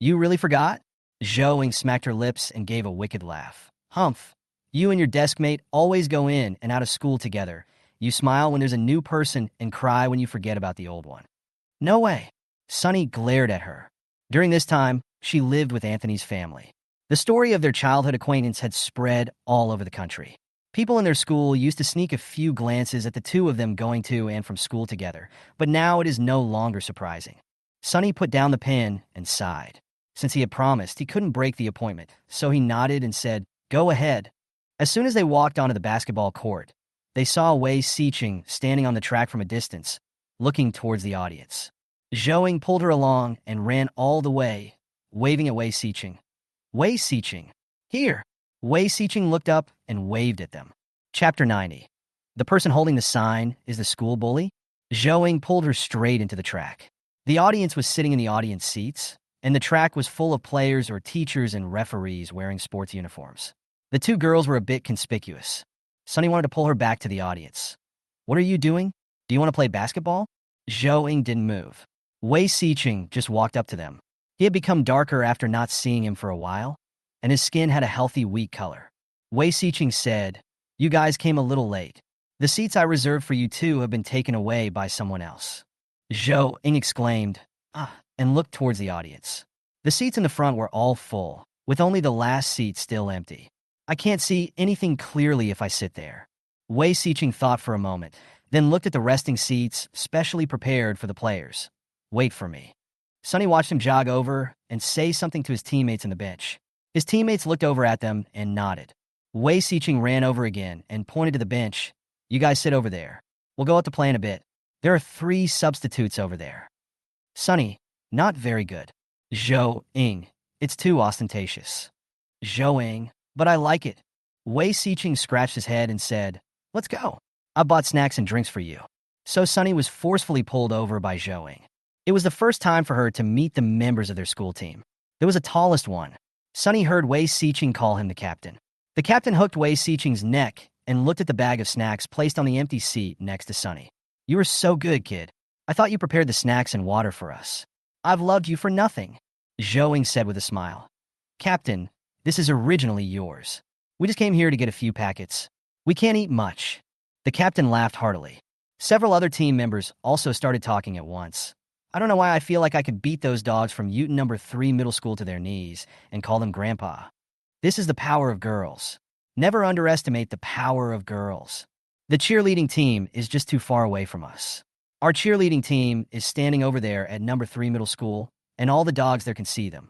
You really forgot? Zhou smacked her lips and gave a wicked laugh. Humph. You and your desk mate always go in and out of school together. You smile when there's a new person and cry when you forget about the old one. No way. Sunny glared at her. During this time, she lived with Anthony's family. The story of their childhood acquaintance had spread all over the country. People in their school used to sneak a few glances at the two of them going to and from school together, but now it is no longer surprising. Sunny put down the pen and sighed. Since he had promised, he couldn't break the appointment, so he nodded and said, Go ahead. As soon as they walked onto the basketball court, they saw Wei Siqing standing on the track from a distance, looking towards the audience. Zhou pulled her along and ran all the way, waving at Wei Siqing. Wei Siqing, here! Wei Siqing looked up and waved at them. Chapter 90. The person holding the sign is the school bully? Zhou pulled her straight into the track. The audience was sitting in the audience seats, and the track was full of players or teachers and referees wearing sports uniforms. The two girls were a bit conspicuous. Sunny wanted to pull her back to the audience. What are you doing? Do you want to play basketball? Zhou didn't move. Wei Siqing just walked up to them. He had become darker after not seeing him for a while, and his skin had a healthy wheat color. Wei Siqing said, You guys came a little late. The seats I reserved for you two have been taken away by someone else. Zhou Ying exclaimed, and looked towards the audience. The seats in the front were all full, with only the last seat still empty. I can't see anything clearly if I sit there. Wei Xiqing thought for a moment, then looked at the resting seats, specially prepared for the players. Wait for me. Sunny watched him jog over and say something to his teammates on the bench. His teammates looked over at them and nodded. Wei Xiqing ran over again and pointed to the bench. You guys sit over there. We'll go out to play in a bit. There are 3 substitutes over there. Sunny, not very good. Zhou Ying, it's too ostentatious. Zhou Ying, but I like it. Wei Xiqing scratched his head and said, let's go. I bought snacks and drinks for you. So Sunny was forcefully pulled over by Zhou Ying. It was the first time for her to meet the members of their school team. There was a tallest one. Sunny heard Wei Xiqing call him the captain. The captain hooked Wei Xiqing's neck and looked at the bag of snacks placed on the empty seat next to Sunny. You were so good, kid. I thought you prepared the snacks and water for us. I've loved you for nothing, Zhou Ying said with a smile. Captain, this is originally yours. We just came here to get a few packets. We can't eat much. The captain laughed heartily. Several other team members also started talking at once. I don't know why I feel like I could beat those dogs from Uton number 3 middle school to their knees and call them grandpa. This is the power of girls. Never underestimate the power of girls. The cheerleading team is just too far away from us. Our cheerleading team is standing over there at number 3 middle school, and all the dogs there can see them.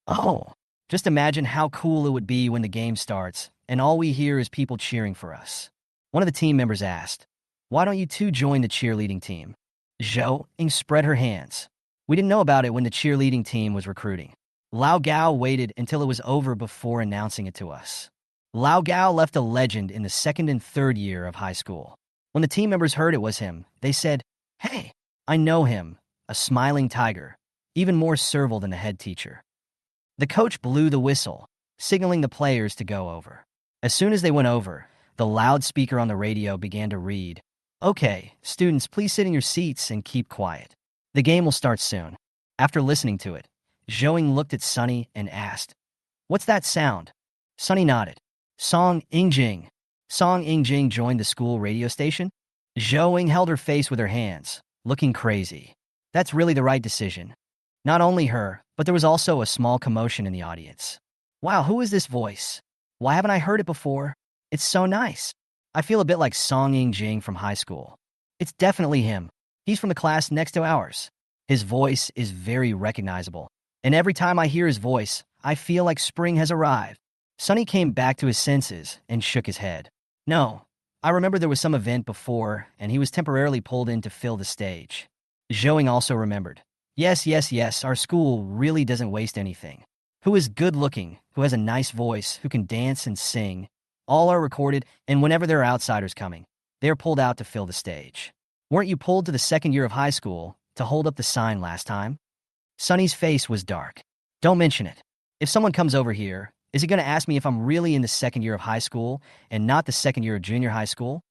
Oh, just imagine how cool it would be when the game starts, and all we hear is people cheering for us. One of the team members asked, why don't you two join the cheerleading team? Zhou Ying spread her hands. We didn't know about it when the cheerleading team was recruiting. Lao Gao waited until it was over before announcing it to us. Lao Gao left a legend in the 2nd and 3rd year of high school. When the team members heard it was him, they said, hey, I know him, a smiling tiger, even more servile than the head teacher. The coach blew the whistle, signaling the players to go over. As soon as they went over, the loudspeaker on the radio began to read, okay, students, please sit in your seats and keep quiet. The game will start soon. After listening to it, Zhou Ying looked at Sunny and asked, what's that sound? Sunny nodded. Song Yingjing. Song Yingjing joined the school radio station. Zhou Ying held her face with her hands, looking crazy. That's really the right decision. Not only her, but there was also a small commotion in the audience. Wow, who is this voice? Why haven't I heard it before? It's so nice. I feel a bit like Song Yingjing from high school. It's definitely him. He's from the class next to ours. His voice is very recognizable, and every time I hear his voice, I feel like spring has arrived. Sunny came back to his senses and shook his head. No, I remember there was some event before, and he was temporarily pulled in to fill the stage. Zhou Ying also remembered. Yes, our school really doesn't waste anything. Who is good-looking, who has a nice voice, who can dance and sing. All are recorded, and whenever there are outsiders coming, they are pulled out to fill the stage. Weren't you pulled to the 2nd year of high school to hold up the sign last time? Sunny's face was dark. Don't mention it. If someone comes over here, is he going to ask me if I'm really in the 2nd year of high school and not the 2nd year of junior high school?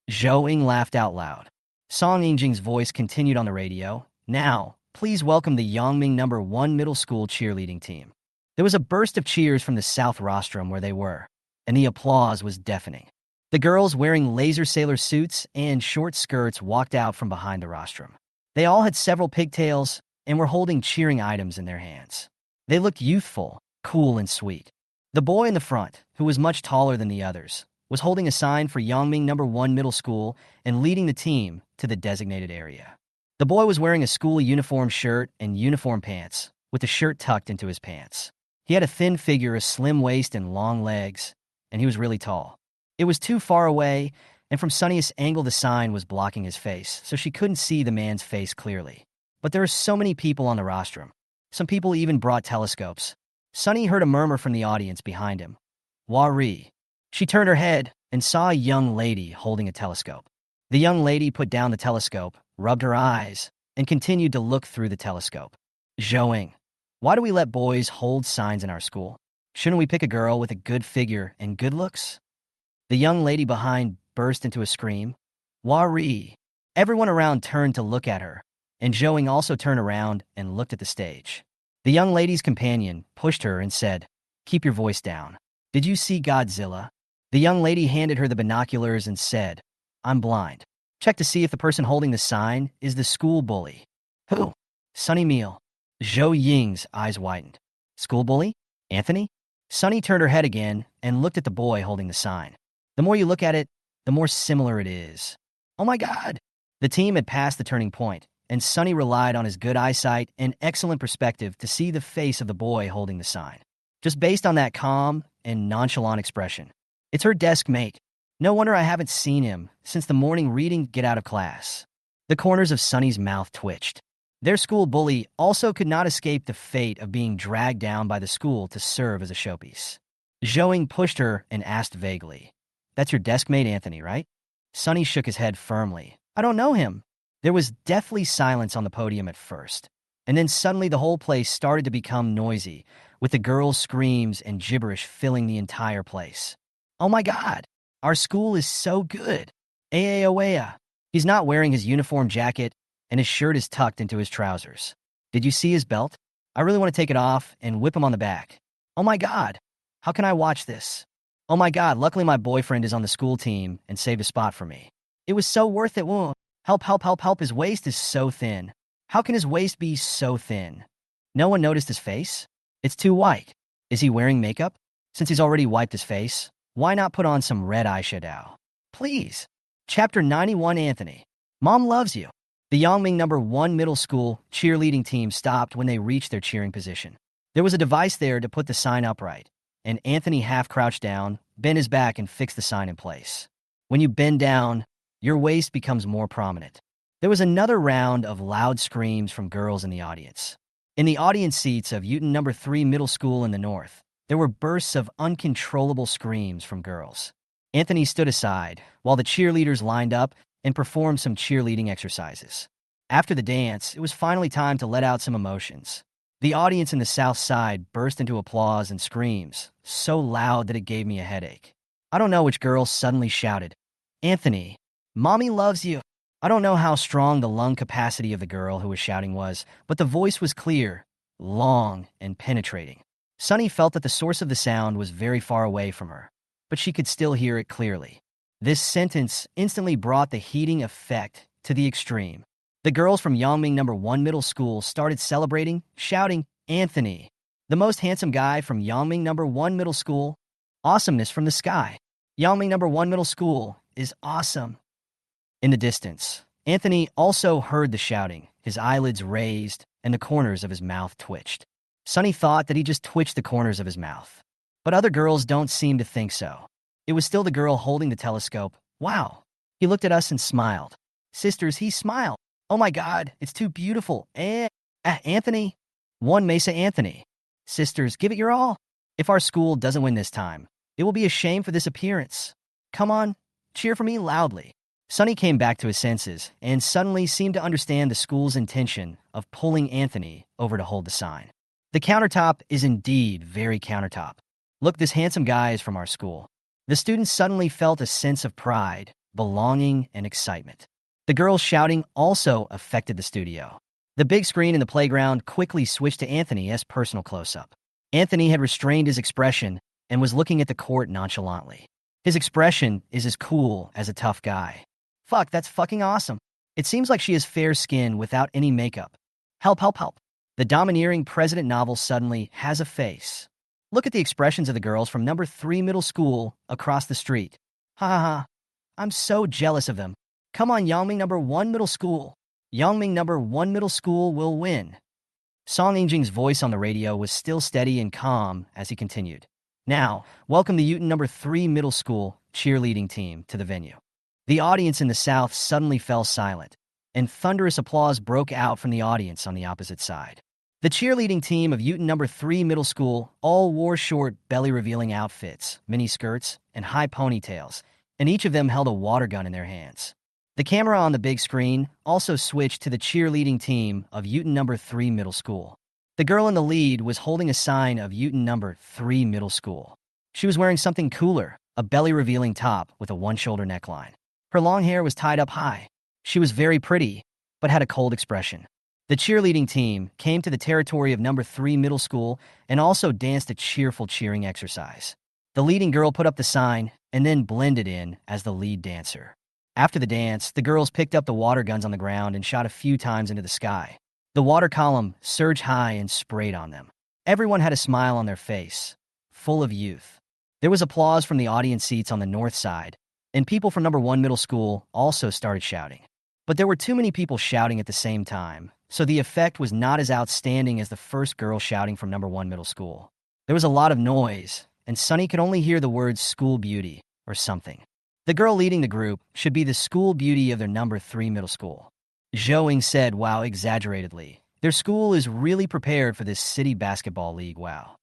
Zhou Ying laughed out loud. Song Yingjing's voice continued on the radio. Now, please welcome the Yangming number 1 middle school cheerleading team. There was a burst of cheers from the south rostrum where they were, and the applause was deafening. The girls wearing laser sailor suits and short skirts walked out from behind the rostrum. They all had several pigtails and were holding cheering items in their hands. They looked youthful, cool, and sweet. The boy in the front, who was much taller than the others, was holding a sign for Yangming number 1 middle school and leading the team to the designated area. The boy was wearing a school uniform shirt and uniform pants, with the shirt tucked into his pants. He had a thin figure, a slim waist, and long legs, and he was really tall. It was too far away, and from Sunny's angle the sign was blocking his face, so she couldn't see the man's face clearly. But there were so many people on the rostrum. Some people even brought telescopes. Sunny heard a murmur from the audience behind him. Wari. She turned her head and saw a young lady holding a telescope. The young lady put down the telescope, rubbed her eyes, and continued to look through the telescope. Zhou Ying. Why do we let boys hold signs in our school? Shouldn't we pick a girl with a good figure and good looks? The young lady behind burst into a scream. Wari. Everyone around turned to look at her, and Zhou Ying also turned around and looked at the stage. The young lady's companion pushed her and said, keep your voice down. Did you see Godzilla? The young lady handed her the binoculars and said, "I'm blind. Check to see if the person holding the sign is the school bully." Who? Sunny Meal. Zhou Ying's eyes widened. School bully? Anthony? Sunny turned her head again and looked at the boy holding the sign. The more you look at it, the more similar it is. Oh my God! The team had passed the turning point, and Sunny relied on his good eyesight and excellent perspective to see the face of the boy holding the sign. Just based on that calm and nonchalant expression. It's her desk mate. No wonder I haven't seen him since the morning reading Get Out of Class. The corners of Sunny's mouth twitched. Their school bully also could not escape the fate of being dragged down by the school to serve as a showpiece. Zhou pushed her and asked vaguely, "That's your desk mate, Anthony, right?" Sunny shook his head firmly. "I don't know him." There was deathly silence on the podium at first, and then suddenly the whole place started to become noisy, with the girls' screams and gibberish filling the entire place. "Oh my God! Our school is so good! Aoea." He's not wearing his uniform jacket, and his shirt is tucked into his trousers. Did you see his belt? I really want to take it off and whip him on the back. Oh my God! How can I watch this? Oh my God, luckily my boyfriend is on the school team and saved a spot for me. It was so worth it. Whoa. Help, help, help, help. His waist is so thin. How can his waist be so thin? No one noticed his face? It's too white. Is he wearing makeup? Since he's already wiped his face, why not put on some red eyeshadow? Please. Chapter 91, Anthony. Mom loves you. The Yangming No. 1 middle school cheerleading team stopped when they reached their cheering position. There was a device there to put the sign upright, and Anthony half crouched down, bent his back, and fixed the sign in place. When you bend down, your waist becomes more prominent. There was another round of loud screams from girls in the audience. In the audience seats of Uton No. 3 middle school in the north, there were bursts of uncontrollable screams from girls. Anthony stood aside while the cheerleaders lined up and performed some cheerleading exercises. After the dance, it was finally time to let out some emotions. The audience in the south side burst into applause and screams, so loud that it gave me a headache. I don't know which girl suddenly shouted, "Anthony, Mommy loves you." I don't know how strong the lung capacity of the girl who was shouting was, but the voice was clear, long, and penetrating. Sunny felt that the source of the sound was very far away from her, but she could still hear it clearly. This sentence instantly brought the heating effect to the extreme. The girls from Yangming No. 1 middle school started celebrating, shouting, "Anthony, the most handsome guy from Yangming No. 1 middle school. Awesomeness from the sky. Yangming No. 1 middle school is awesome." In the distance, Anthony also heard the shouting, his eyelids raised, and the corners of his mouth twitched. Sunny thought that he just twitched the corners of his mouth. But other girls don't seem to think so. It was still the girl holding the telescope. "Wow." He looked at us and smiled. "Sisters," he smiled. "Oh my God, it's too beautiful. Anthony." One Mesa Anthony. "Sisters, give it your all. If our school doesn't win this time, it will be a shame for this appearance. Come on, cheer for me loudly." Sunny came back to his senses and suddenly seemed to understand the school's intention of pulling Anthony over to hold the sign. The countertop is indeed very countertop. "Look, this handsome guy is from our school." The students suddenly felt a sense of pride, belonging, and excitement. The girls shouting also affected the studio. The big screen in the playground quickly switched to Anthony's personal close-up. Anthony had restrained his expression and was looking at the court nonchalantly. His expression is as cool as a tough guy. "Fuck, that's fucking awesome. It seems like she has fair skin without any makeup. Help, help, help." The domineering President novel suddenly has a face. Look at the expressions of the girls from No. 3 middle school across the street. Ha ha ha. I'm so jealous of them. Come on, Yangming No. 1 middle school. Yangming No. 1 middle school will win. Song Yingjing's voice on the radio was still steady and calm as he continued. "Now, welcome the Uton No. 3 middle school cheerleading team to the venue." The audience in the south suddenly fell silent, and thunderous applause broke out from the audience on the opposite side. The cheerleading team of Uton No. 3 middle school all wore short, belly-revealing outfits, mini skirts, and high ponytails, and each of them held a water gun in their hands. The camera on the big screen also switched to the cheerleading team of Uton No. 3 middle school. The girl in the lead was holding a sign of Uton No. 3 middle school. She was wearing something cooler, a belly-revealing top with a one-shoulder neckline. Her long hair was tied up high. She was very pretty, but had a cold expression. The cheerleading team came to the territory of No. 3 middle school and also danced a cheerful cheering exercise. The leading girl put up the sign, and then blended in as the lead dancer. After the dance, the girls picked up the water guns on the ground and shot a few times into the sky. The water column surged high and sprayed on them. Everyone had a smile on their face, full of youth. There was applause from the audience seats on the north side, and people from number 1 middle school also started shouting. But there were too many people shouting at the same time, so the effect was not as outstanding as the first girl shouting from number 1 middle school. There was a lot of noise, and Sunny could only hear the words school beauty or something. The girl leading the group should be the school beauty of their number 3 middle school. Zhou said, wow, exaggeratedly. Their school is really prepared for this city basketball league, wow.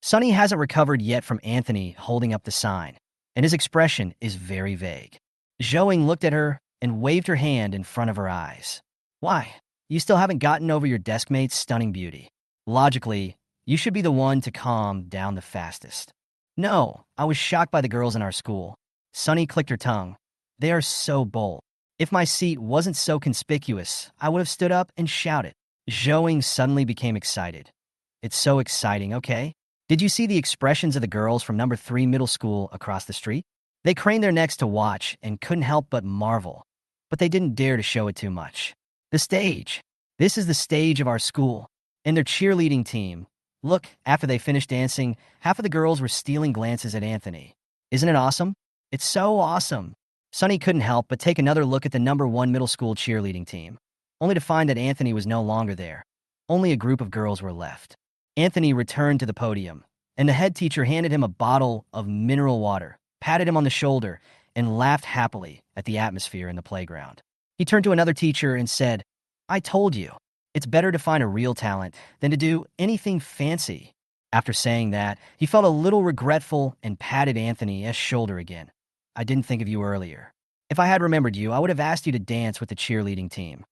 Sunny hasn't recovered yet from Anthony holding up the sign, and his expression is very vague. Zhou looked at her and waved her hand in front of her eyes. Why? You still haven't gotten over your desk mate's stunning beauty. Logically, you should be the one to calm down the fastest. No, I was shocked by the girls in our school. Sunny clicked her tongue. They are so bold. If my seat wasn't so conspicuous, I would have stood up and shouted. Zhou suddenly became excited. It's so exciting, okay? Did you see the expressions of the girls from number 3 middle school across the street? They craned their necks to watch and couldn't help but marvel, but they didn't dare to show it too much. The stage. This is the stage of our school. And their cheerleading team. Look, after they finished dancing, half of the girls were stealing glances at Anthony. Isn't it awesome? It's so awesome. Sunny couldn't help but take another look at the number 1 middle school cheerleading team, only to find that Anthony was no longer there. Only a group of girls were left. Anthony returned to the podium, and the head teacher handed him a bottle of mineral water, patted him on the shoulder, and laughed happily at the atmosphere in the playground. He turned to another teacher and said, I told you, it's better to find a real talent than to do anything fancy. After saying that, he felt a little regretful and patted Anthony's shoulder again. I didn't think of you earlier. If I had remembered you, I would have asked you to dance with the cheerleading team.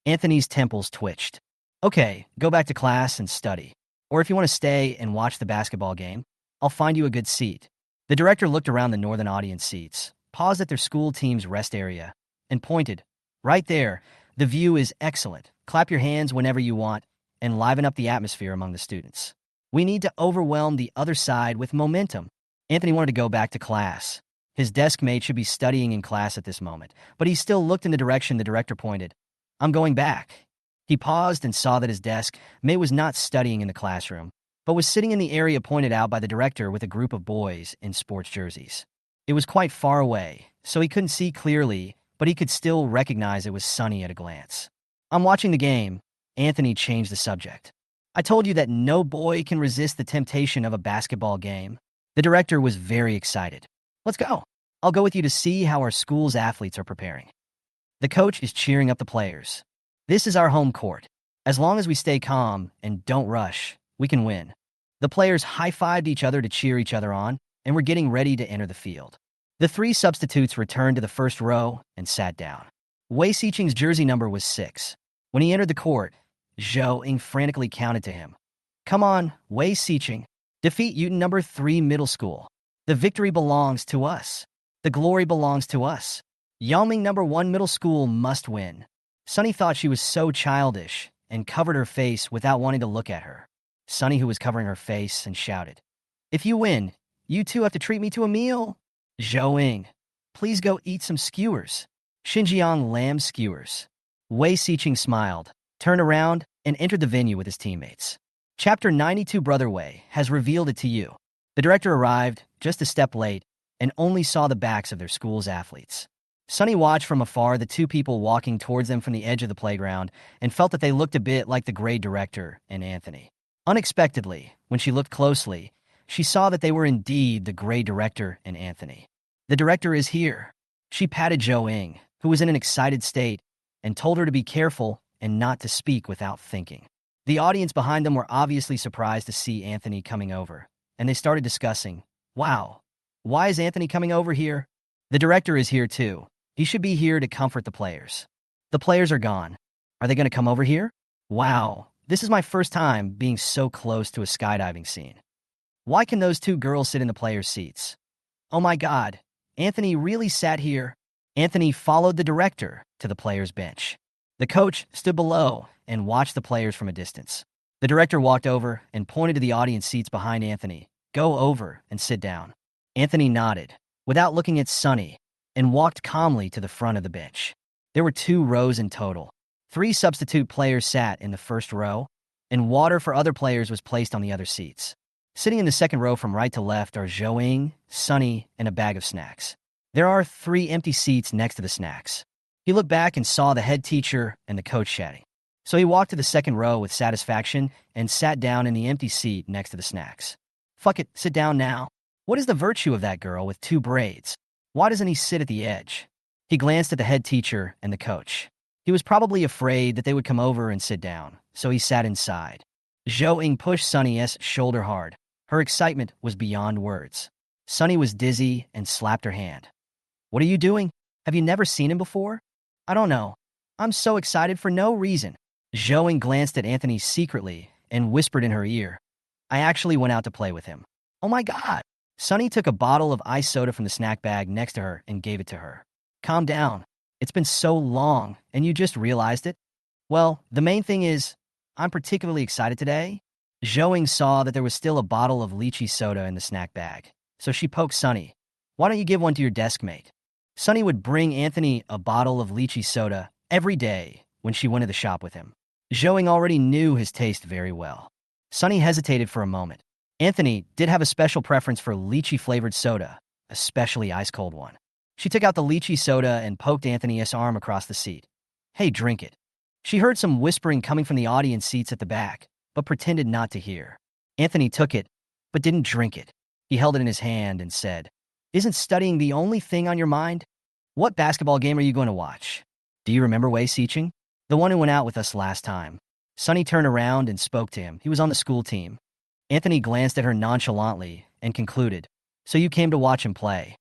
Anthony's temples twitched. Okay, go back to class and study. Or if you want to stay and watch the basketball game, I'll find you a good seat. The director looked around the northern audience seats, paused at their school team's rest area, and pointed. Right there, the view is excellent. Clap your hands whenever you want and liven up the atmosphere among the students. We need to overwhelm the other side with momentum. Anthony wanted to go back to class. His desk mate should be studying in class at this moment, but he still looked in the direction the director pointed. I'm going back. He paused and saw that his desk mate was not studying in the classroom, but was sitting in the area pointed out by the director with a group of boys in sports jerseys. It was quite far away, so he couldn't see clearly, but he could still recognize it was Sunny at a glance. I'm watching the game. Anthony changed the subject. I told you that no boy can resist the temptation of a basketball game. The director was very excited. Let's go. I'll go with you to see how our school's athletes are preparing. The coach is cheering up the players. This is our home court. As long as we stay calm and don't rush, we can win. The players high-fived each other to cheer each other on, and were getting ready to enter the field. The 3 substitutes returned to the first row and sat down. Wei Xiqing's jersey number was 6. When he entered the court, Zhou frantically counted to him. Come on, Wei Xiqing. Defeat Yuten number 3 middle school. The victory belongs to us. The glory belongs to us. Yangming number 1 middle school must win. Sunny thought she was so childish and covered her face without wanting to look at her. Sunny, who was covering her face, and shouted, If you win, you 2 have to treat me to a meal. Zhou, please go eat some skewers. Xinjiang lamb skewers. Wei Xiqing smiled, turned around, and entered the venue with his teammates. Chapter 92 Brother Wei has revealed it to you. The director arrived, just a step late, and only saw the backs of their school's athletes. Sunny watched from afar the 2 people walking towards them from the edge of the playground and felt that they looked a bit like the grade director and Anthony. Unexpectedly, when she looked closely, she saw that they were indeed the grade director and Anthony. The director is here. She patted Zhou, who was in an excited state, and told her to be careful and not to speak without thinking. The audience behind them were obviously surprised to see Anthony coming over, and they started discussing, Wow, why is Anthony coming over here? The director is here too. He should be here to comfort the players. The players are gone. Are they going to come over here? Wow, this is my first time being so close to a skydiving scene. Why can those 2 girls sit in the players' seats? Oh my God, Anthony really sat here. Anthony followed the director to the players' bench. The coach stood below and watched the players from a distance. The director walked over and pointed to the audience seats behind Anthony. Go over and sit down. Anthony nodded. without looking at Sunny, and walked calmly to the front of the bench. There were 2 rows in total. 3 substitute players sat in the first row, and water for other players was placed on the other seats. Sitting in the second row from right to left are Zhou, Sunny, and a bag of snacks. There are 3 empty seats next to the snacks. He looked back and saw the head teacher and the coach chatting. So he walked to the second row with satisfaction and sat down in the empty seat next to the snacks. Fuck it, sit down now. What is the virtue of that girl with 2 braids? Why doesn't he sit at the edge? He glanced at the head teacher and the coach. He was probably afraid that they would come over and sit down, so he sat inside. Zhou pushed Sunny's shoulder hard. Her excitement was beyond words. Sunny was dizzy and slapped her hand. What are you doing? Have you never seen him before? I don't know. I'm so excited for no reason. Zhou glanced at Anthony secretly and whispered in her ear. I actually went out to play with him. Oh my God. Sunny took a bottle of ice soda from the snack bag next to her and gave it to her. Calm down. It's been so long, and you just realized it? Well, the main thing is, I'm particularly excited today. Zhou saw that there was still a bottle of lychee soda in the snack bag, so she poked Sunny. Why don't you give one to your desk mate? Sunny would bring Anthony a bottle of lychee soda every day when she went to the shop with him. Zhou already knew his taste very well. Sunny hesitated for a moment. Anthony did have a special preference for lychee-flavored soda, especially ice-cold one. She took out the lychee soda and poked Anthony's arm across the seat. Hey, drink it. She heard some whispering coming from the audience seats at the back, but pretended not to hear. Anthony took it, but didn't drink it. He held it in his hand and said, Isn't studying the only thing on your mind? What basketball game are you going to watch? Do you remember Wei Xiqing? The one who went out with us last time. Sunny turned around and spoke to him. He was on the school team. Anthony glanced at her nonchalantly and concluded, So you came to watch him play?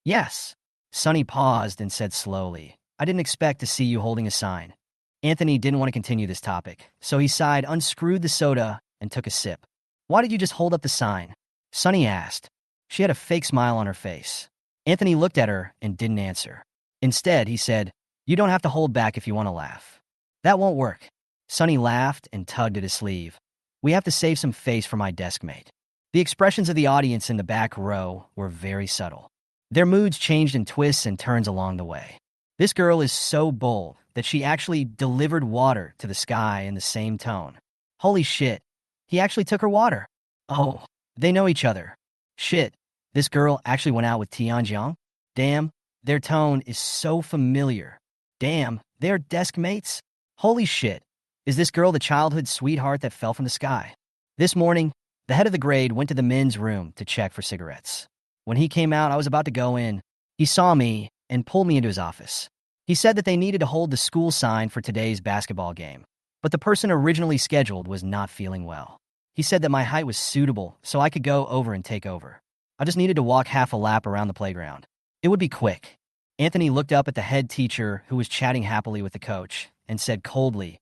Yes. Sunny paused and said slowly, I didn't expect to see you holding a sign. Anthony didn't want to continue this topic, so he sighed, unscrewed the soda, and took a sip. Why did you just hold up the sign? Sunny asked. She had a fake smile on her face. Anthony looked at her and didn't answer. Instead, he said, You don't have to hold back if you want to laugh. That won't work. Sunny laughed and tugged at his sleeve. We have to save some face for my desk mate. The expressions of the audience in the back row were very subtle. Their moods changed in twists and turns along the way. This girl is so bold that she actually delivered water to the sky in the same tone. Holy shit, he actually took her water. Oh, they know each other. Shit, this girl actually went out with Tianjiang? Damn, their tone is so familiar. Damn, they're desk mates? Holy shit, is this girl the childhood sweetheart that fell from the sky? This morning, the head of the grade went to the men's room to check for cigarettes. When he came out, I was about to go in. He saw me and pulled me into his office. He said that they needed to hold the school sign for today's basketball game, but the person originally scheduled was not feeling well. He said that my height was suitable, so I could go over and take over. I just needed to walk half a lap around the playground. It would be quick. Anthony looked up at the head teacher, who was chatting happily with the coach, and said coldly,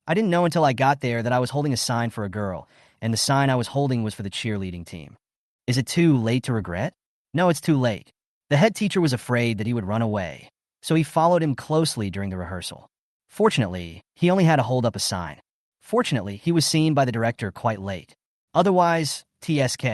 I didn't know until I got there that I was holding a sign for a girl, and the sign I was holding was for the cheerleading team. Is it too late to regret? No, it's too late. The head teacher was afraid that he would run away, so he followed him closely during the rehearsal. Fortunately, he only had to hold up a sign. Fortunately, he was seen by the director quite late. Otherwise, TSK.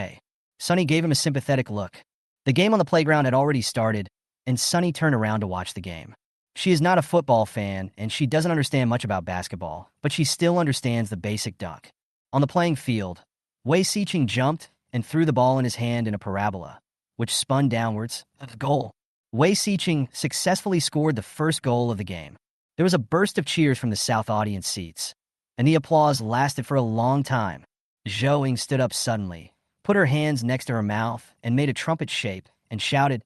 Sunny gave him a sympathetic look. The game on the playground had already started, and Sunny turned around to watch the game. She is not a football fan, and she doesn't understand much about basketball, but she still understands the basic dunk. On the playing field, Wei Xiqing jumped and threw the ball in his hand in a parabola, which spun downwards. A goal. Wei Xiqing successfully scored the first goal of the game. There was a burst of cheers from the South audience seats, and the applause lasted for a long time. Zhou stood up suddenly, put her hands next to her mouth, and made a trumpet shape, and shouted,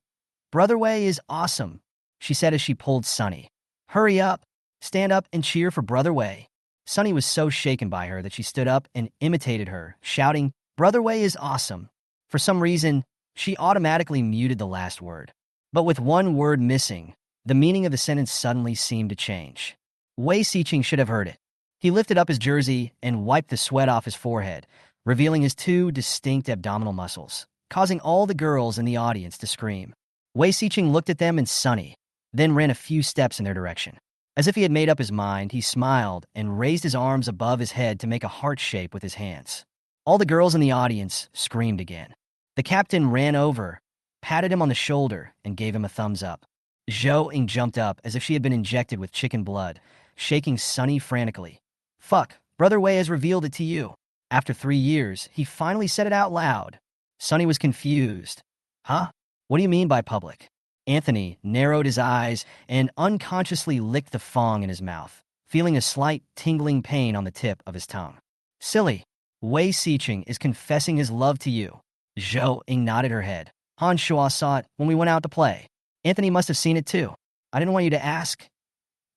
Brother Wei is awesome, she said as she pulled Sunny. Hurry up, stand up and cheer for Brother Wei. Sunny was so shaken by her that she stood up and imitated her, shouting, Brother Wei is awesome. For some reason, she automatically muted the last word. But with one word missing, the meaning of the sentence suddenly seemed to change. Wei Xiqing should have heard it. He lifted up his jersey and wiped the sweat off his forehead, revealing his 2 distinct abdominal muscles, causing all the girls in the audience to scream. Wei Xiqing looked at them and Sunny, then ran a few steps in their direction. As if he had made up his mind, he smiled and raised his arms above his head to make a heart shape with his hands. All the girls in the audience screamed again. The captain ran over patted him on the shoulder, and gave him a thumbs up. Zhou Ying jumped up as if she had been injected with chicken blood, shaking Sunny frantically. Fuck, Brother Wei has revealed it to you. After 3 years, he finally said it out loud. Sunny was confused. Huh? What do you mean by public? Anthony narrowed his eyes and unconsciously licked the fong in his mouth, feeling a slight tingling pain on the tip of his tongue. Silly. Wei Xiqing is confessing his love to you. Zhou Ying nodded her head. Han Shua saw it when we went out to play. Anthony must have seen it too. I didn't want you to ask.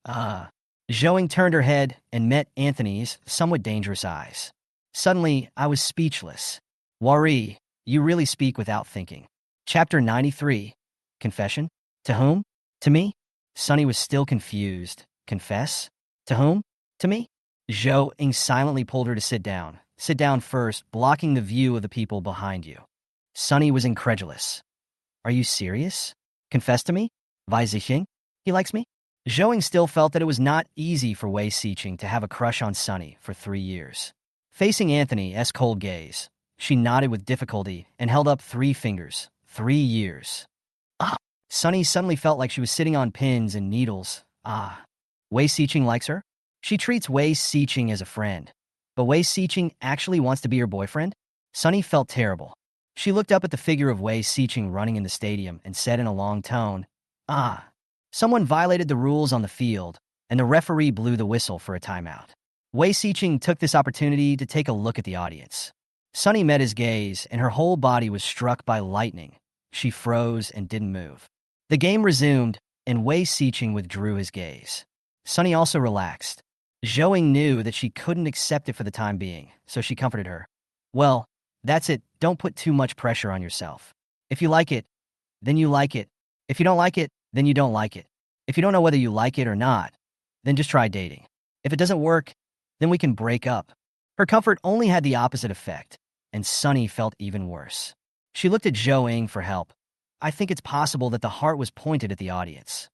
Zhou Ying turned her head and met Anthony's somewhat dangerous eyes. Suddenly, I was speechless. Wari, you really speak without thinking. Chapter 93. Confession? To whom? To me? Sunny was still confused. Confess? To whom? To me? Zhou Ying silently pulled her to sit down. Sit down first, blocking the view of the people behind you. Sunny was incredulous. Are you serious? Confess to me? Wei Xiqing? He likes me? Zhou Ying still felt that it was not easy for Wei Xiqing to have a crush on Sunny for 3 years. Facing Anthony's cold gaze, she nodded with difficulty and held up 3 fingers. 3 years. Sunny suddenly felt like she was sitting on pins and needles. Wei Xiqing likes her? She treats Wei Xiqing as a friend. But Wei Xiqing actually wants to be her boyfriend? Sunny felt terrible. She looked up at the figure of Wei Xiqing running in the stadium and said in a long tone, Someone violated the rules on the field, and the referee blew the whistle for a timeout. Wei Xiqing took this opportunity to take a look at the audience. Sunny met his gaze, and her whole body was struck by lightning. She froze and didn't move. The game resumed, and Wei Xiqing withdrew his gaze. Sunny also relaxed. Zhou Ying knew that she couldn't accept it for the time being, so she comforted her. Well, that's it. Don't put too much pressure on yourself. If you like it, then you like it. If you don't like it, then you don't like it. If you don't know whether you like it or not, then just try dating. If it doesn't work, then we can break up. Her comfort only had the opposite effect, and Sunny felt even worse. She looked at Zhou Ying for help. I think it's possible that the heart was pointed at the audience.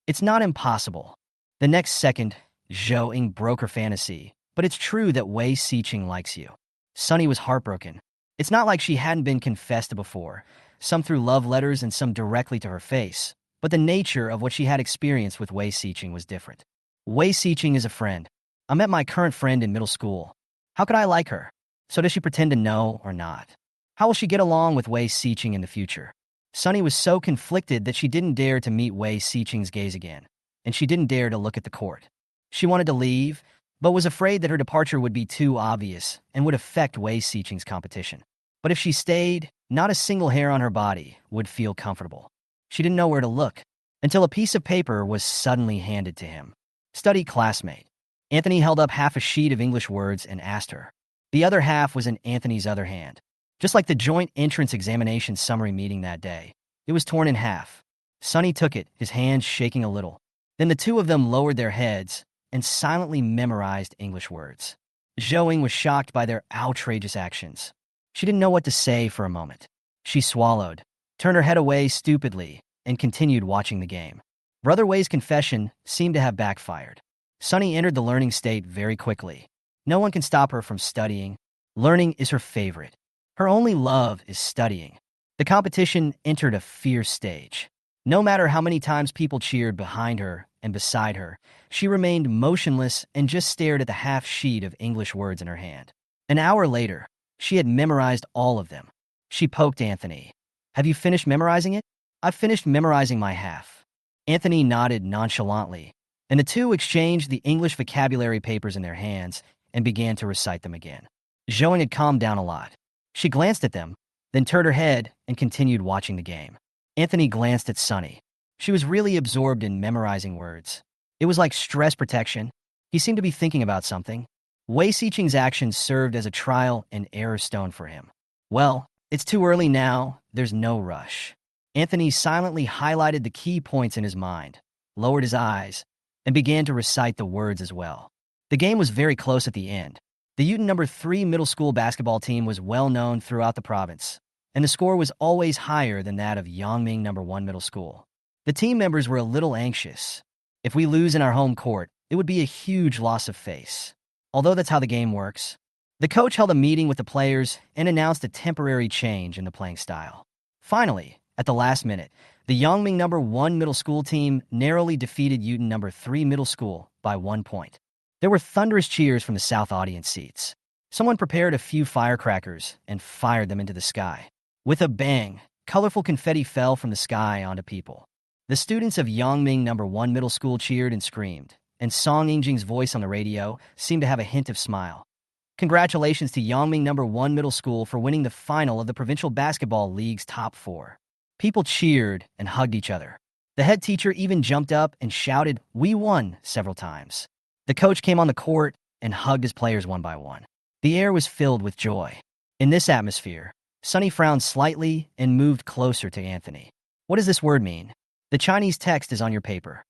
It's not impossible. The next second, Zhou Ying broke her fantasy, but it's true that Wei Xiqing likes you. Sunny was heartbroken. It's not like she hadn't been confessed to before, some through love letters and some directly to her face, but the nature of what she had experienced with Wei Xiqing was different. Wei Xiqing is a friend. I met my current friend in middle school. How could I like her? So does she pretend to know or not? How will she get along with Wei Xiqing in the future? Sunny was so conflicted that she didn't dare to meet Wei Xiqing's gaze again, and she didn't dare to look at the court. She wanted to leave, but was afraid that her departure would be too obvious and would affect Wei Xiqing's competition. But if she stayed, not a single hair on her body would feel comfortable. She didn't know where to look, until a piece of paper was suddenly handed to him. Study classmate. Anthony held up half a sheet of English words and asked her. The other half was in Anthony's other hand. Just like the joint entrance examination summary meeting that day, it was torn in half. Sunny took it, his hands shaking a little. Then the two of them lowered their heads and silently memorized English words. Zhou Ying was shocked by their outrageous actions. She didn't know what to say for a moment. She swallowed, turned her head away stupidly, and continued watching the game. Brother Wei's confession seemed to have backfired. Sunny entered the learning state very quickly. No one can stop her from studying. Learning is her favorite. Her only love is studying. The competition entered a fierce stage. No matter how many times people cheered behind her and beside her, she remained motionless and just stared at the half sheet of English words in her hand. An hour later, she had memorized all of them. She poked Anthony. Have you finished memorizing it? I've finished memorizing my half. Anthony nodded nonchalantly, and the two exchanged the English vocabulary papers in their hands and began to recite them again. Zhou Ying had calmed down a lot. She glanced at them, then turned her head and continued watching the game. Anthony glanced at Sunny. She was really absorbed in memorizing words. It was like stress protection. He seemed to be thinking about something. Wei Xiqing's actions served as a trial and error stone for him. Well, it's too early now. There's no rush. Anthony silently highlighted the key points in his mind, lowered his eyes, and began to recite the words as well. The game was very close at the end. The Uten No. 3 middle school basketball team was well known throughout the province, and the score was always higher than that of Yangming No. 1 middle school. The team members were a little anxious. If we lose in our home court, it would be a huge loss of face. Although that's how the game works, the coach held a meeting with the players and announced a temporary change in the playing style. Finally, At the last minute, the Yangming #1 middle school team narrowly defeated Yuten #3 middle school by 1 point. There were thunderous cheers from the South audience seats. Someone prepared a few firecrackers and fired them into the sky. With a bang, colorful confetti fell from the sky onto people. The students of Yangming #1 middle school cheered and screamed, and Song Yingjing's voice on the radio seemed to have a hint of smile. Congratulations to Yangming #1 middle school for winning the final of the Provincial Basketball League's top 4. People cheered and hugged each other. The head teacher even jumped up and shouted, "We won," several times. The coach came on the court and hugged his players one by one. The air was filled with joy. In this atmosphere, Sunny frowned slightly and moved closer to Anthony. "What does this word mean?" "The Chinese text is on your paper."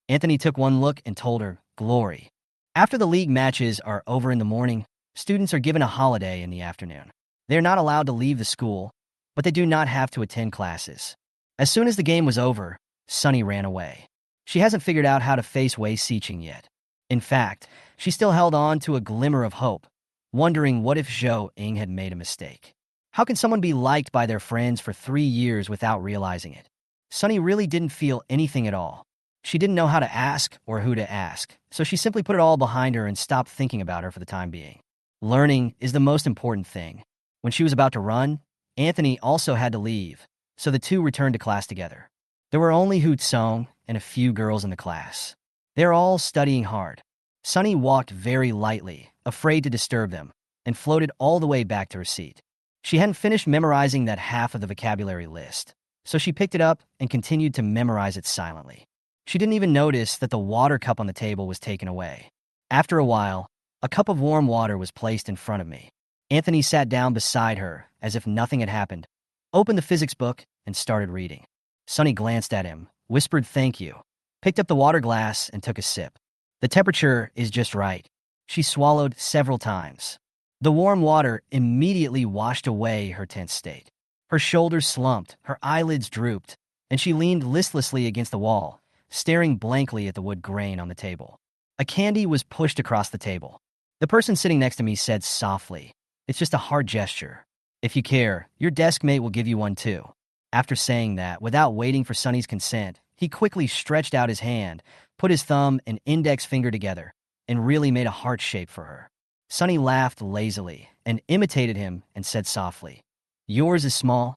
Anthony took one look and told her, "Glory." After the league matches are over in the morning, students are given a holiday in the afternoon. They are not allowed to leave the school, but they do not have to attend classes. As soon as the game was over, Sunny ran away. She hasn't figured out how to face Wei Xiqing yet. In fact, she still held on to a glimmer of hope, wondering what if Zhou Ying had made a mistake. How can someone be liked by their friends for 3 years without realizing it? Sunny really didn't feel anything at all. She didn't know how to ask or who to ask, so she simply put it all behind her and stopped thinking about her for the time being. Learning is the most important thing. When she was about to run, Anthony also had to leave, so the two returned to class together. There were only Hu Tsong and a few girls in the class. They were all studying hard. Sunny walked very lightly, afraid to disturb them, and floated all the way back to her seat. She hadn't finished memorizing that half of the vocabulary list, so she picked it up and continued to memorize it silently. She didn't even notice that the water cup on the table was taken away. After a while, a cup of warm water was placed in front of me. Anthony sat down beside her as if nothing had happened, opened the physics book, and started reading. Sunny glanced at him, whispered thank you, picked up the water glass, and took a sip. The temperature is just right. She swallowed several times. The warm water immediately washed away her tense state. Her shoulders slumped, her eyelids drooped, and she leaned listlessly against the wall, staring blankly at the wood grain on the table. A candy was pushed across the table. The person sitting next to me said softly, "It's just a hard gesture. If you care, your desk mate will give you one too." After saying that, without waiting for Sunny's consent, he quickly stretched out his hand, put his thumb and index finger together, and really made a heart shape for her. Sunny laughed lazily and imitated him and said softly, "Yours is small,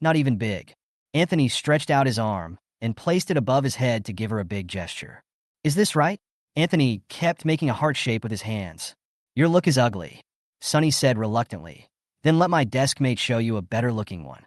not even big." Anthony stretched out his arm and placed it above his head to give her a big gesture. "Is this right?" Anthony kept making a heart shape with his hands. "Your look is ugly," Sunny said reluctantly. "Then let my desk mate show you a better-looking one."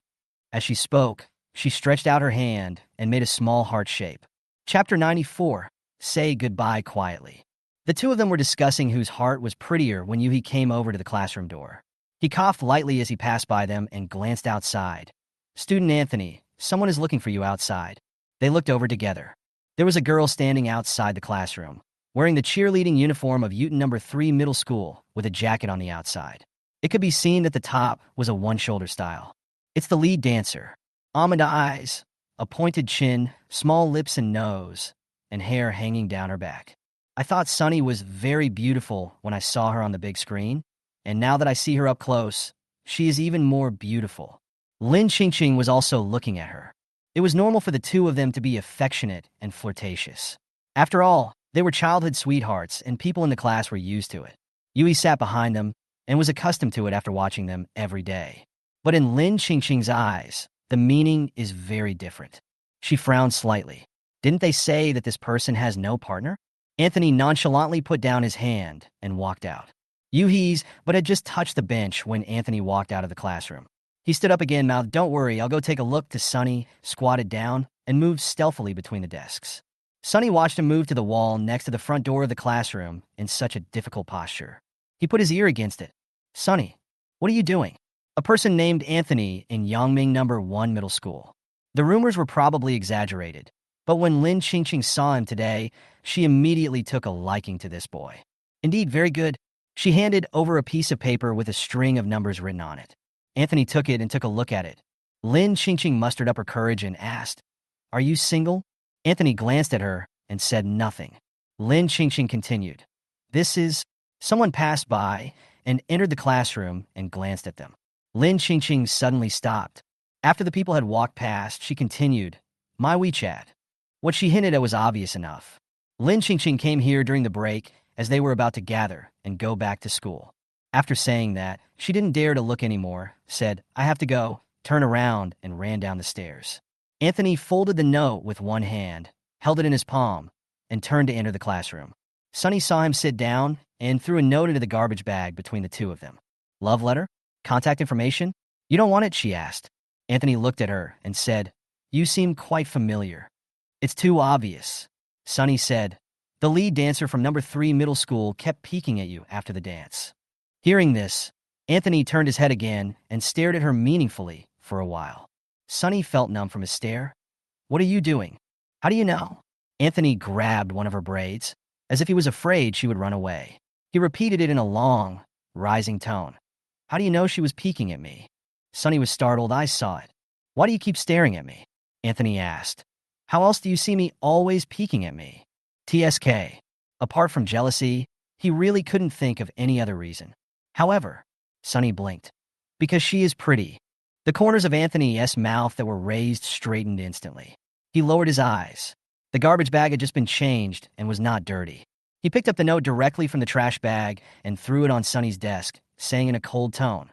As she spoke, she stretched out her hand and made a small heart shape. Chapter 94, Say Goodbye Quietly. The two of them were discussing whose heart was prettier when Yuhi came over to the classroom door. He coughed lightly as he passed by them and glanced outside. "Student Anthony, someone is looking for you outside." They looked over together. There was a girl standing outside the classroom, wearing the cheerleading uniform of Yuten #3 middle school with a jacket on the outside. It could be seen that the top was a one-shoulder style. It's the lead dancer. Almond eyes, a pointed chin, small lips and nose, and hair hanging down her back. I thought Sunny was very beautiful when I saw her on the big screen, and now that I see her up close, she is even more beautiful. Lin Qingqing was also looking at her. It was normal for the two of them to be affectionate and flirtatious. After all, they were childhood sweethearts, and people in the class were used to it. Yui sat behind them and was accustomed to it after watching them every day. But in Lin Qingqing's eyes, the meaning is very different. She frowned slightly. Didn't they say that this person has no partner? Anthony nonchalantly put down his hand and walked out. Yuhi's but had just touched the bench when Anthony walked out of the classroom. He stood up again, mouthed, "Don't worry, I'll go take a look," to Sunny, squatted down, and moved stealthily between the desks. Sunny watched him move to the wall next to the front door of the classroom in such a difficult posture. He put his ear against it. "Sunny, what are you doing?" A person named Anthony in Yangming #1 middle school. The rumors were probably exaggerated, but when Lin Qingqing saw him today, she immediately took a liking to this boy. Indeed, very good. She handed over a piece of paper with a string of numbers written on it. Anthony took it and took a look at it. Lin Qingqing mustered up her courage and asked, "Are you single?" Anthony glanced at her and said nothing. Lin Qingqing continued, "This is..." Someone passed by and entered the classroom and glanced at them. Lin Qingqing suddenly stopped. After the people had walked past, she continued, my WeChat. What she hinted at was obvious enough. Lin Qingqing came here during the break as they were about to gather and go back to school. After saying that, she didn't dare to look anymore, said, I have to go, turned around, and ran down the stairs. Anthony folded the note with one hand, held it in his palm, and turned to enter the classroom. Sunny saw him sit down and threw a note into the garbage bag between the two of them. Love letter? Contact information? You don't want it, she asked. Anthony looked at her and said, you seem quite familiar. It's too obvious. Sunny said, the lead dancer from number 3 middle school kept peeking at you after the dance. Hearing this, Anthony turned his head again and stared at her meaningfully for a while. Sunny felt numb from his stare. What are you doing? How do you know? Anthony grabbed one of her braids, as if he was afraid she would run away. He repeated it in a long, rising tone. How do you know she was peeking at me? Sunny was startled. I saw it. Why do you keep staring at me? Anthony asked. How else do you see me always peeking at me? TSK. Apart from jealousy, he really couldn't think of any other reason. However, Sunny blinked. Because she is pretty. The corners of Anthony's mouth that were raised straightened instantly. He lowered his eyes. The garbage bag had just been changed and was not dirty. He picked up the note directly from the trash bag and threw it on Sunny's desk, saying in a cold tone,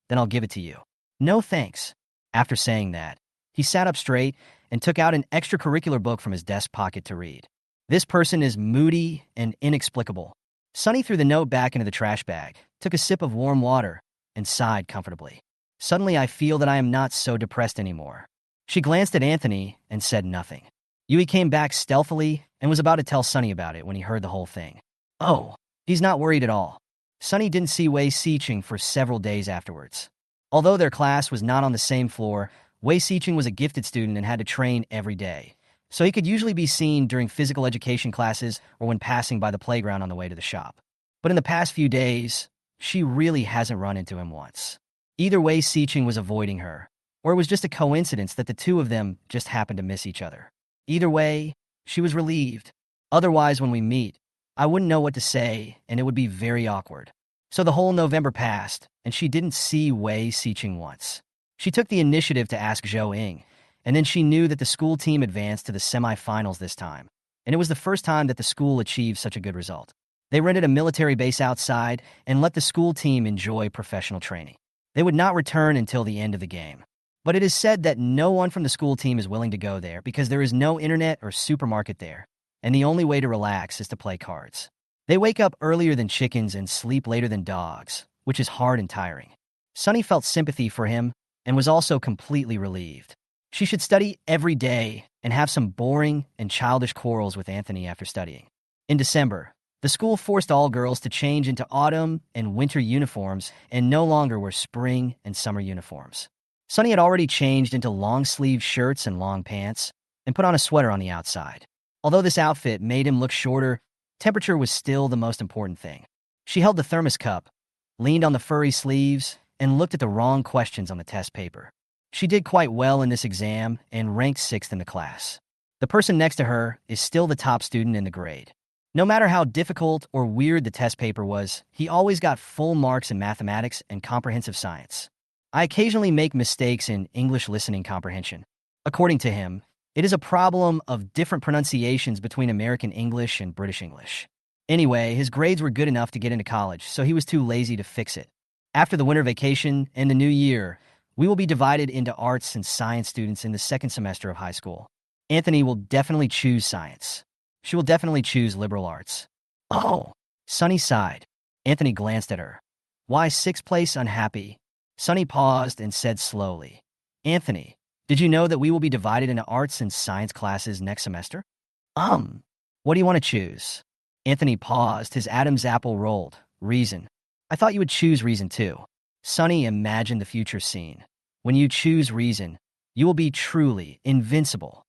then I'll give it to you. No thanks. After saying that, he sat up straight and took out an extracurricular book from his desk pocket to read. This person is moody and inexplicable. Sunny threw the note back into the trash bag, took a sip of warm water, and sighed comfortably. Suddenly I feel that I am not so depressed anymore. She glanced at Anthony and said nothing. Yui came back stealthily and was about to tell Sunny about it when he heard the whole thing. Oh, he's not worried at all. Sunny didn't see Wei Siqing for several days afterwards. Although their class was not on the same floor, Wei Siqing was a gifted student and had to train every day, so he could usually be seen during physical education classes or when passing by the playground on the way to the shop. But in the past few days, she really hasn't run into him once. Either Wei Siqing was avoiding her, or it was just a coincidence that the two of them just happened to miss each other. Either way, she was relieved. Otherwise, when we meet, I wouldn't know what to say, and it would be very awkward. So the whole November passed, and she didn't see Wei Siqing once. She took the initiative to ask Zhou Ying, and then she knew that the school team advanced to the semifinals this time, and it was the first time that the school achieved such a good result. They rented a military base outside and let the school team enjoy professional training. They would not return until the end of the game. But it is said that no one from the school team is willing to go there because there is no internet or supermarket there, and the only way to relax is to play cards. They wake up earlier than chickens and sleep later than dogs, which is hard and tiring. Sunny felt sympathy for him and was also completely relieved. She should study every day and have some boring and childish quarrels with Anthony after studying. In December, the school forced all girls to change into autumn and winter uniforms and no longer wear spring and summer uniforms. Sunny had already changed into long-sleeved shirts and long pants and put on a sweater on the outside. Although this outfit made him look shorter, temperature was still the most important thing. She held the thermos cup, leaned on the furry sleeves, and looked at the wrong questions on the test paper. She did quite well in this exam and ranked 6th in the class. The person next to her is still the top student in the grade. No matter how difficult or weird the test paper was, he always got full marks in mathematics and comprehensive science. I occasionally make mistakes in English listening comprehension. According to him, it is a problem of different pronunciations between American English and British English. Anyway, his grades were good enough to get into college, so he was too lazy to fix it. After the winter vacation and the new year, we will be divided into arts and science students in the second semester of high school. Anthony will definitely choose science. She will definitely choose liberal arts. Oh, Sunny sighed. Anthony glanced at her. Why 6th place unhappy? Sunny paused and said slowly, Anthony, did you know that we will be divided into arts and science classes next semester? What do you want to choose? Anthony paused, his Adam's apple rolled. Reason. I thought you would choose reason too. Sunny imagined the future scene. When you choose reason, you will be truly invincible.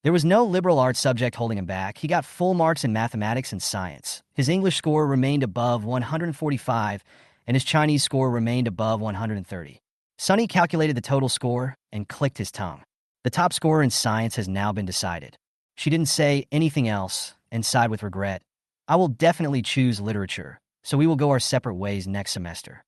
There was no liberal arts subject holding him back. He got full marks in mathematics and science. His English score remained above 145, and his Chinese score remained above 130. Sunny calculated the total score and clicked his tongue. The top scorer in science has now been decided. She didn't say anything else and sighed with regret. I will definitely choose literature, so we will go our separate ways next semester.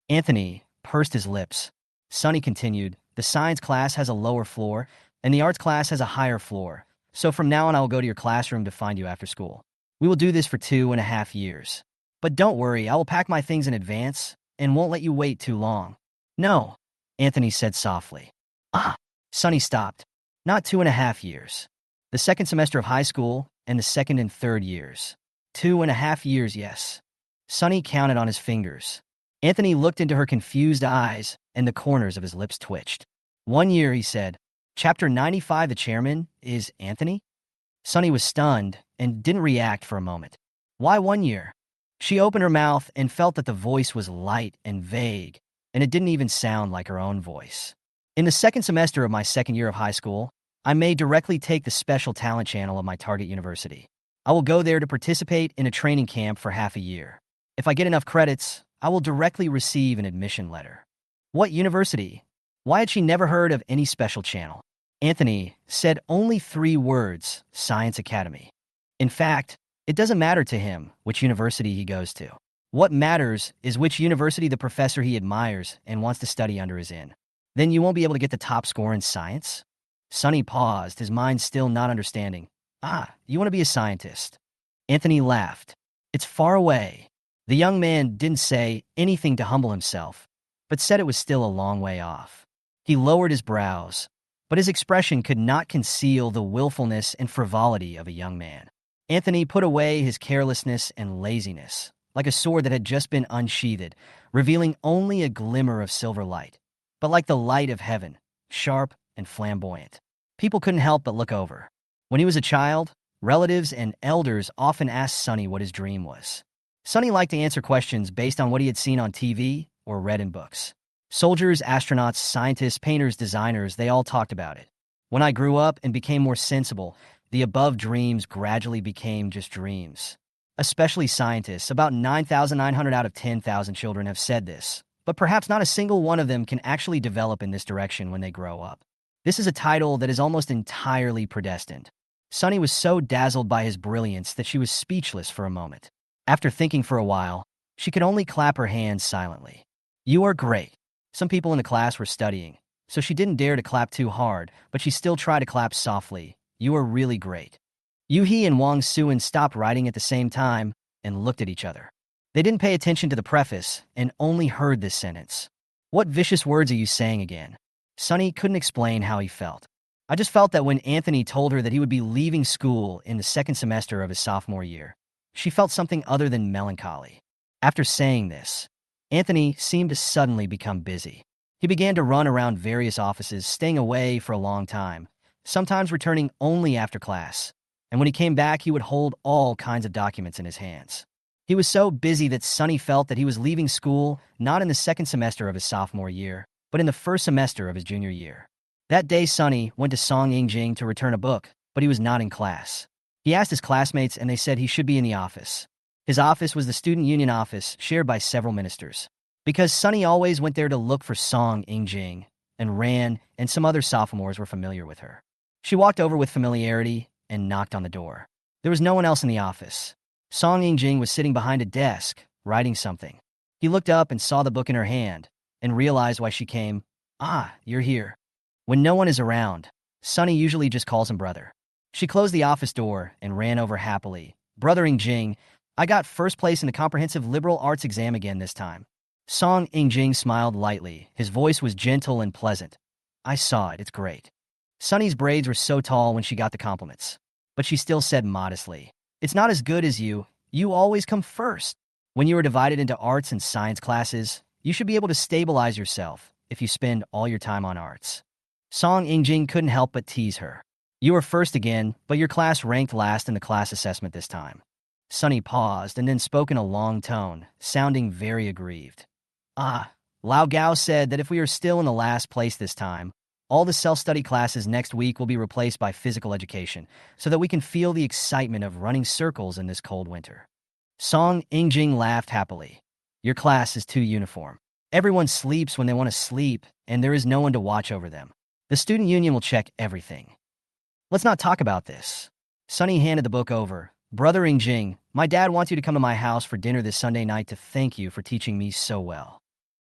Anthony pursed his lips. Sunny continued, The science class has a lower floor, and the arts class has a higher floor. So from now on, I will go to your classroom to find you after school. We will do this for 2.5 years. But don't worry, I will pack my things in advance and won't let you wait too long. No, Anthony said softly. Ah, Sonny stopped. Not 2.5 years. The second semester of high school and the second and third years. 2.5 years, yes. Sonny counted on his fingers. Anthony looked into her confused eyes, and the corners of his lips twitched. 1 year, he said. Chapter 95, the chairman, is Anthony? Sonny was stunned and didn't react for a moment. Why 1 year? She opened her mouth and felt that the voice was light and vague, and it didn't even sound like her own voice. In the second semester of my second year of high school, I may directly take the special talent channel of my target university. I will go there to participate in a training camp for half a year. If I get enough credits, I will directly receive an admission letter. What university? Why had she never heard of any special channel? Anthony said only 3 words, Science Academy. In fact, it doesn't matter to him which university he goes to. What matters is which university the professor he admires and wants to study under is in. Then you won't be able to get the top score in science? Sonny paused, his mind still not understanding. Ah, you want to be a scientist. Anthony laughed. It's far away. The young man didn't say anything to humble himself, but said it was still a long way off. He lowered his brows, but his expression could not conceal the willfulness and frivolity of a young man. Anthony put away his carelessness and laziness, like a sword that had just been unsheathed, revealing only a glimmer of silver light, but like the light of heaven, sharp and flamboyant. People couldn't help but look over. When he was a child, relatives and elders often asked Sonny what his dream was. Sonny liked to answer questions based on what he had seen on TV or read in books. Soldiers, astronauts, scientists, painters, designers, they all talked about it. When I grew up and became more sensible, the above dreams gradually became just dreams. Especially scientists, about 9,900 out of 10,000 children have said this, but perhaps not a single one of them can actually develop in this direction when they grow up. This is a title that is almost entirely predestined. Sonny was so dazzled by his brilliance that she was speechless for a moment. After thinking for a while, she could only clap her hands silently. You are great. Some people in the class were studying, so she didn't dare to clap too hard, but she still tried to clap softly. You are really great. Yu-hee and Wang Suin stopped writing at the same time and looked at each other. They didn't pay attention to the preface and only heard this sentence. What vicious words are you saying again? Sonny couldn't explain how he felt. I just felt that when Anthony told her that he would be leaving school in the second semester of his sophomore year, she felt something other than melancholy. After saying this, Anthony seemed to suddenly become busy. He began to run around various offices, staying away for a long time, sometimes returning only after class. And when he came back, he would hold all kinds of documents in his hands. He was so busy that Sonny felt that he was leaving school not in the second semester of his sophomore year, but in the first semester of his junior year. That day, Sonny went to Song Yingjing to return a book, but he was not in class. He asked his classmates, and they said he should be in the office. His office was the student union office, shared by several ministers. Because Sonny always went there to look for Song Yingjing, and Ran and some other sophomores were familiar with her. She walked over with familiarity and knocked on the door. There was no one else in the office. Song Yingjing was sitting behind a desk, writing something. He looked up and saw the book in her hand, and realized why she came. Ah, you're here. When no one is around, Sonny usually just calls him brother. She closed the office door and ran over happily. Brother Yingjing, I got first place in the comprehensive liberal arts exam again this time. Song Yingjing smiled lightly. His voice was gentle and pleasant. I saw it, it's great. Sonny's braids were so tall when she got the compliments. But she still said modestly, it's not as good as you. You always come first. When you are divided into arts and science classes, you should be able to stabilize yourself if you spend all your time on arts. Song Yingjing couldn't help but tease her. You were first again, but your class ranked last in the class assessment this time. Sonny paused and then spoke in a long tone, sounding very aggrieved. Ah, Lao Gao said that if we are still in the last place this time, all the self-study classes next week will be replaced by physical education, so that we can feel the excitement of running circles in this cold winter. Song Yingjing laughed happily. Your class is too uniform. Everyone sleeps when they want to sleep, and there is no one to watch over them. The student union will check everything. Let's not talk about this. Sonny handed the book over. Brother Yingjing, my dad wants you to come to my house for dinner this Sunday night to thank you for teaching me so well.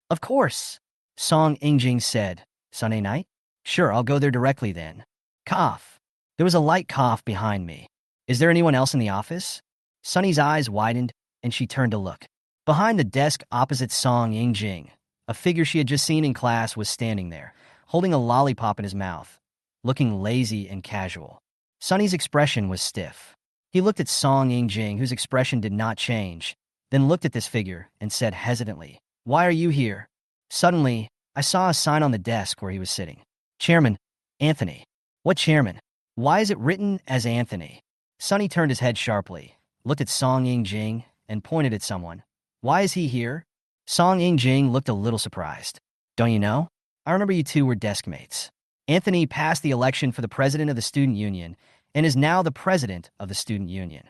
Of course, Song Yingjing said, Sunday night? Sure, I'll go there directly then. Cough. There was a light cough behind me. Is there anyone else in the office? Sunny's eyes widened, and she turned to look. Behind the desk opposite Song Ying-jing, a figure she had just seen in class was standing there, holding a lollipop in his mouth, looking lazy and casual. Sunny's expression was stiff. He looked at Song Ying-jing, whose expression did not change, then looked at this figure and said hesitantly, "Why are you here?" Suddenly, I saw a sign on the desk where he was sitting. Chairman, Anthony. What chairman? Why is it written as Anthony? Sunny turned his head sharply, looked at Song Ying-jing, and pointed at someone. Why is he here? Song Ying-jing looked a little surprised. Don't you know? I remember you two were desk mates. Anthony passed the election for the president of the student union and is now the president of the student union.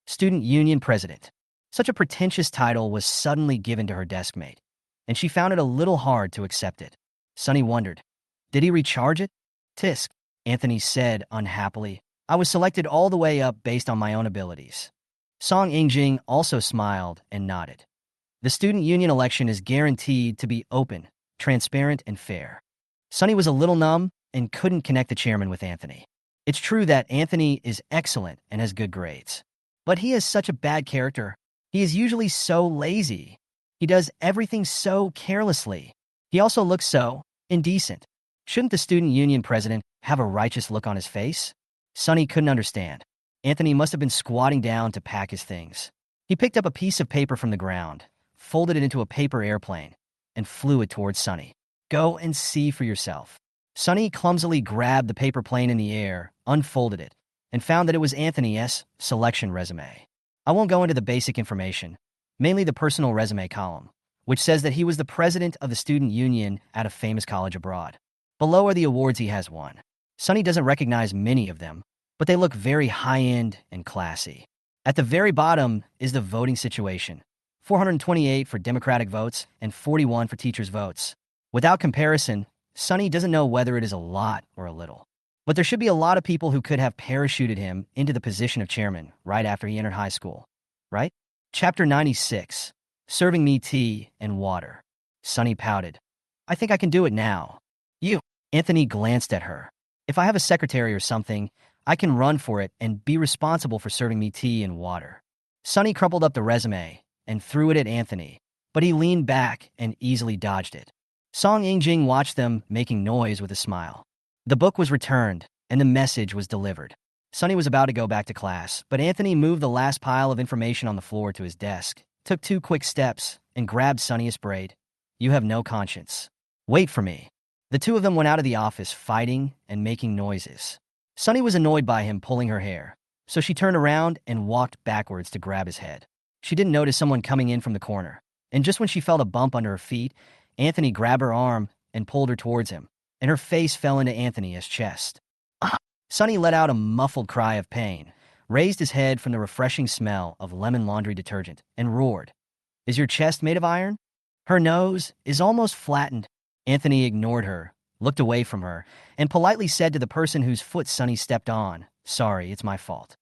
Student union president. Such a pretentious title was suddenly given to her desk mate, and she found it a little hard to accept it. Sunny wondered, did he recharge it? Tisk, Anthony said unhappily. I was selected all the way up based on my own abilities. Song Ying-jing also smiled and nodded. The student union election is guaranteed to be open, transparent, and fair. Sunny was a little numb and couldn't connect the chairman with Anthony. It's true that Anthony is excellent and has good grades, but he is such a bad character. He is usually so lazy. He does everything so carelessly. He also looks so indecent. Shouldn't the student union president have a righteous look on his face? Sunny couldn't understand. Anthony must have been squatting down to pack his things. He picked up a piece of paper from the ground, folded it into a paper airplane, and flew it towards Sunny. Go and see for yourself. Sunny clumsily grabbed the paper plane in the air, unfolded it, and found that it was Anthony's selection resume. I won't go into the basic information, mainly the personal resume column, which says that he was the president of the student union at a famous college abroad. Below are the awards he has won. Sunny doesn't recognize many of them, but they look very high-end and classy. At the very bottom is the voting situation. 428 for Democratic votes and 41 for teachers' votes. Without comparison, Sunny doesn't know whether it is a lot or a little. But there should be a lot of people who could have parachuted him into the position of chairman right after he entered high school, right? Chapter 96, Serving Me Tea and Water. Sunny pouted. I think I can do it now. You. Anthony glanced at her. If I have a secretary or something, I can run for it and be responsible for serving me tea and water. Sunny crumpled up the resume and threw it at Anthony, but he leaned back and easily dodged it. Song Ying-jing watched them, making noise with a smile. The book was returned, and the message was delivered. Sunny was about to go back to class, but Anthony moved the last pile of information on the floor to his desk, took 2 quick steps, and grabbed Sunny's braid. You have no conscience. Wait for me. The two of them went out of the office fighting and making noises. Sunny was annoyed by him pulling her hair, so she turned around and walked backwards to grab his head. She didn't notice someone coming in from the corner, and just when she felt a bump under her feet, Anthony grabbed her arm and pulled her towards him, and her face fell into Anthony's chest. Ah! Sunny let out a muffled cry of pain, raised his head from the refreshing smell of lemon laundry detergent, and roared, Is your chest made of iron? Her nose is almost flattened. Anthony ignored her, looked away from her, and politely said to the person whose foot Sunny stepped on, Sorry, it's my fault.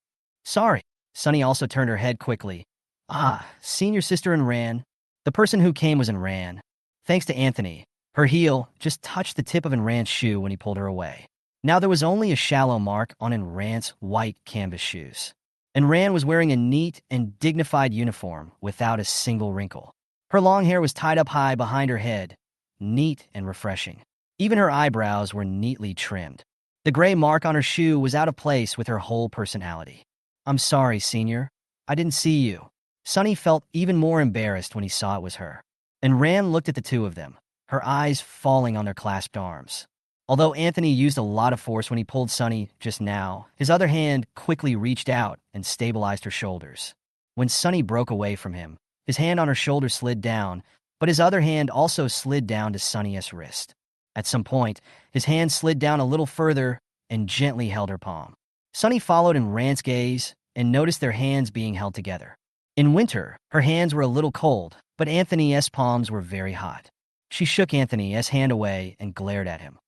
Sorry. Sunny also turned her head quickly. Ah, seen your sister and ran. The person who came was in Ran. Thanks to Anthony, her heel just touched the tip of Enran's shoe when he pulled her away. Now there was only a shallow mark on Enran's white canvas shoes. Enran was wearing a neat and dignified uniform without a single wrinkle. Her long hair was tied up high behind her head, neat and refreshing. Even her eyebrows were neatly trimmed. The gray mark on her shoe was out of place with her whole personality. I'm sorry, senior. I didn't see you. Sunny felt even more embarrassed when he saw it was her. And Ran looked at the two of them, her eyes falling on their clasped arms. Although Anthony used a lot of force when he pulled Sunny just now, his other hand quickly reached out and stabilized her shoulders. When Sunny broke away from him, his hand on her shoulder slid down, but his other hand also slid down to Sunny's wrist. At some point, his hand slid down a little further and gently held her palm. Sunny followed in Ran's gaze and noticed their hands being held together. In winter, her hands were a little cold, but Anthony's palms were very hot. She shook Anthony's hand away and glared at him.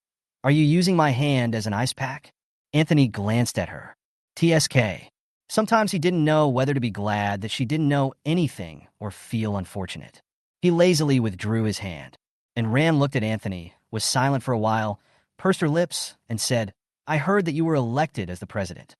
Are you using my hand as an ice pack? Anthony glanced at her. TSK. Sometimes he didn't know whether to be glad that she didn't know anything or feel unfortunate. He lazily withdrew his hand, and Ran looked at Anthony was silent for a while, pursed her lips, and said, "I heard that you were elected as the president."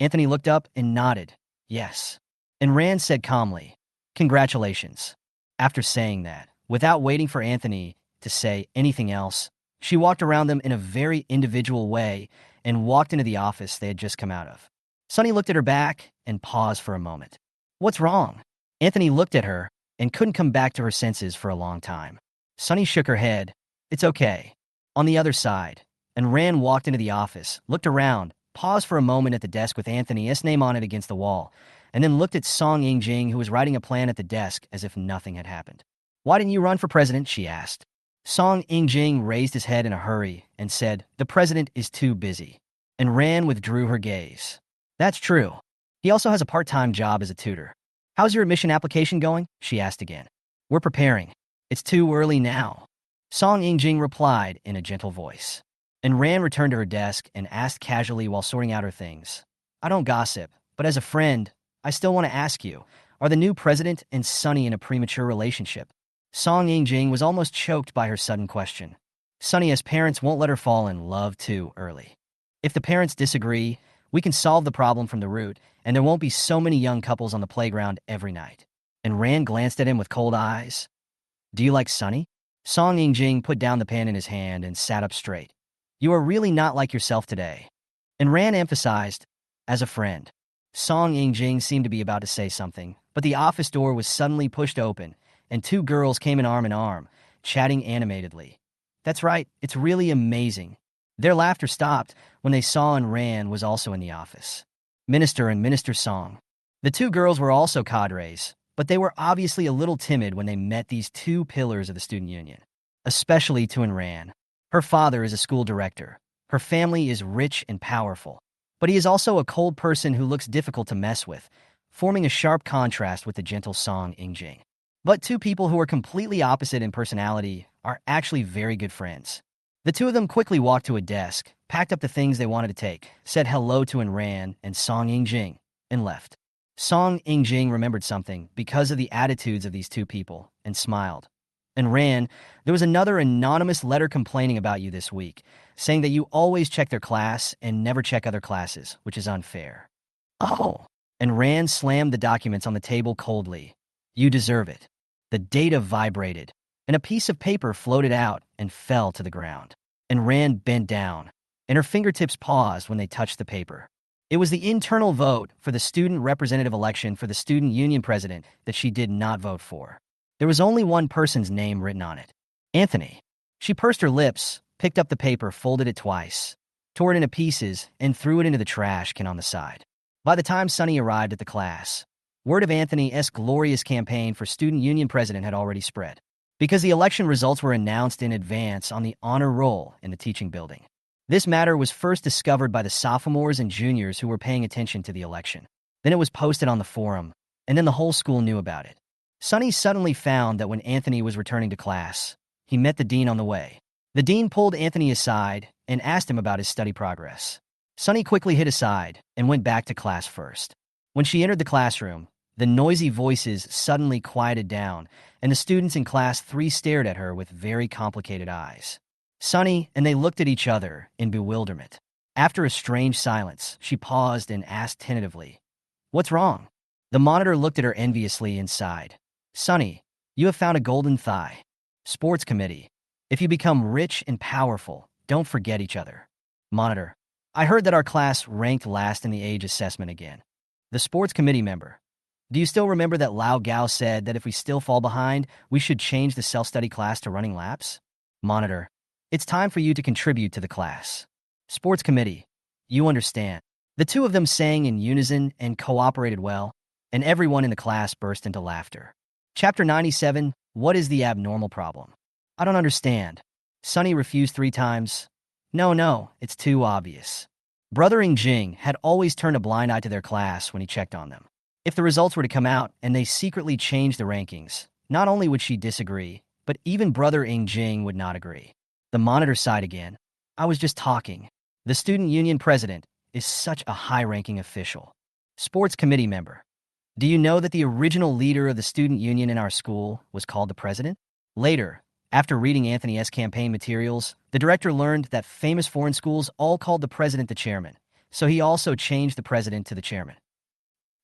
Anthony looked up and nodded, "Yes." And Rand said calmly, "Congratulations." After saying that, without waiting for Anthony to say anything else, she walked around them in a very individual way and walked into the office they had just come out of. Sunny looked at her back and paused for a moment. "What's wrong?" Anthony looked at her and couldn't come back to her senses for a long time. Sunny shook her head. "It's okay." On the other side, and Rand walked into the office, looked around, paused for a moment at the desk with Anthony's name on it against the wall, and then looked at Song Ying-jing, who was writing a plan at the desk as if nothing had happened. "Why didn't you run for president?" she asked. Song Ying-jing raised his head in a hurry and said, "The president is too busy." And Rand withdrew her gaze. "That's true. He also has a part-time job as a tutor." "How's your admission application going?" she asked again. "We're preparing. It's too early now," Song Ying-jing replied in a gentle voice. And Rand returned to her desk and asked casually while sorting out her things, "I don't gossip, but as a friend, I still want to ask you, are the new president and Sunny in a premature relationship?" Song Ying-jing was almost choked by her sudden question. Sunny's parents won't let her fall in love too early. If the parents disagree, we can solve the problem from the root, and there won't be so many young couples on the playground every night. And Rand glanced at him with cold eyes. "Do you like Sunny?" Song Ying-jing put down the pen in his hand and sat up straight. "You are really not like yourself today." And Rand emphasized, "As a friend." Song Ying-jing seemed to be about to say something, but the office door was suddenly pushed open, and two girls came in arm, chatting animatedly. "That's right, it's really amazing." Their laughter stopped when they saw and Rand was also in the office. Minister and Minister Song. The two girls were also cadres, but they were obviously a little timid when they met these two pillars of the student union. Especially Tuan Rand. Her father is a school director. Her family is rich and powerful. But he is also a cold person who looks difficult to mess with, forming a sharp contrast with the gentle Song Ying-jing. But two people who are completely opposite in personality are actually very good friends. The two of them quickly walked to a desk, packed up the things they wanted to take, said hello to Rand and Song Ying-jing, and left. Song Ying-jing remembered something because of the attitudes of these two people, and smiled. "And Rand, there was another anonymous letter complaining about you this week, saying that you always check their class and never check other classes, which is unfair." "Oh." And Rand slammed the documents on the table coldly. "You deserve it." The data vibrated, and a piece of paper floated out and fell to the ground. And Rand bent down, and her fingertips paused when they touched the paper. It was the internal vote for the student representative election for the student union president that she did not vote for. There was only one person's name written on it. Anthony. She pursed her lips, picked up the paper, folded it twice, tore it into pieces, and threw it into the trash can on the side. By the time Sunny arrived at the class, word of Anthony's glorious campaign for student union president had already spread, because the election results were announced in advance on the honor roll in the teaching building. This matter was first discovered by the sophomores and juniors who were paying attention to the election. Then it was posted on the forum, and then the whole school knew about it. Sunny suddenly found that when Anthony was returning to class, he met the dean on the way. The dean pulled Anthony aside and asked him about his study progress. Sunny quickly hid aside and went back to class first. When she entered the classroom, the noisy voices suddenly quieted down, and the students in class 3 stared at her with very complicated eyes. Sunny and they looked at each other in bewilderment. After a strange silence, she paused and asked tentatively, "What's wrong?" The monitor looked at her enviously and sighed. "Sunny, you have found a golden thigh." Sports committee. "If you become rich and powerful, don't forget each other." Monitor. "I heard that our class ranked last in the age assessment again." The sports committee member. "Do you still remember that Lao Gao said that if we still fall behind, we should change the self-study class to running laps?" Monitor. "It's time for you to contribute to the class." Sports committee. "You understand." The two of them sang in unison and cooperated well, and everyone in the class burst into laughter. Chapter 97, What is the Abnormal Problem? "I don't understand." Sunny refused 3 times. No, it's too obvious." Brother Jing had always turned a blind eye to their class when he checked on them. If the results were to come out and they secretly changed the rankings, not only would she disagree, but even Brother Jing would not agree. The monitor sighed again. "I was just talking. The student union president is such a high-ranking official." Sports committee member. "Do you know that the original leader of the student union in our school was called the president? Later, After reading Anthony's campaign materials, the director learned that famous foreign schools all called the president the chairman, so he also changed the president to the chairman.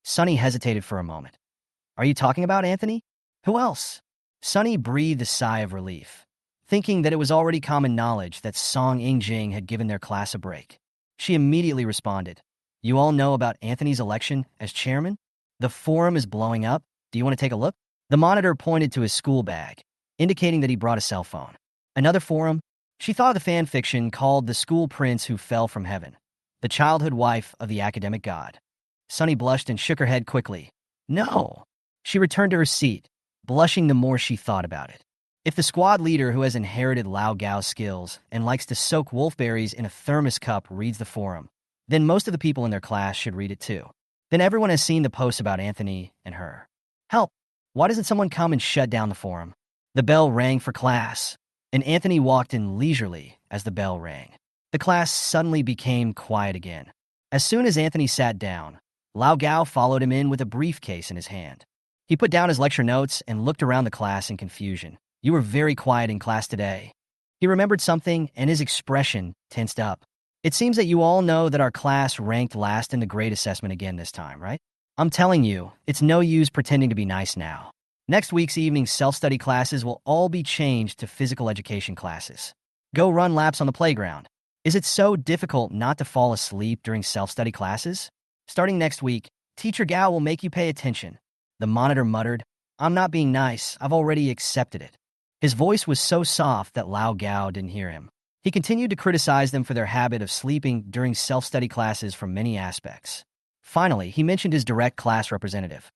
Sunny hesitated for a moment. Are you talking about Anthony? Who else? Sunny breathed a sigh of relief, thinking that it was already common knowledge that Song Ingjing had given their class a break. She immediately responded, You all know about Anthony's election as chairman? The forum is blowing up. Do you want to take a look? The monitor pointed to his school bag, indicating that he brought a cell phone. Another forum? She thought of the fan fiction called The School Prince Who Fell from Heaven, the childhood wife of the academic god. Sunny blushed and shook her head quickly. No. She returned to her seat, blushing the more she thought about it. If the squad leader who has inherited Lao Gao's skills and likes to soak wolfberries in a thermos cup reads the forum, then most of the people in their class should read it too. Then everyone has seen the posts about Anthony and her. Help! Why doesn't someone come and shut down the forum? The bell rang for class, and Anthony walked in leisurely as the bell rang. The class suddenly became quiet again. As soon as Anthony sat down, Lao Gao followed him in with a briefcase in his hand. He put down his lecture notes and looked around the class in confusion. You were very quiet in class today. He remembered something, and his expression tensed up. It seems that you all know that our class ranked last in the grade assessment again this time, right? I'm telling you, it's no use pretending to be nice now. Next week's evening self-study classes will all be changed to physical education classes. Go run laps on the playground. Is it so difficult not to fall asleep during self-study classes? Starting next week, Teacher Gao will make you pay attention. The monitor muttered, I'm not being nice, I've already accepted it. His voice was so soft that Lao Gao didn't hear him. He continued to criticize them for their habit of sleeping during self-study classes from many aspects. Finally, he mentioned his direct class representative.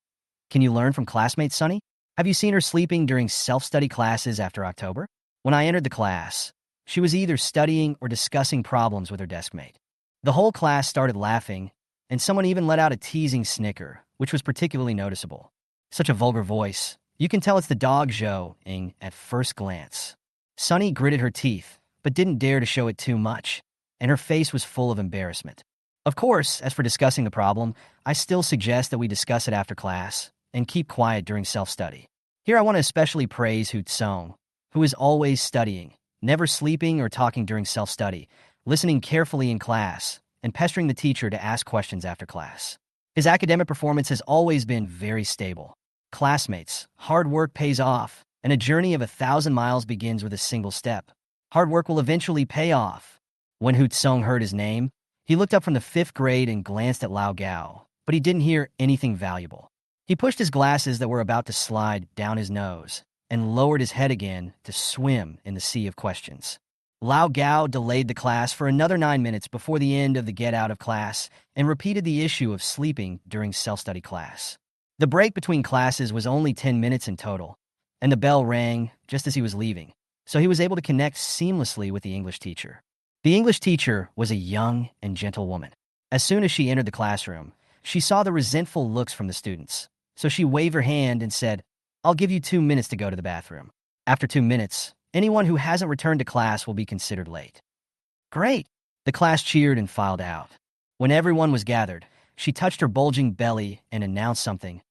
Can you learn from classmates, Sunny? Have you seen her sleeping during self-study classes after October? When I entered the class, she was either studying or discussing problems with her deskmate. The whole class started laughing, and someone even let out a teasing snicker, which was particularly noticeable. Such a vulgar voice. You can tell it's the dog Zhou-ing at first glance. Sunny gritted her teeth, but didn't dare to show it too much, and her face was full of embarrassment. Of course, as for discussing the problem, I still suggest that we discuss it after class and keep quiet during self-study. Here I want to especially praise Hu Tsong, who is always studying, never sleeping or talking during self-study, listening carefully in class, and pestering the teacher to ask questions after class. His academic performance has always been very stable. Classmates, hard work pays off, and a journey of 1,000 miles begins with a single step. Hard work will eventually pay off. When Hu Tsong heard his name, he looked up from the 5th grade and glanced at Lao Gao, but he didn't hear anything valuable. He pushed his glasses that were about to slide down his nose and lowered his head again to swim in the sea of questions. Lao Gao delayed the class for another 9 minutes before the end of the get out of class and repeated the issue of sleeping during self-study class. The break between classes was only 10 minutes in total, and the bell rang just as he was leaving, so he was able to connect seamlessly with the English teacher. The English teacher was a young and gentle woman. As soon as she entered the classroom, she saw the resentful looks from the students, so she waved her hand and said, I'll give you 2 minutes to go to the bathroom. After 2 minutes, anyone who hasn't returned to class will be considered late. Great! The class cheered and filed out. When everyone was gathered, she touched her bulging belly and announced something.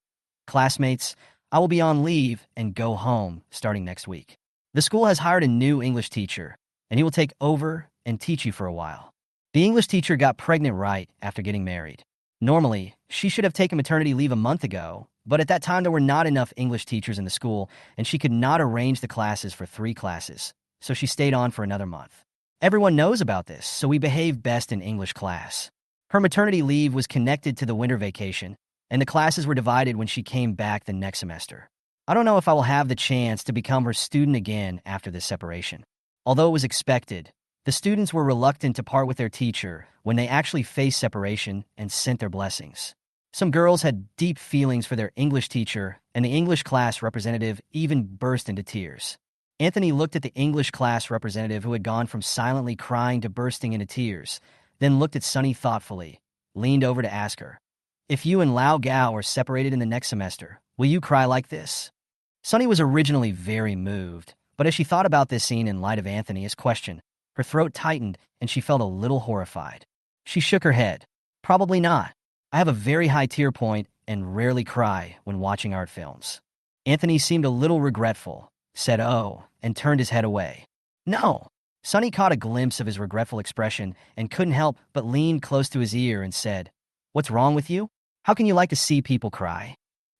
Classmates, I will be on leave and go home starting next week. The school has hired a new English teacher, and he will take over and teach you for a while. The English teacher got pregnant right after getting married. Normally, she should have taken maternity leave a month ago, but at that time there were not enough English teachers in the school, and she could not arrange the classes for 3 classes, so she stayed on for another month. Everyone knows about this, so we behave best in English class. Her maternity leave was connected to the winter vacation, and the classes were divided when she came back the next semester. I don't know if I will have the chance to become her student again after this separation. Although it was expected, the students were reluctant to part with their teacher when they actually faced separation and sent their blessings. Some girls had deep feelings for their English teacher, and the English class representative even burst into tears. Anthony looked at the English class representative who had gone from silently crying to bursting into tears, then looked at Sunny thoughtfully, leaned over to ask her, If you and Lao Gao are separated in the next semester, will you cry like this? Sunny was originally very moved, but as she thought about this scene in light of Anthony's question, her throat tightened and she felt a little horrified. She shook her head. Probably not. I have a very high tear point and rarely cry when watching art films. Anthony seemed a little regretful, said oh, and turned his head away. No. Sonny caught a glimpse of his regretful expression and couldn't help but lean close to his ear and said, "What's wrong with you? How can you like to see people cry?"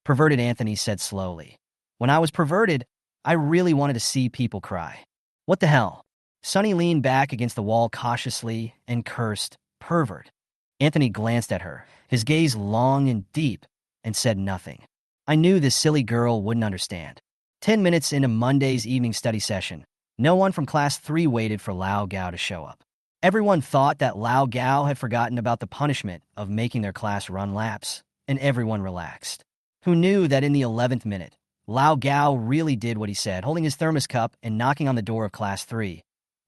Perverted Anthony said slowly. When I was perverted, I really wanted to see people cry. What the hell? Sonny leaned back against the wall cautiously and cursed, "Pervert." Anthony glanced at her, his gaze long and deep, and said nothing. I knew this silly girl wouldn't understand. 10 minutes into Monday's evening study session, no one from Class 3 waited for Lao Gao to show up. Everyone thought that Lao Gao had forgotten about the punishment of making their class run laps, and everyone relaxed. Who knew that in the 11th minute, Lao Gao really did what he said, holding his thermos cup and knocking on the door of Class 3.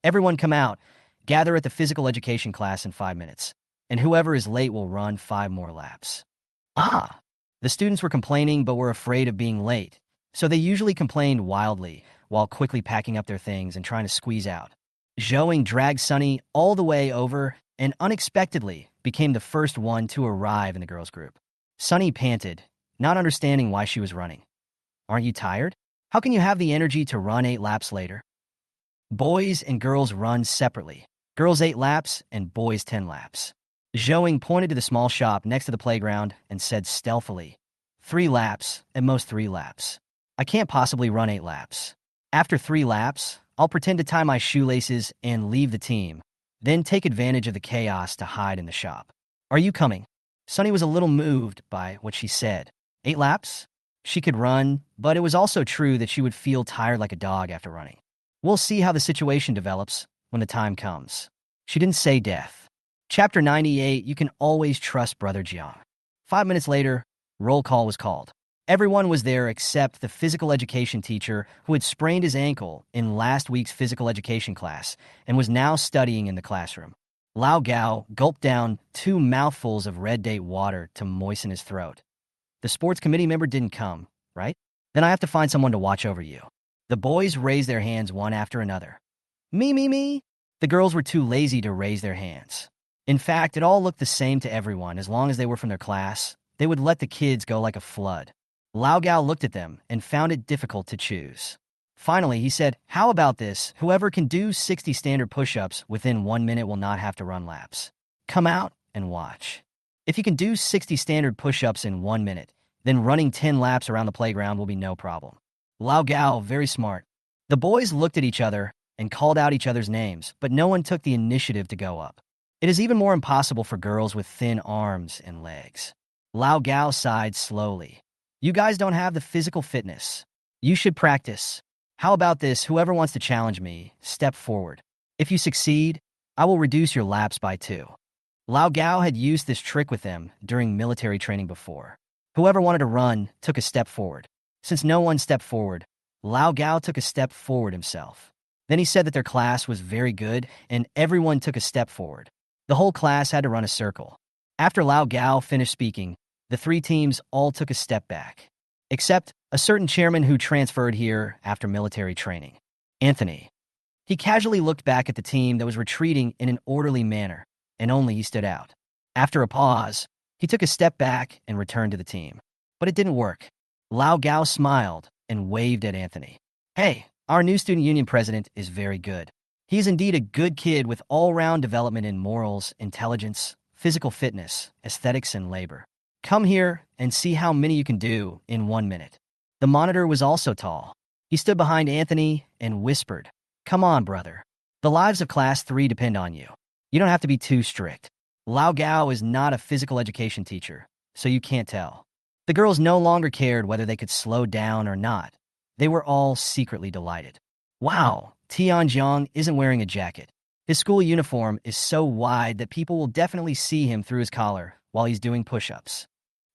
Everyone come out, gather at the physical education class in 5 minutes, and whoever is late will run 5 more laps. Ah! The students were complaining but were afraid of being late, so they usually complained wildly while quickly packing up their things and trying to squeeze out. Zhouing dragged Sunny all the way over and unexpectedly became the first one to arrive in the girls' group. Sunny panted, not understanding why she was running. Aren't you tired? How can you have the energy to run 8 laps later? Boys and girls run separately. Girls 8 laps and boys 10 laps. Zhouing pointed to the small shop next to the playground and said stealthily, 3 laps, at most 3 laps. I can't possibly run 8 laps. After 3 laps, I'll pretend to tie my shoelaces and leave the team, then take advantage of the chaos to hide in the shop. Are you coming? Sunny was a little moved by what she said. 8 laps? She could run, but it was also true that she would feel tired like a dog after running. We'll see how the situation develops when the time comes. She didn't say death. Chapter 98, you can always trust Brother Jiang. 5 minutes later, roll call was called. Everyone was there except the physical education teacher who had sprained his ankle in last week's physical education class and was now studying in the classroom. Lao Gao gulped down 2 mouthfuls of red date water to moisten his throat. The sports committee member didn't come, right? Then I have to find someone to watch over you. The boys raised their hands one after another. Me. The girls were too lazy to raise their hands. In fact, it all looked the same to everyone. As long as they were from their class, they would let the kids go like a flood. Lao Gao looked at them and found it difficult to choose. Finally, he said, how about this? Whoever can do 60 standard push-ups within 1 minute will not have to run laps. Come out and watch. If you can do 60 standard push-ups in 1 minute, then running 10 laps around the playground will be no problem. Lao Gao, very smart. The boys looked at each other and called out each other's names, but no one took the initiative to go up. It is even more impossible for girls with thin arms and legs. Lao Gao sighed slowly. You guys don't have the physical fitness. You should practice. How about this? Whoever wants to challenge me, step forward. If you succeed, I will reduce your laps by 2. Lao Gao had used this trick with them during military training before. Whoever wanted to run took a step forward. Since no one stepped forward, Lao Gao took a step forward himself. Then he said that their class was very good and everyone took a step forward. The whole class had to run a circle. After Lao Gao finished speaking, the 3 teams all took a step back. Except a certain chairman who transferred here after military training. Anthony. He casually looked back at the team that was retreating in an orderly manner, and only he stood out. After a pause, he took a step back and returned to the team. But it didn't work. Lao Gao smiled and waved at Anthony. Hey, our new student union president is very good. He is indeed a good kid with all-round development in morals, intelligence, physical fitness, aesthetics, and labor. Come here and see how many you can do in 1 minute. The monitor was also tall. He stood behind Anthony and whispered, come on, brother. The lives of Class 3 depend on you. You don't have to be too strict. Lao Gao is not a physical education teacher, so you can't tell. The girls no longer cared whether they could slow down or not. They were all secretly delighted. Wow, Tianjiang isn't wearing a jacket. His school uniform is so wide that people will definitely see him through his collar while he's doing push-ups.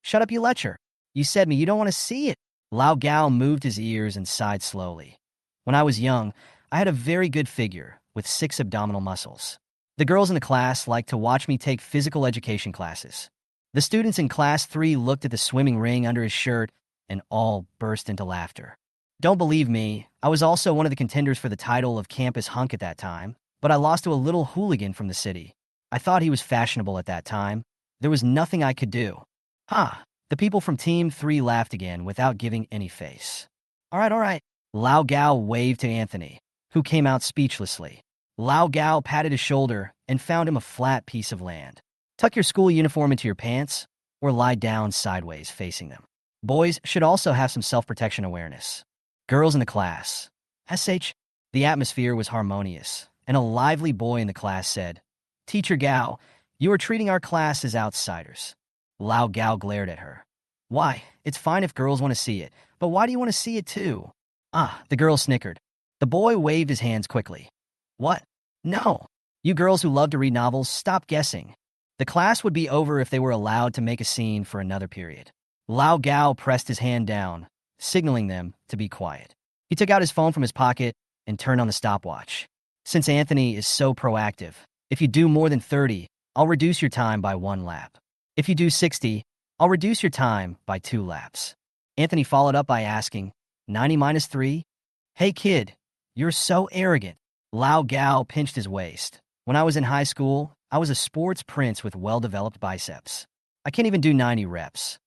Shut up, you lecher. You said me, you don't want to see it. Lao Gao moved his ears and sighed slowly. When I was young, I had a very good figure with 6 abdominal muscles. The girls in the class liked to watch me take physical education classes. The students in Class 3 looked at the swimming ring under his shirt and all burst into laughter. Don't believe me, I was also one of the contenders for the title of campus hunk at that time, but I lost to a little hooligan from the city. I thought he was fashionable at that time. There was nothing I could do. The people from Team 3 laughed again without giving any face. All right. Lao Gao waved to Anthony, who came out speechlessly. Lao Gao patted his shoulder and found him a flat piece of land. Tuck your school uniform into your pants or lie down sideways facing them. Boys should also have some self-protection awareness. Girls in the class. SH. The atmosphere was harmonious, and a lively boy in the class said, "Teacher Gao, you are treating our class as outsiders." Lao Gao glared at her. "Why? It's fine if girls want to see it, but why do you want to see it too?" "Ah," the girl snickered. The boy waved his hands quickly. "What? No. You girls who love to read novels, stop guessing." The class would be over if they were allowed to make a scene for another period. Lao Gao pressed his hand down, signaling them to be quiet. He took out his phone from his pocket and turned on the stopwatch. "Since Anthony is so proactive, if you do more than 30, I'll reduce your time by 1 lap. If you do 60, I'll reduce your time by 2 laps." Anthony followed up by asking, 90 minus 3? "Hey kid, you're so arrogant." Lao Gao pinched his waist. "When I was in high school, I was a sports prince with well-developed biceps. I can't even do 90 reps.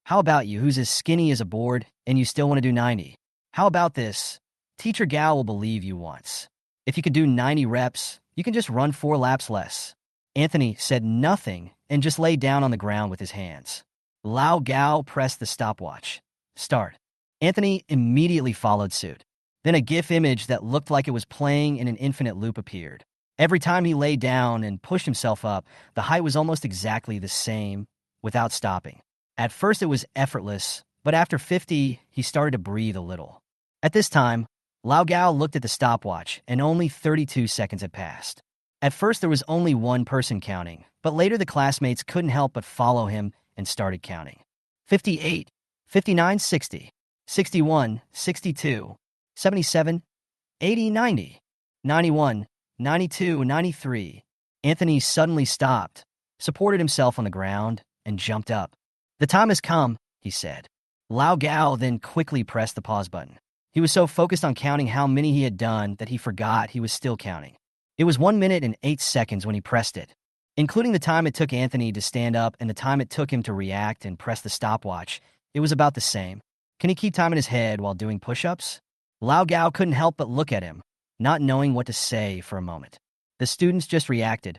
How about you, who's as skinny as a board, and you still want to do 90? How about this? Teacher Gao will believe you once. If you can do 90 reps, you can just run 4 laps less." Anthony said nothing and just lay down on the ground with his hands. Lao Gao pressed the stopwatch. "Start." Anthony immediately followed suit. Then a GIF image that looked like it was playing in an infinite loop appeared. Every time he lay down and pushed himself up, the height was almost exactly the same, without stopping. At first it was effortless, but after 50, he started to breathe a little. At this time, Lao Gao looked at the stopwatch, and only 32 seconds had passed. At first there was only one person counting, but later the classmates couldn't help but follow him and started counting. 58, 59, 60, 61, 62, 77, 80, 90, 91, 92, 93. Anthony suddenly stopped, supported himself on the ground, and jumped up. "The time has come," he said. Lao Gao then quickly pressed the pause button. He was so focused on counting how many he had done that he forgot he was still counting. It was 1 minute and 8 seconds when he pressed it. Including the time it took Anthony to stand up and the time it took him to react and press the stopwatch, it was about the same. Can he keep time in his head while doing push-ups? Lao Gao couldn't help but look at him, not knowing what to say for a moment. The students just reacted.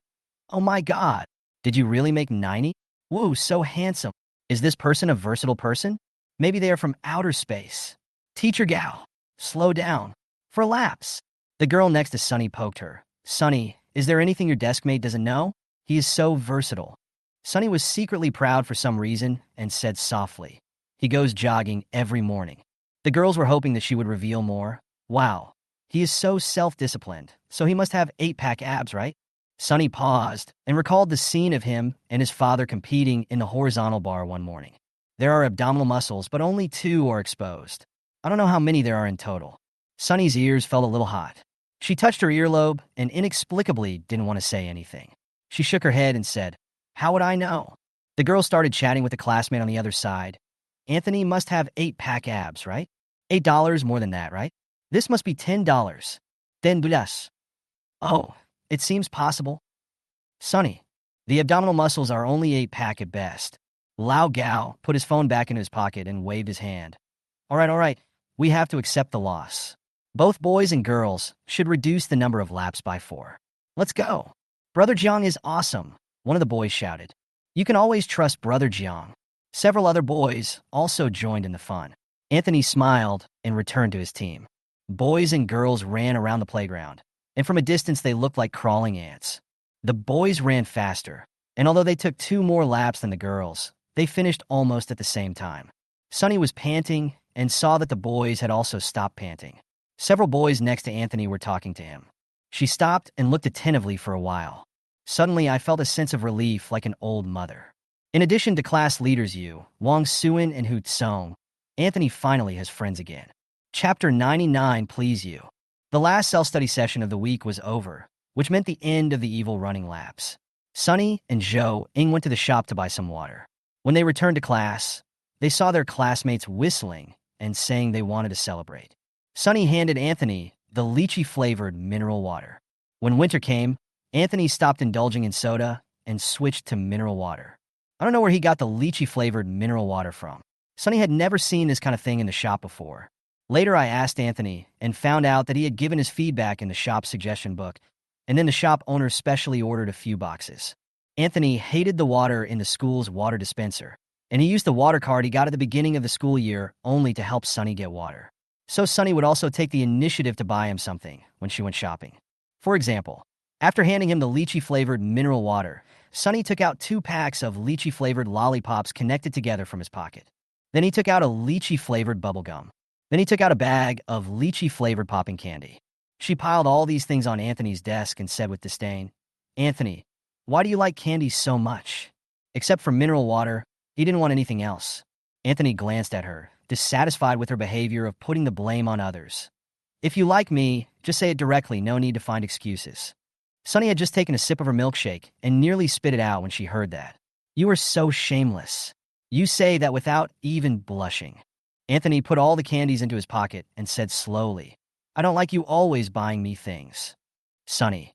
"Oh my God, did you really make 90? Whoa, so handsome. Is this person a versatile person? Maybe they are from outer space. Teacher Gao, slow down. For laps." The girl next to Sunny poked her. "Sunny, is there anything your desk mate doesn't know? He is so versatile." Sunny was secretly proud for some reason and said softly, "He goes jogging every morning." The girls were hoping that she would reveal more. "Wow, he is so self-disciplined, so he must have 8-pack abs, right?" Sunny paused and recalled the scene of him and his father competing in the horizontal bar one morning. "There are abdominal muscles, but only 2 are exposed. I don't know how many there are in total." Sunny's ears felt a little hot. She touched her earlobe and inexplicably didn't want to say anything. She shook her head and said, "How would I know?" The girl started chatting with a classmate on the other side. "Anthony must have 8-pack abs, right? $8 more than that, right? This must be $10. $10. Oh, it seems possible." "Sunny, the abdominal muscles are only 8-pack at best." Lao Gao put his phone back into his pocket and waved his hand. All right. We have to accept the loss. Both boys and girls should reduce the number of laps by 4. Let's go." "Brother Jiang is awesome," one of the boys shouted. "You can always trust Brother Jiang." Several other boys also joined in the fun. Anthony smiled and returned to his team. Boys and girls ran around the playground, and from a distance they looked like crawling ants. The boys ran faster, and although they took 2 more laps than the girls, they finished almost at the same time. Sunny was panting and saw that the boys had also stopped panting. Several boys next to Anthony were talking to him. She stopped and looked attentively for a while. Suddenly, I felt a sense of relief like an old mother. In addition to class leaders Yu, Wang Suin, and Hu Tsong, Anthony finally has friends again. Chapter 99, Please You. The last self-study session of the week was over, which meant the end of the evil running laps. Sunny and Zhou Ing went to the shop to buy some water. When they returned to class, they saw their classmates whistling and saying they wanted to celebrate. Sunny handed Anthony the lychee-flavored mineral water. When winter came, Anthony stopped indulging in soda and switched to mineral water. I don't know where he got the lychee-flavored mineral water from. Sunny had never seen this kind of thing in the shop before. Later, I asked Anthony and found out that he had given his feedback in the shop's suggestion book, and then the shop owner specially ordered a few boxes. Anthony hated the water in the school's water dispenser, and he used the water card he got at the beginning of the school year only to help Sunny get water. So Sunny would also take the initiative to buy him something when she went shopping. For example, after handing him the lychee-flavored mineral water, Sunny took out 2 packs of lychee-flavored lollipops connected together from his pocket. Then he took out a lychee-flavored bubblegum. Then he took out a bag of lychee-flavored popping candy. She piled all these things on Anthony's desk and said with disdain, "Anthony, why do you like candy so much?" Except for mineral water, he didn't want anything else. Anthony glanced at her, dissatisfied with her behavior of putting the blame on others. "If you like me, just say it directly, no need to find excuses." Sunny had just taken a sip of her milkshake and nearly spit it out when she heard that. "You are so shameless. You say that without even blushing." Anthony put all the candies into his pocket and said slowly, "I don't like you always buying me things." "Sunny,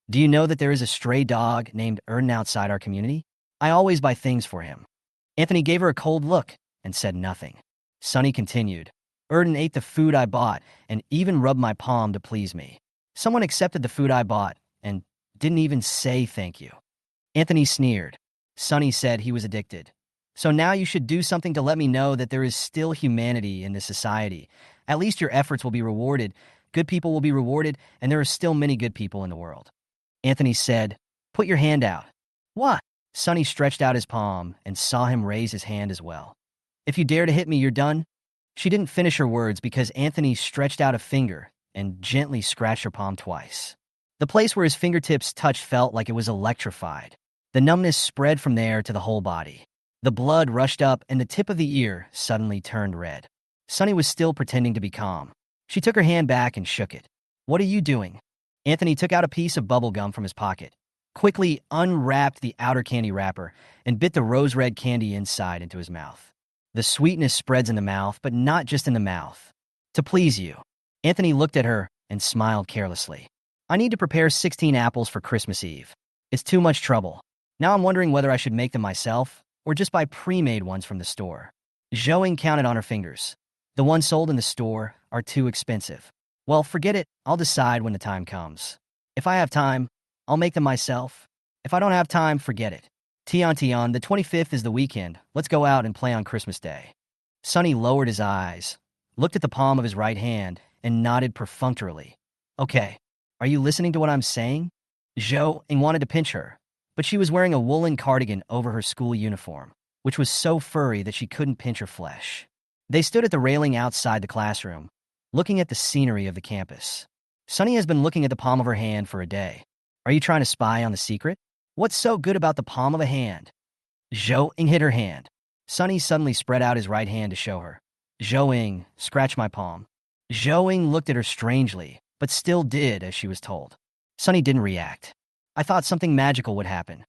do you know that there is a stray dog named Erden outside our community? I always buy things for him." Anthony gave her a cold look and said nothing. Sunny continued, "Erden ate the food I bought and even rubbed my palm to please me. Someone accepted the food I bought and didn't even say thank you." Anthony sneered. Sunny said he was addicted. "So now you should do something to let me know that there is still humanity in this society. At least your efforts will be rewarded. Good people will be rewarded, and there are still many good people in the world." Anthony said, "Put your hand out." "What?" Sunny stretched out his palm and saw him raise his hand as well. "If you dare to hit me, you're done." She didn't finish her words because Anthony stretched out a finger and gently scratched her palm twice. The place where his fingertips touched felt like it was electrified. The numbness spread from there to the whole body. The blood rushed up and the tip of the ear suddenly turned red. Sunny was still pretending to be calm. She took her hand back and shook it. "What are you doing?" Anthony took out a piece of bubble gum from his pocket, quickly unwrapped the outer candy wrapper, and bit the rose-red candy inside into his mouth. The sweetness spreads in the mouth, but not just in the mouth. "To please you." Anthony looked at her and smiled carelessly. "I need to prepare 16 apples for Christmas Eve. It's too much trouble. Now I'm wondering whether I should make them myself or just buy pre-made ones from the store." Zhou counted on her fingers. "The ones sold in the store are too expensive." "Well, forget it. I'll decide when the time comes. If I have time, I'll make them myself. If I don't have time, forget it. Tian, the 25th is the weekend. Let's go out and play on Christmas Day." Sunny lowered his eyes, looked at the palm of his right hand, and nodded perfunctorily. "Okay, are you listening to what I'm saying?" Zhou wanted to pinch her, but she was wearing a woolen cardigan over her school uniform, which was so furry that she couldn't pinch her flesh. They stood at the railing outside the classroom, looking at the scenery of the campus. Sunny has been looking at the palm of her hand for a day. "Are you trying to spy on the secret? What's so good about the palm of a hand?" Zhou hid her hand. Sunny suddenly spread out his right hand to show her. "Zhou, scratch my palm." Zhou looked at her strangely, but still did as she was told. Sunny didn't react. "I thought something magical would happen."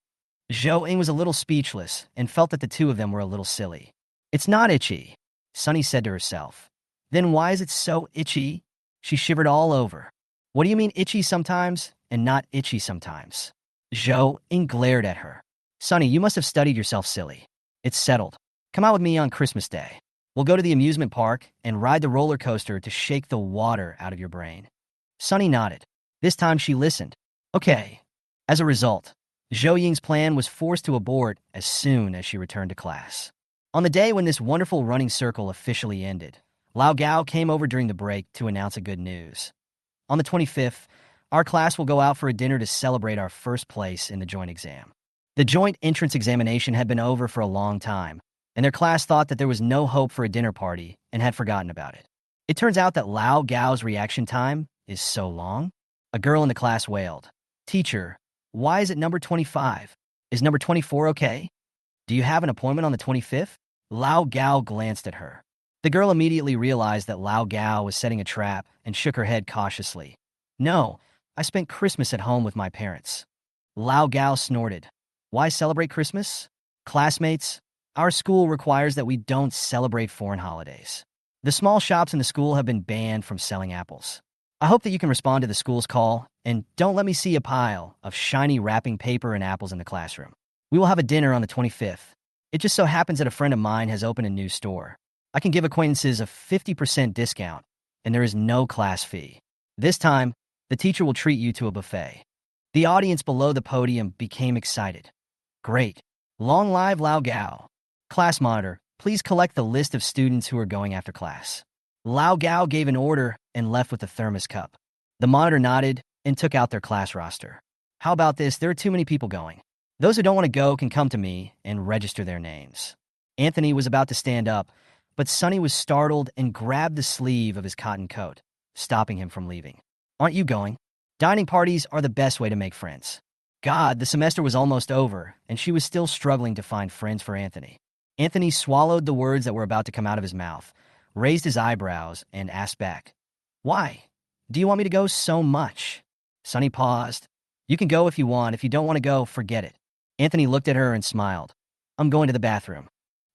Zhou was a little speechless and felt that the two of them were a little silly. "It's not itchy," Sunny said to herself. "Then why is it so itchy?" She shivered all over. "What do you mean itchy sometimes and not itchy sometimes?" Zhou glared at her. "Sunny, you must have studied yourself silly. It's settled. Come out with me on Christmas Day. We'll go to the amusement park and ride the roller coaster to shake the water out of your brain." Sunny nodded. This time she listened. "Okay." As a result, Zhou Ying's plan was forced to abort as soon as she returned to class. On the day when this wonderful running circle officially ended, Lao Gao came over during the break to announce a good news. "On the 25th, our class will go out for a dinner to celebrate our first place in the joint exam." The joint entrance examination had been over for a long time, and their class thought that there was no hope for a dinner party and had forgotten about it. It turns out that Lao Gao's reaction time is so long. A girl in the class wailed, "Teacher, why is it number 25? Is number 24 okay? Do you have an appointment on the 25th? Lao Gao glanced at her. The girl immediately realized that Lao Gao was setting a trap and shook her head cautiously. "No, I spent Christmas at home with my parents." Lao Gao snorted. "Why celebrate Christmas? Classmates, our school requires that we don't celebrate foreign holidays. The small shops in the school have been banned from selling apples. I hope that you can respond to the school's call, and don't let me see a pile of shiny wrapping paper and apples in the classroom. We will have a dinner on the 25th. It just so happens that a friend of mine has opened a new store. I can give acquaintances a 50% discount, and there is no class fee. This time, the teacher will treat you to a buffet. The audience below the podium became excited. Great. Long live Lao Gao. Class monitor, please collect the list of students who are going after class. Lao Gao gave an order and left with the thermos cup. The monitor nodded and took out their class roster. How about this? There are too many people going. Those who don't want to go can come to me and register their names. Anthony was about to stand up, but Sonny was startled and grabbed the sleeve of his cotton coat, stopping him from leaving. Aren't you going? Dining parties are the best way to make friends. God, the semester was almost over, and she was still struggling to find friends for Anthony. Anthony swallowed the words that were about to come out of his mouth, raised his eyebrows, and asked back, "Why? Do you want me to go so much?" Sonny paused. "You can go if you want. If you don't want to go, forget it." Anthony looked at her and smiled. "I'm going to the bathroom."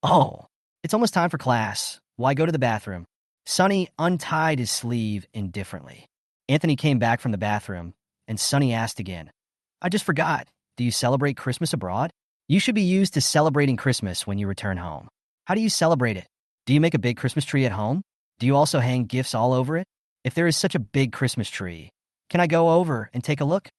"Oh, it's almost time for class. Why go to the bathroom?" Sonny untied his sleeve indifferently. Anthony came back from the bathroom, and Sonny asked again, "I just forgot. Do you celebrate Christmas abroad? You should be used to celebrating Christmas when you return home. How do you celebrate it? Do you make a big Christmas tree at home? Do you also hang gifts all over it? If there is such a big Christmas tree, can I go over and take a look?"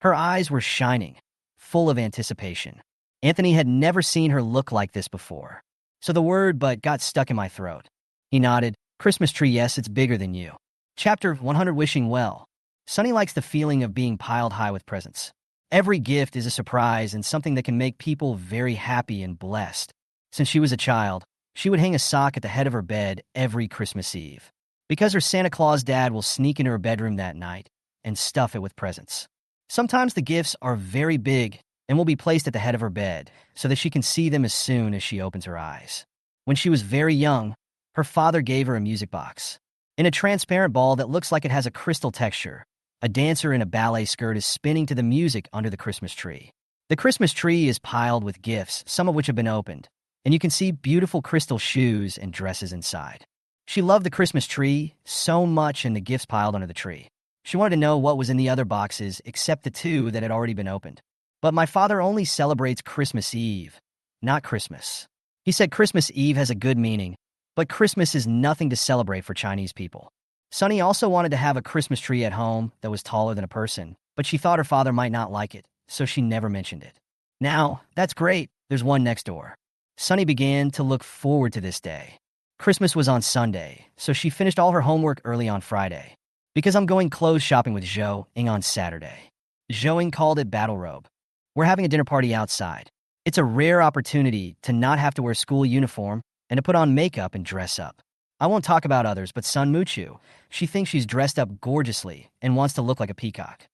Her eyes were shining, full of anticipation. Anthony had never seen her look like this before. So the word "but" got stuck in my throat. He nodded. "Christmas tree, yes, it's bigger than you." Chapter 100 Wishing Well. Sonny likes the feeling of being piled high with presents. Every gift is a surprise and something that can make people very happy and blessed. Since she was a child, she would hang a sock at the head of her bed every Christmas Eve, because her Santa Claus dad will sneak into her bedroom that night and stuff it with presents. Sometimes the gifts are very big and will be placed at the head of her bed so that she can see them as soon as she opens her eyes. When she was very young, her father gave her a music box. In a transparent ball that looks like it has a crystal texture, a dancer in a ballet skirt is spinning to the music under the Christmas tree. The Christmas tree is piled with gifts, some of which have been opened, and you can see beautiful crystal shoes and dresses inside. She loved the Christmas tree so much and the gifts piled under the tree. She wanted to know what was in the other boxes except the two that had already been opened. "But my father only celebrates Christmas Eve, not Christmas." He said Christmas Eve has a good meaning, but Christmas is nothing to celebrate for Chinese people. Sonny also wanted to have a Christmas tree at home that was taller than a person, but she thought her father might not like it, so she never mentioned it. "Now, that's great. There's one next door." Sonny began to look forward to this day. Christmas was on Sunday, so she finished all her homework early on Friday. "Because I'm going clothes shopping with Zhou Ing on Saturday." Zhou Ing called it battle robe. "We're having a dinner party outside. It's a rare opportunity to not have to wear school uniform and to put on makeup and dress up. I won't talk about others, but Sun Muchu, she thinks she's dressed up gorgeously and wants to look like a peacock."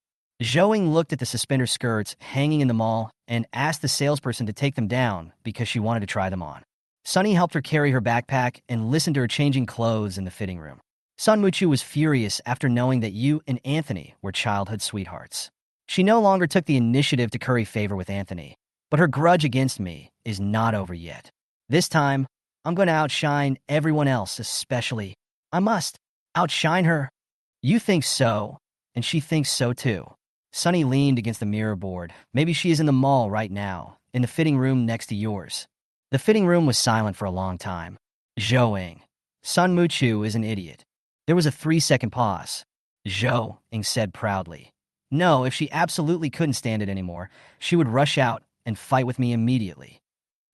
Zhou Ing looked at the suspender skirts hanging in the mall and asked the salesperson to take them down because she wanted to try them on. Sunny helped her carry her backpack and listened to her changing clothes in the fitting room. Sun Muchu was furious after knowing that you and Anthony were childhood sweethearts. She no longer took the initiative to curry favor with Anthony, but her grudge against me is not over yet. This time, I'm going to outshine everyone else, especially. I must outshine her. You think so, and she thinks so too. Sunny leaned against the mirror board. Maybe she is in the mall right now, in the fitting room next to yours. The fitting room was silent for a long time. Zhou Ing. Sun Muchu is an idiot. There was a 3-second pause. Zhou Ing said proudly. No, if she absolutely couldn't stand it anymore, she would rush out and fight with me immediately.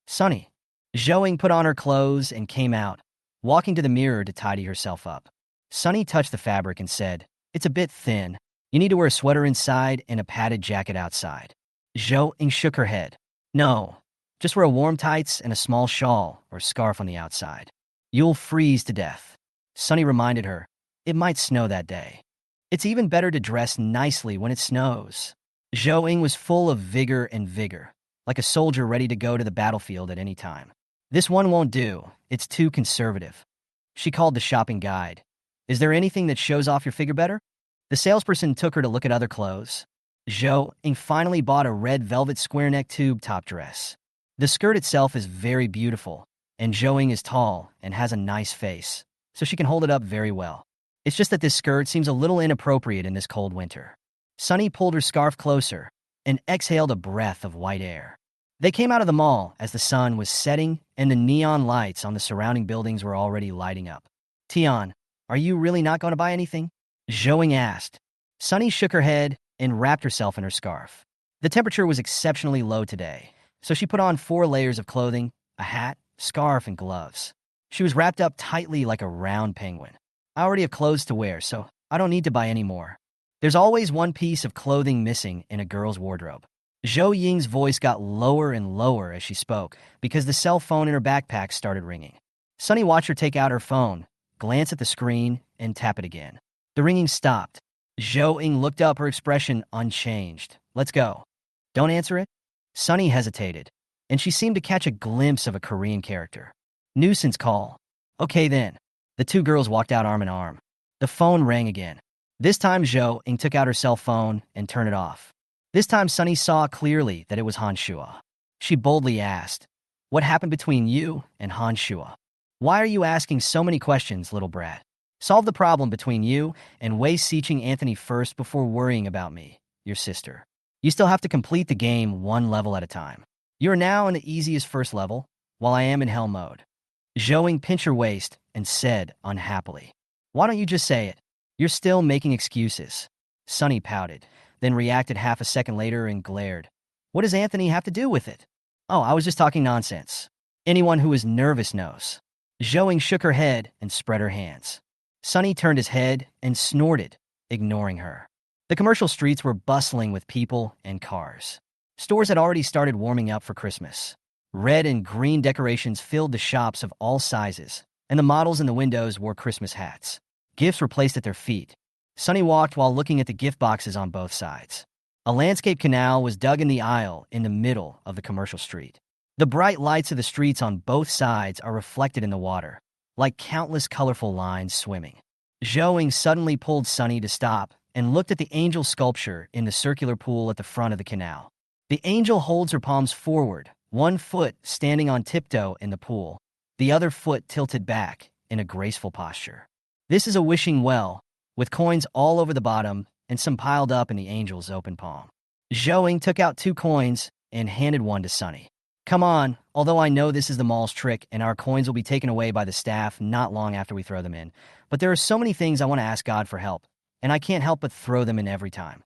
Sunny. Zhou Ing put on her clothes and came out, walking to the mirror to tidy herself up. Sunny touched the fabric and said, "It's a bit thin. You need to wear a sweater inside and a padded jacket outside." Zhou Ing shook her head. No, just wear warm tights and a small shawl or scarf on the outside. You'll freeze to death. Sunny reminded her, it might snow that day. It's even better to dress nicely when it snows. Zhou Ing was full of vigor, like a soldier ready to go to the battlefield at any time. This one won't do. It's too conservative. She called the shopping guide. Is there anything that shows off your figure better? The salesperson took her to look at other clothes. Zhou Ing finally bought a red velvet square-neck tube top dress. The skirt itself is very beautiful, and Zhou Ing is tall and has a nice face, so she can hold it up very well. It's just that this skirt seems a little inappropriate in this cold winter. Sunny pulled her scarf closer and exhaled a breath of white air. They came out of the mall as the sun was setting and the neon lights on the surrounding buildings were already lighting up. Tian, Are you really not going to buy anything? Zhou asked. Sunny shook her head and wrapped herself in her scarf. The temperature was exceptionally low today, so she put on 4 layers of clothing, a hat, scarf, and gloves. She was wrapped up tightly like a round penguin. I already have clothes to wear, so I don't need to buy any more. There's always one piece of clothing missing in a girl's wardrobe. Zhou Ying's voice got lower and lower as she spoke because the cell phone in her backpack started ringing. Sunny watched her take out her phone, glance at the screen, and tap it again. The ringing stopped. Zhou Ying looked up, her expression unchanged. Let's go. Don't answer it? Sunny hesitated, and she seemed to catch a glimpse of a Korean character. Nuisance call. Okay then. The 2 girls walked out arm in arm. The phone rang again. This time Zhou Ying took out her cell phone and turned it off. This time Sunny saw clearly that it was Han Shua. She boldly asked, "What happened between you and Han Shua? Why are you asking so many questions, little brat? Solve the problem between you and Wei Siching Anthony first before worrying about me, your sister. You still have to complete the game 1 level at a time. You are now in the easiest first level, while I am in hell mode." Zhou Ying pinched her waist and said unhappily, "Why don't you just say it? You're still making excuses." Sunny pouted, then reacted half a second later and glared. "What does Anthony have to do with it?" "Oh, I was just talking nonsense. Anyone who is nervous knows." Zhou Ying shook her head and spread her hands. Sunny turned his head and snorted, ignoring her. The commercial streets were bustling with people and cars. Stores had already started warming up for Christmas. Red and green decorations filled the shops of all sizes, and the models in the windows wore Christmas hats. Gifts were placed at their feet. Sunny walked while looking at the gift boxes on both sides. A landscape canal was dug in the aisle in the middle of the commercial street. The bright lights of the streets on both sides are reflected in the water, like countless colorful lines swimming. Zhou Ying suddenly pulled Sunny to stop and looked at the angel sculpture in the circular pool at the front of the canal. The angel holds her palms forward, 1 foot standing on tiptoe in the pool, the other foot tilted back in a graceful posture. This is a wishing well, with coins all over the bottom and some piled up in the angel's open palm. Zhou Ying took out 2 coins and handed one to Sunny. "Come on, although I know this is the mall's trick and our coins will be taken away by the staff not long after we throw them in, but there are so many things I want to ask God for help, and I can't help but throw them in every time."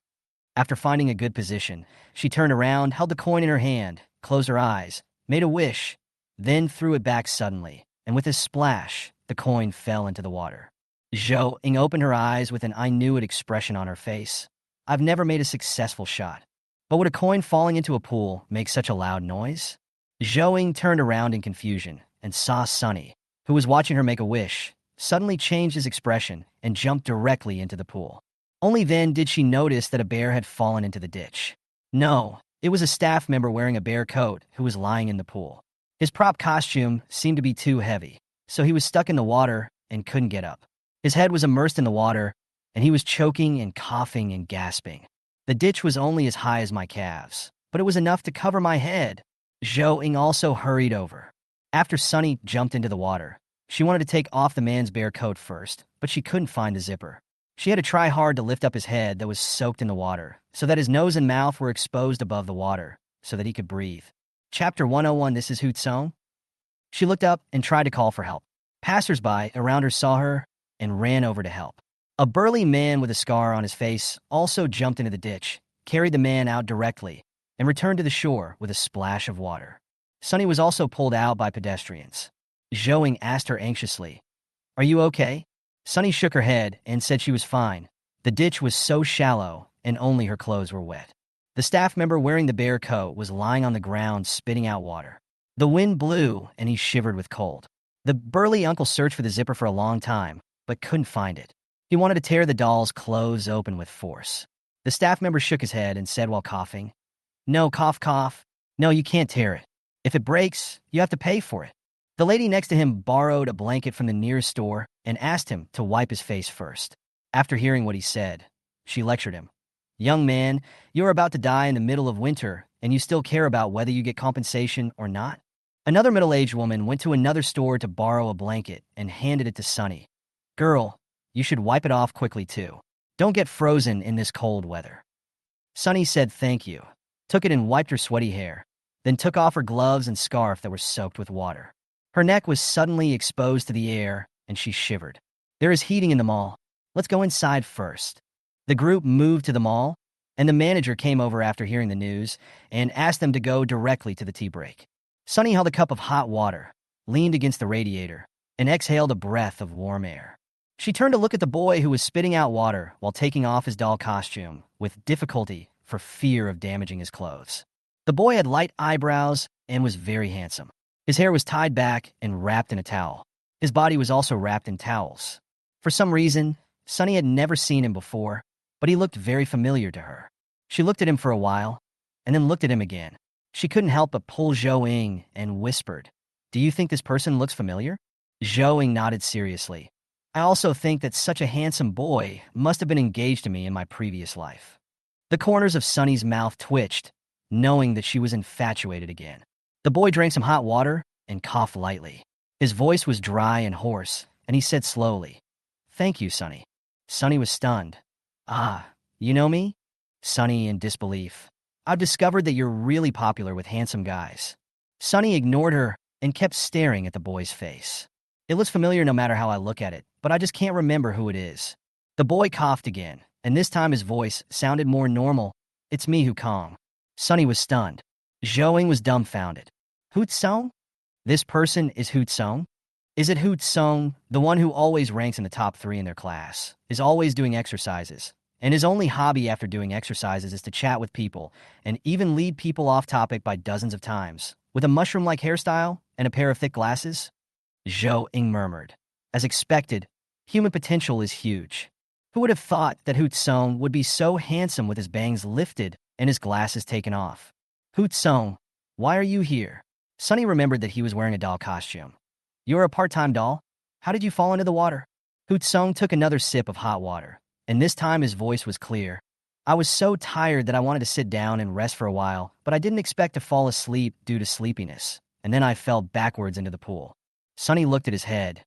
After finding a good position, she turned around, held the coin in her hand, closed her eyes, made a wish, then threw it back suddenly, and with a splash, the coin fell into the water. Zhou Ying opened her eyes with an "I knew it" expression on her face. I've never made a successful shot. But would a coin falling into a pool make such a loud noise? Zhou Ying turned around in confusion and saw Sunny, who was watching her make a wish, suddenly changed his expression and jumped directly into the pool. Only then did she notice that a bear had fallen into the ditch. No, it was a staff member wearing a bear coat who was lying in the pool. His prop costume seemed to be too heavy, so he was stuck in the water and couldn't get up. His head was immersed in the water, and he was choking and coughing and gasping. The ditch was only as high as my calves, but it was enough to cover my head. Zhou Ying also hurried over. After Sunny jumped into the water, she wanted to take off the man's bear coat first, but she couldn't find the zipper. She had to try hard to lift up his head that was soaked in the water, so that his nose and mouth were exposed above the water, so that he could breathe. Chapter 101. This is Hoot-song. She looked up and tried to call for help. Passers-by around her saw her and ran over to help. A burly man with a scar on his face also jumped into the ditch, carried the man out directly, and returned to the shore with a splash of water. Sunny was also pulled out by pedestrians. Zhou Ying asked her anxiously, "Are you okay?" Sunny shook her head and said she was fine. The ditch was so shallow, and only her clothes were wet. The staff member wearing the bear coat was lying on the ground spitting out water. The wind blew, and he shivered with cold. The burly uncle searched for the zipper for a long time, but couldn't find it. He wanted to tear the doll's clothes open with force. The staff member shook his head and said while coughing, "No, cough, cough. No, you can't tear it. If it breaks, you have to pay for it." The lady next to him borrowed a blanket from the nearest store and asked him to wipe his face first. After hearing what he said, she lectured him. "Young man, you're about to die in the middle of winter, and you still care about whether you get compensation or not?" Another middle-aged woman went to another store to borrow a blanket and handed it to Sunny. "Girl, you should wipe it off quickly too. Don't get frozen in this cold weather." Sunny said thank you, took it and wiped her sweaty hair, then took off her gloves and scarf that were soaked with water. Her neck was suddenly exposed to the air, and she shivered. There is heating in the mall. Let's go inside first. The group moved to the mall, and the manager came over after hearing the news and asked them to go directly to the tea break. Sunny held a cup of hot water, leaned against the radiator, and exhaled a breath of warm air. She turned to look at the boy who was spitting out water while taking off his doll costume with difficulty for fear of damaging his clothes. The boy had light eyebrows and was very handsome. His hair was tied back and wrapped in a towel. His body was also wrapped in towels. For some reason, Sunny had never seen him before, but he looked very familiar to her. She looked at him for a while, and then looked at him again. She couldn't help but pull Zhou Ying and whispered, "Do you think this person looks familiar?" Zhou Ying nodded seriously. "I also think that such a handsome boy must have been engaged to me in my previous life." The corners of Sunny's mouth twitched, knowing that she was infatuated again. The boy drank some hot water and coughed lightly. His voice was dry and hoarse, and he said slowly, "Thank you, Sunny." Sunny was stunned. "Ah, you know me?" Sunny in disbelief. "I've discovered that you're really popular with handsome guys." Sunny ignored her and kept staring at the boy's face. "It looks familiar no matter how I look at it, but I just can't remember who it is." The boy coughed again, and this time his voice sounded more normal. "It's me, Hukong." Sunny was stunned. Zhou Ying was dumbfounded. "Hoot Song? This person is Hoot Song? Is it Hoot Song, the one who always ranks in the top 3 in their class, is always doing exercises, and his only hobby after doing exercises is to chat with people and even lead people off topic by dozens of times, with a mushroom-like hairstyle and a pair of thick glasses?" Zhou Ying murmured. As expected, human potential is huge. Who would have thought that Hoot Song would be so handsome with his bangs lifted and his glasses taken off? "Hoot Song, why are you here?" Sunny remembered that he was wearing a doll costume. "You're a part-time doll? How did you fall into the water?" Hoot Song took another sip of hot water, and this time his voice was clear. "I was so tired that I wanted to sit down and rest for a while, but I didn't expect to fall asleep due to sleepiness, and then I fell backwards into the pool." Sunny looked at his head.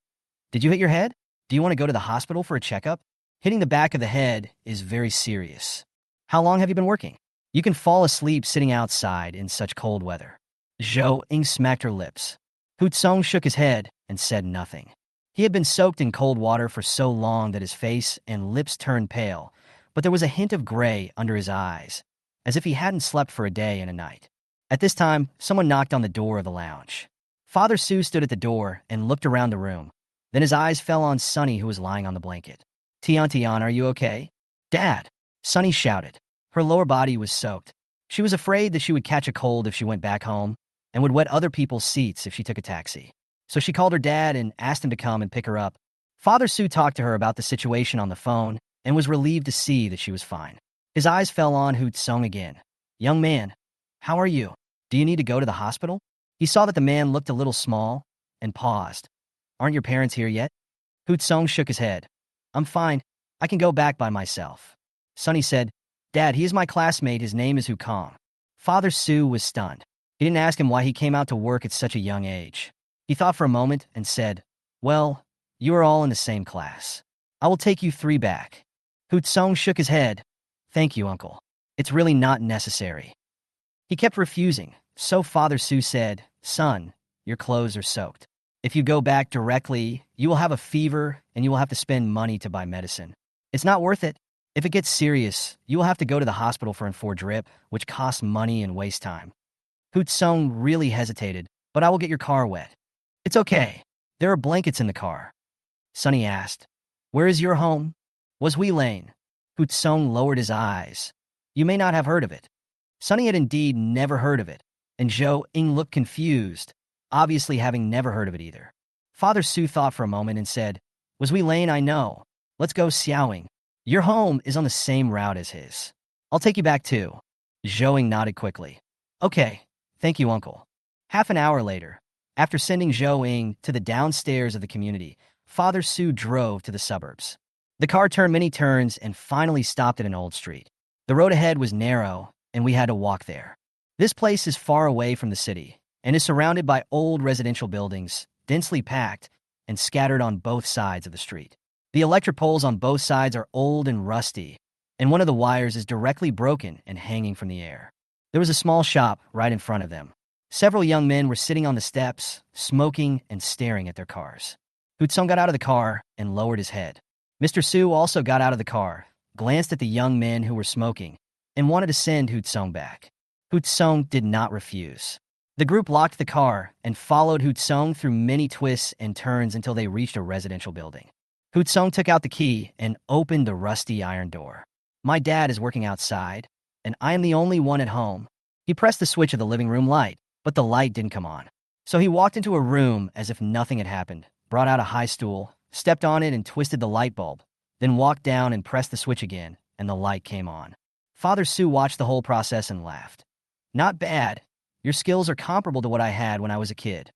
"Did you hit your head? Do you want to go to the hospital for a checkup? Hitting the back of the head is very serious." "How long have you been working? You can fall asleep sitting outside in such cold weather." Zhou Ying smacked her lips. Hoot Song shook his head and said nothing. He had been soaked in cold water for so long that his face and lips turned pale, but there was a hint of gray under his eyes, as if he hadn't slept for a day and a night. At this time, someone knocked on the door of the lounge. Father Su stood at the door and looked around the room. Then his eyes fell on Sunny, who was lying on the blanket. Tian, are you okay?" "Dad!" Sunny shouted. Her lower body was soaked. She was afraid that she would catch a cold if she went back home, and would wet other people's seats if she took a taxi. So she called her dad and asked him to come and pick her up. Father Su talked to her about the situation on the phone and was relieved to see that she was fine. His eyes fell on Hoot Song again. "Young man, how are you? Do you need to go to the hospital?" He saw that the man looked a little small and paused. "Aren't your parents here yet?" Hoot Song shook his head. "I'm fine. I can go back by myself." Sunny said, "Dad, he is my classmate. His name is Hukong." Father Su was stunned. He didn't ask him why he came out to work at such a young age. He thought for a moment and said, "Well, you are all in the same class. I will take you 3 back." Hoot Song shook his head. "Thank you, uncle. It's really not necessary." He kept refusing, so Father Su said, "Son, your clothes are soaked. If you go back directly, you will have a fever and you will have to spend money to buy medicine. It's not worth it. If it gets serious, you will have to go to the hospital for an 4 drip, which costs money and wastes time." Hoot Song really hesitated, "But I will get your car wet." "It's okay. There are blankets in the car." Sunny asked, "Where is your home?" "Was Wei Lane." Hoot Song lowered his eyes. "You may not have heard of it." Sunny had indeed never heard of it, and Zhou Ying looked confused, obviously having never heard of it either. Father Su thought for a moment and said, "Was Wei Lane, I know. Let's go Xiaoying. Your home is on the same route as his. I'll take you back too." Zhou Ying nodded quickly. "Okay, thank you, uncle." Half an hour later, after sending Zhou Ying to the downstairs of the community, Father Su drove to the suburbs. The car turned many turns and finally stopped at an old street. The road ahead was narrow, and we had to walk there. This place is far away from the city and is surrounded by old residential buildings, densely packed and scattered on both sides of the street. The electric poles on both sides are old and rusty, and one of the wires is directly broken and hanging from the air. There was a small shop right in front of them. Several young men were sitting on the steps, smoking and staring at their cars. Sung got out of the car and lowered his head. Mr. Su also got out of the car, glanced at the young men who were smoking, and wanted to send Sung back. Sung did not refuse. The group locked the car and followed Sung through many twists and turns until they reached a residential building. Sung took out the key and opened the rusty iron door. My dad is working outside, and I am the only one at home. He pressed the switch of the living room light, but the light didn't come on. So he walked into a room as if nothing had happened, brought out a high stool, stepped on it and twisted the light bulb, then walked down and pressed the switch again, and the light came on. Father Su watched the whole process and laughed. Not bad. Your skills are comparable to what I had when I was a kid.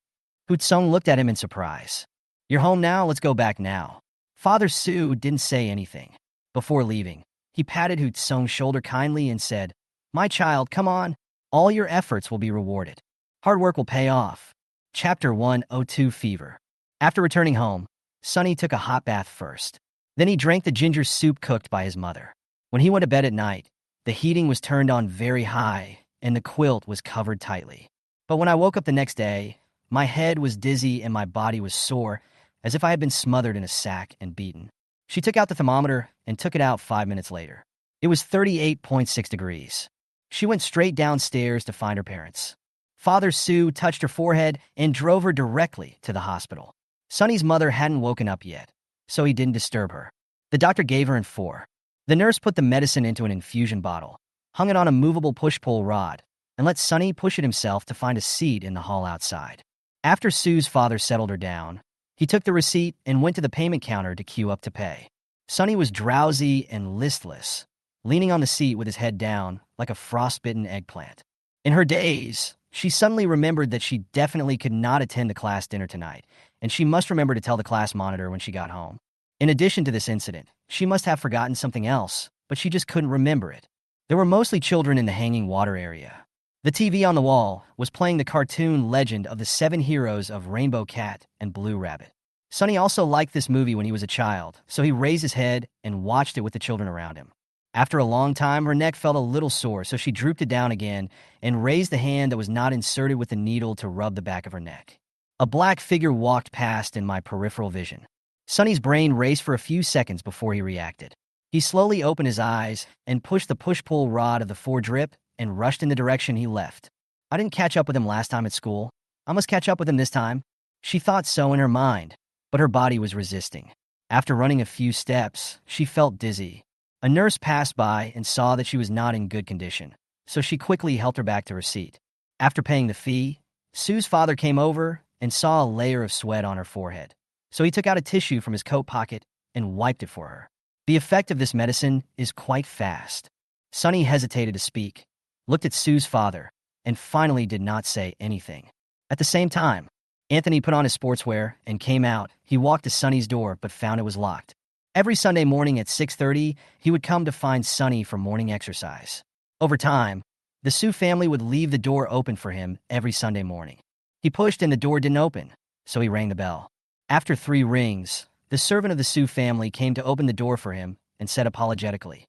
Sung looked at him in surprise. You're home now, let's go back now. Father Su didn't say anything. Before leaving, he patted Sung's shoulder kindly and said, My child, come on. All your efforts will be rewarded. Hard work will pay off. Chapter 102 Fever. After returning home, Sunny took a hot bath first. Then he drank the ginger soup cooked by his mother. When he went to bed at night, the heating was turned on very high and the quilt was covered tightly. But when I woke up the next day, my head was dizzy and my body was sore, as if I had been smothered in a sack and beaten. She took out the thermometer and took it out 5 minutes later. It was 38.6 degrees. She went straight downstairs to find her parents. Father Su touched her forehead and drove her directly to the hospital. Sunny's mother hadn't woken up yet, so he didn't disturb her. The doctor gave her an 4. The nurse put the medicine into an infusion bottle, hung it on a movable push-pull rod, and let Sunny push it himself to find a seat in the hall outside. After Sue's father settled her down, he took the receipt and went to the payment counter to queue up to pay. Sunny was drowsy and listless, leaning on the seat with his head down like a frostbitten eggplant. In her daze, she suddenly remembered that she definitely could not attend the class dinner tonight, and she must remember to tell the class monitor when she got home. In addition to this incident, she must have forgotten something else, but she just couldn't remember it. There were mostly children in the hanging water area. The TV on the wall was playing the cartoon Legend of the 7 Heroes of Rainbow Cat and Blue Rabbit. Sunny also liked this movie when he was a child, so he raised his head and watched it with the children around him. After a long time, her neck felt a little sore, so she drooped it down again and raised the hand that was not inserted with the needle to rub the back of her neck. A black figure walked past in my peripheral vision. Sunny's brain raced for a few seconds before he reacted. He slowly opened his eyes and pushed the push-pull rod of the 4 drip and rushed in the direction he left. I didn't catch up with him last time at school. I must catch up with him this time. She thought so in her mind, but her body was resisting. After running a few steps, she felt dizzy. A nurse passed by and saw that she was not in good condition, so she quickly helped her back to her seat. After paying the fee, Sue's father came over and saw a layer of sweat on her forehead, so he took out a tissue from his coat pocket and wiped it for her. The effect of this medicine is quite fast. Sunny hesitated to speak, looked at Sue's father, and finally did not say anything. At the same time, Anthony put on his sportswear and came out. He walked to Sunny's door but found it was locked. Every Sunday morning at 6:30, he would come to find Sunny for morning exercise. Over time, the Su family would leave the door open for him every Sunday morning. He pushed and the door didn't open, so he rang the bell. After 3 rings, the servant of the Su family came to open the door for him and said apologetically,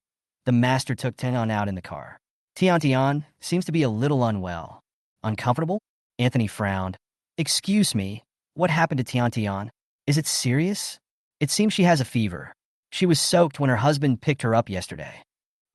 "The master took Tian out in the car. Tian seems to be a little unwell." Uncomfortable? Anthony frowned. "Excuse me, what happened to Tian? Is it serious? It seems she has a fever. She was soaked when her husband picked her up yesterday."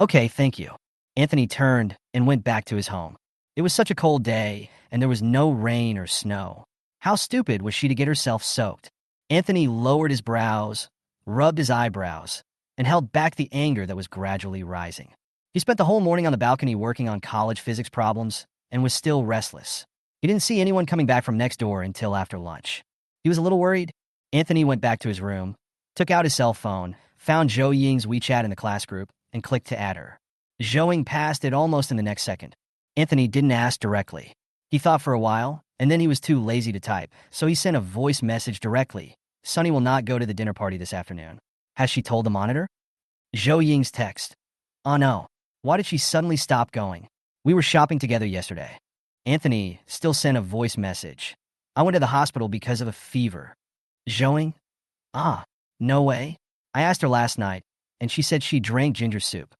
"Okay, thank you." Anthony turned and went back to his home. It was such a cold day, and there was no rain or snow. How stupid was she to get herself soaked? Anthony lowered his brows, rubbed his eyebrows, and held back the anger that was gradually rising. He spent the whole morning on the balcony working on college physics problems and was still restless. He didn't see anyone coming back from next door until after lunch. He was a little worried. Anthony went back to his room, took out his cell phone, found Zhou Ying's WeChat in the class group, and clicked to add her. Zhou Ying passed it almost in the next second. Anthony didn't ask directly. He thought for a while, and then he was too lazy to type, so he sent a voice message directly. "Sunny will not go to the dinner party this afternoon. Has she told the monitor?" Zhou Ying's text. "Oh no. Why did she suddenly stop going? We were shopping together yesterday." Anthony still sent a voice message. "I went to the hospital because of a fever." Zhou Ying? "Ah, no way. I asked her last night, and she said she drank ginger soup."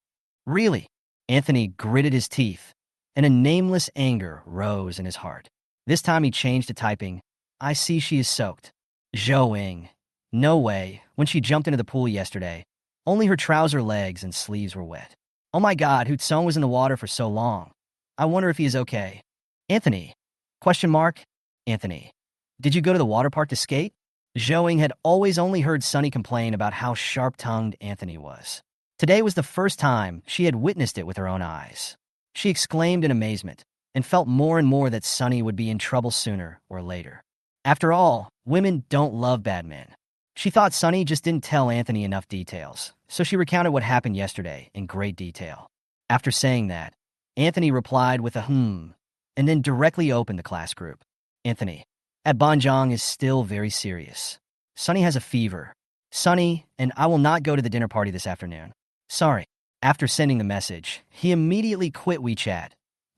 "Really?" Anthony gritted his teeth, and a nameless anger rose in his heart. This time he changed to typing, "I see she is soaked." Zhou Ying. No way. When she jumped into the pool yesterday, only her trouser legs and sleeves were wet. Oh my god, Hoot-sung was in the water for so long. I wonder if he is okay. Anthony? Question mark? Anthony. Did you go to the water park to skate? Zhou had always only heard Sunny complain about how sharp-tongued Anthony was. Today was the first time she had witnessed it with her own eyes. She exclaimed in amazement and felt more and more that Sunny would be in trouble sooner or later. After all, women don't love bad men. She thought Sunny just didn't tell Anthony enough details, so she recounted what happened yesterday in great detail. After saying that, Anthony replied with a and then directly opened the class group. Anthony, at Banjong is still very serious. Sunny has a fever. Sunny, and I will not go to the dinner party this afternoon. Sorry. After sending the message, he immediately quit WeChat,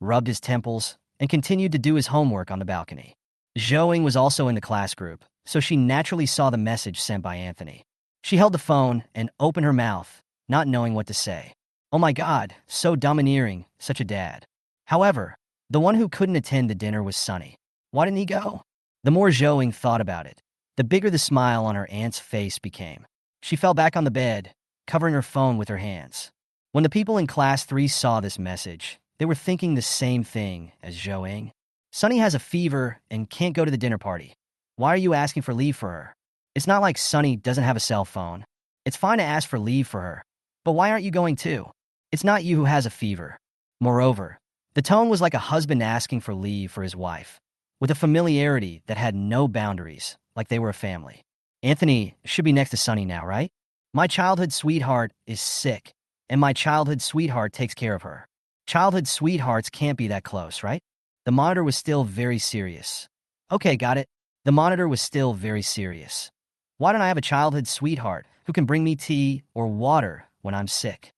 rubbed his temples, and continued to do his homework on the balcony. Zhou was also in the class group, so she naturally saw the message sent by Anthony. She held the phone and opened her mouth, not knowing what to say. Oh my god, so domineering, such a dad. However, the one who couldn't attend the dinner was Sunny. Why didn't he go? The more Zhou thought about it, the bigger the smile on her aunt's face became. She fell back on the bed, covering her phone with her hands. When the people in Class 3 saw this message, they were thinking the same thing as Zhou. Sunny has a fever and can't go to the dinner party. Why are you asking for leave for her? It's not like Sunny doesn't have a cell phone. It's fine to ask for leave for her. But why aren't you going too? It's not you who has a fever. Moreover, the tone was like a husband asking for leave for his wife, with a familiarity that had no boundaries, like they were a family. Anthony should be next to Sunny now, right? My childhood sweetheart is sick, and my childhood sweetheart takes care of her. Childhood sweethearts can't be that close, right? The monitor was still very serious. Okay, got it. The monitor was still very serious. Why don't I have a childhood sweetheart who can bring me tea or water when I'm sick?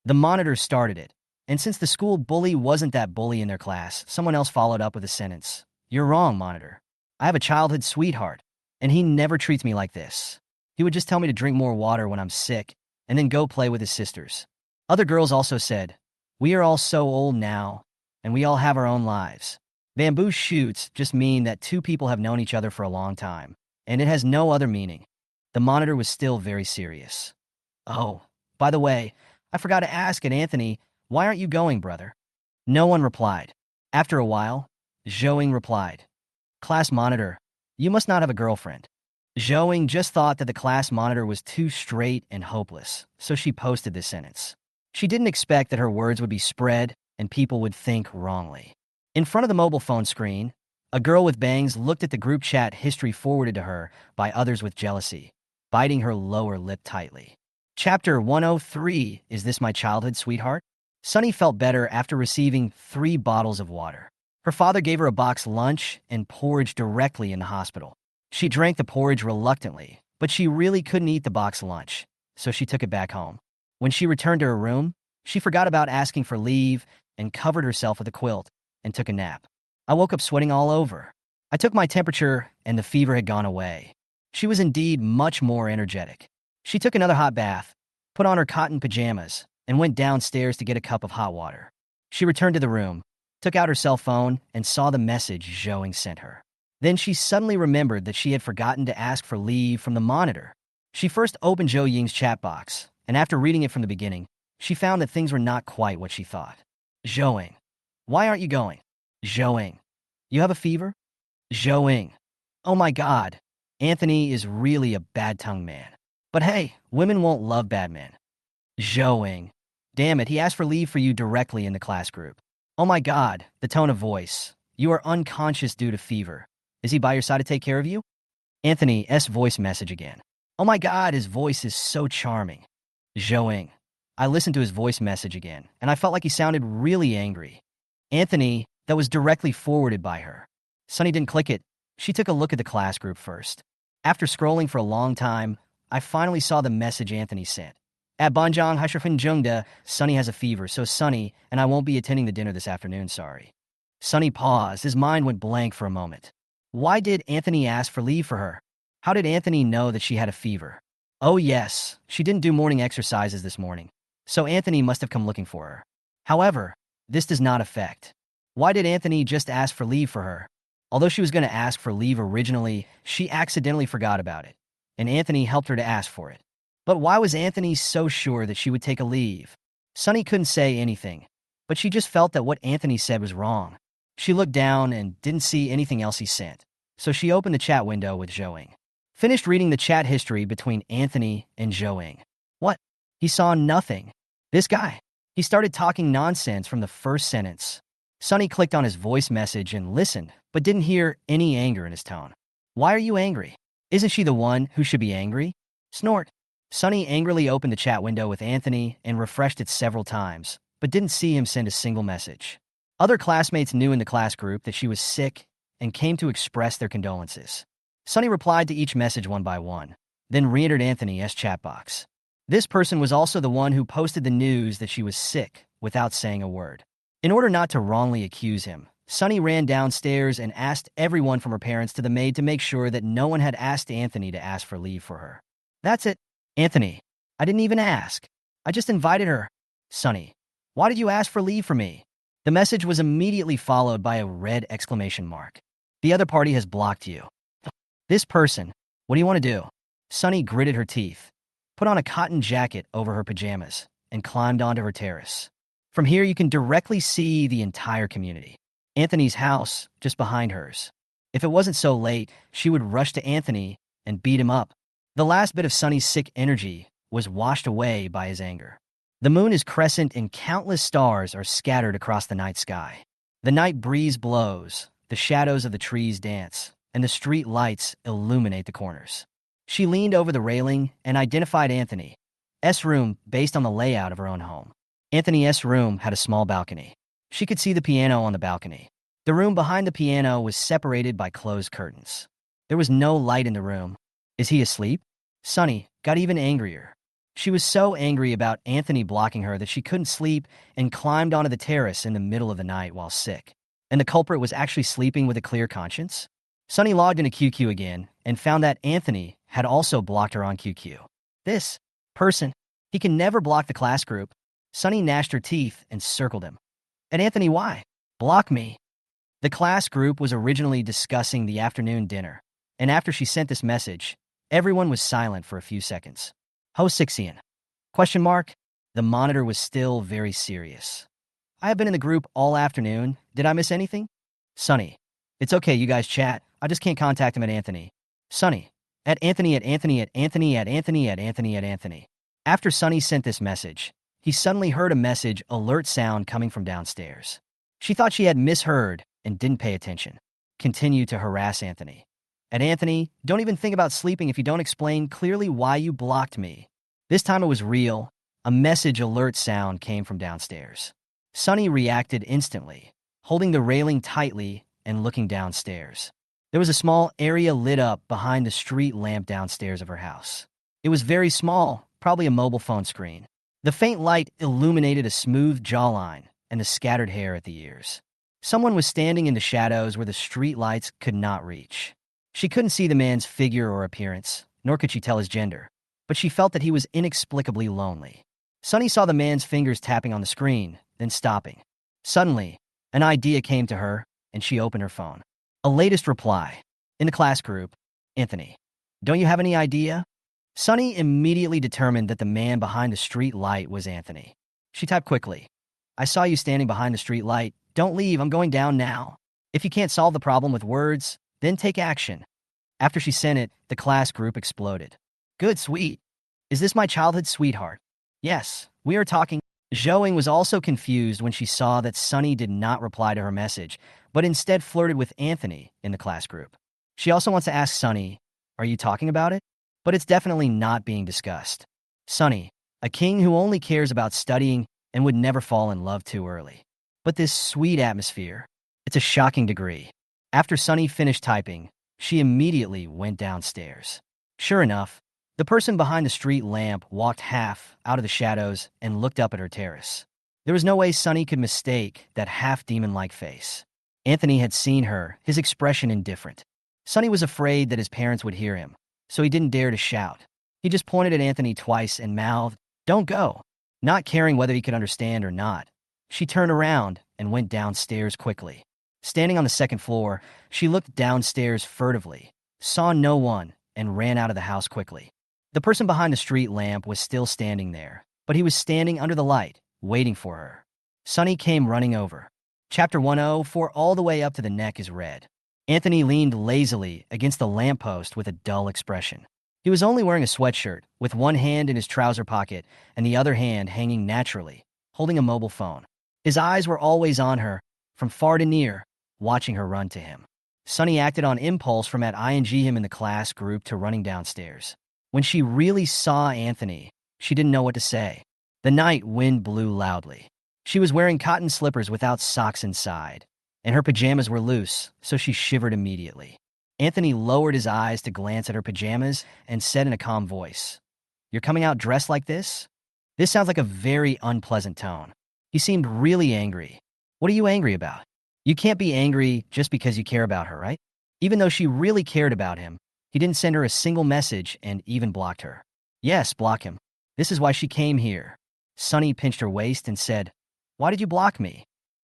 The monitor started it, and since the school bully wasn't that bully in their class, someone else followed up with a sentence. You're wrong, monitor. I have a childhood sweetheart, and he never treats me like this. He would just tell me to drink more water when I'm sick, and then go play with his sisters. Other girls also said, we are all so old now, and we all have our own lives. Bamboo shoots just mean that two people have known each other for a long time, and it has no other meaning. The monitor was still very serious. Oh, by the way, I forgot to ask it, Anthony, why aren't you going, brother? No one replied. After a while, Zhou replied, Class monitor, you must not have a girlfriend. Zhou just thought that the class monitor was too straight and hopeless, so she posted this sentence. She didn't expect that her words would be spread and people would think wrongly. In front of the mobile phone screen, a girl with bangs looked at the group chat history forwarded to her by others with jealousy, biting her lower lip tightly. Chapter 103, Is This My Childhood Sweetheart? Sunny felt better after receiving 3 bottles of water. Her father gave her a box lunch and porridge directly in the hospital. She drank the porridge reluctantly, but she really couldn't eat the box lunch, so she took it back home. When she returned to her room, she forgot about asking for leave and covered herself with a quilt and took a nap. I woke up sweating all over. I took my temperature and the fever had gone away. She was indeed much more energetic. She took another hot bath, put on her cotton pajamas, and went downstairs to get a cup of hot water. She returned to the room, took out her cell phone, and saw the message Zhou sent her. Then she suddenly remembered that she had forgotten to ask for leave from the monitor. She first opened Zhou Ying's chat box, and after reading it from the beginning, she found that things were not quite what she thought. Zhou, why aren't you going? Zhou, you have a fever? Zhou, oh my god, Anthony is really a bad-tongued man. But hey, women won't love bad men. Zhou, damn it, he asked for leave for you directly in the class group. Oh my god, the tone of voice. You are unconscious due to fever. Is he by your side to take care of you? Anthony's voice message again. Oh my god, his voice is so charming. Zhou, I listened to his voice message again, and I felt like he sounded really angry. Anthony, that was directly forwarded by her. Sunny didn't click it. She took a look at the class group first. After scrolling for a long time, I finally saw the message Anthony sent. At Banjong Haishifin Jungda, Sunny has a fever, so Sunny and I won't be attending the dinner this afternoon, sorry. Sunny paused. His mind went blank for a moment. Why did Anthony ask for leave for her? How did Anthony know that she had a fever? Oh yes, she didn't do morning exercises this morning, so Anthony must have come looking for her. However, this does not affect. Why did Anthony just ask for leave for her? Although she was going to ask for leave originally, she accidentally forgot about it. and Anthony helped her to ask for it. But why was Anthony so sure that she would take a leave? Sunny couldn't say anything, but she just felt that what Anthony said was wrong. She looked down and didn't see anything else he sent, so she opened the chat window with Zhou. Finished reading the chat history between Anthony and Zhou. What? He saw nothing. This guy. He started talking nonsense from the first sentence. Sunny clicked on his voice message and listened, but didn't hear any anger in his tone. Why are you angry? Isn't she the one who should be angry? Snort. Sunny angrily opened the chat window with Anthony and refreshed it several times, but didn't see him send a single message. Other classmates knew in the class group that she was sick and came to express their condolences. Sunny replied to each message one by one, then re-entered Anthony's chat box. This person was also the one who posted the news that she was sick without saying a word. In order not to wrongly accuse him, Sunny ran downstairs and asked everyone from her parents to the maid to make sure that no one had asked Anthony to ask for leave for her. That's it. Anthony, I didn't even ask. I just invited her. Sunny, why did you ask for leave for me? The message was immediately followed by a red exclamation mark. The other party has blocked you. This person, what do you want to do? Sunny gritted her teeth, put on a cotton jacket over her pajamas, and climbed onto her terrace. From here, you can directly see the entire community. Anthony's house, just behind hers. If it wasn't so late, she would rush to Anthony and beat him up. The last bit of Sunny's sick energy was washed away by his anger. The moon is crescent and countless stars are scattered across the night sky. The night breeze blows, the shadows of the trees dance, and the street lights illuminate the corners. She leaned over the railing and identified Anthony's room based on the layout of her own home. Anthony's room had a small balcony. She could see the piano on the balcony. The room behind the piano was separated by closed curtains. There was no light in the room. Is he asleep? Sunny got even angrier. She was so angry about Anthony blocking her that she couldn't sleep and climbed onto the terrace in the middle of the night while sick. And the culprit was actually sleeping with a clear conscience? Sunny logged into QQ again and found that Anthony had also blocked her on QQ. This person, he can never block the class group. Sunny gnashed her teeth and circled him. And Anthony, why? Block me. The class group was originally discussing the afternoon dinner, and after she sent this message, everyone was silent for a few seconds. Ho-Sixian? Question mark? The monitor was still very serious. I have been in the group all afternoon. Did I miss anything? Sunny. It's okay, you guys chat. I just can't contact him at Anthony. Sunny. At Anthony, at Anthony, at Anthony, at Anthony, at Anthony, at Anthony. After Sunny sent this message, he suddenly heard a message alert sound coming from downstairs. She thought she had misheard and didn't pay attention. Continued to harass Anthony. At Anthony, don't even think about sleeping if you don't explain clearly why you blocked me. This time it was real. A message alert sound came from downstairs. Sunny reacted instantly, holding the railing tightly and looking downstairs. There was a small area lit up behind the street lamp downstairs of her house. It was very small, probably a mobile phone screen. The faint light illuminated a smooth jawline and the scattered hair at the ears. Someone was standing in the shadows where the street lights could not reach. She couldn't see the man's figure or appearance, nor could she tell his gender, but she felt that he was inexplicably lonely. Sunny saw the man's fingers tapping on the screen, then stopping. Suddenly, an idea came to her, and she opened her phone. A latest reply. In the class group, Anthony. Don't you have any idea? Sunny immediately determined that the man behind the street light was Anthony. She typed quickly. I saw you standing behind the street light. Don't leave, I'm going down now. If you can't solve the problem with words, then take action. After she sent it, the class group exploded. Good, sweet. Is this my childhood sweetheart? Yes, we are talking. Zhou was also confused when she saw that Sunny did not reply to her message, but instead flirted with Anthony in the class group. She also wants to ask Sunny, are you talking about it? But it's definitely not being discussed. Sunny, a king who only cares about studying and would never fall in love too early. But this sweet atmosphere, it's a shocking degree. After Sunny finished typing, she immediately went downstairs. Sure enough, the person behind the street lamp walked half out of the shadows and looked up at her terrace. There was no way Sunny could mistake that half-demon-like face. Anthony had seen her, his expression indifferent. Sunny was afraid that his parents would hear him, so he didn't dare to shout. He just pointed at Anthony twice and mouthed, "Don't go," not caring whether he could understand or not. She turned around and went downstairs quickly. Standing on the second floor, she looked downstairs furtively, saw no one, and ran out of the house quickly. The person behind the street lamp was still standing there, but he was standing under the light, waiting for her. Sunny came running over. Chapter 104, all the way up to the neck is red. Anthony leaned lazily against the lamppost with a dull expression. He was only wearing a sweatshirt, with one hand in his trouser pocket and the other hand hanging naturally, holding a mobile phone. His eyes were always on her, from far to near, watching her run to him. Sunny acted on impulse from at ING him in the class group to running downstairs. When she really saw Anthony, she didn't know what to say. The night wind blew loudly. She was wearing cotton slippers without socks inside, and her pajamas were loose, so she shivered immediately. Anthony lowered his eyes to glance at her pajamas and said in a calm voice, "You're coming out dressed like this?" This sounds like a very unpleasant tone. He seemed really angry. What are you angry about? You can't be angry just because you care about her, right? Even though she really cared about him, he didn't send her a single message and even blocked her. Yes, block him. This is why she came here. Sunny pinched her waist and said, "Why did you block me?"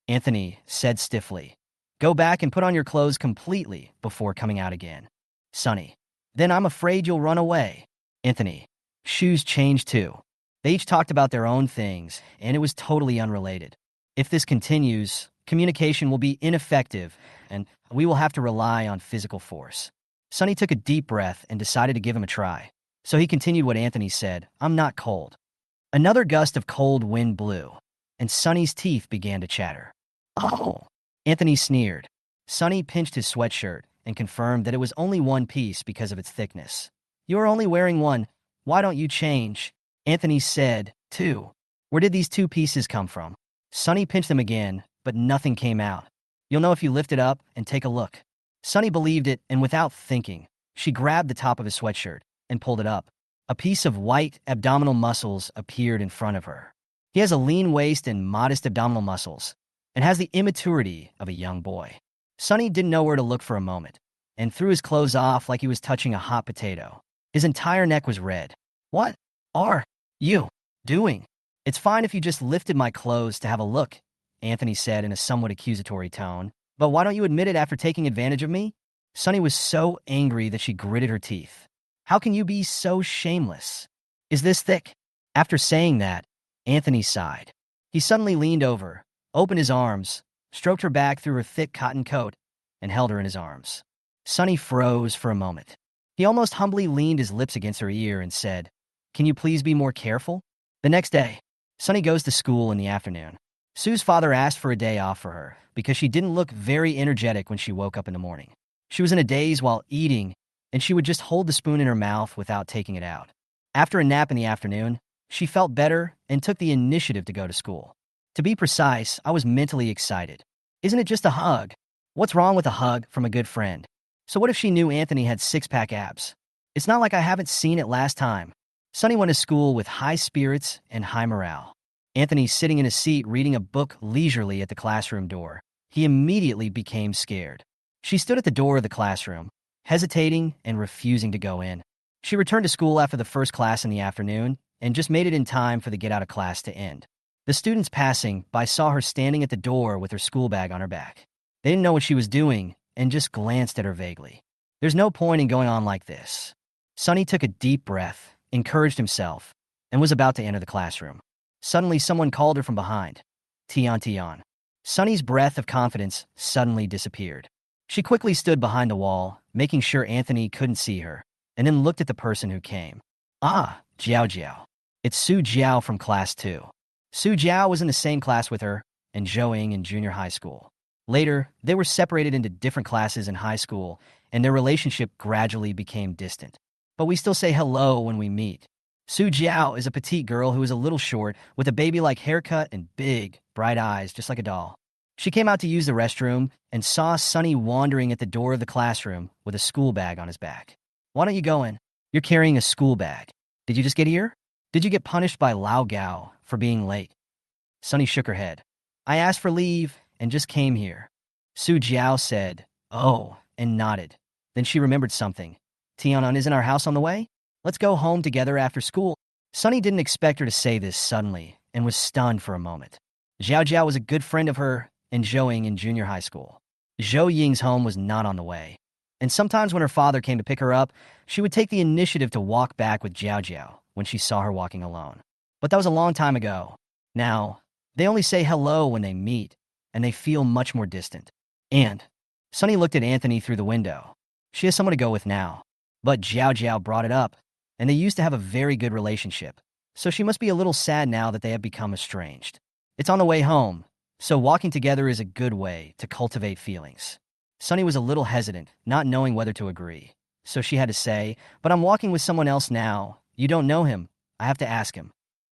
Anthony said stiffly, "Go back and put on your clothes completely before coming out again." Sunny, "Then I'm afraid you'll run away." Anthony, "Shoes changed too." They each talked about their own things, and it was totally unrelated. If this continues, communication will be ineffective, and we will have to rely on physical force. Sunny took a deep breath and decided to give him a try. So he continued what Anthony said, "I'm not cold." Another gust of cold wind blew, and Sunny's teeth began to chatter. "Oh," Anthony sneered. Sunny pinched his sweatshirt and confirmed that it was only one piece because of its thickness. "You are only wearing one. Why don't you change?" Anthony said, "Two. Where did these two pieces come from?" Sunny pinched them again, but nothing came out. "You'll know if you lift it up and take a look." Sunny believed it, and without thinking, she grabbed the top of his sweatshirt and pulled it up. A piece of white abdominal muscles appeared in front of her. He has a lean waist and modest abdominal muscles, and has the immaturity of a young boy. Sunny didn't know where to look for a moment, and threw his clothes off like he was touching a hot potato. His entire neck was red. "What are you doing?" "It's fine if you just lifted my clothes to have a look," Anthony said in a somewhat accusatory tone. "But why don't you admit it after taking advantage of me?" Sunny was so angry that she gritted her teeth. "How can you be so shameless? Is this thick?" After saying that, Anthony sighed. He suddenly leaned over, opened his arms, stroked her back through her thick cotton coat, and held her in his arms. Sunny froze for a moment. He almost humbly leaned his lips against her ear and said, "Can you please be more careful?" The next day, Sunny goes to school in the afternoon. Sue's father asked for a day off for her because she didn't look very energetic when she woke up in the morning. She was in a daze while eating, and she would just hold the spoon in her mouth without taking it out. After a nap in the afternoon, she felt better and took the initiative to go to school. To be precise, I was mentally excited. Isn't it just a hug? What's wrong with a hug from a good friend? So what if she knew Anthony had six-pack abs? It's not like I haven't seen it last time. Sunny went to school with high spirits and high morale. Anthony sitting in his seat reading a book leisurely at the classroom door. He immediately became scared. She stood at the door of the classroom, hesitating and refusing to go in. She returned to school after the first class in the afternoon and just made it in time for the get out of class to end. The students passing by saw her standing at the door with her school bag on her back. They didn't know what she was doing and just glanced at her vaguely. There's no point in going on like this. Sunny took a deep breath, encouraged himself, and was about to enter the classroom. Suddenly, someone called her from behind. "Tian Tian." Sunny's breath of confidence suddenly disappeared. She quickly stood behind the wall, making sure Anthony couldn't see her, and then looked at the person who came. "Ah, Jiao Jiao. It's Su Jiao from class 2. Su Jiao was in the same class with her and Zhou in junior high school. Later, they were separated into different classes in high school, and their relationship gradually became distant. But we still say hello when we meet. Su Jiao is a petite girl who is a little short, with a baby-like haircut and big, bright eyes, just like a doll. She came out to use the restroom and saw Sunny wandering at the door of the classroom with a school bag on his back. "Why don't you go in? You're carrying a school bag. Did you just get here? Did you get punished by Lao Gao for being late?" Sunny shook her head. "I asked for leave and just came here." Su Jiao said, "Oh," and nodded. Then she remembered something. "Tianan, isn't our house on the way? Let's go home together after school." Sunny didn't expect her to say this suddenly and was stunned for a moment. Zhao Jiao was a good friend of her and Zhou in junior high school. Zhou Ying's home was not on the way. And sometimes when her father came to pick her up, she would take the initiative to walk back with Jiao Jiao when she saw her walking alone. But that was a long time ago. Now, they only say hello when they meet, and they feel much more distant. And Sunny looked at Anthony through the window. She has someone to go with now. But Jiao Jiao brought it up, and they used to have a very good relationship, so she must be a little sad now that they have become estranged. It's on the way home, so walking together is a good way to cultivate feelings. Sunny was a little hesitant, not knowing whether to agree. So she had to say, but I'm walking with someone else now. You don't know him. I have to ask him.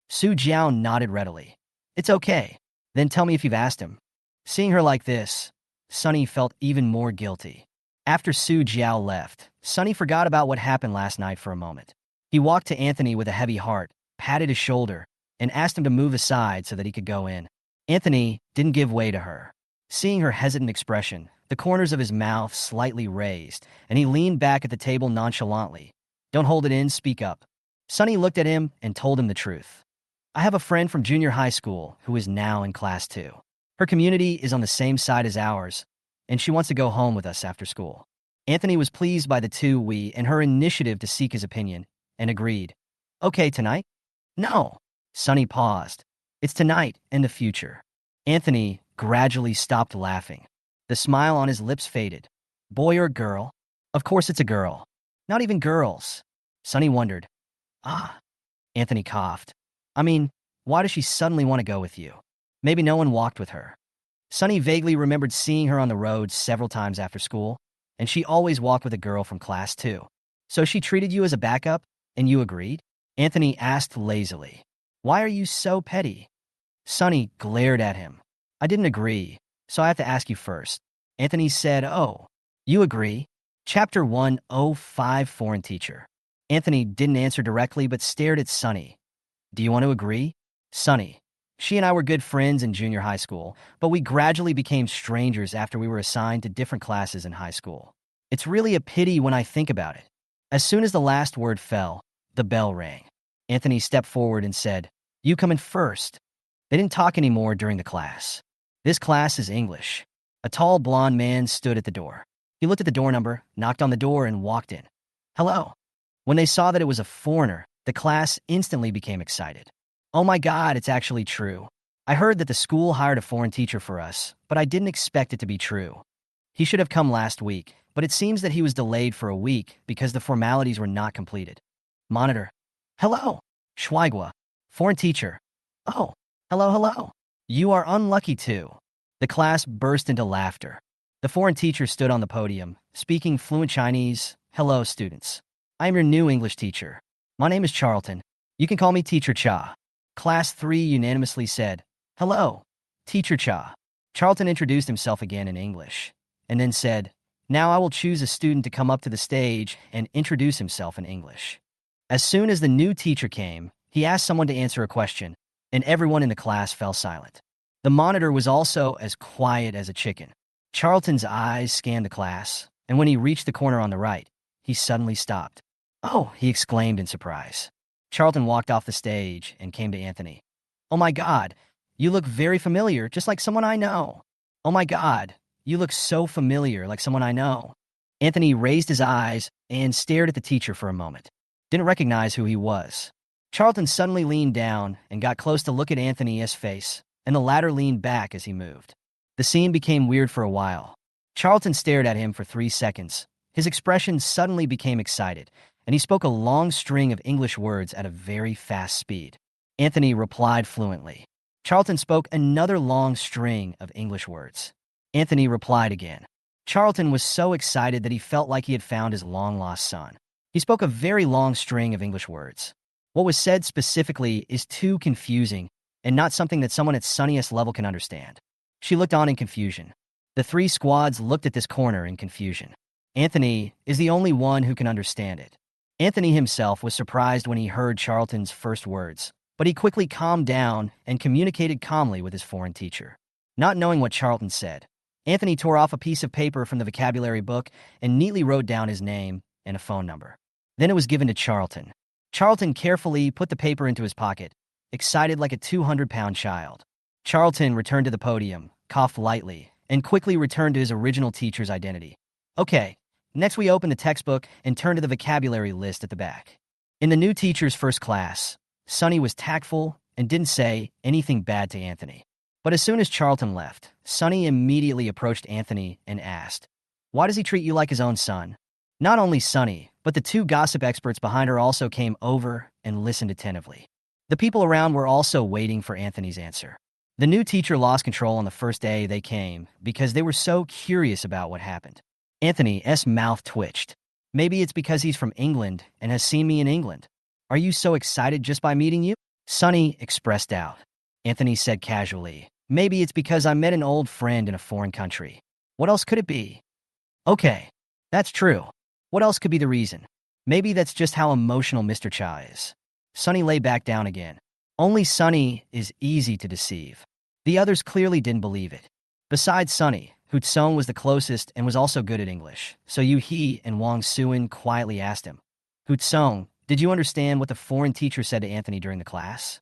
Su Jiao nodded readily. It's okay. Then tell me if you've asked him. Seeing her like this, Sunny felt even more guilty. After Su Jiao left, Sunny forgot about what happened last night for a moment. He walked to Anthony with a heavy heart, patted his shoulder, and asked him to move aside so that he could go in. Anthony didn't give way to her. Seeing her hesitant expression, the corners of his mouth slightly raised, and he leaned back at the table nonchalantly. Don't hold it in, speak up. Sunny looked at him and told him the truth. I have a friend from junior high school who is now in class 2. Her community is on the same side as ours, and she wants to go home with us after school. Anthony was pleased by the two we and her initiative to seek his opinion, and agreed. Okay, tonight? No. Sunny paused. It's tonight and the future. Anthony gradually stopped laughing. The smile on his lips faded. Boy or girl? Of course it's a girl. Not even girls. Sunny wondered. Ah. Anthony coughed. I mean, why does she suddenly want to go with you? Maybe no one walked with her. Sunny vaguely remembered seeing her on the road several times after school, and she always walked with a girl from class 2. So she treated you as a backup, and you agreed? Anthony asked lazily. Why are you so petty? Sunny glared at him. I didn't agree, so I have to ask you first. Anthony said, oh, you agree? Chapter 105 Foreign Teacher. Anthony didn't answer directly but stared at Sunny. Do you want to agree? Sunny. She and I were good friends in junior high school, but we gradually became strangers after we were assigned to different classes in high school. It's really a pity when I think about it. As soon as the last word fell, the bell rang. Anthony stepped forward and said, you come in first. They didn't talk anymore during the class. This class is English. A tall blond man stood at the door. He looked at the door number, knocked on the door, and walked in. Hello. When they saw that it was a foreigner, the class instantly became excited. Oh my God, it's actually true. I heard that the school hired a foreign teacher for us, but I didn't expect it to be true. He should have come last week, but it seems that he was delayed for a week because the formalities were not completed. Monitor. Hello. Schweigwa. Foreign teacher. Oh, hello. You are unlucky too. The class burst into laughter. The foreign teacher stood on the podium, speaking fluent Chinese. Hello, students. I am your new English teacher. My name is Charlton. You can call me Teacher Cha. Class 3 unanimously said, hello, Teacher Cha. Charlton introduced himself again in English, and then said, now I will choose a student to come up to the stage and introduce himself in English. As soon as the new teacher came, he asked someone to answer a question, and everyone in the class fell silent. The monitor was also as quiet as a chicken. Charlton's eyes scanned the class, and when he reached the corner on the right, he suddenly stopped. Oh, he exclaimed in surprise. Charlton walked off the stage and came to Anthony. Oh my God, you look very familiar, just like someone I know. Oh my God, you look so familiar, like someone I know. Anthony raised his eyes and stared at the teacher for a moment. Didn't recognize who he was. Charlton suddenly leaned down and got close to look at Anthony's face, and the latter leaned back as he moved. The scene became weird for a while. Charlton stared at him for 3 seconds. His expression suddenly became excited, and he spoke a long string of English words at a very fast speed. Anthony replied fluently. Charlton spoke another long string of English words. Anthony replied again. Charlton was so excited that he felt like he had found his long-lost son. He spoke a very long string of English words. What was said specifically is too confusing and not something that someone at Sunniest level can understand. She looked on in confusion. The 3 squads looked at this corner in confusion. Anthony is the only one who can understand it. Anthony himself was surprised when he heard Charlton's first words, but he quickly calmed down and communicated calmly with his foreign teacher. Not knowing what Charlton said, Anthony tore off a piece of paper from the vocabulary book and neatly wrote down his name and a phone number. Then it was given to Charlton. Charlton carefully put the paper into his pocket, excited like a 200-pound child. Charlton returned to the podium, coughed lightly, and quickly returned to his original teacher's identity. Okay, Next, we opened the textbook and turned to the vocabulary list at the back. In the new teacher's first class, Sunny was tactful and didn't say anything bad to Anthony. But as soon as Charlton left, Sunny immediately approached Anthony and asked, "Why does he treat you like his own son?" Not only Sunny, but the two gossip experts behind her also came over and listened attentively. The people around were also waiting for Anthony's answer. The new teacher lost control on the first day they came because they were so curious about what happened. Anthony's mouth twitched. Maybe it's because he's from England and has seen me in England. Are you so excited just by meeting you? Sunny expressed doubt. Anthony said casually, maybe it's because I met an old friend in a foreign country. What else could it be? Okay, that's true. What else could be the reason? Maybe that's just how emotional Mr. Cha is. Sunny lay back down again. Only Sunny is easy to deceive. The others clearly didn't believe it. Besides Sunny, Song was the closest and was also good at English, so He and Wang Suin quietly asked him, Song, did you understand what the foreign teacher said to Anthony during the class?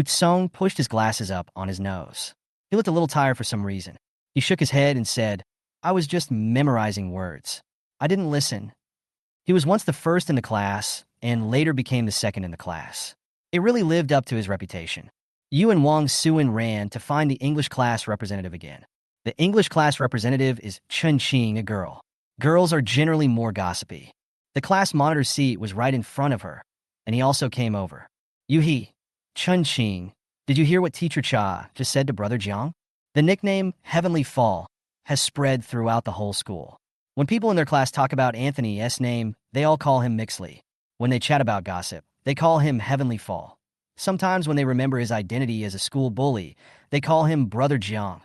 Song pushed his glasses up on his nose. He looked a little tired for some reason. He shook his head and said, I was just memorizing words. I didn't listen. He was once the first in the class and later became the second in the class. It really lived up to his reputation. Yu and Wang Suin ran to find the English class representative again. The English class representative is Chun Qing, a girl. Girls are generally more gossipy. The class monitor seat was right in front of her, and he also came over. Yuhi, Chun Qing, did you hear what Teacher Cha just said to Brother Jiang? The nickname Heavenly Fall has spread throughout the whole school. When people in their class talk about Anthony's name, they all call him Mixley. When they chat about gossip, they call him Heavenly Fall. Sometimes when they remember his identity as a school bully, they call him Brother Jiang.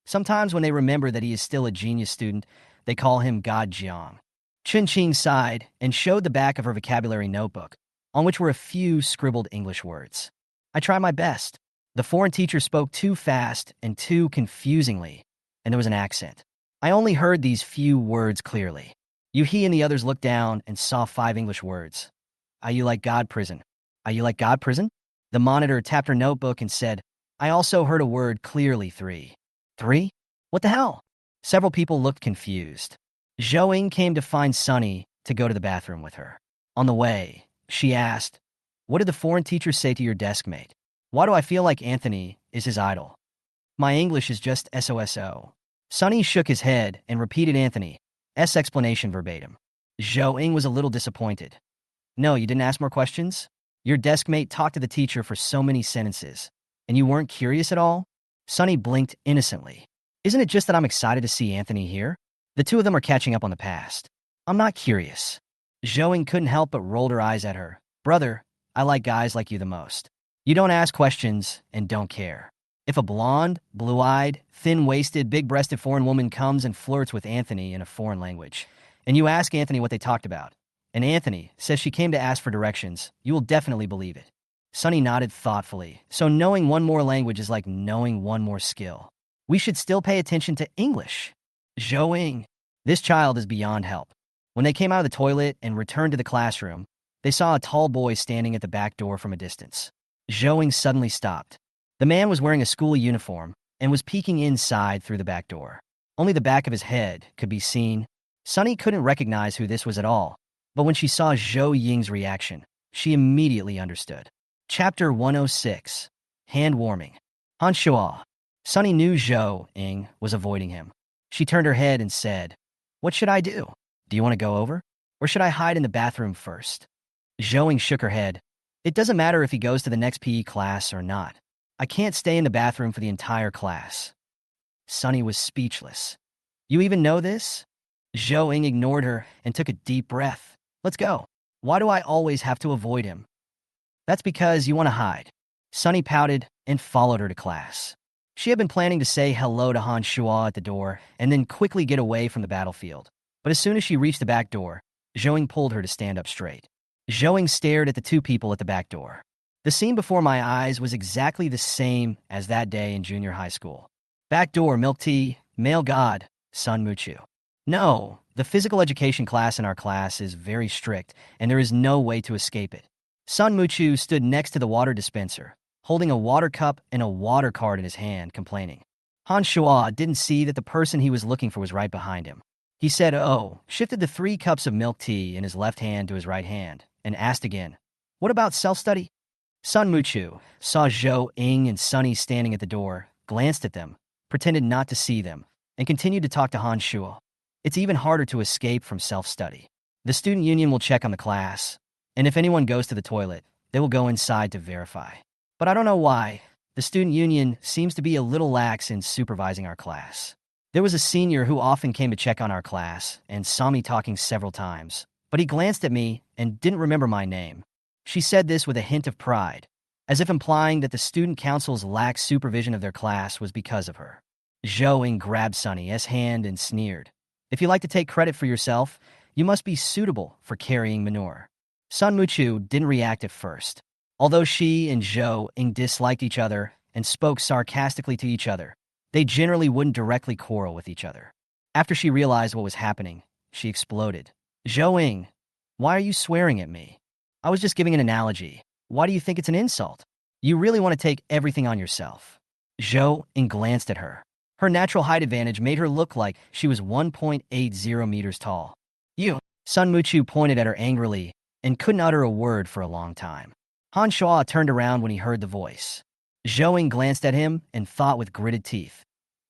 Sometimes when they remember that he is still a genius student, they call him God Jiang. Chun Qing sighed and showed the back of her vocabulary notebook, on which were a few scribbled English words. I try my best. The foreign teacher spoke too fast and too confusingly, and there was an accent. I only heard these few words clearly. Yuhi and the others looked down and saw 5 English words. Are you like God prison? Are you like God prison? The monitor tapped her notebook and said, I also heard a word clearly 3. 3? What the hell? Several people looked confused. Zhou came to find Sunny to go to the bathroom with her. On the way, she asked, what did the foreign teacher say to your desk mate? Why do I feel like Anthony is his idol? My English is just SOSO. Sunny shook his head and repeated Anthony's explanation verbatim. Zhou was a little disappointed. No, you didn't ask more questions? Your desk mate talked to the teacher for so many sentences, and you weren't curious at all? Sunny blinked innocently. Isn't it just that I'm excited to see Anthony here? The two of them are catching up on the past. I'm not curious. Zhou couldn't help but rolled her eyes at her. Brother, I like guys like you the most. You don't ask questions and don't care. If a blonde, blue-eyed, thin-waisted, big-breasted foreign woman comes and flirts with Anthony in a foreign language, and you ask Anthony what they talked about, and Anthony says she came to ask for directions, you will definitely believe it. Sunny nodded thoughtfully. So knowing one more language is like knowing one more skill. We should still pay attention to English. Zhou, this child is beyond help. When they came out of the toilet and returned to the classroom, they saw a tall boy standing at the back door from a distance. Zhou suddenly stopped. The man was wearing a school uniform and was peeking inside through the back door. Only the back of his head could be seen. Sunny couldn't recognize who this was at all, but when she saw Zhou Ying's reaction, she immediately understood. Chapter 106. Hand Warming. Hanshua. Sunny knew Zhou Ying was avoiding him. She turned her head and said, what should I do? Do you want to go over? Or should I hide in the bathroom first? Zhou Ying shook her head. It doesn't matter if he goes to the next PE class or not. I can't stay in the bathroom for the entire class. Sunny was speechless. You even know this? Zhou Ying ignored her and took a deep breath. Let's go. Why do I always have to avoid him? That's because you want to hide. Sunny pouted and followed her to class. She had been planning to say hello to Han Shua at the door and then quickly get away from the battlefield. But as soon as she reached the back door, Zhou Ying pulled her to stand up straight. Zhou Ying stared at the two people at the back door. The scene before my eyes was exactly the same as that day in junior high school. Back door, milk tea, male god, Sun Muchu. No, the physical education class in our class is very strict, and there is no way to escape it. Sun Muchu stood next to the water dispenser, holding a water cup and a water card in his hand, complaining. Han Shua didn't see that the person he was looking for was right behind him. He said, "Oh," shifted the 3 cups of milk tea in his left hand to his right hand, and asked again, "What about self-study?" Sun Muchu saw Zhou Ying and Sunny standing at the door, glanced at them, pretended not to see them, and continued to talk to Han Shuo. It's even harder to escape from self-study. The student union will check on the class, and if anyone goes to the toilet, they will go inside to verify. But I don't know why. The student union seems to be a little lax in supervising our class. There was a senior who often came to check on our class and saw me talking several times, but he glanced at me and didn't remember my name. She said this with a hint of pride, as if implying that the student council's lax supervision of their class was because of her. Zhou Ying grabbed Sunny's hand and sneered. "If you like to take credit for yourself, you must be suitable for carrying manure." Sun Muchu didn't react at first. Although she and Zhou Ying disliked each other and spoke sarcastically to each other, they generally wouldn't directly quarrel with each other. After she realized what was happening, she exploded. "Zhou Ying, why are you swearing at me? I was just giving an analogy. Why do you think it's an insult? You really want to take everything on yourself." Zhou Ying glanced at her. Her natural height advantage made her look like she was 1.80 meters tall. "You." Sun Muchu pointed at her angrily and couldn't utter a word for a long time. Han Shuo turned around when he heard the voice. Zhou Ying glanced at him and thought with gritted teeth,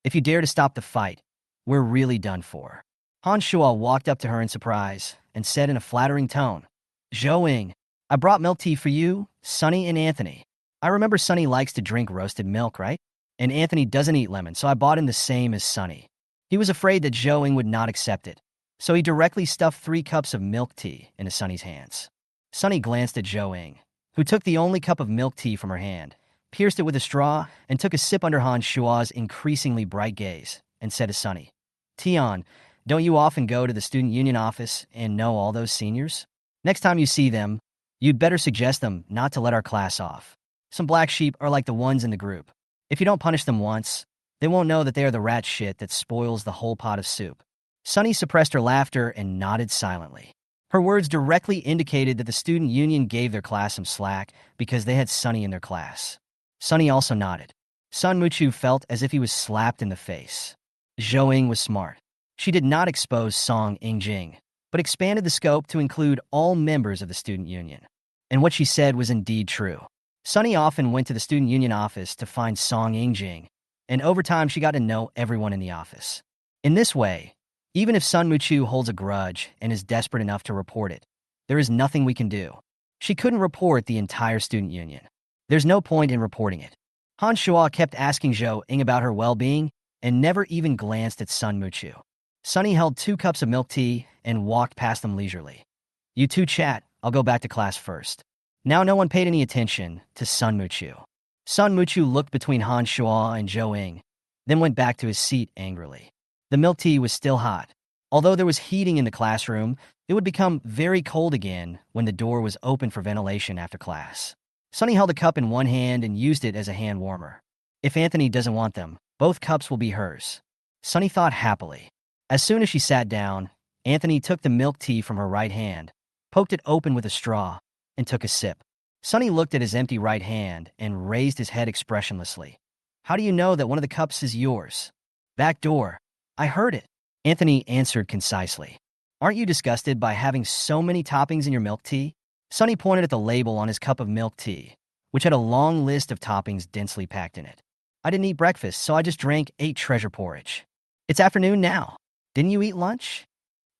"If you dare to stop the fight, we're really done for." Han Shuo walked up to her in surprise and said in a flattering tone, "Zhou Ying, I brought milk tea for you, Sunny, and Anthony. I remember Sunny likes to drink roasted milk, right? And Anthony doesn't eat lemon, so I bought him the same as Sunny." He was afraid that Zhou Ying would not accept it, so he directly stuffed 3 cups of milk tea into Sunny's hands. Sunny glanced at Zhou Ying, who took the only cup of milk tea from her hand, pierced it with a straw, and took a sip under Han Shuo's increasingly bright gaze, and said to Sunny, "Tian, don't you often go to the student union office and know all those seniors? Next time you see them, you'd better suggest them not to let our class off. Some black sheep are like the ones in the group. If you don't punish them once, they won't know that they are the rat shit that spoils the whole pot of soup." Sunny suppressed her laughter and nodded silently. Her words directly indicated that the student union gave their class some slack because they had Sunny in their class. Sunny also nodded. Sun Muchu felt as if he was slapped in the face. Zhou Ying was smart. She did not expose Song Yingjing, but expanded the scope to include all members of the student union. And what she said was indeed true. Sunny often went to the student union office to find Song Yingjing, and over time she got to know everyone in the office. In this way, even if Sun Muchu holds a grudge and is desperate enough to report it, there is nothing we can do. She couldn't report the entire student union. There's no point in reporting it. Han Shuo kept asking Zhou Ying about her well-being and never even glanced at Sun Muchu. Sunny held 2 cups of milk tea and walked past them leisurely. "You two chat, I'll go back to class first." Now no one paid any attention to Sun Muchu. Sun Muchu looked between Han Shuo and Zhou Ying, then went back to his seat angrily. The milk tea was still hot. Although there was heating in the classroom, it would become very cold again when the door was open for ventilation after class. Sunny held a cup in one hand and used it as a hand warmer. If Anthony doesn't want them, both cups will be hers. Sunny thought happily. As soon as she sat down, Anthony took the milk tea from her right hand, poked it open with a straw, and took a sip. Sunny looked at his empty right hand and raised his head expressionlessly. "How do you know that one of the cups is yours?" "Back door. I heard it," Anthony answered concisely. "Aren't you disgusted by having so many toppings in your milk tea?" Sunny pointed at the label on his cup of milk tea, which had a long list of toppings densely packed in it. "I didn't eat breakfast, so I just ate treasure porridge. It's afternoon now. Didn't you eat lunch?"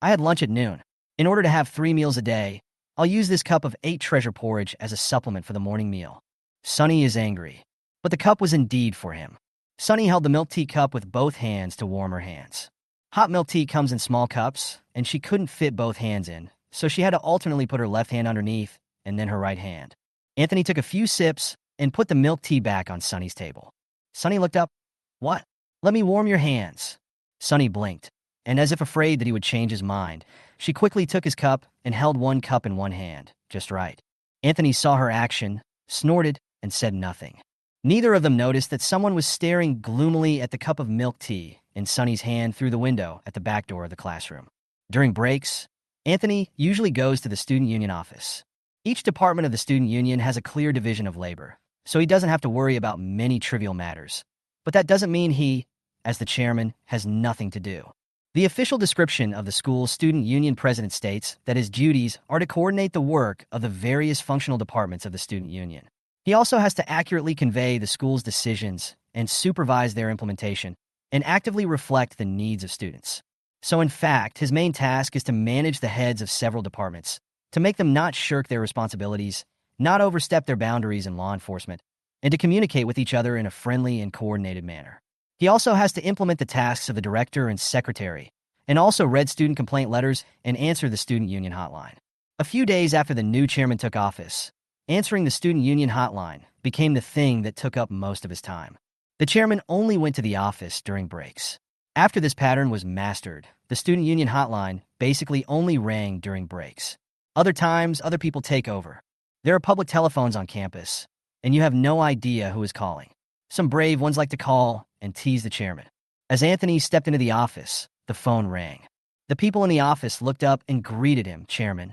"I had lunch at noon. In order to have 3 meals a day, I'll use this cup of treasure porridge as a supplement for the morning meal." Sunny is angry, but the cup was indeed for him. Sunny held the milk tea cup with both hands to warm her hands. Hot milk tea comes in small cups, and she couldn't fit both hands in, so she had to alternately put her left hand underneath and then her right hand. Anthony took a few sips and put the milk tea back on Sunny's table. Sunny looked up. "What?" "Let me warm your hands." Sunny blinked, and as if afraid that he would change his mind, she quickly took his cup and held one cup in one hand, just right. Anthony saw her action, snorted, and said nothing. Neither of them noticed that someone was staring gloomily at the cup of milk tea in Sunny's hand through the window at the back door of the classroom. During breaks, Anthony usually goes to the student union office. Each department of the student union has a clear division of labor, so he doesn't have to worry about many trivial matters. But that doesn't mean he, as the chairman, has nothing to do. The official description of the school's student union president states that his duties are to coordinate the work of the various functional departments of the student union. He also has to accurately convey the school's decisions and supervise their implementation and actively reflect the needs of students. So in fact, his main task is to manage the heads of several departments, to make them not shirk their responsibilities, not overstep their boundaries in law enforcement, and to communicate with each other in a friendly and coordinated manner. He also has to implement the tasks of the director and secretary, and also read student complaint letters and answer the student union hotline. A few days after the new chairman took office, answering the student union hotline became the thing that took up most of his time. The chairman only went to the office during breaks. After this pattern was mastered, the student union hotline basically only rang during breaks. Other times, other people take over. There are public telephones on campus, and you have no idea who is calling. Some brave ones like to call and tease the chairman. As Anthony stepped into the office, the phone rang. The people in the office looked up and greeted him, Chairman.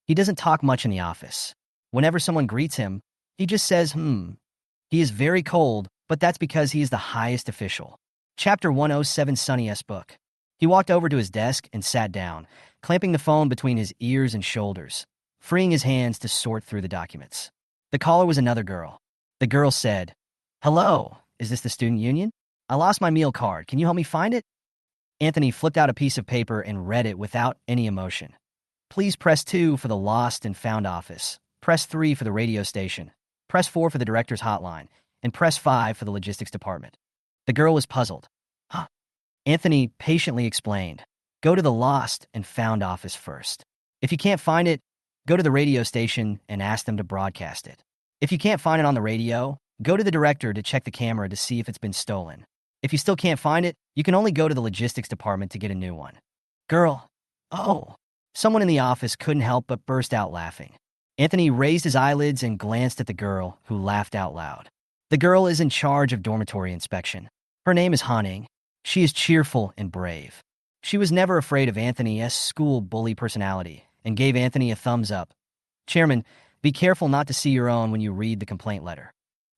He doesn't talk much in the office. Whenever someone greets him, he just says, He is very cold, but that's because he is the highest official. Chapter 107, Sunny S. book. He walked over to his desk and sat down, clamping the phone between his ears and shoulders, freeing his hands to sort through the documents. The caller was another girl. The girl said, "Hello, is this the student union? I lost my meal card. Can you help me find it?" Anthony flipped out a piece of paper and read it without any emotion. "Please press 2 for the lost and found office. Press 3 for the radio station. Press 4 for the director's hotline. And press 5 for the logistics department." The girl was puzzled. Huh. Anthony patiently explained, "Go to the lost and found office first. If you can't find it, go to the radio station and ask them to broadcast it. If you can't find it on the radio, go to the director to check the camera to see if it's been stolen. If you still can't find it, you can only go to the logistics department to get a new one." Girl, oh. Someone in the office couldn't help but burst out laughing. Anthony raised his eyelids and glanced at the girl, who laughed out loud. The girl is in charge of dormitory inspection. Her name is Haning. She is cheerful and brave. She was never afraid of Anthony's school bully personality and gave Anthony a thumbs up. "Chairman, be careful not to see your own when you read the complaint letter."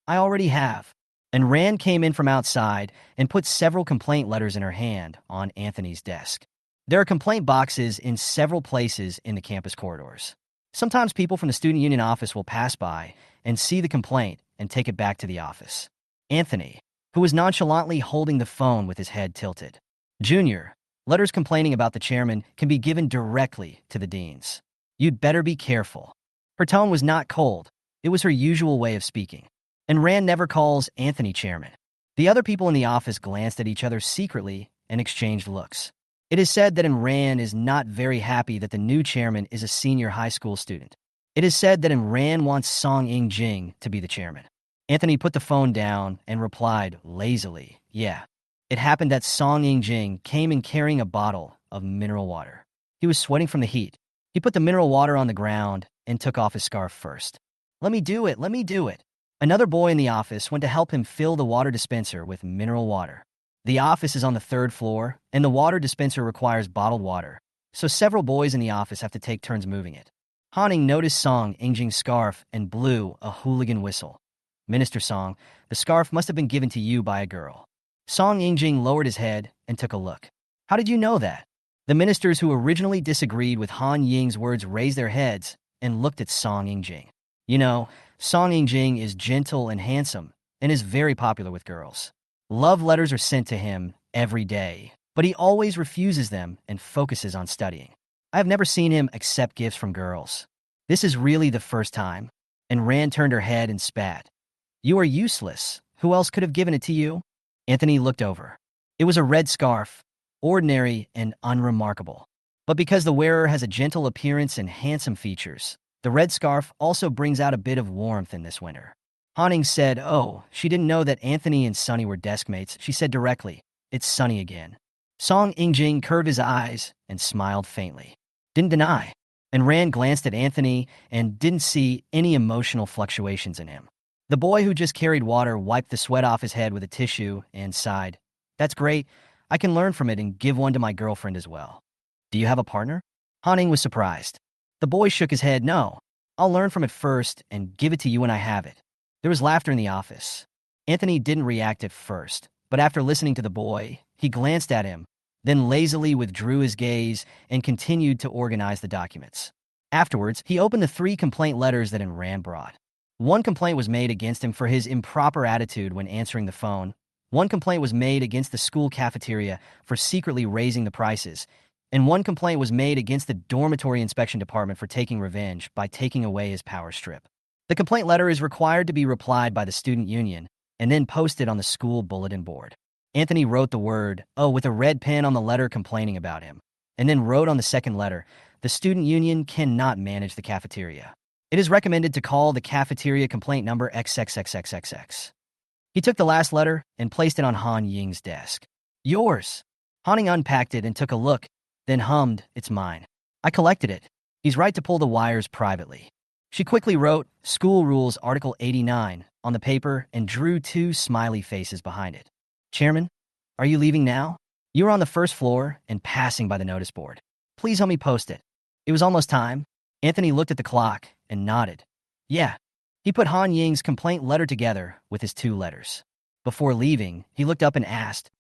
"I already have." And Rand came in from outside and put several complaint letters in her hand on Anthony's desk. There are complaint boxes in several places in the campus corridors. Sometimes people from the student union office will pass by and see the complaint and take it back to the office. Anthony, who was nonchalantly holding the phone with his head tilted. "Junior, letters complaining about the chairman can be given directly to the deans. You'd better be careful." Her tone was not cold. It was her usual way of speaking. And Rand never calls Anthony chairman. The other people in the office glanced at each other secretly and exchanged looks. It is said that Rand is not very happy that the new chairman is a senior high school student. It is said that Rand wants Song In-jing to be the chairman. Anthony put the phone down and replied lazily, "Yeah." It happened that Song In-jing came in carrying a bottle of mineral water. He was sweating from the heat. He put the mineral water on the ground and took off his scarf first. Let me do it." Another boy in the office went to help him fill the water dispenser with mineral water. The office is on the 3rd floor, and the water dispenser requires bottled water, so several boys in the office have to take turns moving it. Haning noticed Song In-jing's scarf and blew a hooligan whistle. "Minister Song, the scarf must have been given to you by a girl." Song In-jing lowered his head and took a look. "How did you know that?" The ministers who originally disagreed with Han Ying's words raised their heads and looked at Song In-jing. You know, Song In-jing is gentle and handsome and is very popular with girls. Love letters are sent to him every day, but he always refuses them and focuses on studying. I have never seen him accept gifts from girls. This is really the first time. And Rand turned her head and spat. "You are useless. Who else could have given it to you?" Anthony looked over. It was a red scarf, ordinary and unremarkable. But because the wearer has a gentle appearance and handsome features, the red scarf also brings out a bit of warmth in this winter. Haning said, "Oh, she didn't know that Anthony and Sunny were desk mates." She said directly, "It's Sunny again." Song In-jing curved his eyes and smiled faintly. Didn't deny. And Rand glanced at Anthony and didn't see any emotional fluctuations in him. The boy who just carried water wiped the sweat off his head with a tissue and sighed. "That's great. I can learn from it and give one to my girlfriend as well." "Do you have a partner?" Haning was surprised. The boy shook his head. "No. I'll learn from it first and give it to you when I have it." There was laughter in the office. Anthony didn't react at first, but after listening to the boy, he glanced at him, then lazily withdrew his gaze and continued to organize the documents. Afterwards, he opened the 3 complaint letters that Ran brought. One complaint was made against him for his improper attitude when answering the phone. One complaint was made against the school cafeteria for secretly raising the prices. And one complaint was made against the dormitory inspection department for taking revenge by taking away his power strip. The complaint letter is required to be replied by the student union and then posted on the school bulletin board. Anthony wrote the word "oh" with a red pen on the letter complaining about him, and then wrote on the second letter, "The student union cannot manage the cafeteria. It is recommended to call the cafeteria complaint number XXXXXX." He took the last letter and placed it on Han Ying's desk. "Yours." Haning unpacked it and took a look, then hummed, "It's mine. I collected it. He's right to pull the wires privately." She quickly wrote "School Rules Article 89" on the paper and drew 2 smiley faces behind it. "Chairman, are you leaving now? You were on the first floor and passing by the notice board. Please help me post it." It was almost time. Anthony looked at the clock and nodded. "Yeah." He put Han Ying's complaint letter together with his 2 letters. Before leaving, he looked up and asked,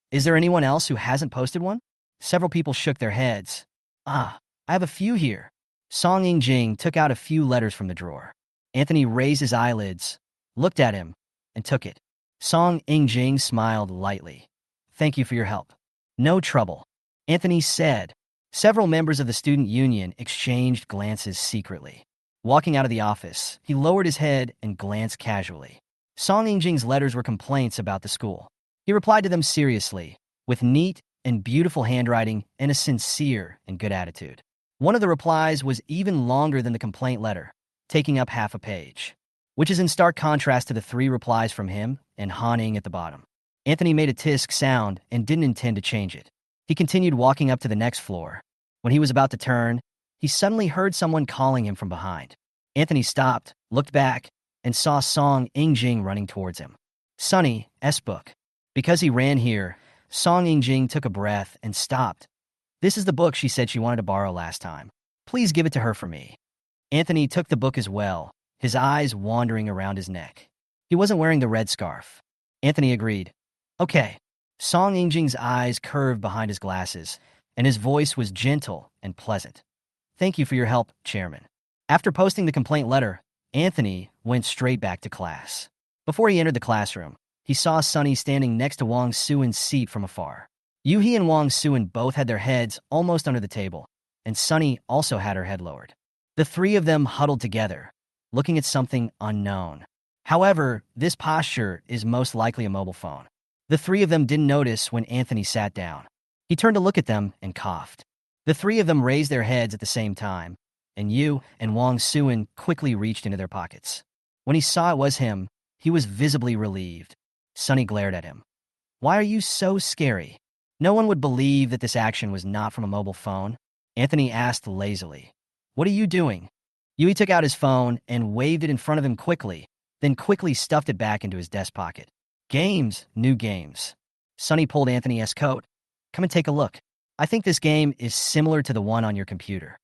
"Is there anyone else who hasn't posted one?" Several people shook their heads. "I have a few here." Song Ying took out a few letters from the drawer. Anthony raised his eyelids, looked at him, and took it. Song Ying smiled lightly. "Thank you for your help." "No trouble," Anthony said. Several members of the student union exchanged glances secretly. Walking out of the office, he lowered his head and glanced casually. Song Ying's letters were complaints about the school. He replied to them seriously, with neat and beautiful handwriting and a sincere and good attitude. One of the replies was even longer than the complaint letter, taking up half a page, which is in stark contrast to the 3 replies from him and Han Ying at the bottom. Anthony made a tisk sound and didn't intend to change it. He continued walking up to the next floor. When he was about to turn, he suddenly heard someone calling him from behind. Anthony stopped, looked back, and saw Song Ying running towards him. "Sonny, S-book." Because he ran here, Song Ying took a breath and stopped. "This is the book she said she wanted to borrow last time. Please give it to her for me." Anthony took the book as well, his eyes wandering around his neck. He wasn't wearing the red scarf. Anthony agreed. "Okay." Song Ying's eyes curved behind his glasses, and his voice was gentle and pleasant. "Thank you for your help, Chairman." After posting the complaint letter, Anthony went straight back to class. Before he entered the classroom, he saw Sunny standing next to Wang Suin's seat from afar. Yuhi and Wang Suin both had their heads almost under the table, and Sunny also had her head lowered. The 3 of them huddled together, looking at something unknown. However, this posture is most likely a mobile phone. The 3 of them didn't notice when Anthony sat down. He turned to look at them and coughed. The 3 of them raised their heads at the same time, and Yu and Wang Suin quickly reached into their pockets. When he saw it was him, he was visibly relieved. Sunny glared at him. "Why are you so scary?" No one would believe that this action was not from a mobile phone. Anthony asked lazily, "What are you doing?" Yui took out his phone and waved it in front of him quickly, then quickly stuffed it back into his desk pocket. "Games, new games." Sunny pulled Anthony's coat. "Come and take a look. I think this game is similar to the one on your computer."